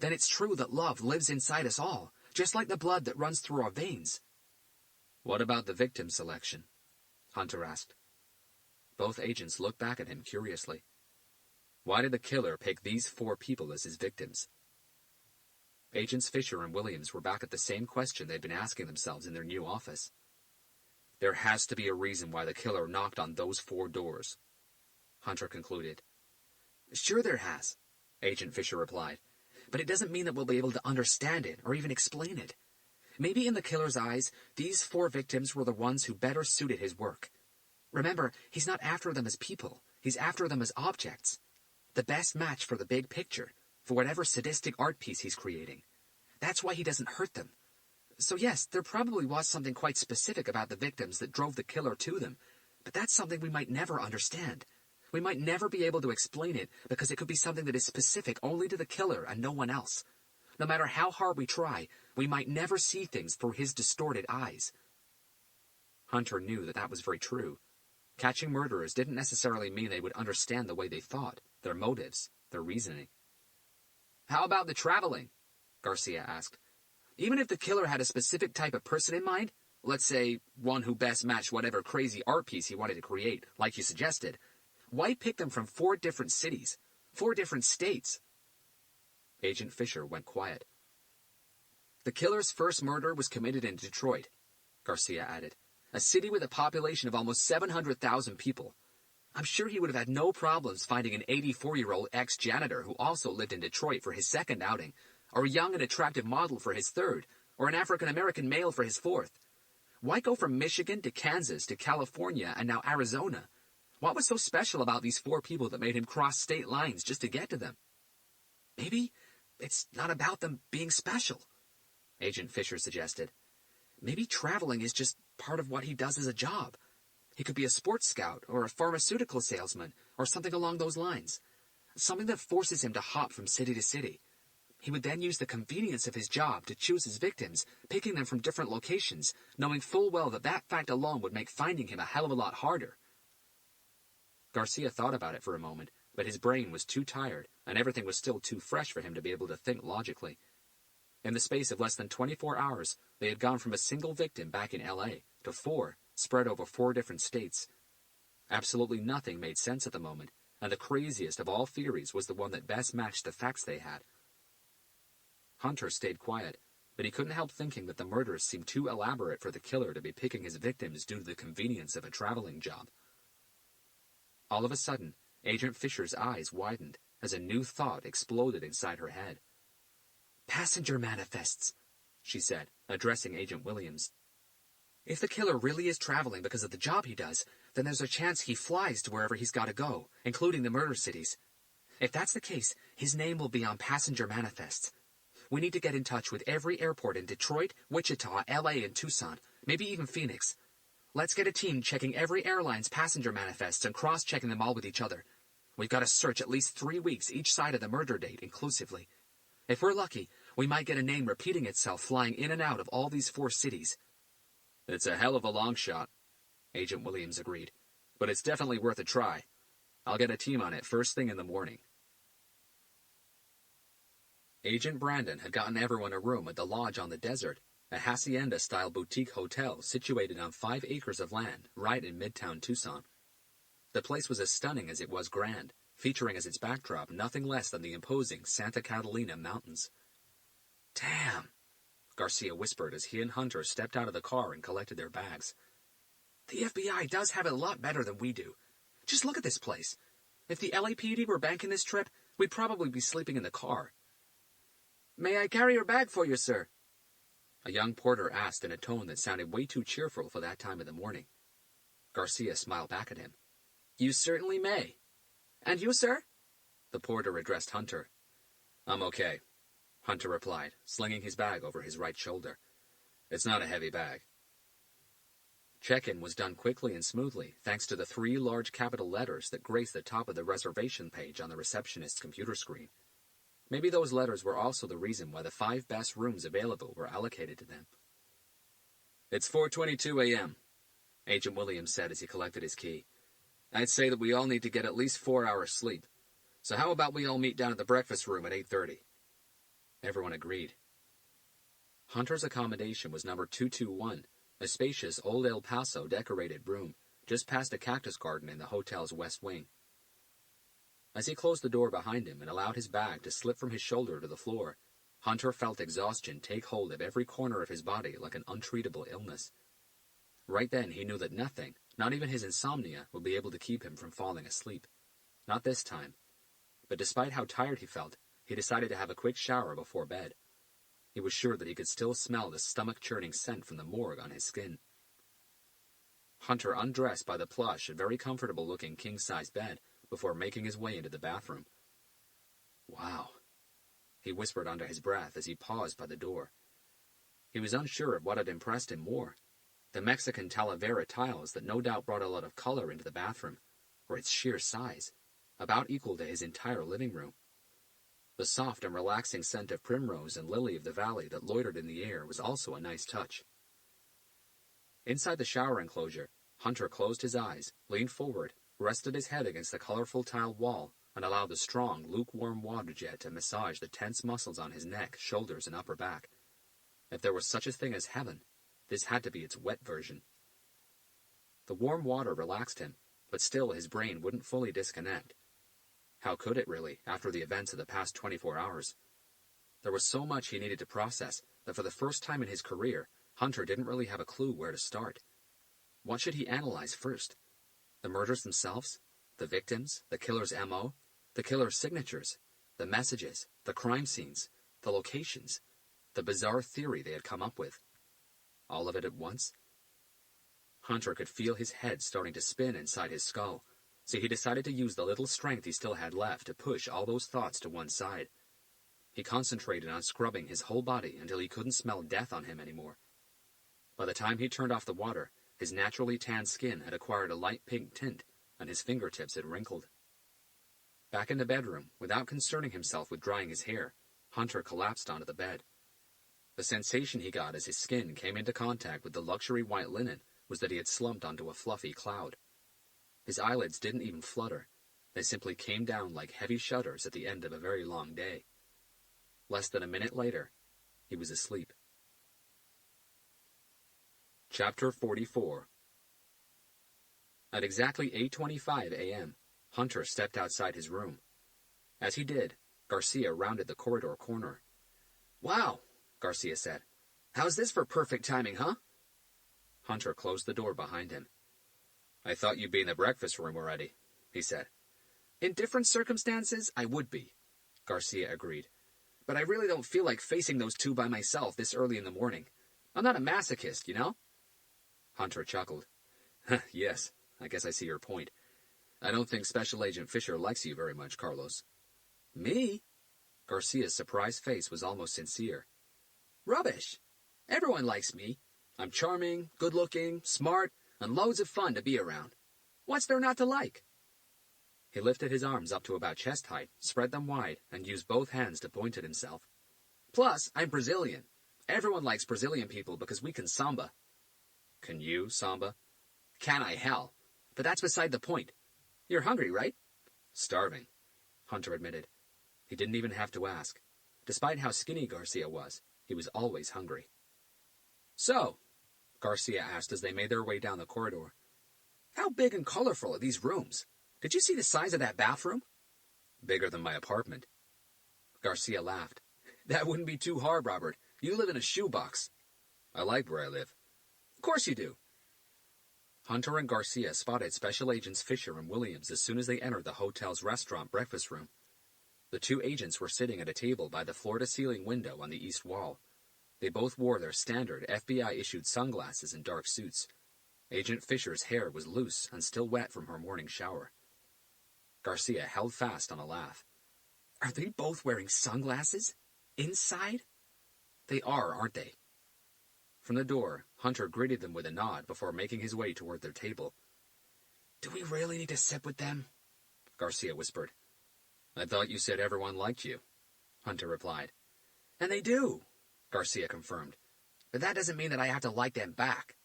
then it's true that love lives inside us all, just like the blood that runs through our veins. What about the victim selection? Hunter asked. Both agents looked back at him curiously. Why did the killer pick these 4 people as his victims? Agents Fisher and Williams were back at the same question they'd been asking themselves in their new office. There has to be a reason why the killer knocked on those 4 doors, Hunter concluded. Sure there has, Agent Fisher replied, but it doesn't mean that we'll be able to understand it or even explain it. Maybe in the killer's eyes, these 4 victims were the ones who better suited his work. Remember, he's not after them as people, he's after them as objects. The best match for the big picture, for whatever sadistic art piece he's creating. That's why he doesn't hurt them. So yes, there probably was something quite specific about the victims that drove the killer to them, but that's something we might never understand. We might never be able to explain it because it could be something that is specific only to the killer and no one else. No matter how hard we try, we might never see things through his distorted eyes. Hunter knew that was very true. Catching murderers didn't necessarily mean they would understand the way they thought, their motives, their reasoning. How about the traveling? Garcia asked. Even if the killer had a specific type of person in mind, let's say one who best matched whatever crazy art piece he wanted to create, like you suggested, why pick them from 4 different cities, 4 different states? Agent Fisher went quiet. The killer's first murder was committed in Detroit, Garcia added, a city with a population of almost 700,000 people. I'm sure he would have had no problems finding an 84-year-old ex-janitor who also lived in Detroit for his second outing, or a young and attractive model for his third, or an African-American male for his fourth. Why go from Michigan to Kansas to California and now Arizona? What was so special about these 4 people that made him cross state lines just to get to them? Maybe it's not about them being special, Agent Fisher suggested. Maybe traveling is just part of what he does as a job. He could be a sports scout or a pharmaceutical salesman or something along those lines. Something that forces him to hop from city to city. He would then use the convenience of his job to choose his victims, picking them from different locations, knowing full well that that fact alone would make finding him a hell of a lot harder. Garcia thought about it for a moment, but his brain was too tired, and everything was still too fresh for him to be able to think logically. In the space of less than 24 hours, they had gone from a single victim back in L.A. to 4, spread over 4 different states. Absolutely nothing made sense at the moment, and the craziest of all theories was the one that best matched the facts they had. Hunter stayed quiet, but he couldn't help thinking that the murders seemed too elaborate for the killer to be picking his victims due to the convenience of a traveling job. All of a sudden, Agent Fisher's eyes widened as a new thought exploded inside her head. Passenger manifests, she said, addressing Agent Williams. If the killer really is traveling because of the job he does, then there's a chance he flies to wherever he's got to go, including the murder cities. If that's the case, his name will be on passenger manifests. We need to get in touch with every airport in Detroit, Wichita, L.A., and Tucson, maybe even Phoenix. Let's get a team checking every airline's passenger manifests and cross-checking them all with each other. We've got to search at least 3 weeks each side of the murder date inclusively. If we're lucky, we might get a name repeating itself flying in and out of all these 4 cities. It's a hell of a long shot, Agent Williams agreed, but it's definitely worth a try. I'll get a team on it first thing in the morning. Agent Brandon had gotten everyone a room at the Lodge on the Desert, a hacienda-style boutique hotel situated on 5 acres of land right in midtown Tucson. The place was as stunning as it was grand, featuring as its backdrop nothing less than the imposing Santa Catalina Mountains. Damn, Garcia whispered as he and Hunter stepped out of the car and collected their bags. The FBI does have it a lot better than we do. Just look at this place. If the LAPD were banking this trip, we'd probably be sleeping in the car. May I carry your bag for you, sir? A young porter asked in a tone that sounded way too cheerful for that time of the morning. Garcia smiled back at him. You certainly may. And you, sir? The porter addressed Hunter. I'm okay, Hunter replied, slinging his bag over his right shoulder. It's not a heavy bag. Check-in was done quickly and smoothly thanks to the 3 large capital letters that graced the top of the reservation page on the receptionist's computer screen. Maybe those letters were also the reason why the 5 best rooms available were allocated to them. It's 4:22 a.m., Agent Williams said as he collected his key. I'd say that we all need to get at least 4 hours sleep. So how about we all meet down at the breakfast room at 8:30? Everyone agreed. Hunter's accommodation was number 221, a spacious old El Paso decorated room just past a cactus garden in the hotel's west wing. As he closed the door behind him and allowed his bag to slip from his shoulder to the floor, Hunter felt exhaustion take hold of every corner of his body like an untreatable illness. Right then he knew that nothing, not even his insomnia, would be able to keep him from falling asleep. Not this time. But despite how tired he felt, he decided to have a quick shower before bed. He was sure that he could still smell the stomach-churning scent from the morgue on his skin. Hunter undressed by the plush and very comfortable-looking king-size bed before making his way into the bathroom. Wow, he whispered under his breath as he paused by the door. He was unsure of what had impressed him more, the Mexican Talavera tiles that no doubt brought a lot of color into the bathroom, or its sheer size, about equal to his entire living room. The soft and relaxing scent of primrose and lily of the valley that loitered in the air was also a nice touch. Inside the shower enclosure, Hunter closed his eyes, leaned forward, rested his head against the colorful tiled wall, and allowed the strong, lukewarm water jet to massage the tense muscles on his neck, shoulders, and upper back. If there was such a thing as heaven, this had to be its wet version. The warm water relaxed him, but still his brain wouldn't fully disconnect. How could it really, after the events of the past 24 hours? There was so much he needed to process that for the first time in his career, Hunter didn't really have a clue where to start. What should he analyze first? The murders themselves? The victims? The killer's M.O.? The killer's signatures? The messages? The crime scenes? The locations? The bizarre theory they had come up with? All of it at once? Hunter could feel his head starting to spin inside his skull, so he decided to use the little strength he still had left to push all those thoughts to one side. He concentrated on scrubbing his whole body until he couldn't smell death on him anymore. By the time he turned off the water, his naturally tanned skin had acquired a light pink tint, and his fingertips had wrinkled. Back in the bedroom, without concerning himself with drying his hair, Hunter collapsed onto the bed. The sensation he got as his skin came into contact with the luxury white linen was that he had slumped onto a fluffy cloud. His eyelids didn't even flutter. They simply came down like heavy shutters at the end of a very long day. Less than a minute later, he was asleep. Chapter 44. At exactly 8:25 a.m., Hunter stepped outside his room. As he did, Garcia rounded the corridor corner. "Wow," Garcia said. "How's this for perfect timing, huh?" Hunter closed the door behind him. "I thought you'd be in the breakfast room already," he said. "In different circumstances, I would be," Garcia agreed. "But I really don't feel like facing those two by myself this early in the morning. I'm not a masochist, you know?" Hunter chuckled. "Yes, I guess I see your point. I don't think Special Agent Fisher likes you very much, Carlos." "Me?" Garcia's surprised face was almost sincere. "Rubbish. Everyone likes me. I'm charming, good-looking, smart, and loads of fun to be around. What's there not to like?" He lifted his arms up to about chest height, spread them wide, and used both hands to point at himself. "Plus, I'm Brazilian. Everyone likes Brazilian people because we can samba." "Can you samba?" "Can I, hell. But that's beside the point. You're hungry, right?" "Starving," Hunter admitted. He didn't even have to ask. Despite how skinny Garcia was, he was always hungry. "So," Garcia asked as they made their way down the corridor, "how big and colorful are these rooms? Did you see the size of that bathroom?" "Bigger than my apartment." Garcia laughed. "That wouldn't be too hard, Robert. You live in a shoebox." "I like where I live." "Of course you do." Hunter and Garcia spotted Special Agents Fisher and Williams as soon as they entered the hotel's restaurant breakfast room. The two agents were sitting at a table by the floor-to-ceiling window on the east wall. They both wore their standard FBI-issued sunglasses and dark suits. Agent Fisher's hair was loose and still wet from her morning shower. Garcia held fast on a laugh. "Are they both wearing sunglasses? Inside?" "They are, aren't they?" From the door, Hunter greeted them with a nod before making his way toward their table. "Do we really need to sit with them?" Garcia whispered. "I thought you said everyone liked you," Hunter replied. "And they do," Garcia confirmed. "But that doesn't mean that I have to like them back."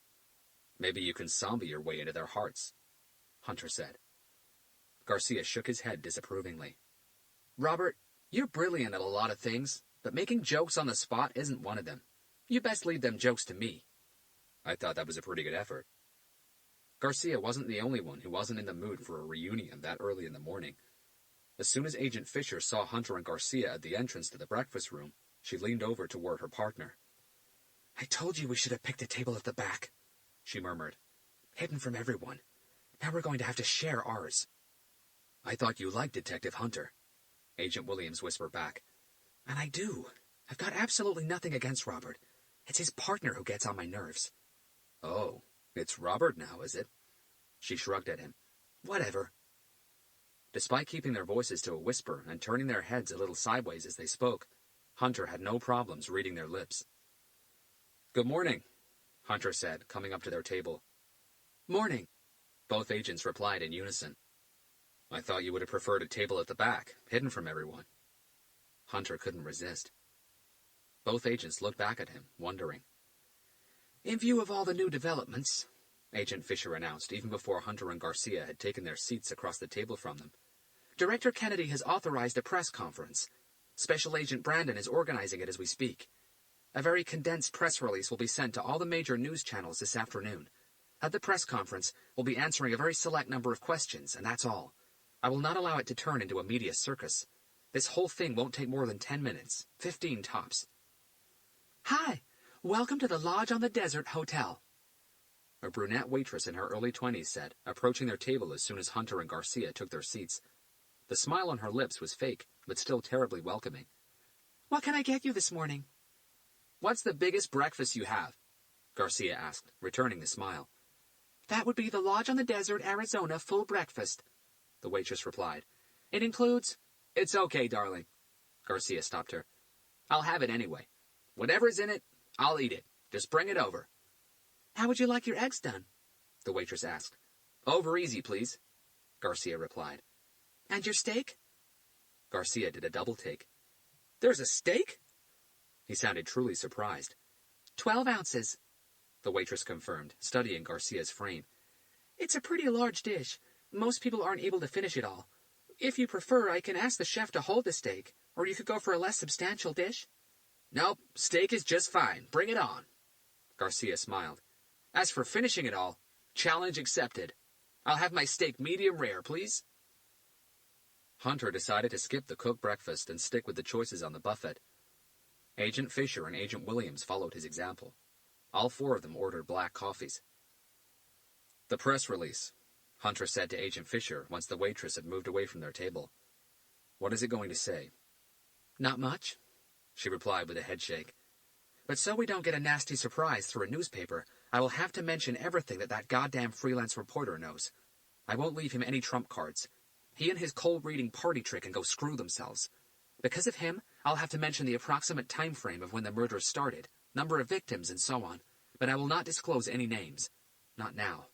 "Maybe you can zombie your way into their hearts," Hunter said. Garcia shook his head disapprovingly. "Robert, you're brilliant at a lot of things, but making jokes on the spot isn't one of them. You best leave them jokes to me." "I thought that was a pretty good effort." Garcia wasn't the only one who wasn't in the mood for a reunion that early in the morning. As soon as Agent Fisher saw Hunter and Garcia at the entrance to the breakfast room, she leaned over toward her partner. "I told you we should have picked a table at the back," she murmured. "Hidden from everyone. Now we're going to have to share ours." "I thought you liked Detective Hunter," Agent Williams whispered back. "And I do. I've got absolutely nothing against Robert. It's his partner who gets on my nerves." "Oh, it's Robert now, is it?" She shrugged at him. "Whatever." Despite keeping their voices to a whisper and turning their heads a little sideways as they spoke, Hunter had no problems reading their lips. "Good morning," Hunter said, coming up to their table. "Morning," both agents replied in unison. "I thought you would have preferred a table at the back, hidden from everyone." Hunter couldn't resist. Both agents looked back at him, wondering. "In view of all the new developments," Agent Fisher announced, even before Hunter and Garcia had taken their seats across the table from them, Director Kennedy has authorized a press conference. Special Agent Brandon is organizing it as we speak. A very condensed press release will be sent to all the major news channels this afternoon. At the press conference, we'll be answering a very select number of questions, and that's all. I will not allow it to turn into a media circus. This whole thing won't take more than 10 minutes, 15 tops. "Hi, welcome to the Lodge on the Desert Hotel," a brunette waitress in her early 20s said, approaching their table as soon as Hunter and Garcia took their seats. The smile on her lips was fake, but still terribly welcoming. "What can I get you this morning?" "What's the biggest breakfast you have?" Garcia asked, returning the smile. "That would be the Lodge on the Desert, Arizona full breakfast," the waitress replied. "It includes—" "It's okay, darling," Garcia stopped her. "I'll have it anyway. Whatever's in it, I'll eat it. Just bring it over." "How would you like your eggs done?" the waitress asked. "Over easy, please," Garcia replied. "And your steak?" Garcia did a double take. "There's a steak?" He sounded truly surprised. 12 ounces, the waitress confirmed, studying Garcia's frame. "It's a pretty large dish. Most people aren't able to finish it all. If you prefer, I can ask the chef to hold the steak, or you could go for a less substantial dish." "Nope, steak is just fine. Bring it on." Garcia smiled. "As for finishing it all, challenge accepted. I'll have my steak medium rare, please." Hunter decided to skip the cooked breakfast and stick with the choices on the buffet. Agent Fisher and Agent Williams followed his example. All four of them ordered black coffees. "The press release," Hunter said to Agent Fisher once the waitress had moved away from their table. "What is it going to say?" "Not much," she replied with a headshake. "But so we don't get a nasty surprise through a newspaper, I will have to mention everything that goddamn freelance reporter knows. I won't leave him any trump cards. He and his cold-reading party trick can go screw themselves. Because of him, I'll have to mention the approximate time frame of when the murder started, number of victims, and so on, but I will not disclose any names. Not now.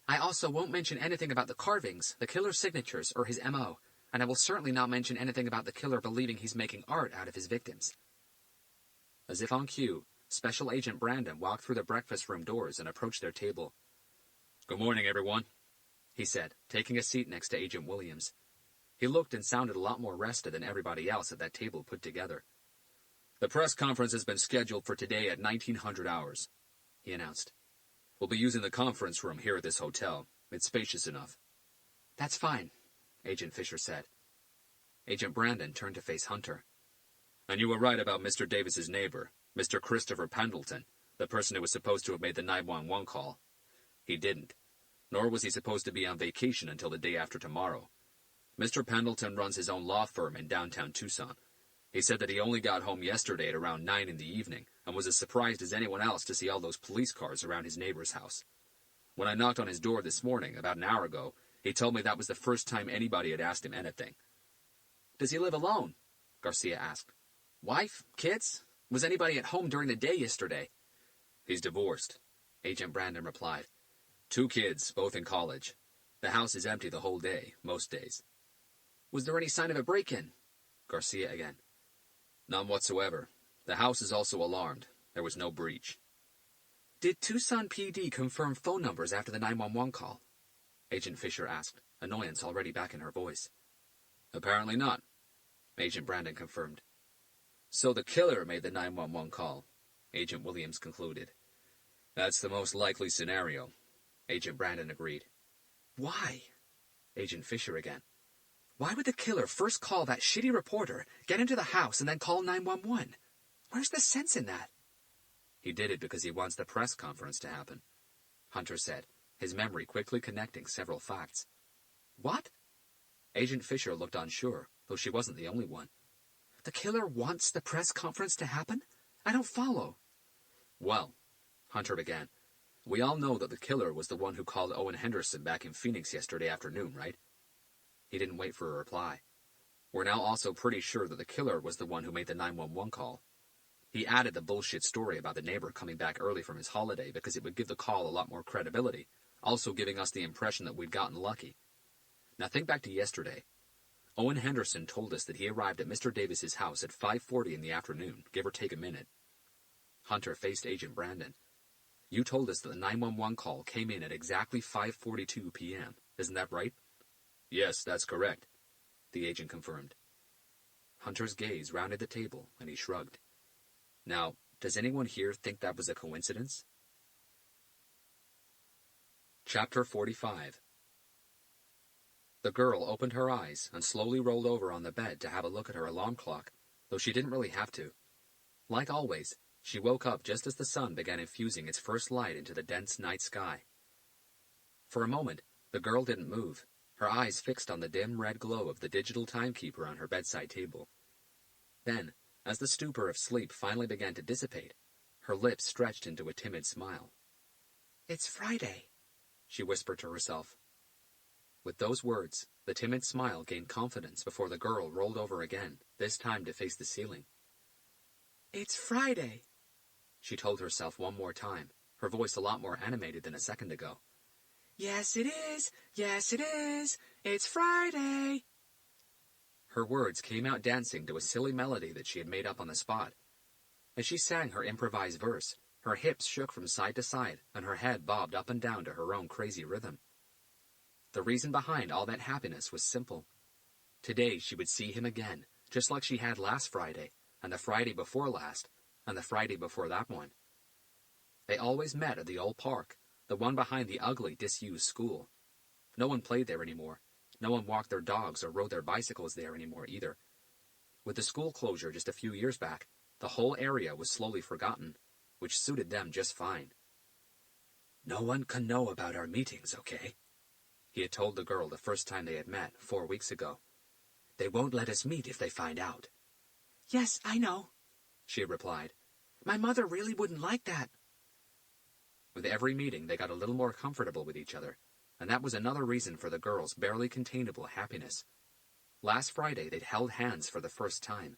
I also won't mention anything about the carvings, the killer's signatures, or his M.O., and I will certainly not mention anything about the killer believing he's making art out of his victims." As if on cue, Special Agent Brandon walked through the breakfast room doors and approached their table. "Good morning, everyone," he said, taking a seat next to Agent Williams. He looked and sounded a lot more rested than everybody else at that table put together. "The press conference has been scheduled for today at 1900 hours, he announced. "We'll be using the conference room here at this hotel. It's spacious enough." "That's fine," Agent Fisher said. Agent Brandon turned to face Hunter. "And you were right about Mr. Davis's neighbor, Mr. Christopher Pendleton, the person who was supposed to have made the 911 call. He didn't. Nor was he supposed to be on vacation until the day after tomorrow. Mr. Pendleton runs his own law firm in downtown Tucson. He said that he only got home yesterday at around 9 in the evening and was as surprised as anyone else to see all those police cars around his neighbor's house. When I knocked on his door this morning, about an hour ago, he told me that was the first time anybody had asked him anything." "Does he live alone?" Garcia asked. "Wife? Kids? Was anybody at home during the day yesterday?" He's divorced, Agent Brandon replied. 2 kids, both in college. The house is empty the whole day, most days. Was there any sign of a break-in? Garcia again. None whatsoever. The house is also alarmed. There was no breach. Did Tucson PD confirm phone numbers after the 911 call? Agent Fisher asked, annoyance already back in her voice. Apparently not, Agent Brandon confirmed. So the killer made the 911 call, Agent Williams concluded. That's the most likely scenario, Agent Brandon agreed. Why? Agent Fisher again. Why would the killer first call that shitty reporter, get into the house, and then call 911? Where's the sense in that? He did it because he wants the press conference to happen, Hunter said, his memory quickly connecting several facts. What? Agent Fisher looked unsure, though she wasn't the only one. The killer wants the press conference to happen? I don't follow. Well, Hunter began, we all know that the killer was the one who called Owen Henderson back in Phoenix yesterday afternoon, right? He didn't wait for a reply. We're now also pretty sure that the killer was the one who made the 911 call. He added the bullshit story about the neighbor coming back early from his holiday because it would give the call a lot more credibility, also giving us the impression that we'd gotten lucky. Now think back to yesterday. Owen Henderson told us that he arrived at Mr. Davis's house at 5:40 in the afternoon, give or take a minute. Hunter faced Agent Brandon. You told us that the 911 call came in at exactly 5:42 p.m. Isn't that right? Yes, that's correct, the agent confirmed. Hunter's gaze rounded the table, and he shrugged. Now, does anyone here think that was a coincidence? Chapter 45. The girl opened her eyes and slowly rolled over on the bed to have a look at her alarm clock, though she didn't really have to. Like always, she woke up just as the sun began infusing its first light into the dense night sky. For a moment, the girl didn't move, her eyes fixed on the dim red glow of the digital timekeeper on her bedside table. Then, as the stupor of sleep finally began to dissipate, her lips stretched into a timid smile. It's Friday, she whispered to herself. With those words, the timid smile gained confidence before the girl rolled over again, this time to face the ceiling. It's Friday, she told herself one more time, her voice a lot more animated than a second ago. Yes, it is. Yes, it is. It's Friday. Her words came out dancing to a silly melody that she had made up on the spot. As she sang her improvised verse, her hips shook from side to side, and her head bobbed up and down to her own crazy rhythm. The reason behind all that happiness was simple. Today she would see him again, just like she had last Friday, and the Friday before last, and the Friday before that one. They always met at the old park, the one behind the ugly, disused school. No one played there anymore. No one walked their dogs or rode their bicycles there anymore either. With the school closure just a few years back, the whole area was slowly forgotten, which suited them just fine. No one can know about our meetings, okay? He had told the girl the first time they had met, 4 weeks ago. They won't let us meet if they find out. Yes, I know, she had replied. My mother really wouldn't like that. With every meeting, they got a little more comfortable with each other, and that was another reason for the girl's barely containable happiness. Last Friday, they'd held hands for the first time.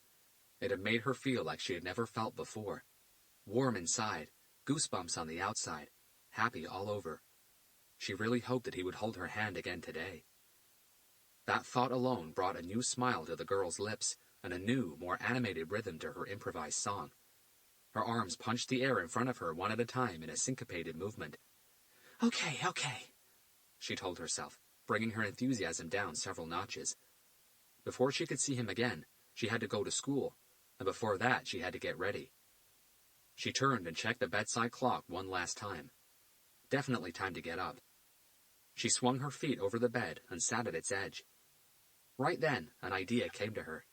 It had made her feel like she had never felt before. Warm inside, goosebumps on the outside, happy all over. She really hoped that he would hold her hand again today. That thought alone brought a new smile to the girl's lips and a new, more animated rhythm to her improvised song. Her arms punched the air in front of her one at a time in a syncopated movement. Okay, she told herself, bringing her enthusiasm down several notches. Before she could see him again, she had to go to school, and before that she had to get ready. She turned and checked the bedside clock one last time. Definitely time to get up. She swung her feet over the bed and sat at its edge. Right then, an idea came to her.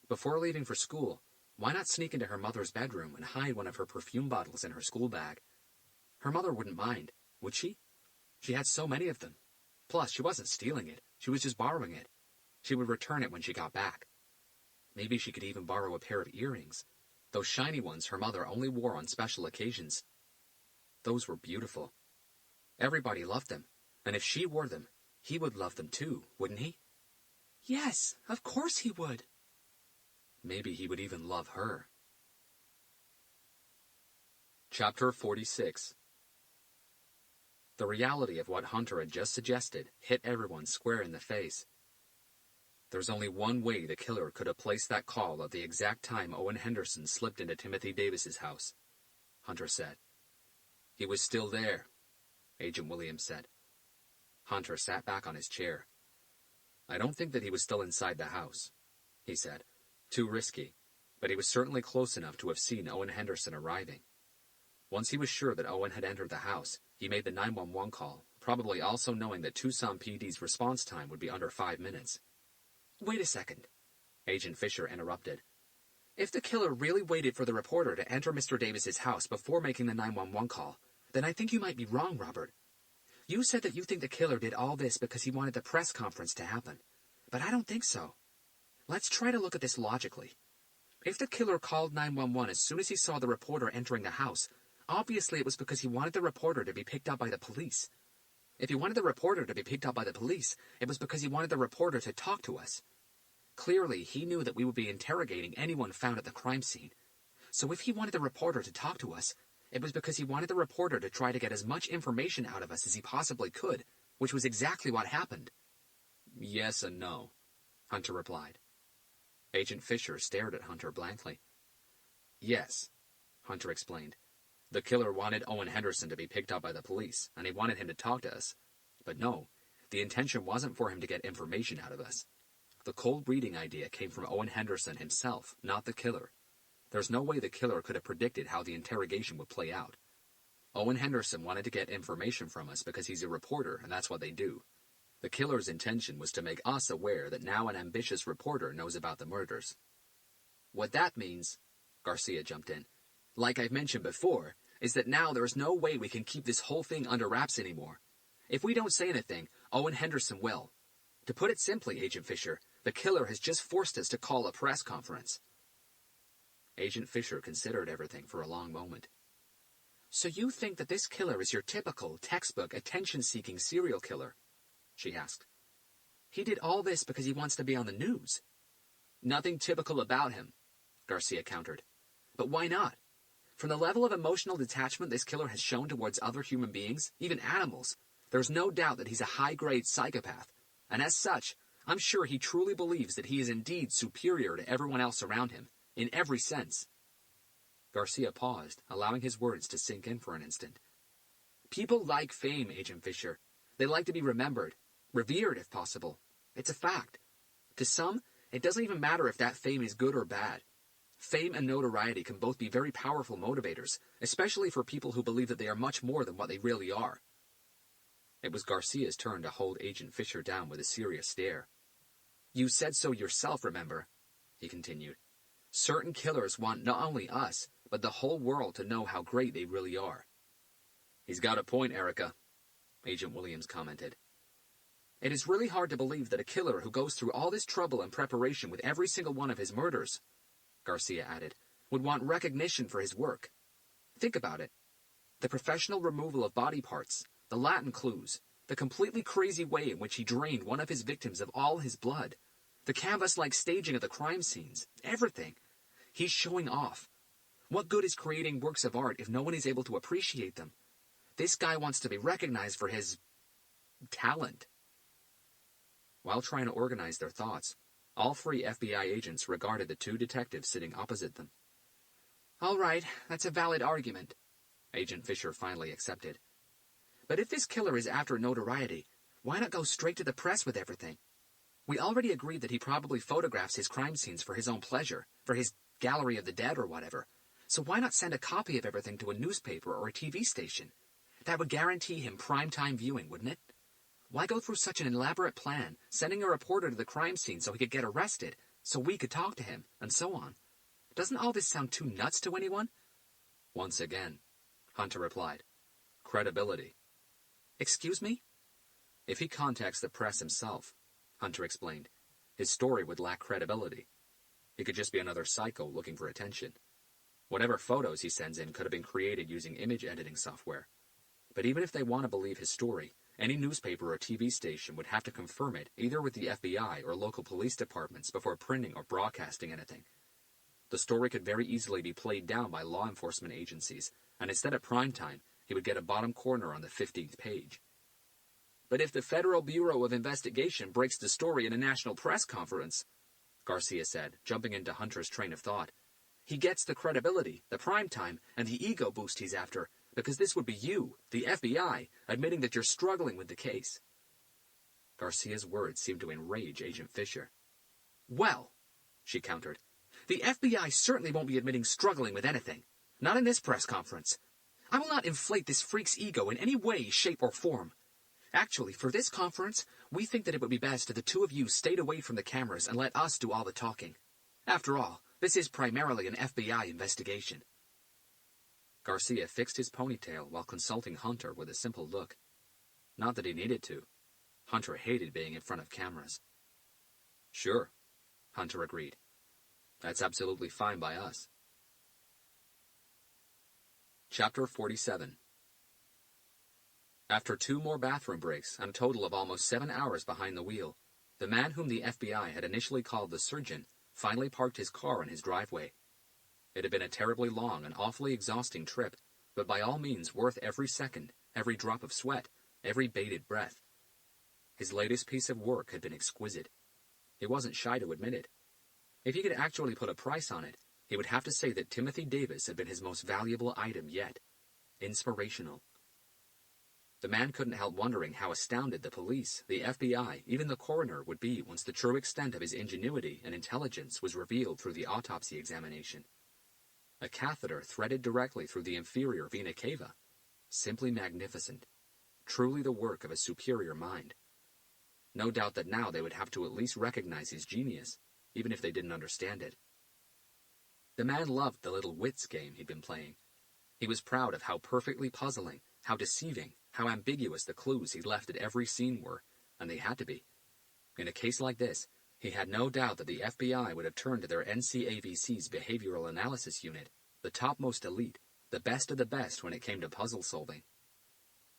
Before leaving for school, why not sneak into her mother's bedroom and hide one of her perfume bottles in her school bag? Her mother wouldn't mind, would she? She had so many of them. Plus, she wasn't stealing it. She was just borrowing it. She would return it when she got back. Maybe she could even borrow a pair of earrings, those shiny ones her mother only wore on special occasions. Those were beautiful. Everybody loved them, and if she wore them, he would love them too, wouldn't he? Yes, of course he would. Maybe he would even love her. Chapter 46. The reality of what Hunter had just suggested hit everyone square in the face. There's only one way the killer could have placed that call at the exact time Owen Henderson slipped into Timothy Davis's house, Hunter said. He was still there, Agent Williams said. Hunter sat back on his chair. I don't think that he was still inside the house, he said. Too risky, but he was certainly close enough to have seen Owen Henderson arriving. Once he was sure that Owen had entered the house, he made the 911 call, probably also knowing that Tucson PD's response time would be under 5 minutes. Wait a second, Agent Fisher interrupted. If the killer really waited for the reporter to enter Mr. Davis's house before making the 911 call, then I think you might be wrong, Robert. You said that you think the killer did all this because he wanted the press conference to happen, but I don't think so. Let's try to look at this logically. If the killer called 911 as soon as he saw the reporter entering the house, obviously it was because he wanted the reporter to be picked up by the police. If he wanted the reporter to be picked up by the police, it was because he wanted the reporter to talk to us. Clearly, he knew that we would be interrogating anyone found at the crime scene. So if he wanted the reporter to talk to us, it was because he wanted the reporter to try to get as much information out of us as he possibly could, which was exactly what happened. Yes and no, Hunter replied. Agent Fisher stared at Hunter blankly. Yes, Hunter explained. The killer wanted Owen Henderson to be picked up by the police, and he wanted him to talk to us. But no, the intention wasn't for him to get information out of us. The cold reading idea came from Owen Henderson himself, not the killer. There's no way the killer could have predicted how the interrogation would play out. Owen Henderson wanted to get information from us because he's a reporter, and that's what they do. The killer's intention was to make us aware that now an ambitious reporter knows about the murders. What that means, Garcia jumped in, like I've mentioned before, is that now there's no way we can keep this whole thing under wraps anymore. If we don't say anything, Owen Henderson will. To put it simply, Agent Fisher, the killer has just forced us to call a press conference. Agent Fisher considered everything for a long moment. So you think that this killer is your typical, textbook, attention-seeking serial killer? She asked. He did all this because he wants to be on the news. Nothing typical about him, Garcia countered. But why not? From the level of emotional detachment this killer has shown towards other human beings, even animals, there's no doubt that he's a high-grade psychopath. And as such, I'm sure he truly believes that he is indeed superior to everyone else around him, in every sense. Garcia paused, allowing his words to sink in for an instant. People like fame, Agent Fisher. They like to be remembered, revered if possible. It's a fact. To some, it doesn't even matter if that fame is good or bad. Fame and notoriety can both be very powerful motivators, especially for people who believe that they are much more than what they really are. It was Garcia's turn to hold Agent Fisher down with a serious stare. You said so yourself, remember, he continued. Certain killers want not only us, but the whole world to know how great they really are. He's got a point, Erica, Agent Williams commented. It is really hard to believe that a killer who goes through all this trouble and preparation with every single one of his murders, Garcia added, would want recognition for his work. Think about it. The professional removal of body parts, the Latin clues, the completely crazy way in which he drained one of his victims of all his blood, the canvas-like staging of the crime scenes, everything. He's showing off. What good is creating works of art if no one is able to appreciate them? This guy wants to be recognized for his talent. While trying to organize their thoughts, all three FBI agents regarded the two detectives sitting opposite them. All right, that's a valid argument, Agent Fisher finally accepted. But if this killer is after notoriety, why not go straight to the press with everything? We already agreed that he probably photographs his crime scenes for his own pleasure, for his gallery of the dead or whatever. So why not send a copy of everything to a newspaper or a TV station? That would guarantee him primetime viewing, wouldn't it? Why go through such an elaborate plan, sending a reporter to the crime scene so he could get arrested, so we could talk to him, and so on? Doesn't all this sound too nuts to anyone? Once again, Hunter replied. Credibility. Excuse me? If he contacts the press himself, Hunter explained, his story would lack credibility. He could just be another psycho looking for attention. Whatever photos he sends in could have been created using image editing software. But even if they want to believe his story, any newspaper or TV station would have to confirm it either with the FBI or local police departments before printing or broadcasting anything. The story could very easily be played down by law enforcement agencies, and instead of prime time, he would get a bottom corner on the 15th page. But if the Federal Bureau of Investigation breaks the story in a national press conference, Garcia said, jumping into Hunter's train of thought, he gets the credibility, the prime time, and the ego boost he's after, because this would be you, the FBI, admitting that you're struggling with the case. Garcia's words seemed to enrage Agent Fisher. Well, she countered, the FBI certainly won't be admitting struggling with anything. Not in this press conference. I will not inflate this freak's ego in any way, shape, or form. Actually, for this conference, we think that it would be best if the two of you stayed away from the cameras and let us do all the talking. After all, this is primarily an FBI investigation. Garcia fixed his ponytail while consulting Hunter with a simple look. Not that he needed to. Hunter hated being in front of cameras. Sure, Hunter agreed. That's absolutely fine by us. Chapter 47. After 2 more bathroom breaks and a total of almost 7 hours behind the wheel, the man whom the FBI had initially called the surgeon finally parked his car in his driveway. It had been a terribly long and awfully exhausting trip, but by all means worth every second, every drop of sweat, every bated breath. His latest piece of work had been exquisite. He wasn't shy to admit it. If he could actually put a price on it, he would have to say that Timothy Davis had been his most valuable item yet. Inspirational. The man couldn't help wondering how astounded the police, the FBI, even the coroner would be once the true extent of his ingenuity and intelligence was revealed through the autopsy examination. A catheter threaded directly through the inferior vena cava. Simply magnificent. Truly the work of a superior mind. No doubt that now they would have to at least recognize his genius, even if they didn't understand it. The man loved the little wits game he'd been playing. He was proud of how perfectly puzzling, how deceiving, how ambiguous the clues he'd left at every scene were, and they had to be. In a case like this, he had no doubt that the FBI would have turned to their NCAVC's Behavioral Analysis Unit, the topmost elite, the best of the best when it came to puzzle solving.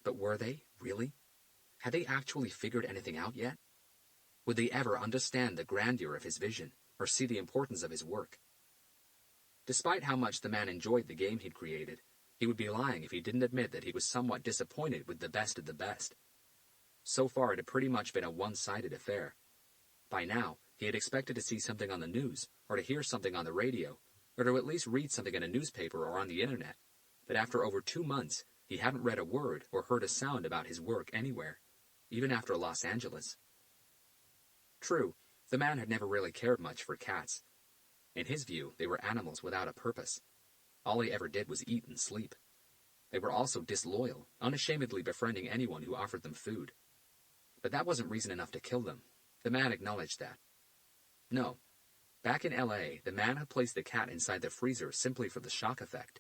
But were they, really? Had they actually figured anything out yet? Would they ever understand the grandeur of his vision, or see the importance of his work? Despite how much the man enjoyed the game he'd created, he would be lying if he didn't admit that he was somewhat disappointed with the best of the best. So far it had pretty much been a one-sided affair. By now, he had expected to see something on the news, or to hear something on the radio, or to at least read something in a newspaper or on the internet. But after over 2 months, he hadn't read a word or heard a sound about his work anywhere, even after Los Angeles. True, the man had never really cared much for cats. In his view, they were animals without a purpose. All they ever did was eat and sleep. They were also disloyal, unashamedly befriending anyone who offered them food. But that wasn't reason enough to kill them. The man acknowledged that. No. Back in L.A., the man had placed the cat inside the freezer simply for the shock effect.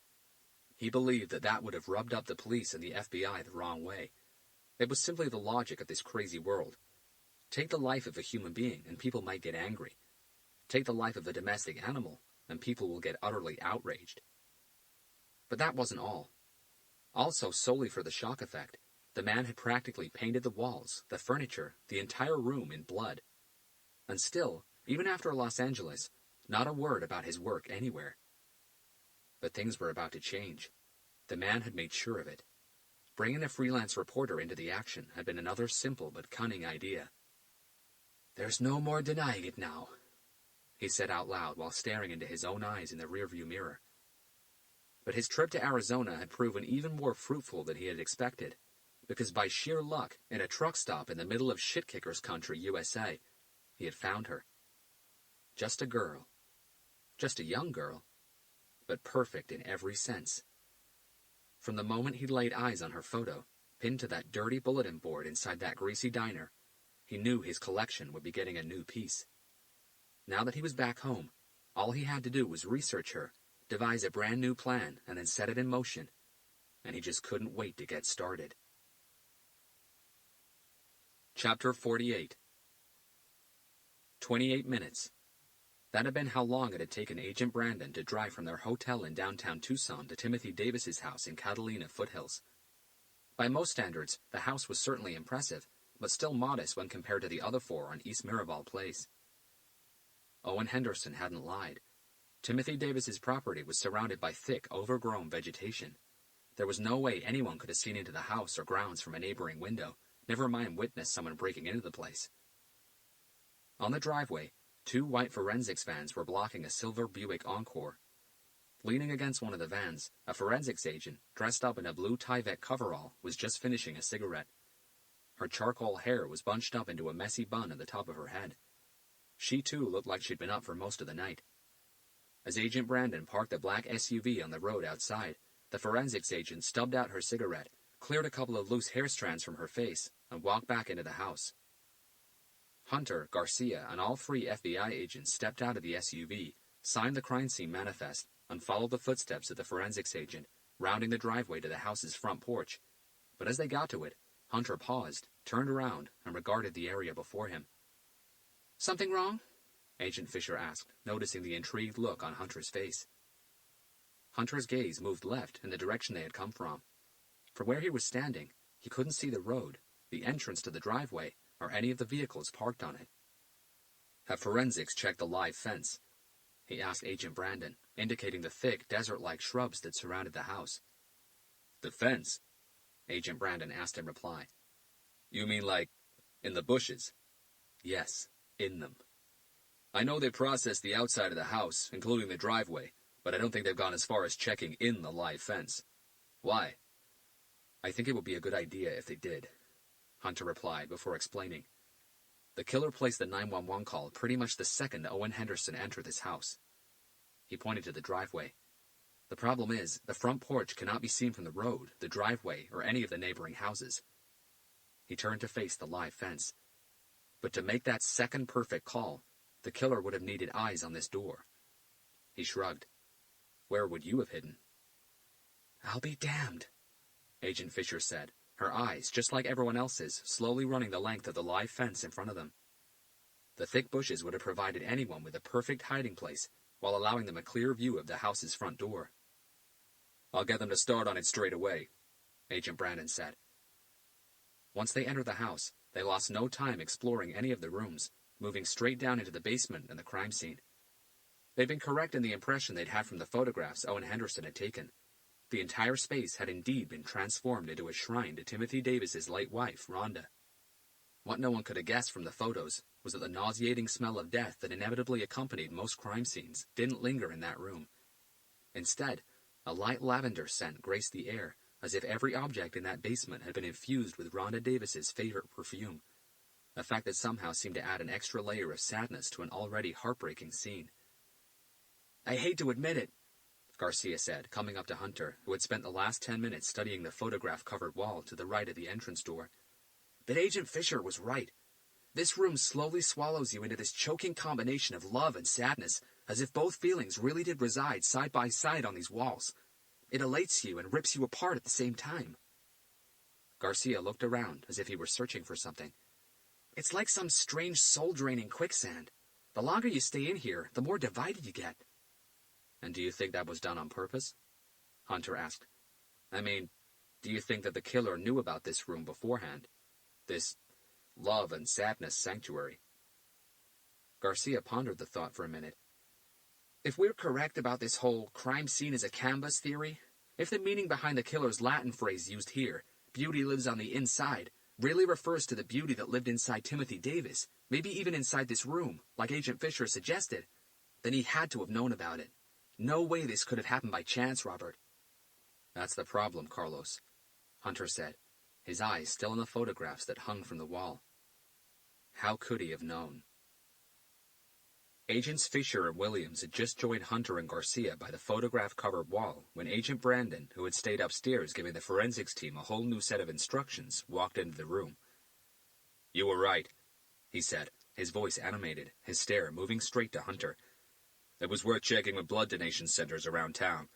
He believed that that would have rubbed up the police and the FBI the wrong way. It was simply the logic of this crazy world. Take the life of a human being, and people might get angry. Take the life of a domestic animal, and people will get utterly outraged. But that wasn't all. Also, solely for the shock effect, the man had practically painted the walls, the furniture, the entire room in blood. And still, even after Los Angeles, not a word about his work anywhere. But things were about to change. The man had made sure of it. Bringing a freelance reporter into the action had been another simple but cunning idea. "There's no more denying it now," he said out loud while staring into his own eyes in the rearview mirror. But his trip to Arizona had proven even more fruitful than he had expected, because by sheer luck, in a truck stop in the middle of shit-kickers country, USA, he had found her. Just a girl. Just a young girl. But perfect in every sense. From the moment he'd laid eyes on her photo, pinned to that dirty bulletin board inside that greasy diner, he knew his collection would be getting a new piece. Now that he was back home, all he had to do was research her, devise a brand new plan, and then set it in motion. And he just couldn't wait to get started. Chapter 48. 28 minutes. That had been how long it had taken Agent Brandon to drive from their hotel in downtown Tucson to Timothy Davis's house in Catalina foothills. By most standards, the house was certainly impressive, but still modest when compared to the other 4 on East Miraval Place. Owen Henderson hadn't lied. Timothy Davis's property was surrounded by thick, overgrown vegetation. There was no way anyone could have seen into the house or grounds from a neighboring window, never mind witness someone breaking into the place. On the driveway, 2 white forensics vans were blocking a silver Buick Encore. Leaning against one of the vans, a forensics agent, dressed up in a blue Tyvek coverall, was just finishing a cigarette. Her charcoal hair was bunched up into a messy bun at the top of her head. She, too, looked like she'd been up for most of the night. As Agent Brandon parked the black SUV on the road outside, the forensics agent stubbed out her cigarette, cleared a couple of loose hair strands from her face, and walked back into the house. Hunter, Garcia, and all 3 FBI agents stepped out of the SUV, signed the crime scene manifest, and followed the footsteps of the forensics agent, rounding the driveway to the house's front porch. But as they got to it, Hunter paused, turned around, and regarded the area before him. Something wrong? Agent Fisher asked, noticing the intrigued look on Hunter's face. Hunter's gaze moved left in the direction they had come from. From where he was standing, he couldn't see the road, the entrance to the driveway, or any of the vehicles parked on it. Have forensics checked the live fence? He asked Agent Brandon, indicating the thick, desert-like shrubs that surrounded the house. The fence? Agent Brandon asked in reply. You mean like, in the bushes? Yes, in them. I know they processed the outside of the house, including the driveway, but I don't think they've gone as far as checking in the live fence. Why? I think it would be a good idea if they did, Hunter replied before explaining. The killer placed the 911 call pretty much the second Owen Henderson entered this house. He pointed to the driveway. The problem is, the front porch cannot be seen from the road, the driveway, or any of the neighboring houses. He turned to face the live fence. But to make that second perfect call, the killer would have needed eyes on this door. He shrugged. Where would you have hidden? I'll be damned, Agent Fisher said, her eyes, just like everyone else's, slowly running the length of the live fence in front of them. The thick bushes would have provided anyone with a perfect hiding place, while allowing them a clear view of the house's front door. I'll get them to start on it straight away, Agent Brandon said. Once they entered the house, they lost no time exploring any of the rooms, moving straight down into the basement and the crime scene. They'd been correct in the impression they'd had from the photographs Owen Henderson had taken. The entire space had indeed been transformed into a shrine to Timothy Davis's late wife, Rhonda. What no one could have guessed from the photos was that the nauseating smell of death that inevitably accompanied most crime scenes didn't linger in that room. Instead, a light lavender scent graced the air, as if every object in that basement had been infused with Rhonda Davis's favorite perfume, a fact that somehow seemed to add an extra layer of sadness to an already heartbreaking scene. I hate to admit it, Garcia said, coming up to Hunter, who had spent the last 10 minutes studying the photograph-covered wall to the right of the entrance door. But Agent Fisher was right. This room slowly swallows you into this choking combination of love and sadness, as if both feelings really did reside side by side on these walls. It elates you and rips you apart at the same time. Garcia looked around as if he were searching for something. It's like some strange soul-draining quicksand. The longer you stay in here, the more divided you get. And do you think that was done on purpose? Hunter asked. I mean, do you think that the killer knew about this room beforehand? This love and sadness sanctuary? Garcia pondered the thought for a minute. If we're correct about this whole crime scene as a canvas theory, if the meaning behind the killer's Latin phrase used here, beauty lives on the inside, really refers to the beauty that lived inside Timothy Davis, maybe even inside this room, like Agent Fisher suggested, then he had to have known about it. No way this could have happened by chance, Robert. That's the problem, Carlos, Hunter said, his eyes still on the photographs that hung from the wall. How could he have known? Agents Fisher and Williams had just joined Hunter and Garcia by the photograph-covered wall when Agent Brandon, who had stayed upstairs giving the forensics team a whole new set of instructions, walked into the room. You were right, he said, his voice animated, his stare moving straight to Hunter. It was worth checking with blood donation centers around town.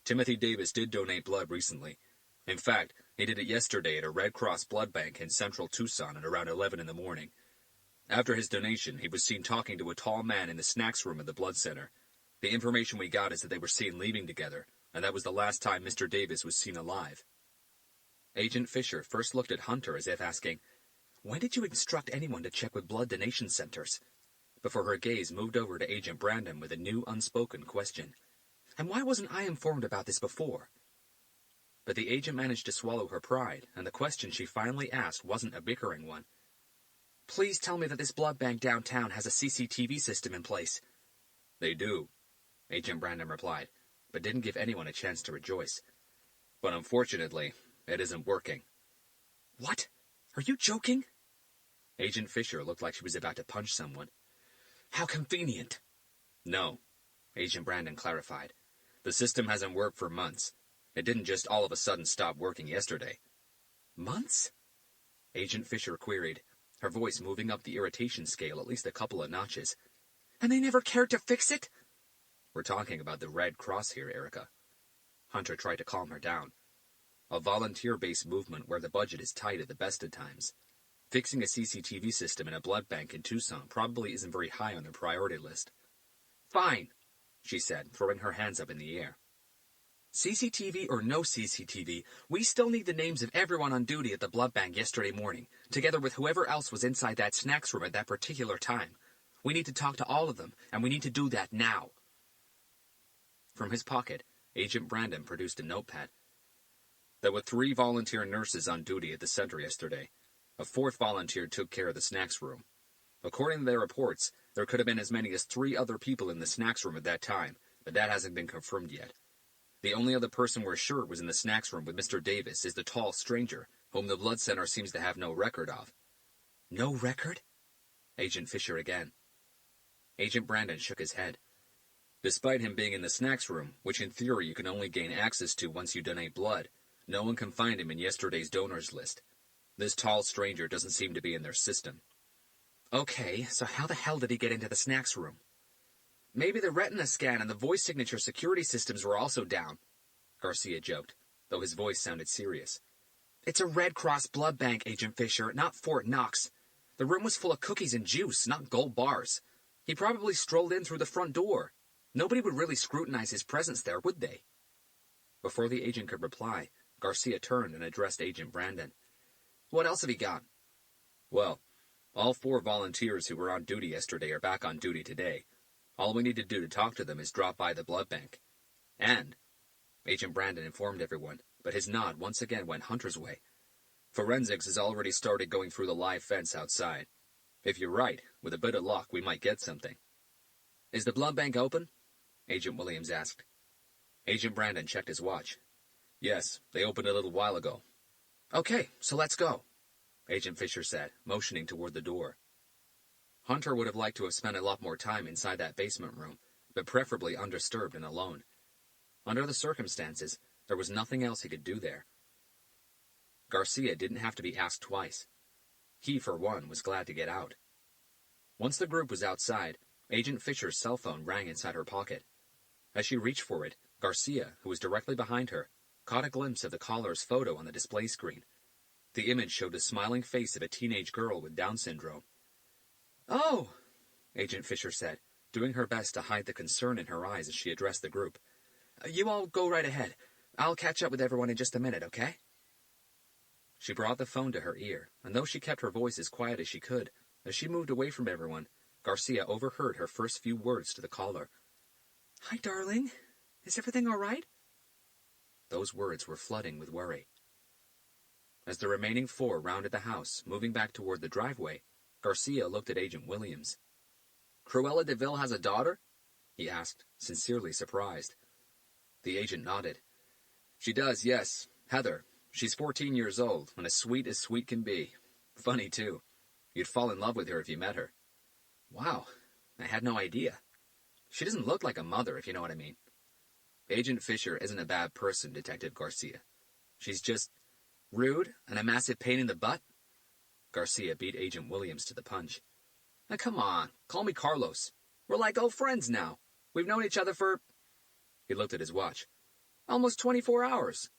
Timothy Davis did donate blood recently. In fact, he did it yesterday at a Red Cross blood bank in central Tucson at around 11 in the morning. After his donation, he was seen talking to a tall man in the snacks room at the blood center. The information we got is that they were seen leaving together, and that was the last time Mr. Davis was seen alive. Agent Fisher first looked at Hunter as if asking, When did you instruct anyone to check with blood donation centers? Before her gaze moved over to Agent Brandon with a new unspoken question. And why wasn't I informed about this before? But the agent managed to swallow her pride, and the question she finally asked wasn't a bickering one. Please tell me that this blood bank downtown has a CCTV system in place. They do, Agent Brandon replied, but didn't give anyone a chance to rejoice. But unfortunately, it isn't working. What? Are you joking? Agent Fisher looked like she was about to punch someone. How convenient. No, Agent Brandon clarified. The system hasn't worked for months. It didn't just all of a sudden stop working yesterday. Months? Agent Fisher queried, her voice moving up the irritation scale at least a couple of notches. And they never cared to fix it? We're talking about the Red Cross here, Erica. Hunter tried to calm her down. A volunteer-based movement where the budget is tight at the best of times. Fixing a CCTV system in a blood bank in Tucson probably isn't very high on their priority list. Fine, she said, throwing her hands up in the air. CCTV or no CCTV, we still need the names of everyone on duty at the blood bank yesterday morning, together with whoever else was inside that snacks room at that particular time. We need to talk to all of them, and we need to do that now. From his pocket, Agent Brandon produced a notepad. There were 3 volunteer nurses on duty at the center yesterday. A 4th volunteer took care of the snacks room. According to their reports, there could have been as many as 3 other people in the snacks room at that time, but that hasn't been confirmed yet. The only other person we're sure was in the snacks room with Mr. Davis is the tall stranger, whom the blood center seems to have no record of. No record? Agent Fisher again. Agent Brandon shook his head. Despite him being in the snacks room, which in theory you can only gain access to once you donate blood, no one can find him in yesterday's donors list. This tall stranger doesn't seem to be in their system. Okay, so how the hell did he get into the snacks room? Maybe the retina scan and the voice signature security systems were also down, Garcia joked, though his voice sounded serious. It's a Red Cross blood bank, Agent Fisher, not Fort Knox. The room was full of cookies and juice, not gold bars. He probably strolled in through the front door. Nobody would really scrutinize his presence there, would they? Before the agent could reply, Garcia turned and addressed Agent Brandon. What else have you got? Well, all 4 volunteers who were on duty yesterday are back on duty today. All we need to do to talk to them is drop by the blood bank. And, Agent Brandon informed everyone, but his nod once again went Hunter's way. Forensics has already started going through the live fence outside. If you're right, with a bit of luck, we might get something. Is the blood bank open? Agent Williams asked. Agent Brandon checked his watch. Yes, they opened a little while ago. Okay, so let's go, Agent Fisher said, motioning toward the door. Hunter would have liked to have spent a lot more time inside that basement room, but preferably undisturbed and alone. Under the circumstances, there was nothing else he could do there. Garcia didn't have to be asked twice. He, for one, was glad to get out. Once the group was outside, Agent Fisher's cell phone rang inside her pocket. As she reached for it, Garcia, who was directly behind her, caught a glimpse of the caller's photo on the display screen. The image showed the smiling face of a teenage girl with Down syndrome. Oh, Agent Fisher said, doing her best to hide the concern in her eyes as she addressed the group. You all go right ahead. I'll catch up with everyone in just a minute, okay? She brought the phone to her ear, and though she kept her voice as quiet as she could, as she moved away from everyone, Garcia overheard her first few words to the caller. Hi, darling. Is everything all right? Those words were flooding with worry. As the remaining 4 rounded the house, moving back toward the driveway, Garcia looked at Agent Williams. Cruella de Vil has a daughter? He asked, sincerely surprised. The agent nodded. She does, yes. Heather. She's 14 years old, and as sweet can be. Funny, too. You'd fall in love with her if you met her. Wow, I had no idea. She doesn't look like a mother, if you know what I mean. Agent Fisher isn't a bad person, Detective Garcia. She's just rude and a massive pain in the butt? Garcia beat Agent Williams to the punch. Now, come on, call me Carlos. We're like old friends now. We've known each other for... He looked at his watch. Almost 24 hours.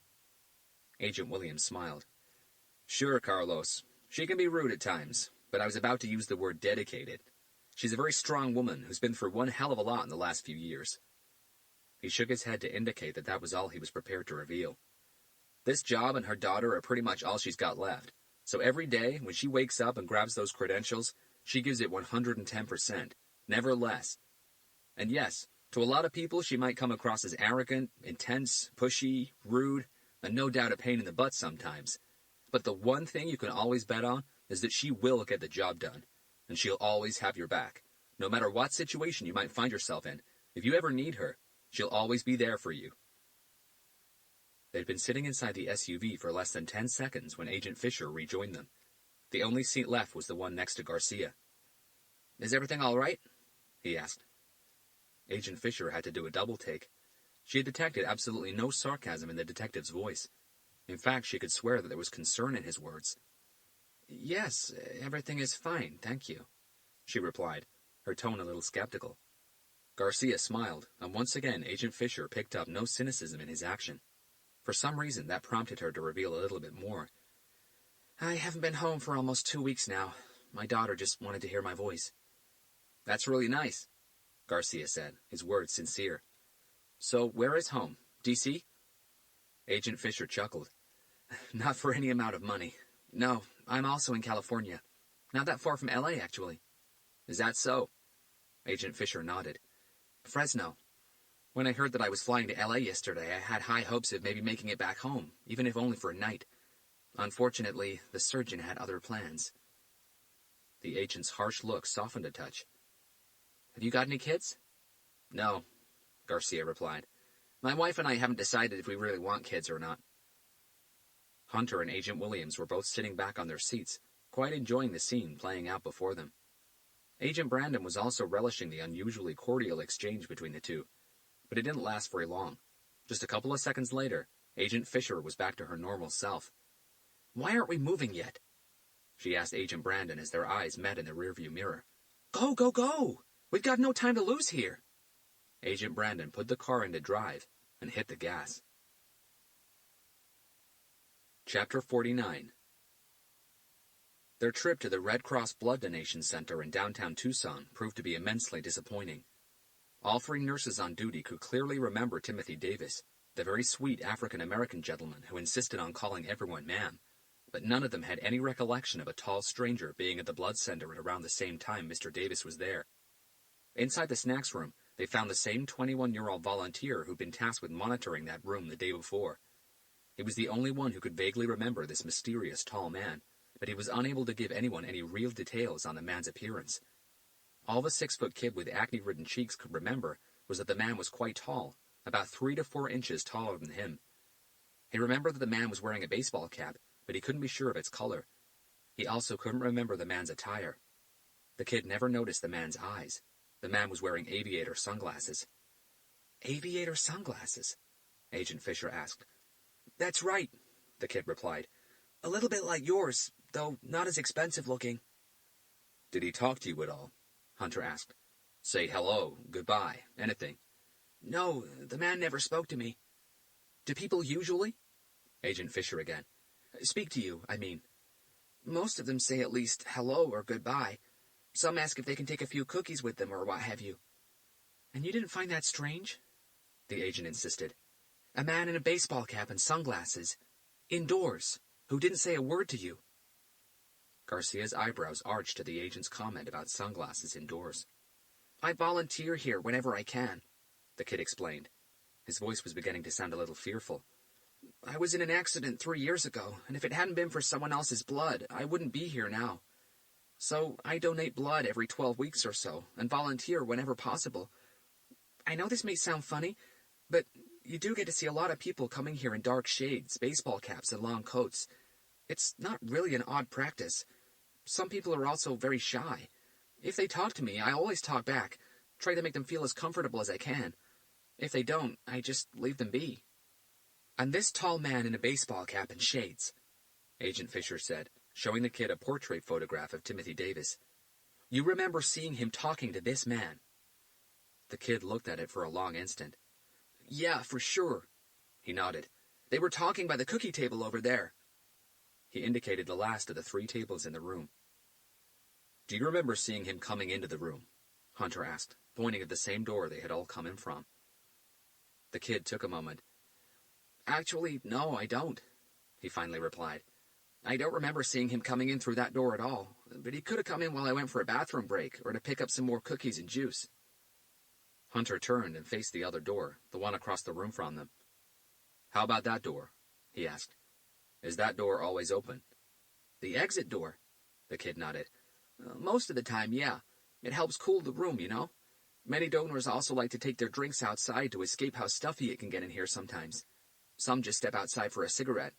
Agent Williams smiled. Sure, Carlos. She can be rude at times, but I was about to use the word dedicated. She's a very strong woman who's been through one hell of a lot in the last few years. He shook his head to indicate that was all he was prepared to reveal. This job and her daughter are pretty much all she's got left. So every day, when she wakes up and grabs those credentials, she gives it 110%, never less. And yes, to a lot of people she might come across as arrogant, intense, pushy, rude, and no doubt a pain in the butt sometimes. But the one thing you can always bet on is that she will get the job done, and she'll always have your back. No matter what situation you might find yourself in, if you ever need her, she'll always be there for you. They'd been sitting inside the SUV for less than 10 seconds when Agent Fisher rejoined them. The only seat left was the one next to Garcia. Is everything all right? He asked. Agent Fisher had to do a double take. She had detected absolutely no sarcasm in the detective's voice. In fact, she could swear that there was concern in his words. Yes, everything is fine, thank you, she replied, her tone a little skeptical. Garcia smiled, and once again Agent Fisher picked up no cynicism in his action. For some reason, that prompted her to reveal a little bit more. I haven't been home for almost 2 weeks now. My daughter just wanted to hear my voice. That's really nice, Garcia said, his words sincere. So, where is home? D.C.? Agent Fisher chuckled. Not for any amount of money. No, I'm also in California. Not that far from L.A., actually. Is that so? Agent Fisher nodded. Fresno. When I heard that I was flying to L.A. yesterday, I had high hopes of maybe making it back home, even if only for a night. Unfortunately, the surgeon had other plans. The agent's harsh look softened a touch. Have you got any kids? No, Garcia replied. My wife and I haven't decided if we really want kids or not. Hunter and Agent Williams were both sitting back on their seats, quite enjoying the scene playing out before them. Agent Brandon was also relishing the unusually cordial exchange between the two, but it didn't last very long. Just a couple of seconds later, Agent Fisher was back to her normal self. Why aren't we moving yet? She asked Agent Brandon as their eyes met in the rearview mirror. Go, go, go! We've got no time to lose here. Agent Brandon put the car into drive and hit the gas. Chapter 49. Their trip to the Red Cross Blood Donation Center in downtown Tucson proved to be immensely disappointing. All 3 nurses on duty could clearly remember Timothy Davis, the very sweet African-American gentleman who insisted on calling everyone ma'am, but none of them had any recollection of a tall stranger being at the blood center at around the same time Mr. Davis was there. Inside the snacks room, they found the same 21-year-old volunteer who'd been tasked with monitoring that room the day before. He was the only one who could vaguely remember this mysterious tall man, but he was unable to give anyone any real details on the man's appearance. All the 6-foot kid with acne-ridden cheeks could remember was that the man was quite tall, about 3 to 4 inches taller than him. He remembered that the man was wearing a baseball cap, but he couldn't be sure of its color. He also couldn't remember the man's attire. The kid never noticed the man's eyes. The man was wearing aviator sunglasses. Aviator sunglasses? Agent Fisher asked. That's right, the kid replied. A little bit like yours, though not as expensive looking. Did he talk to you at all? Hunter asked. Say hello, goodbye, anything? No, the man never spoke to me. Do people usually? Agent Fisher again. Speak to you, I mean. Most of them say at least hello or goodbye. Some ask if they can take a few cookies with them or what have you. And you didn't find that strange? The agent insisted. A man in a baseball cap and sunglasses, indoors, who didn't say a word to you. Garcia's eyebrows arched at the agent's comment about sunglasses indoors. I volunteer here whenever I can, the kid explained. His voice was beginning to sound a little fearful. I was in an accident 3 years ago, and if it hadn't been for someone else's blood, I wouldn't be here now. So I donate blood every 12 weeks or so, and volunteer whenever possible. I know this may sound funny, but you do get to see a lot of people coming here in dark shades, baseball caps, and long coats. It's not really an odd practice. Some people are also very shy. If they talk to me, I always talk back, try to make them feel as comfortable as I can. If they don't, I just leave them be. And this tall man in a baseball cap and shades, Agent Fisher said, showing the kid a portrait photograph of Timothy Davis. You remember seeing him talking to this man? The kid looked at it for a long instant. Yeah, for sure, he nodded. They were talking by the cookie table over there. He indicated the last of the 3 tables in the room. Do you remember seeing him coming into the room? Hunter asked, pointing at the same door they had all come in from. The kid took a moment. Actually, no, I don't, he finally replied. I don't remember seeing him coming in through that door at all, but he could have come in while I went for a bathroom break or to pick up some more cookies and juice. Hunter turned and faced the other door, the one across the room from them. How about that door? he asked. "Is that door always open?" The exit door, the kid nodded. Most of the time, yeah. It helps cool the room, you know? Many donors also like to take their drinks outside to escape how stuffy it can get in here sometimes. Some just step outside for a cigarette.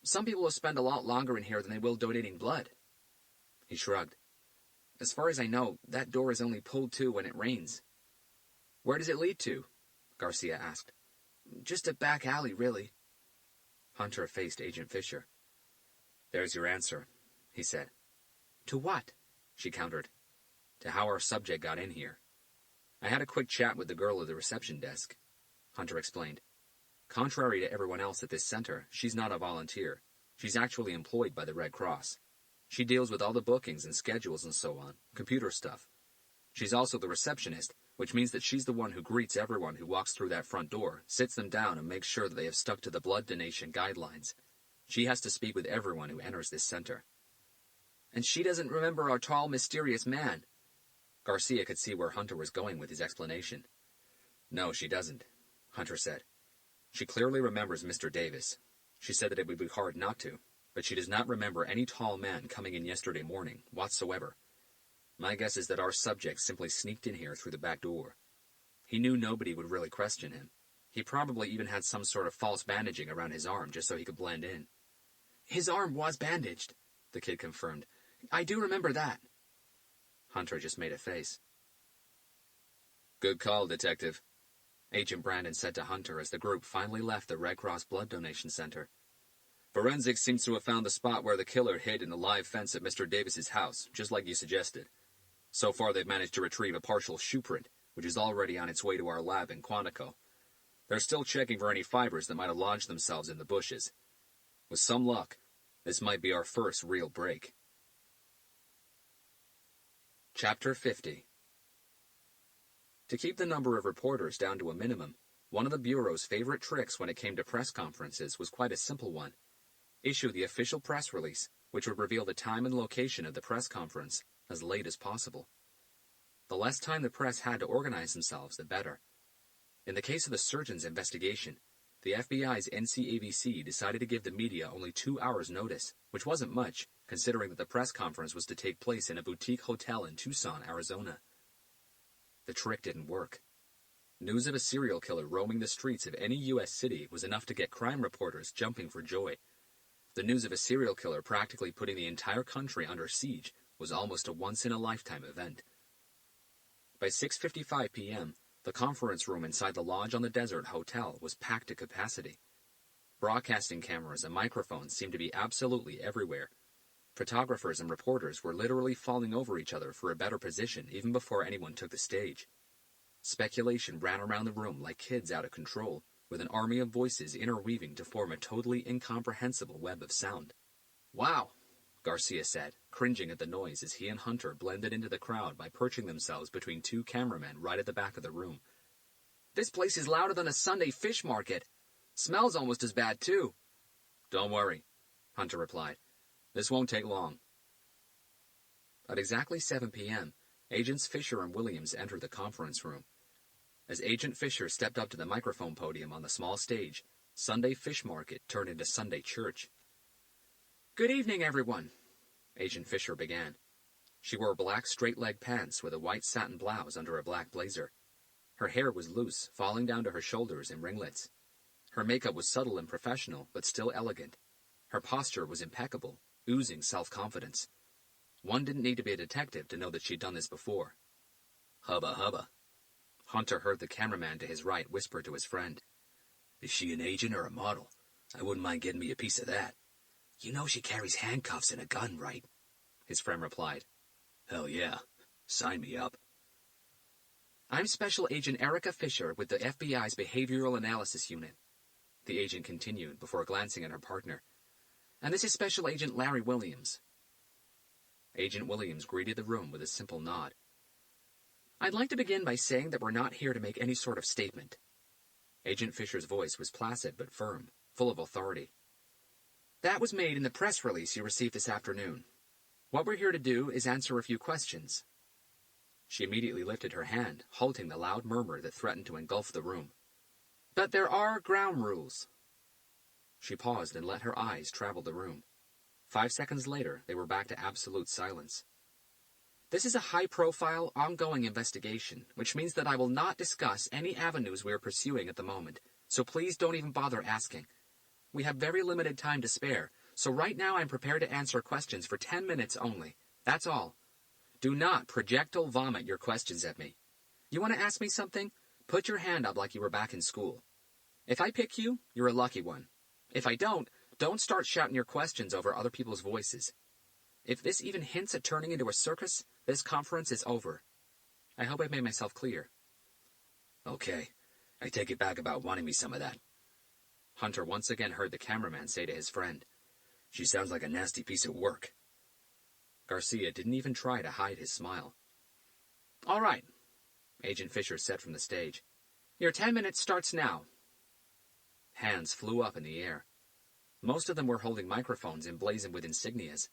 Some people will spend a lot longer in here than they will donating blood. He shrugged. As far as I know, that door is only pulled to when it rains. "Where does it lead to?" Garcia asked. Just a back alley, really. Hunter faced Agent Fisher. "There's your answer," he said. To what? She countered. "To how our subject got in here. I had a quick chat with the girl at the reception desk," Hunter explained. "Contrary to everyone else at this center, she's not a volunteer. She's actually employed by the Red Cross. She deals with all the bookings and schedules and so on, computer stuff. She's also the receptionist, which means that she's the one who greets everyone who walks through that front door, sits them down, and makes sure that they have stuck to the blood donation guidelines. She has to speak with everyone who enters this center." And she doesn't remember our tall, mysterious man. Garcia could see where Hunter was going with his explanation. "No, she doesn't," Hunter said. "She clearly remembers Mr. Davis. She said that it would be hard not to, but she does not remember any tall man coming in yesterday morning, whatsoever. My guess is that our subject simply sneaked in here through the back door. He knew nobody would really question him. He probably even had some sort of false bandaging around his arm just so he could blend in." His arm was bandaged, the kid confirmed. I do remember that. Hunter just made a face. "Good call, Detective," Agent Brandon said to Hunter as the group finally left the Red Cross Blood Donation Center. "Forensics seems to have found the spot where the killer hid in the live fence at Mr. Davis's house, just like you suggested. So far, they've managed to retrieve a partial shoe print, which is already on its way to our lab in Quantico. They're still checking for any fibers that might have lodged themselves in the bushes. With some luck, this might be our first real break." Chapter 50. To keep the number of reporters down to a minimum, one of the Bureau's favorite tricks when it came to press conferences was quite a simple one. Issue the official press release, which would reveal the time and location of the press conference, as late as possible. The less time the press had to organize themselves, the better. In the case of the surgeon's investigation, the FBI's NCAVC decided to give the media only 2 hours' notice, which wasn't much, considering that the press conference was to take place in a boutique hotel in Tucson, Arizona. The trick didn't work. News of a serial killer roaming the streets of any U.S. city was enough to get crime reporters jumping for joy. The news of a serial killer practically putting the entire country under siege was almost a once-in-a-lifetime event. By 6:55 p.m., the conference room inside the Lodge on the Desert Hotel was packed to capacity. Broadcasting cameras and microphones seemed to be absolutely everywhere. Photographers and reporters were literally falling over each other for a better position even before anyone took the stage. Speculation ran around the room like kids out of control, with an army of voices interweaving to form a totally incomprehensible web of sound. "Wow," Garcia said, cringing at the noise as he and Hunter blended into the crowd by perching themselves between two cameramen right at the back of the room. "This place is louder than a Sunday fish market. Smells almost as bad, too." "Don't worry," Hunter replied. "This won't take long." At exactly 7 p.m., Agents Fisher and Williams entered the conference room. As Agent Fisher stepped up to the microphone podium on the small stage, Sunday Fish Market turned into Sunday Church. "Good evening, everyone," Agent Fisher began. She wore black straight-leg pants with a white satin blouse under a black blazer. Her hair was loose, falling down to her shoulders in ringlets. Her makeup was subtle and professional, but still elegant. Her posture was impeccable, oozing self-confidence. One didn't need to be a detective to know that she'd done this before. "Hubba hubba." Hunter heard the cameraman to his right whisper to his friend. "Is she an agent or a model? I wouldn't mind getting me a piece of that." "You know she carries handcuffs and a gun, right?" his friend replied. "Hell yeah. Sign me up." "I'm Special Agent Erica Fisher with the FBI's Behavioral Analysis Unit," the agent continued before glancing at her partner. "And this is Special Agent Larry Williams." Agent Williams greeted the room with a simple nod. "I'd like to begin by saying that we're not here to make any sort of statement." Agent Fisher's voice was placid but firm, full of authority. "That was made in the press release you received this afternoon. What we're here to do is answer a few questions." She immediately lifted her hand, halting the loud murmur that threatened to engulf the room. "But there are ground rules." She paused and let her eyes travel the room. 5 seconds later, they were back to absolute silence. This is a high-profile, ongoing investigation, which means that I will not discuss any avenues we are pursuing at the moment, so please don't even bother asking. We have very limited time to spare, so right now I'm prepared to answer questions for 10 minutes only. That's all. Do not projectile vomit your questions at me. You want to ask me something? Put your hand up like you were back in school. If I pick you, you're a lucky one. If I don't start shouting your questions over other people's voices. If this even hints at turning into a circus, this conference is over. I hope I've made myself clear. Okay, I take it back about wanting me some of that. Hunter once again heard the cameraman say to his friend, She sounds like a nasty piece of work. Garcia didn't even try to hide his smile. All right, Agent Fisher said from the stage. Your 10 minutes starts now. Hands flew up in the air. Most of them were holding microphones emblazoned with insignias.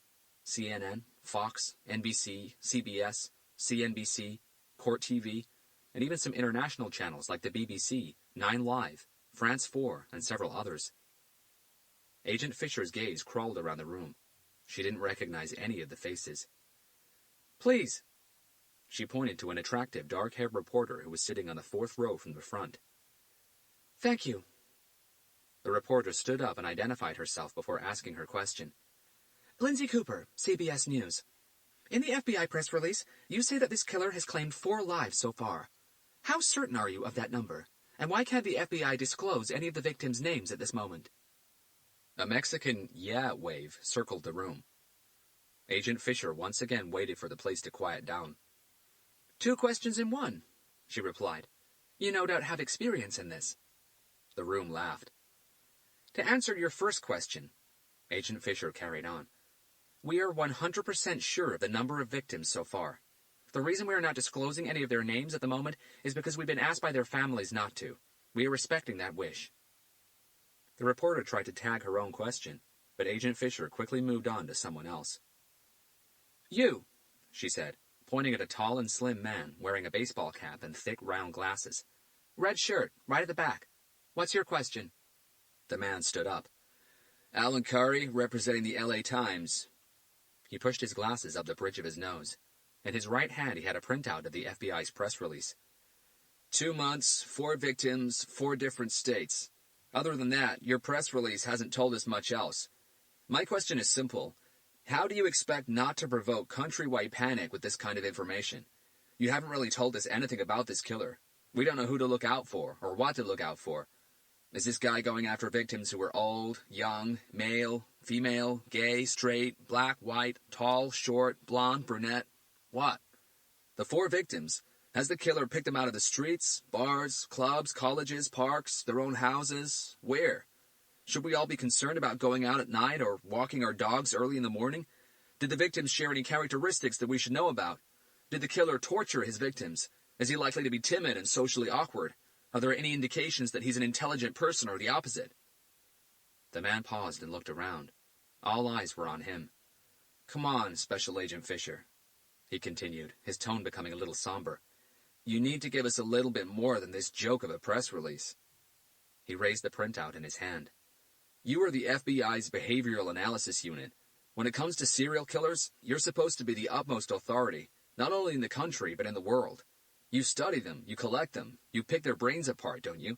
CNN, Fox, NBC, CBS, CNBC, Court TV, and even some international channels like the BBC, 9 Live, France 4, and several others. Agent Fisher's gaze crawled around the room. She didn't recognize any of the faces. Please. She pointed to an attractive, dark-haired reporter who was sitting on the 4th row from the front. Thank you. The reporter stood up and identified herself before asking her question. Lindsay Cooper, CBS News. In the FBI press release, you say that this killer has claimed 4 lives so far. How certain are you of that number? And why can't the FBI disclose any of the victims' names at this moment? A Mexican yeah wave circled the room. Agent Fisher once again waited for the place to quiet down. 2 questions in one, she replied. You no doubt have experience in this. The room laughed. To answer your first question, Agent Fisher carried on, we are 100% sure of the number of victims so far. The reason we are not disclosing any of their names at the moment is because we've been asked by their families not to. We are respecting that wish. The reporter tried to tag her own question, but Agent Fisher quickly moved on to someone else. You, she said, pointing at a tall and slim man wearing a baseball cap and thick round glasses. Red shirt, right at the back. What's your question? The man stood up. Alan Curry, representing the LA Times. He pushed his glasses up the bridge of his nose. In his right hand he had a printout of the FBI's press release. 2 months, 4 victims, 4 different states. Other than that, your press release hasn't told us much else. My question is simple. How do you expect not to provoke countrywide panic with this kind of information? You haven't really told us anything about this killer. We don't know who to look out for or what to look out for. Is this guy going after victims who are old, young, male, female, gay, straight, black, white, tall, short, blonde, brunette? What? The 4 victims. Has the killer picked them out of the streets, bars, clubs, colleges, parks, their own houses? Where? Should we all be concerned about going out at night or walking our dogs early in the morning? Did the victims share any characteristics that we should know about? Did the killer torture his victims? Is he likely to be timid and socially awkward? Are there any indications that he's an intelligent person or the opposite? The man paused and looked around. All eyes were on him. Come on, Special Agent Fisher, he continued, his tone becoming a little somber. You need to give us a little bit more than this joke of a press release. He raised the printout in his hand. You are the FBI's Behavioral Analysis Unit. When it comes to serial killers, you're supposed to be the utmost authority, not only in the country but in the world. You study them, you collect them, you pick their brains apart, don't you?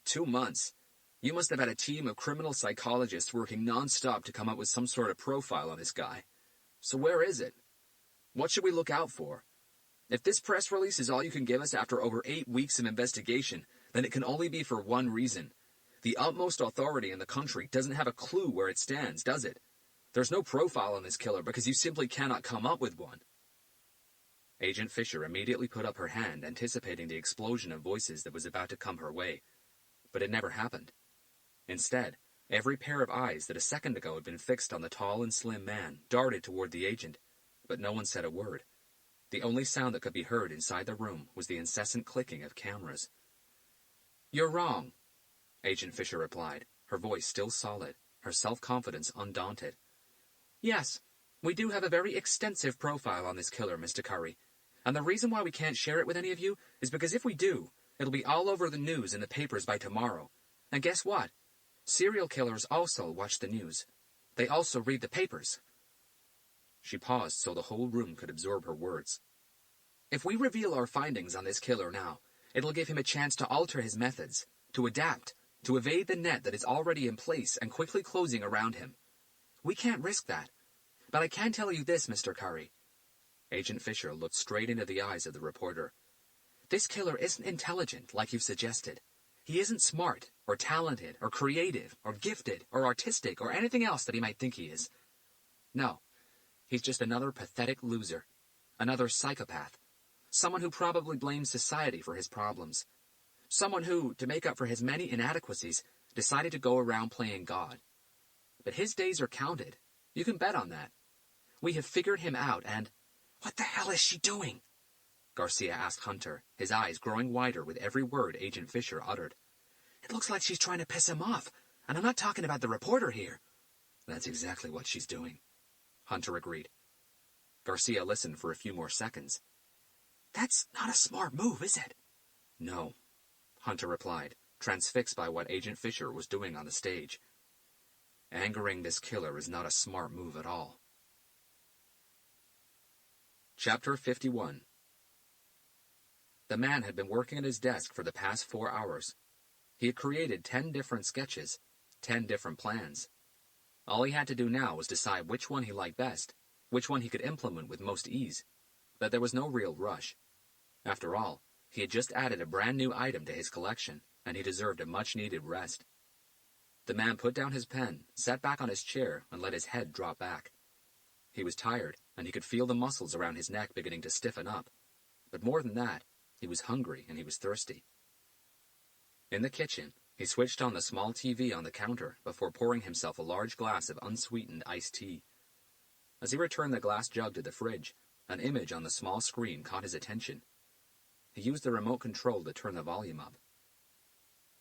2 months. You must have had a team of criminal psychologists working non-stop to come up with some sort of profile on this guy. So where is it? What should we look out for? If this press release is all you can give us after over 8 weeks of investigation, then it can only be for one reason. The utmost authority in the country doesn't have a clue where it stands, does it? There's no profile on this killer because you simply cannot come up with one. Agent Fisher immediately put up her hand, anticipating the explosion of voices that was about to come her way. But it never happened. Instead, every pair of eyes that a second ago had been fixed on the tall and slim man darted toward the agent, but no one said a word. The only sound that could be heard inside the room was the incessant clicking of cameras. You're wrong, Agent Fisher replied, her voice still solid, her self-confidence undaunted. Yes, we do have a very extensive profile on this killer, Mr. Curry. And the reason why we can't share it with any of you is because if we do, it'll be all over the news and the papers by tomorrow. And guess what? Serial killers also watch the news. They also read the papers. She paused so the whole room could absorb her words. If we reveal our findings on this killer now, it'll give him a chance to alter his methods, to adapt, to evade the net that is already in place and quickly closing around him. We can't risk that. But I can tell you this, Mr. Curry. Agent Fisher looked straight into the eyes of the reporter. This killer isn't intelligent, like you've suggested. He isn't smart, or talented, or creative, or gifted, or artistic, or anything else that he might think he is. No, he's just another pathetic loser. Another psychopath. Someone who probably blames society for his problems. Someone who, to make up for his many inadequacies, decided to go around playing God. But his days are counted. You can bet on that. We have figured him out, and... What the hell is she doing? Garcia asked Hunter, his eyes growing wider with every word Agent Fisher uttered. It looks like she's trying to piss him off, and I'm not talking about the reporter here. That's exactly what she's doing, Hunter agreed. Garcia listened for a few more seconds. That's not a smart move, is it? No, Hunter replied, transfixed by what Agent Fisher was doing on the stage. Angering this killer is not a smart move at all. Chapter 51. The man had been working at his desk for the past 4 hours. He had created 10 different sketches, 10 different plans. All he had to do now was decide which one he liked best, which one he could implement with most ease. But there was no real rush. After all, he had just added a brand new item to his collection, and he deserved a much-needed rest. The man put down his pen, sat back on his chair, and let his head drop back. He was tired, and he could feel the muscles around his neck beginning to stiffen up. But more than that, he was hungry and he was thirsty. In the kitchen, he switched on the small TV on the counter before pouring himself a large glass of unsweetened iced tea. As he returned the glass jug to the fridge, an image on the small screen caught his attention. He used the remote control to turn the volume up.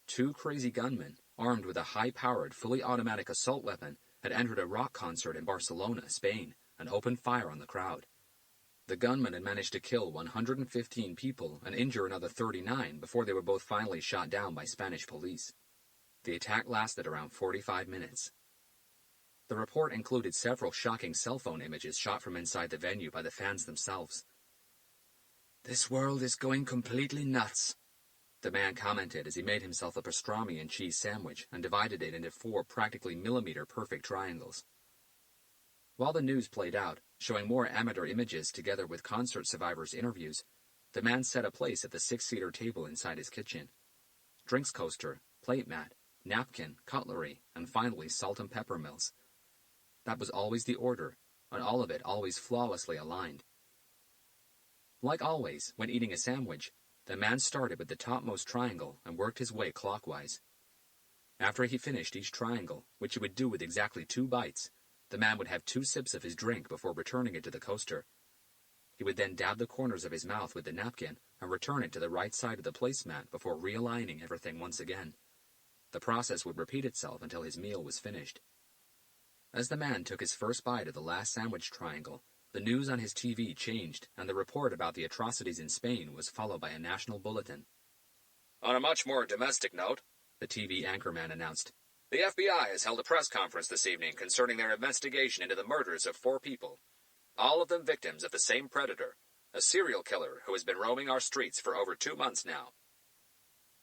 2 crazy gunmen, armed with a high-powered, fully automatic assault weapon, had entered a rock concert in Barcelona, Spain, and opened fire on the crowd. The gunmen had managed to kill 115 people and injure another 39 before they were both finally shot down by Spanish police. The attack lasted around 45 minutes. The report included several shocking cell phone images shot from inside the venue by the fans themselves. This world is going completely nuts, the man commented as he made himself a pastrami and cheese sandwich and divided it into 4 practically millimeter-perfect triangles. While the news played out, showing more amateur images together with concert survivors' interviews, the man set a place at the 6-seater table inside his kitchen. Drinks coaster, plate mat, napkin, cutlery, and finally salt and pepper mills. That was always the order, and all of it always flawlessly aligned. Like always, when eating a sandwich, the man started with the topmost triangle and worked his way clockwise. After he finished each triangle, which he would do with exactly 2 bites, the man would have 2 sips of his drink before returning it to the coaster. He would then dab the corners of his mouth with the napkin and return it to the right side of the placemat before realigning everything once again. The process would repeat itself until his meal was finished. As the man took his first bite of the last sandwich triangle, the news on his TV changed, and the report about the atrocities in Spain was followed by a national bulletin. On a much more domestic note, the TV anchorman announced, the FBI has held a press conference this evening concerning their investigation into the murders of 4 people, all of them victims of the same predator, a serial killer who has been roaming our streets for over 2 months now.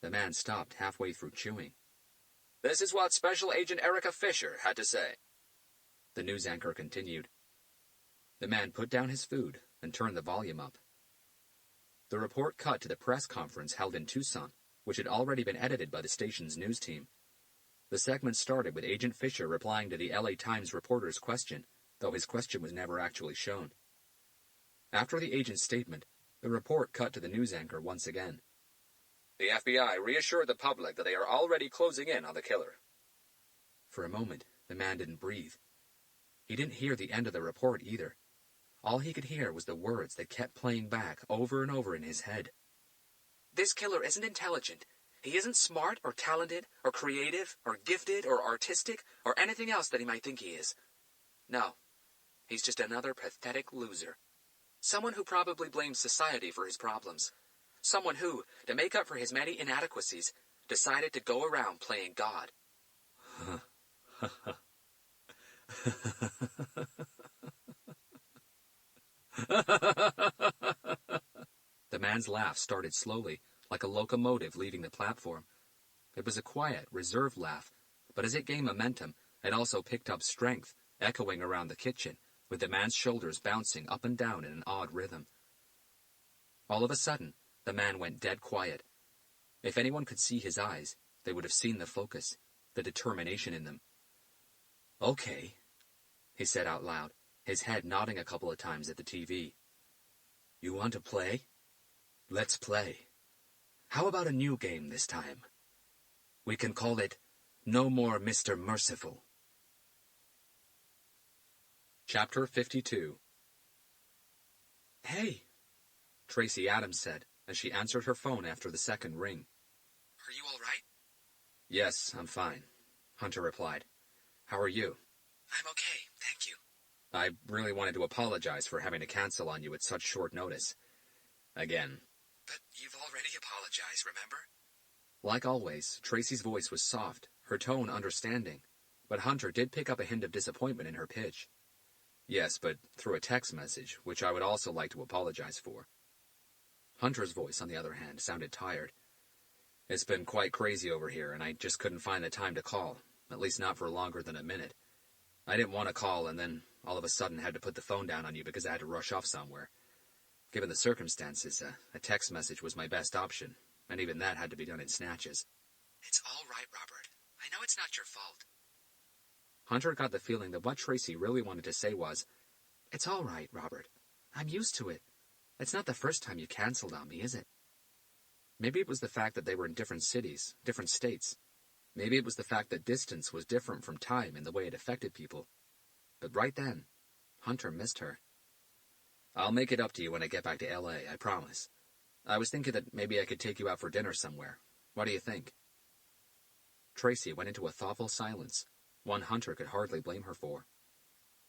The man stopped halfway through chewing. This is what Special Agent Erica Fisher had to say. The news anchor continued. The man put down his food and turned the volume up. The report cut to the press conference held in Tucson, which had already been edited by the station's news team. The segment started with Agent Fisher replying to the LA Times reporter's question, though his question was never actually shown. After the agent's statement, the report cut to the news anchor once again. The FBI reassured the public that they are already closing in on the killer. For a moment, the man didn't breathe. He didn't hear the end of the report either. All he could hear was the words that kept playing back over and over in his head. This killer isn't intelligent. He isn't smart or talented or creative or gifted or artistic or anything else that he might think he is. No, he's just another pathetic loser. Someone who probably blames society for his problems. Someone who, to make up for his many inadequacies, decided to go around playing God. The man's laugh started slowly, like a locomotive leaving the platform. It was a quiet, reserved laugh, but as it gained momentum, it also picked up strength, echoing around the kitchen, with the man's shoulders bouncing up and down in an odd rhythm. All of a sudden, the man went dead quiet. If anyone could see his eyes, they would have seen the focus, the determination in them. "Okay," he said out loud, his head nodding a couple of times at the TV. "You want to play? Let's play. How about a new game this time? We can call it No More Mr. Merciful." Chapter 52. "Hey," Tracy Adams said, as she answered her phone after the second ring. Are you all right? "Yes, I'm fine," Hunter replied. "How are you?" I'm okay, thank you. I really wanted to apologize for having to cancel on you at such short notice. Again. But you've already apologized, remember? Like always, Tracy's voice was soft, her tone understanding, but Hunter did pick up a hint of disappointment in her pitch. "Yes, but through a text message, which I would also like to apologize for." Hunter's voice, on the other hand, sounded tired. "It's been quite crazy over here, and I just couldn't find the time to call, at least not for longer than a minute. I didn't want to call and then all of a sudden had to put the phone down on you because I had to rush off somewhere. Given the circumstances, a text message was my best option, and even that had to be done in snatches." It's all right, Robert. I know it's not your fault. Hunter got the feeling that what Tracy really wanted to say was, "It's all right, Robert. I'm used to it. It's not the first time you canceled on me, is it?" Maybe it was the fact that they were in different cities, different states. Maybe it was the fact that distance was different from time in the way it affected people. But right then, Hunter missed her. "I'll make it up to you when I get back to L.A., I promise. I was thinking that maybe I could take you out for dinner somewhere. What do you think?" Tracy went into a thoughtful silence, one Hunter could hardly blame her for.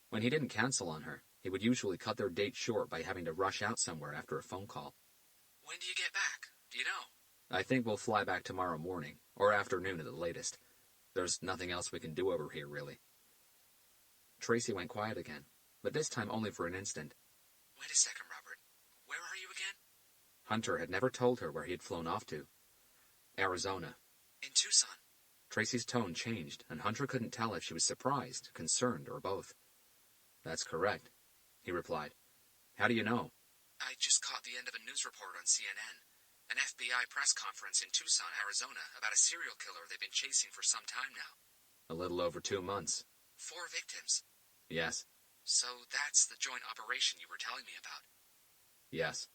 When he didn't cancel on her, he would usually cut their date short by having to rush out somewhere after a phone call. When do you get back? Do you know? "I think we'll fly back tomorrow morning, or afternoon at the latest. There's nothing else we can do over here, really." Tracy went quiet again, but this time only for an instant. Wait a second, Robert. Where are you again? Hunter had never told her where he had flown off to. "Arizona." In Tucson. Tracy's tone changed, and Hunter couldn't tell if she was surprised, concerned, or both. "That's correct," he replied. "How do you know?" I just caught the end of a news report on CNN. An FBI press conference in Tucson, Arizona, about a serial killer they've been chasing for some time now. "A little over 2 months." 4 victims. "Yes." So that's the joint operation you were telling me about. "Yes."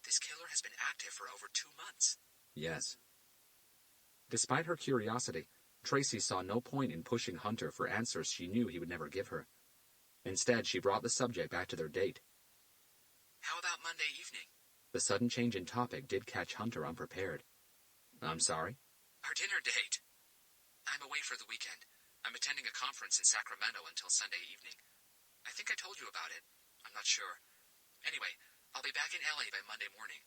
This killer has been active for over 2 months. "Yes." Despite her curiosity, Tracy saw no point in pushing Hunter for answers she knew he would never give her. Instead, she brought the subject back to their date. How about Monday evening? The sudden change in topic did catch Hunter unprepared. "I'm sorry?" Our dinner date. I'm away for the weekend. I'm attending a conference in Sacramento until Sunday evening. I think I told you about it. I'm not sure. Anyway, I'll be back in LA by Monday morning.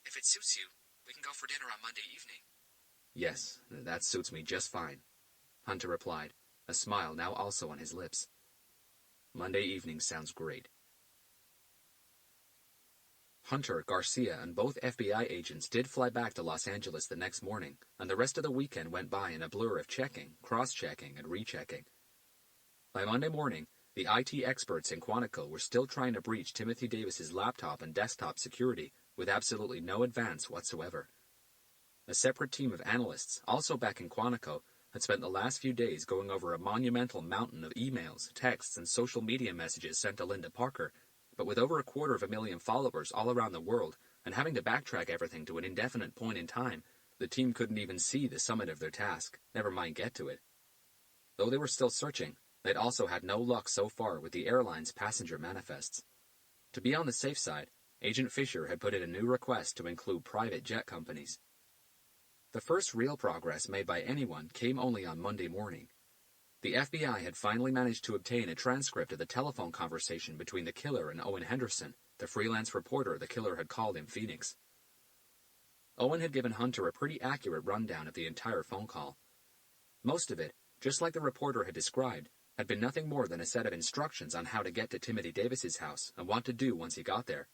If it suits you, we can go for dinner on Monday evening. "Yes, that suits me just fine," Hunter replied, a smile now also on his lips. "Monday evening sounds great." Hunter, Garcia, and both FBI agents did fly back to Los Angeles the next morning, and the rest of the weekend went by in a blur of checking, cross-checking, and rechecking. By Monday morning, the IT experts in Quantico were still trying to breach Timothy Davis's laptop and desktop security with absolutely no advance whatsoever. A separate team of analysts, also back in Quantico, had spent the last few days going over a monumental mountain of emails, texts, and social media messages sent to Linda Parker, but with over 250,000 followers all around the world, and having to backtrack everything to an indefinite point in time, the team couldn't even see the summit of their task, never mind get to it. Though they were still searching, they'd also had no luck so far with the airline's passenger manifests. To be on the safe side, Agent Fisher had put in a new request to include private jet companies. The first real progress made by anyone came only on Monday morning. The FBI had finally managed to obtain a transcript of the telephone conversation between the killer and Owen Henderson, the freelance reporter the killer had called in Phoenix. Owen had given Hunter a pretty accurate rundown of the entire phone call. Most of it, just like the reporter had described, had been nothing more than a set of instructions on how to get to Timothy Davis's house and what to do once he got there.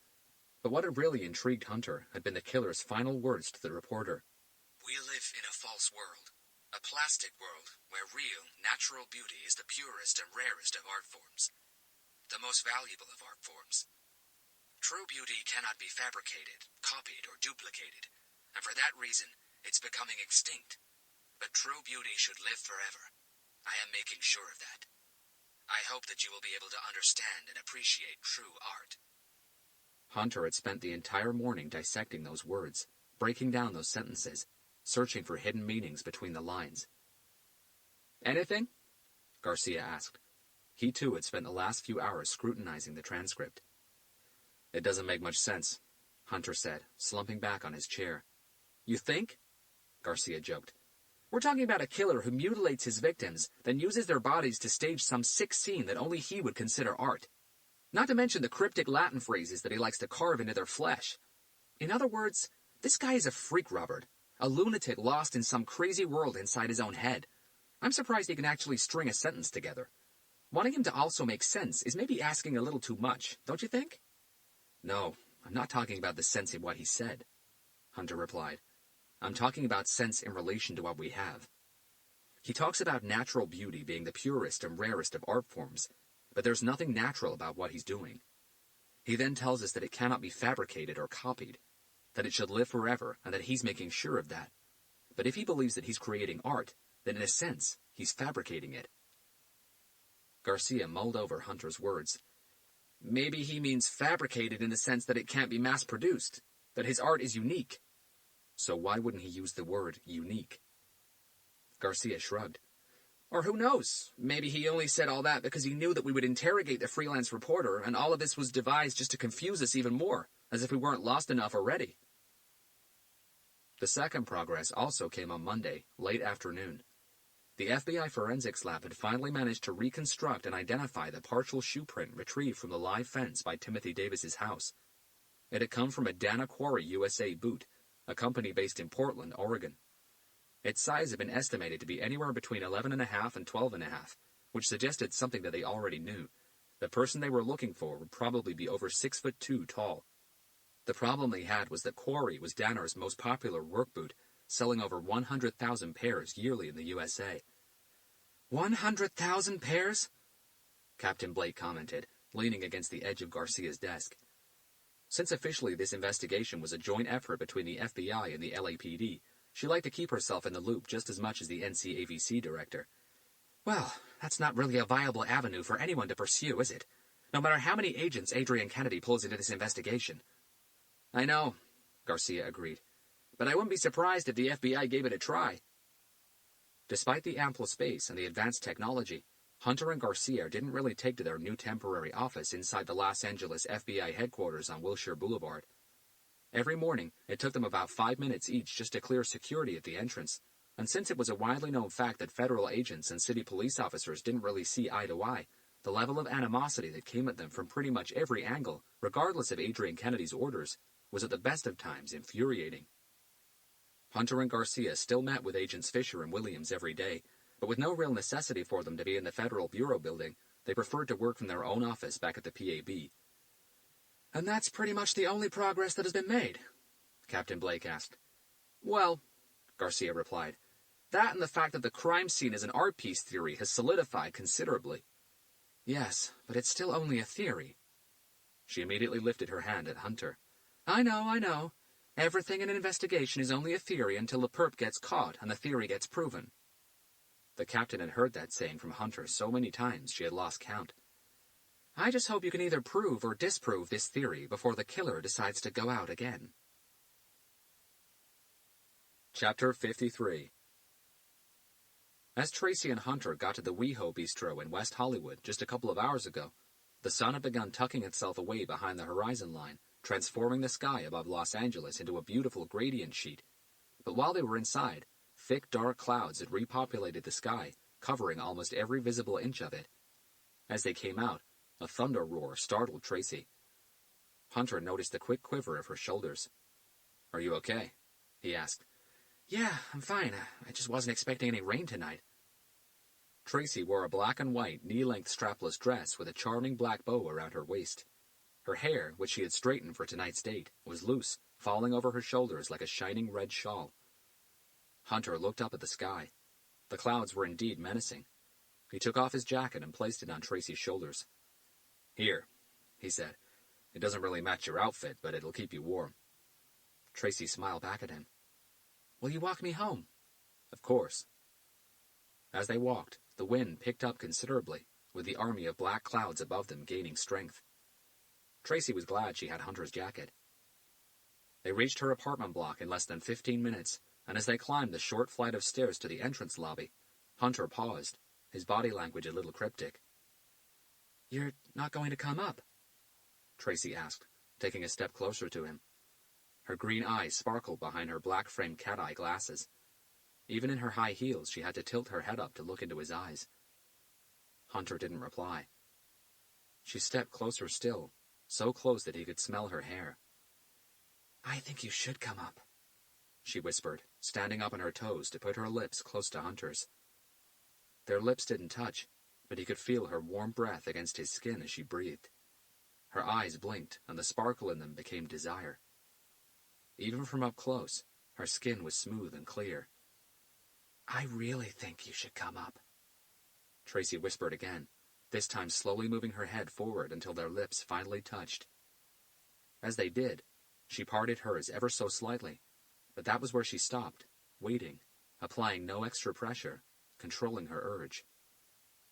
But what had really intrigued Hunter had been the killer's final words to the reporter. We live in a false world, a plastic world where real, natural beauty is the purest and rarest of art forms, the most valuable of art forms. True beauty cannot be fabricated, copied, or duplicated, and for that reason, it's becoming extinct. But true beauty should live forever. I am making sure of that. I hope that you will be able to understand and appreciate true art. Hunter had spent the entire morning dissecting those words, breaking down those sentences, searching for hidden meanings between the lines. "Anything?" Garcia asked. He too had spent the last few hours scrutinizing the transcript. "It doesn't make much sense," Hunter said, slumping back on his chair. "You think?" Garcia joked. "We're talking about a killer who mutilates his victims, then uses their bodies to stage some sick scene that only he would consider art. Not to mention the cryptic Latin phrases that he likes to carve into their flesh. In other words, this guy is a freak, Robert, a lunatic lost in some crazy world inside his own head. I'm surprised he can actually string a sentence together. Wanting him to also make sense is maybe asking a little too much, don't you think?" "No, I'm not talking about the sense in what he said," Hunter replied. "I'm talking about sense in relation to what we have. He talks about natural beauty being the purest and rarest of art forms, but there's nothing natural about what he's doing. He then tells us that it cannot be fabricated or copied, that it should live forever, and that he's making sure of that. But if he believes that he's creating art, then in a sense, he's fabricating it." Garcia mulled over Hunter's words. "Maybe he means fabricated in the sense that it can't be mass-produced, that his art is unique." "So why wouldn't he use the word unique?" Garcia shrugged. "Or who knows? Maybe he only said all that because he knew that we would interrogate the freelance reporter, and all of this was devised just to confuse us even more, as if we weren't lost enough already." The second progress also came on Monday, late afternoon. The FBI forensics lab had finally managed to reconstruct and identify the partial shoe print retrieved from the live fence by Timothy Davis's house. It had come from a Dana Quarry USA boot, a company based in Portland, Oregon. Its size had been estimated to be anywhere between 11.5 and 12.5, which suggested something that they already knew. The person they were looking for would probably be over 6'2" tall. The problem they had was that Quarry was Dana's most popular work boot, selling over 100,000 pairs yearly in the USA. 100,000 pairs? Captain Blake commented, leaning against the edge of Garcia's desk. Since officially this investigation was a joint effort between the FBI and the LAPD, she liked to keep herself in the loop just as much as the NCAVC director. "Well, that's not really a viable avenue for anyone to pursue, is it? No matter how many agents Adrian Kennedy pulls into this investigation." "I know," Garcia agreed. "But I wouldn't be surprised if the FBI gave it a try." Despite the ample space and the advanced technology, Hunter and Garcia didn't really take to their new temporary office inside the Los Angeles FBI headquarters on Wilshire Boulevard. Every morning, it took them about 5 minutes each just to clear security at the entrance, and since it was a widely known fact that federal agents and city police officers didn't really see eye to eye, the level of animosity that came at them from pretty much every angle, regardless of Adrian Kennedy's orders, was at the best of times infuriating. Hunter and Garcia still met with Agents Fisher and Williams every day, but with no real necessity for them to be in the Federal Bureau building, they preferred to work from their own office back at the PAB. "And that's pretty much the only progress that has been made?" Captain Blake asked. "Well," Garcia replied, "that and the fact that the crime scene as an art piece theory has solidified considerably." "Yes, but it's still only a theory." She immediately lifted her hand at Hunter. I know. Everything in an investigation is only a theory until the perp gets caught and the theory gets proven." The captain had heard that saying from Hunter so many times she had lost count. "I just hope you can either prove or disprove this theory before the killer decides to go out again." Chapter 53. As Tracy and Hunter got to the WeHo Bistro in West Hollywood just a couple of hours ago, the sun had begun tucking itself away behind the horizon line, transforming the sky above Los Angeles into a beautiful gradient sheet. But while they were inside, thick dark clouds had repopulated the sky, covering almost every visible inch of it. As they came out, a thunder roar startled Tracy. Hunter noticed the quick quiver of her shoulders. "Are you okay?" he asked. "Yeah, I'm fine. I just wasn't expecting any rain tonight." Tracy wore a black and white, knee-length strapless dress with a charming black bow around her waist. Her hair, which she had straightened for tonight's date, was loose, falling over her shoulders like a shining red shawl. Hunter looked up at the sky. The clouds were indeed menacing. He took off his jacket and placed it on Tracy's shoulders. "Here," he said. "It doesn't really match your outfit, but it'll keep you warm." Tracy smiled back at him. "Will you walk me home?" "Of course." As they walked, the wind picked up considerably, with the army of black clouds above them gaining strength. Tracy was glad she had Hunter's jacket. They reached her apartment block in less than 15 minutes, and as they climbed the short flight of stairs to the entrance lobby, Hunter paused, his body language a little cryptic. "You're not going to come up?" Tracy asked, taking a step closer to him. Her green eyes sparkled behind her black-framed cat-eye glasses. Even in her high heels, she had to tilt her head up to look into his eyes. Hunter didn't reply. She stepped closer still, so close that he could smell her hair. "I think you should come up," she whispered, standing up on her toes to put her lips close to Hunter's. Their lips didn't touch, but he could feel her warm breath against his skin as she breathed. Her eyes blinked, and the sparkle in them became desire. Even from up close, her skin was smooth and clear. "I really think you should come up," Tracy whispered again, this time slowly moving her head forward until their lips finally touched. As they did, she parted hers ever so slightly, but that was where she stopped, waiting, applying no extra pressure, controlling her urge.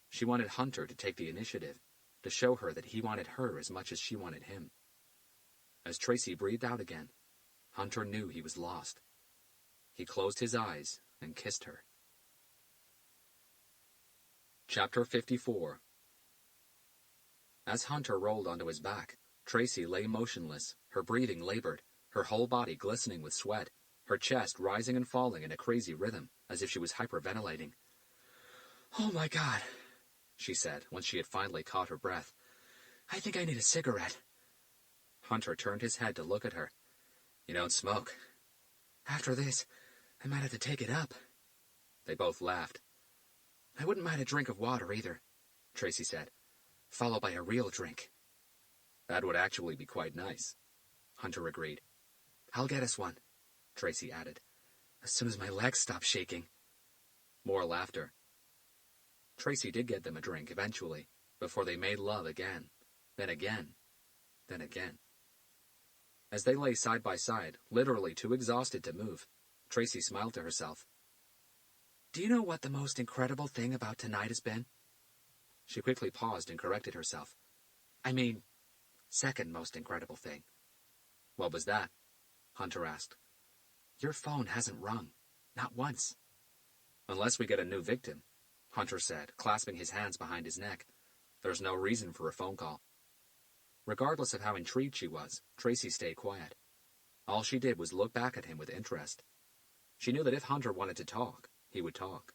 She wanted Hunter to take the initiative, to show her that he wanted her as much as she wanted him. As Tracy breathed out again, Hunter knew he was lost. He closed his eyes and kissed her. Chapter 54. As Hunter rolled onto his back, Tracy lay motionless, her breathing labored, her whole body glistening with sweat, her chest rising and falling in a crazy rhythm, as if she was hyperventilating. "Oh my God," she said, once she had finally caught her breath. "I think I need a cigarette." Hunter turned his head to look at her. "You don't smoke." "After this, I might have to take it up." They both laughed. "I wouldn't mind a drink of water either," Tracy said, "followed by a real drink." "That would actually be quite nice," Hunter agreed. "I'll get us one," Tracy added, "as soon as my legs stop shaking." More laughter. Tracy did get them a drink eventually, before they made love again, then again, then again. As they lay side by side, literally too exhausted to move, Tracy smiled to herself. "Do you know what the most incredible thing about tonight has been?" She quickly paused and corrected herself. "I mean, second most incredible thing." "What was that?" Hunter asked. "Your phone hasn't rung. Not once." "Unless we get a new victim," Hunter said, clasping his hands behind his neck. "There's no reason for a phone call." Regardless of how intrigued she was, Tracy stayed quiet. All she did was look back at him with interest. She knew that if Hunter wanted to talk, he would talk.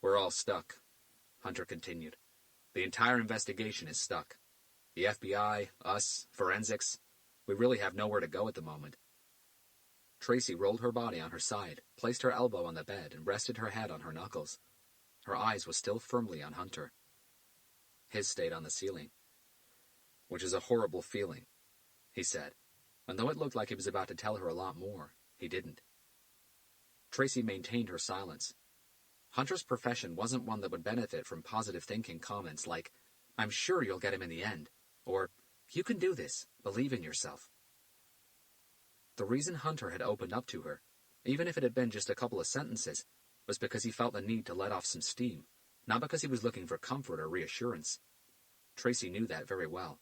"We're all stuck," Hunter continued. "The entire investigation is stuck. The FBI, us, forensics. We really have nowhere to go at the moment." Tracy rolled her body on her side, placed her elbow on the bed, and rested her head on her knuckles. Her eyes were still firmly on Hunter. His stayed on the ceiling. "Which is a horrible feeling," he said, and though it looked like he was about to tell her a lot more, he didn't. Tracy maintained her silence. Hunter's profession wasn't one that would benefit from positive thinking comments like, "I'm sure you'll get him in the end," or, "You can do this, believe in yourself." The reason Hunter had opened up to her, even if it had been just a couple of sentences, was because he felt the need to let off some steam, not because he was looking for comfort or reassurance. Tracy knew that very well.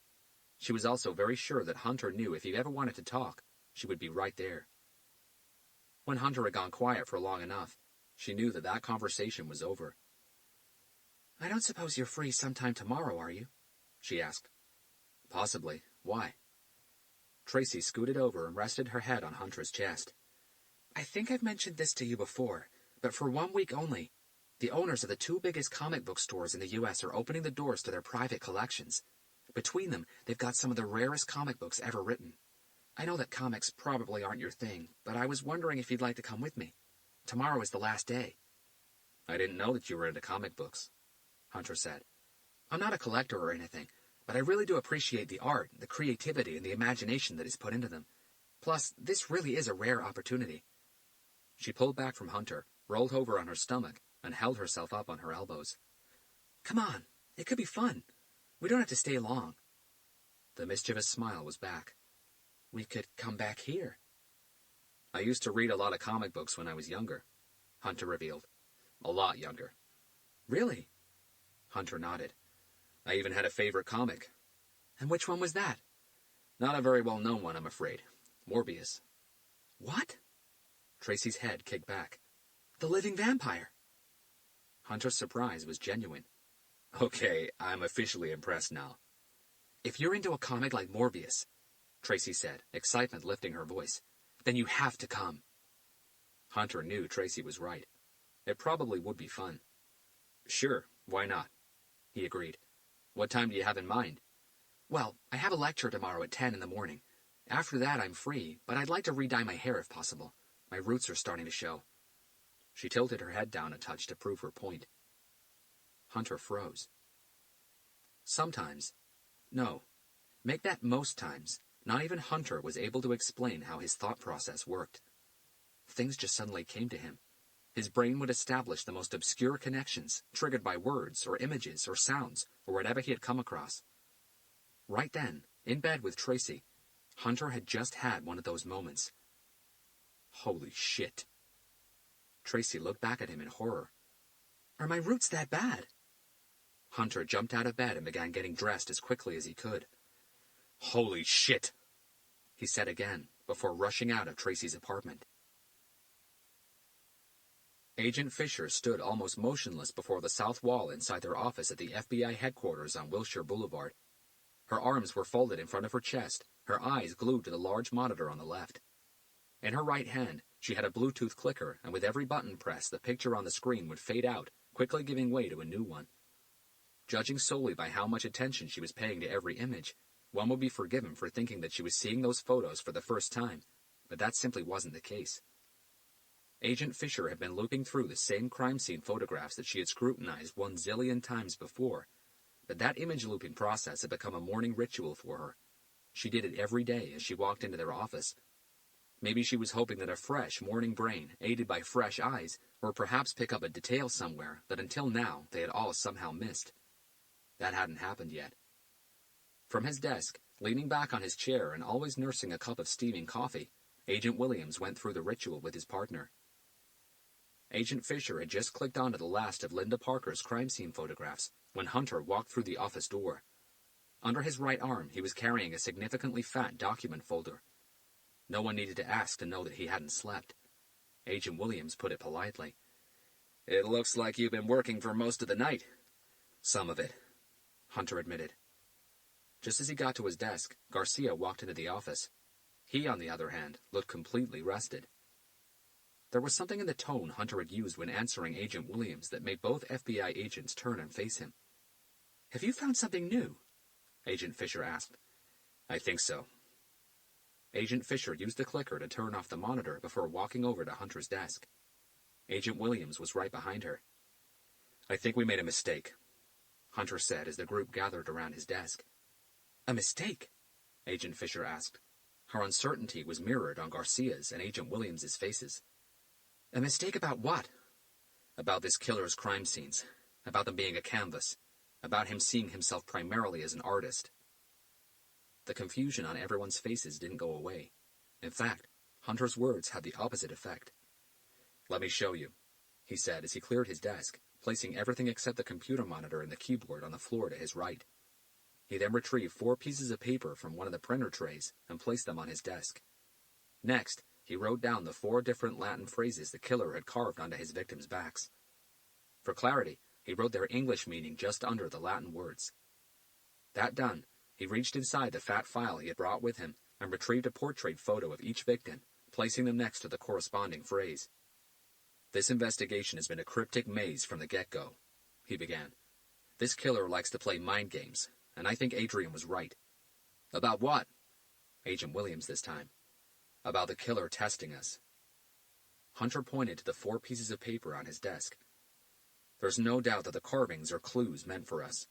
She was also very sure that Hunter knew if he ever wanted to talk, she would be right there. When Hunter had gone quiet for long enough, she knew that that conversation was over. "I don't suppose you're free sometime tomorrow, are you?" she asked. "Possibly. Why?" Tracy scooted over and rested her head on Hunter's chest. "I think I've mentioned this to you before, but for 1 week only, the owners of the 2 biggest comic book stores in the U.S. are opening the doors to their private collections. Between them, they've got some of the rarest comic books ever written. I know that comics probably aren't your thing, but I was wondering if you'd like to come with me. Tomorrow is the last day." I didn't know that you were into comic books, Hunter said. I'm not a collector or anything, but I really do appreciate the art, the creativity, and the imagination that is put into them. Plus, this really is a rare opportunity. She pulled back from Hunter, rolled over on her stomach, and held herself up on her elbows. Come on, it could be fun. We don't have to stay long. The mischievous smile was back. We could come back here. I used to read a lot of comic books when I was younger, Hunter revealed. A lot younger. Really? Hunter nodded. I even had a favorite comic. And which one was that? Not a very well-known one, I'm afraid. Morbius. What? Tracy's head kicked back. The living vampire. Hunter's surprise was genuine. Okay, I'm officially impressed now. If you're into a comic like Morbius, Tracy said, excitement lifting her voice, then you have to come. Hunter knew Tracy was right. It probably would be fun. Sure, why not? He agreed. What time do you have in mind? Well, I have a lecture tomorrow at 10 in the morning. After that, I'm free, but I'd like to re-dye my hair if possible. My roots are starting to show. She tilted her head down a touch to prove her point. Hunter froze. Sometimes. No. Make that most times. Not even Hunter was able to explain how his thought process worked. Things just suddenly came to him. His brain would establish the most obscure connections, triggered by words or images or sounds or whatever he had come across. Right then, in bed with Tracy, Hunter had just had one of those moments. Holy shit. Tracy looked back at him in horror. Are my roots that bad? Hunter jumped out of bed and began getting dressed as quickly as he could. Holy shit, he said again, before rushing out of Tracy's apartment. Agent Fisher stood almost motionless before the south wall inside their office at the FBI headquarters on Wilshire Boulevard. Her arms were folded in front of her chest, her eyes glued to the large monitor on the left. In her right hand, she had a Bluetooth clicker, and with every button pressed, the picture on the screen would fade out, quickly giving way to a new one. Judging solely by how much attention she was paying to every image, one would be forgiven for thinking that she was seeing those photos for the first time, but that simply wasn't the case. Agent Fisher had been looking through the same crime scene photographs that she had scrutinized 1 zillion times before, but that image looping process had become a morning ritual for her. She did it every day as she walked into their office. Maybe she was hoping that a fresh morning brain, aided by fresh eyes, would perhaps pick up a detail somewhere that until now they had all somehow missed. That hadn't happened yet. From his desk, leaning back on his chair and always nursing a cup of steaming coffee, Agent Williams went through the ritual with his partner. Agent Fisher had just clicked onto the last of Linda Parker's crime scene photographs when Hunter walked through the office door. Under his right arm, he was carrying a significantly fat document folder. No one needed to ask to know that he hadn't slept. Agent Williams put it politely. It looks like you've been working for most of the night. Some of it, Hunter admitted. Just as he got to his desk, Garcia walked into the office. He, on the other hand, looked completely rested. There was something in the tone Hunter had used when answering Agent Williams that made both FBI agents turn and face him. Have you found something new? Agent Fisher asked. I think so. Agent Fisher used the clicker to turn off the monitor before walking over to Hunter's desk. Agent Williams was right behind her. I think we made a mistake, Hunter said as the group gathered around his desk. A mistake? Agent Fisher asked. Her uncertainty was mirrored on Garcia's and Agent Williams's faces. A mistake about what? About this killer's crime scenes. About them being a canvas. About him seeing himself primarily as an artist. The confusion on everyone's faces didn't go away. In fact, Hunter's words had the opposite effect. Let me show you, he said as he cleared his desk, placing everything except the computer monitor and the keyboard on the floor to his right. He then retrieved 4 pieces of paper from one of the printer trays and placed them on his desk. Next, he wrote down the 4 different Latin phrases the killer had carved onto his victims' backs. For clarity, he wrote their English meaning just under the Latin words. That done, he reached inside the fat file he had brought with him and retrieved a portrait photo of each victim, placing them next to the corresponding phrase. This investigation has been a cryptic maze from the get-go, he began. This killer likes to play mind games, and I think Adrian was right. About what? Agent Williams this time. About the killer testing us. Hunter pointed to the 4 pieces of paper on his desk. There's no doubt that the carvings are clues meant for us.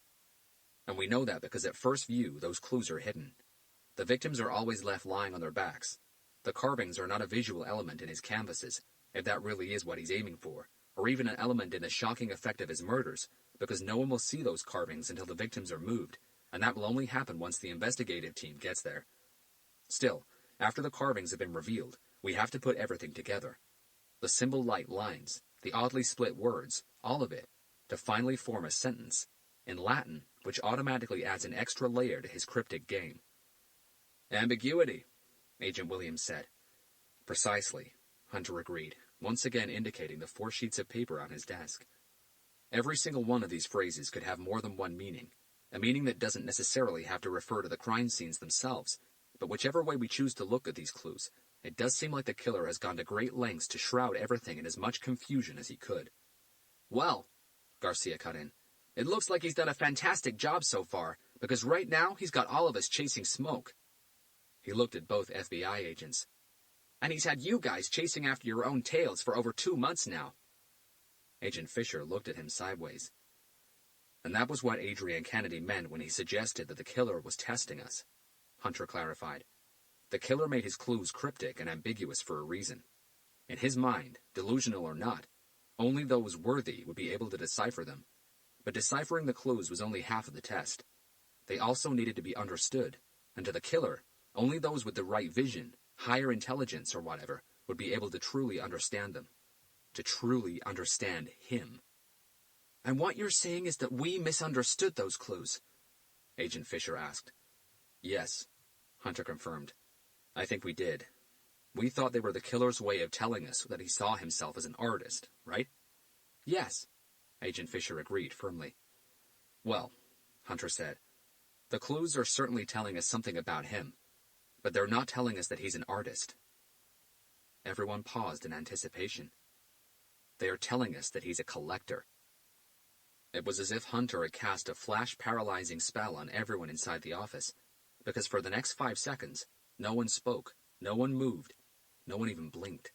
And we know that because at first view, those clues are hidden. The victims are always left lying on their backs. The carvings are not a visual element in his canvases, if that really is what he's aiming for, or even an element in the shocking effect of his murders, because no one will see those carvings until the victims are moved, and that will only happen once the investigative team gets there. Still, after the carvings have been revealed, we have to put everything together. The symbol-like lines, the oddly split words, all of it, to finally form a sentence, in Latin, which automatically adds an extra layer to his cryptic game. Ambiguity, Agent Williams said. Precisely, Hunter agreed, once again indicating the 4 sheets of paper on his desk. Every single one of these phrases could have more than one meaning, a meaning that doesn't necessarily have to refer to the crime scenes themselves, but whichever way we choose to look at these clues, it does seem like the killer has gone to great lengths to shroud everything in as much confusion as he could. Well, Garcia cut in, it looks like he's done a fantastic job so far, because right now he's got all of us chasing smoke. He looked at both FBI agents. And he's had you guys chasing after your own tails for over 2 months now. Agent Fisher looked at him sideways. And that was what Adrian Kennedy meant when he suggested that the killer was testing us, Hunter clarified. The killer made his clues cryptic and ambiguous for a reason. In his mind, delusional or not, only those worthy would be able to decipher them. But deciphering the clues was only half of the test. They also needed to be understood, and to the killer, only those with the right vision, higher intelligence or whatever, would be able to truly understand them. To truly understand him. And what you're saying is that we misunderstood those clues? Agent Fisher asked. Yes, Hunter confirmed. I think we did. We thought they were the killer's way of telling us that he saw himself as an artist, right? Yes, Agent Fisher agreed firmly. Well, Hunter said, the clues are certainly telling us something about him, but they're not telling us that he's an artist. Everyone paused in anticipation. They are telling us that he's a collector. It was as if Hunter had cast a flash-paralyzing spell on everyone inside the office, because for the next 5 seconds, no one spoke, no one moved, no one even blinked.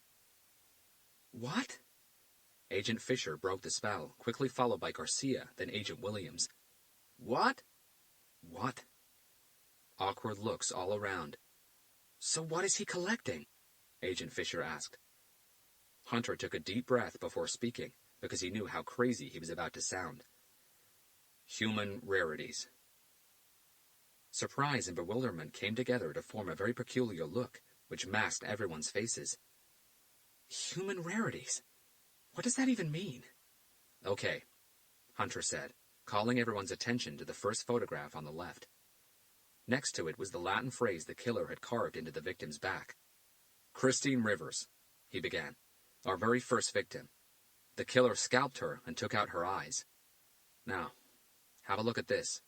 What? Agent Fisher broke the spell, quickly followed by Garcia, then Agent Williams. What? What? Awkward looks all around. So what is he collecting? Agent Fisher asked. Hunter took a deep breath before speaking, because he knew how crazy he was about to sound. Human rarities. Surprise and bewilderment came together to form a very peculiar look, which masked everyone's faces. Human rarities? What does that even mean? Okay, Hunter said, calling everyone's attention to the first photograph on the left. Next to it was the Latin phrase the killer had carved into the victim's back. Christine Rivers, he began, our very first victim. The killer scalped her and took out her eyes. Now, have a look at this.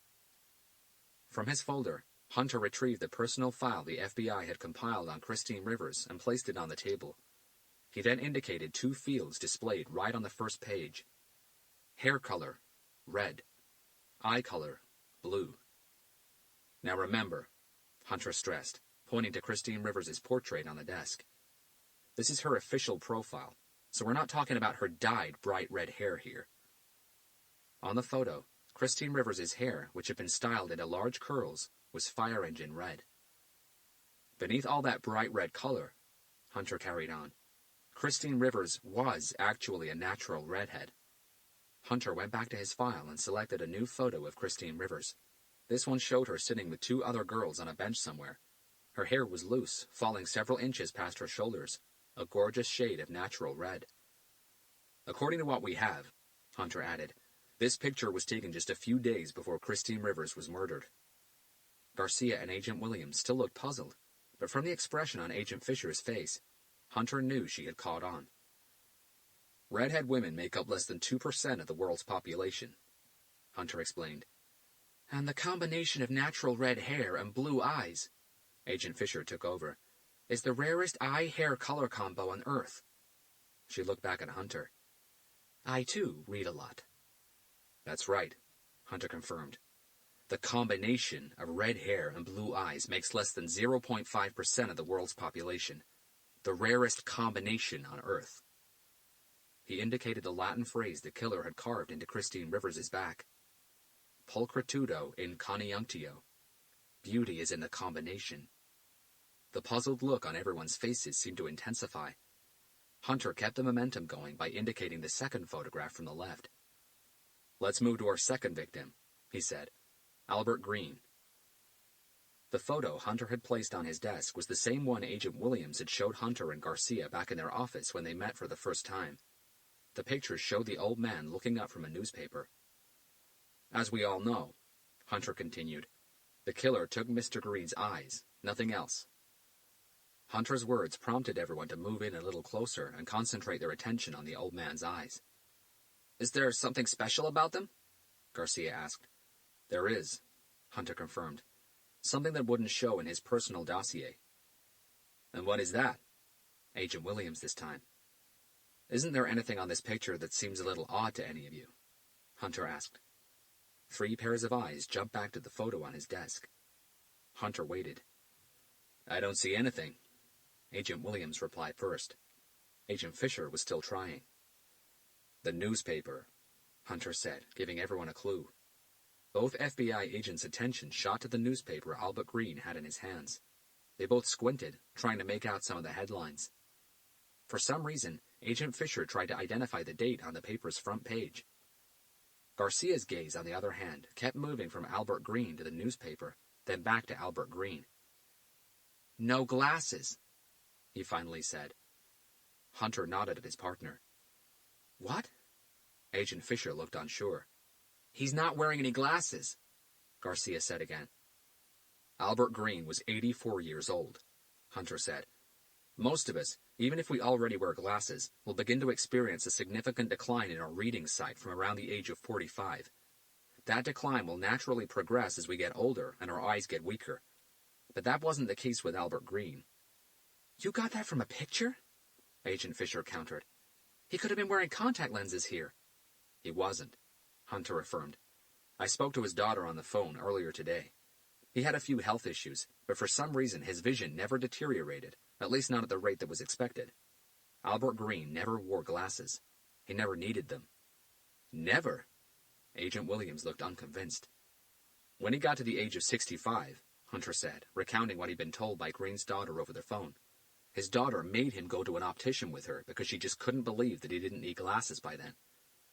From his folder, Hunter retrieved the personal file the FBI had compiled on Christine Rivers and placed it on the table. He then indicated 2 fields displayed right on the first page. Hair color, red. Eye color, blue. Now remember, Hunter stressed, pointing to Christine Rivers' portrait on the desk. This is her official profile, so we're not talking about her dyed bright red hair here. On the photo, Christine Rivers' hair, which had been styled into large curls, was fire engine red. Beneath all that bright red color, Hunter carried on, Christine Rivers was actually a natural redhead. Hunter went back to his file and selected a new photo of Christine Rivers. This one showed her sitting with 2 other girls on a bench somewhere. Her hair was loose, falling several inches past her shoulders, a gorgeous shade of natural red. According to what we have, Hunter added, this picture was taken just a few days before Christine Rivers was murdered. Garcia and Agent Williams still looked puzzled, but from the expression on Agent Fisher's face, Hunter knew she had caught on. Redhead women make up less than 2% of the world's population, Hunter explained. And the combination of natural red hair and blue eyes, Agent Fisher took over, is the rarest eye-hair color combo on Earth. She looked back at Hunter. I, too, read a lot. That's right, Hunter confirmed. The combination of red hair and blue eyes makes less than 0.5% of the world's population. The rarest combination on Earth. He indicated the Latin phrase the killer had carved into Christine Rivers's back. Pulchritudo in coniunctio. Beauty is in the combination. The puzzled look on everyone's faces seemed to intensify. Hunter kept the momentum going by indicating the second photograph from the left. "Let's move to our second victim," he said. "Albert Green." The photo Hunter had placed on his desk was the same one Agent Williams had showed Hunter and Garcia back in their office when they met for the first time. The picture showed the old man looking up from a newspaper. "As we all know," Hunter continued, "the killer took Mr. Green's eyes, nothing else." Hunter's words prompted everyone to move in a little closer and concentrate their attention on the old man's eyes. "Is there something special about them?" Garcia asked. "There is," Hunter confirmed. "Something that wouldn't show in his personal dossier." "And what is that?" Agent Williams this time. "Isn't there anything on this picture that seems a little odd to any of you?" Hunter asked. 3 pairs of eyes jumped back to the photo on his desk. Hunter waited. "I don't see anything." Agent Williams replied first. Agent Fisher was still trying. "The newspaper," Hunter said, giving everyone a clue. Both FBI agents' attention shot to the newspaper Albert Green had in his hands. They both squinted, trying to make out some of the headlines. For some reason, Agent Fisher tried to identify the date on the paper's front page. Garcia's gaze, on the other hand, kept moving from Albert Green to the newspaper, then back to Albert Green. "No glasses," he finally said. Hunter nodded at his partner. "What?" Agent Fisher looked unsure. "He's not wearing any glasses," Garcia said again. Albert Green was 84 years old, Hunter said. "Most of us, even if we already wear glasses, will begin to experience a significant decline in our reading sight from around the age of 45. That decline will naturally progress as we get older and our eyes get weaker. But that wasn't the case with Albert Green." "You got that from a picture?" Agent Fisher countered. "He could have been wearing contact lenses here." "He wasn't," Hunter affirmed. "I spoke to his daughter on the phone earlier today. He had a few health issues, but for some reason his vision never deteriorated, at least not at the rate that was expected. Albert Green never wore glasses. He never needed them." "Never?" Agent Williams looked unconvinced. "When he got to the age of 65, Hunter said, recounting what he'd been told by Green's daughter over the phone. His daughter made him go to an optician with her because she just couldn't believe that he didn't need glasses by then.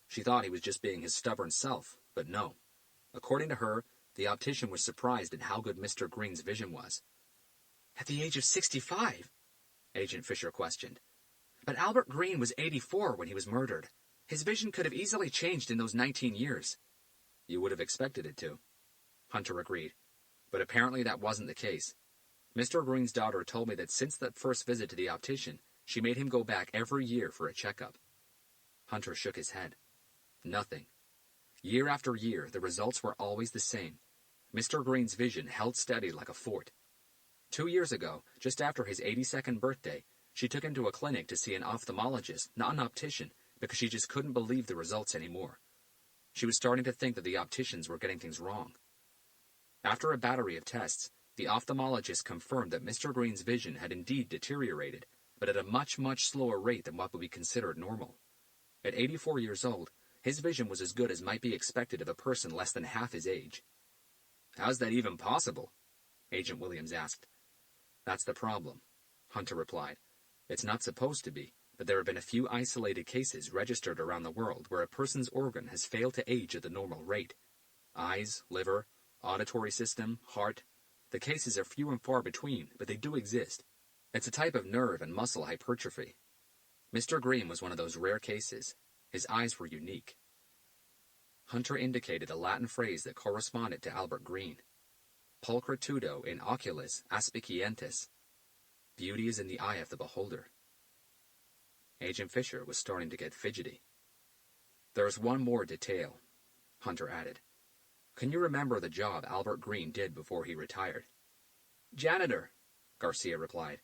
She thought he was just being his stubborn self, but no. According to her, the optician was surprised at how good Mr. Green's vision was." "At the age of 65? Agent Fisher questioned. "But Albert Green was 84 when he was murdered. His vision could have easily changed in those 19 years. "You would have expected it to," Hunter agreed. "But apparently that wasn't the case. Mr. Green's daughter told me that since that first visit to the optician, she made him go back every year for a checkup." Hunter shook his head. "Nothing. Year after year, the results were always the same. Mr. Green's vision held steady like a fort. 2 years ago, just after his 82nd birthday, she took him to a clinic to see an ophthalmologist, not an optician, because she just couldn't believe the results anymore. She was starting to think that the opticians were getting things wrong. After a battery of tests, the ophthalmologist confirmed that Mr. Green's vision had indeed deteriorated, but at a much, much slower rate than what would be considered normal. At 84 years old, his vision was as good as might be expected of a person less than half his age." "How's that even possible?" Agent Williams asked. "That's the problem," Hunter replied. "It's not supposed to be, but there have been a few isolated cases registered around the world where a person's organ has failed to age at the normal rate. Eyes, liver, auditory system, heart. The cases are few and far between, but they do exist. It's a type of nerve and muscle hypertrophy. Mr. Green was one of those rare cases. His eyes were unique." Hunter indicated a Latin phrase that corresponded to Albert Green. "Pulchritudo in oculis aspicientis." Beauty is in the eye of the beholder. Agent Fisher was starting to get fidgety. "There's one more detail," Hunter added. "Can you remember the job Albert Green did before he retired?" "Janitor," Garcia replied.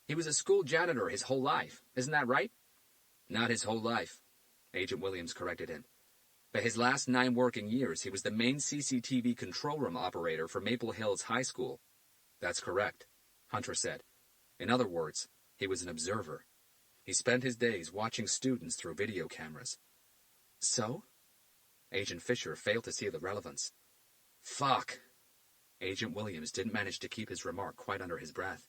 "He was a school janitor his whole life. Isn't that right?" "Not his whole life," Agent Williams corrected him. "But his last 9 working years, he was the main CCTV control room operator for Maple Hills High School." "That's correct," Hunter said. "In other words, he was an observer. He spent his days watching students through video cameras. So? Agent Fisher failed to see the relevance. Fuck! Agent Williams didn't manage to keep his remark quite under his breath.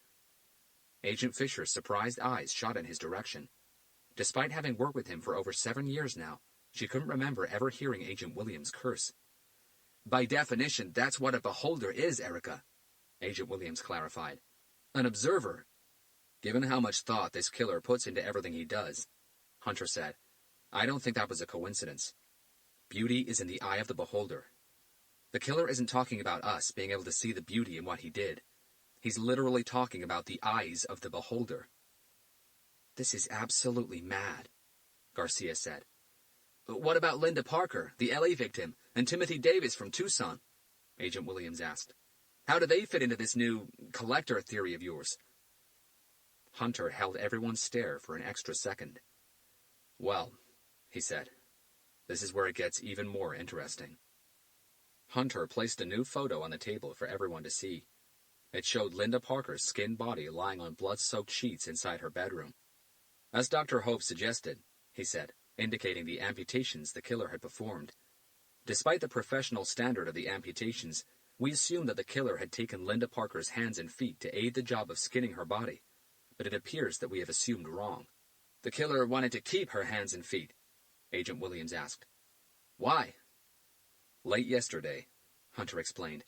Agent Fisher's surprised eyes shot in his direction. Despite having worked with him for over 7 years now, she couldn't remember ever hearing Agent Williams curse. By definition, that's what a beholder is, Erica, Agent Williams clarified. An observer. Given how much thought this killer puts into everything he does, Hunter said, I don't think that was a coincidence. Beauty is in the eye of the beholder. The killer isn't talking about us being able to see the beauty in what he did. He's literally talking about the eyes of the beholder. This is absolutely mad, Garcia said. What about Linda Parker, the LA victim, and Timothy Davis from Tucson? Agent Williams asked. How do they fit into this new collector theory of yours? Hunter held everyone's stare for an extra second. Well, he said, this is where it gets even more interesting. Hunter placed a new photo on the table for everyone to see. It showed Linda Parker's skinned body lying on blood-soaked sheets inside her bedroom. As Dr. Hope suggested, he said, indicating the amputations the killer had performed. Despite the professional standard of the amputations, we assumed that the killer had taken Linda Parker's hands and feet to aid the job of skinning her body, but it appears that we have assumed wrong. The killer wanted to keep her hands and feet, Agent Williams asked. Why? Late yesterday, Hunter explained,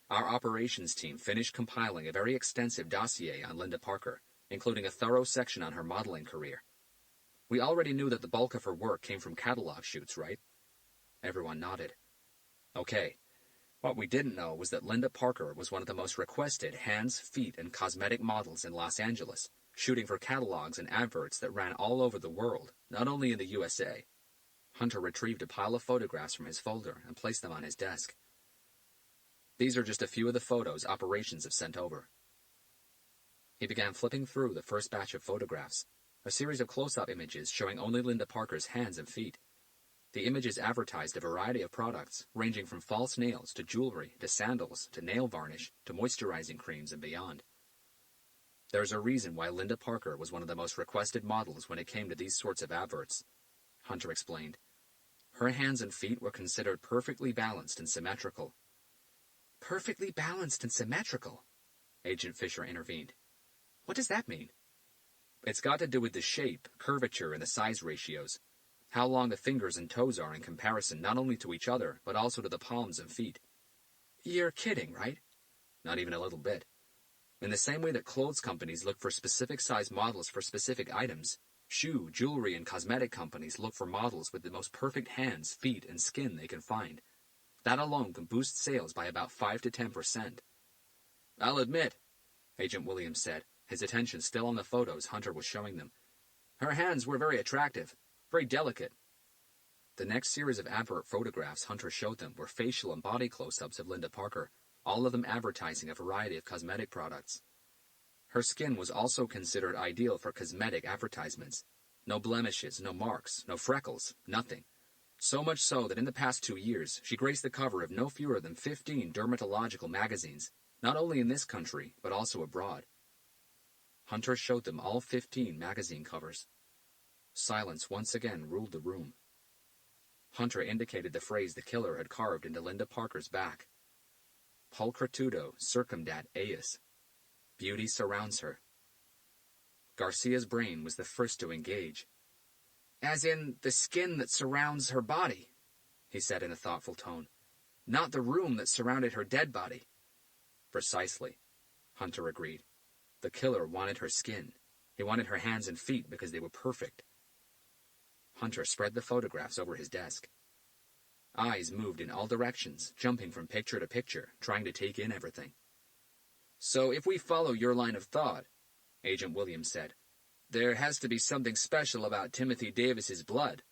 our operations team finished compiling a very extensive dossier on Linda Parker, including a thorough section on her modeling career. We already knew that the bulk of her work came from catalog shoots, right? Everyone nodded. Okay. What we didn't know was that Linda Parker was one of the most requested hands, feet, and cosmetic models in Los Angeles, shooting for catalogs and adverts that ran all over the world, not only in the USA. Hunter retrieved a pile of photographs from his folder and placed them on his desk. These are just a few of the photos operations have sent over. He began flipping through the first batch of photographs, a series of close-up images showing only Linda Parker's hands and feet. The images advertised a variety of products, ranging from false nails to jewelry to sandals to nail varnish to moisturizing creams and beyond. There's a reason why Linda Parker was one of the most requested models when it came to these sorts of adverts, Hunter explained. Her hands and feet were considered perfectly balanced and symmetrical. Perfectly balanced and symmetrical? Agent Fisher intervened. What does that mean? It's got to do with the shape, curvature, and the size ratios. How long the fingers and toes are in comparison not only to each other, but also to the palms and feet. You're kidding, right? Not even a little bit. In the same way that clothes companies look for specific size models for specific items, shoe, jewelry, and cosmetic companies look for models with the most perfect hands, feet, and skin they can find. That alone can boost sales by about 5 to 10%. I'll admit, Agent Williams said, his attention still on the photos Hunter was showing them. Her hands were very attractive, very delicate. The next series of advert photographs Hunter showed them were facial and body close-ups of Linda Parker, all of them advertising a variety of cosmetic products. Her skin was also considered ideal for cosmetic advertisements. No blemishes, no marks, no freckles, nothing. So much so that in the past 2 years, she graced the cover of no fewer than 15 dermatological magazines, not only in this country, but also abroad. Hunter showed them all 15 magazine covers. Silence once again ruled the room. Hunter indicated the phrase the killer had carved into Linda Parker's back. Pulchritudo circumdat eius. Beauty surrounds her. Garcia's brain was the first to engage. As in the skin that surrounds her body, he said in a thoughtful tone. Not the room that surrounded her dead body. Precisely, Hunter agreed. The killer wanted her skin. He wanted her hands and feet because they were perfect. Hunter spread the photographs over his desk. Eyes moved in all directions, jumping from picture to picture, trying to take in everything. So if we follow your line of thought, Agent Williams said, there has to be something special about Timothy Davis's blood.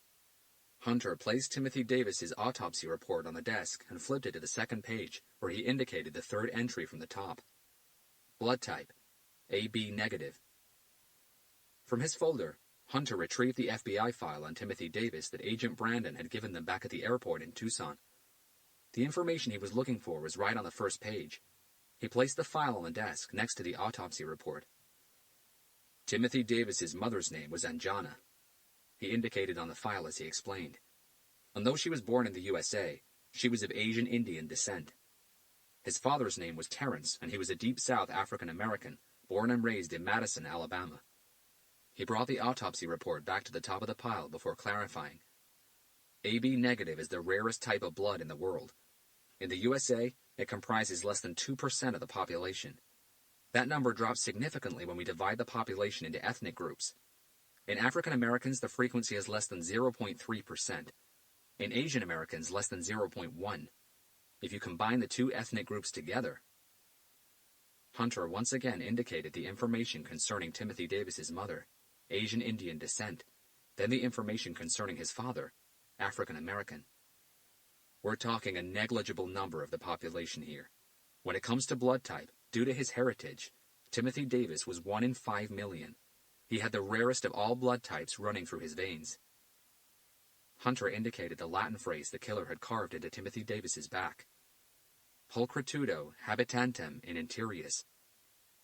Hunter placed Timothy Davis's autopsy report on the desk and flipped it to the second page, where he indicated the third entry from the top. Blood type, AB negative. From his folder, Hunter retrieved the FBI file on Timothy Davis that Agent Brandon had given them back at the airport in Tucson. The information he was looking for was right on the first page. He placed the file on the desk next to the autopsy report. Timothy Davis's mother's name was Anjana. He indicated on the file as he explained. And though she was born in the USA, she was of Asian Indian descent. His father's name was Terrence, and he was a Deep South African American, born and raised in Madison, Alabama. He brought the autopsy report back to the top of the pile before clarifying. AB negative is the rarest type of blood in the world. In the USA, it comprises less than 2% of the population. That number drops significantly when we divide the population into ethnic groups. In African Americans, the frequency is less than 0.3%. In Asian Americans, less than 0.1%. If you combine the two ethnic groups together... Hunter once again indicated the information concerning Timothy Davis's mother, Asian Indian descent, then the information concerning his father, African American. We're talking a negligible number of the population here. When it comes to blood type, due to his heritage, Timothy Davis was 1 in 5 million. He had the rarest of all blood types running through his veins. Hunter indicated the Latin phrase the killer had carved into Timothy Davis's back. Pulchritudo habitantem in interius.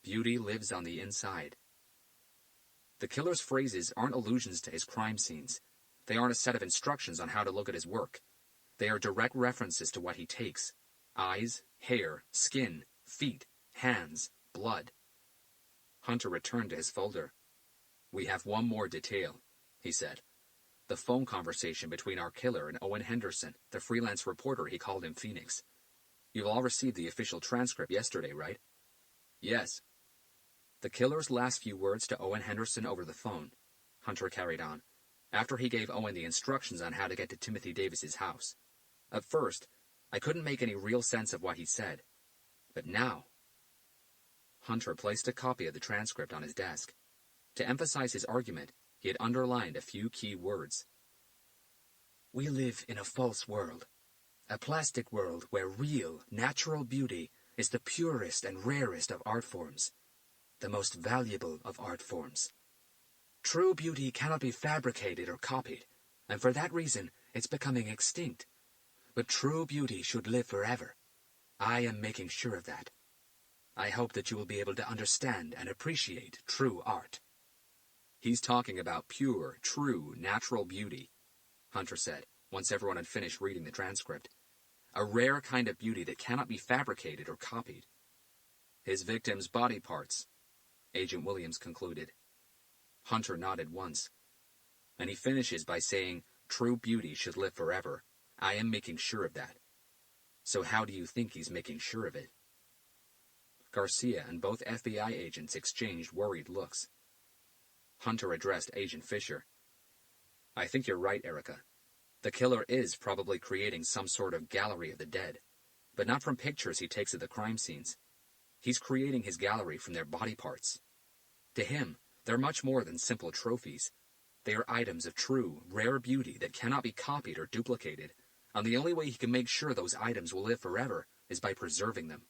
Beauty lives on the inside. The killer's phrases aren't allusions to his crime scenes. They aren't a set of instructions on how to look at his work. They are direct references to what he takes. Eyes, hair, skin, feet, hands, blood. Hunter returned to his folder. We have one more detail, he said. The phone conversation between our killer and Owen Henderson, the freelance reporter he called in Phoenix. You've all received the official transcript yesterday, right? Yes. The killer's last few words to Owen Henderson over the phone, Hunter carried on, after he gave Owen the instructions on how to get to Timothy Davis's house. At first, I couldn't make any real sense of what he said. But now... Hunter placed a copy of the transcript on his desk. To emphasize his argument, he had underlined a few key words. We live in a false world. A plastic world where real, natural beauty is the purest and rarest of art forms. The most valuable of art forms. True beauty cannot be fabricated or copied, and for that reason it's becoming extinct. But true beauty should live forever. I am making sure of that. I hope that you will be able to understand and appreciate true art. He's talking about pure, true, natural beauty, Hunter said, once everyone had finished reading the transcript. A rare kind of beauty that cannot be fabricated or copied. His victim's body parts, Agent Williams concluded. Hunter nodded once. And he finishes by saying, true beauty should live forever. I am making sure of that. So how do you think he's making sure of it? Garcia and both FBI agents exchanged worried looks. Hunter addressed Agent Fisher. I think you're right, Erica. The killer is probably creating some sort of gallery of the dead, but not from pictures he takes of the crime scenes. He's creating his gallery from their body parts. To him, they're much more than simple trophies. They are items of true, rare beauty that cannot be copied or duplicated, and the only way he can make sure those items will live forever is by preserving them.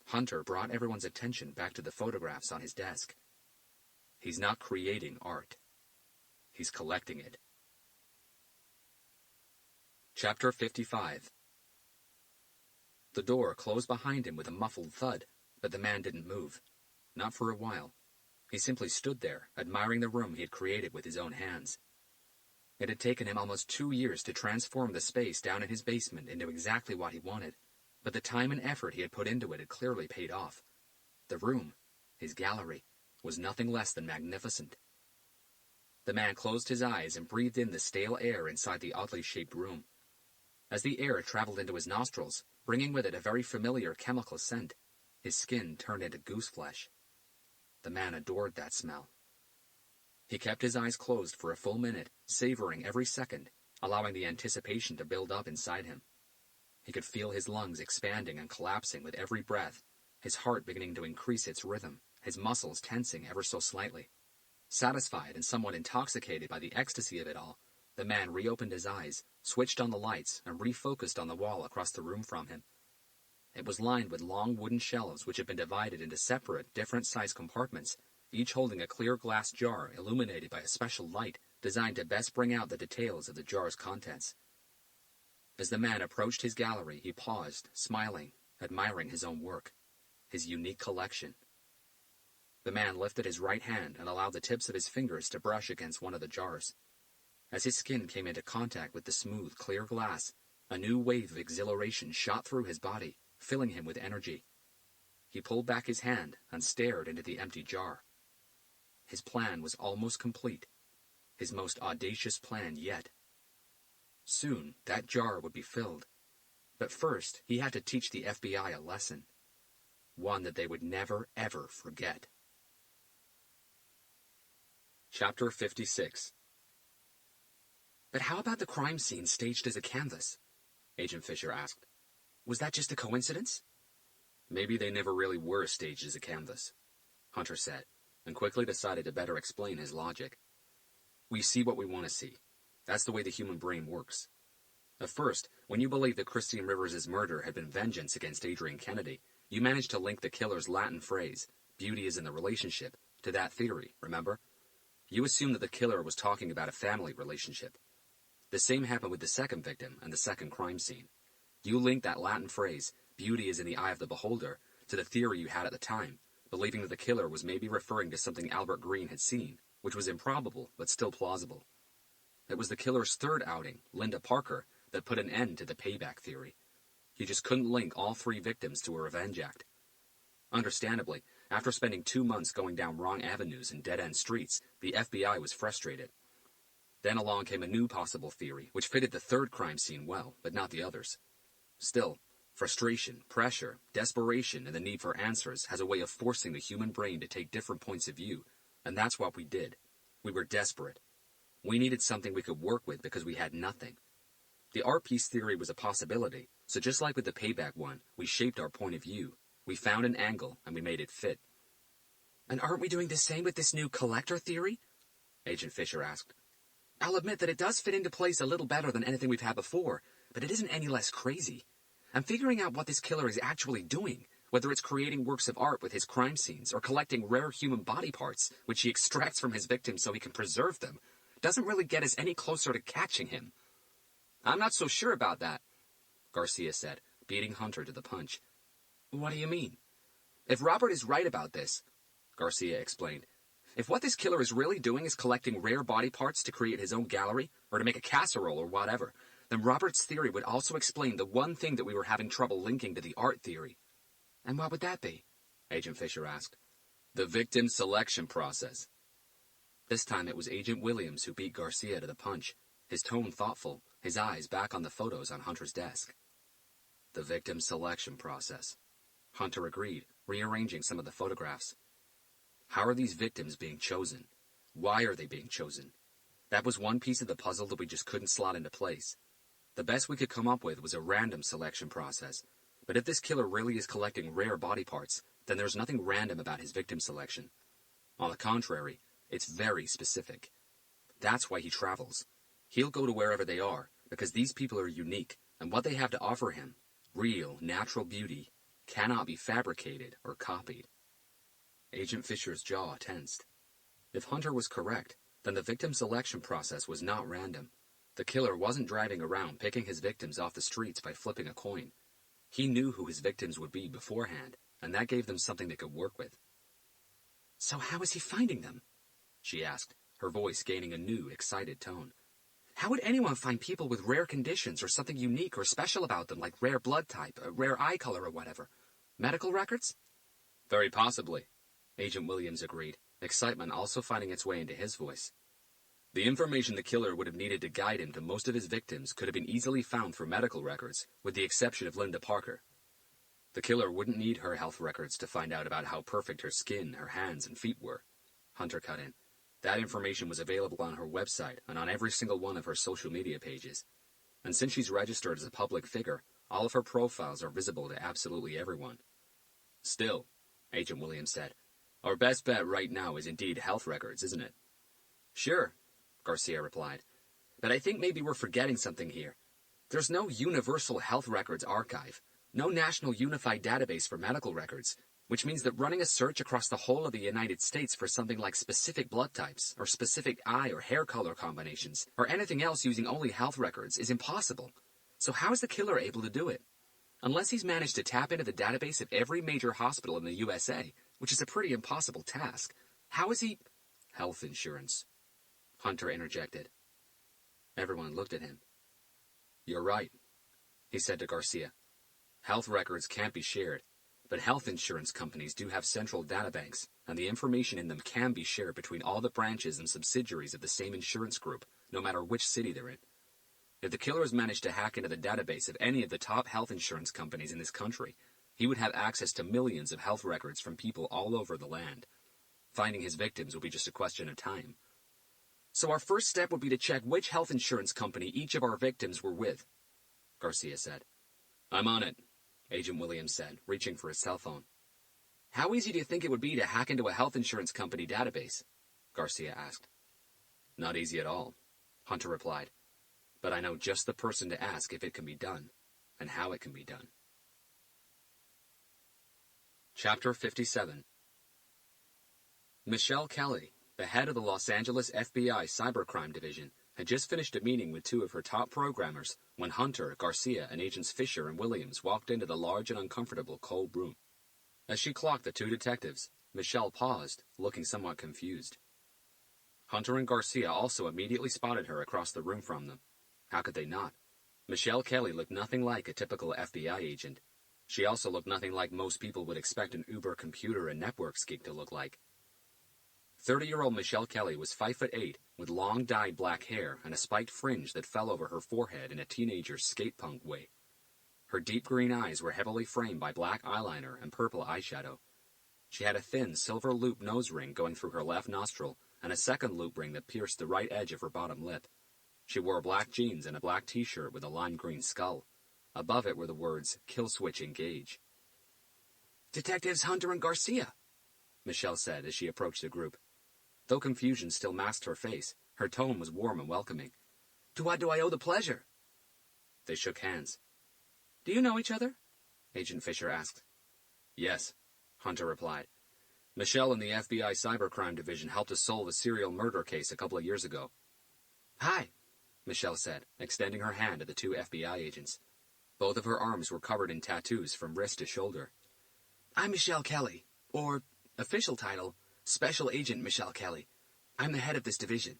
Hunter brought everyone's attention back to the photographs on his desk. He's not creating art. He's collecting it. Chapter 55. The door closed behind him with a muffled thud, but the man didn't move. Not for a while. He simply stood there, admiring the room he had created with his own hands. It had taken him almost 2 years to transform the space down in his basement into exactly what he wanted, but the time and effort he had put into it had clearly paid off. The room, his gallery, was nothing less than magnificent. The man closed his eyes and breathed in the stale air inside the oddly shaped room. As the air traveled into his nostrils, bringing with it a very familiar chemical scent, his skin turned into goose flesh. The man adored that smell. He kept his eyes closed for a full minute, savoring every second, allowing the anticipation to build up inside him. He could feel his lungs expanding and collapsing with every breath, his heart beginning to increase its rhythm, his muscles tensing ever so slightly. Satisfied and somewhat intoxicated by the ecstasy of it all, the man reopened his eyes, switched on the lights, and refocused on the wall across the room from him. It was lined with long wooden shelves which had been divided into separate, different-sized compartments, each holding a clear glass jar illuminated by a special light designed to best bring out the details of the jar's contents. As the man approached his gallery, he paused, smiling, admiring his own work, his unique collection. The man lifted his right hand and allowed the tips of his fingers to brush against one of the jars. As his skin came into contact with the smooth, clear glass, a new wave of exhilaration shot through his body, filling him with energy. He pulled back his hand and stared into the empty jar. His plan was almost complete, his most audacious plan yet. Soon, that jar would be filled. But first, he had to teach the FBI a lesson. One that they would never, ever forget. Chapter 56. But how about the crime scene staged as a canvas? Agent Fisher asked. Was that just a coincidence? Maybe they never really were staged as a canvas, Hunter said, and quickly decided to better explain his logic. We see what we want to see. That's the way the human brain works. At first, when you believed that Christine Rivers' murder had been vengeance against Adrian Kennedy, you managed to link the killer's Latin phrase, beauty is in the relationship, to that theory, remember? You assumed that the killer was talking about a family relationship. The same happened with the second victim and the second crime scene. You linked that Latin phrase, beauty is in the eye of the beholder, to the theory you had at the time, believing that the killer was maybe referring to something Albert Green had seen, which was improbable but still plausible. It was the killer's third outing, Linda Parker, that put an end to the payback theory. You just couldn't link all three victims to a revenge act. Understandably, after spending 2 months going down wrong avenues and dead-end streets, the FBI was frustrated. Then along came a new possible theory, which fitted the third crime scene well, but not the others. Still, frustration, pressure, desperation, and the need for answers has a way of forcing the human brain to take different points of view, and that's what we did. We were desperate. We needed something we could work with because we had nothing. The art piece theory was a possibility, so just like with the payback one, we shaped our point of view. We found an angle, and we made it fit. And aren't we doing the same with this new collector theory? Agent Fisher asked. I'll admit that it does fit into place a little better than anything we've had before, but it isn't any less crazy. I'm figuring out what this killer is actually doing, whether it's creating works of art with his crime scenes or collecting rare human body parts, which he extracts from his victims so he can preserve them. Doesn't really get us any closer to catching him. I'm not so sure about that, Garcia said, beating Hunter to the punch. What do you mean? If Robert is right about this, Garcia explained, if what this killer is really doing is collecting rare body parts to create his own gallery, or to make a casserole or whatever, then Robert's theory would also explain the one thing that we were having trouble linking to the art theory. And what would that be? Agent Fisher asked. The victim selection process. This time it was Agent Williams who beat Garcia to the punch, his tone thoughtful, his eyes back on the photos on Hunter's desk. The victim selection process. Hunter agreed, rearranging some of the photographs. How are these victims being chosen? Why are they being chosen? That was one piece of the puzzle that we just couldn't slot into place. The best we could come up with was a random selection process. But if this killer really is collecting rare body parts, then there's nothing random about his victim selection. On the contrary, it's very specific. That's why he travels. He'll go to wherever they are, because these people are unique, and what they have to offer him, real, natural beauty, cannot be fabricated or copied. Agent Fisher's jaw tensed. If Hunter was correct, then the victim selection process was not random. The killer wasn't driving around picking his victims off the streets by flipping a coin. He knew who his victims would be beforehand, and that gave them something they could work with. So how is he finding them? She asked, her voice gaining a new, excited tone. How would anyone find people with rare conditions or something unique or special about them, like rare blood type, a rare eye color or whatever? Medical records? Very possibly, Agent Williams agreed, excitement also finding its way into his voice. The information the killer would have needed to guide him to most of his victims could have been easily found through medical records, with the exception of Linda Parker. The killer wouldn't need her health records to find out about how perfect her skin, her hands, and feet were. Hunter cut in. That information was available on her website and on every single one of her social media pages. And since she's registered as a public figure, all of her profiles are visible to absolutely everyone. Still, Agent Williams said, our best bet right now is indeed health records, isn't it? Sure, Garcia replied. But I think maybe we're forgetting something here. There's no universal health records archive, no national unified database for medical records, which means that running a search across the whole of the United States for something like specific blood types, or specific eye or hair color combinations, or anything else using only health records is impossible. So how is the killer able to do it? Unless he's managed to tap into the database of every major hospital in the USA, which is a pretty impossible task. How is he... Health insurance, Hunter interjected. Everyone looked at him. You're right, he said to Garcia. Health records can't be shared, but health insurance companies do have central databanks, and the information in them can be shared between all the branches and subsidiaries of the same insurance group, no matter which city they're in. If the killers managed to hack into the database of any of the top health insurance companies in this country, he would have access to millions of health records from people all over the land. Finding his victims will be just a question of time. So our first step would be to check which health insurance company each of our victims were with, Garcia said. I'm on it, Agent Williams said, reaching for his cell phone. How easy do you think it would be to hack into a health insurance company database? Garcia asked. Not easy at all, Hunter replied. But I know just the person to ask if it can be done, and how it can be done. Chapter 57. Michelle Kelly, the head of the Los Angeles FBI Cybercrime Division, had just finished a meeting with two of her top programmers when Hunter, Garcia, and Agents Fisher and Williams walked into the large and uncomfortable cold room. As she clocked the two detectives, Michelle paused, looking somewhat confused. Hunter and Garcia also immediately spotted her across the room from them. How could they not? Michelle Kelly looked nothing like a typical FBI agent. She also looked nothing like most people would expect an Uber computer and networks geek to look like. 30-year-old Michelle Kelly was 5'8", with long dyed black hair and a spiked fringe that fell over her forehead in a teenager's skate punk way. Her deep green eyes were heavily framed by black eyeliner and purple eyeshadow. She had a thin silver loop nose ring going through her left nostril and a second loop ring that pierced the right edge of her bottom lip. She wore black jeans and a black t-shirt with a lime green skull. Above it were the words, "Kill Switch Engage." Detectives Hunter and Garcia, Michelle said as she approached the group. Though confusion still masked her face, her tone was warm and welcoming. To what do I owe the pleasure? They shook hands. Do you know each other? Agent Fisher asked. Yes, Hunter replied. Michelle and the FBI Cybercrime Division helped us solve a serial murder case a couple of years ago. Hi, Michelle said, extending her hand to the two FBI agents. Both of her arms were covered in tattoos from wrist to shoulder. I'm Michelle Kelly, or official title, Special Agent Michelle Kelly. I'm the head of this division.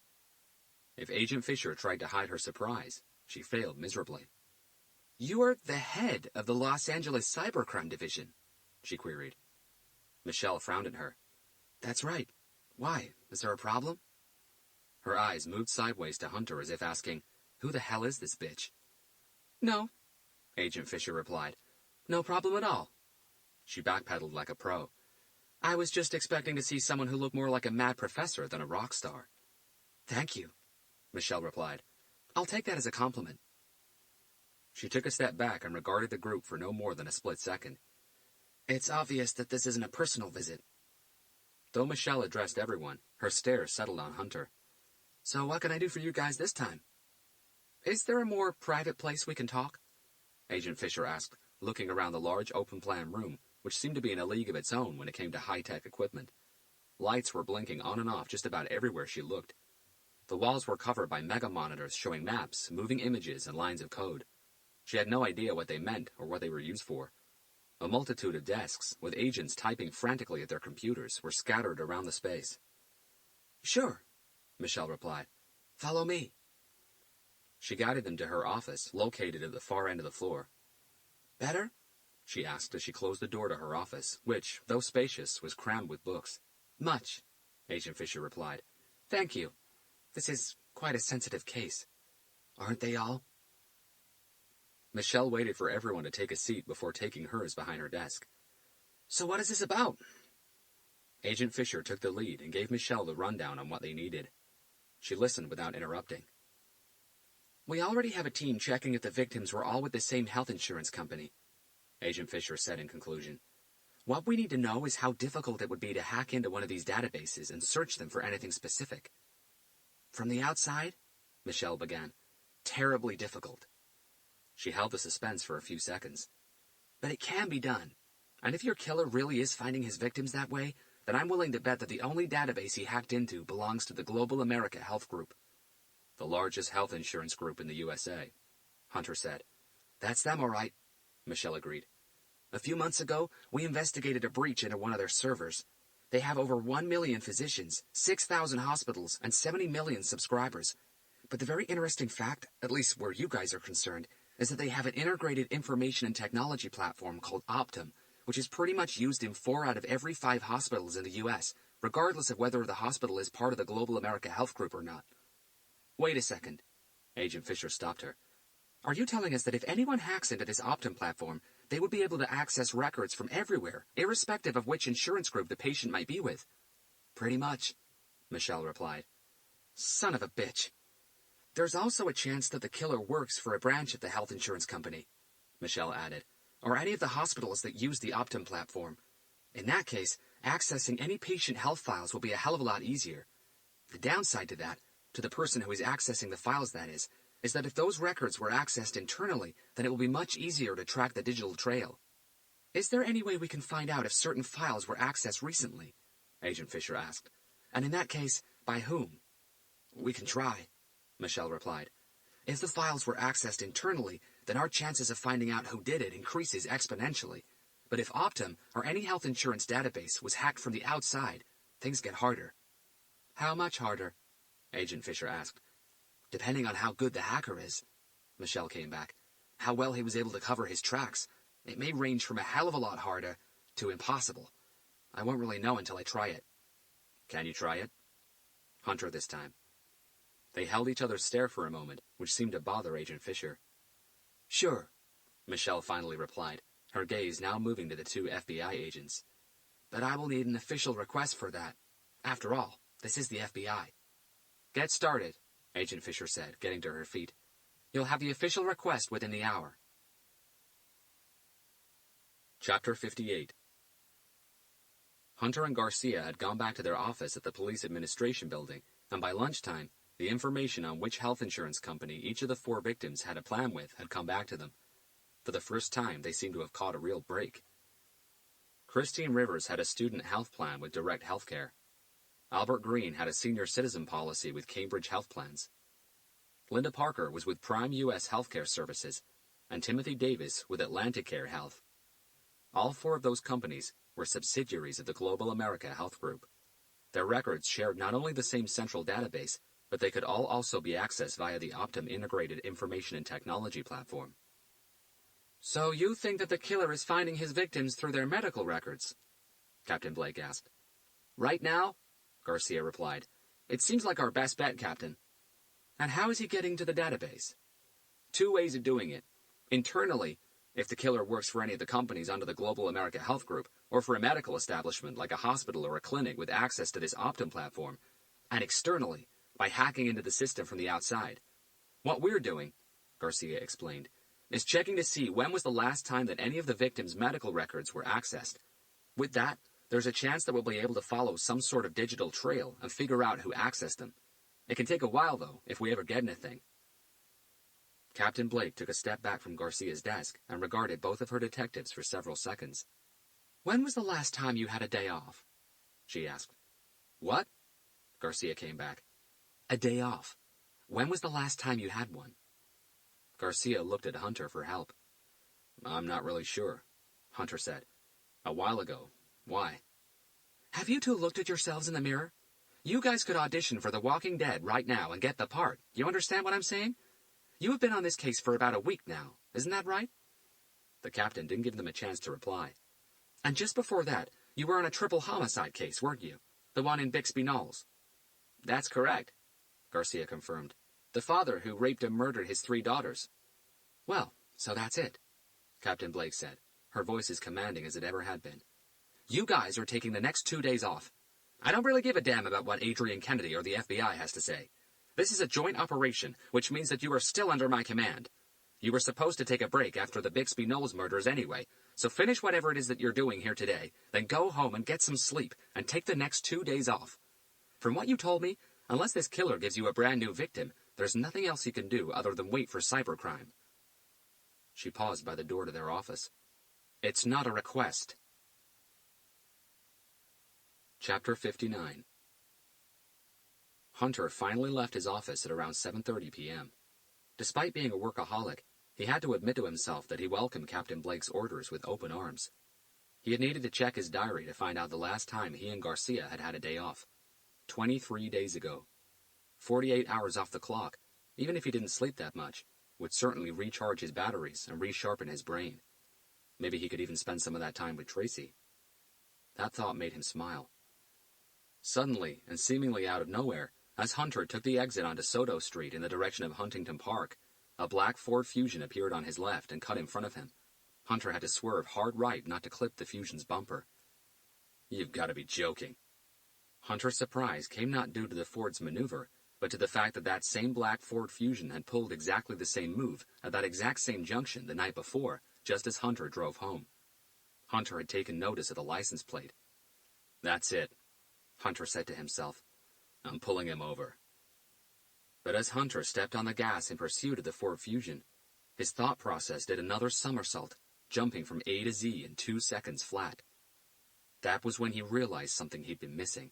If Agent Fisher tried to hide her surprise, she failed miserably. You are the head of the Los Angeles Cybercrime Division, she queried. Michelle frowned at her. That's right. Why? Is there a problem? Her eyes moved sideways to Hunter as if asking, Who the hell is this bitch? No, Agent Fisher replied. No problem at all. She backpedaled like a pro. I was just expecting to see someone who looked more like a mad professor than a rock star. Thank you, Michelle replied. I'll take that as a compliment. She took a step back and regarded the group for no more than a split second. It's obvious that this isn't a personal visit. Though Michelle addressed everyone, her stare settled on Hunter. So what can I do for you guys this time? Is there a more private place we can talk? Agent Fisher asked, looking around the large open-plan room, which seemed to be in a league of its own when it came to high-tech equipment. Lights were blinking on and off just about everywhere she looked. The walls were covered by mega monitors showing maps, moving images, and lines of code. She had no idea what they meant or what they were used for. A multitude of desks, with agents typing frantically at their computers, were scattered around the space. Sure, Michelle replied. Follow me. She guided them to her office, located at the far end of the floor. Better? She asked as she closed the door to her office, which, though spacious, was crammed with books. Much, Agent Fisher replied. Thank you. This is quite a sensitive case. Aren't they all? Michelle waited for everyone to take a seat before taking hers behind her desk. So what is this about? Agent Fisher took the lead and gave Michelle the rundown on what they needed. She listened without interrupting. We already have a team checking if the victims were all with the same health insurance company, Agent Fisher said in conclusion. What we need to know is how difficult it would be to hack into one of these databases and search them for anything specific. From the outside, Michelle began, terribly difficult. She held the suspense for a few seconds. But it can be done. And if your killer really is finding his victims that way, then I'm willing to bet that the only database he hacked into belongs to the Global America Health Group. The largest health insurance group in the USA, Hunter said. That's them, all right, Michelle agreed. A few months ago, we investigated a breach into one of their servers. They have over 1 million physicians, 6,000 hospitals, and 70 million subscribers. But the very interesting fact, at least where you guys are concerned, is that they have an integrated information and technology platform called Optum, which is pretty much used in 4 out of every 5 hospitals in the U.S., regardless of whether the hospital is part of the Global America Health Group or not. Wait a second. Agent Fisher stopped her. Are you telling us that if anyone hacks into this Optum platform, they would be able to access records from everywhere, irrespective of which insurance group the patient might be with? Pretty much, Michelle replied. Son of a bitch. There's also a chance that the killer works for a branch of the health insurance company, Michelle added, or any of the hospitals that use the Optum platform. In that case, accessing any patient health files will be a hell of a lot easier. The downside to that, to the person who is accessing the files that is that if those records were accessed internally, then it will be much easier to track the digital trail. Is there any way we can find out if certain files were accessed recently? Agent Fisher asked. And in that case, by whom? We can try, Michelle replied. If the files were accessed internally, then our chances of finding out who did it increases exponentially. But if Optum or any health insurance database was hacked from the outside, things get harder. How much harder? Agent Fisher asked. Depending on how good the hacker is, Michelle came back. How well he was able to cover his tracks. It may range from a hell of a lot harder to impossible. I won't really know until I try it. Can you try it? Hunter this time. They held each other's stare for a moment, which seemed to bother Agent Fisher. Sure, Michelle finally replied, her gaze now moving to the 2 FBI agents. But I will need an official request for that. After all, this is the FBI. Get started, Agent Fisher said, getting to her feet. You'll have the official request within the hour. Chapter 58. Hunter and Garcia had gone back to their office at the police administration building, and by lunchtime, the information on which health insurance company each of the 4 victims had a plan with had come back to them. For the first time, they seemed to have caught a real break. Christine Rivers had a student health plan with direct health care. Albert Green had a senior citizen policy with Cambridge Health Plans. Linda Parker was with Prime U.S. Healthcare Services, and Timothy Davis with Atlanticare Health. All 4 of those companies were subsidiaries of the Global America Health Group. Their records shared not only the same central database, but they could all also be accessed via the Optum Integrated Information and Technology Platform. So you think that the killer is finding his victims through their medical records? Captain Blake asked. Right now, Garcia replied. It seems like our best bet, Captain. And how is he getting to the database? 2 ways of doing it. Internally, if the killer works for any of the companies under the Global America Health Group, or for a medical establishment like a hospital or a clinic with access to this Optum platform. And externally, by hacking into the system from the outside. What we're doing, Garcia explained, is checking to see when was the last time that any of the victims' medical records were accessed. With that, there's a chance that we'll be able to follow some sort of digital trail and figure out who accessed them. It can take a while, though, if we ever get anything. Captain Blake took a step back from Garcia's desk and regarded both of her detectives for several seconds. When was the last time you had a day off? She asked. What? Garcia came back. A day off. When was the last time you had one? Garcia looked at Hunter for help. I'm not really sure, Hunter said. A while ago. Why? Have you 2 looked at yourselves in the mirror? You guys could audition for The Walking Dead right now and get the part. You understand what I'm saying? You have been on this case for about a week now. Isn't that right? The captain didn't give them a chance to reply. And just before that, you were on a triple homicide case, weren't you? The one in Bixby Knolls. That's correct, Garcia confirmed. The father who raped and murdered his 3 daughters. Well, so that's it, Captain Blake said, her voice as commanding as it ever had been. You guys are taking the next 2 days off. I don't really give a damn about what Adrian Kennedy or the FBI has to say. This is a joint operation, which means that you are still under my command. You were supposed to take a break after the Bixby Knolls murders anyway, so finish whatever it is that you're doing here today, then go home and get some sleep, and take the next 2 days off. From what you told me, unless this killer gives you a brand new victim, there's nothing else you can do other than wait for cybercrime. She paused by the door to their office. It's not a request. Chapter 59. Hunter finally left his office at around 7:30 p.m. Despite being a workaholic, He had to admit to himself that he welcomed Captain Blake's orders with open arms. He had needed to check his diary to find out the last time he and Garcia had had a day off. 23 days ago. 48 hours off the clock, even if he didn't sleep that much, would certainly recharge his batteries and resharpen his brain. Maybe he could even spend some of that time with Tracy. That thought made him smile. Suddenly, and seemingly out of nowhere, as Hunter took the exit onto Soto Street in the direction of Huntington Park, a black Ford Fusion appeared on his left and cut in front of him. Hunter had to swerve hard right not to clip the Fusion's bumper. You've got to be joking. Hunter's surprise came not due to the Ford's maneuver, but to the fact that that same black Ford Fusion had pulled exactly the same move at that exact same junction the night before, just as Hunter drove home. Hunter had taken notice of the license plate. That's it, Hunter said to himself. I'm pulling him over. But as Hunter stepped on the gas in pursuit of the Ford Fusion, his thought process did another somersault, jumping from A to Z in 2 seconds flat. That was when he realized something he'd been missing.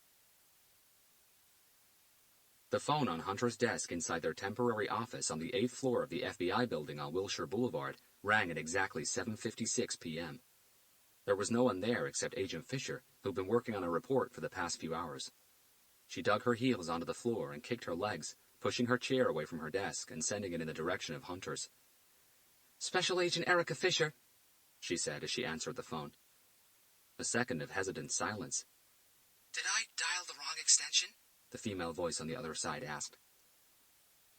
The phone on Hunter's desk inside their temporary office on the 8th floor of the FBI building on Wilshire Boulevard rang at exactly 7:56 p.m. There was no one there except Agent Fisher, who'd been working on a report for the past few hours. She dug her heels onto the floor and kicked her legs, pushing her chair away from her desk and sending it in the direction of Hunter's. Special Agent Erica Fisher, she said as she answered the phone. A second of hesitant silence. Did I dial the wrong extension? The female voice on the other side asked.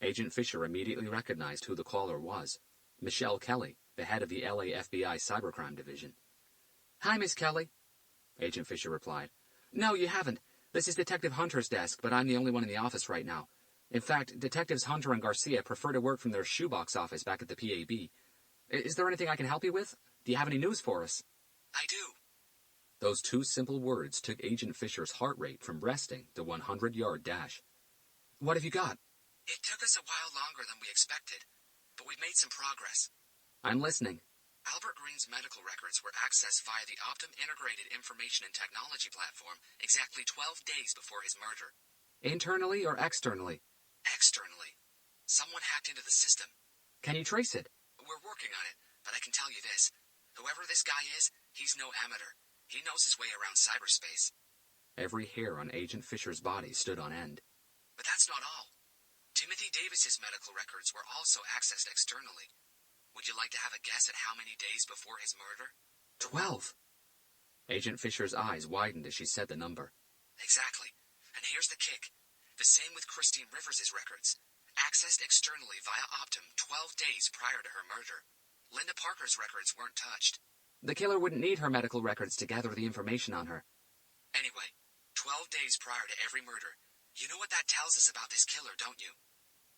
Agent Fisher immediately recognized who the caller was. Michelle Kelly, the head of the LA FBI Cybercrime Division. Hi, Miss Kelly, Agent Fisher replied. No, you haven't. This is Detective Hunter's desk, but I'm the only one in the office right now. In fact, Detectives Hunter and Garcia prefer to work from their shoebox office back at the PAB. Is there anything I can help you with? Do you have any news for us? I do. Those 2 simple words took Agent Fisher's heart rate from resting to 100-yard dash. What have you got? It took us a while longer than we expected, but we've made some progress. I'm listening. Albert Green's medical records were accessed via the Optum Integrated Information and Technology Platform exactly 12 days before his murder. Internally or externally? Externally. Someone hacked into the system. Can you trace it? We're working on it, but I can tell you this. Whoever this guy is, he's no amateur. He knows his way around cyberspace. Every hair on Agent Fisher's body stood on end. But that's not all. Timothy Davis's medical records were also accessed externally. Would you like to have a guess at how many days before his murder? 12. Agent Fisher's eyes widened as she said the number. Exactly. And here's the kick. The same with Christine Rivers' records. Accessed externally via Optum 12 days prior to her murder. Linda Parker's records weren't touched. The killer wouldn't need her medical records to gather the information on her. Anyway, 12 days prior to every murder. You know what that tells us about this killer, don't you?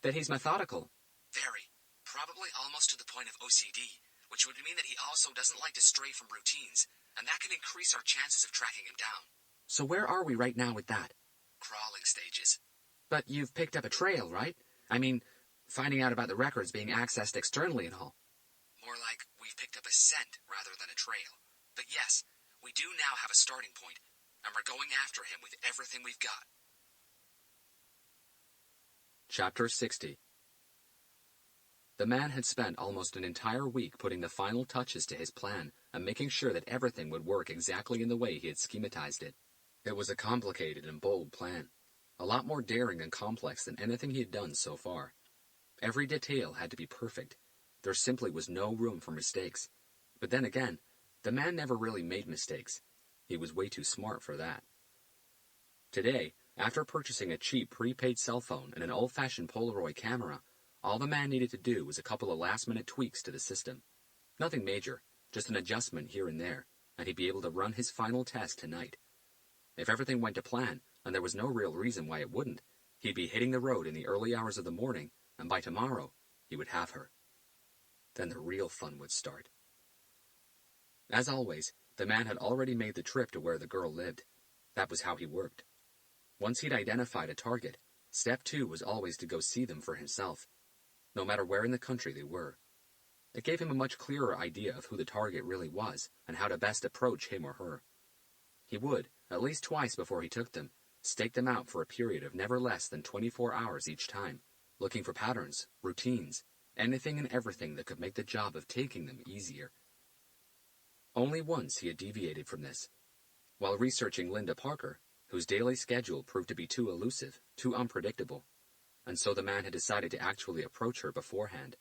That he's methodical. Very. Probably almost to the point of OCD, which would mean that he also doesn't like to stray from routines, and that can increase our chances of tracking him down. So where are we right now with that? Crawling stages. But you've picked up a trail, right? I mean, finding out about the records being accessed externally and all. More like we've picked up a scent rather than a trail. But yes, we do now have a starting point, and we're going after him with everything we've got. Chapter 60. The man had spent almost an entire week putting the final touches to his plan and making sure that everything would work exactly in the way he had schematized it. It was a complicated and bold plan, a lot more daring and complex than anything he had done so far. Every detail had to be perfect. There simply was no room for mistakes. But then again, the man never really made mistakes. He was way too smart for that. Today, after purchasing a cheap prepaid cell phone and an old-fashioned Polaroid camera, all the man needed to do was a couple of last-minute tweaks to the system. Nothing major, just an adjustment here and there, and he'd be able to run his final test tonight. If everything went to plan, and there was no real reason why it wouldn't, he'd be hitting the road in the early hours of the morning, and by tomorrow, he would have her. Then the real fun would start. As always, the man had already made the trip to where the girl lived. That was how he worked. Once he'd identified a target, step 2 was always to go see them for himself, no matter where in the country they were. It gave him a much clearer idea of who the target really was and how to best approach him or her. He would, at least twice before he took them, stake them out for a period of never less than 24 hours each time, looking for patterns, routines, anything and everything that could make the job of taking them easier. Only once he had deviated from this. While researching Linda Parker, whose daily schedule proved to be too elusive, too unpredictable, and so the man had decided to actually approach her beforehand.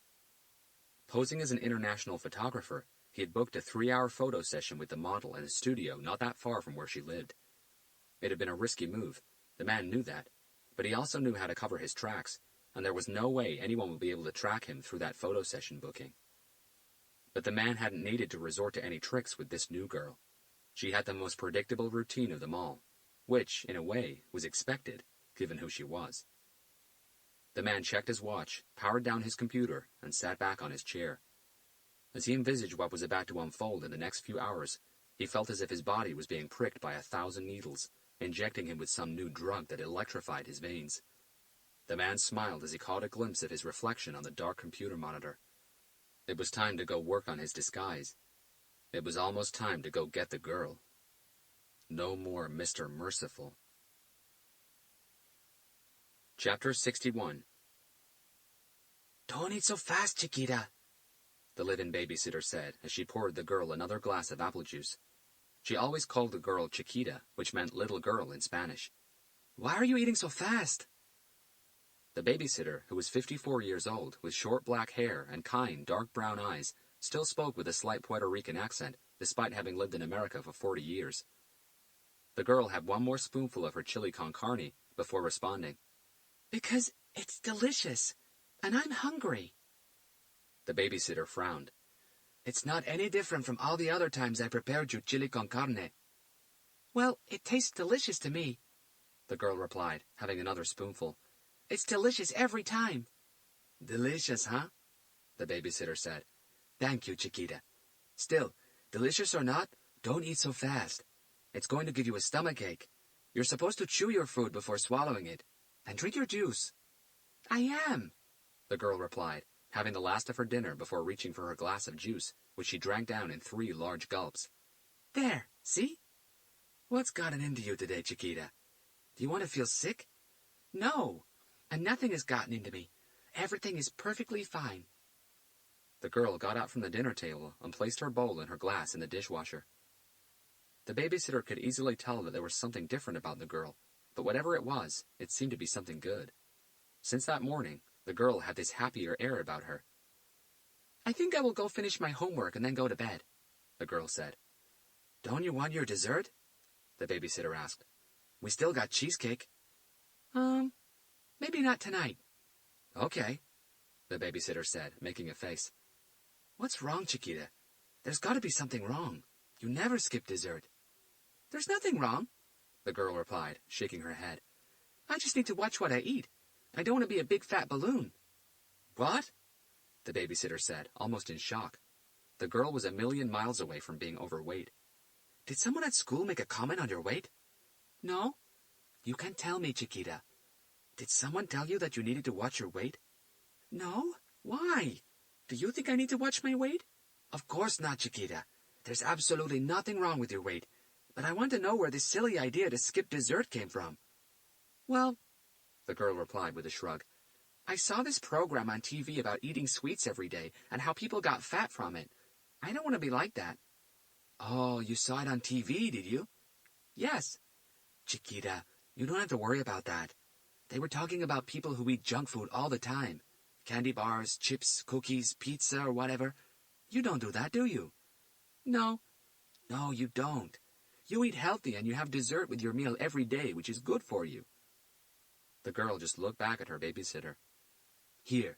Posing as an international photographer, he had booked a 3-hour photo session with the model in a studio not that far from where she lived. It had been a risky move, the man knew that, but he also knew how to cover his tracks, and there was no way anyone would be able to track him through that photo session booking. But the man hadn't needed to resort to any tricks with this new girl. She had the most predictable routine of them all, which, in a way, was expected, given who she was. The man checked his watch, powered down his computer, and sat back on his chair. As he envisaged what was about to unfold in the next few hours, he felt as if his body was being pricked by 1,000 needles, injecting him with some new drug that electrified his veins. The man smiled as he caught a glimpse of his reflection on the dark computer monitor. It was time to go work on his disguise. It was almost time to go get the girl. No more Mr. Merciful. Chapter 61. Don't eat so fast, Chiquita, the live-in babysitter said as she poured the girl another glass of apple juice. She always called the girl Chiquita, which meant little girl in Spanish. Why are you eating so fast? The babysitter, who was 54 years old, with short black hair and kind, dark brown eyes, still spoke with a slight Puerto Rican accent, despite having lived in America for 40 years. The girl had one more spoonful of her chili con carne before responding. Because it's delicious, and I'm hungry. The babysitter frowned. It's not any different from all the other times I prepared you chili con carne. Well, it tastes delicious to me, the girl replied, having another spoonful. It's delicious every time. Delicious, huh? The babysitter said. Thank you, Chiquita. Still, delicious or not, don't eat so fast. It's going to give you a stomachache. You're supposed to chew your food before swallowing it. And drink your juice. I am, the girl replied, having the last of her dinner before reaching for her glass of juice, which she drank down in 3 large gulps. There, see? What's gotten into you today, Chiquita? Do you want to feel sick? No, and nothing has gotten into me. Everything is perfectly fine. The girl got up from the dinner table and placed her bowl and her glass in the dishwasher. The babysitter could easily tell that there was something different about the girl, but whatever it was, it seemed to be something good. Since that morning, the girl had this happier air about her. I think I will go finish my homework and then go to bed, the girl said. Don't you want your dessert? The babysitter asked. We still got cheesecake. Maybe not tonight. Okay, the babysitter said, making a face. What's wrong, Chiquita? There's got to be something wrong. You never skip dessert. There's nothing wrong, the girl replied, shaking her head. I just need to watch what I eat. I don't want to be a big fat balloon. What? The babysitter said, almost in shock. The girl was 1,000,000 miles away from being overweight. Did someone at school make a comment on your weight? No. You can tell me, Chiquita. Did someone tell you that you needed to watch your weight? No. Why? Do you think I need to watch my weight? Of course not, Chiquita. There's absolutely nothing wrong with your weight. But I want to know where this silly idea to skip dessert came from. Well, the girl replied with a shrug. I saw this program on TV about eating sweets every day and how people got fat from it. I don't want to be like that. Oh, you saw it on TV, did you? Yes. Chiquita, you don't have to worry about that. They were talking about people who eat junk food all the time. Candy bars, chips, cookies, pizza, or whatever. You don't do that, do you? No. No, you don't. You eat healthy and you have dessert with your meal every day, which is good for you. The girl just looked back at her babysitter. Here,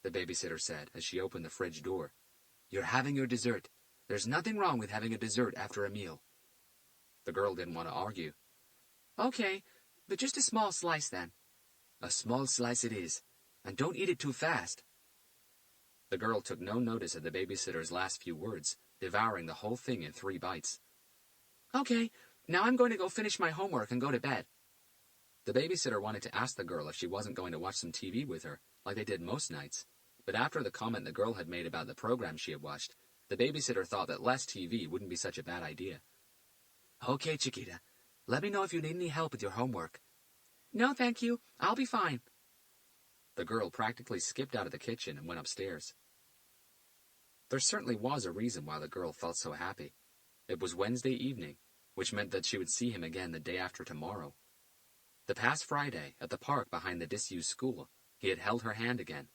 the babysitter said as she opened the fridge door. You're having your dessert. There's nothing wrong with having a dessert after a meal. The girl didn't want to argue. Okay, but just a small slice then. A small slice it is. And don't eat it too fast. The girl took no notice of the babysitter's last few words, devouring the whole thing in 3 bites. Okay, now I'm going to go finish my homework and go to bed. The babysitter wanted to ask the girl if she wasn't going to watch some TV with her, like they did most nights. But after the comment the girl had made about the program she had watched, the babysitter thought that less TV wouldn't be such a bad idea. Okay, Chiquita. Let me know if you need any help with your homework. No, thank you. I'll be fine. The girl practically skipped out of the kitchen and went upstairs. There certainly was a reason why the girl felt so happy. It was Wednesday evening, which meant that she would see him again the day after tomorrow. The past Friday, at the park behind the disused school, he had held her hand again,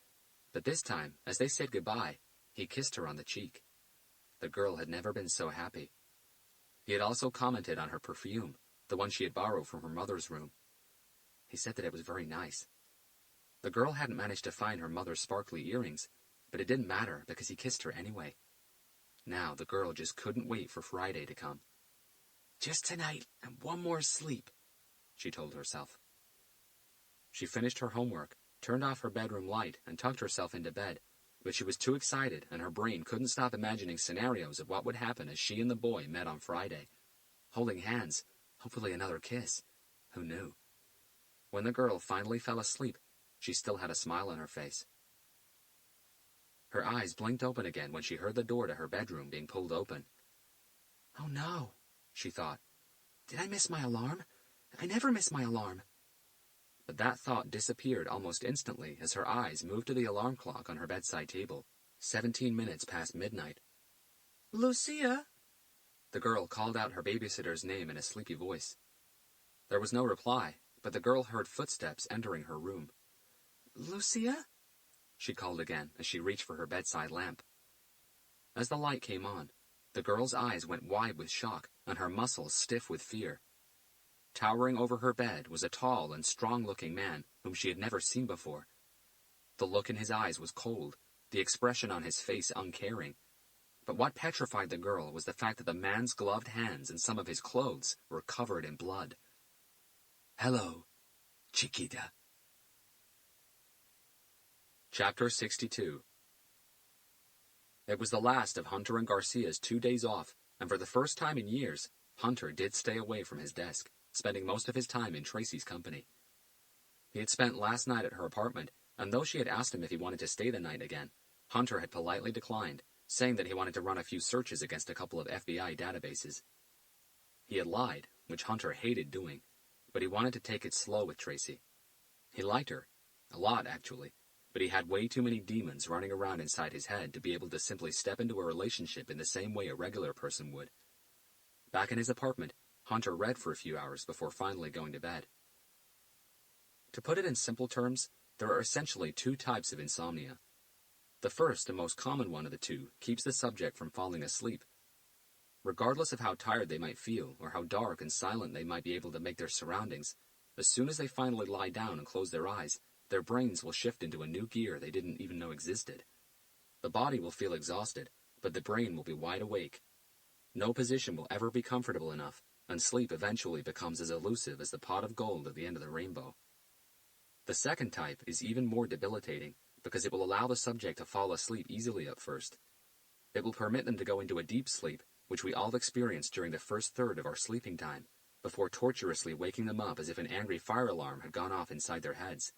but this time, as they said goodbye, he kissed her on the cheek. The girl had never been so happy. He had also commented on her perfume, the one she had borrowed from her mother's room. He said that it was very nice. The girl hadn't managed to find her mother's sparkly earrings, but it didn't matter because he kissed her anyway. Now the girl just couldn't wait for Friday to come. Just tonight and one more sleep, she told herself. She finished her homework, turned off her bedroom light, and tucked herself into bed, but she was too excited and her brain couldn't stop imagining scenarios of what would happen as she and the boy met on Friday. Holding hands, hopefully another kiss. Who knew? When the girl finally fell asleep, she still had a smile on her face. Her eyes blinked open again when she heard the door to her bedroom being pulled open. Oh no, she thought. Did I miss my alarm? I never miss my alarm. But that thought disappeared almost instantly as her eyes moved to the alarm clock on her bedside table, 17 minutes past midnight. Lucia? The girl called out her babysitter's name in a sleepy voice. There was no reply, but the girl heard footsteps entering her room. Lucia? She called again as she reached for her bedside lamp. As the light came on, the girl's eyes went wide with shock and her muscles stiff with fear. Towering over her bed was a tall and strong-looking man whom she had never seen before. The look in his eyes was cold, the expression on his face uncaring. But what petrified the girl was the fact that the man's gloved hands and some of his clothes were covered in blood. Hello, Chiquita. Chapter 62. It was the last of Hunter and Garcia's 2 days off, and for the first time in years, Hunter did stay away from his desk, spending most of his time in Tracy's company. He had spent last night at her apartment, and though she had asked him if he wanted to stay the night again, Hunter had politely declined, saying that he wanted to run a few searches against a couple of FBI databases. He had lied, which Hunter hated doing, but he wanted to take it slow with Tracy. He liked her, a lot actually, but he had way too many demons running around inside his head to be able to simply step into a relationship in the same way a regular person would. Back in his apartment, Hunter read for a few hours before finally going to bed. To put it in simple terms, there are essentially 2 types of insomnia. The first and most common one of the 2 keeps the subject from falling asleep. Regardless of how tired they might feel or how dark and silent they might be able to make their surroundings, as soon as they finally lie down and close their eyes, their brains will shift into a new gear they didn't even know existed. The body will feel exhausted, but the brain will be wide awake. No position will ever be comfortable enough, and sleep eventually becomes as elusive as the pot of gold at the end of the rainbow. The second type is even more debilitating because it will allow the subject to fall asleep easily at first. It will permit them to go into a deep sleep, which we all experience during the first third of our sleeping time, before torturously waking them up as if an angry fire alarm had gone off inside their heads.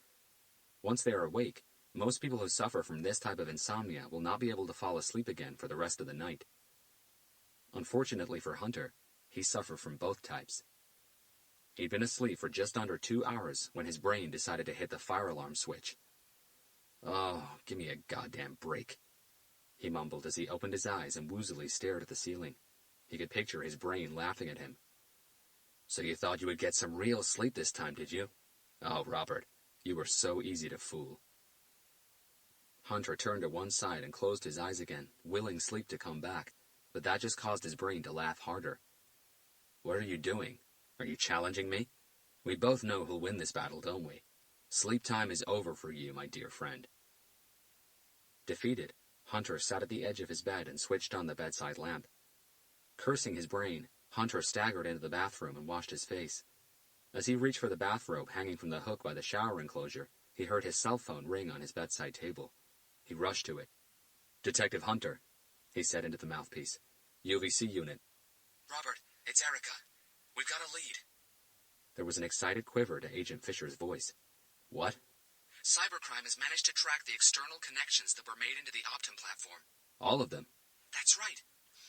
Once they are awake, most people who suffer from this type of insomnia will not be able to fall asleep again for the rest of the night. Unfortunately for Hunter, he suffered from both types. He'd been asleep for just under 2 hours when his brain decided to hit the fire alarm switch. "Oh, give me a goddamn break," he mumbled as he opened his eyes and woozily stared at the ceiling. He could picture his brain laughing at him. "So you thought you would get some real sleep this time, did you? Oh, Robert, you were so easy to fool." Hunter turned to one side and closed his eyes again, willing sleep to come back, but that just caused his brain to laugh harder. "What are you doing? Are you challenging me? We both know who'll win this battle, don't we? Sleep time is over for you, my dear friend." Defeated, Hunter sat at the edge of his bed and switched on the bedside lamp. Cursing his brain, Hunter staggered into the bathroom and washed his face. As he reached for the bathrobe hanging from the hook by the shower enclosure, he heard his cell phone ring on his bedside table. He rushed to it. "Detective Hunter," he said into the mouthpiece. "UVC unit." Robert, it's Erica. We've got a lead. There was an excited quiver to Agent Fisher's voice. "What?" Cybercrime has managed to track the external connections that were made into the Optum platform. "All of them?" That's right.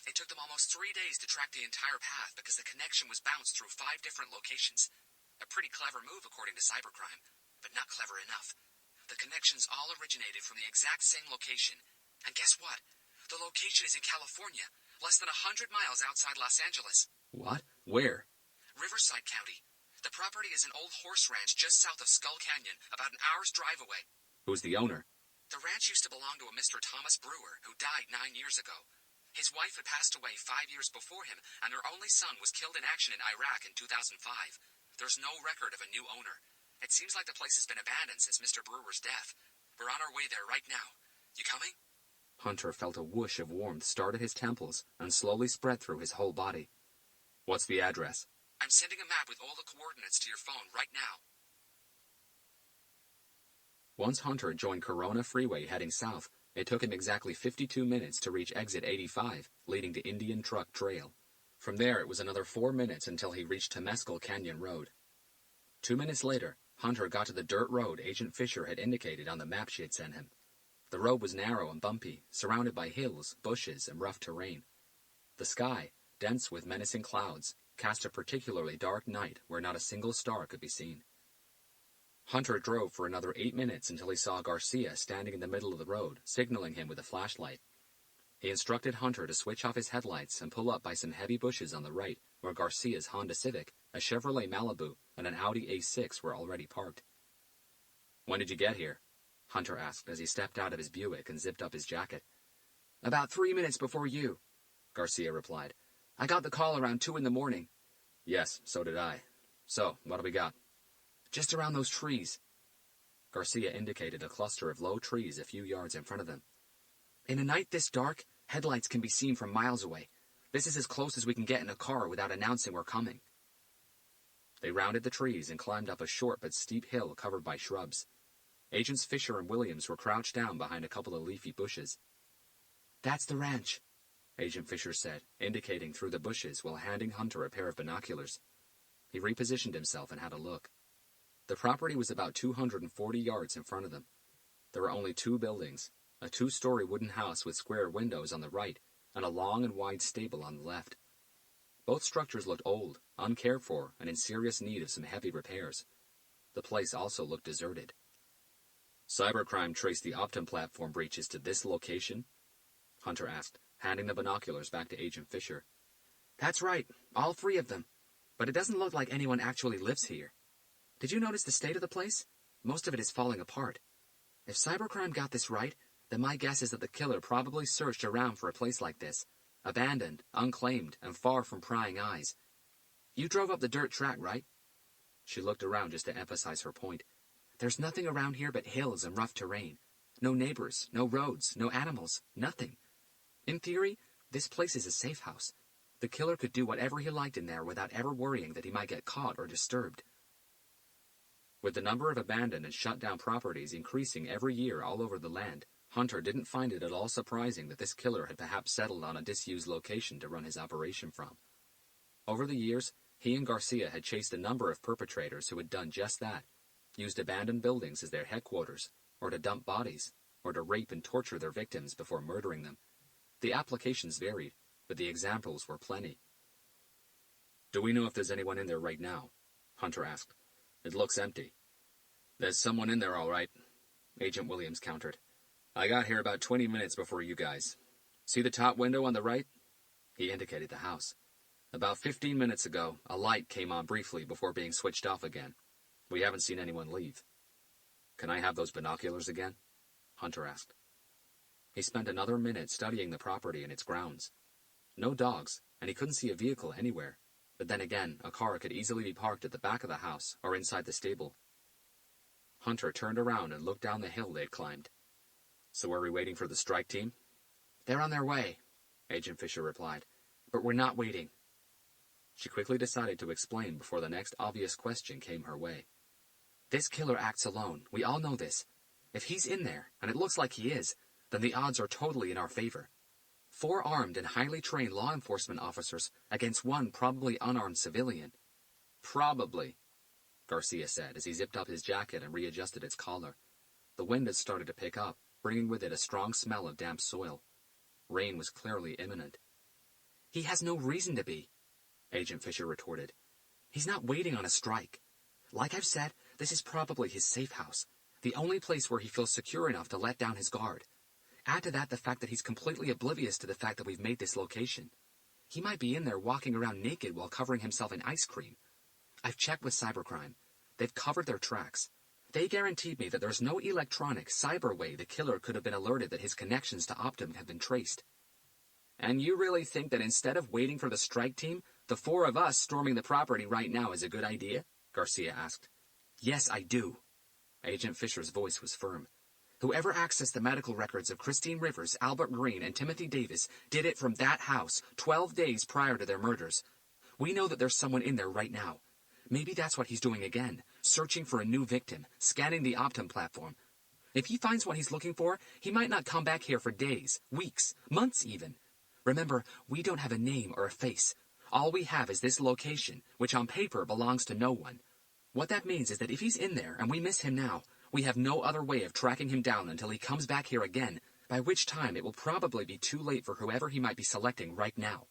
It took them almost 3 days to track the entire path because the connection was bounced through 5 different locations. A pretty clever move according to Cybercrime, but not clever enough. The connections all originated from the exact same location. And guess what? The location is in California, less than 100 miles outside Los Angeles. What? Where? Riverside County. The property is an old horse ranch just south of Skull Canyon, about an hour's drive away. Who's the owner? The ranch used to belong to a Mr. Thomas Brewer, who died 9 years ago. His wife had passed away 5 years before him, and their only son was killed in action in Iraq in 2005. There's no record of a new owner. It seems like the place has been abandoned since Mr. Brewer's death. We're on our way there right now. You coming? Hunter felt a whoosh of warmth start at his temples and slowly spread through his whole body. What's the address? I'm sending a map with all the coordinates to your phone right now. Once Hunter joined Corona Freeway heading south, it took him exactly 52 minutes to reach exit 85, leading to Indian Truck Trail. From there, it was another 4 minutes until he reached Temescal Canyon Road. 2 minutes later, Hunter got to the dirt road Agent Fisher had indicated on the map she had sent him. The road was narrow and bumpy, surrounded by hills, bushes, and rough terrain. The sky, dense with menacing clouds, cast a particularly dark night where not a single star could be seen. Hunter drove for another 8 minutes until he saw Garcia standing in the middle of the road, signaling him with a flashlight. He instructed Hunter to switch off his headlights and pull up by some heavy bushes on the right, where Garcia's Honda Civic, a Chevrolet Malibu, and an Audi A6 were already parked. "When did you get here?" Hunter asked as he stepped out of his Buick and zipped up his jacket. "About 3 minutes before you," Garcia replied. "I got the call around 2 in the morning." "Yes, so did I. So, what do we got?" "Just around those trees." Garcia indicated a cluster of low trees a few yards in front of them. "In a night this dark, headlights can be seen from miles away. This is as close as we can get in a car without announcing we're coming." They rounded the trees and climbed up a short but steep hill covered by shrubs. Agents Fisher and Williams were crouched down behind a couple of leafy bushes. "That's the ranch," Agent Fisher said, indicating through the bushes while handing Hunter a pair of binoculars. He repositioned himself and had a look. The property was about 240 yards in front of them. There were only 2 buildings, a 2-story wooden house with square windows on the right, and a long and wide stable on the left. Both structures looked old, uncared for, and in serious need of some heavy repairs. The place also looked deserted. "Cybercrime traced the Optum platform breaches to this location?" Hunter asked, handing the binoculars back to Agent Fisher. "That's right, all 3 of them. But it doesn't look like anyone actually lives here. Did you notice the state of the place? Most of it is falling apart. If cybercrime got this right, then my guess is that the killer probably searched around for a place like this, abandoned, unclaimed, and far from prying eyes. You drove up the dirt track, right?" She looked around just to emphasize her point. "There's nothing around here but hills and rough terrain. No neighbors, no roads, no animals, nothing. In theory, this place is a safe house. The killer could do whatever he liked in there without ever worrying that he might get caught or disturbed." With the number of abandoned and shut-down properties increasing every year all over the land, Hunter didn't find it at all surprising that this killer had perhaps settled on a disused location to run his operation from. Over the years, he and Garcia had chased a number of perpetrators who had done just that, used abandoned buildings as their headquarters, or to dump bodies, or to rape and torture their victims before murdering them. The applications varied, but the examples were plenty. "Do we know if there's anyone in there right now?" Hunter asked. "It looks empty." "There's someone in there, all right," Agent Williams countered. "I got here about 20 minutes before you guys. See the top window on the right?" He indicated the house. "About 15 minutes ago, a light came on briefly before being switched off again. We haven't seen anyone leave." "Can I have those binoculars again?" Hunter asked. He spent another minute studying the property and its grounds. No dogs, and he couldn't see a vehicle anywhere. But then again, a car could easily be parked at the back of the house or inside the stable. Hunter turned around and looked down the hill they'd climbed. "So are we waiting for the strike team?" "They're on their way," Agent Fisher replied. "But we're not waiting." She quickly decided to explain before the next obvious question came her way. "This killer acts alone. We all know this. If he's in there, and it looks like he is, then the odds are totally in our favor. 4 armed and highly trained law enforcement officers against 1 probably unarmed civilian." "Probably," Garcia said as he zipped up his jacket and readjusted its collar. The wind had started to pick up, bringing with it a strong smell of damp soil. Rain was clearly imminent. "He has no reason to be," Agent Fisher retorted. "He's not waiting on a strike. Like I've said, this is probably his safe house. The only place where he feels secure enough to let down his guard. Add to that the fact that he's completely oblivious to the fact that we've made this location. He might be in there walking around naked while covering himself in ice cream. I've checked with cybercrime. They've covered their tracks. They guaranteed me that there's no electronic, cyber way the killer could have been alerted that his connections to Optum have been traced. And you really think that instead of waiting for the strike team, the four of us storming the property right now is a good idea? Garcia asked. Yes, I do. Agent Fisher's voice was firm. Whoever accessed the medical records of Christine Rivers, Albert Green, and Timothy Davis did it from that house 12 days prior to their murders. We know that there's someone in there right now. Maybe that's what he's doing again, searching for a new victim, scanning the Optum platform. If he finds what he's looking for, he might not come back here for days, weeks, months even. Remember, we don't have a name or a face. All we have is this location, which on paper belongs to no one. What that means is that if he's in there and we miss him now, we have no other way of tracking him down until he comes back here again, by which time it will probably be too late for whoever he might be selecting right now.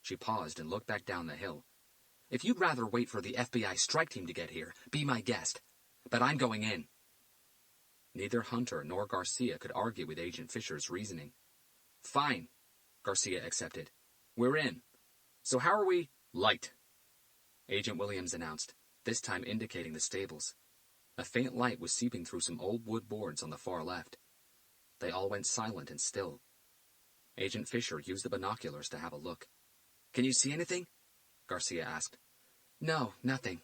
She paused and looked back down the hill. If you'd rather wait for the FBI strike team to get here, be my guest. But I'm going in. Neither Hunter nor Garcia could argue with Agent Fisher's reasoning. Fine, Garcia accepted. We're in. So how are we? Light, Agent Williams announced, this time indicating the stables. A faint light was seeping through some old wood boards on the far left. They all went silent and still. Agent Fisher used the binoculars to have a look. Can you see anything? Garcia asked. No, nothing.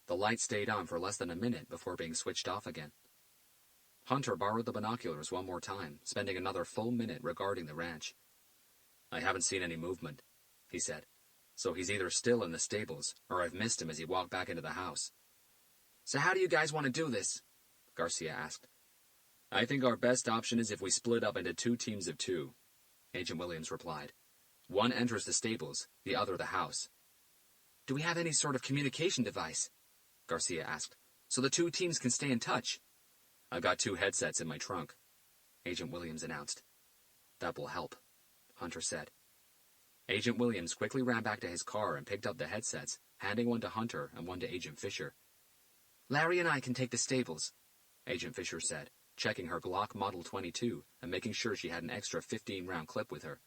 The light stayed on for less than a minute before being switched off again. Hunter borrowed the binoculars one more time, spending another full minute regarding the ranch. I haven't seen any movement, he said. So he's either still in the stables, or I've missed him as he walked back into the house. So how do you guys want to do this? Garcia asked. I think our best option is if we split up into 2 teams of 2, Agent Williams replied. One enters the stables, the other the house. Do we have any sort of communication device? Garcia asked, so the 2 teams can stay in touch. I've got 2 headsets in my trunk, Agent Williams announced. That will help, Hunter said. Agent Williams quickly ran back to his car and picked up the headsets, handing one to Hunter and one to Agent Fisher. Larry and I can take the stables, Agent Fisher said, checking her Glock Model 22 and making sure she had an extra 15-round clip with her.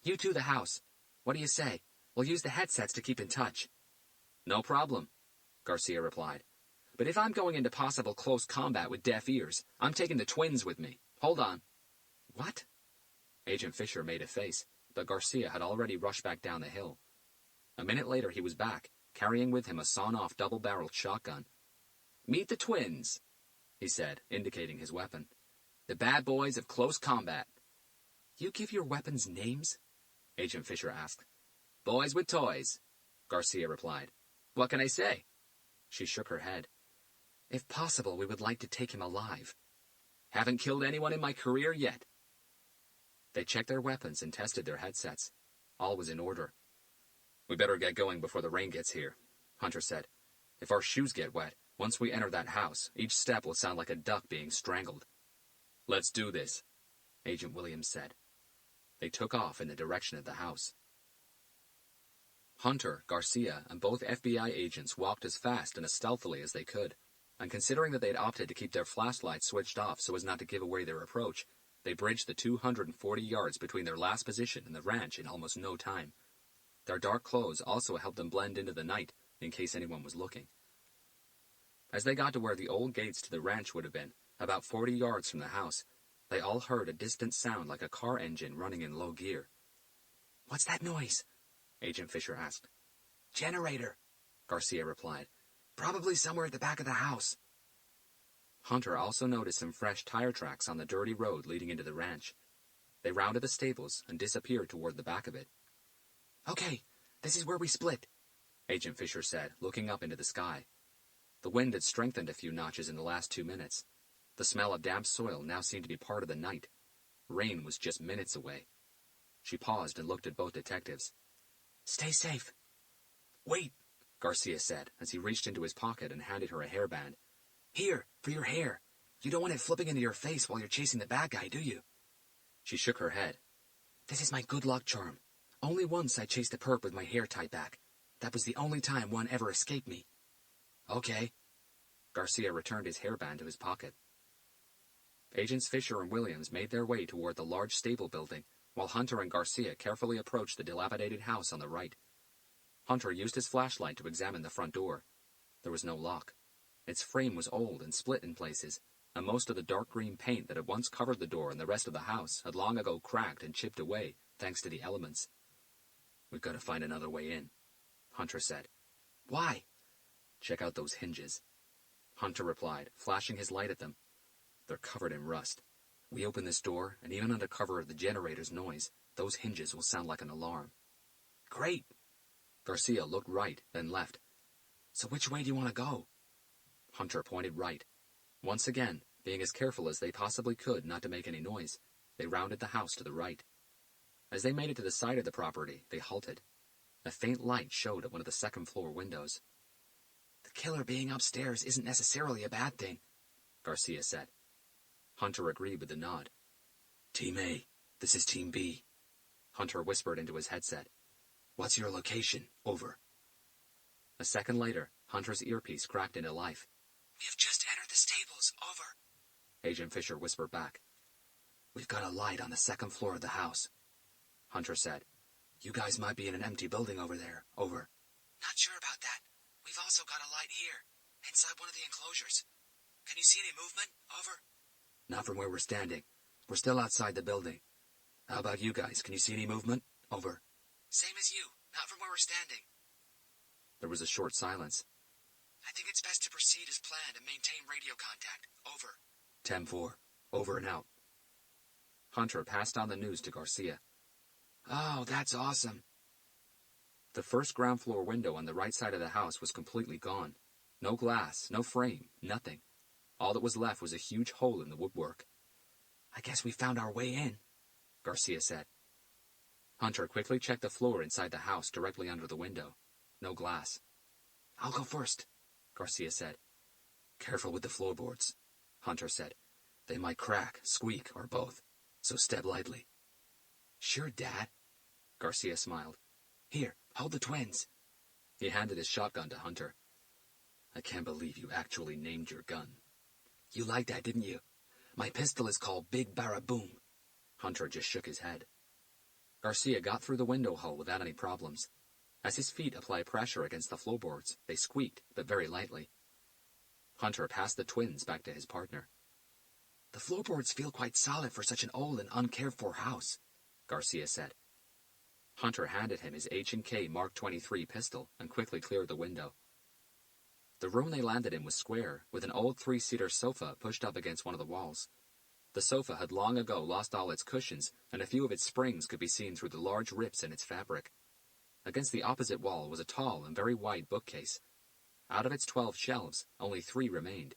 You two the house. What do you say? We'll use the headsets to keep in touch. No problem, Garcia replied. But if I'm going into possible close combat with deaf ears, I'm taking the twins with me. Hold on. What? Agent Fisher made a face, but Garcia had already rushed back down the hill. A minute later he was back, carrying with him a sawn-off double-barreled shotgun. Meet the twins, he said, indicating his weapon. The bad boys of close combat. You give your weapons names? Agent Fisher asked. Boys with toys, Garcia replied. What can I say? She shook her head. If possible, we would like to take him alive. Haven't killed anyone in my career yet. They checked their weapons and tested their headsets. All was in order. We better get going before the rain gets here, Hunter said. If our shoes get wet, once we enter that house, each step will sound like a duck being strangled. Let's do this, Agent Williams said. They took off in the direction of the house. Hunter, Garcia, and both FBI agents walked as fast and as stealthily as they could, and considering that they'd opted to keep their flashlights switched off so as not to give away their approach, they bridged the 240 yards between their last position and the ranch in almost no time. Their dark clothes also helped them blend into the night, in case anyone was looking. As they got to where the old gates to the ranch would have been, about 40 yards from the house, they all heard a distant sound like a car engine running in low gear. What's that noise? Agent Fisher asked. Generator, Garcia replied. Probably somewhere at the back of the house. Hunter also noticed some fresh tire tracks on the dirty road leading into the ranch. They rounded the stables and disappeared toward the back of it. Okay, this is where we split, Agent Fisher said, looking up into the sky. The wind had strengthened a few notches in the last 2 minutes. The smell of damp soil now seemed to be part of the night. Rain was just minutes away. She paused and looked at both detectives. Stay safe. Wait, Garcia said, as he reached into his pocket and handed her a hairband. Here, for your hair. You don't want it flipping into your face while you're chasing the bad guy, do you? She shook her head. This is my good luck charm. Only once I chased a perp with my hair tied back. That was the only time one ever escaped me. Okay. Garcia returned his hairband to his pocket. Agents Fisher and Williams made their way toward the large stable building, while Hunter and Garcia carefully approached the dilapidated house on the right. Hunter used his flashlight to examine the front door. There was no lock. Its frame was old and split in places, and most of the dark green paint that had once covered the door and the rest of the house had long ago cracked and chipped away, thanks to the elements. "We've got to find another way in," Hunter said. "Why?" "Check out those hinges," Hunter replied, flashing his light at them. "They're covered in rust. We open this door, and even under cover of the generator's noise, those hinges will sound like an alarm." "Great." Garcia looked right, then left. "So which way do you want to go?" Hunter pointed right. Once again, being as careful as they possibly could not to make any noise, they rounded the house to the right. As they made it to the side of the property, they halted. A faint light showed at one of the second-floor windows. "The killer being upstairs isn't necessarily a bad thing," Garcia said. Hunter agreed with a nod. "Team A, this is Team B," Hunter whispered into his headset. "What's your location? Over." A second later, Hunter's earpiece cracked into life. "We have just entered the stables. Over." Agent Fisher whispered back. "We've got a light on the second floor of the house," Hunter said. "You guys might be in an empty building over there. Over." "Not sure about that. We've also got a light here, inside one of the enclosures. Can you see any movement? Over." "Not from where we're standing. We're still outside the building. How about you guys? Can you see any movement? Over." "Same as you. Not from where we're standing." There was a short silence. "I think it's best to proceed as planned and maintain radio contact. Over." 10-4. Over and out. Hunter passed on the news to Garcia. "Oh, that's awesome." The first ground floor window on the right side of the house was completely gone. No glass, no frame, nothing. All that was left was a huge hole in the woodwork. "I guess we found our way in," Garcia said. Hunter quickly checked the floor inside the house directly under the window. No glass. "I'll go first," Garcia said. "Careful with the floorboards," Hunter said. "They might crack, squeak, or both, so step lightly." "Sure, Dad," Garcia smiled. "Here, hold the twins." He handed his shotgun to Hunter. "I can't believe you actually named your gun." "You liked that, didn't you? My pistol is called Big Barraboom." Hunter just shook his head. Garcia got through the window hull without any problems. As his feet applied pressure against the floorboards, they squeaked, but very lightly. Hunter passed the twins back to his partner. "The floorboards feel quite solid for such an old and uncared-for house," Garcia said. Hunter handed him his H&K Mark 23 pistol and quickly cleared the window. The room they landed in was square, with an old 3-seater sofa pushed up against one of the walls. The sofa had long ago lost all its cushions, and a few of its springs could be seen through the large rips in its fabric. Against the opposite wall was a tall and very wide bookcase. Out of its 12 shelves, only 3 remained.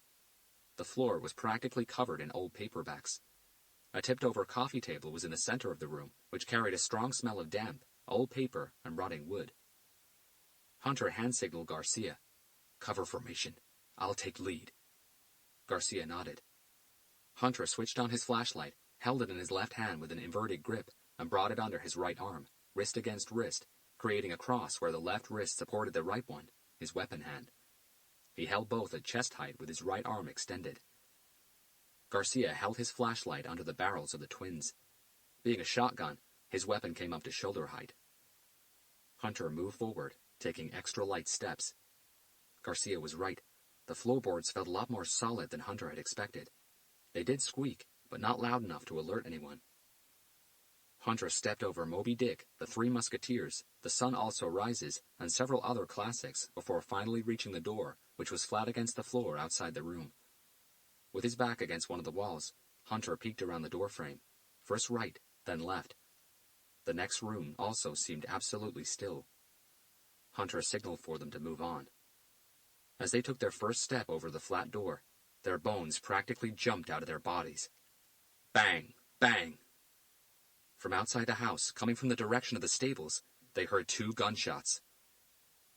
The floor was practically covered in old paperbacks. A tipped-over coffee table was in the center of the room, which carried a strong smell of damp, old paper, and rotting wood. Hunter hand-signaled Garcia. "Cover formation. I'll take lead." Garcia nodded. Hunter switched on his flashlight, held it in his left hand with an inverted grip, and brought it under his right arm, wrist against wrist, creating a cross where the left wrist supported the right one, his weapon hand. He held both at chest height with his right arm extended. Garcia held his flashlight under the barrels of the twins. Being a shotgun, his weapon came up to shoulder height. Hunter moved forward, taking extra light steps. Garcia was right. The floorboards felt a lot more solid than Hunter had expected. They did squeak, but not loud enough to alert anyone. Hunter stepped over Moby Dick, The Three Musketeers, The Sun Also Rises, and several other classics before finally reaching the door, which was flat against the floor outside the room. With his back against one of the walls, Hunter peeked around the doorframe, first right, then left. The next room also seemed absolutely still. Hunter signaled for them to move on. As they took their first step over the flat door, their bones practically jumped out of their bodies. Bang! Bang! From outside the house, coming from the direction of the stables, they heard 2 gunshots.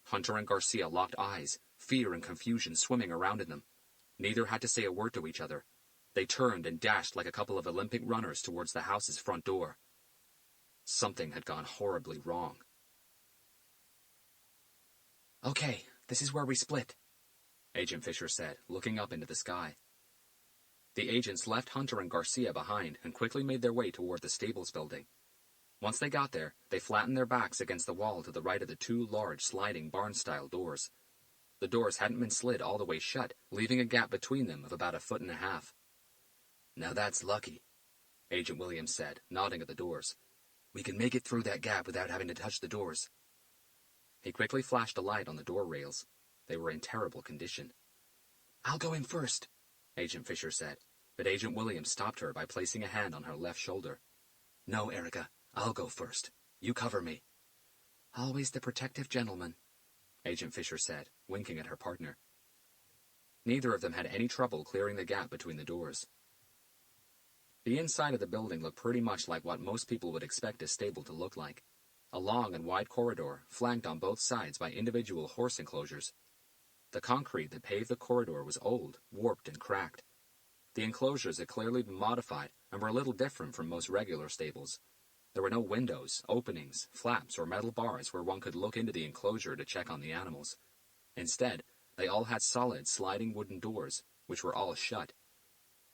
Hunter and Garcia locked eyes, fear and confusion swimming around in them. Neither had to say a word to each other. They turned and dashed like a couple of Olympic runners towards the house's front door. Something had gone horribly wrong. "Okay, this is where we split," Agent Fisher said, looking up into the sky. The agents left Hunter and Garcia behind and quickly made their way toward the stables building. Once they got there, they flattened their backs against the wall to the right of the two large sliding barn-style doors. The doors hadn't been slid all the way shut, leaving a gap between them of about 1.5 feet. "Now that's lucky," Agent Williams said, nodding at the doors. "We can make it through that gap without having to touch the doors." He quickly flashed a light on the door rails. They were in terrible condition. "I'll go in first," Agent Fisher said, but Agent Williams stopped her by placing a hand on her left shoulder. "No, Erica, I'll go first. You cover me." "Always the protective gentleman," Agent Fisher said, winking at her partner. Neither of them had any trouble clearing the gap between the doors. The inside of the building looked pretty much like what most people would expect a stable to look like. A long and wide corridor, flanked on both sides by individual horse enclosures. The concrete that paved the corridor was old, warped, and cracked. The enclosures had clearly been modified and were a little different from most regular stables. There were no windows, openings, flaps, or metal bars where one could look into the enclosure to check on the animals. Instead, they all had solid, sliding wooden doors, which were all shut.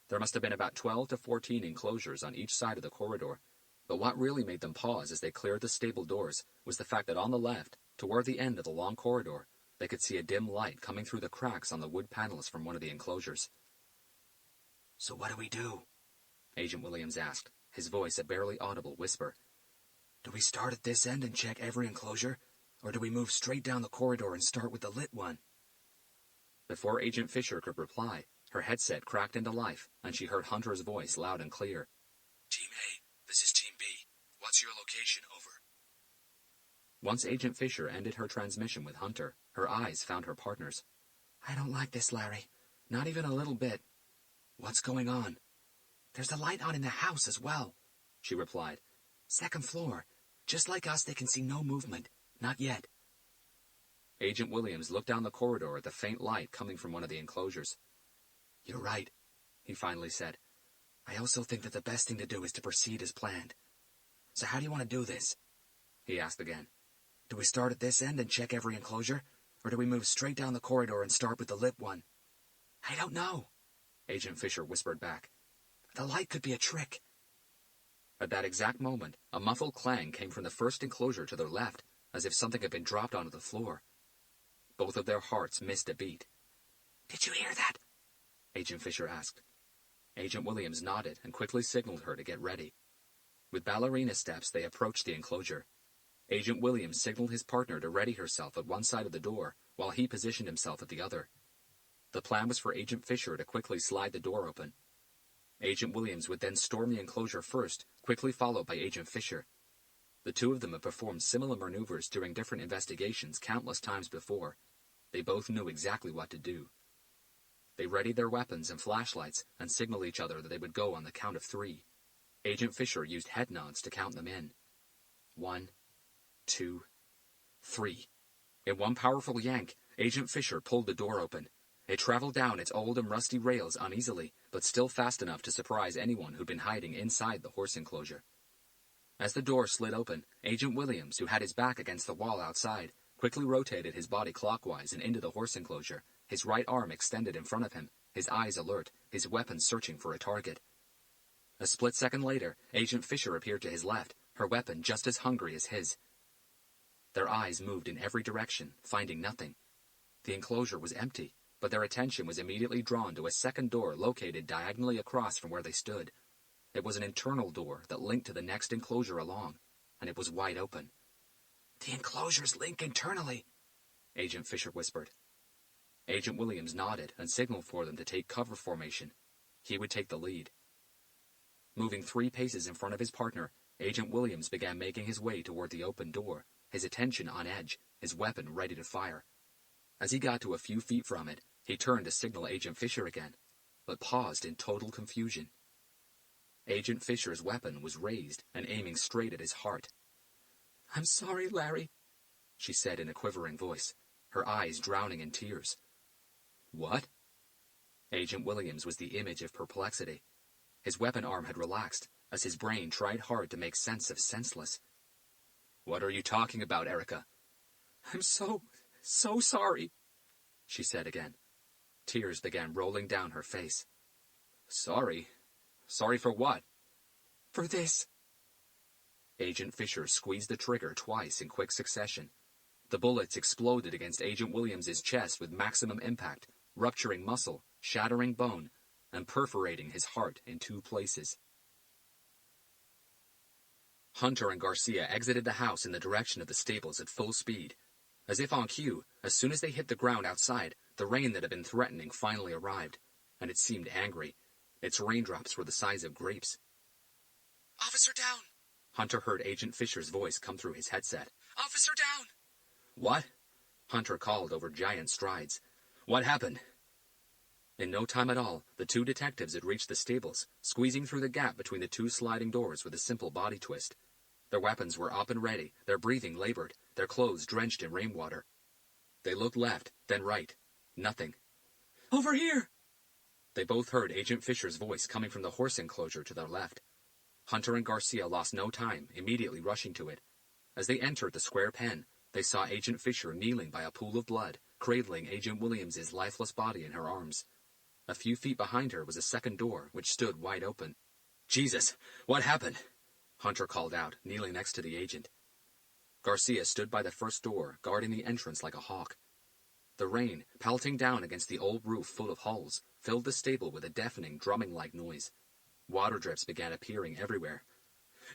There must have been about 12 to 14 enclosures on each side of the corridor, but what really made them pause as they cleared the stable doors was the fact that on the left, toward the end of the long corridor, they could see a dim light coming through the cracks on the wood panels from one of the enclosures. "So what do we do?" Agent Williams asked, his voice a barely audible whisper. "Do we start at this end and check every enclosure, or do we move straight down the corridor and start with the lit one?" Before Agent Fisher could reply, her headset cracked into life, and she heard Hunter's voice loud and clear. "Team A, this is Team B. What's your location? Over." Once Agent Fisher ended her transmission with Hunter, her eyes found her partner's. "I don't like this, Larry. Not even a little bit." "What's going on?" "There's a light on in the house as well," she replied. "Second floor. Just like us, they can see no movement. Not yet." Agent Williams looked down the corridor at the faint light coming from one of the enclosures. "You're right," he finally said. "I also think that the best thing to do is to proceed as planned. So how do you want to do this?" he asked again. "Do we start at this end and check every enclosure, or do we move straight down the corridor and start with the lit one?" "I don't know," Agent Fisher whispered back. "The light could be a trick." At that exact moment, a muffled clang came from the first enclosure to their left, as if something had been dropped onto the floor. Both of their hearts missed a beat. "Did you hear that?" Agent Fisher asked. Agent Williams nodded and quickly signaled her to get ready. With ballerina steps, they approached the enclosure. Agent Williams signaled his partner to ready herself at one side of the door, while he positioned himself at the other. The plan was for Agent Fisher to quickly slide the door open. Agent Williams would then storm the enclosure first, quickly followed by Agent Fisher. The two of them had performed similar maneuvers during different investigations countless times before. They both knew exactly what to do. They readied their weapons and flashlights and signaled each other that they would go on the count of 3. Agent Fisher used head nods to count them in. 1, 2, 3. In one powerful yank, Agent Fisher pulled the door open. It traveled down its old and rusty rails uneasily, but still fast enough to surprise anyone who'd been hiding inside the horse enclosure. As the door slid open, Agent Williams, who had his back against the wall outside, quickly rotated his body clockwise and into the horse enclosure, his right arm extended in front of him, his eyes alert, his weapon searching for a target. A split second later, Agent Fisher appeared to his left, her weapon just as hungry as his. Their eyes moved in every direction, finding nothing. The enclosure was empty, but their attention was immediately drawn to a second door located diagonally across from where they stood. It was an internal door that linked to the next enclosure along, and it was wide open. "The enclosures link internally," Agent Fisher whispered. Agent Williams nodded and signaled for them to take cover formation. He would take the lead. Moving 3 paces in front of his partner, Agent Williams began making his way toward the open door, his attention on edge, his weapon ready to fire. As he got to a few feet from it, he turned to signal Agent Fisher again, but paused in total confusion. Agent Fisher's weapon was raised and aiming straight at his heart. "I'm sorry, Larry," she said in a quivering voice, her eyes drowning in tears. "What?" Agent Williams was the image of perplexity. His weapon arm had relaxed, as his brain tried hard to make sense of senseless. "What are you talking about, Erica?" "I'm so sorry," she said again. Tears began rolling down her face. Sorry? Sorry for what? For this. Agent Fisher squeezed the trigger twice in quick succession. The bullets exploded against Agent Williams's chest with maximum impact, rupturing muscle, shattering bone, and perforating his heart in 2 places. Hunter and Garcia exited the house in the direction of the stables at full speed. As if on cue, as soon as they hit the ground outside, the rain that had been threatening finally arrived, and it seemed angry. Its raindrops were the size of grapes. Officer down! Hunter heard Agent Fisher's voice come through his headset. Officer down! What? Hunter called over giant strides. What happened? In no time at all, the 2 detectives had reached the stables, squeezing through the gap between the 2 sliding doors with a simple body twist. Their weapons were up and ready, their breathing labored, their clothes drenched in rainwater. They looked left, then right. Nothing. Over here! They both heard Agent Fisher's voice coming from the horse enclosure to their left. Hunter and Garcia lost no time, immediately rushing to it. As they entered the square pen, they saw Agent Fisher kneeling by a pool of blood, cradling Agent Williams's lifeless body in her arms. A few feet behind her was a second door, which stood wide open. Jesus, what happened? Hunter called out, kneeling next to the agent. Garcia stood by the first door, guarding the entrance like a hawk. The rain, pelting down against the old roof full of holes, filled the stable with a deafening, drumming-like noise. Water drips began appearing everywhere.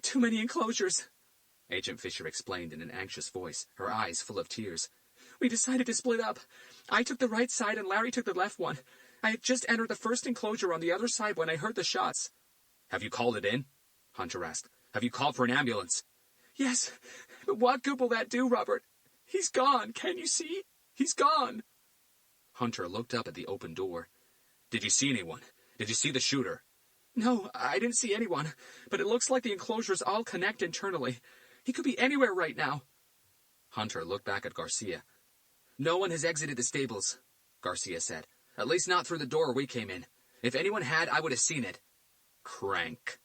Too many enclosures, Agent Fisher explained in an anxious voice, her eyes full of tears. We decided to split up. I took the right side and Larry took the left one. I had just entered the first enclosure on the other side when I heard the shots. Have you called it in? Hunter asked. Have you called for an ambulance? Yes, but what good will that do, Robert? He's gone, can you see? He's gone. Hunter looked up at the open door. Did you see anyone? Did you see the shooter? No, I didn't see anyone, but it looks like the enclosures all connect internally. He could be anywhere right now. Hunter looked back at Garcia. No one has exited the stables, Garcia said. At least not through the door we came in. If anyone had, I would have seen it. Crank.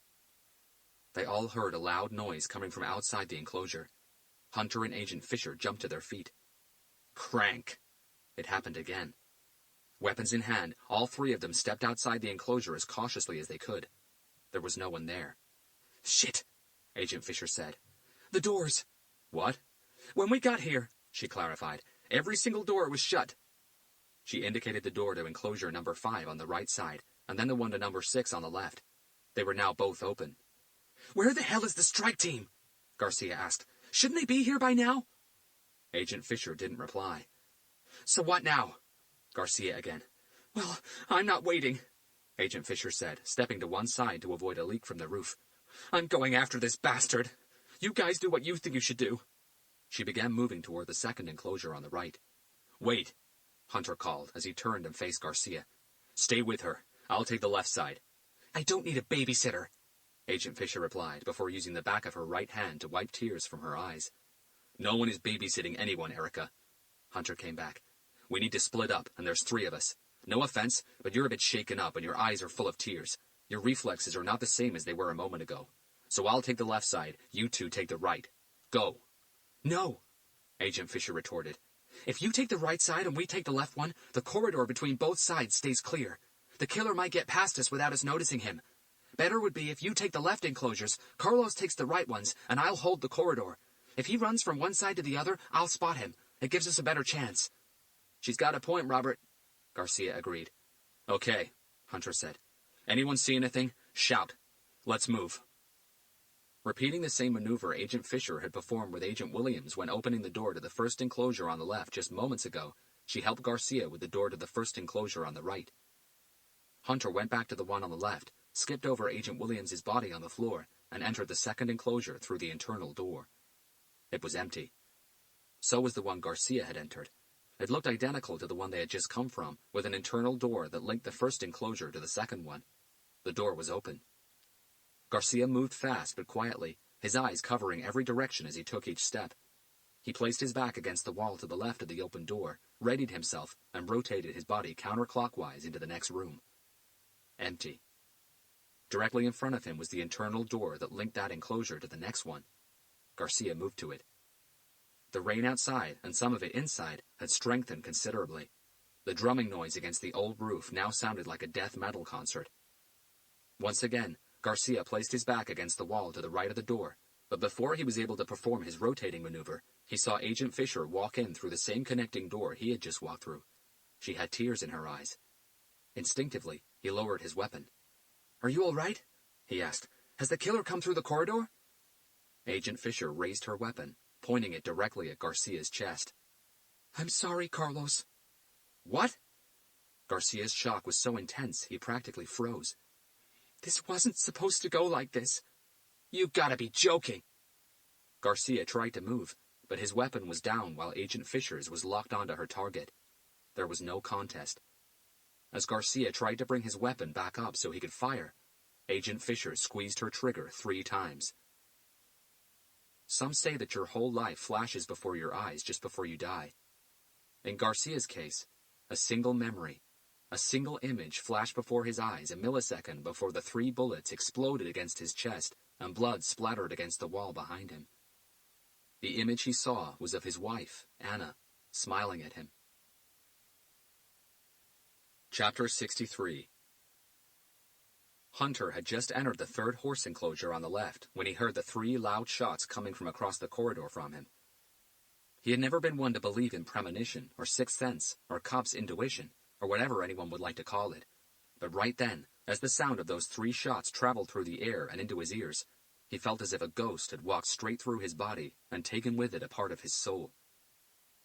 They all heard a loud noise coming from outside the enclosure. Hunter and Agent Fisher jumped to their feet. Crank. It happened again. Weapons in hand, all 3 of them stepped outside the enclosure as cautiously as they could. There was no one there. Shit, Agent Fisher said. The doors. What? When we got here, she clarified, every single door was shut. She indicated the door to enclosure number 5 on the right side, and then the one to number 6 on the left. They were now both open. Where the hell is the strike team? Garcia asked. Shouldn't they be here by now? Agent Fisher didn't reply. So what now? Garcia again. Well, I'm not waiting, Agent Fisher said, stepping to one side to avoid a leak from the roof. I'm going after this bastard. You guys do what you think you should do. She began moving toward the second enclosure on the right. Wait, Hunter called as he turned and faced Garcia. Stay with her. I'll take the left side. I don't need a babysitter, Agent Fisher replied before using the back of her right hand to wipe tears from her eyes. No one is babysitting anyone, Erica. Hunter came back. We need to split up, and there's 3 of us. No offense, but you're a bit shaken up and your eyes are full of tears. Your reflexes are not the same as they were a moment ago. So I'll take the left side, you 2 take the right. Go. No, Agent Fisher retorted. If you take the right side and we take the left one, the corridor between both sides stays clear. The killer might get past us without us noticing him. Better would be if you take the left enclosures, Carlos takes the right ones, and I'll hold the corridor. If he runs from one side to the other, I'll spot him. It gives us a better chance. She's got a point, Robert, Garcia agreed. Okay, Hunter said. Anyone see anything? Shout. Let's move. Repeating the same maneuver Agent Fisher had performed with Agent Williams when opening the door to the first enclosure on the left just moments ago, she helped Garcia with the door to the first enclosure on the right. Hunter went back to the one on the left, skipped over Agent Williams's body on the floor, and entered the second enclosure through the internal door. It was empty. So was the one Garcia had entered. It looked identical to the one they had just come from, with an internal door that linked the first enclosure to the second one. The door was open. Garcia moved fast but quietly, his eyes covering every direction as he took each step. He placed his back against the wall to the left of the open door, readied himself, and rotated his body counterclockwise into the next room. Empty. Directly in front of him was the internal door that linked that enclosure to the next one. Garcia moved to it. The rain outside, and some of it inside, had strengthened considerably. The drumming noise against the old roof now sounded like a death metal concert. Once again, Garcia placed his back against the wall to the right of the door, but before he was able to perform his rotating maneuver, he saw Agent Fisher walk in through the same connecting door he had just walked through. She had tears in her eyes. Instinctively, he lowered his weapon. "Are you all right?" he asked. "Has the killer come through the corridor?" Agent Fisher raised her weapon, pointing it directly at Garcia's chest. "I'm sorry, Carlos." "What?" Garcia's shock was so intense he practically froze. "This wasn't supposed to go like this." "You gotta be joking." Garcia tried to move, but his weapon was down while Agent Fisher's was locked onto her target. There was no contest. As Garcia tried to bring his weapon back up so he could fire, Agent Fisher squeezed her trigger 3 times. Some say that your whole life flashes before your eyes just before you die. In Garcia's case, a single memory, a single image flashed before his eyes a millisecond before the 3 bullets exploded against his chest and blood splattered against the wall behind him. The image he saw was of his wife, Anna, smiling at him. Chapter 63. Hunter had just entered the 3rd horse enclosure on the left when he heard the 3 loud shots coming from across the corridor from him. He had never been one to believe in premonition, or sixth sense, or cop's intuition, or whatever anyone would like to call it. But right then, as the sound of those 3 shots traveled through the air and into his ears, he felt as if a ghost had walked straight through his body and taken with it a part of his soul.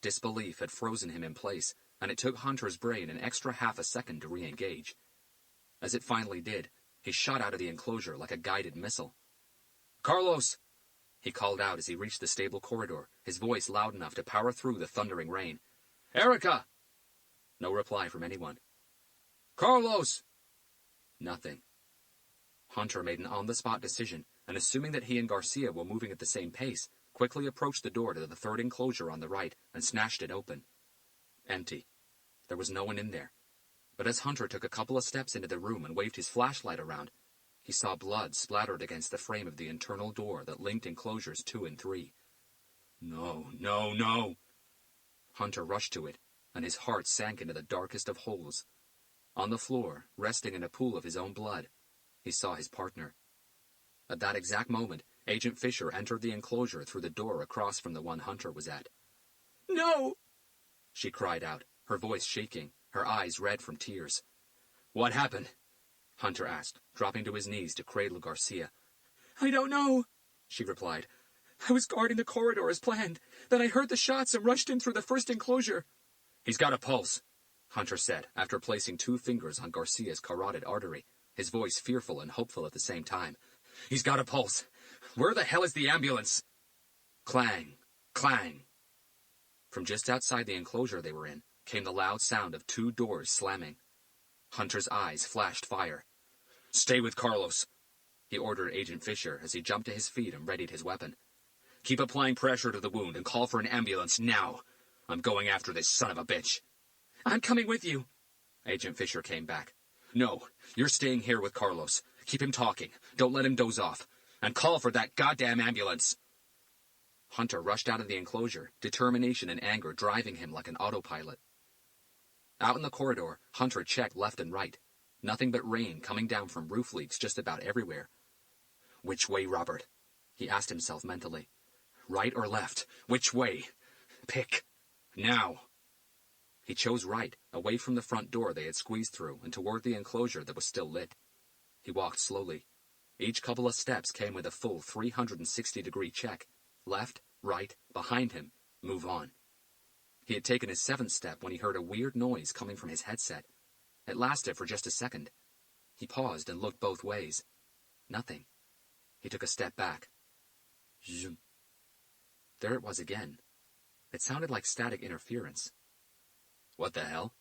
Disbelief had frozen him in place, and it took Hunter's brain an extra half a second to re-engage. As it finally did, he shot out of the enclosure like a guided missile. "Carlos!" he called out as he reached the stable corridor, his voice loud enough to power through the thundering rain. "Erica!" No reply from anyone. "Carlos!" Nothing. Hunter made an on-the-spot decision, and assuming that he and Garcia were moving at the same pace, quickly approached the door to the 3rd enclosure on the right and smashed it open. Empty. There was no one in there. But as Hunter took a couple of steps into the room and waved his flashlight around, he saw blood splattered against the frame of the internal door that linked enclosures 2 and 3. No, no, no! Hunter rushed to it, and his heart sank into the darkest of holes. On the floor, resting in a pool of his own blood, he saw his partner. At that exact moment, Agent Fisher entered the enclosure through the door across from the one Hunter was at. "No!" she cried out, her voice shaking, her eyes red from tears. "What happened?" Hunter asked, dropping to his knees to cradle Garcia. "I don't know," she replied. "I was guarding the corridor as planned. Then I heard the shots and rushed in through the 1st enclosure." "He's got a pulse," Hunter said, after placing 2 fingers on Garcia's carotid artery, his voice fearful and hopeful at the same time. "He's got a pulse. Where the hell is the ambulance?" Clang! Clang! From just outside the enclosure they were in came the loud sound of 2 doors slamming. Hunter's eyes flashed fire. "Stay with Carlos," he ordered Agent Fisher as he jumped to his feet and readied his weapon. "Keep applying pressure to the wound and call for an ambulance now. I'm going after this son of a bitch." "I'm coming with you," Agent Fisher came back. "No, you're staying here with Carlos. Keep him talking. Don't let him doze off. And call for that goddamn ambulance." Hunter rushed out of the enclosure, determination and anger driving him like an autopilot. Out in the corridor, Hunter checked left and right. Nothing but rain coming down from roof leaks just about everywhere. "Which way, Robert?" he asked himself mentally. "Right or left? Which way? Pick. Now." He chose right, away from the front door they had squeezed through and toward the enclosure that was still lit. He walked slowly. Each couple of steps came with a full 360-degree check. Left, right, behind him, move on. He had taken his 7th step when he heard a weird noise coming from his headset. It lasted for just a second. He paused and looked both ways. Nothing. He took a step back. Zoom. There it was again. It sounded like static interference. What the hell?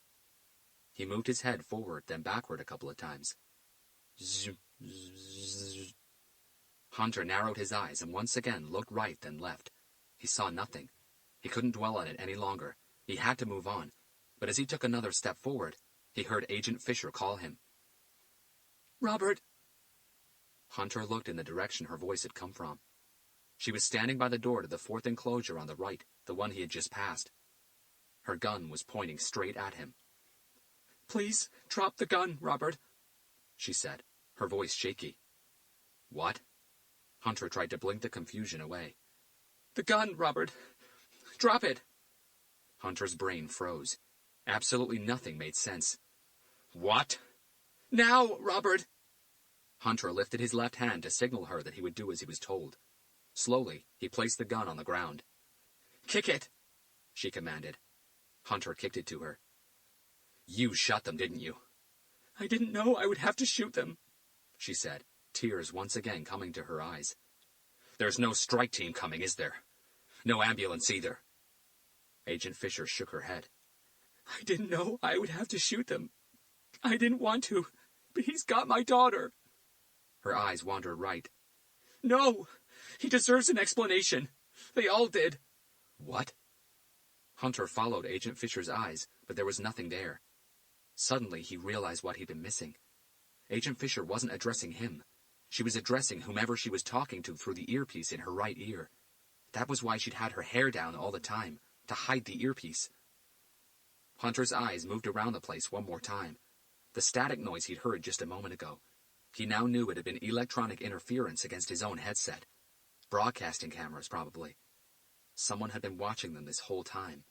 He moved his head forward, then backward a couple of times. Zoom. Hunter narrowed his eyes and once again looked right, then left. He saw nothing. He couldn't dwell on it any longer. He had to move on. But as he took another step forward, he heard Agent Fisher call him. "Robert!" Hunter looked in the direction her voice had come from. She was standing by the door to the 4th enclosure on the right, the one he had just passed. Her gun was pointing straight at him. Please, drop the gun, Robert, she said, her voice shaky. What? Hunter tried to blink the confusion away. The gun, Robert. Drop it. Hunter's brain froze. Absolutely nothing made sense. What? Now, Robert! Hunter lifted his left hand to signal her that he would do as he was told. Slowly, he placed the gun on the ground. Kick it, she commanded. Hunter kicked it to her. You shot them, didn't you? I didn't know I would have to shoot them, she said, tears once again coming to her eyes. There's no strike team coming, is there? No ambulance either. Agent Fisher shook her head. I didn't know I would have to shoot them. I didn't want to, but he's got my daughter. Her eyes wandered right. No, he deserves an explanation. They all did. What? Hunter followed Agent Fisher's eyes, but there was nothing there. Suddenly, he realized what he'd been missing. Agent Fisher wasn't addressing him. She was addressing whomever she was talking to through the earpiece in her right ear. That was why she'd had her hair down all the time, to hide the earpiece. Hunter's eyes moved around the place one more time. The static noise he'd heard just a moment ago. He now knew it had been electronic interference against his own headset. Broadcasting cameras, probably. Someone had been watching them this whole time.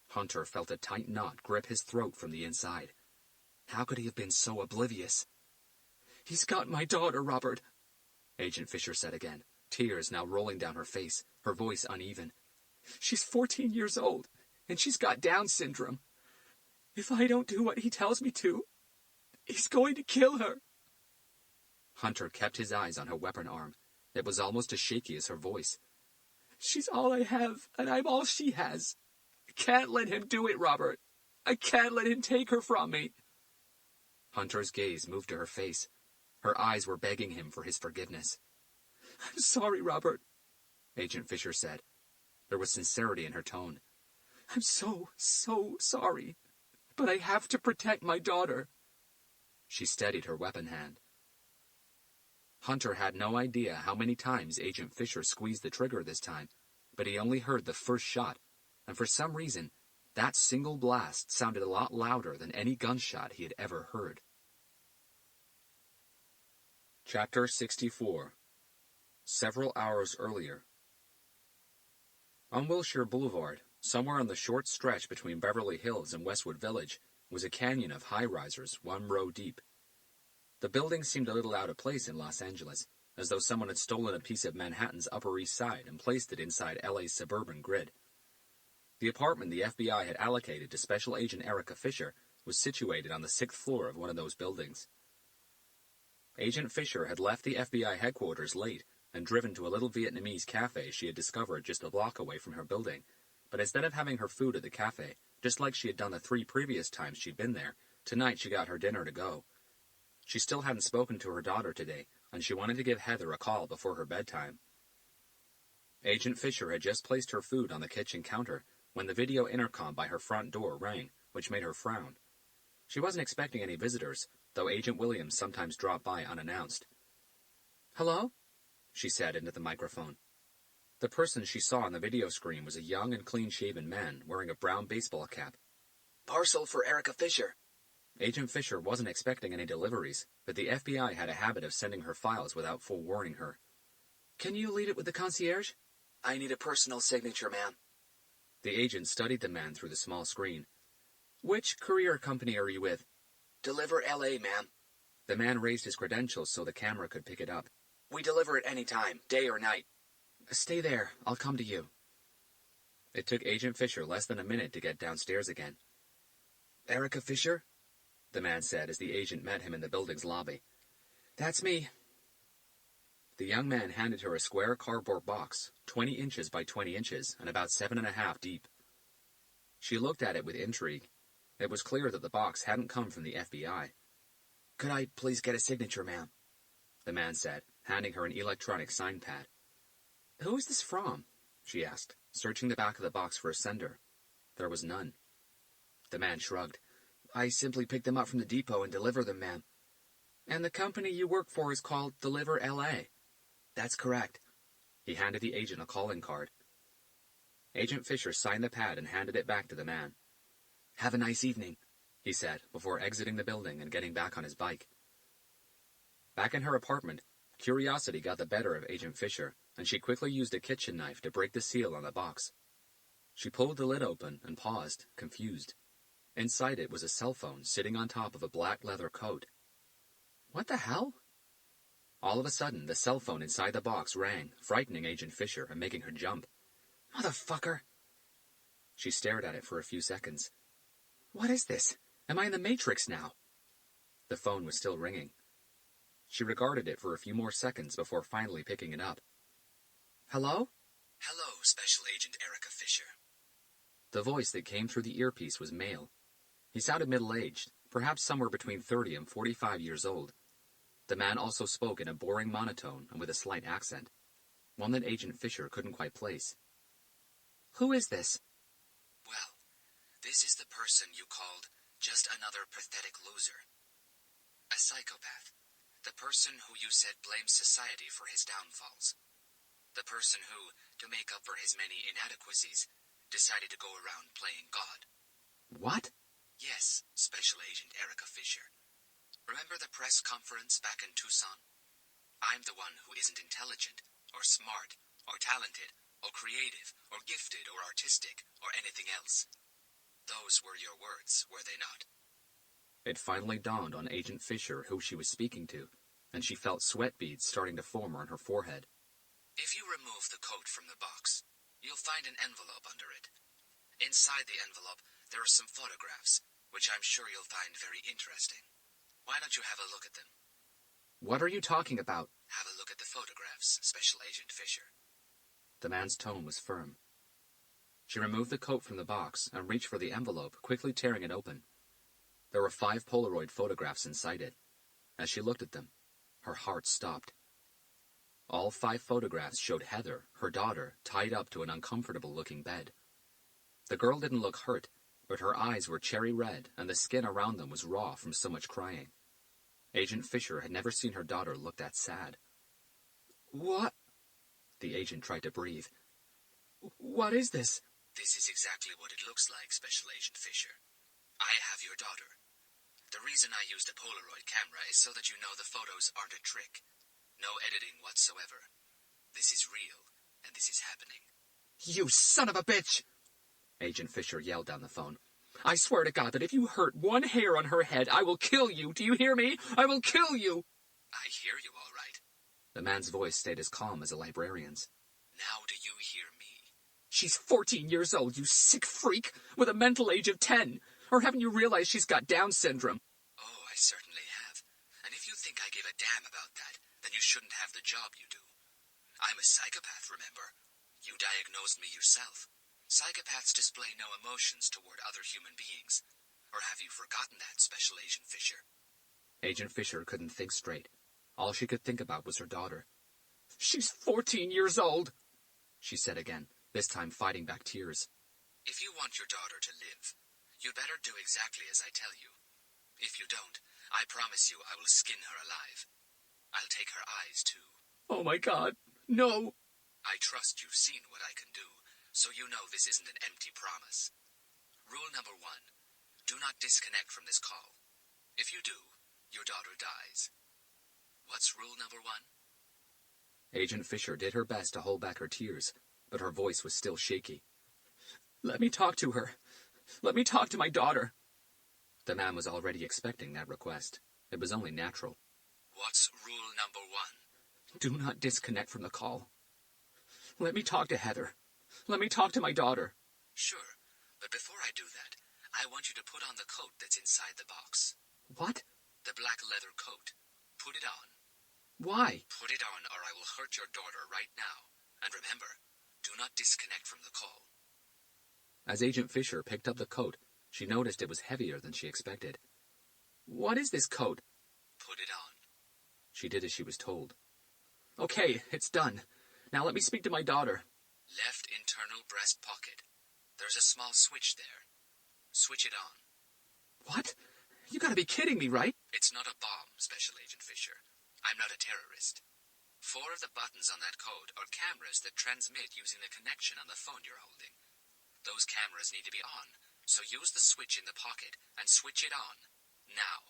Hunter felt a tight knot grip his throat from the inside. How could he have been so oblivious? He's got my daughter, Robert, Agent Fisher said again, tears now rolling down her face, her voice uneven. She's 14 years old, and she's got Down syndrome. If I don't do what he tells me to, he's going to kill her. Hunter kept his eyes on her weapon arm. It was almost as shaky as her voice. She's all I have, and I'm all she has. I can't let him do it, Robert. I can't let him take her from me. Hunter's gaze moved to her face. Her eyes were begging him for his forgiveness. I'm sorry, Robert, Agent Fisher said. There was sincerity in her tone. I'm so sorry. But I have to protect my daughter. She steadied her weapon hand. Hunter had no idea how many times Agent Fisher squeezed the trigger this time, but he only heard the first shot, and for some reason, that single blast sounded a lot louder than any gunshot he had ever heard. Chapter 64. Several hours earlier. On Wilshire Boulevard, somewhere on the short stretch between Beverly Hills and Westwood Village, was a canyon of high-risers, one row deep. The buildings seemed a little out of place in Los Angeles, as though someone had stolen a piece of Manhattan's Upper East Side and placed it inside LA's suburban grid. The apartment the FBI had allocated to Special Agent Erica Fisher was situated on the 6th floor of one of those buildings. Agent Fisher had left the FBI headquarters late and driven to a little Vietnamese cafe she had discovered just a block away from her building, but instead of having her food at the cafe, just like she had done the 3 previous times she'd been there, tonight she got her dinner to go. She still hadn't spoken to her daughter today, and she wanted to give Heather a call before her bedtime. Agent Fisher had just placed her food on the kitchen counter when the video intercom by her front door rang, which made her frown. She wasn't expecting any visitors, though Agent Williams sometimes dropped by unannounced. "Hello?" she said into the microphone. The person she saw on the video screen was a young and clean-shaven man wearing a brown baseball cap. "Parcel for Erica Fisher." Agent Fisher wasn't expecting any deliveries, but the FBI had a habit of sending her files without full warning her. "Can you leave it with the concierge?" "I need a personal signature, ma'am." The agent studied the man through the small screen. "Which courier company are you with?" "Deliver LA, ma'am." The man raised his credentials so the camera could pick it up. "We deliver at any time, day or night." "Stay there. I'll come to you." It took Agent Fisher less than a minute to get downstairs again. "Erica Fisher?" the man said as the agent met him in the building's lobby. "That's me." The young man handed her a square cardboard box, 20 inches by 20 inches, and about 7.5 deep. She looked at it with intrigue. It was clear that the box hadn't come from the FBI. "Could I please get a signature, ma'am?" the man said, handing her an electronic sign pad. "Who is this from?" she asked, searching the back of the box for a sender. There was none. The man shrugged. "I simply pick them up from the depot and deliver them, ma'am." "And the company you work for is called Deliver LA." "That's correct." He handed the agent a calling card. Agent Fisher signed the pad and handed it back to the man. "Have a nice evening," he said before exiting the building and getting back on his bike. Back in her apartment, curiosity got the better of Agent Fisher, and she quickly used a kitchen knife to break the seal on the box. She pulled the lid open and paused, confused. Inside it was a cell phone sitting on top of a black leather coat. What the hell? All of a sudden, the cell phone inside the box rang, frightening Agent Fisher and making her jump. Motherfucker! She stared at it for a few seconds. What is this? Am I in the Matrix now? The phone was still ringing. She regarded it for a few more seconds before finally picking it up. Hello? Hello, Special Agent Erica Fisher. The voice that came through the earpiece was male. He sounded middle-aged, perhaps somewhere between 30 and 45 years old. The man also spoke in a boring monotone and with a slight accent, one that Agent Fisher couldn't quite place. Who is this? Well, this is the person you called just another pathetic loser. A psychopath. The person who you said blames society for his downfalls. The person who, to make up for his many inadequacies, decided to go around playing God. What? Yes, Special Agent Erica Fisher. Remember the press conference back in Tucson? I'm the one who isn't intelligent, or smart, or talented, or creative, or gifted, or artistic, or anything else. Those were your words, were they not? It finally dawned on Agent Fisher who she was speaking to, and she felt sweat beads starting to form on her forehead. If you remove the coat from the box, you'll find an envelope under it. Inside the envelope, there are some photographs, which I'm sure you'll find very interesting. Why don't you have a look at them? What are you talking about? Have a look at the photographs, Special Agent Fisher. The man's tone was firm. She removed the coat from the box and reached for the envelope, quickly tearing it open. There were 5 Polaroid photographs inside it. As she looked at them, her heart stopped. All 5 photographs showed Heather, her daughter, tied up to an uncomfortable-looking bed. The girl didn't look hurt, but her eyes were cherry red and the skin around them was raw from so much crying. Agent Fisher had never seen her daughter look that sad. What? The agent tried to breathe. What is this? This is exactly what it looks like, Special Agent Fisher. I have your daughter. The reason I used a Polaroid camera is so that you know the photos aren't a trick. No editing whatsoever. This is real, and this is happening. You son of a bitch! Agent Fisher yelled down the phone. I swear to God that if you hurt one hair on her head, I will kill you. Do you hear me? I will kill you! I hear you all right. The man's voice stayed as calm as a librarian's. Now do you hear me? She's 14 years old, you sick freak, with a mental age of 10. Or haven't you realized she's got Down syndrome? Oh, I certainly have. And if you think I give a damn about that, then you shouldn't have the job you do. I'm a psychopath, remember? You diagnosed me yourself. Psychopaths display no emotions toward other human beings. Or have you forgotten that, Special Agent Fisher? Agent Fisher couldn't think straight. All she could think about was her daughter. She's 14 years old, she said again, this time fighting back tears. If you want your daughter to live, you'd better do exactly as I tell you. If you don't, I promise you I will skin her alive. I'll take her eyes, too. Oh my God, no! I trust you've seen what I can do, so you know this isn't an empty promise. Rule number 1, do not disconnect from this call. If you do, your daughter dies. What's rule number 1? Agent Fisher did her best to hold back her tears, but her voice was still shaky. Let me talk to her. Let me talk to my daughter. The man was already expecting that request. It was only natural. What's rule number 1? Do not disconnect from the call. Let me talk to Heather. Let me talk to my daughter. Sure, but before I do that, I want you to put on the coat that's inside the box. What? The black leather coat. Put it on. Why? Put it on or I will hurt your daughter right now. And remember, do not disconnect from the call. As Agent Fisher picked up the coat, she noticed it was heavier than she expected. What is this coat? Put it on. She did as she was told. Okay, it's done. Now let me speak to my daughter. Left internal breast pocket. There's a small switch there. Switch it on. What? You gotta be kidding me, right? It's not a bomb, Special Agent Fisher. I'm not a terrorist. 4 of the buttons on that code are cameras that transmit using the connection on the phone you're holding. Those cameras need to be on, So use the switch in the pocket and switch it on. Now.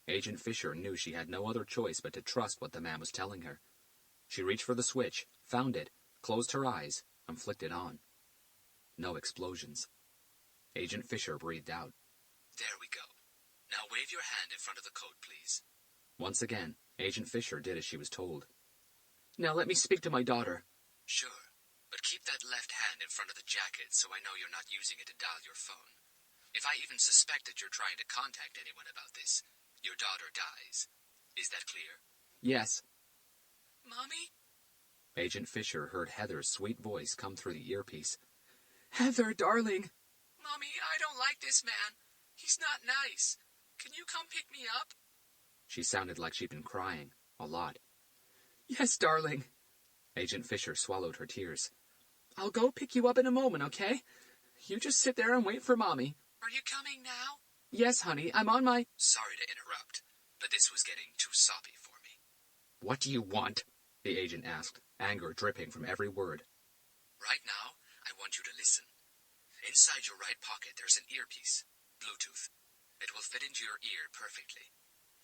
Agent Fisher knew she had no other choice but to trust what the man was telling her. She reached for the switch, found it, closed her eyes, and flicked it on. No explosions. Agent Fisher breathed out. There we go. Now wave your hand in front of the coat, please. Once again, Agent Fisher did as she was told. Now let me speak to my daughter. Sure, but keep that left hand in front of the jacket so I know you're not using it to dial your phone. If I even suspect that you're trying to contact anyone about this, your daughter dies. Is that clear? Yes. Mommy? Agent Fisher heard Heather's sweet voice come through the earpiece. Heather, darling. Mommy, I don't like this man. He's not nice. Can you come pick me up? She sounded like she'd been crying, a lot. Yes, darling. Agent Fisher swallowed her tears. I'll go pick you up in a moment, okay? You just sit there and wait for Mommy. Are you coming now? Yes, honey, I'm on my... Sorry to interrupt, but this was getting too soppy for me. What do you want? The agent asked, anger dripping from every word. Right now, I want you to listen. Inside your right pocket, there's an earpiece, Bluetooth. It will fit into your ear perfectly.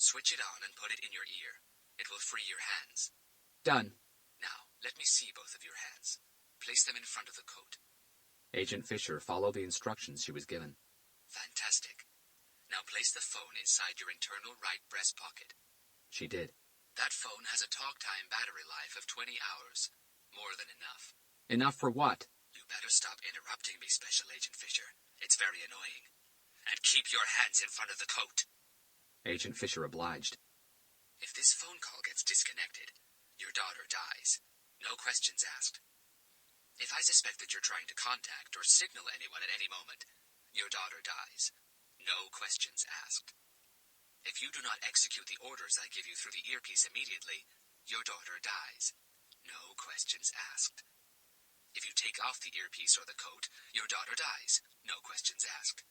Switch it on and put it in your ear. It will free your hands. Done. Now, let me see both of your hands. Place them in front of the coat. Agent Fisher followed the instructions she was given. Fantastic. Now place the phone inside your internal right breast pocket. She did. That phone has a talk time battery life of 20 hours. More than enough. Enough for what? You better stop interrupting me, Special Agent Fisher. It's very annoying. And keep your hands in front of the coat. Agent Fisher obliged. If this phone call gets disconnected, your daughter dies. No questions asked. If I suspect that you're trying to contact or signal anyone at any moment, your daughter dies. No questions asked. If you do not execute the orders I give you through the earpiece immediately, your daughter dies. No questions asked. If you take off the earpiece or the coat, your daughter dies. No questions asked.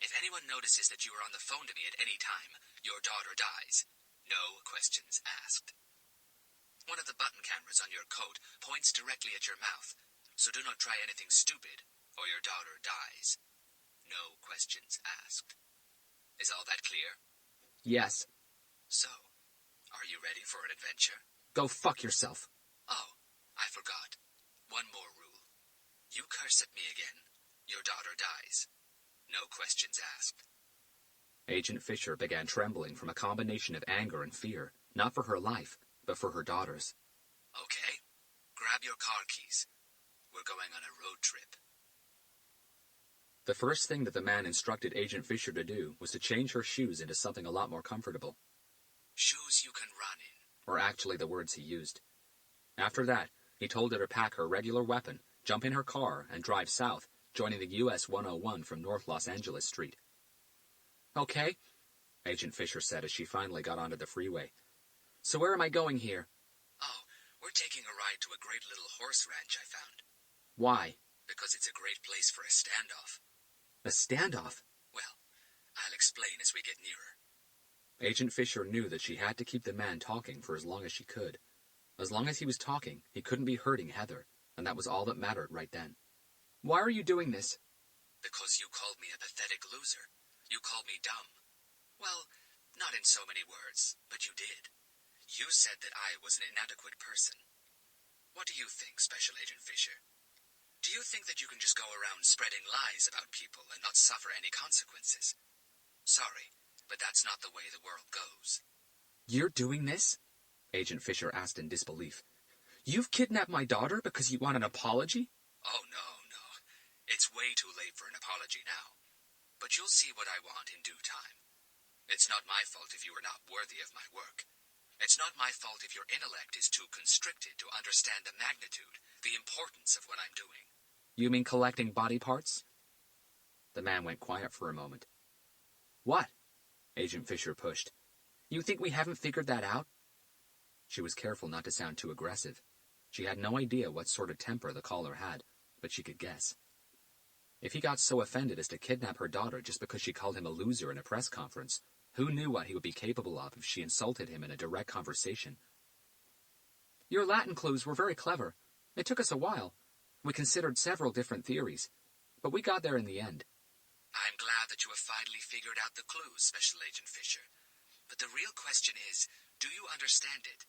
If anyone notices that you are on the phone to me at any time, your daughter dies. No questions asked. One of the button cameras on your coat points directly at your mouth, so do not try anything stupid, or your daughter dies. No questions asked. Is all that clear? Yes. So, are you ready for an adventure? Go fuck yourself. Oh, I forgot. One more rule. You curse at me again, your daughter dies. No questions asked. Agent Fisher began trembling from a combination of anger and fear, not for her life, but for her daughter's. Okay, grab your car keys. We're going on a road trip. The first thing that the man instructed Agent Fisher to do was to change her shoes into something a lot more comfortable. Shoes you can run in. Or actually the words he used. After that, he told her to pack her regular weapon, jump in her car, and drive south, joining the US 101 from North Los Angeles Street. Okay, Agent Fisher said as she finally got onto the freeway. So where am I going here? Oh, we're taking a ride to a great little horse ranch I found. Why? Because it's a great place for a standoff. A standoff? Well, I'll explain as we get nearer. Agent Fisher knew that she had to keep the man talking for as long as she could. As long as he was talking, he couldn't be hurting Heather, and that was all that mattered right then. Why are you doing this? Because you called me a pathetic loser. You called me dumb. Well, not in so many words, but you did. You said that I was an inadequate person. What do you think, Special Agent Fisher? Do you think that you can just go around spreading lies about people and not suffer any consequences? Sorry, but that's not the way the world goes. You're doing this? Agent Fisher asked in disbelief. You've kidnapped my daughter because you want an apology? Oh, no. It's way too late for an apology now. But you'll see what I want in due time. It's not my fault if you are not worthy of my work. It's not my fault if your intellect is too constricted to understand the magnitude, the importance of what I'm doing. You mean collecting body parts? The man went quiet for a moment. What? Agent Fisher pushed. You think we haven't figured that out? She was careful not to sound too aggressive. She had no idea what sort of temper the caller had, but she could guess. If he got so offended as to kidnap her daughter just because she called him a loser in a press conference, who knew what he would be capable of if she insulted him in a direct conversation? Your Latin clues were very clever. It took us a while. We considered several different theories. But we got there in the end. I'm glad that you have finally figured out the clues, Special Agent Fisher. But the real question is, do you understand it?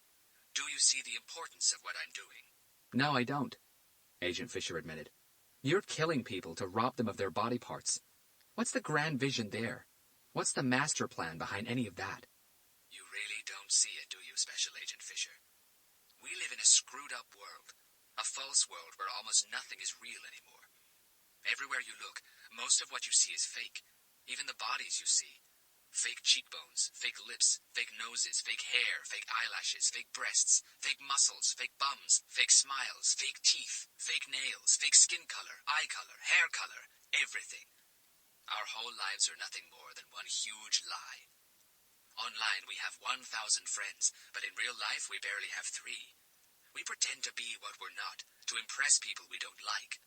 Do you see the importance of what I'm doing? No, I don't, Agent Fisher admitted. You're killing people to rob them of their body parts. What's the grand vision there? What's the master plan behind any of that? You really don't see it, do you, Special Agent Fisher? We live in a screwed-up world. A false world where almost nothing is real anymore. Everywhere you look, most of what you see is fake. Even the bodies you see. Fake cheekbones, fake lips, fake noses, fake hair, fake eyelashes, fake breasts, fake muscles, fake bums, fake smiles, fake teeth, fake nails, fake skin color, eye color, hair color, everything. Our whole lives are nothing more than one huge lie. Online we have 1,000 friends, but in real life we barely have 3. We pretend to be what we're not, to impress people we don't like.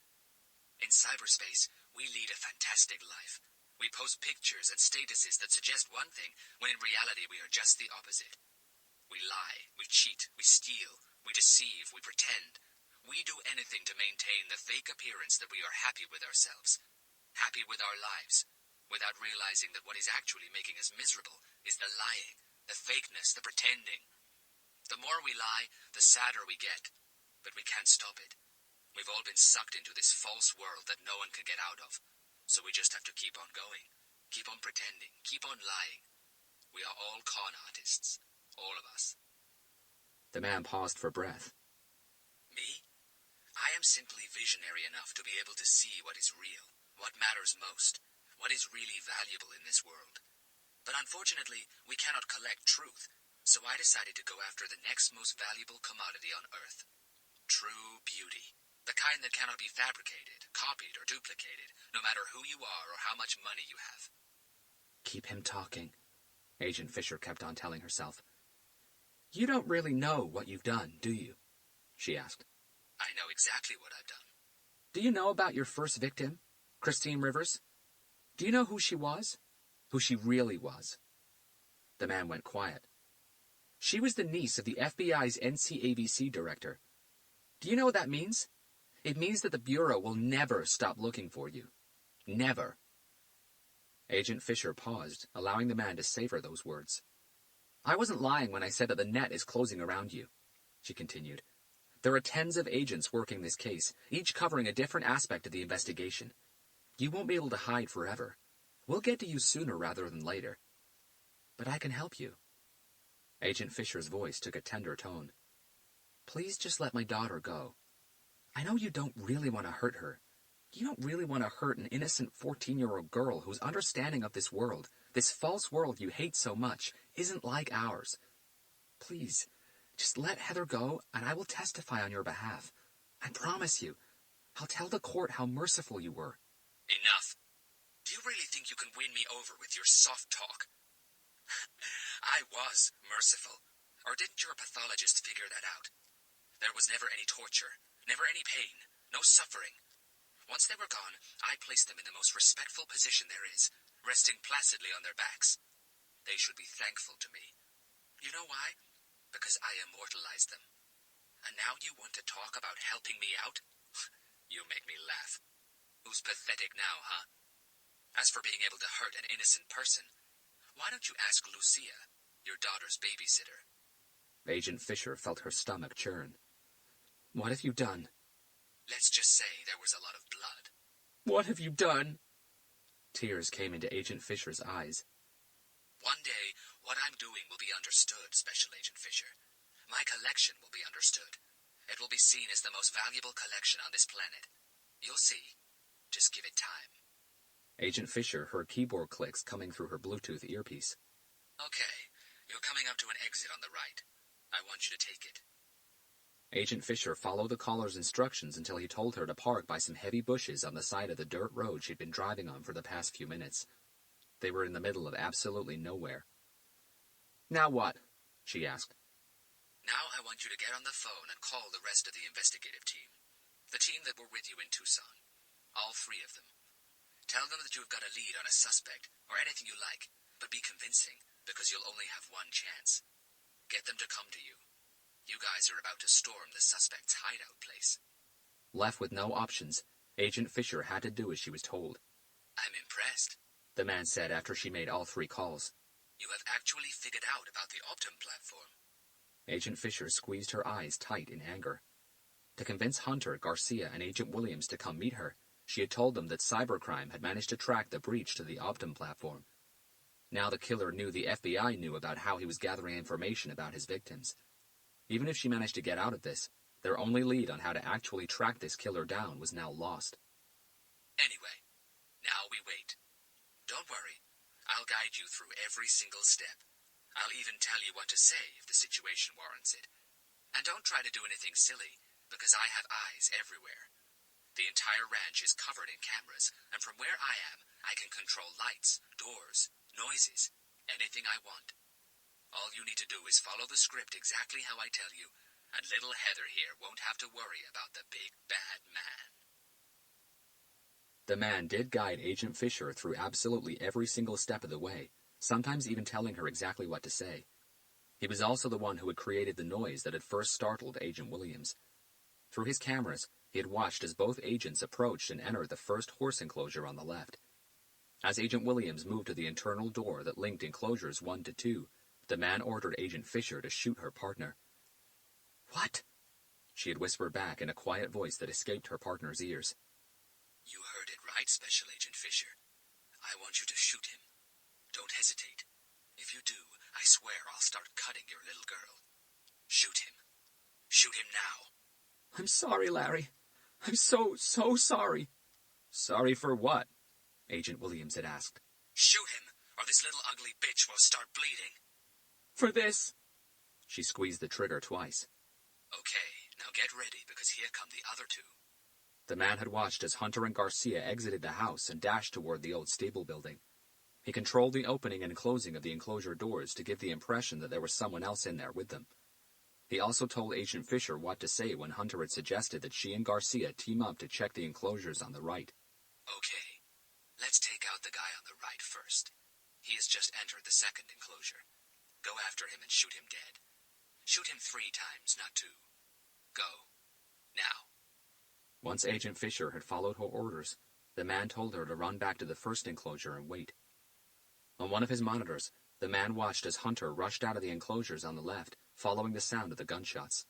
In cyberspace, we lead a fantastic life. We post pictures and statuses that suggest one thing, when in reality we are just the opposite. We lie, we cheat, we steal, we deceive, we pretend. We do anything to maintain the fake appearance that we are happy with ourselves, happy with our lives, without realizing that what is actually making us miserable is the lying, the fakeness, the pretending. The more we lie, the sadder we get, but we can't stop it. We've all been sucked into this false world that no one can get out of. So we just have to keep on going, keep on pretending, keep on lying. We are all con artists, all of us. The man paused for breath. Me? I am simply visionary enough to be able to see what is real, what matters most, what is really valuable in this world. But unfortunately, we cannot collect truth, so I decided to go after the next most valuable commodity on Earth. True beauty. The kind that cannot be fabricated, copied, or duplicated, no matter who you are or how much money you have. Keep him talking, Agent Fisher kept on telling herself. You don't really know what you've done, do you? She asked. I know exactly what I've done. Do you know about your first victim, Christine Rivers? Do you know who she was? Who she really was? The man went quiet. She was the niece of the FBI's NCABC director. Do you know what that means? It means that the Bureau will never stop looking for you. Never. Agent Fisher paused, allowing the man to savor those words. I wasn't lying when I said that the net is closing around you, she continued. There are tens of agents working this case, each covering a different aspect of the investigation. You won't be able to hide forever. We'll get to you sooner rather than later. But I can help you. Agent Fisher's voice took a tender tone. Please just let my daughter go. I know you don't really want to hurt her. You don't really want to hurt an innocent 14-year-old girl whose understanding of this world, this false world you hate so much, isn't like ours. Please, just let Heather go, and I will testify on your behalf. I promise you. I'll tell the court how merciful you were. Enough. Do you really think you can win me over with your soft talk? I was merciful. Or didn't your pathologist figure that out? There was never any torture, never any pain, no suffering. Once they were gone, I placed them in the most respectful position there is, resting placidly on their backs. They should be thankful to me. You know why? Because I immortalized them. And now you want to talk about helping me out? You make me laugh. Who's pathetic now, huh? As for being able to hurt an innocent person, why don't you ask Lucia, your daughter's babysitter? Agent Fisher felt her stomach churn. What have you done? Let's just say there was a lot of blood. What have you done? Tears came into Agent Fisher's eyes. One day, what I'm doing will be understood, Special Agent Fisher. My collection will be understood. It will be seen as the most valuable collection on this planet. You'll see. Just give it time. Agent Fisher heard keyboard clicks coming through her Bluetooth earpiece. Okay, you're coming up to an exit on the right. I want you to take it. Agent Fisher followed the caller's instructions until he told her to park by some heavy bushes on the side of the dirt road she'd been driving on for the past few minutes. They were in the middle of absolutely nowhere. Now what? She asked. Now I want you to get on the phone and call the rest of the investigative team. The team that were with you in Tucson. All 3 of them. Tell them that you have got a lead on a suspect, or anything you like, but be convincing, because you'll only have one chance. Get them to come to you. You guys are about to storm the suspect's hideout place. Left with no options, Agent Fisher had to do as she was told. I'm impressed, the man said after she made all 3 calls. You have actually figured out about the Optum platform. Agent Fisher squeezed her eyes tight in anger. To convince Hunter, Garcia, and Agent Williams to come meet her, she had told them that cybercrime had managed to track the breach to the Optum platform. Now the killer knew the FBI knew about how he was gathering information about his victims. Even if she managed to get out of this, their only lead on how to actually track this killer down was now lost. Anyway, now we wait. Don't worry. I'll guide you through every single step. I'll even tell you what to say if the situation warrants it. And don't try to do anything silly, because I have eyes everywhere. The entire ranch is covered in cameras, and from where I am, I can control lights, doors, noises, anything I want. All you need to do is follow the script exactly how I tell you, and little Heather here won't have to worry about the big bad man. The man did guide Agent Fisher through absolutely every single step of the way, sometimes even telling her exactly what to say. He was also the one who had created the noise that had first startled Agent Williams. Through his cameras, he had watched as both agents approached and entered the first horse enclosure on the left. As Agent Williams moved to the internal door that linked enclosures 1 to 2, the man ordered Agent Fisher to shoot her partner. "What?" she had whispered back in a quiet voice that escaped her partner's ears. You heard it right, Special Agent Fisher. I want you to shoot him. Don't hesitate. If you do, I swear I'll start cutting your little girl. Shoot him. Shoot him now. I'm sorry, Larry. I'm so sorry. Sorry for what? Agent Williams had asked. Shoot him, or this little ugly bitch will start bleeding. For this. She squeezed the trigger twice. Okay, now get ready, because here come the other 2. The man had watched as Hunter and Garcia exited the house and dashed toward the old stable building. He controlled the opening and closing of the enclosure doors to give the impression that there was someone else in there with them. He also told Agent Fisher what to say when Hunter had suggested that she and Garcia team up to check the enclosures on the right. Okay, let's take out the guy on the right first. He has just entered the second enclosure. Go after him and shoot him dead. Shoot him 3 times, not 2. Go. Now. Once Agent Fisher had followed her orders, the man told her to run back to the first enclosure and wait. On one of his monitors, the man watched as Hunter rushed out of the enclosures on the left, following the sound of the gunshots.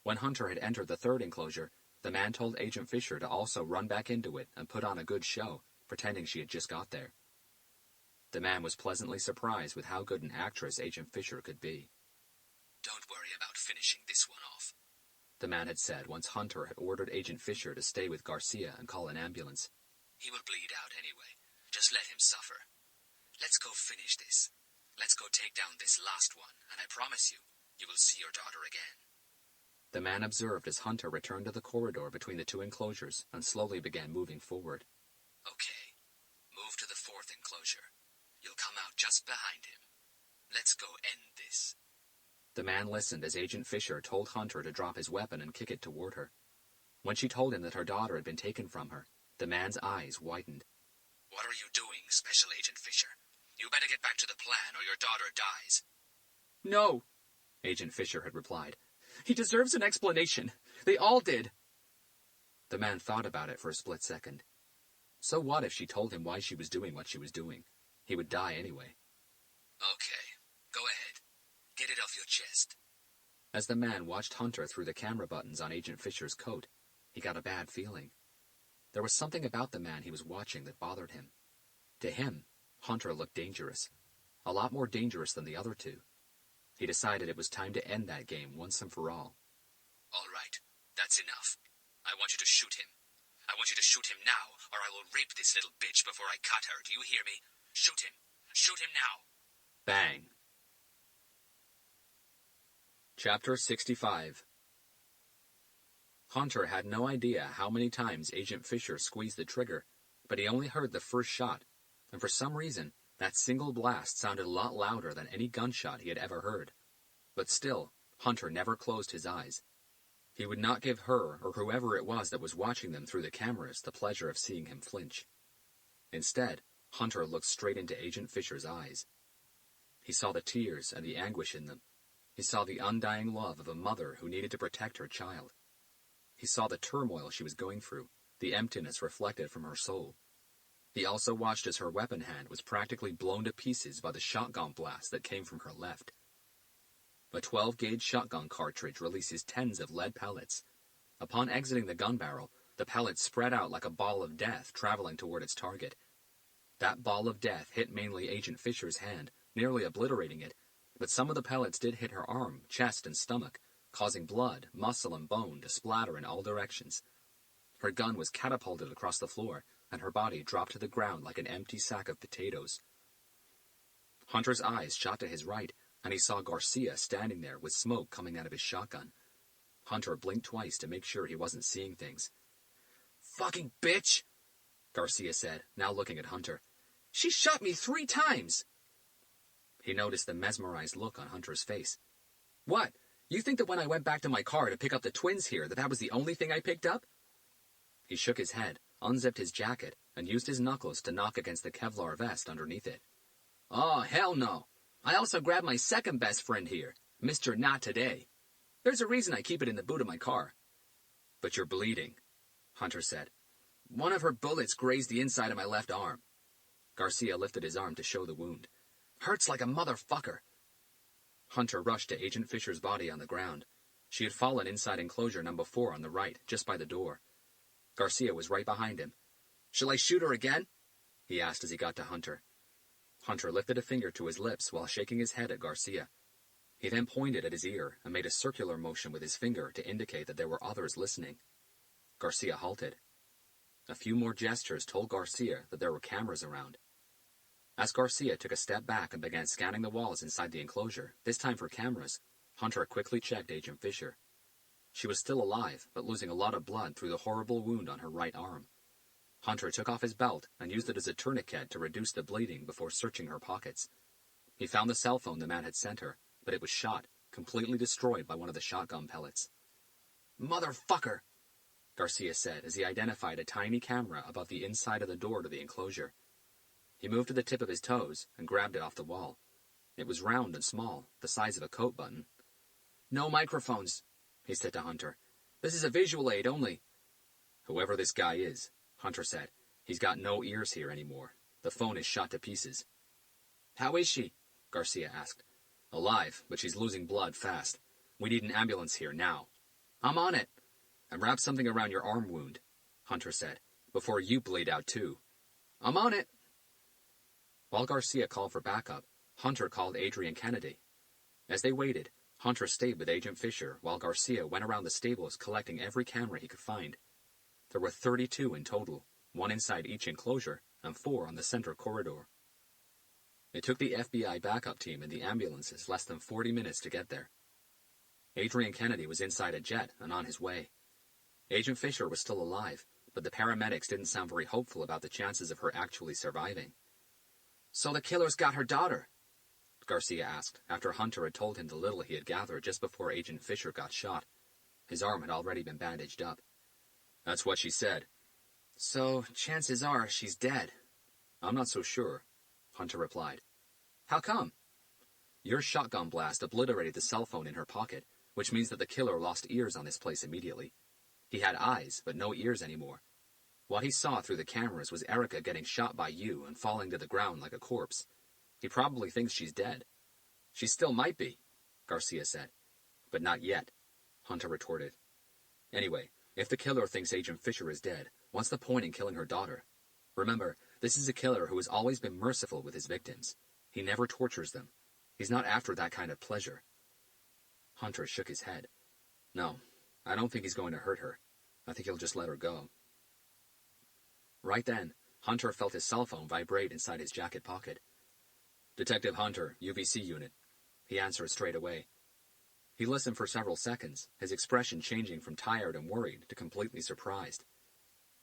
When Hunter had entered the third enclosure, the man told Agent Fisher to also run back into it and put on a good show, pretending she had just got there. The man was pleasantly surprised with how good an actress Agent Fisher could be. Don't worry about finishing this one off, the man had said once Hunter had ordered Agent Fisher to stay with Garcia and call an ambulance. He will bleed out anyway. Just let him suffer. Let's go finish this. Let's go take down this last one, and I promise you, you will see your daughter again. The man observed as Hunter returned to the corridor between the 2 enclosures and slowly began moving forward. Okay. Move to the 4th enclosure. You'll come out just behind him. Let's go end this. The man listened as Agent Fisher told Hunter to drop his weapon and kick it toward her. When she told him that her daughter had been taken from her, the man's eyes widened. What are you doing, Special Agent Fisher? You better get back to the plan or your daughter dies. No, Agent Fisher had replied. He deserves an explanation. They all did. The man thought about it for a split second. So what if she told him why she was doing what she was doing? He would die anyway. Okay, go ahead. Get it off your chest. As the man watched Hunter through the camera buttons on Agent Fisher's coat, he got a bad feeling. There was something about the man he was watching that bothered him. To him, Hunter looked dangerous. A lot more dangerous than the other 2. He decided it was time to end that game once and for all. All right, that's enough. I want you to shoot him. I want you to shoot him now, or I will rape this little bitch before I cut her. Do you hear me? Shoot him. Shoot him now. Bang. Chapter 65. Hunter had no idea how many times Agent Fisher squeezed the trigger, but he only heard the first shot, and for some reason, that single blast sounded a lot louder than any gunshot he had ever heard. But still, Hunter never closed his eyes. He would not give her, or whoever it was that was watching them through the cameras, the pleasure of seeing him flinch. Instead, Hunter looked straight into Agent Fisher's eyes. He saw the tears and the anguish in them. He saw the undying love of a mother who needed to protect her child. He saw the turmoil she was going through, the emptiness reflected from her soul. He also watched as her weapon hand was practically blown to pieces by the shotgun blast that came from her left. A 12-gauge shotgun cartridge releases tens of lead pellets. Upon exiting the gun barrel, the pellets spread out like a ball of death traveling toward its target. That ball of death hit mainly Agent Fisher's hand, nearly obliterating it, but some of the pellets did hit her arm, chest, and stomach, causing blood, muscle, and bone to splatter in all directions. Her gun was catapulted across the floor, and her body dropped to the ground like an empty sack of potatoes. Hunter's eyes shot to his right, and he saw Garcia standing there with smoke coming out of his shotgun. Hunter blinked twice to make sure he wasn't seeing things. "Fucking bitch!" Garcia said, now looking at Hunter. "She shot me 3 times!" He noticed the mesmerized look on Hunter's face. "What? You think that when I went back to my car to pick up the twins here, that was the only thing I picked up?" He shook his head, unzipped his jacket, and used his knuckles to knock against the Kevlar vest underneath it. "Oh, hell no! I also grabbed my second best friend here, Mr. Not Today. There's a reason I keep it in the boot of my car." "But you're bleeding," Hunter said. "One of her bullets grazed the inside of my left arm." Garcia lifted his arm to show the wound. "Hurts like a motherfucker." Hunter rushed to Agent Fisher's body on the ground. She had fallen inside enclosure number 4 on the right, just by the door. Garcia was right behind him. "Shall I shoot her again?" he asked as he got to Hunter. Hunter lifted a finger to his lips while shaking his head at Garcia. He then pointed at his ear and made a circular motion with his finger to indicate that there were others listening. Garcia halted. A few more gestures told Garcia that there were cameras around. As Garcia took a step back and began scanning the walls inside the enclosure, this time for cameras, Hunter quickly checked Agent Fisher. She was still alive, but losing a lot of blood through the horrible wound on her right arm. Hunter took off his belt and used it as a tourniquet to reduce the bleeding before searching her pockets. He found the cell phone the man had sent her, but it was shot, completely destroyed by one of the shotgun pellets. "Motherfucker!" Garcia said as he identified a tiny camera above the inside of the door to the enclosure. He moved to the tip of his toes and grabbed it off the wall. It was round and small, the size of a coat button. "No microphones," he said to Hunter. "This is a visual aid only." "Whoever this guy is," Hunter said, "he's got no ears here anymore. The phone is shot to pieces." "How is she?" Garcia asked. "Alive, but she's losing blood fast. We need an ambulance here now." "I'm on it." "And wrap something around your arm wound," Hunter said, "before you bleed out too." "I'm on it." While Garcia called for backup, Hunter called Adrian Kennedy. As they waited, Hunter stayed with Agent Fisher while Garcia went around the stables collecting every camera he could find. There were 32 in total, 1 inside each enclosure and 4 on the center corridor. It took the FBI backup team and the ambulances less than 40 minutes to get there. Adrian Kennedy was inside a jet and on his way. Agent Fisher was still alive, but the paramedics didn't sound very hopeful about the chances of her actually surviving. "So the killer's got her daughter?" Garcia asked, after Hunter had told him the little he had gathered just before Agent Fisher got shot. His arm had already been bandaged up. "That's what she said." "So, chances are she's dead." "I'm not so sure," Hunter replied. "How come?" "Your shotgun blast obliterated the cell phone in her pocket, which means that the killer lost ears on this place immediately. He had eyes, but no ears anymore. What he saw through the cameras was Erica getting shot by you and falling to the ground like a corpse. He probably thinks she's dead." "She still might be," Garcia said. "But not yet," Hunter retorted. "Anyway, if the killer thinks Agent Fisher is dead, what's the point in killing her daughter? Remember, this is a killer who has always been merciful with his victims. He never tortures them. He's not after that kind of pleasure." Hunter shook his head. "No, I don't think he's going to hurt her. I think he'll just let her go." Right then, Hunter felt his cell phone vibrate inside his jacket pocket. "Detective Hunter, UVC unit," he answered straight away. He listened for several seconds, his expression changing from tired and worried to completely surprised.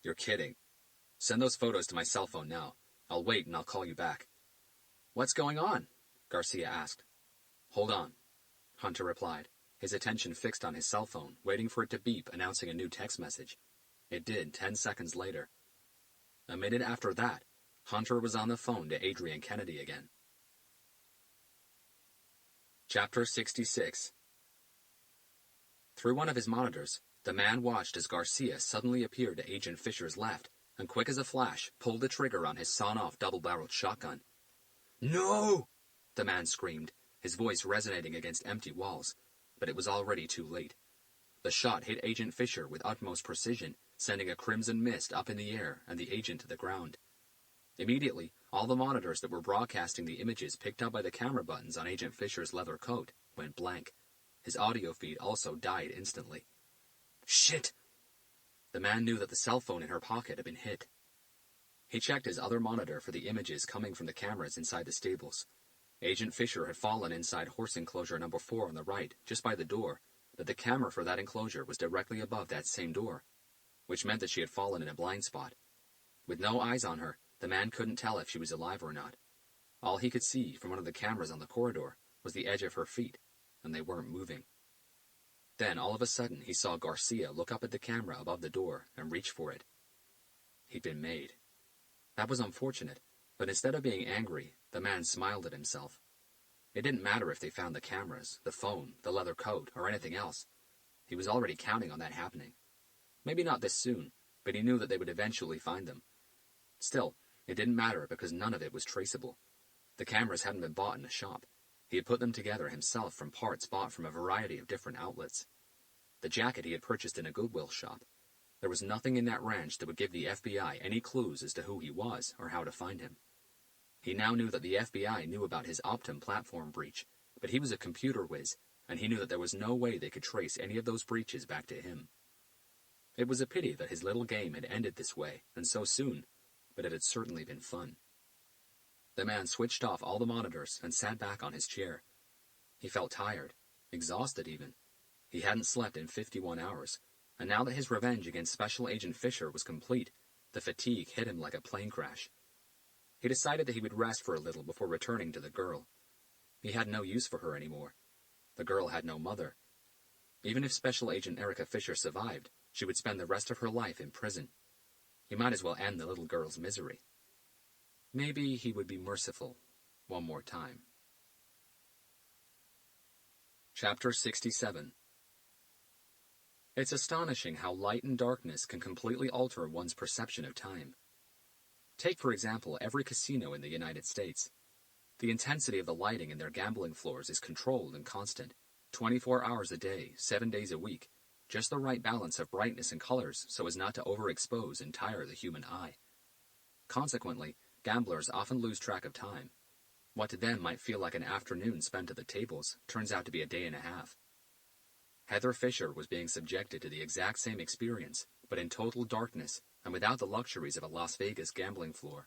"You're kidding. Send those photos to my cell phone now. I'll wait and I'll call you back." "What's going on?" Garcia asked. "Hold on," Hunter replied, his attention fixed on his cell phone, waiting for it to beep, announcing a new text message. It did 10 seconds later. A minute after that, Hunter was on the phone to Adrian Kennedy again. Chapter 66. Through one of his monitors, The man watched as Garcia suddenly appeared to Agent Fisher's left, and quick as a flash, pulled the trigger on his sawn-off double-barreled shotgun. "No!" the man screamed, his voice resonating against empty walls, but it was already too late. The shot hit Agent Fisher with utmost precision, sending a crimson mist up in the air and the agent to the ground. Immediately, all the monitors that were broadcasting the images picked up by the camera buttons on Agent Fisher's leather coat went blank. His audio feed also died instantly. Shit! The man knew that the cell phone in her pocket had been hit. He checked his other monitor for the images coming from the cameras inside the stables. Agent Fisher had fallen inside horse enclosure number 4 on the right, just by the door, but the camera for that enclosure was directly above that same door, which meant that she had fallen in a blind spot. With no eyes on her, the man couldn't tell if she was alive or not. All he could see from one of the cameras on the corridor was the edge of her feet, and they weren't moving. Then, all of a sudden, he saw Garcia look up at the camera above the door and reach for it. He'd been made. That was unfortunate, but instead of being angry, the man smiled at himself. It didn't matter if they found the cameras, the phone, the leather coat, or anything else. He was already counting on that happening. Maybe not this soon, but he knew that they would eventually find them. Still, it didn't matter because none of it was traceable. The cameras hadn't been bought in a shop. He had put them together himself from parts bought from a variety of different outlets. The jacket he had purchased in a Goodwill shop. There was nothing in that ranch that would give the FBI any clues as to who he was or how to find him. He now knew that the FBI knew about his Optum platform breach, but he was a computer whiz, and he knew that there was no way they could trace any of those breaches back to him. It was a pity that his little game had ended this way, and so soon, but it had certainly been fun. The man switched off all the monitors and sat back on his chair. He felt tired, exhausted even. He hadn't slept in 51 hours, and now that his revenge against Special Agent Fisher was complete, the fatigue hit him like a plane crash. He decided that he would rest for a little before returning to the girl. He had no use for her anymore. The girl had no mother. Even if Special Agent Erica Fisher survived, she would spend the rest of her life in prison. He might as well end the little girl's misery. Maybe he would be merciful one more time. Chapter 67. It's astonishing how light and darkness can completely alter one's perception of time. Take, for example, every casino in the United States. The intensity of the lighting in their gambling floors is controlled and constant, 24 hours a day, 7 days a week, just the right balance of brightness and colors so as not to overexpose and tire the human eye. Consequently, gamblers often lose track of time. What to them might feel like an afternoon spent at the tables turns out to be a day and a half. Heather Fisher was being subjected to the exact same experience, but in total darkness and without the luxuries of a Las Vegas gambling floor.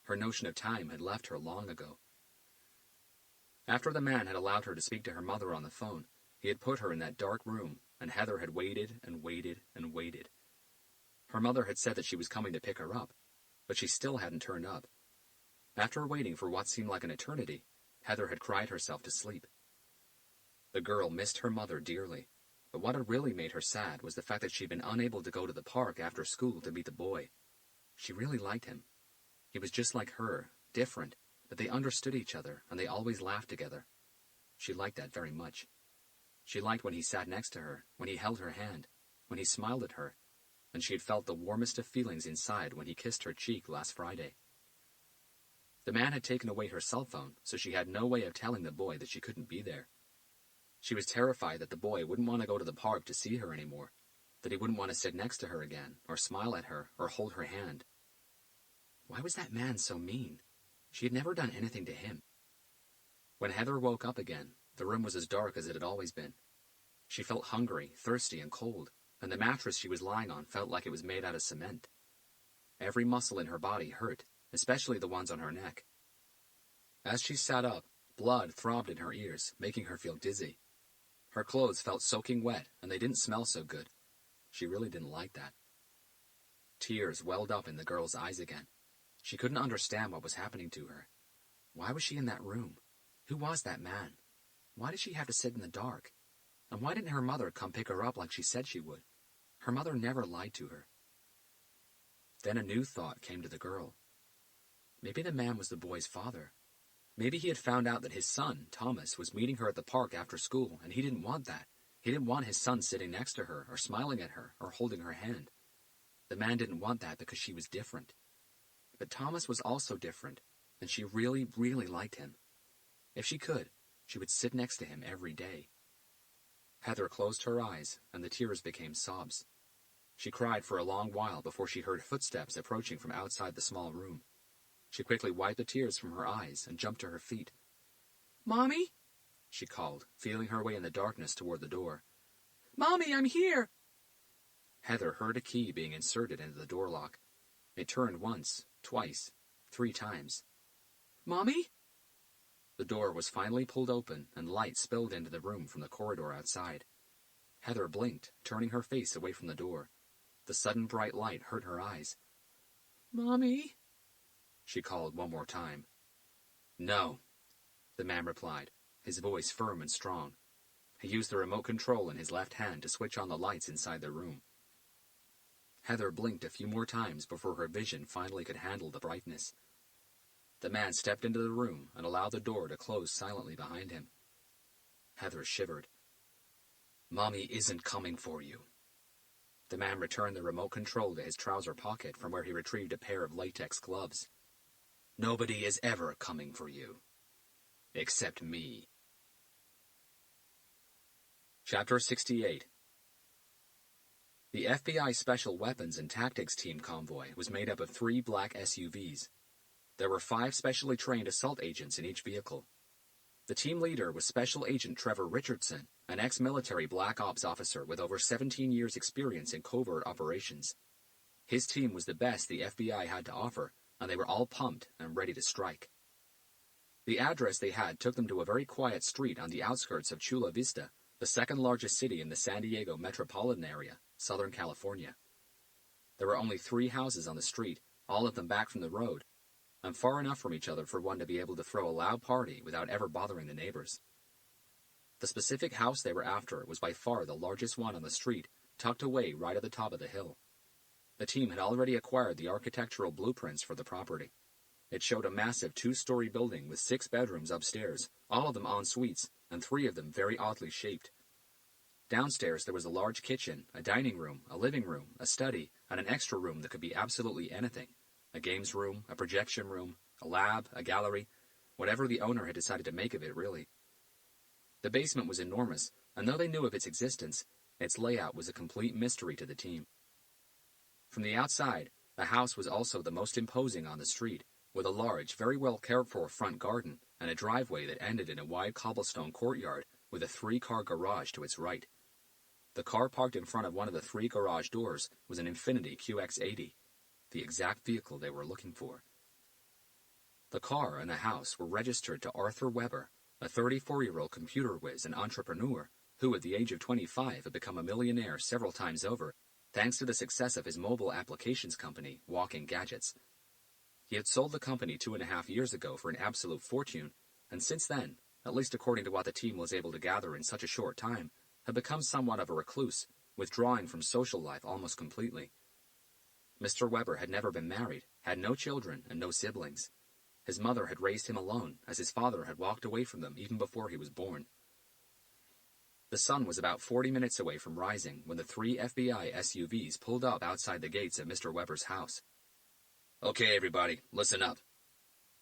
Her notion of time had left her long ago. After the man had allowed her to speak to her mother on the phone, he had put her in that dark room, and Heather had waited and waited and waited. Her mother had said that she was coming to pick her up, but she still hadn't turned up. After waiting for what seemed like an eternity, Heather had cried herself to sleep. The girl missed her mother dearly, but what had really made her sad was the fact that she'd been unable to go to the park after school to meet the boy. She really liked him. He was just like her, different, but they understood each other, and they always laughed together. She liked that very much. She liked when he sat next to her, when he held her hand, when he smiled at her, and she had felt the warmest of feelings inside when he kissed her cheek last Friday. The man had taken away her cell phone, so she had no way of telling the boy that she couldn't be there. She was terrified that the boy wouldn't want to go to the park to see her anymore, that he wouldn't want to sit next to her again, or smile at her, or hold her hand. Why was that man so mean? She had never done anything to him. When Heather woke up again, the room was as dark as it had always been. She felt hungry, thirsty, and cold, and the mattress she was lying on felt like it was made out of cement. Every muscle in her body hurt, especially the ones on her neck. As she sat up, blood throbbed in her ears, making her feel dizzy. Her clothes felt soaking wet, and they didn't smell so good. She really didn't like that. Tears welled up in the girl's eyes again. She couldn't understand what was happening to her. Why was she in that room? Who was that man? Why did she have to sit in the dark? And why didn't her mother come pick her up like she said she would? Her mother never lied to her. Then a new thought came to the girl. Maybe the man was the boy's father. Maybe he had found out that his son, Thomas, was meeting her at the park after school, and he didn't want that. He didn't want his son sitting next to her, or smiling at her, or holding her hand. The man didn't want that because she was different. But Thomas was also different, and she really, really liked him. If she could, she would sit next to him every day. Heather closed her eyes, and the tears became sobs. She cried for a long while before she heard footsteps approaching from outside the small room. She quickly wiped the tears from her eyes and jumped to her feet. "Mommy?" she called, feeling her way in the darkness toward the door. "Mommy, I'm here!" Heather heard a key being inserted into the door lock. It turned once, twice, 3 times. "Mommy?" The door was finally pulled open, and light spilled into the room from the corridor outside. Heather blinked, turning her face away from the door. The sudden bright light hurt her eyes. "Mommy?" she called one more time. "No," the man replied, his voice firm and strong. He used the remote control in his left hand to switch on the lights inside the room. Heather blinked a few more times before her vision finally could handle the brightness. The man stepped into the room and allowed the door to close silently behind him. Heather shivered. "Mommy isn't coming for you." The man returned the remote control to his trouser pocket from where he retrieved a pair of latex gloves. "Nobody is ever coming for you. Except me." Chapter 68. The FBI Special Weapons and Tactics Team convoy was made up of 3 black SUVs. There were 5 specially trained assault agents in each vehicle. The team leader was Special Agent Trevor Richardson, an ex-military Black Ops officer with over 17 years' experience in covert operations. His team was the best the FBI had to offer, and they were all pumped and ready to strike. The address they had took them to a very quiet street on the outskirts of Chula Vista, the second largest city in the San Diego metropolitan area, Southern California. There were only 3 houses on the street, all of them back from the road, and far enough from each other for one to be able to throw a loud party without ever bothering the neighbors. The specific house they were after was by far the largest one on the street, tucked away right at the top of the hill. The team had already acquired the architectural blueprints for the property. It showed a massive 2-story building with 6 bedrooms upstairs, all of them en suites, and 3 of them very oddly shaped. Downstairs there was a large kitchen, a dining room, a living room, a study, and an extra room that could be absolutely anything. A games room, a projection room, a lab, a gallery, whatever the owner had decided to make of it, really. The basement was enormous, and though they knew of its existence, its layout was a complete mystery to the team. From the outside, the house was also the most imposing on the street, with a large, very well cared for front garden and a driveway that ended in a wide cobblestone courtyard with a 3-car garage to its right. The car parked in front of one of the 3 garage doors was an Infiniti QX80, the exact vehicle they were looking for. The car and the house were registered to Arthur Weber, a 34-year-old computer whiz and entrepreneur who, at the age of 25, had become a millionaire several times over, thanks to the success of his mobile applications company, Walking Gadgets. He had sold the company 2.5 years ago for an absolute fortune, and since then, at least according to what the team was able to gather in such a short time, had become somewhat of a recluse, withdrawing from social life almost completely. Mr. Weber had never been married, had no children, and no siblings. His mother had raised him alone, as his father had walked away from them even before he was born. The sun was about 40 minutes away from rising when the 3 FBI SUVs pulled up outside the gates of Mr. Weber's house. "Okay, everybody, listen up,"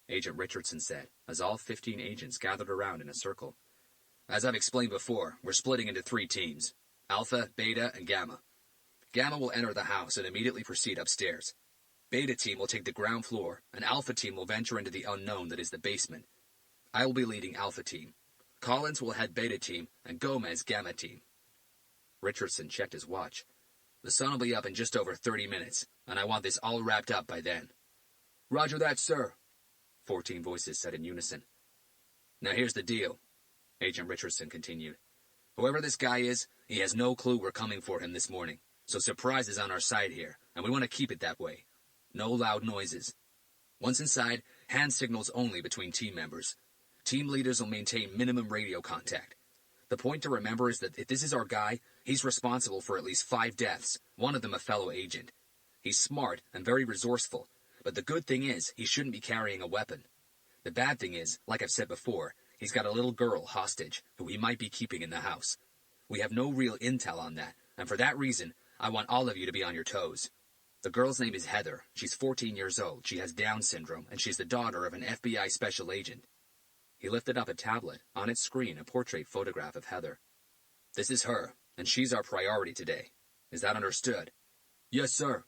Agent Richardson said, as all 15 agents gathered around in a circle. "As I've explained before, we're splitting into 3 teams, Alpha, Beta, and Gamma. Gamma will enter the house and immediately proceed upstairs. Beta team will take the ground floor, and Alpha team will venture into the unknown that is the basement. I will be leading Alpha team. Collins will head Beta team, and Gomez Gamma team." Richardson checked his watch. "The sun will be up in just over 30 minutes, and I want this all wrapped up by then." "Roger that, sir," 14 voices said in unison. "Now here's the deal," Agent Richardson continued. "Whoever this guy is, he has no clue we're coming for him this morning, so surprise is on our side here, and we want to keep it that way. No loud noises. Once inside, hand signals only between team members. Team leaders will maintain minimum radio contact. The point to remember is that if this is our guy, he's responsible for at least 5 deaths, one of them a fellow agent. He's smart and very resourceful, but the good thing is he shouldn't be carrying a weapon. The bad thing is, like I've said before, he's got a little girl hostage who he might be keeping in the house. We have no real intel on that, and for that reason, I want all of you to be on your toes. The girl's name is Heather. She's 14 years old. She has Down syndrome, and she's the daughter of an FBI special agent. He lifted up a tablet. On its screen, a portrait photograph of Heather. This is her, and she's our priority today. Is that understood? Yes, sir.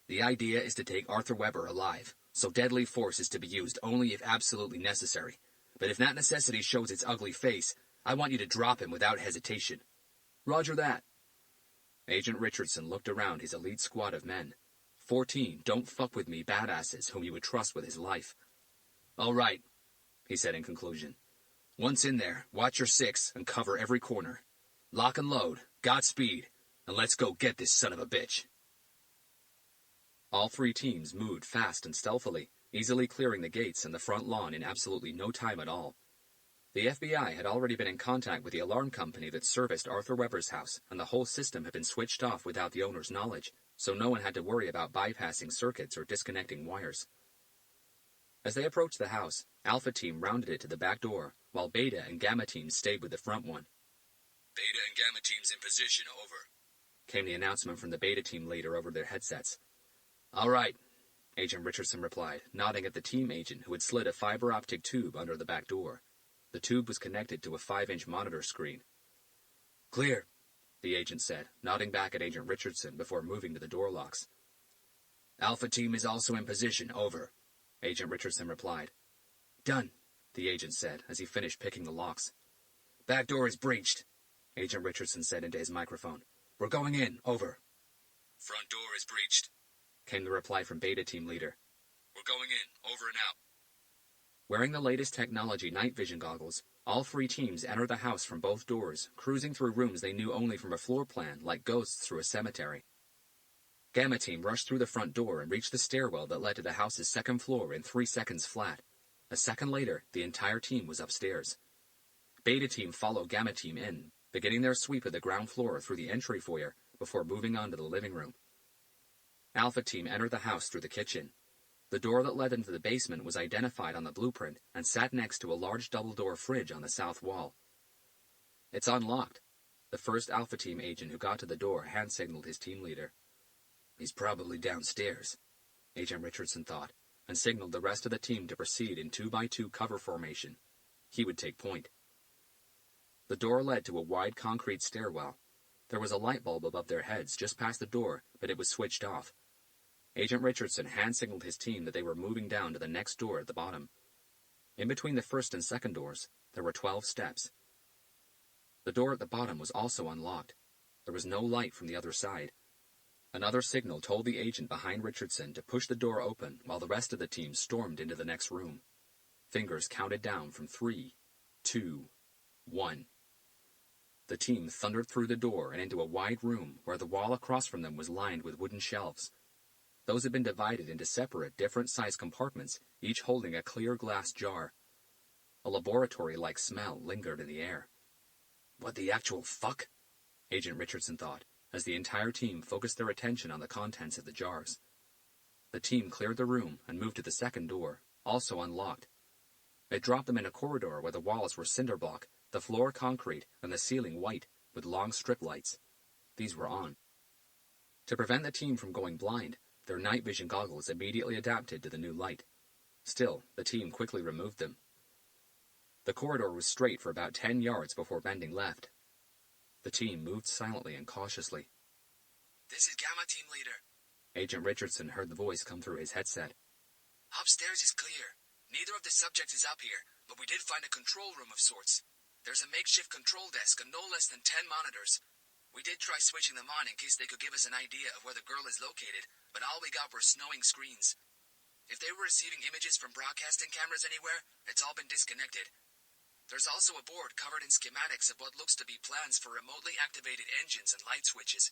The idea is to take Arthur Weber alive, so deadly force is to be used only if absolutely necessary. But if that necessity shows its ugly face, I want you to drop him without hesitation. Roger that. Agent Richardson looked around his elite squad of men. 14 don't fuck with me badasses whom you would trust with his life. All right, he said in conclusion. Once in there, watch your six and cover every corner. Lock and load, Godspeed, and let's go get this son of a bitch. All 3 teams moved fast and stealthily, easily clearing the gates and the front lawn in absolutely no time at all. The FBI had already been in contact with the alarm company that serviced Arthur Weber's house, and the whole system had been switched off without the owner's knowledge, so no one had to worry about bypassing circuits or disconnecting wires. As they approached the house, Alpha Team rounded it to the back door, while Beta and Gamma Team stayed with the front one. Beta and Gamma Teams in position, over, came the announcement from the Beta Team leader over their headsets. All right, Agent Richardson replied, nodding at the team agent who had slid a fiber optic tube under the back door. The tube was connected to a 5-inch monitor screen. Clear, the agent said, nodding back at Agent Richardson before moving to the door locks. Alpha Team is also in position, over, Agent Richardson replied. Done, the agent said as he finished picking the locks. Back door is breached, Agent Richardson said into his microphone. We're going in, over. Front door is breached, came the reply from Beta Team leader. We're going in, over and out. Wearing the latest technology night vision goggles, all 3 teams entered the house from both doors, cruising through rooms they knew only from a floor plan, like ghosts through a cemetery. Gamma Team rushed through the front door and reached the stairwell that led to the house's 2nd floor in 3 seconds flat. A second later, the entire team was upstairs. Beta Team followed Gamma Team in, beginning their sweep of the ground floor through the entry foyer before moving on to the living room. Alpha Team entered the house through the kitchen. The door that led into the basement was identified on the blueprint and sat next to a large double-door fridge on the south wall. It's unlocked. The first Alpha Team agent who got to the door hand-signaled his team leader. He's probably downstairs, Agent Richardson thought, and signaled the rest of the team to proceed in 2x2 cover formation. He would take point. The door led to a wide concrete stairwell. There was a light bulb above their heads just past the door, but it was switched off. Agent Richardson hand-signaled his team that they were moving down to the next door at the bottom. In between the first and second doors, there were 12 steps. The door at the bottom was also unlocked. There was no light from the other side. Another signal told the agent behind Richardson to push the door open while the rest of the team stormed into the next room. Fingers counted down from 3, 2, 1. The team thundered through the door and into a wide room where the wall across from them was lined with wooden shelves. Those had been divided into separate, different-sized compartments, each holding a clear glass jar. A laboratory-like smell lingered in the air. What the actual fuck? Agent Richardson thought, as the entire team focused their attention on the contents of the jars. The team cleared the room and moved to the second door, also unlocked. It dropped them in a corridor where the walls were cinder block, the floor concrete, and the ceiling white, with long strip lights. These were on. To prevent the team from going blind, their night vision goggles immediately adapted to the new light. Still, the team quickly removed them. The corridor was straight for about 10 yards before bending left. The team moved silently and cautiously. This is Gamma Team leader. Agent Richardson heard the voice come through his headset. Upstairs is clear. Neither of the subjects is up here, but we did find a control room of sorts. There's a makeshift control desk and no less than 10 monitors. We did try switching them on in case they could give us an idea of where the girl is located, but all we got were snowing screens. If they were receiving images from broadcasting cameras anywhere, it's all been disconnected. There's also a board covered in schematics of what looks to be plans for remotely activated engines and light switches.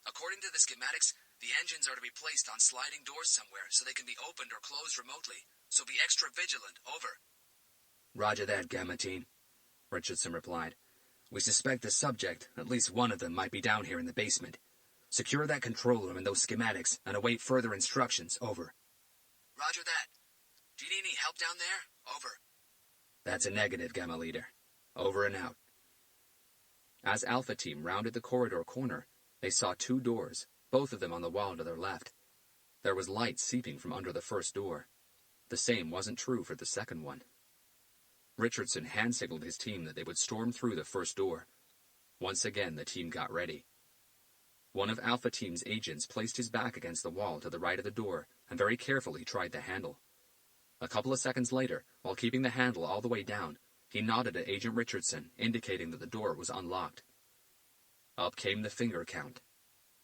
According to the schematics, the engines are to be placed on sliding doors somewhere so they can be opened or closed remotely, so be extra vigilant, over. Roger that, Gamma Team, Richardson replied. We suspect the subject, at least one of them, might be down here in the basement. Secure that control room and those schematics, and await further instructions, over. Roger that. Do you need any help down there? Over. That's a negative, Gamma Leader. Over and out. As Alpha Team rounded the corridor corner, they saw 2 doors, both of them on the wall to their left. There was light seeping from under the first door. The same wasn't true for the second one. Richardson hand-signaled his team that they would storm through the first door. Once again, the team got ready. One of Alpha Team's agents placed his back against the wall to the right of the door and very carefully tried the handle. A couple of seconds later, while keeping the handle all the way down, he nodded at Agent Richardson, indicating that the door was unlocked. Up came the finger count.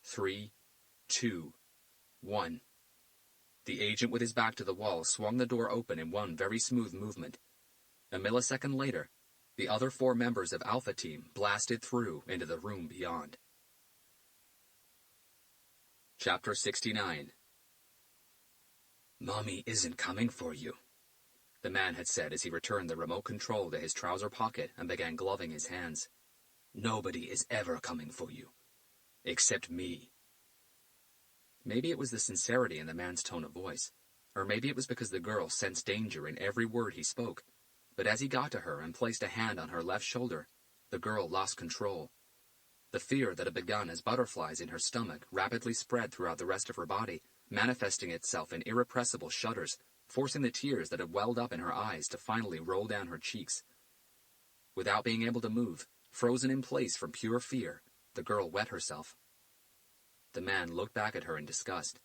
3, 2, 1. The agent with his back to the wall swung the door open in one very smooth movement. A millisecond later, the other 4 members of Alpha Team blasted through into the room beyond. Chapter 69. "Mommy isn't coming for you," the man had said as he returned the remote control to his trouser pocket and began gloving his hands. "Nobody is ever coming for you. Except me." Maybe it was the sincerity in the man's tone of voice, or maybe it was because the girl sensed danger in every word he spoke, but as he got to her and placed a hand on her left shoulder, the girl lost control. The fear that had begun as butterflies in her stomach rapidly spread throughout the rest of her body, manifesting itself in irrepressible shudders, forcing the tears that had welled up in her eyes to finally roll down her cheeks. Without being able to move, frozen in place from pure fear, the girl wet herself. The man looked back at her in disgust.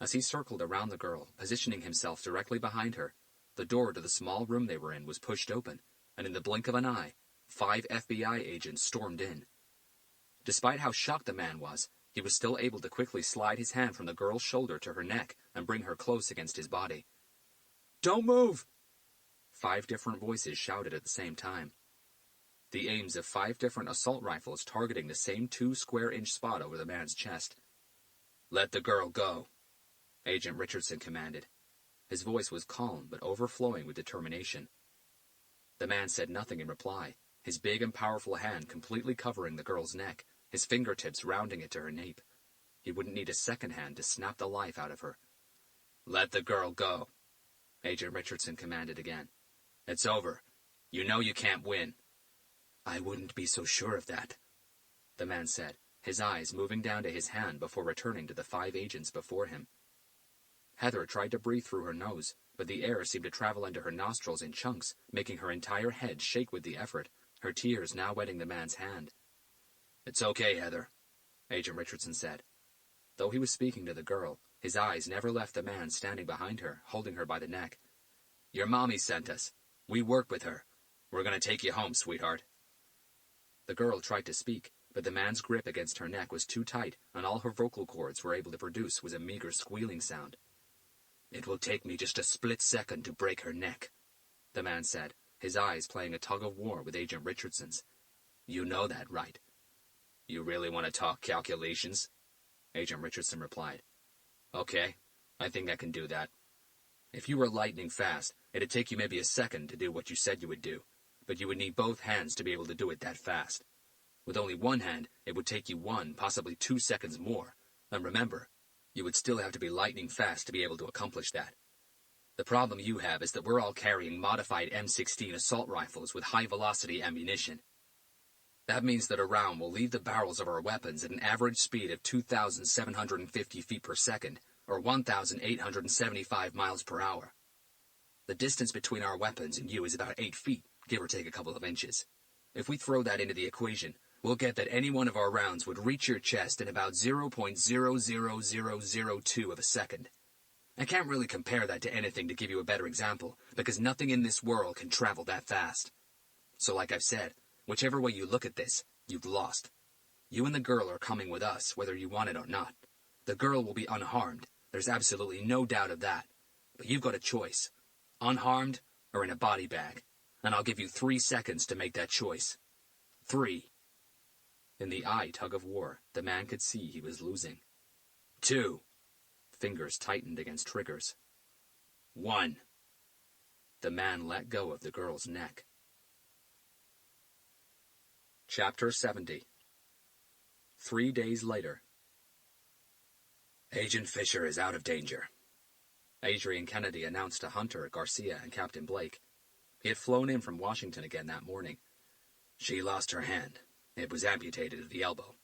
As he circled around the girl, positioning himself directly behind her, the door to the small room they were in was pushed open, and in the blink of an eye, 5 FBI agents stormed in. Despite how shocked the man was, he was still able to quickly slide his hand from the girl's shoulder to her neck and bring her close against his body. "Don't move!" 5 different voices shouted at the same time. The aims of 5 different assault rifles targeting the same 2-square-inch spot over the man's chest. "Let the girl go," Agent Richardson commanded. His voice was calm but overflowing with determination. The man said nothing in reply, his big and powerful hand completely covering the girl's neck, his fingertips rounding it to her nape. He wouldn't need a second hand to snap the life out of her. "Let the girl go," Agent Richardson commanded again. "It's over. You know you can't win." "I wouldn't be so sure of that," the man said, his eyes moving down to his hand before returning to the 5 agents before him. Heather tried to breathe through her nose, but the air seemed to travel into her nostrils in chunks, making her entire head shake with the effort, her tears now wetting the man's hand. "It's okay, Heather," Agent Richardson said. Though he was speaking to the girl, his eyes never left the man standing behind her, holding her by the neck. "Your mommy sent us. We work with her. We're going to take you home, sweetheart." The girl tried to speak, but the man's grip against her neck was too tight, and all her vocal cords were able to produce was a meager squealing sound. "It will take me just a split second to break her neck," the man said, his eyes playing a tug-of-war with Agent Richardson's. "You know that, right?" "You really want to talk calculations?" Agent Richardson replied. "Okay, I think I can do that. If you were lightning fast, it'd take you maybe a second to do what you said you would do, but you would need both hands to be able to do it that fast. With only one hand, it would take you 1, possibly 2 seconds more. And remember, you would still have to be lightning fast to be able to accomplish that. The problem you have is that we're all carrying modified M16 assault rifles with high-velocity ammunition. That means that a round will leave the barrels of our weapons at an average speed of 2,750 feet per second, or 1,875 miles per hour. The distance between our weapons and you is about 8 feet, give or take a couple of inches. If we throw that into the equation, we'll get that any one of our rounds would reach your chest in about 0.00002 of a second. I can't really compare that to anything to give you a better example, because nothing in this world can travel that fast. So like I've said, whichever way you look at this, you've lost. You and the girl are coming with us, whether you want it or not. The girl will be unharmed. There's absolutely no doubt of that. But you've got a choice. Unharmed or in a body bag. And I'll give you 3 seconds to make that choice. 3. In the eye tug-of-war, the man could see he was losing. 2. Fingers tightened against triggers. 1. The man let go of the girl's neck. Chapter 70. 3 days later. Agent Fisher is out of danger, Adrian Kennedy announced to Hunter, Garcia, and Captain Blake. He had flown in from Washington again that morning. She lost her hand. It was amputated at the elbow.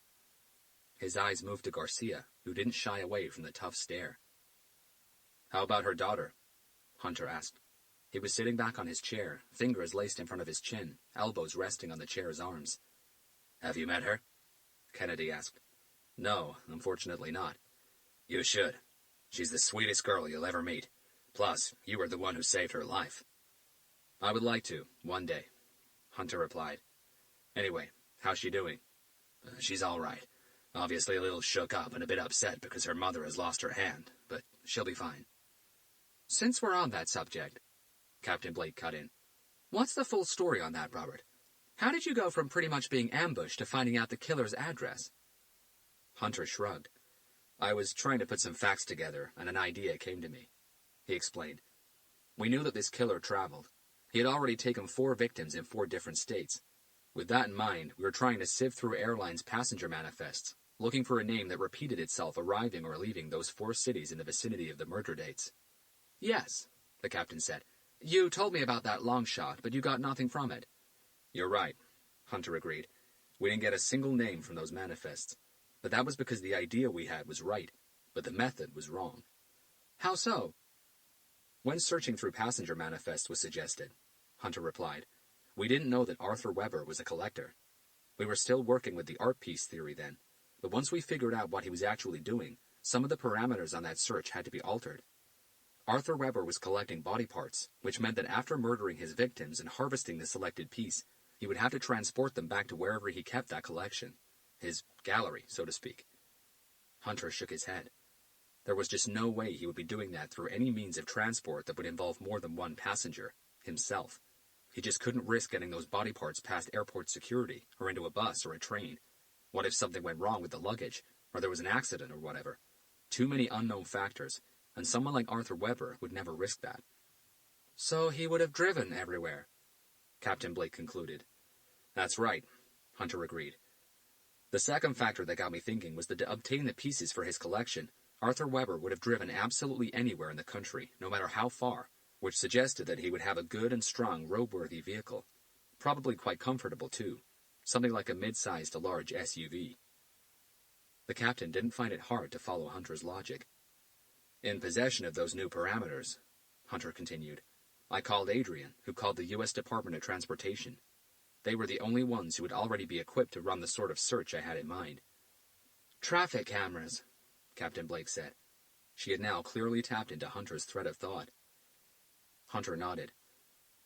His eyes moved to Garcia, who didn't shy away from the tough stare. How about her daughter? Hunter asked. He was sitting back on his chair, fingers laced in front of his chin, elbows resting on the chair's arms. Have you met her? Kennedy asked. No, unfortunately not. You should. She's the sweetest girl you'll ever meet. Plus, you were the one who saved her life. I would like to, one day, Hunter replied. Anyway, how's she doing? She's all right. Obviously a little shook up and a bit upset because her mother has lost her hand, but she'll be fine. Since we're on that subject, Captain Blake cut in, what's the full story on that, Robert? How did you go from pretty much being ambushed to finding out the killer's address? Hunter shrugged. I was trying to put some facts together, and an idea came to me. He explained. We knew that this killer traveled. He had already taken 4 victims in 4 different states. With that in mind, we were trying to sift through airlines' passenger manifests, looking for a name that repeated itself arriving or leaving those 4 cities in the vicinity of the murder dates. Yes, the captain said. You told me about that long shot, but you got nothing from it. You're right, Hunter agreed. We didn't get a single name from those manifests. But that was because the idea we had was right, but the method was wrong. How so? When searching through passenger manifests was suggested, Hunter replied, we didn't know that Arthur Weber was a collector. We were still working with the art piece theory then, but once we figured out what he was actually doing, some of the parameters on that search had to be altered. Arthur Weber was collecting body parts, which meant that after murdering his victims and harvesting the selected piece, he would have to transport them back to wherever he kept that collection. His gallery, so to speak. Hunter shook his head. There was just no way he would be doing that through any means of transport that would involve more than one passenger, himself. He just couldn't risk getting those body parts past airport security, or into a bus or a train. What if something went wrong with the luggage, or there was an accident or whatever? Too many unknown factors, and someone like Arthur Weber would never risk that. So he would have driven everywhere, Captain Blake concluded. That's right, Hunter agreed. The second factor that got me thinking was that to obtain the pieces for his collection, Arthur Weber would have driven absolutely anywhere in the country, no matter how far, which suggested that he would have a good and strong roadworthy vehicle. Probably quite comfortable, too. Something like a mid-sized to large SUV. The captain didn't find it hard to follow Hunter's logic. In possession of those new parameters, Hunter continued, I called Adrian, who called the U.S. Department of Transportation. They were the only ones who would already be equipped to run the sort of search I had in mind. Traffic cameras, Captain Blake said. She had now clearly tapped into Hunter's thread of thought. Hunter nodded.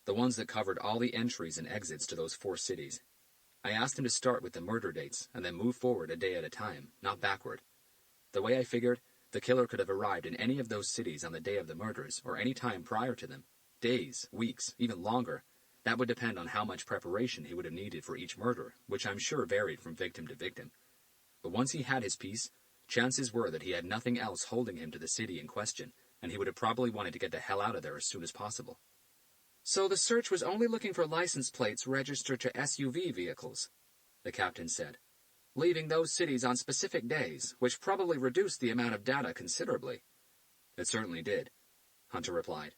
The ones that covered all the entries and exits to those 4 cities. I asked him to start with the murder dates and then move forward a day at a time, not backward. The way I figured, the killer could have arrived in any of those cities on the day of the murders or any time prior to them. Days, weeks, even longer. That would depend on how much preparation he would have needed for each murder, which I'm sure varied from victim to victim. But once he had his piece, chances were that he had nothing else holding him to the city in question, and he would have probably wanted to get the hell out of there as soon as possible. So the search was only looking for license plates registered to SUV vehicles, the captain said, leaving those cities on specific days, which probably reduced the amount of data considerably. It certainly did, Hunter replied,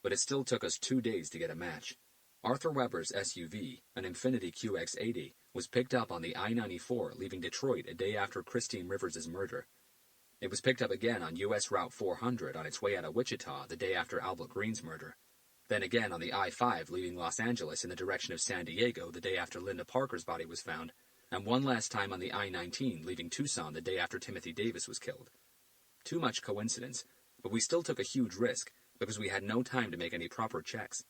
but it still took us 2 days to get a match. Arthur Weber's SUV, an Infiniti QX80, was picked up on the I-94 leaving Detroit a day after Christine Rivers' murder. It was picked up again on U.S. Route 400 on its way out of Wichita the day after Albert Green's murder. Then again on the I-5 leaving Los Angeles in the direction of San Diego the day after Linda Parker's body was found, and one last time on the I-19 leaving Tucson the day after Timothy Davis was killed. Too much coincidence, but we still took a huge risk because we had no time to make any proper checks.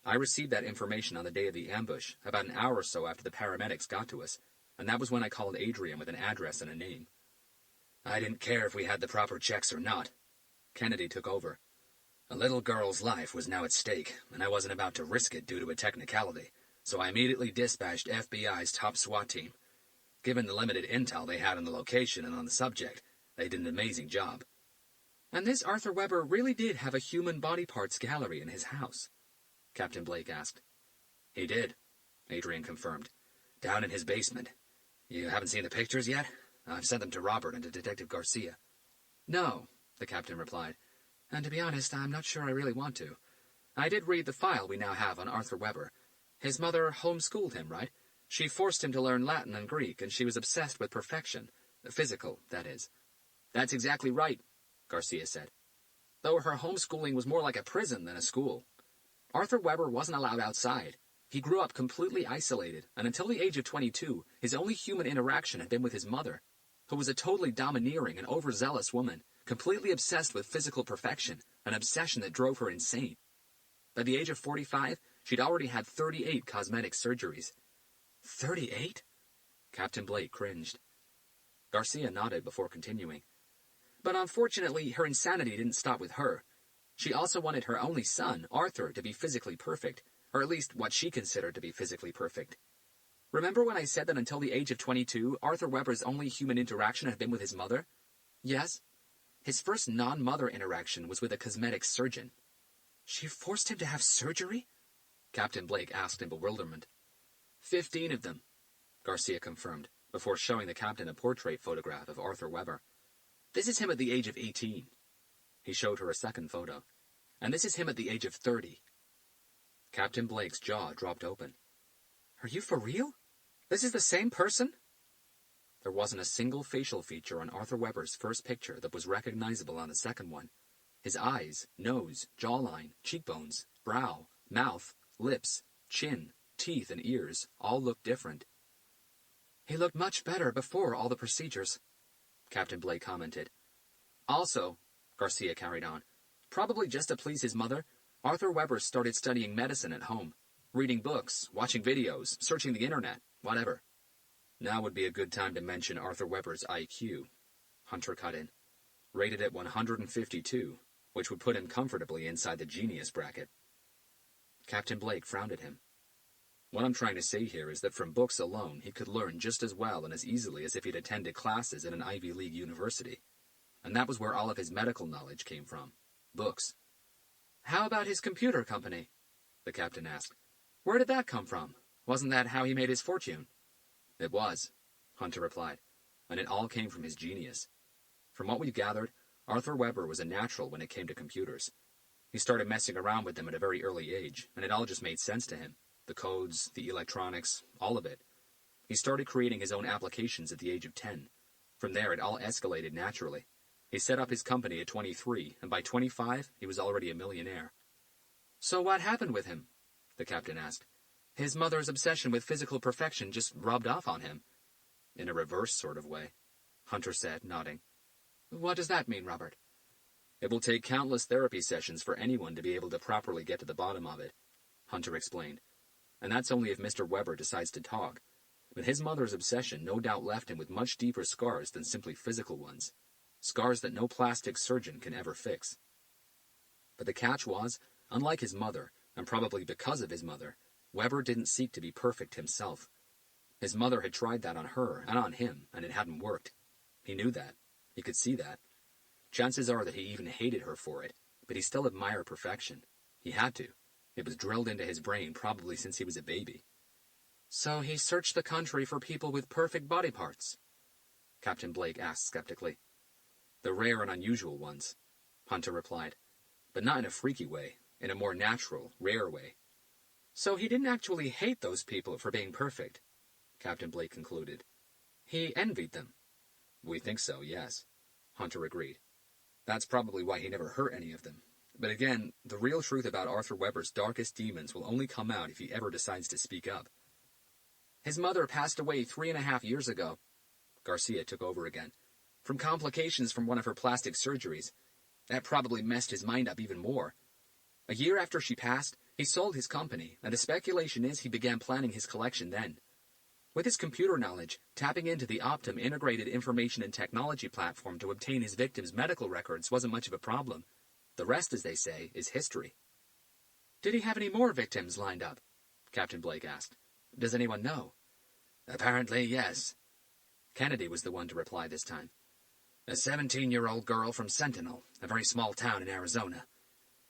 I received that information on the day of the ambush, about an hour or so after the paramedics got to us, and that was when I called Adrian with an address and a name. I didn't care if we had the proper checks or not. Kennedy took over. A little girl's life was now at stake, and I wasn't about to risk it due to a technicality, so I immediately dispatched FBI's top SWAT team. Given the limited intel they had on the location and on the subject, they did an amazing job. And this Arthur Weber really did have a human body parts gallery in his house? Captain Blake asked. He did, Adrian confirmed. Down in his basement. You haven't seen the pictures yet? I've sent them to Robert and to Detective Garcia. No, the captain replied. And to be honest, I'm not sure I really want to. I did read the file we now have on Arthur Weber. His mother homeschooled him, right? She forced him to learn Latin and Greek, and she was obsessed with perfection. Physical, that is. That's exactly right, Garcia said. Though her homeschooling was more like a prison than a school. Arthur Weber wasn't allowed outside. He grew up completely isolated, and until the age of 22, his only human interaction had been with his mother, who was a totally domineering and overzealous woman, completely obsessed with physical perfection, an obsession that drove her insane. By the age of 45, she'd already had 38 cosmetic surgeries. 38? Captain Blake cringed. Garcia nodded before continuing. But unfortunately, her insanity didn't stop with her. She also wanted her only son, Arthur, to be physically perfect, or at least what she considered to be physically perfect. Remember when I said that until the age of 22, Arthur Weber's only human interaction had been with his mother? Yes. His first non-mother interaction was with a cosmetic surgeon. She forced him to have surgery? Captain Blake asked in bewilderment. 15 of them, Garcia confirmed, before showing the captain a portrait photograph of Arthur Weber. This is him at the age of 18. He showed her a second photo. And this is him at the age of 30. Captain Blake's jaw dropped open. Are you for real? This is the same person? There wasn't a single facial feature on Arthur Weber's first picture that was recognizable on the second one. His eyes, nose, jawline, cheekbones, brow, mouth, lips, chin, teeth, and ears all looked different. He looked much better before all the procedures, Captain Blake commented. Also, Garcia carried on, probably just to please his mother, Arthur Weber started studying medicine at home, reading books, watching videos, searching the internet, whatever. Now would be a good time to mention Arthur Weber's IQ, Hunter cut in. Rated at 152, which would put him comfortably inside the genius bracket. Captain Blake frowned at him. What I'm trying to say here is that from books alone, he could learn just as well and as easily as if he'd attended classes at an Ivy League university. And that was where all of his medical knowledge came from. Books. How about his computer company? The captain asked. Where did that come from? Wasn't that how he made his fortune? It was, Hunter replied, and it all came from his genius. From what we've gathered, Arthur Weber was a natural when it came to computers. He started messing around with them at a very early age, and it all just made sense to him. The codes, the electronics, all of it. He started creating his own applications at the age of 10. From there, it all escalated naturally. He set up his company at 23, and by 25, he was already a millionaire. So what happened with him? The captain asked. His mother's obsession with physical perfection just rubbed off on him. In a reverse sort of way, Hunter said, nodding. What does that mean, Robert? It will take countless therapy sessions for anyone to be able to properly get to the bottom of it, Hunter explained. And that's only if Mr. Weber decides to talk. But his mother's obsession no doubt left him with much deeper scars than simply physical ones. Scars that no plastic surgeon can ever fix. But the catch was, unlike his mother, and probably because of his mother, Weber didn't seek to be perfect himself. His mother had tried that on her and on him, and it hadn't worked. He knew that. He could see that. Chances are that he even hated her for it, but he still admired perfection. He had to. It was drilled into his brain probably since he was a baby. So he searched the country for people with perfect body parts? Captain Blake asked skeptically. The rare and unusual ones, Hunter replied, but not in a freaky way, in a more natural, rare way. So he didn't actually hate those people for being perfect, Captain Blake concluded. He envied them. We think so, yes, Hunter agreed. That's probably why he never hurt any of them. But again, the real truth about Arthur Weber's darkest demons will only come out if he ever decides to speak up. His mother passed away 3.5 years ago. Garcia took over again. From complications from one of her plastic surgeries. That probably messed his mind up even more. A year after she passed, he sold his company, and the speculation is he began planning his collection then. With his computer knowledge, tapping into the Optum Integrated Information and Technology platform to obtain his victims' medical records wasn't much of a problem. The rest, as they say, is history. Did he have any more victims lined up? Captain Blake asked. Does anyone know? Apparently, yes. Kennedy was the one to reply this time. A 17-year-old girl from Sentinel, a very small town in Arizona.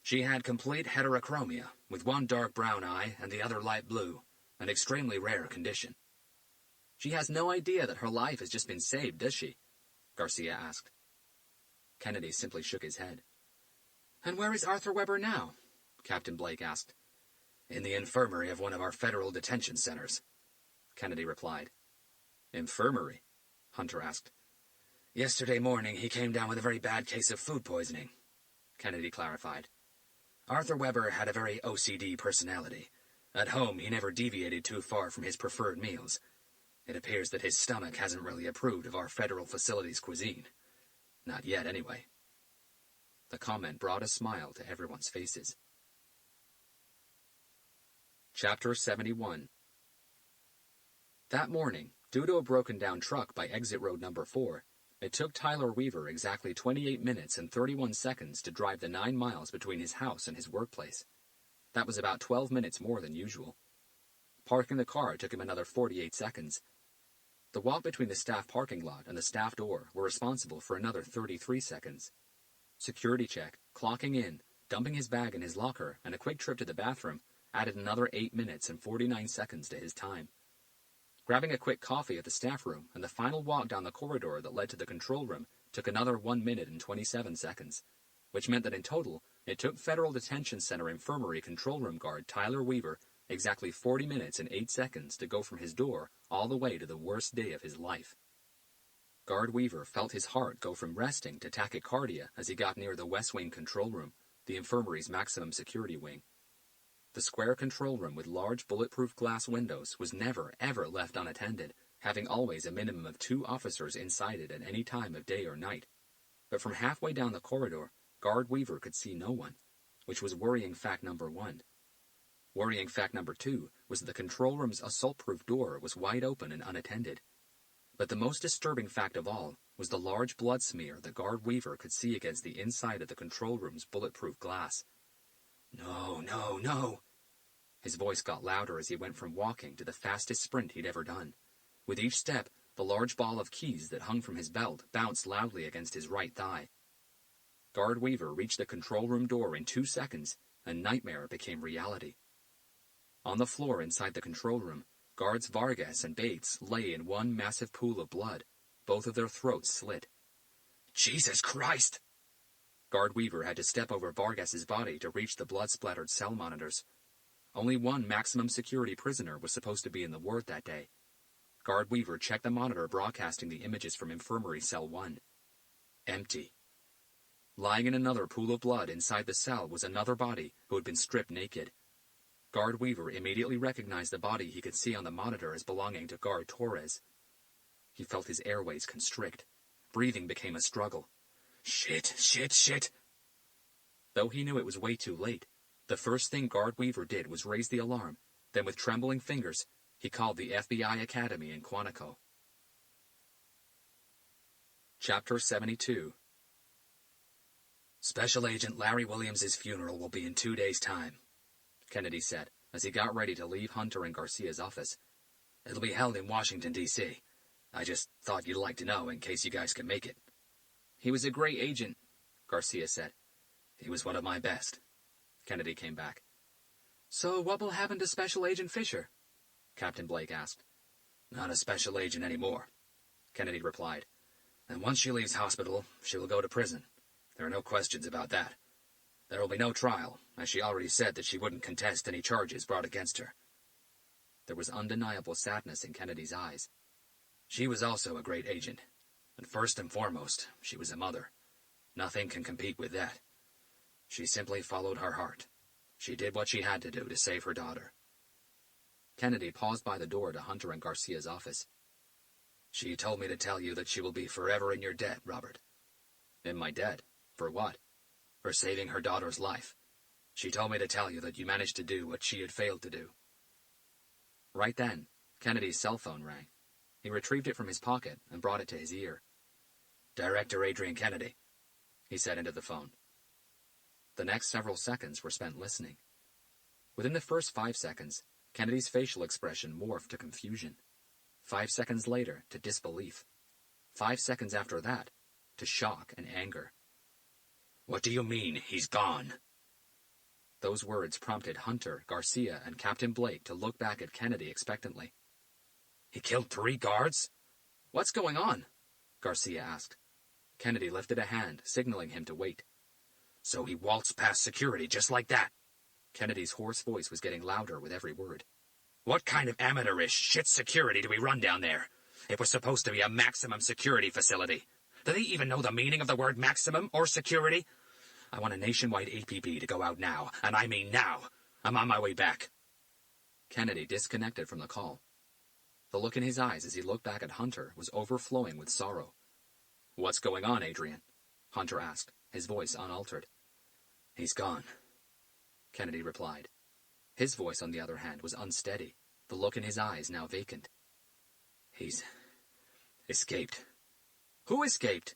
She had complete heterochromia, with one dark brown eye and the other light blue, an extremely rare condition. She has no idea that her life has just been saved, does she? Garcia asked. Kennedy simply shook his head. And where is Arthur Weber now? Captain Blake asked. In the infirmary of one of our federal detention centers. Kennedy replied. Infirmary? Hunter asked. Yesterday morning he came down with a very bad case of food poisoning, Kennedy clarified. Arthur Weber had a very OCD personality. At home he never deviated too far from his preferred meals. It appears that his stomach hasn't really approved of our federal facility's cuisine. Not yet, anyway. The comment brought a smile to everyone's faces. Chapter 71. That morning, due to a broken-down truck by exit road number 4, it took Tyler Weaver exactly 28 minutes and 31 seconds to drive the 9 miles between his house and his workplace. That was about 12 minutes more than usual. Parking the car took him another 48 seconds. The walk between the staff parking lot and the staff door were responsible for another 33 seconds. Security check, clocking in, dumping his bag in his locker, and a quick trip to the bathroom added another 8 minutes and 49 seconds to his time. Grabbing a quick coffee at the staff room and the final walk down the corridor that led to the control room took another 1 minute and 27 seconds, which meant that in total, it took Federal Detention Center Infirmary control room guard Tyler Weaver exactly 40 minutes and 8 seconds to go from his door all the way to the worst day of his life. Guard Weaver felt his heart go from resting to tachycardia as he got near the West Wing control room, the infirmary's maximum security wing. The square control room with large bulletproof glass windows was never, ever left unattended, having always a minimum of 2 officers inside it at any time of day or night. But from halfway down the corridor, Guard Weaver could see no one, which was worrying fact number 1. Worrying fact number 2 was that the control room's assault-proof door was wide open and unattended. But the most disturbing fact of all was the large blood smear that Guard Weaver could see against the inside of the control room's bulletproof glass. No, no, no! His voice got louder as he went from walking to the fastest sprint he'd ever done. With each step, the large ball of keys that hung from his belt bounced loudly against his right thigh. Guard Weaver reached the control room door in 2 seconds, and nightmare became reality. On the floor inside the control room, Guards Vargas and Bates lay in one massive pool of blood, both of their throats slit. Jesus Christ! Guard Weaver had to step over Vargas's body to reach the blood-splattered cell monitors. Only one maximum security prisoner was supposed to be in the ward that day. Guard Weaver checked the monitor broadcasting the images from Infirmary Cell 1. Empty. Lying in another pool of blood inside the cell was another body who had been stripped naked. Guard Weaver immediately recognized the body he could see on the monitor as belonging to Guard Torres. He felt his airways constrict. Breathing became a struggle. Shit, shit, shit! Though he knew it was way too late, the first thing Guard Weaver did was raise the alarm. Then with trembling fingers, he called the FBI Academy in Quantico. Chapter 72. Special Agent Larry Williams's funeral will be in 2 days' time, Kennedy said, as he got ready to leave Hunter and Garcia's office. It'll be held in Washington, D.C. I just thought you'd like to know in case you guys could make it. He was a great agent, Garcia said. He was one of my best. Kennedy came back. So what will happen to Special Agent Fisher? Captain Blake asked. Not a special agent anymore, Kennedy replied. And once she leaves hospital, she will go to prison. There are no questions about that. There will be no trial, as she already said that she wouldn't contest any charges brought against her. There was undeniable sadness in Kennedy's eyes. She was also a great agent. And first and foremost, she was a mother. Nothing can compete with that. She simply followed her heart. She did what she had to do to save her daughter. Kennedy paused by the door to Hunter and Garcia's office. She told me to tell you that she will be forever in your debt, Robert. In my debt? For what? For saving her daughter's life. She told me to tell you that you managed to do what she had failed to do. Right then, Kennedy's cell phone rang. He retrieved it from his pocket and brought it to his ear. Director Adrian Kennedy, he said into the phone. The next several seconds were spent listening. Within the first 5 seconds, Kennedy's facial expression morphed to confusion. 5 seconds later, to disbelief. 5 seconds after that, to shock and anger. What do you mean, he's gone? Those words prompted Hunter, Garcia, and Captain Blake to look back at Kennedy expectantly. He killed 3 guards? What's going on? Garcia asked. Kennedy lifted a hand, signaling him to wait. So he waltzed past security just like that? Kennedy's hoarse voice was getting louder with every word. What kind of amateurish shit security do we run down there? It was supposed to be a maximum security facility. Do they even know the meaning of the word maximum or security? I want a nationwide APB to go out now, and I mean now. I'm on my way back. Kennedy disconnected from the call. The look in his eyes as he looked back at Hunter was overflowing with sorrow. "What's going on, Adrian?" Hunter asked, his voice unaltered. "He's gone," Kennedy replied. His voice, on the other hand, was unsteady, the look in his eyes now vacant. "He's escaped." "Who escaped?"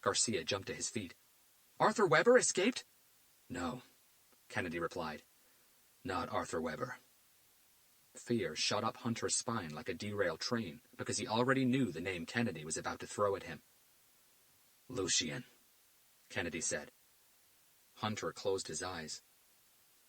Garcia jumped to his feet. "Arthur Weber escaped?" "No," Kennedy replied. "Not Arthur Weber." Fear shot up Hunter's spine like a derailed train because he already knew the name Kennedy was about to throw at him. "Lucien," Kennedy said. Hunter closed his eyes.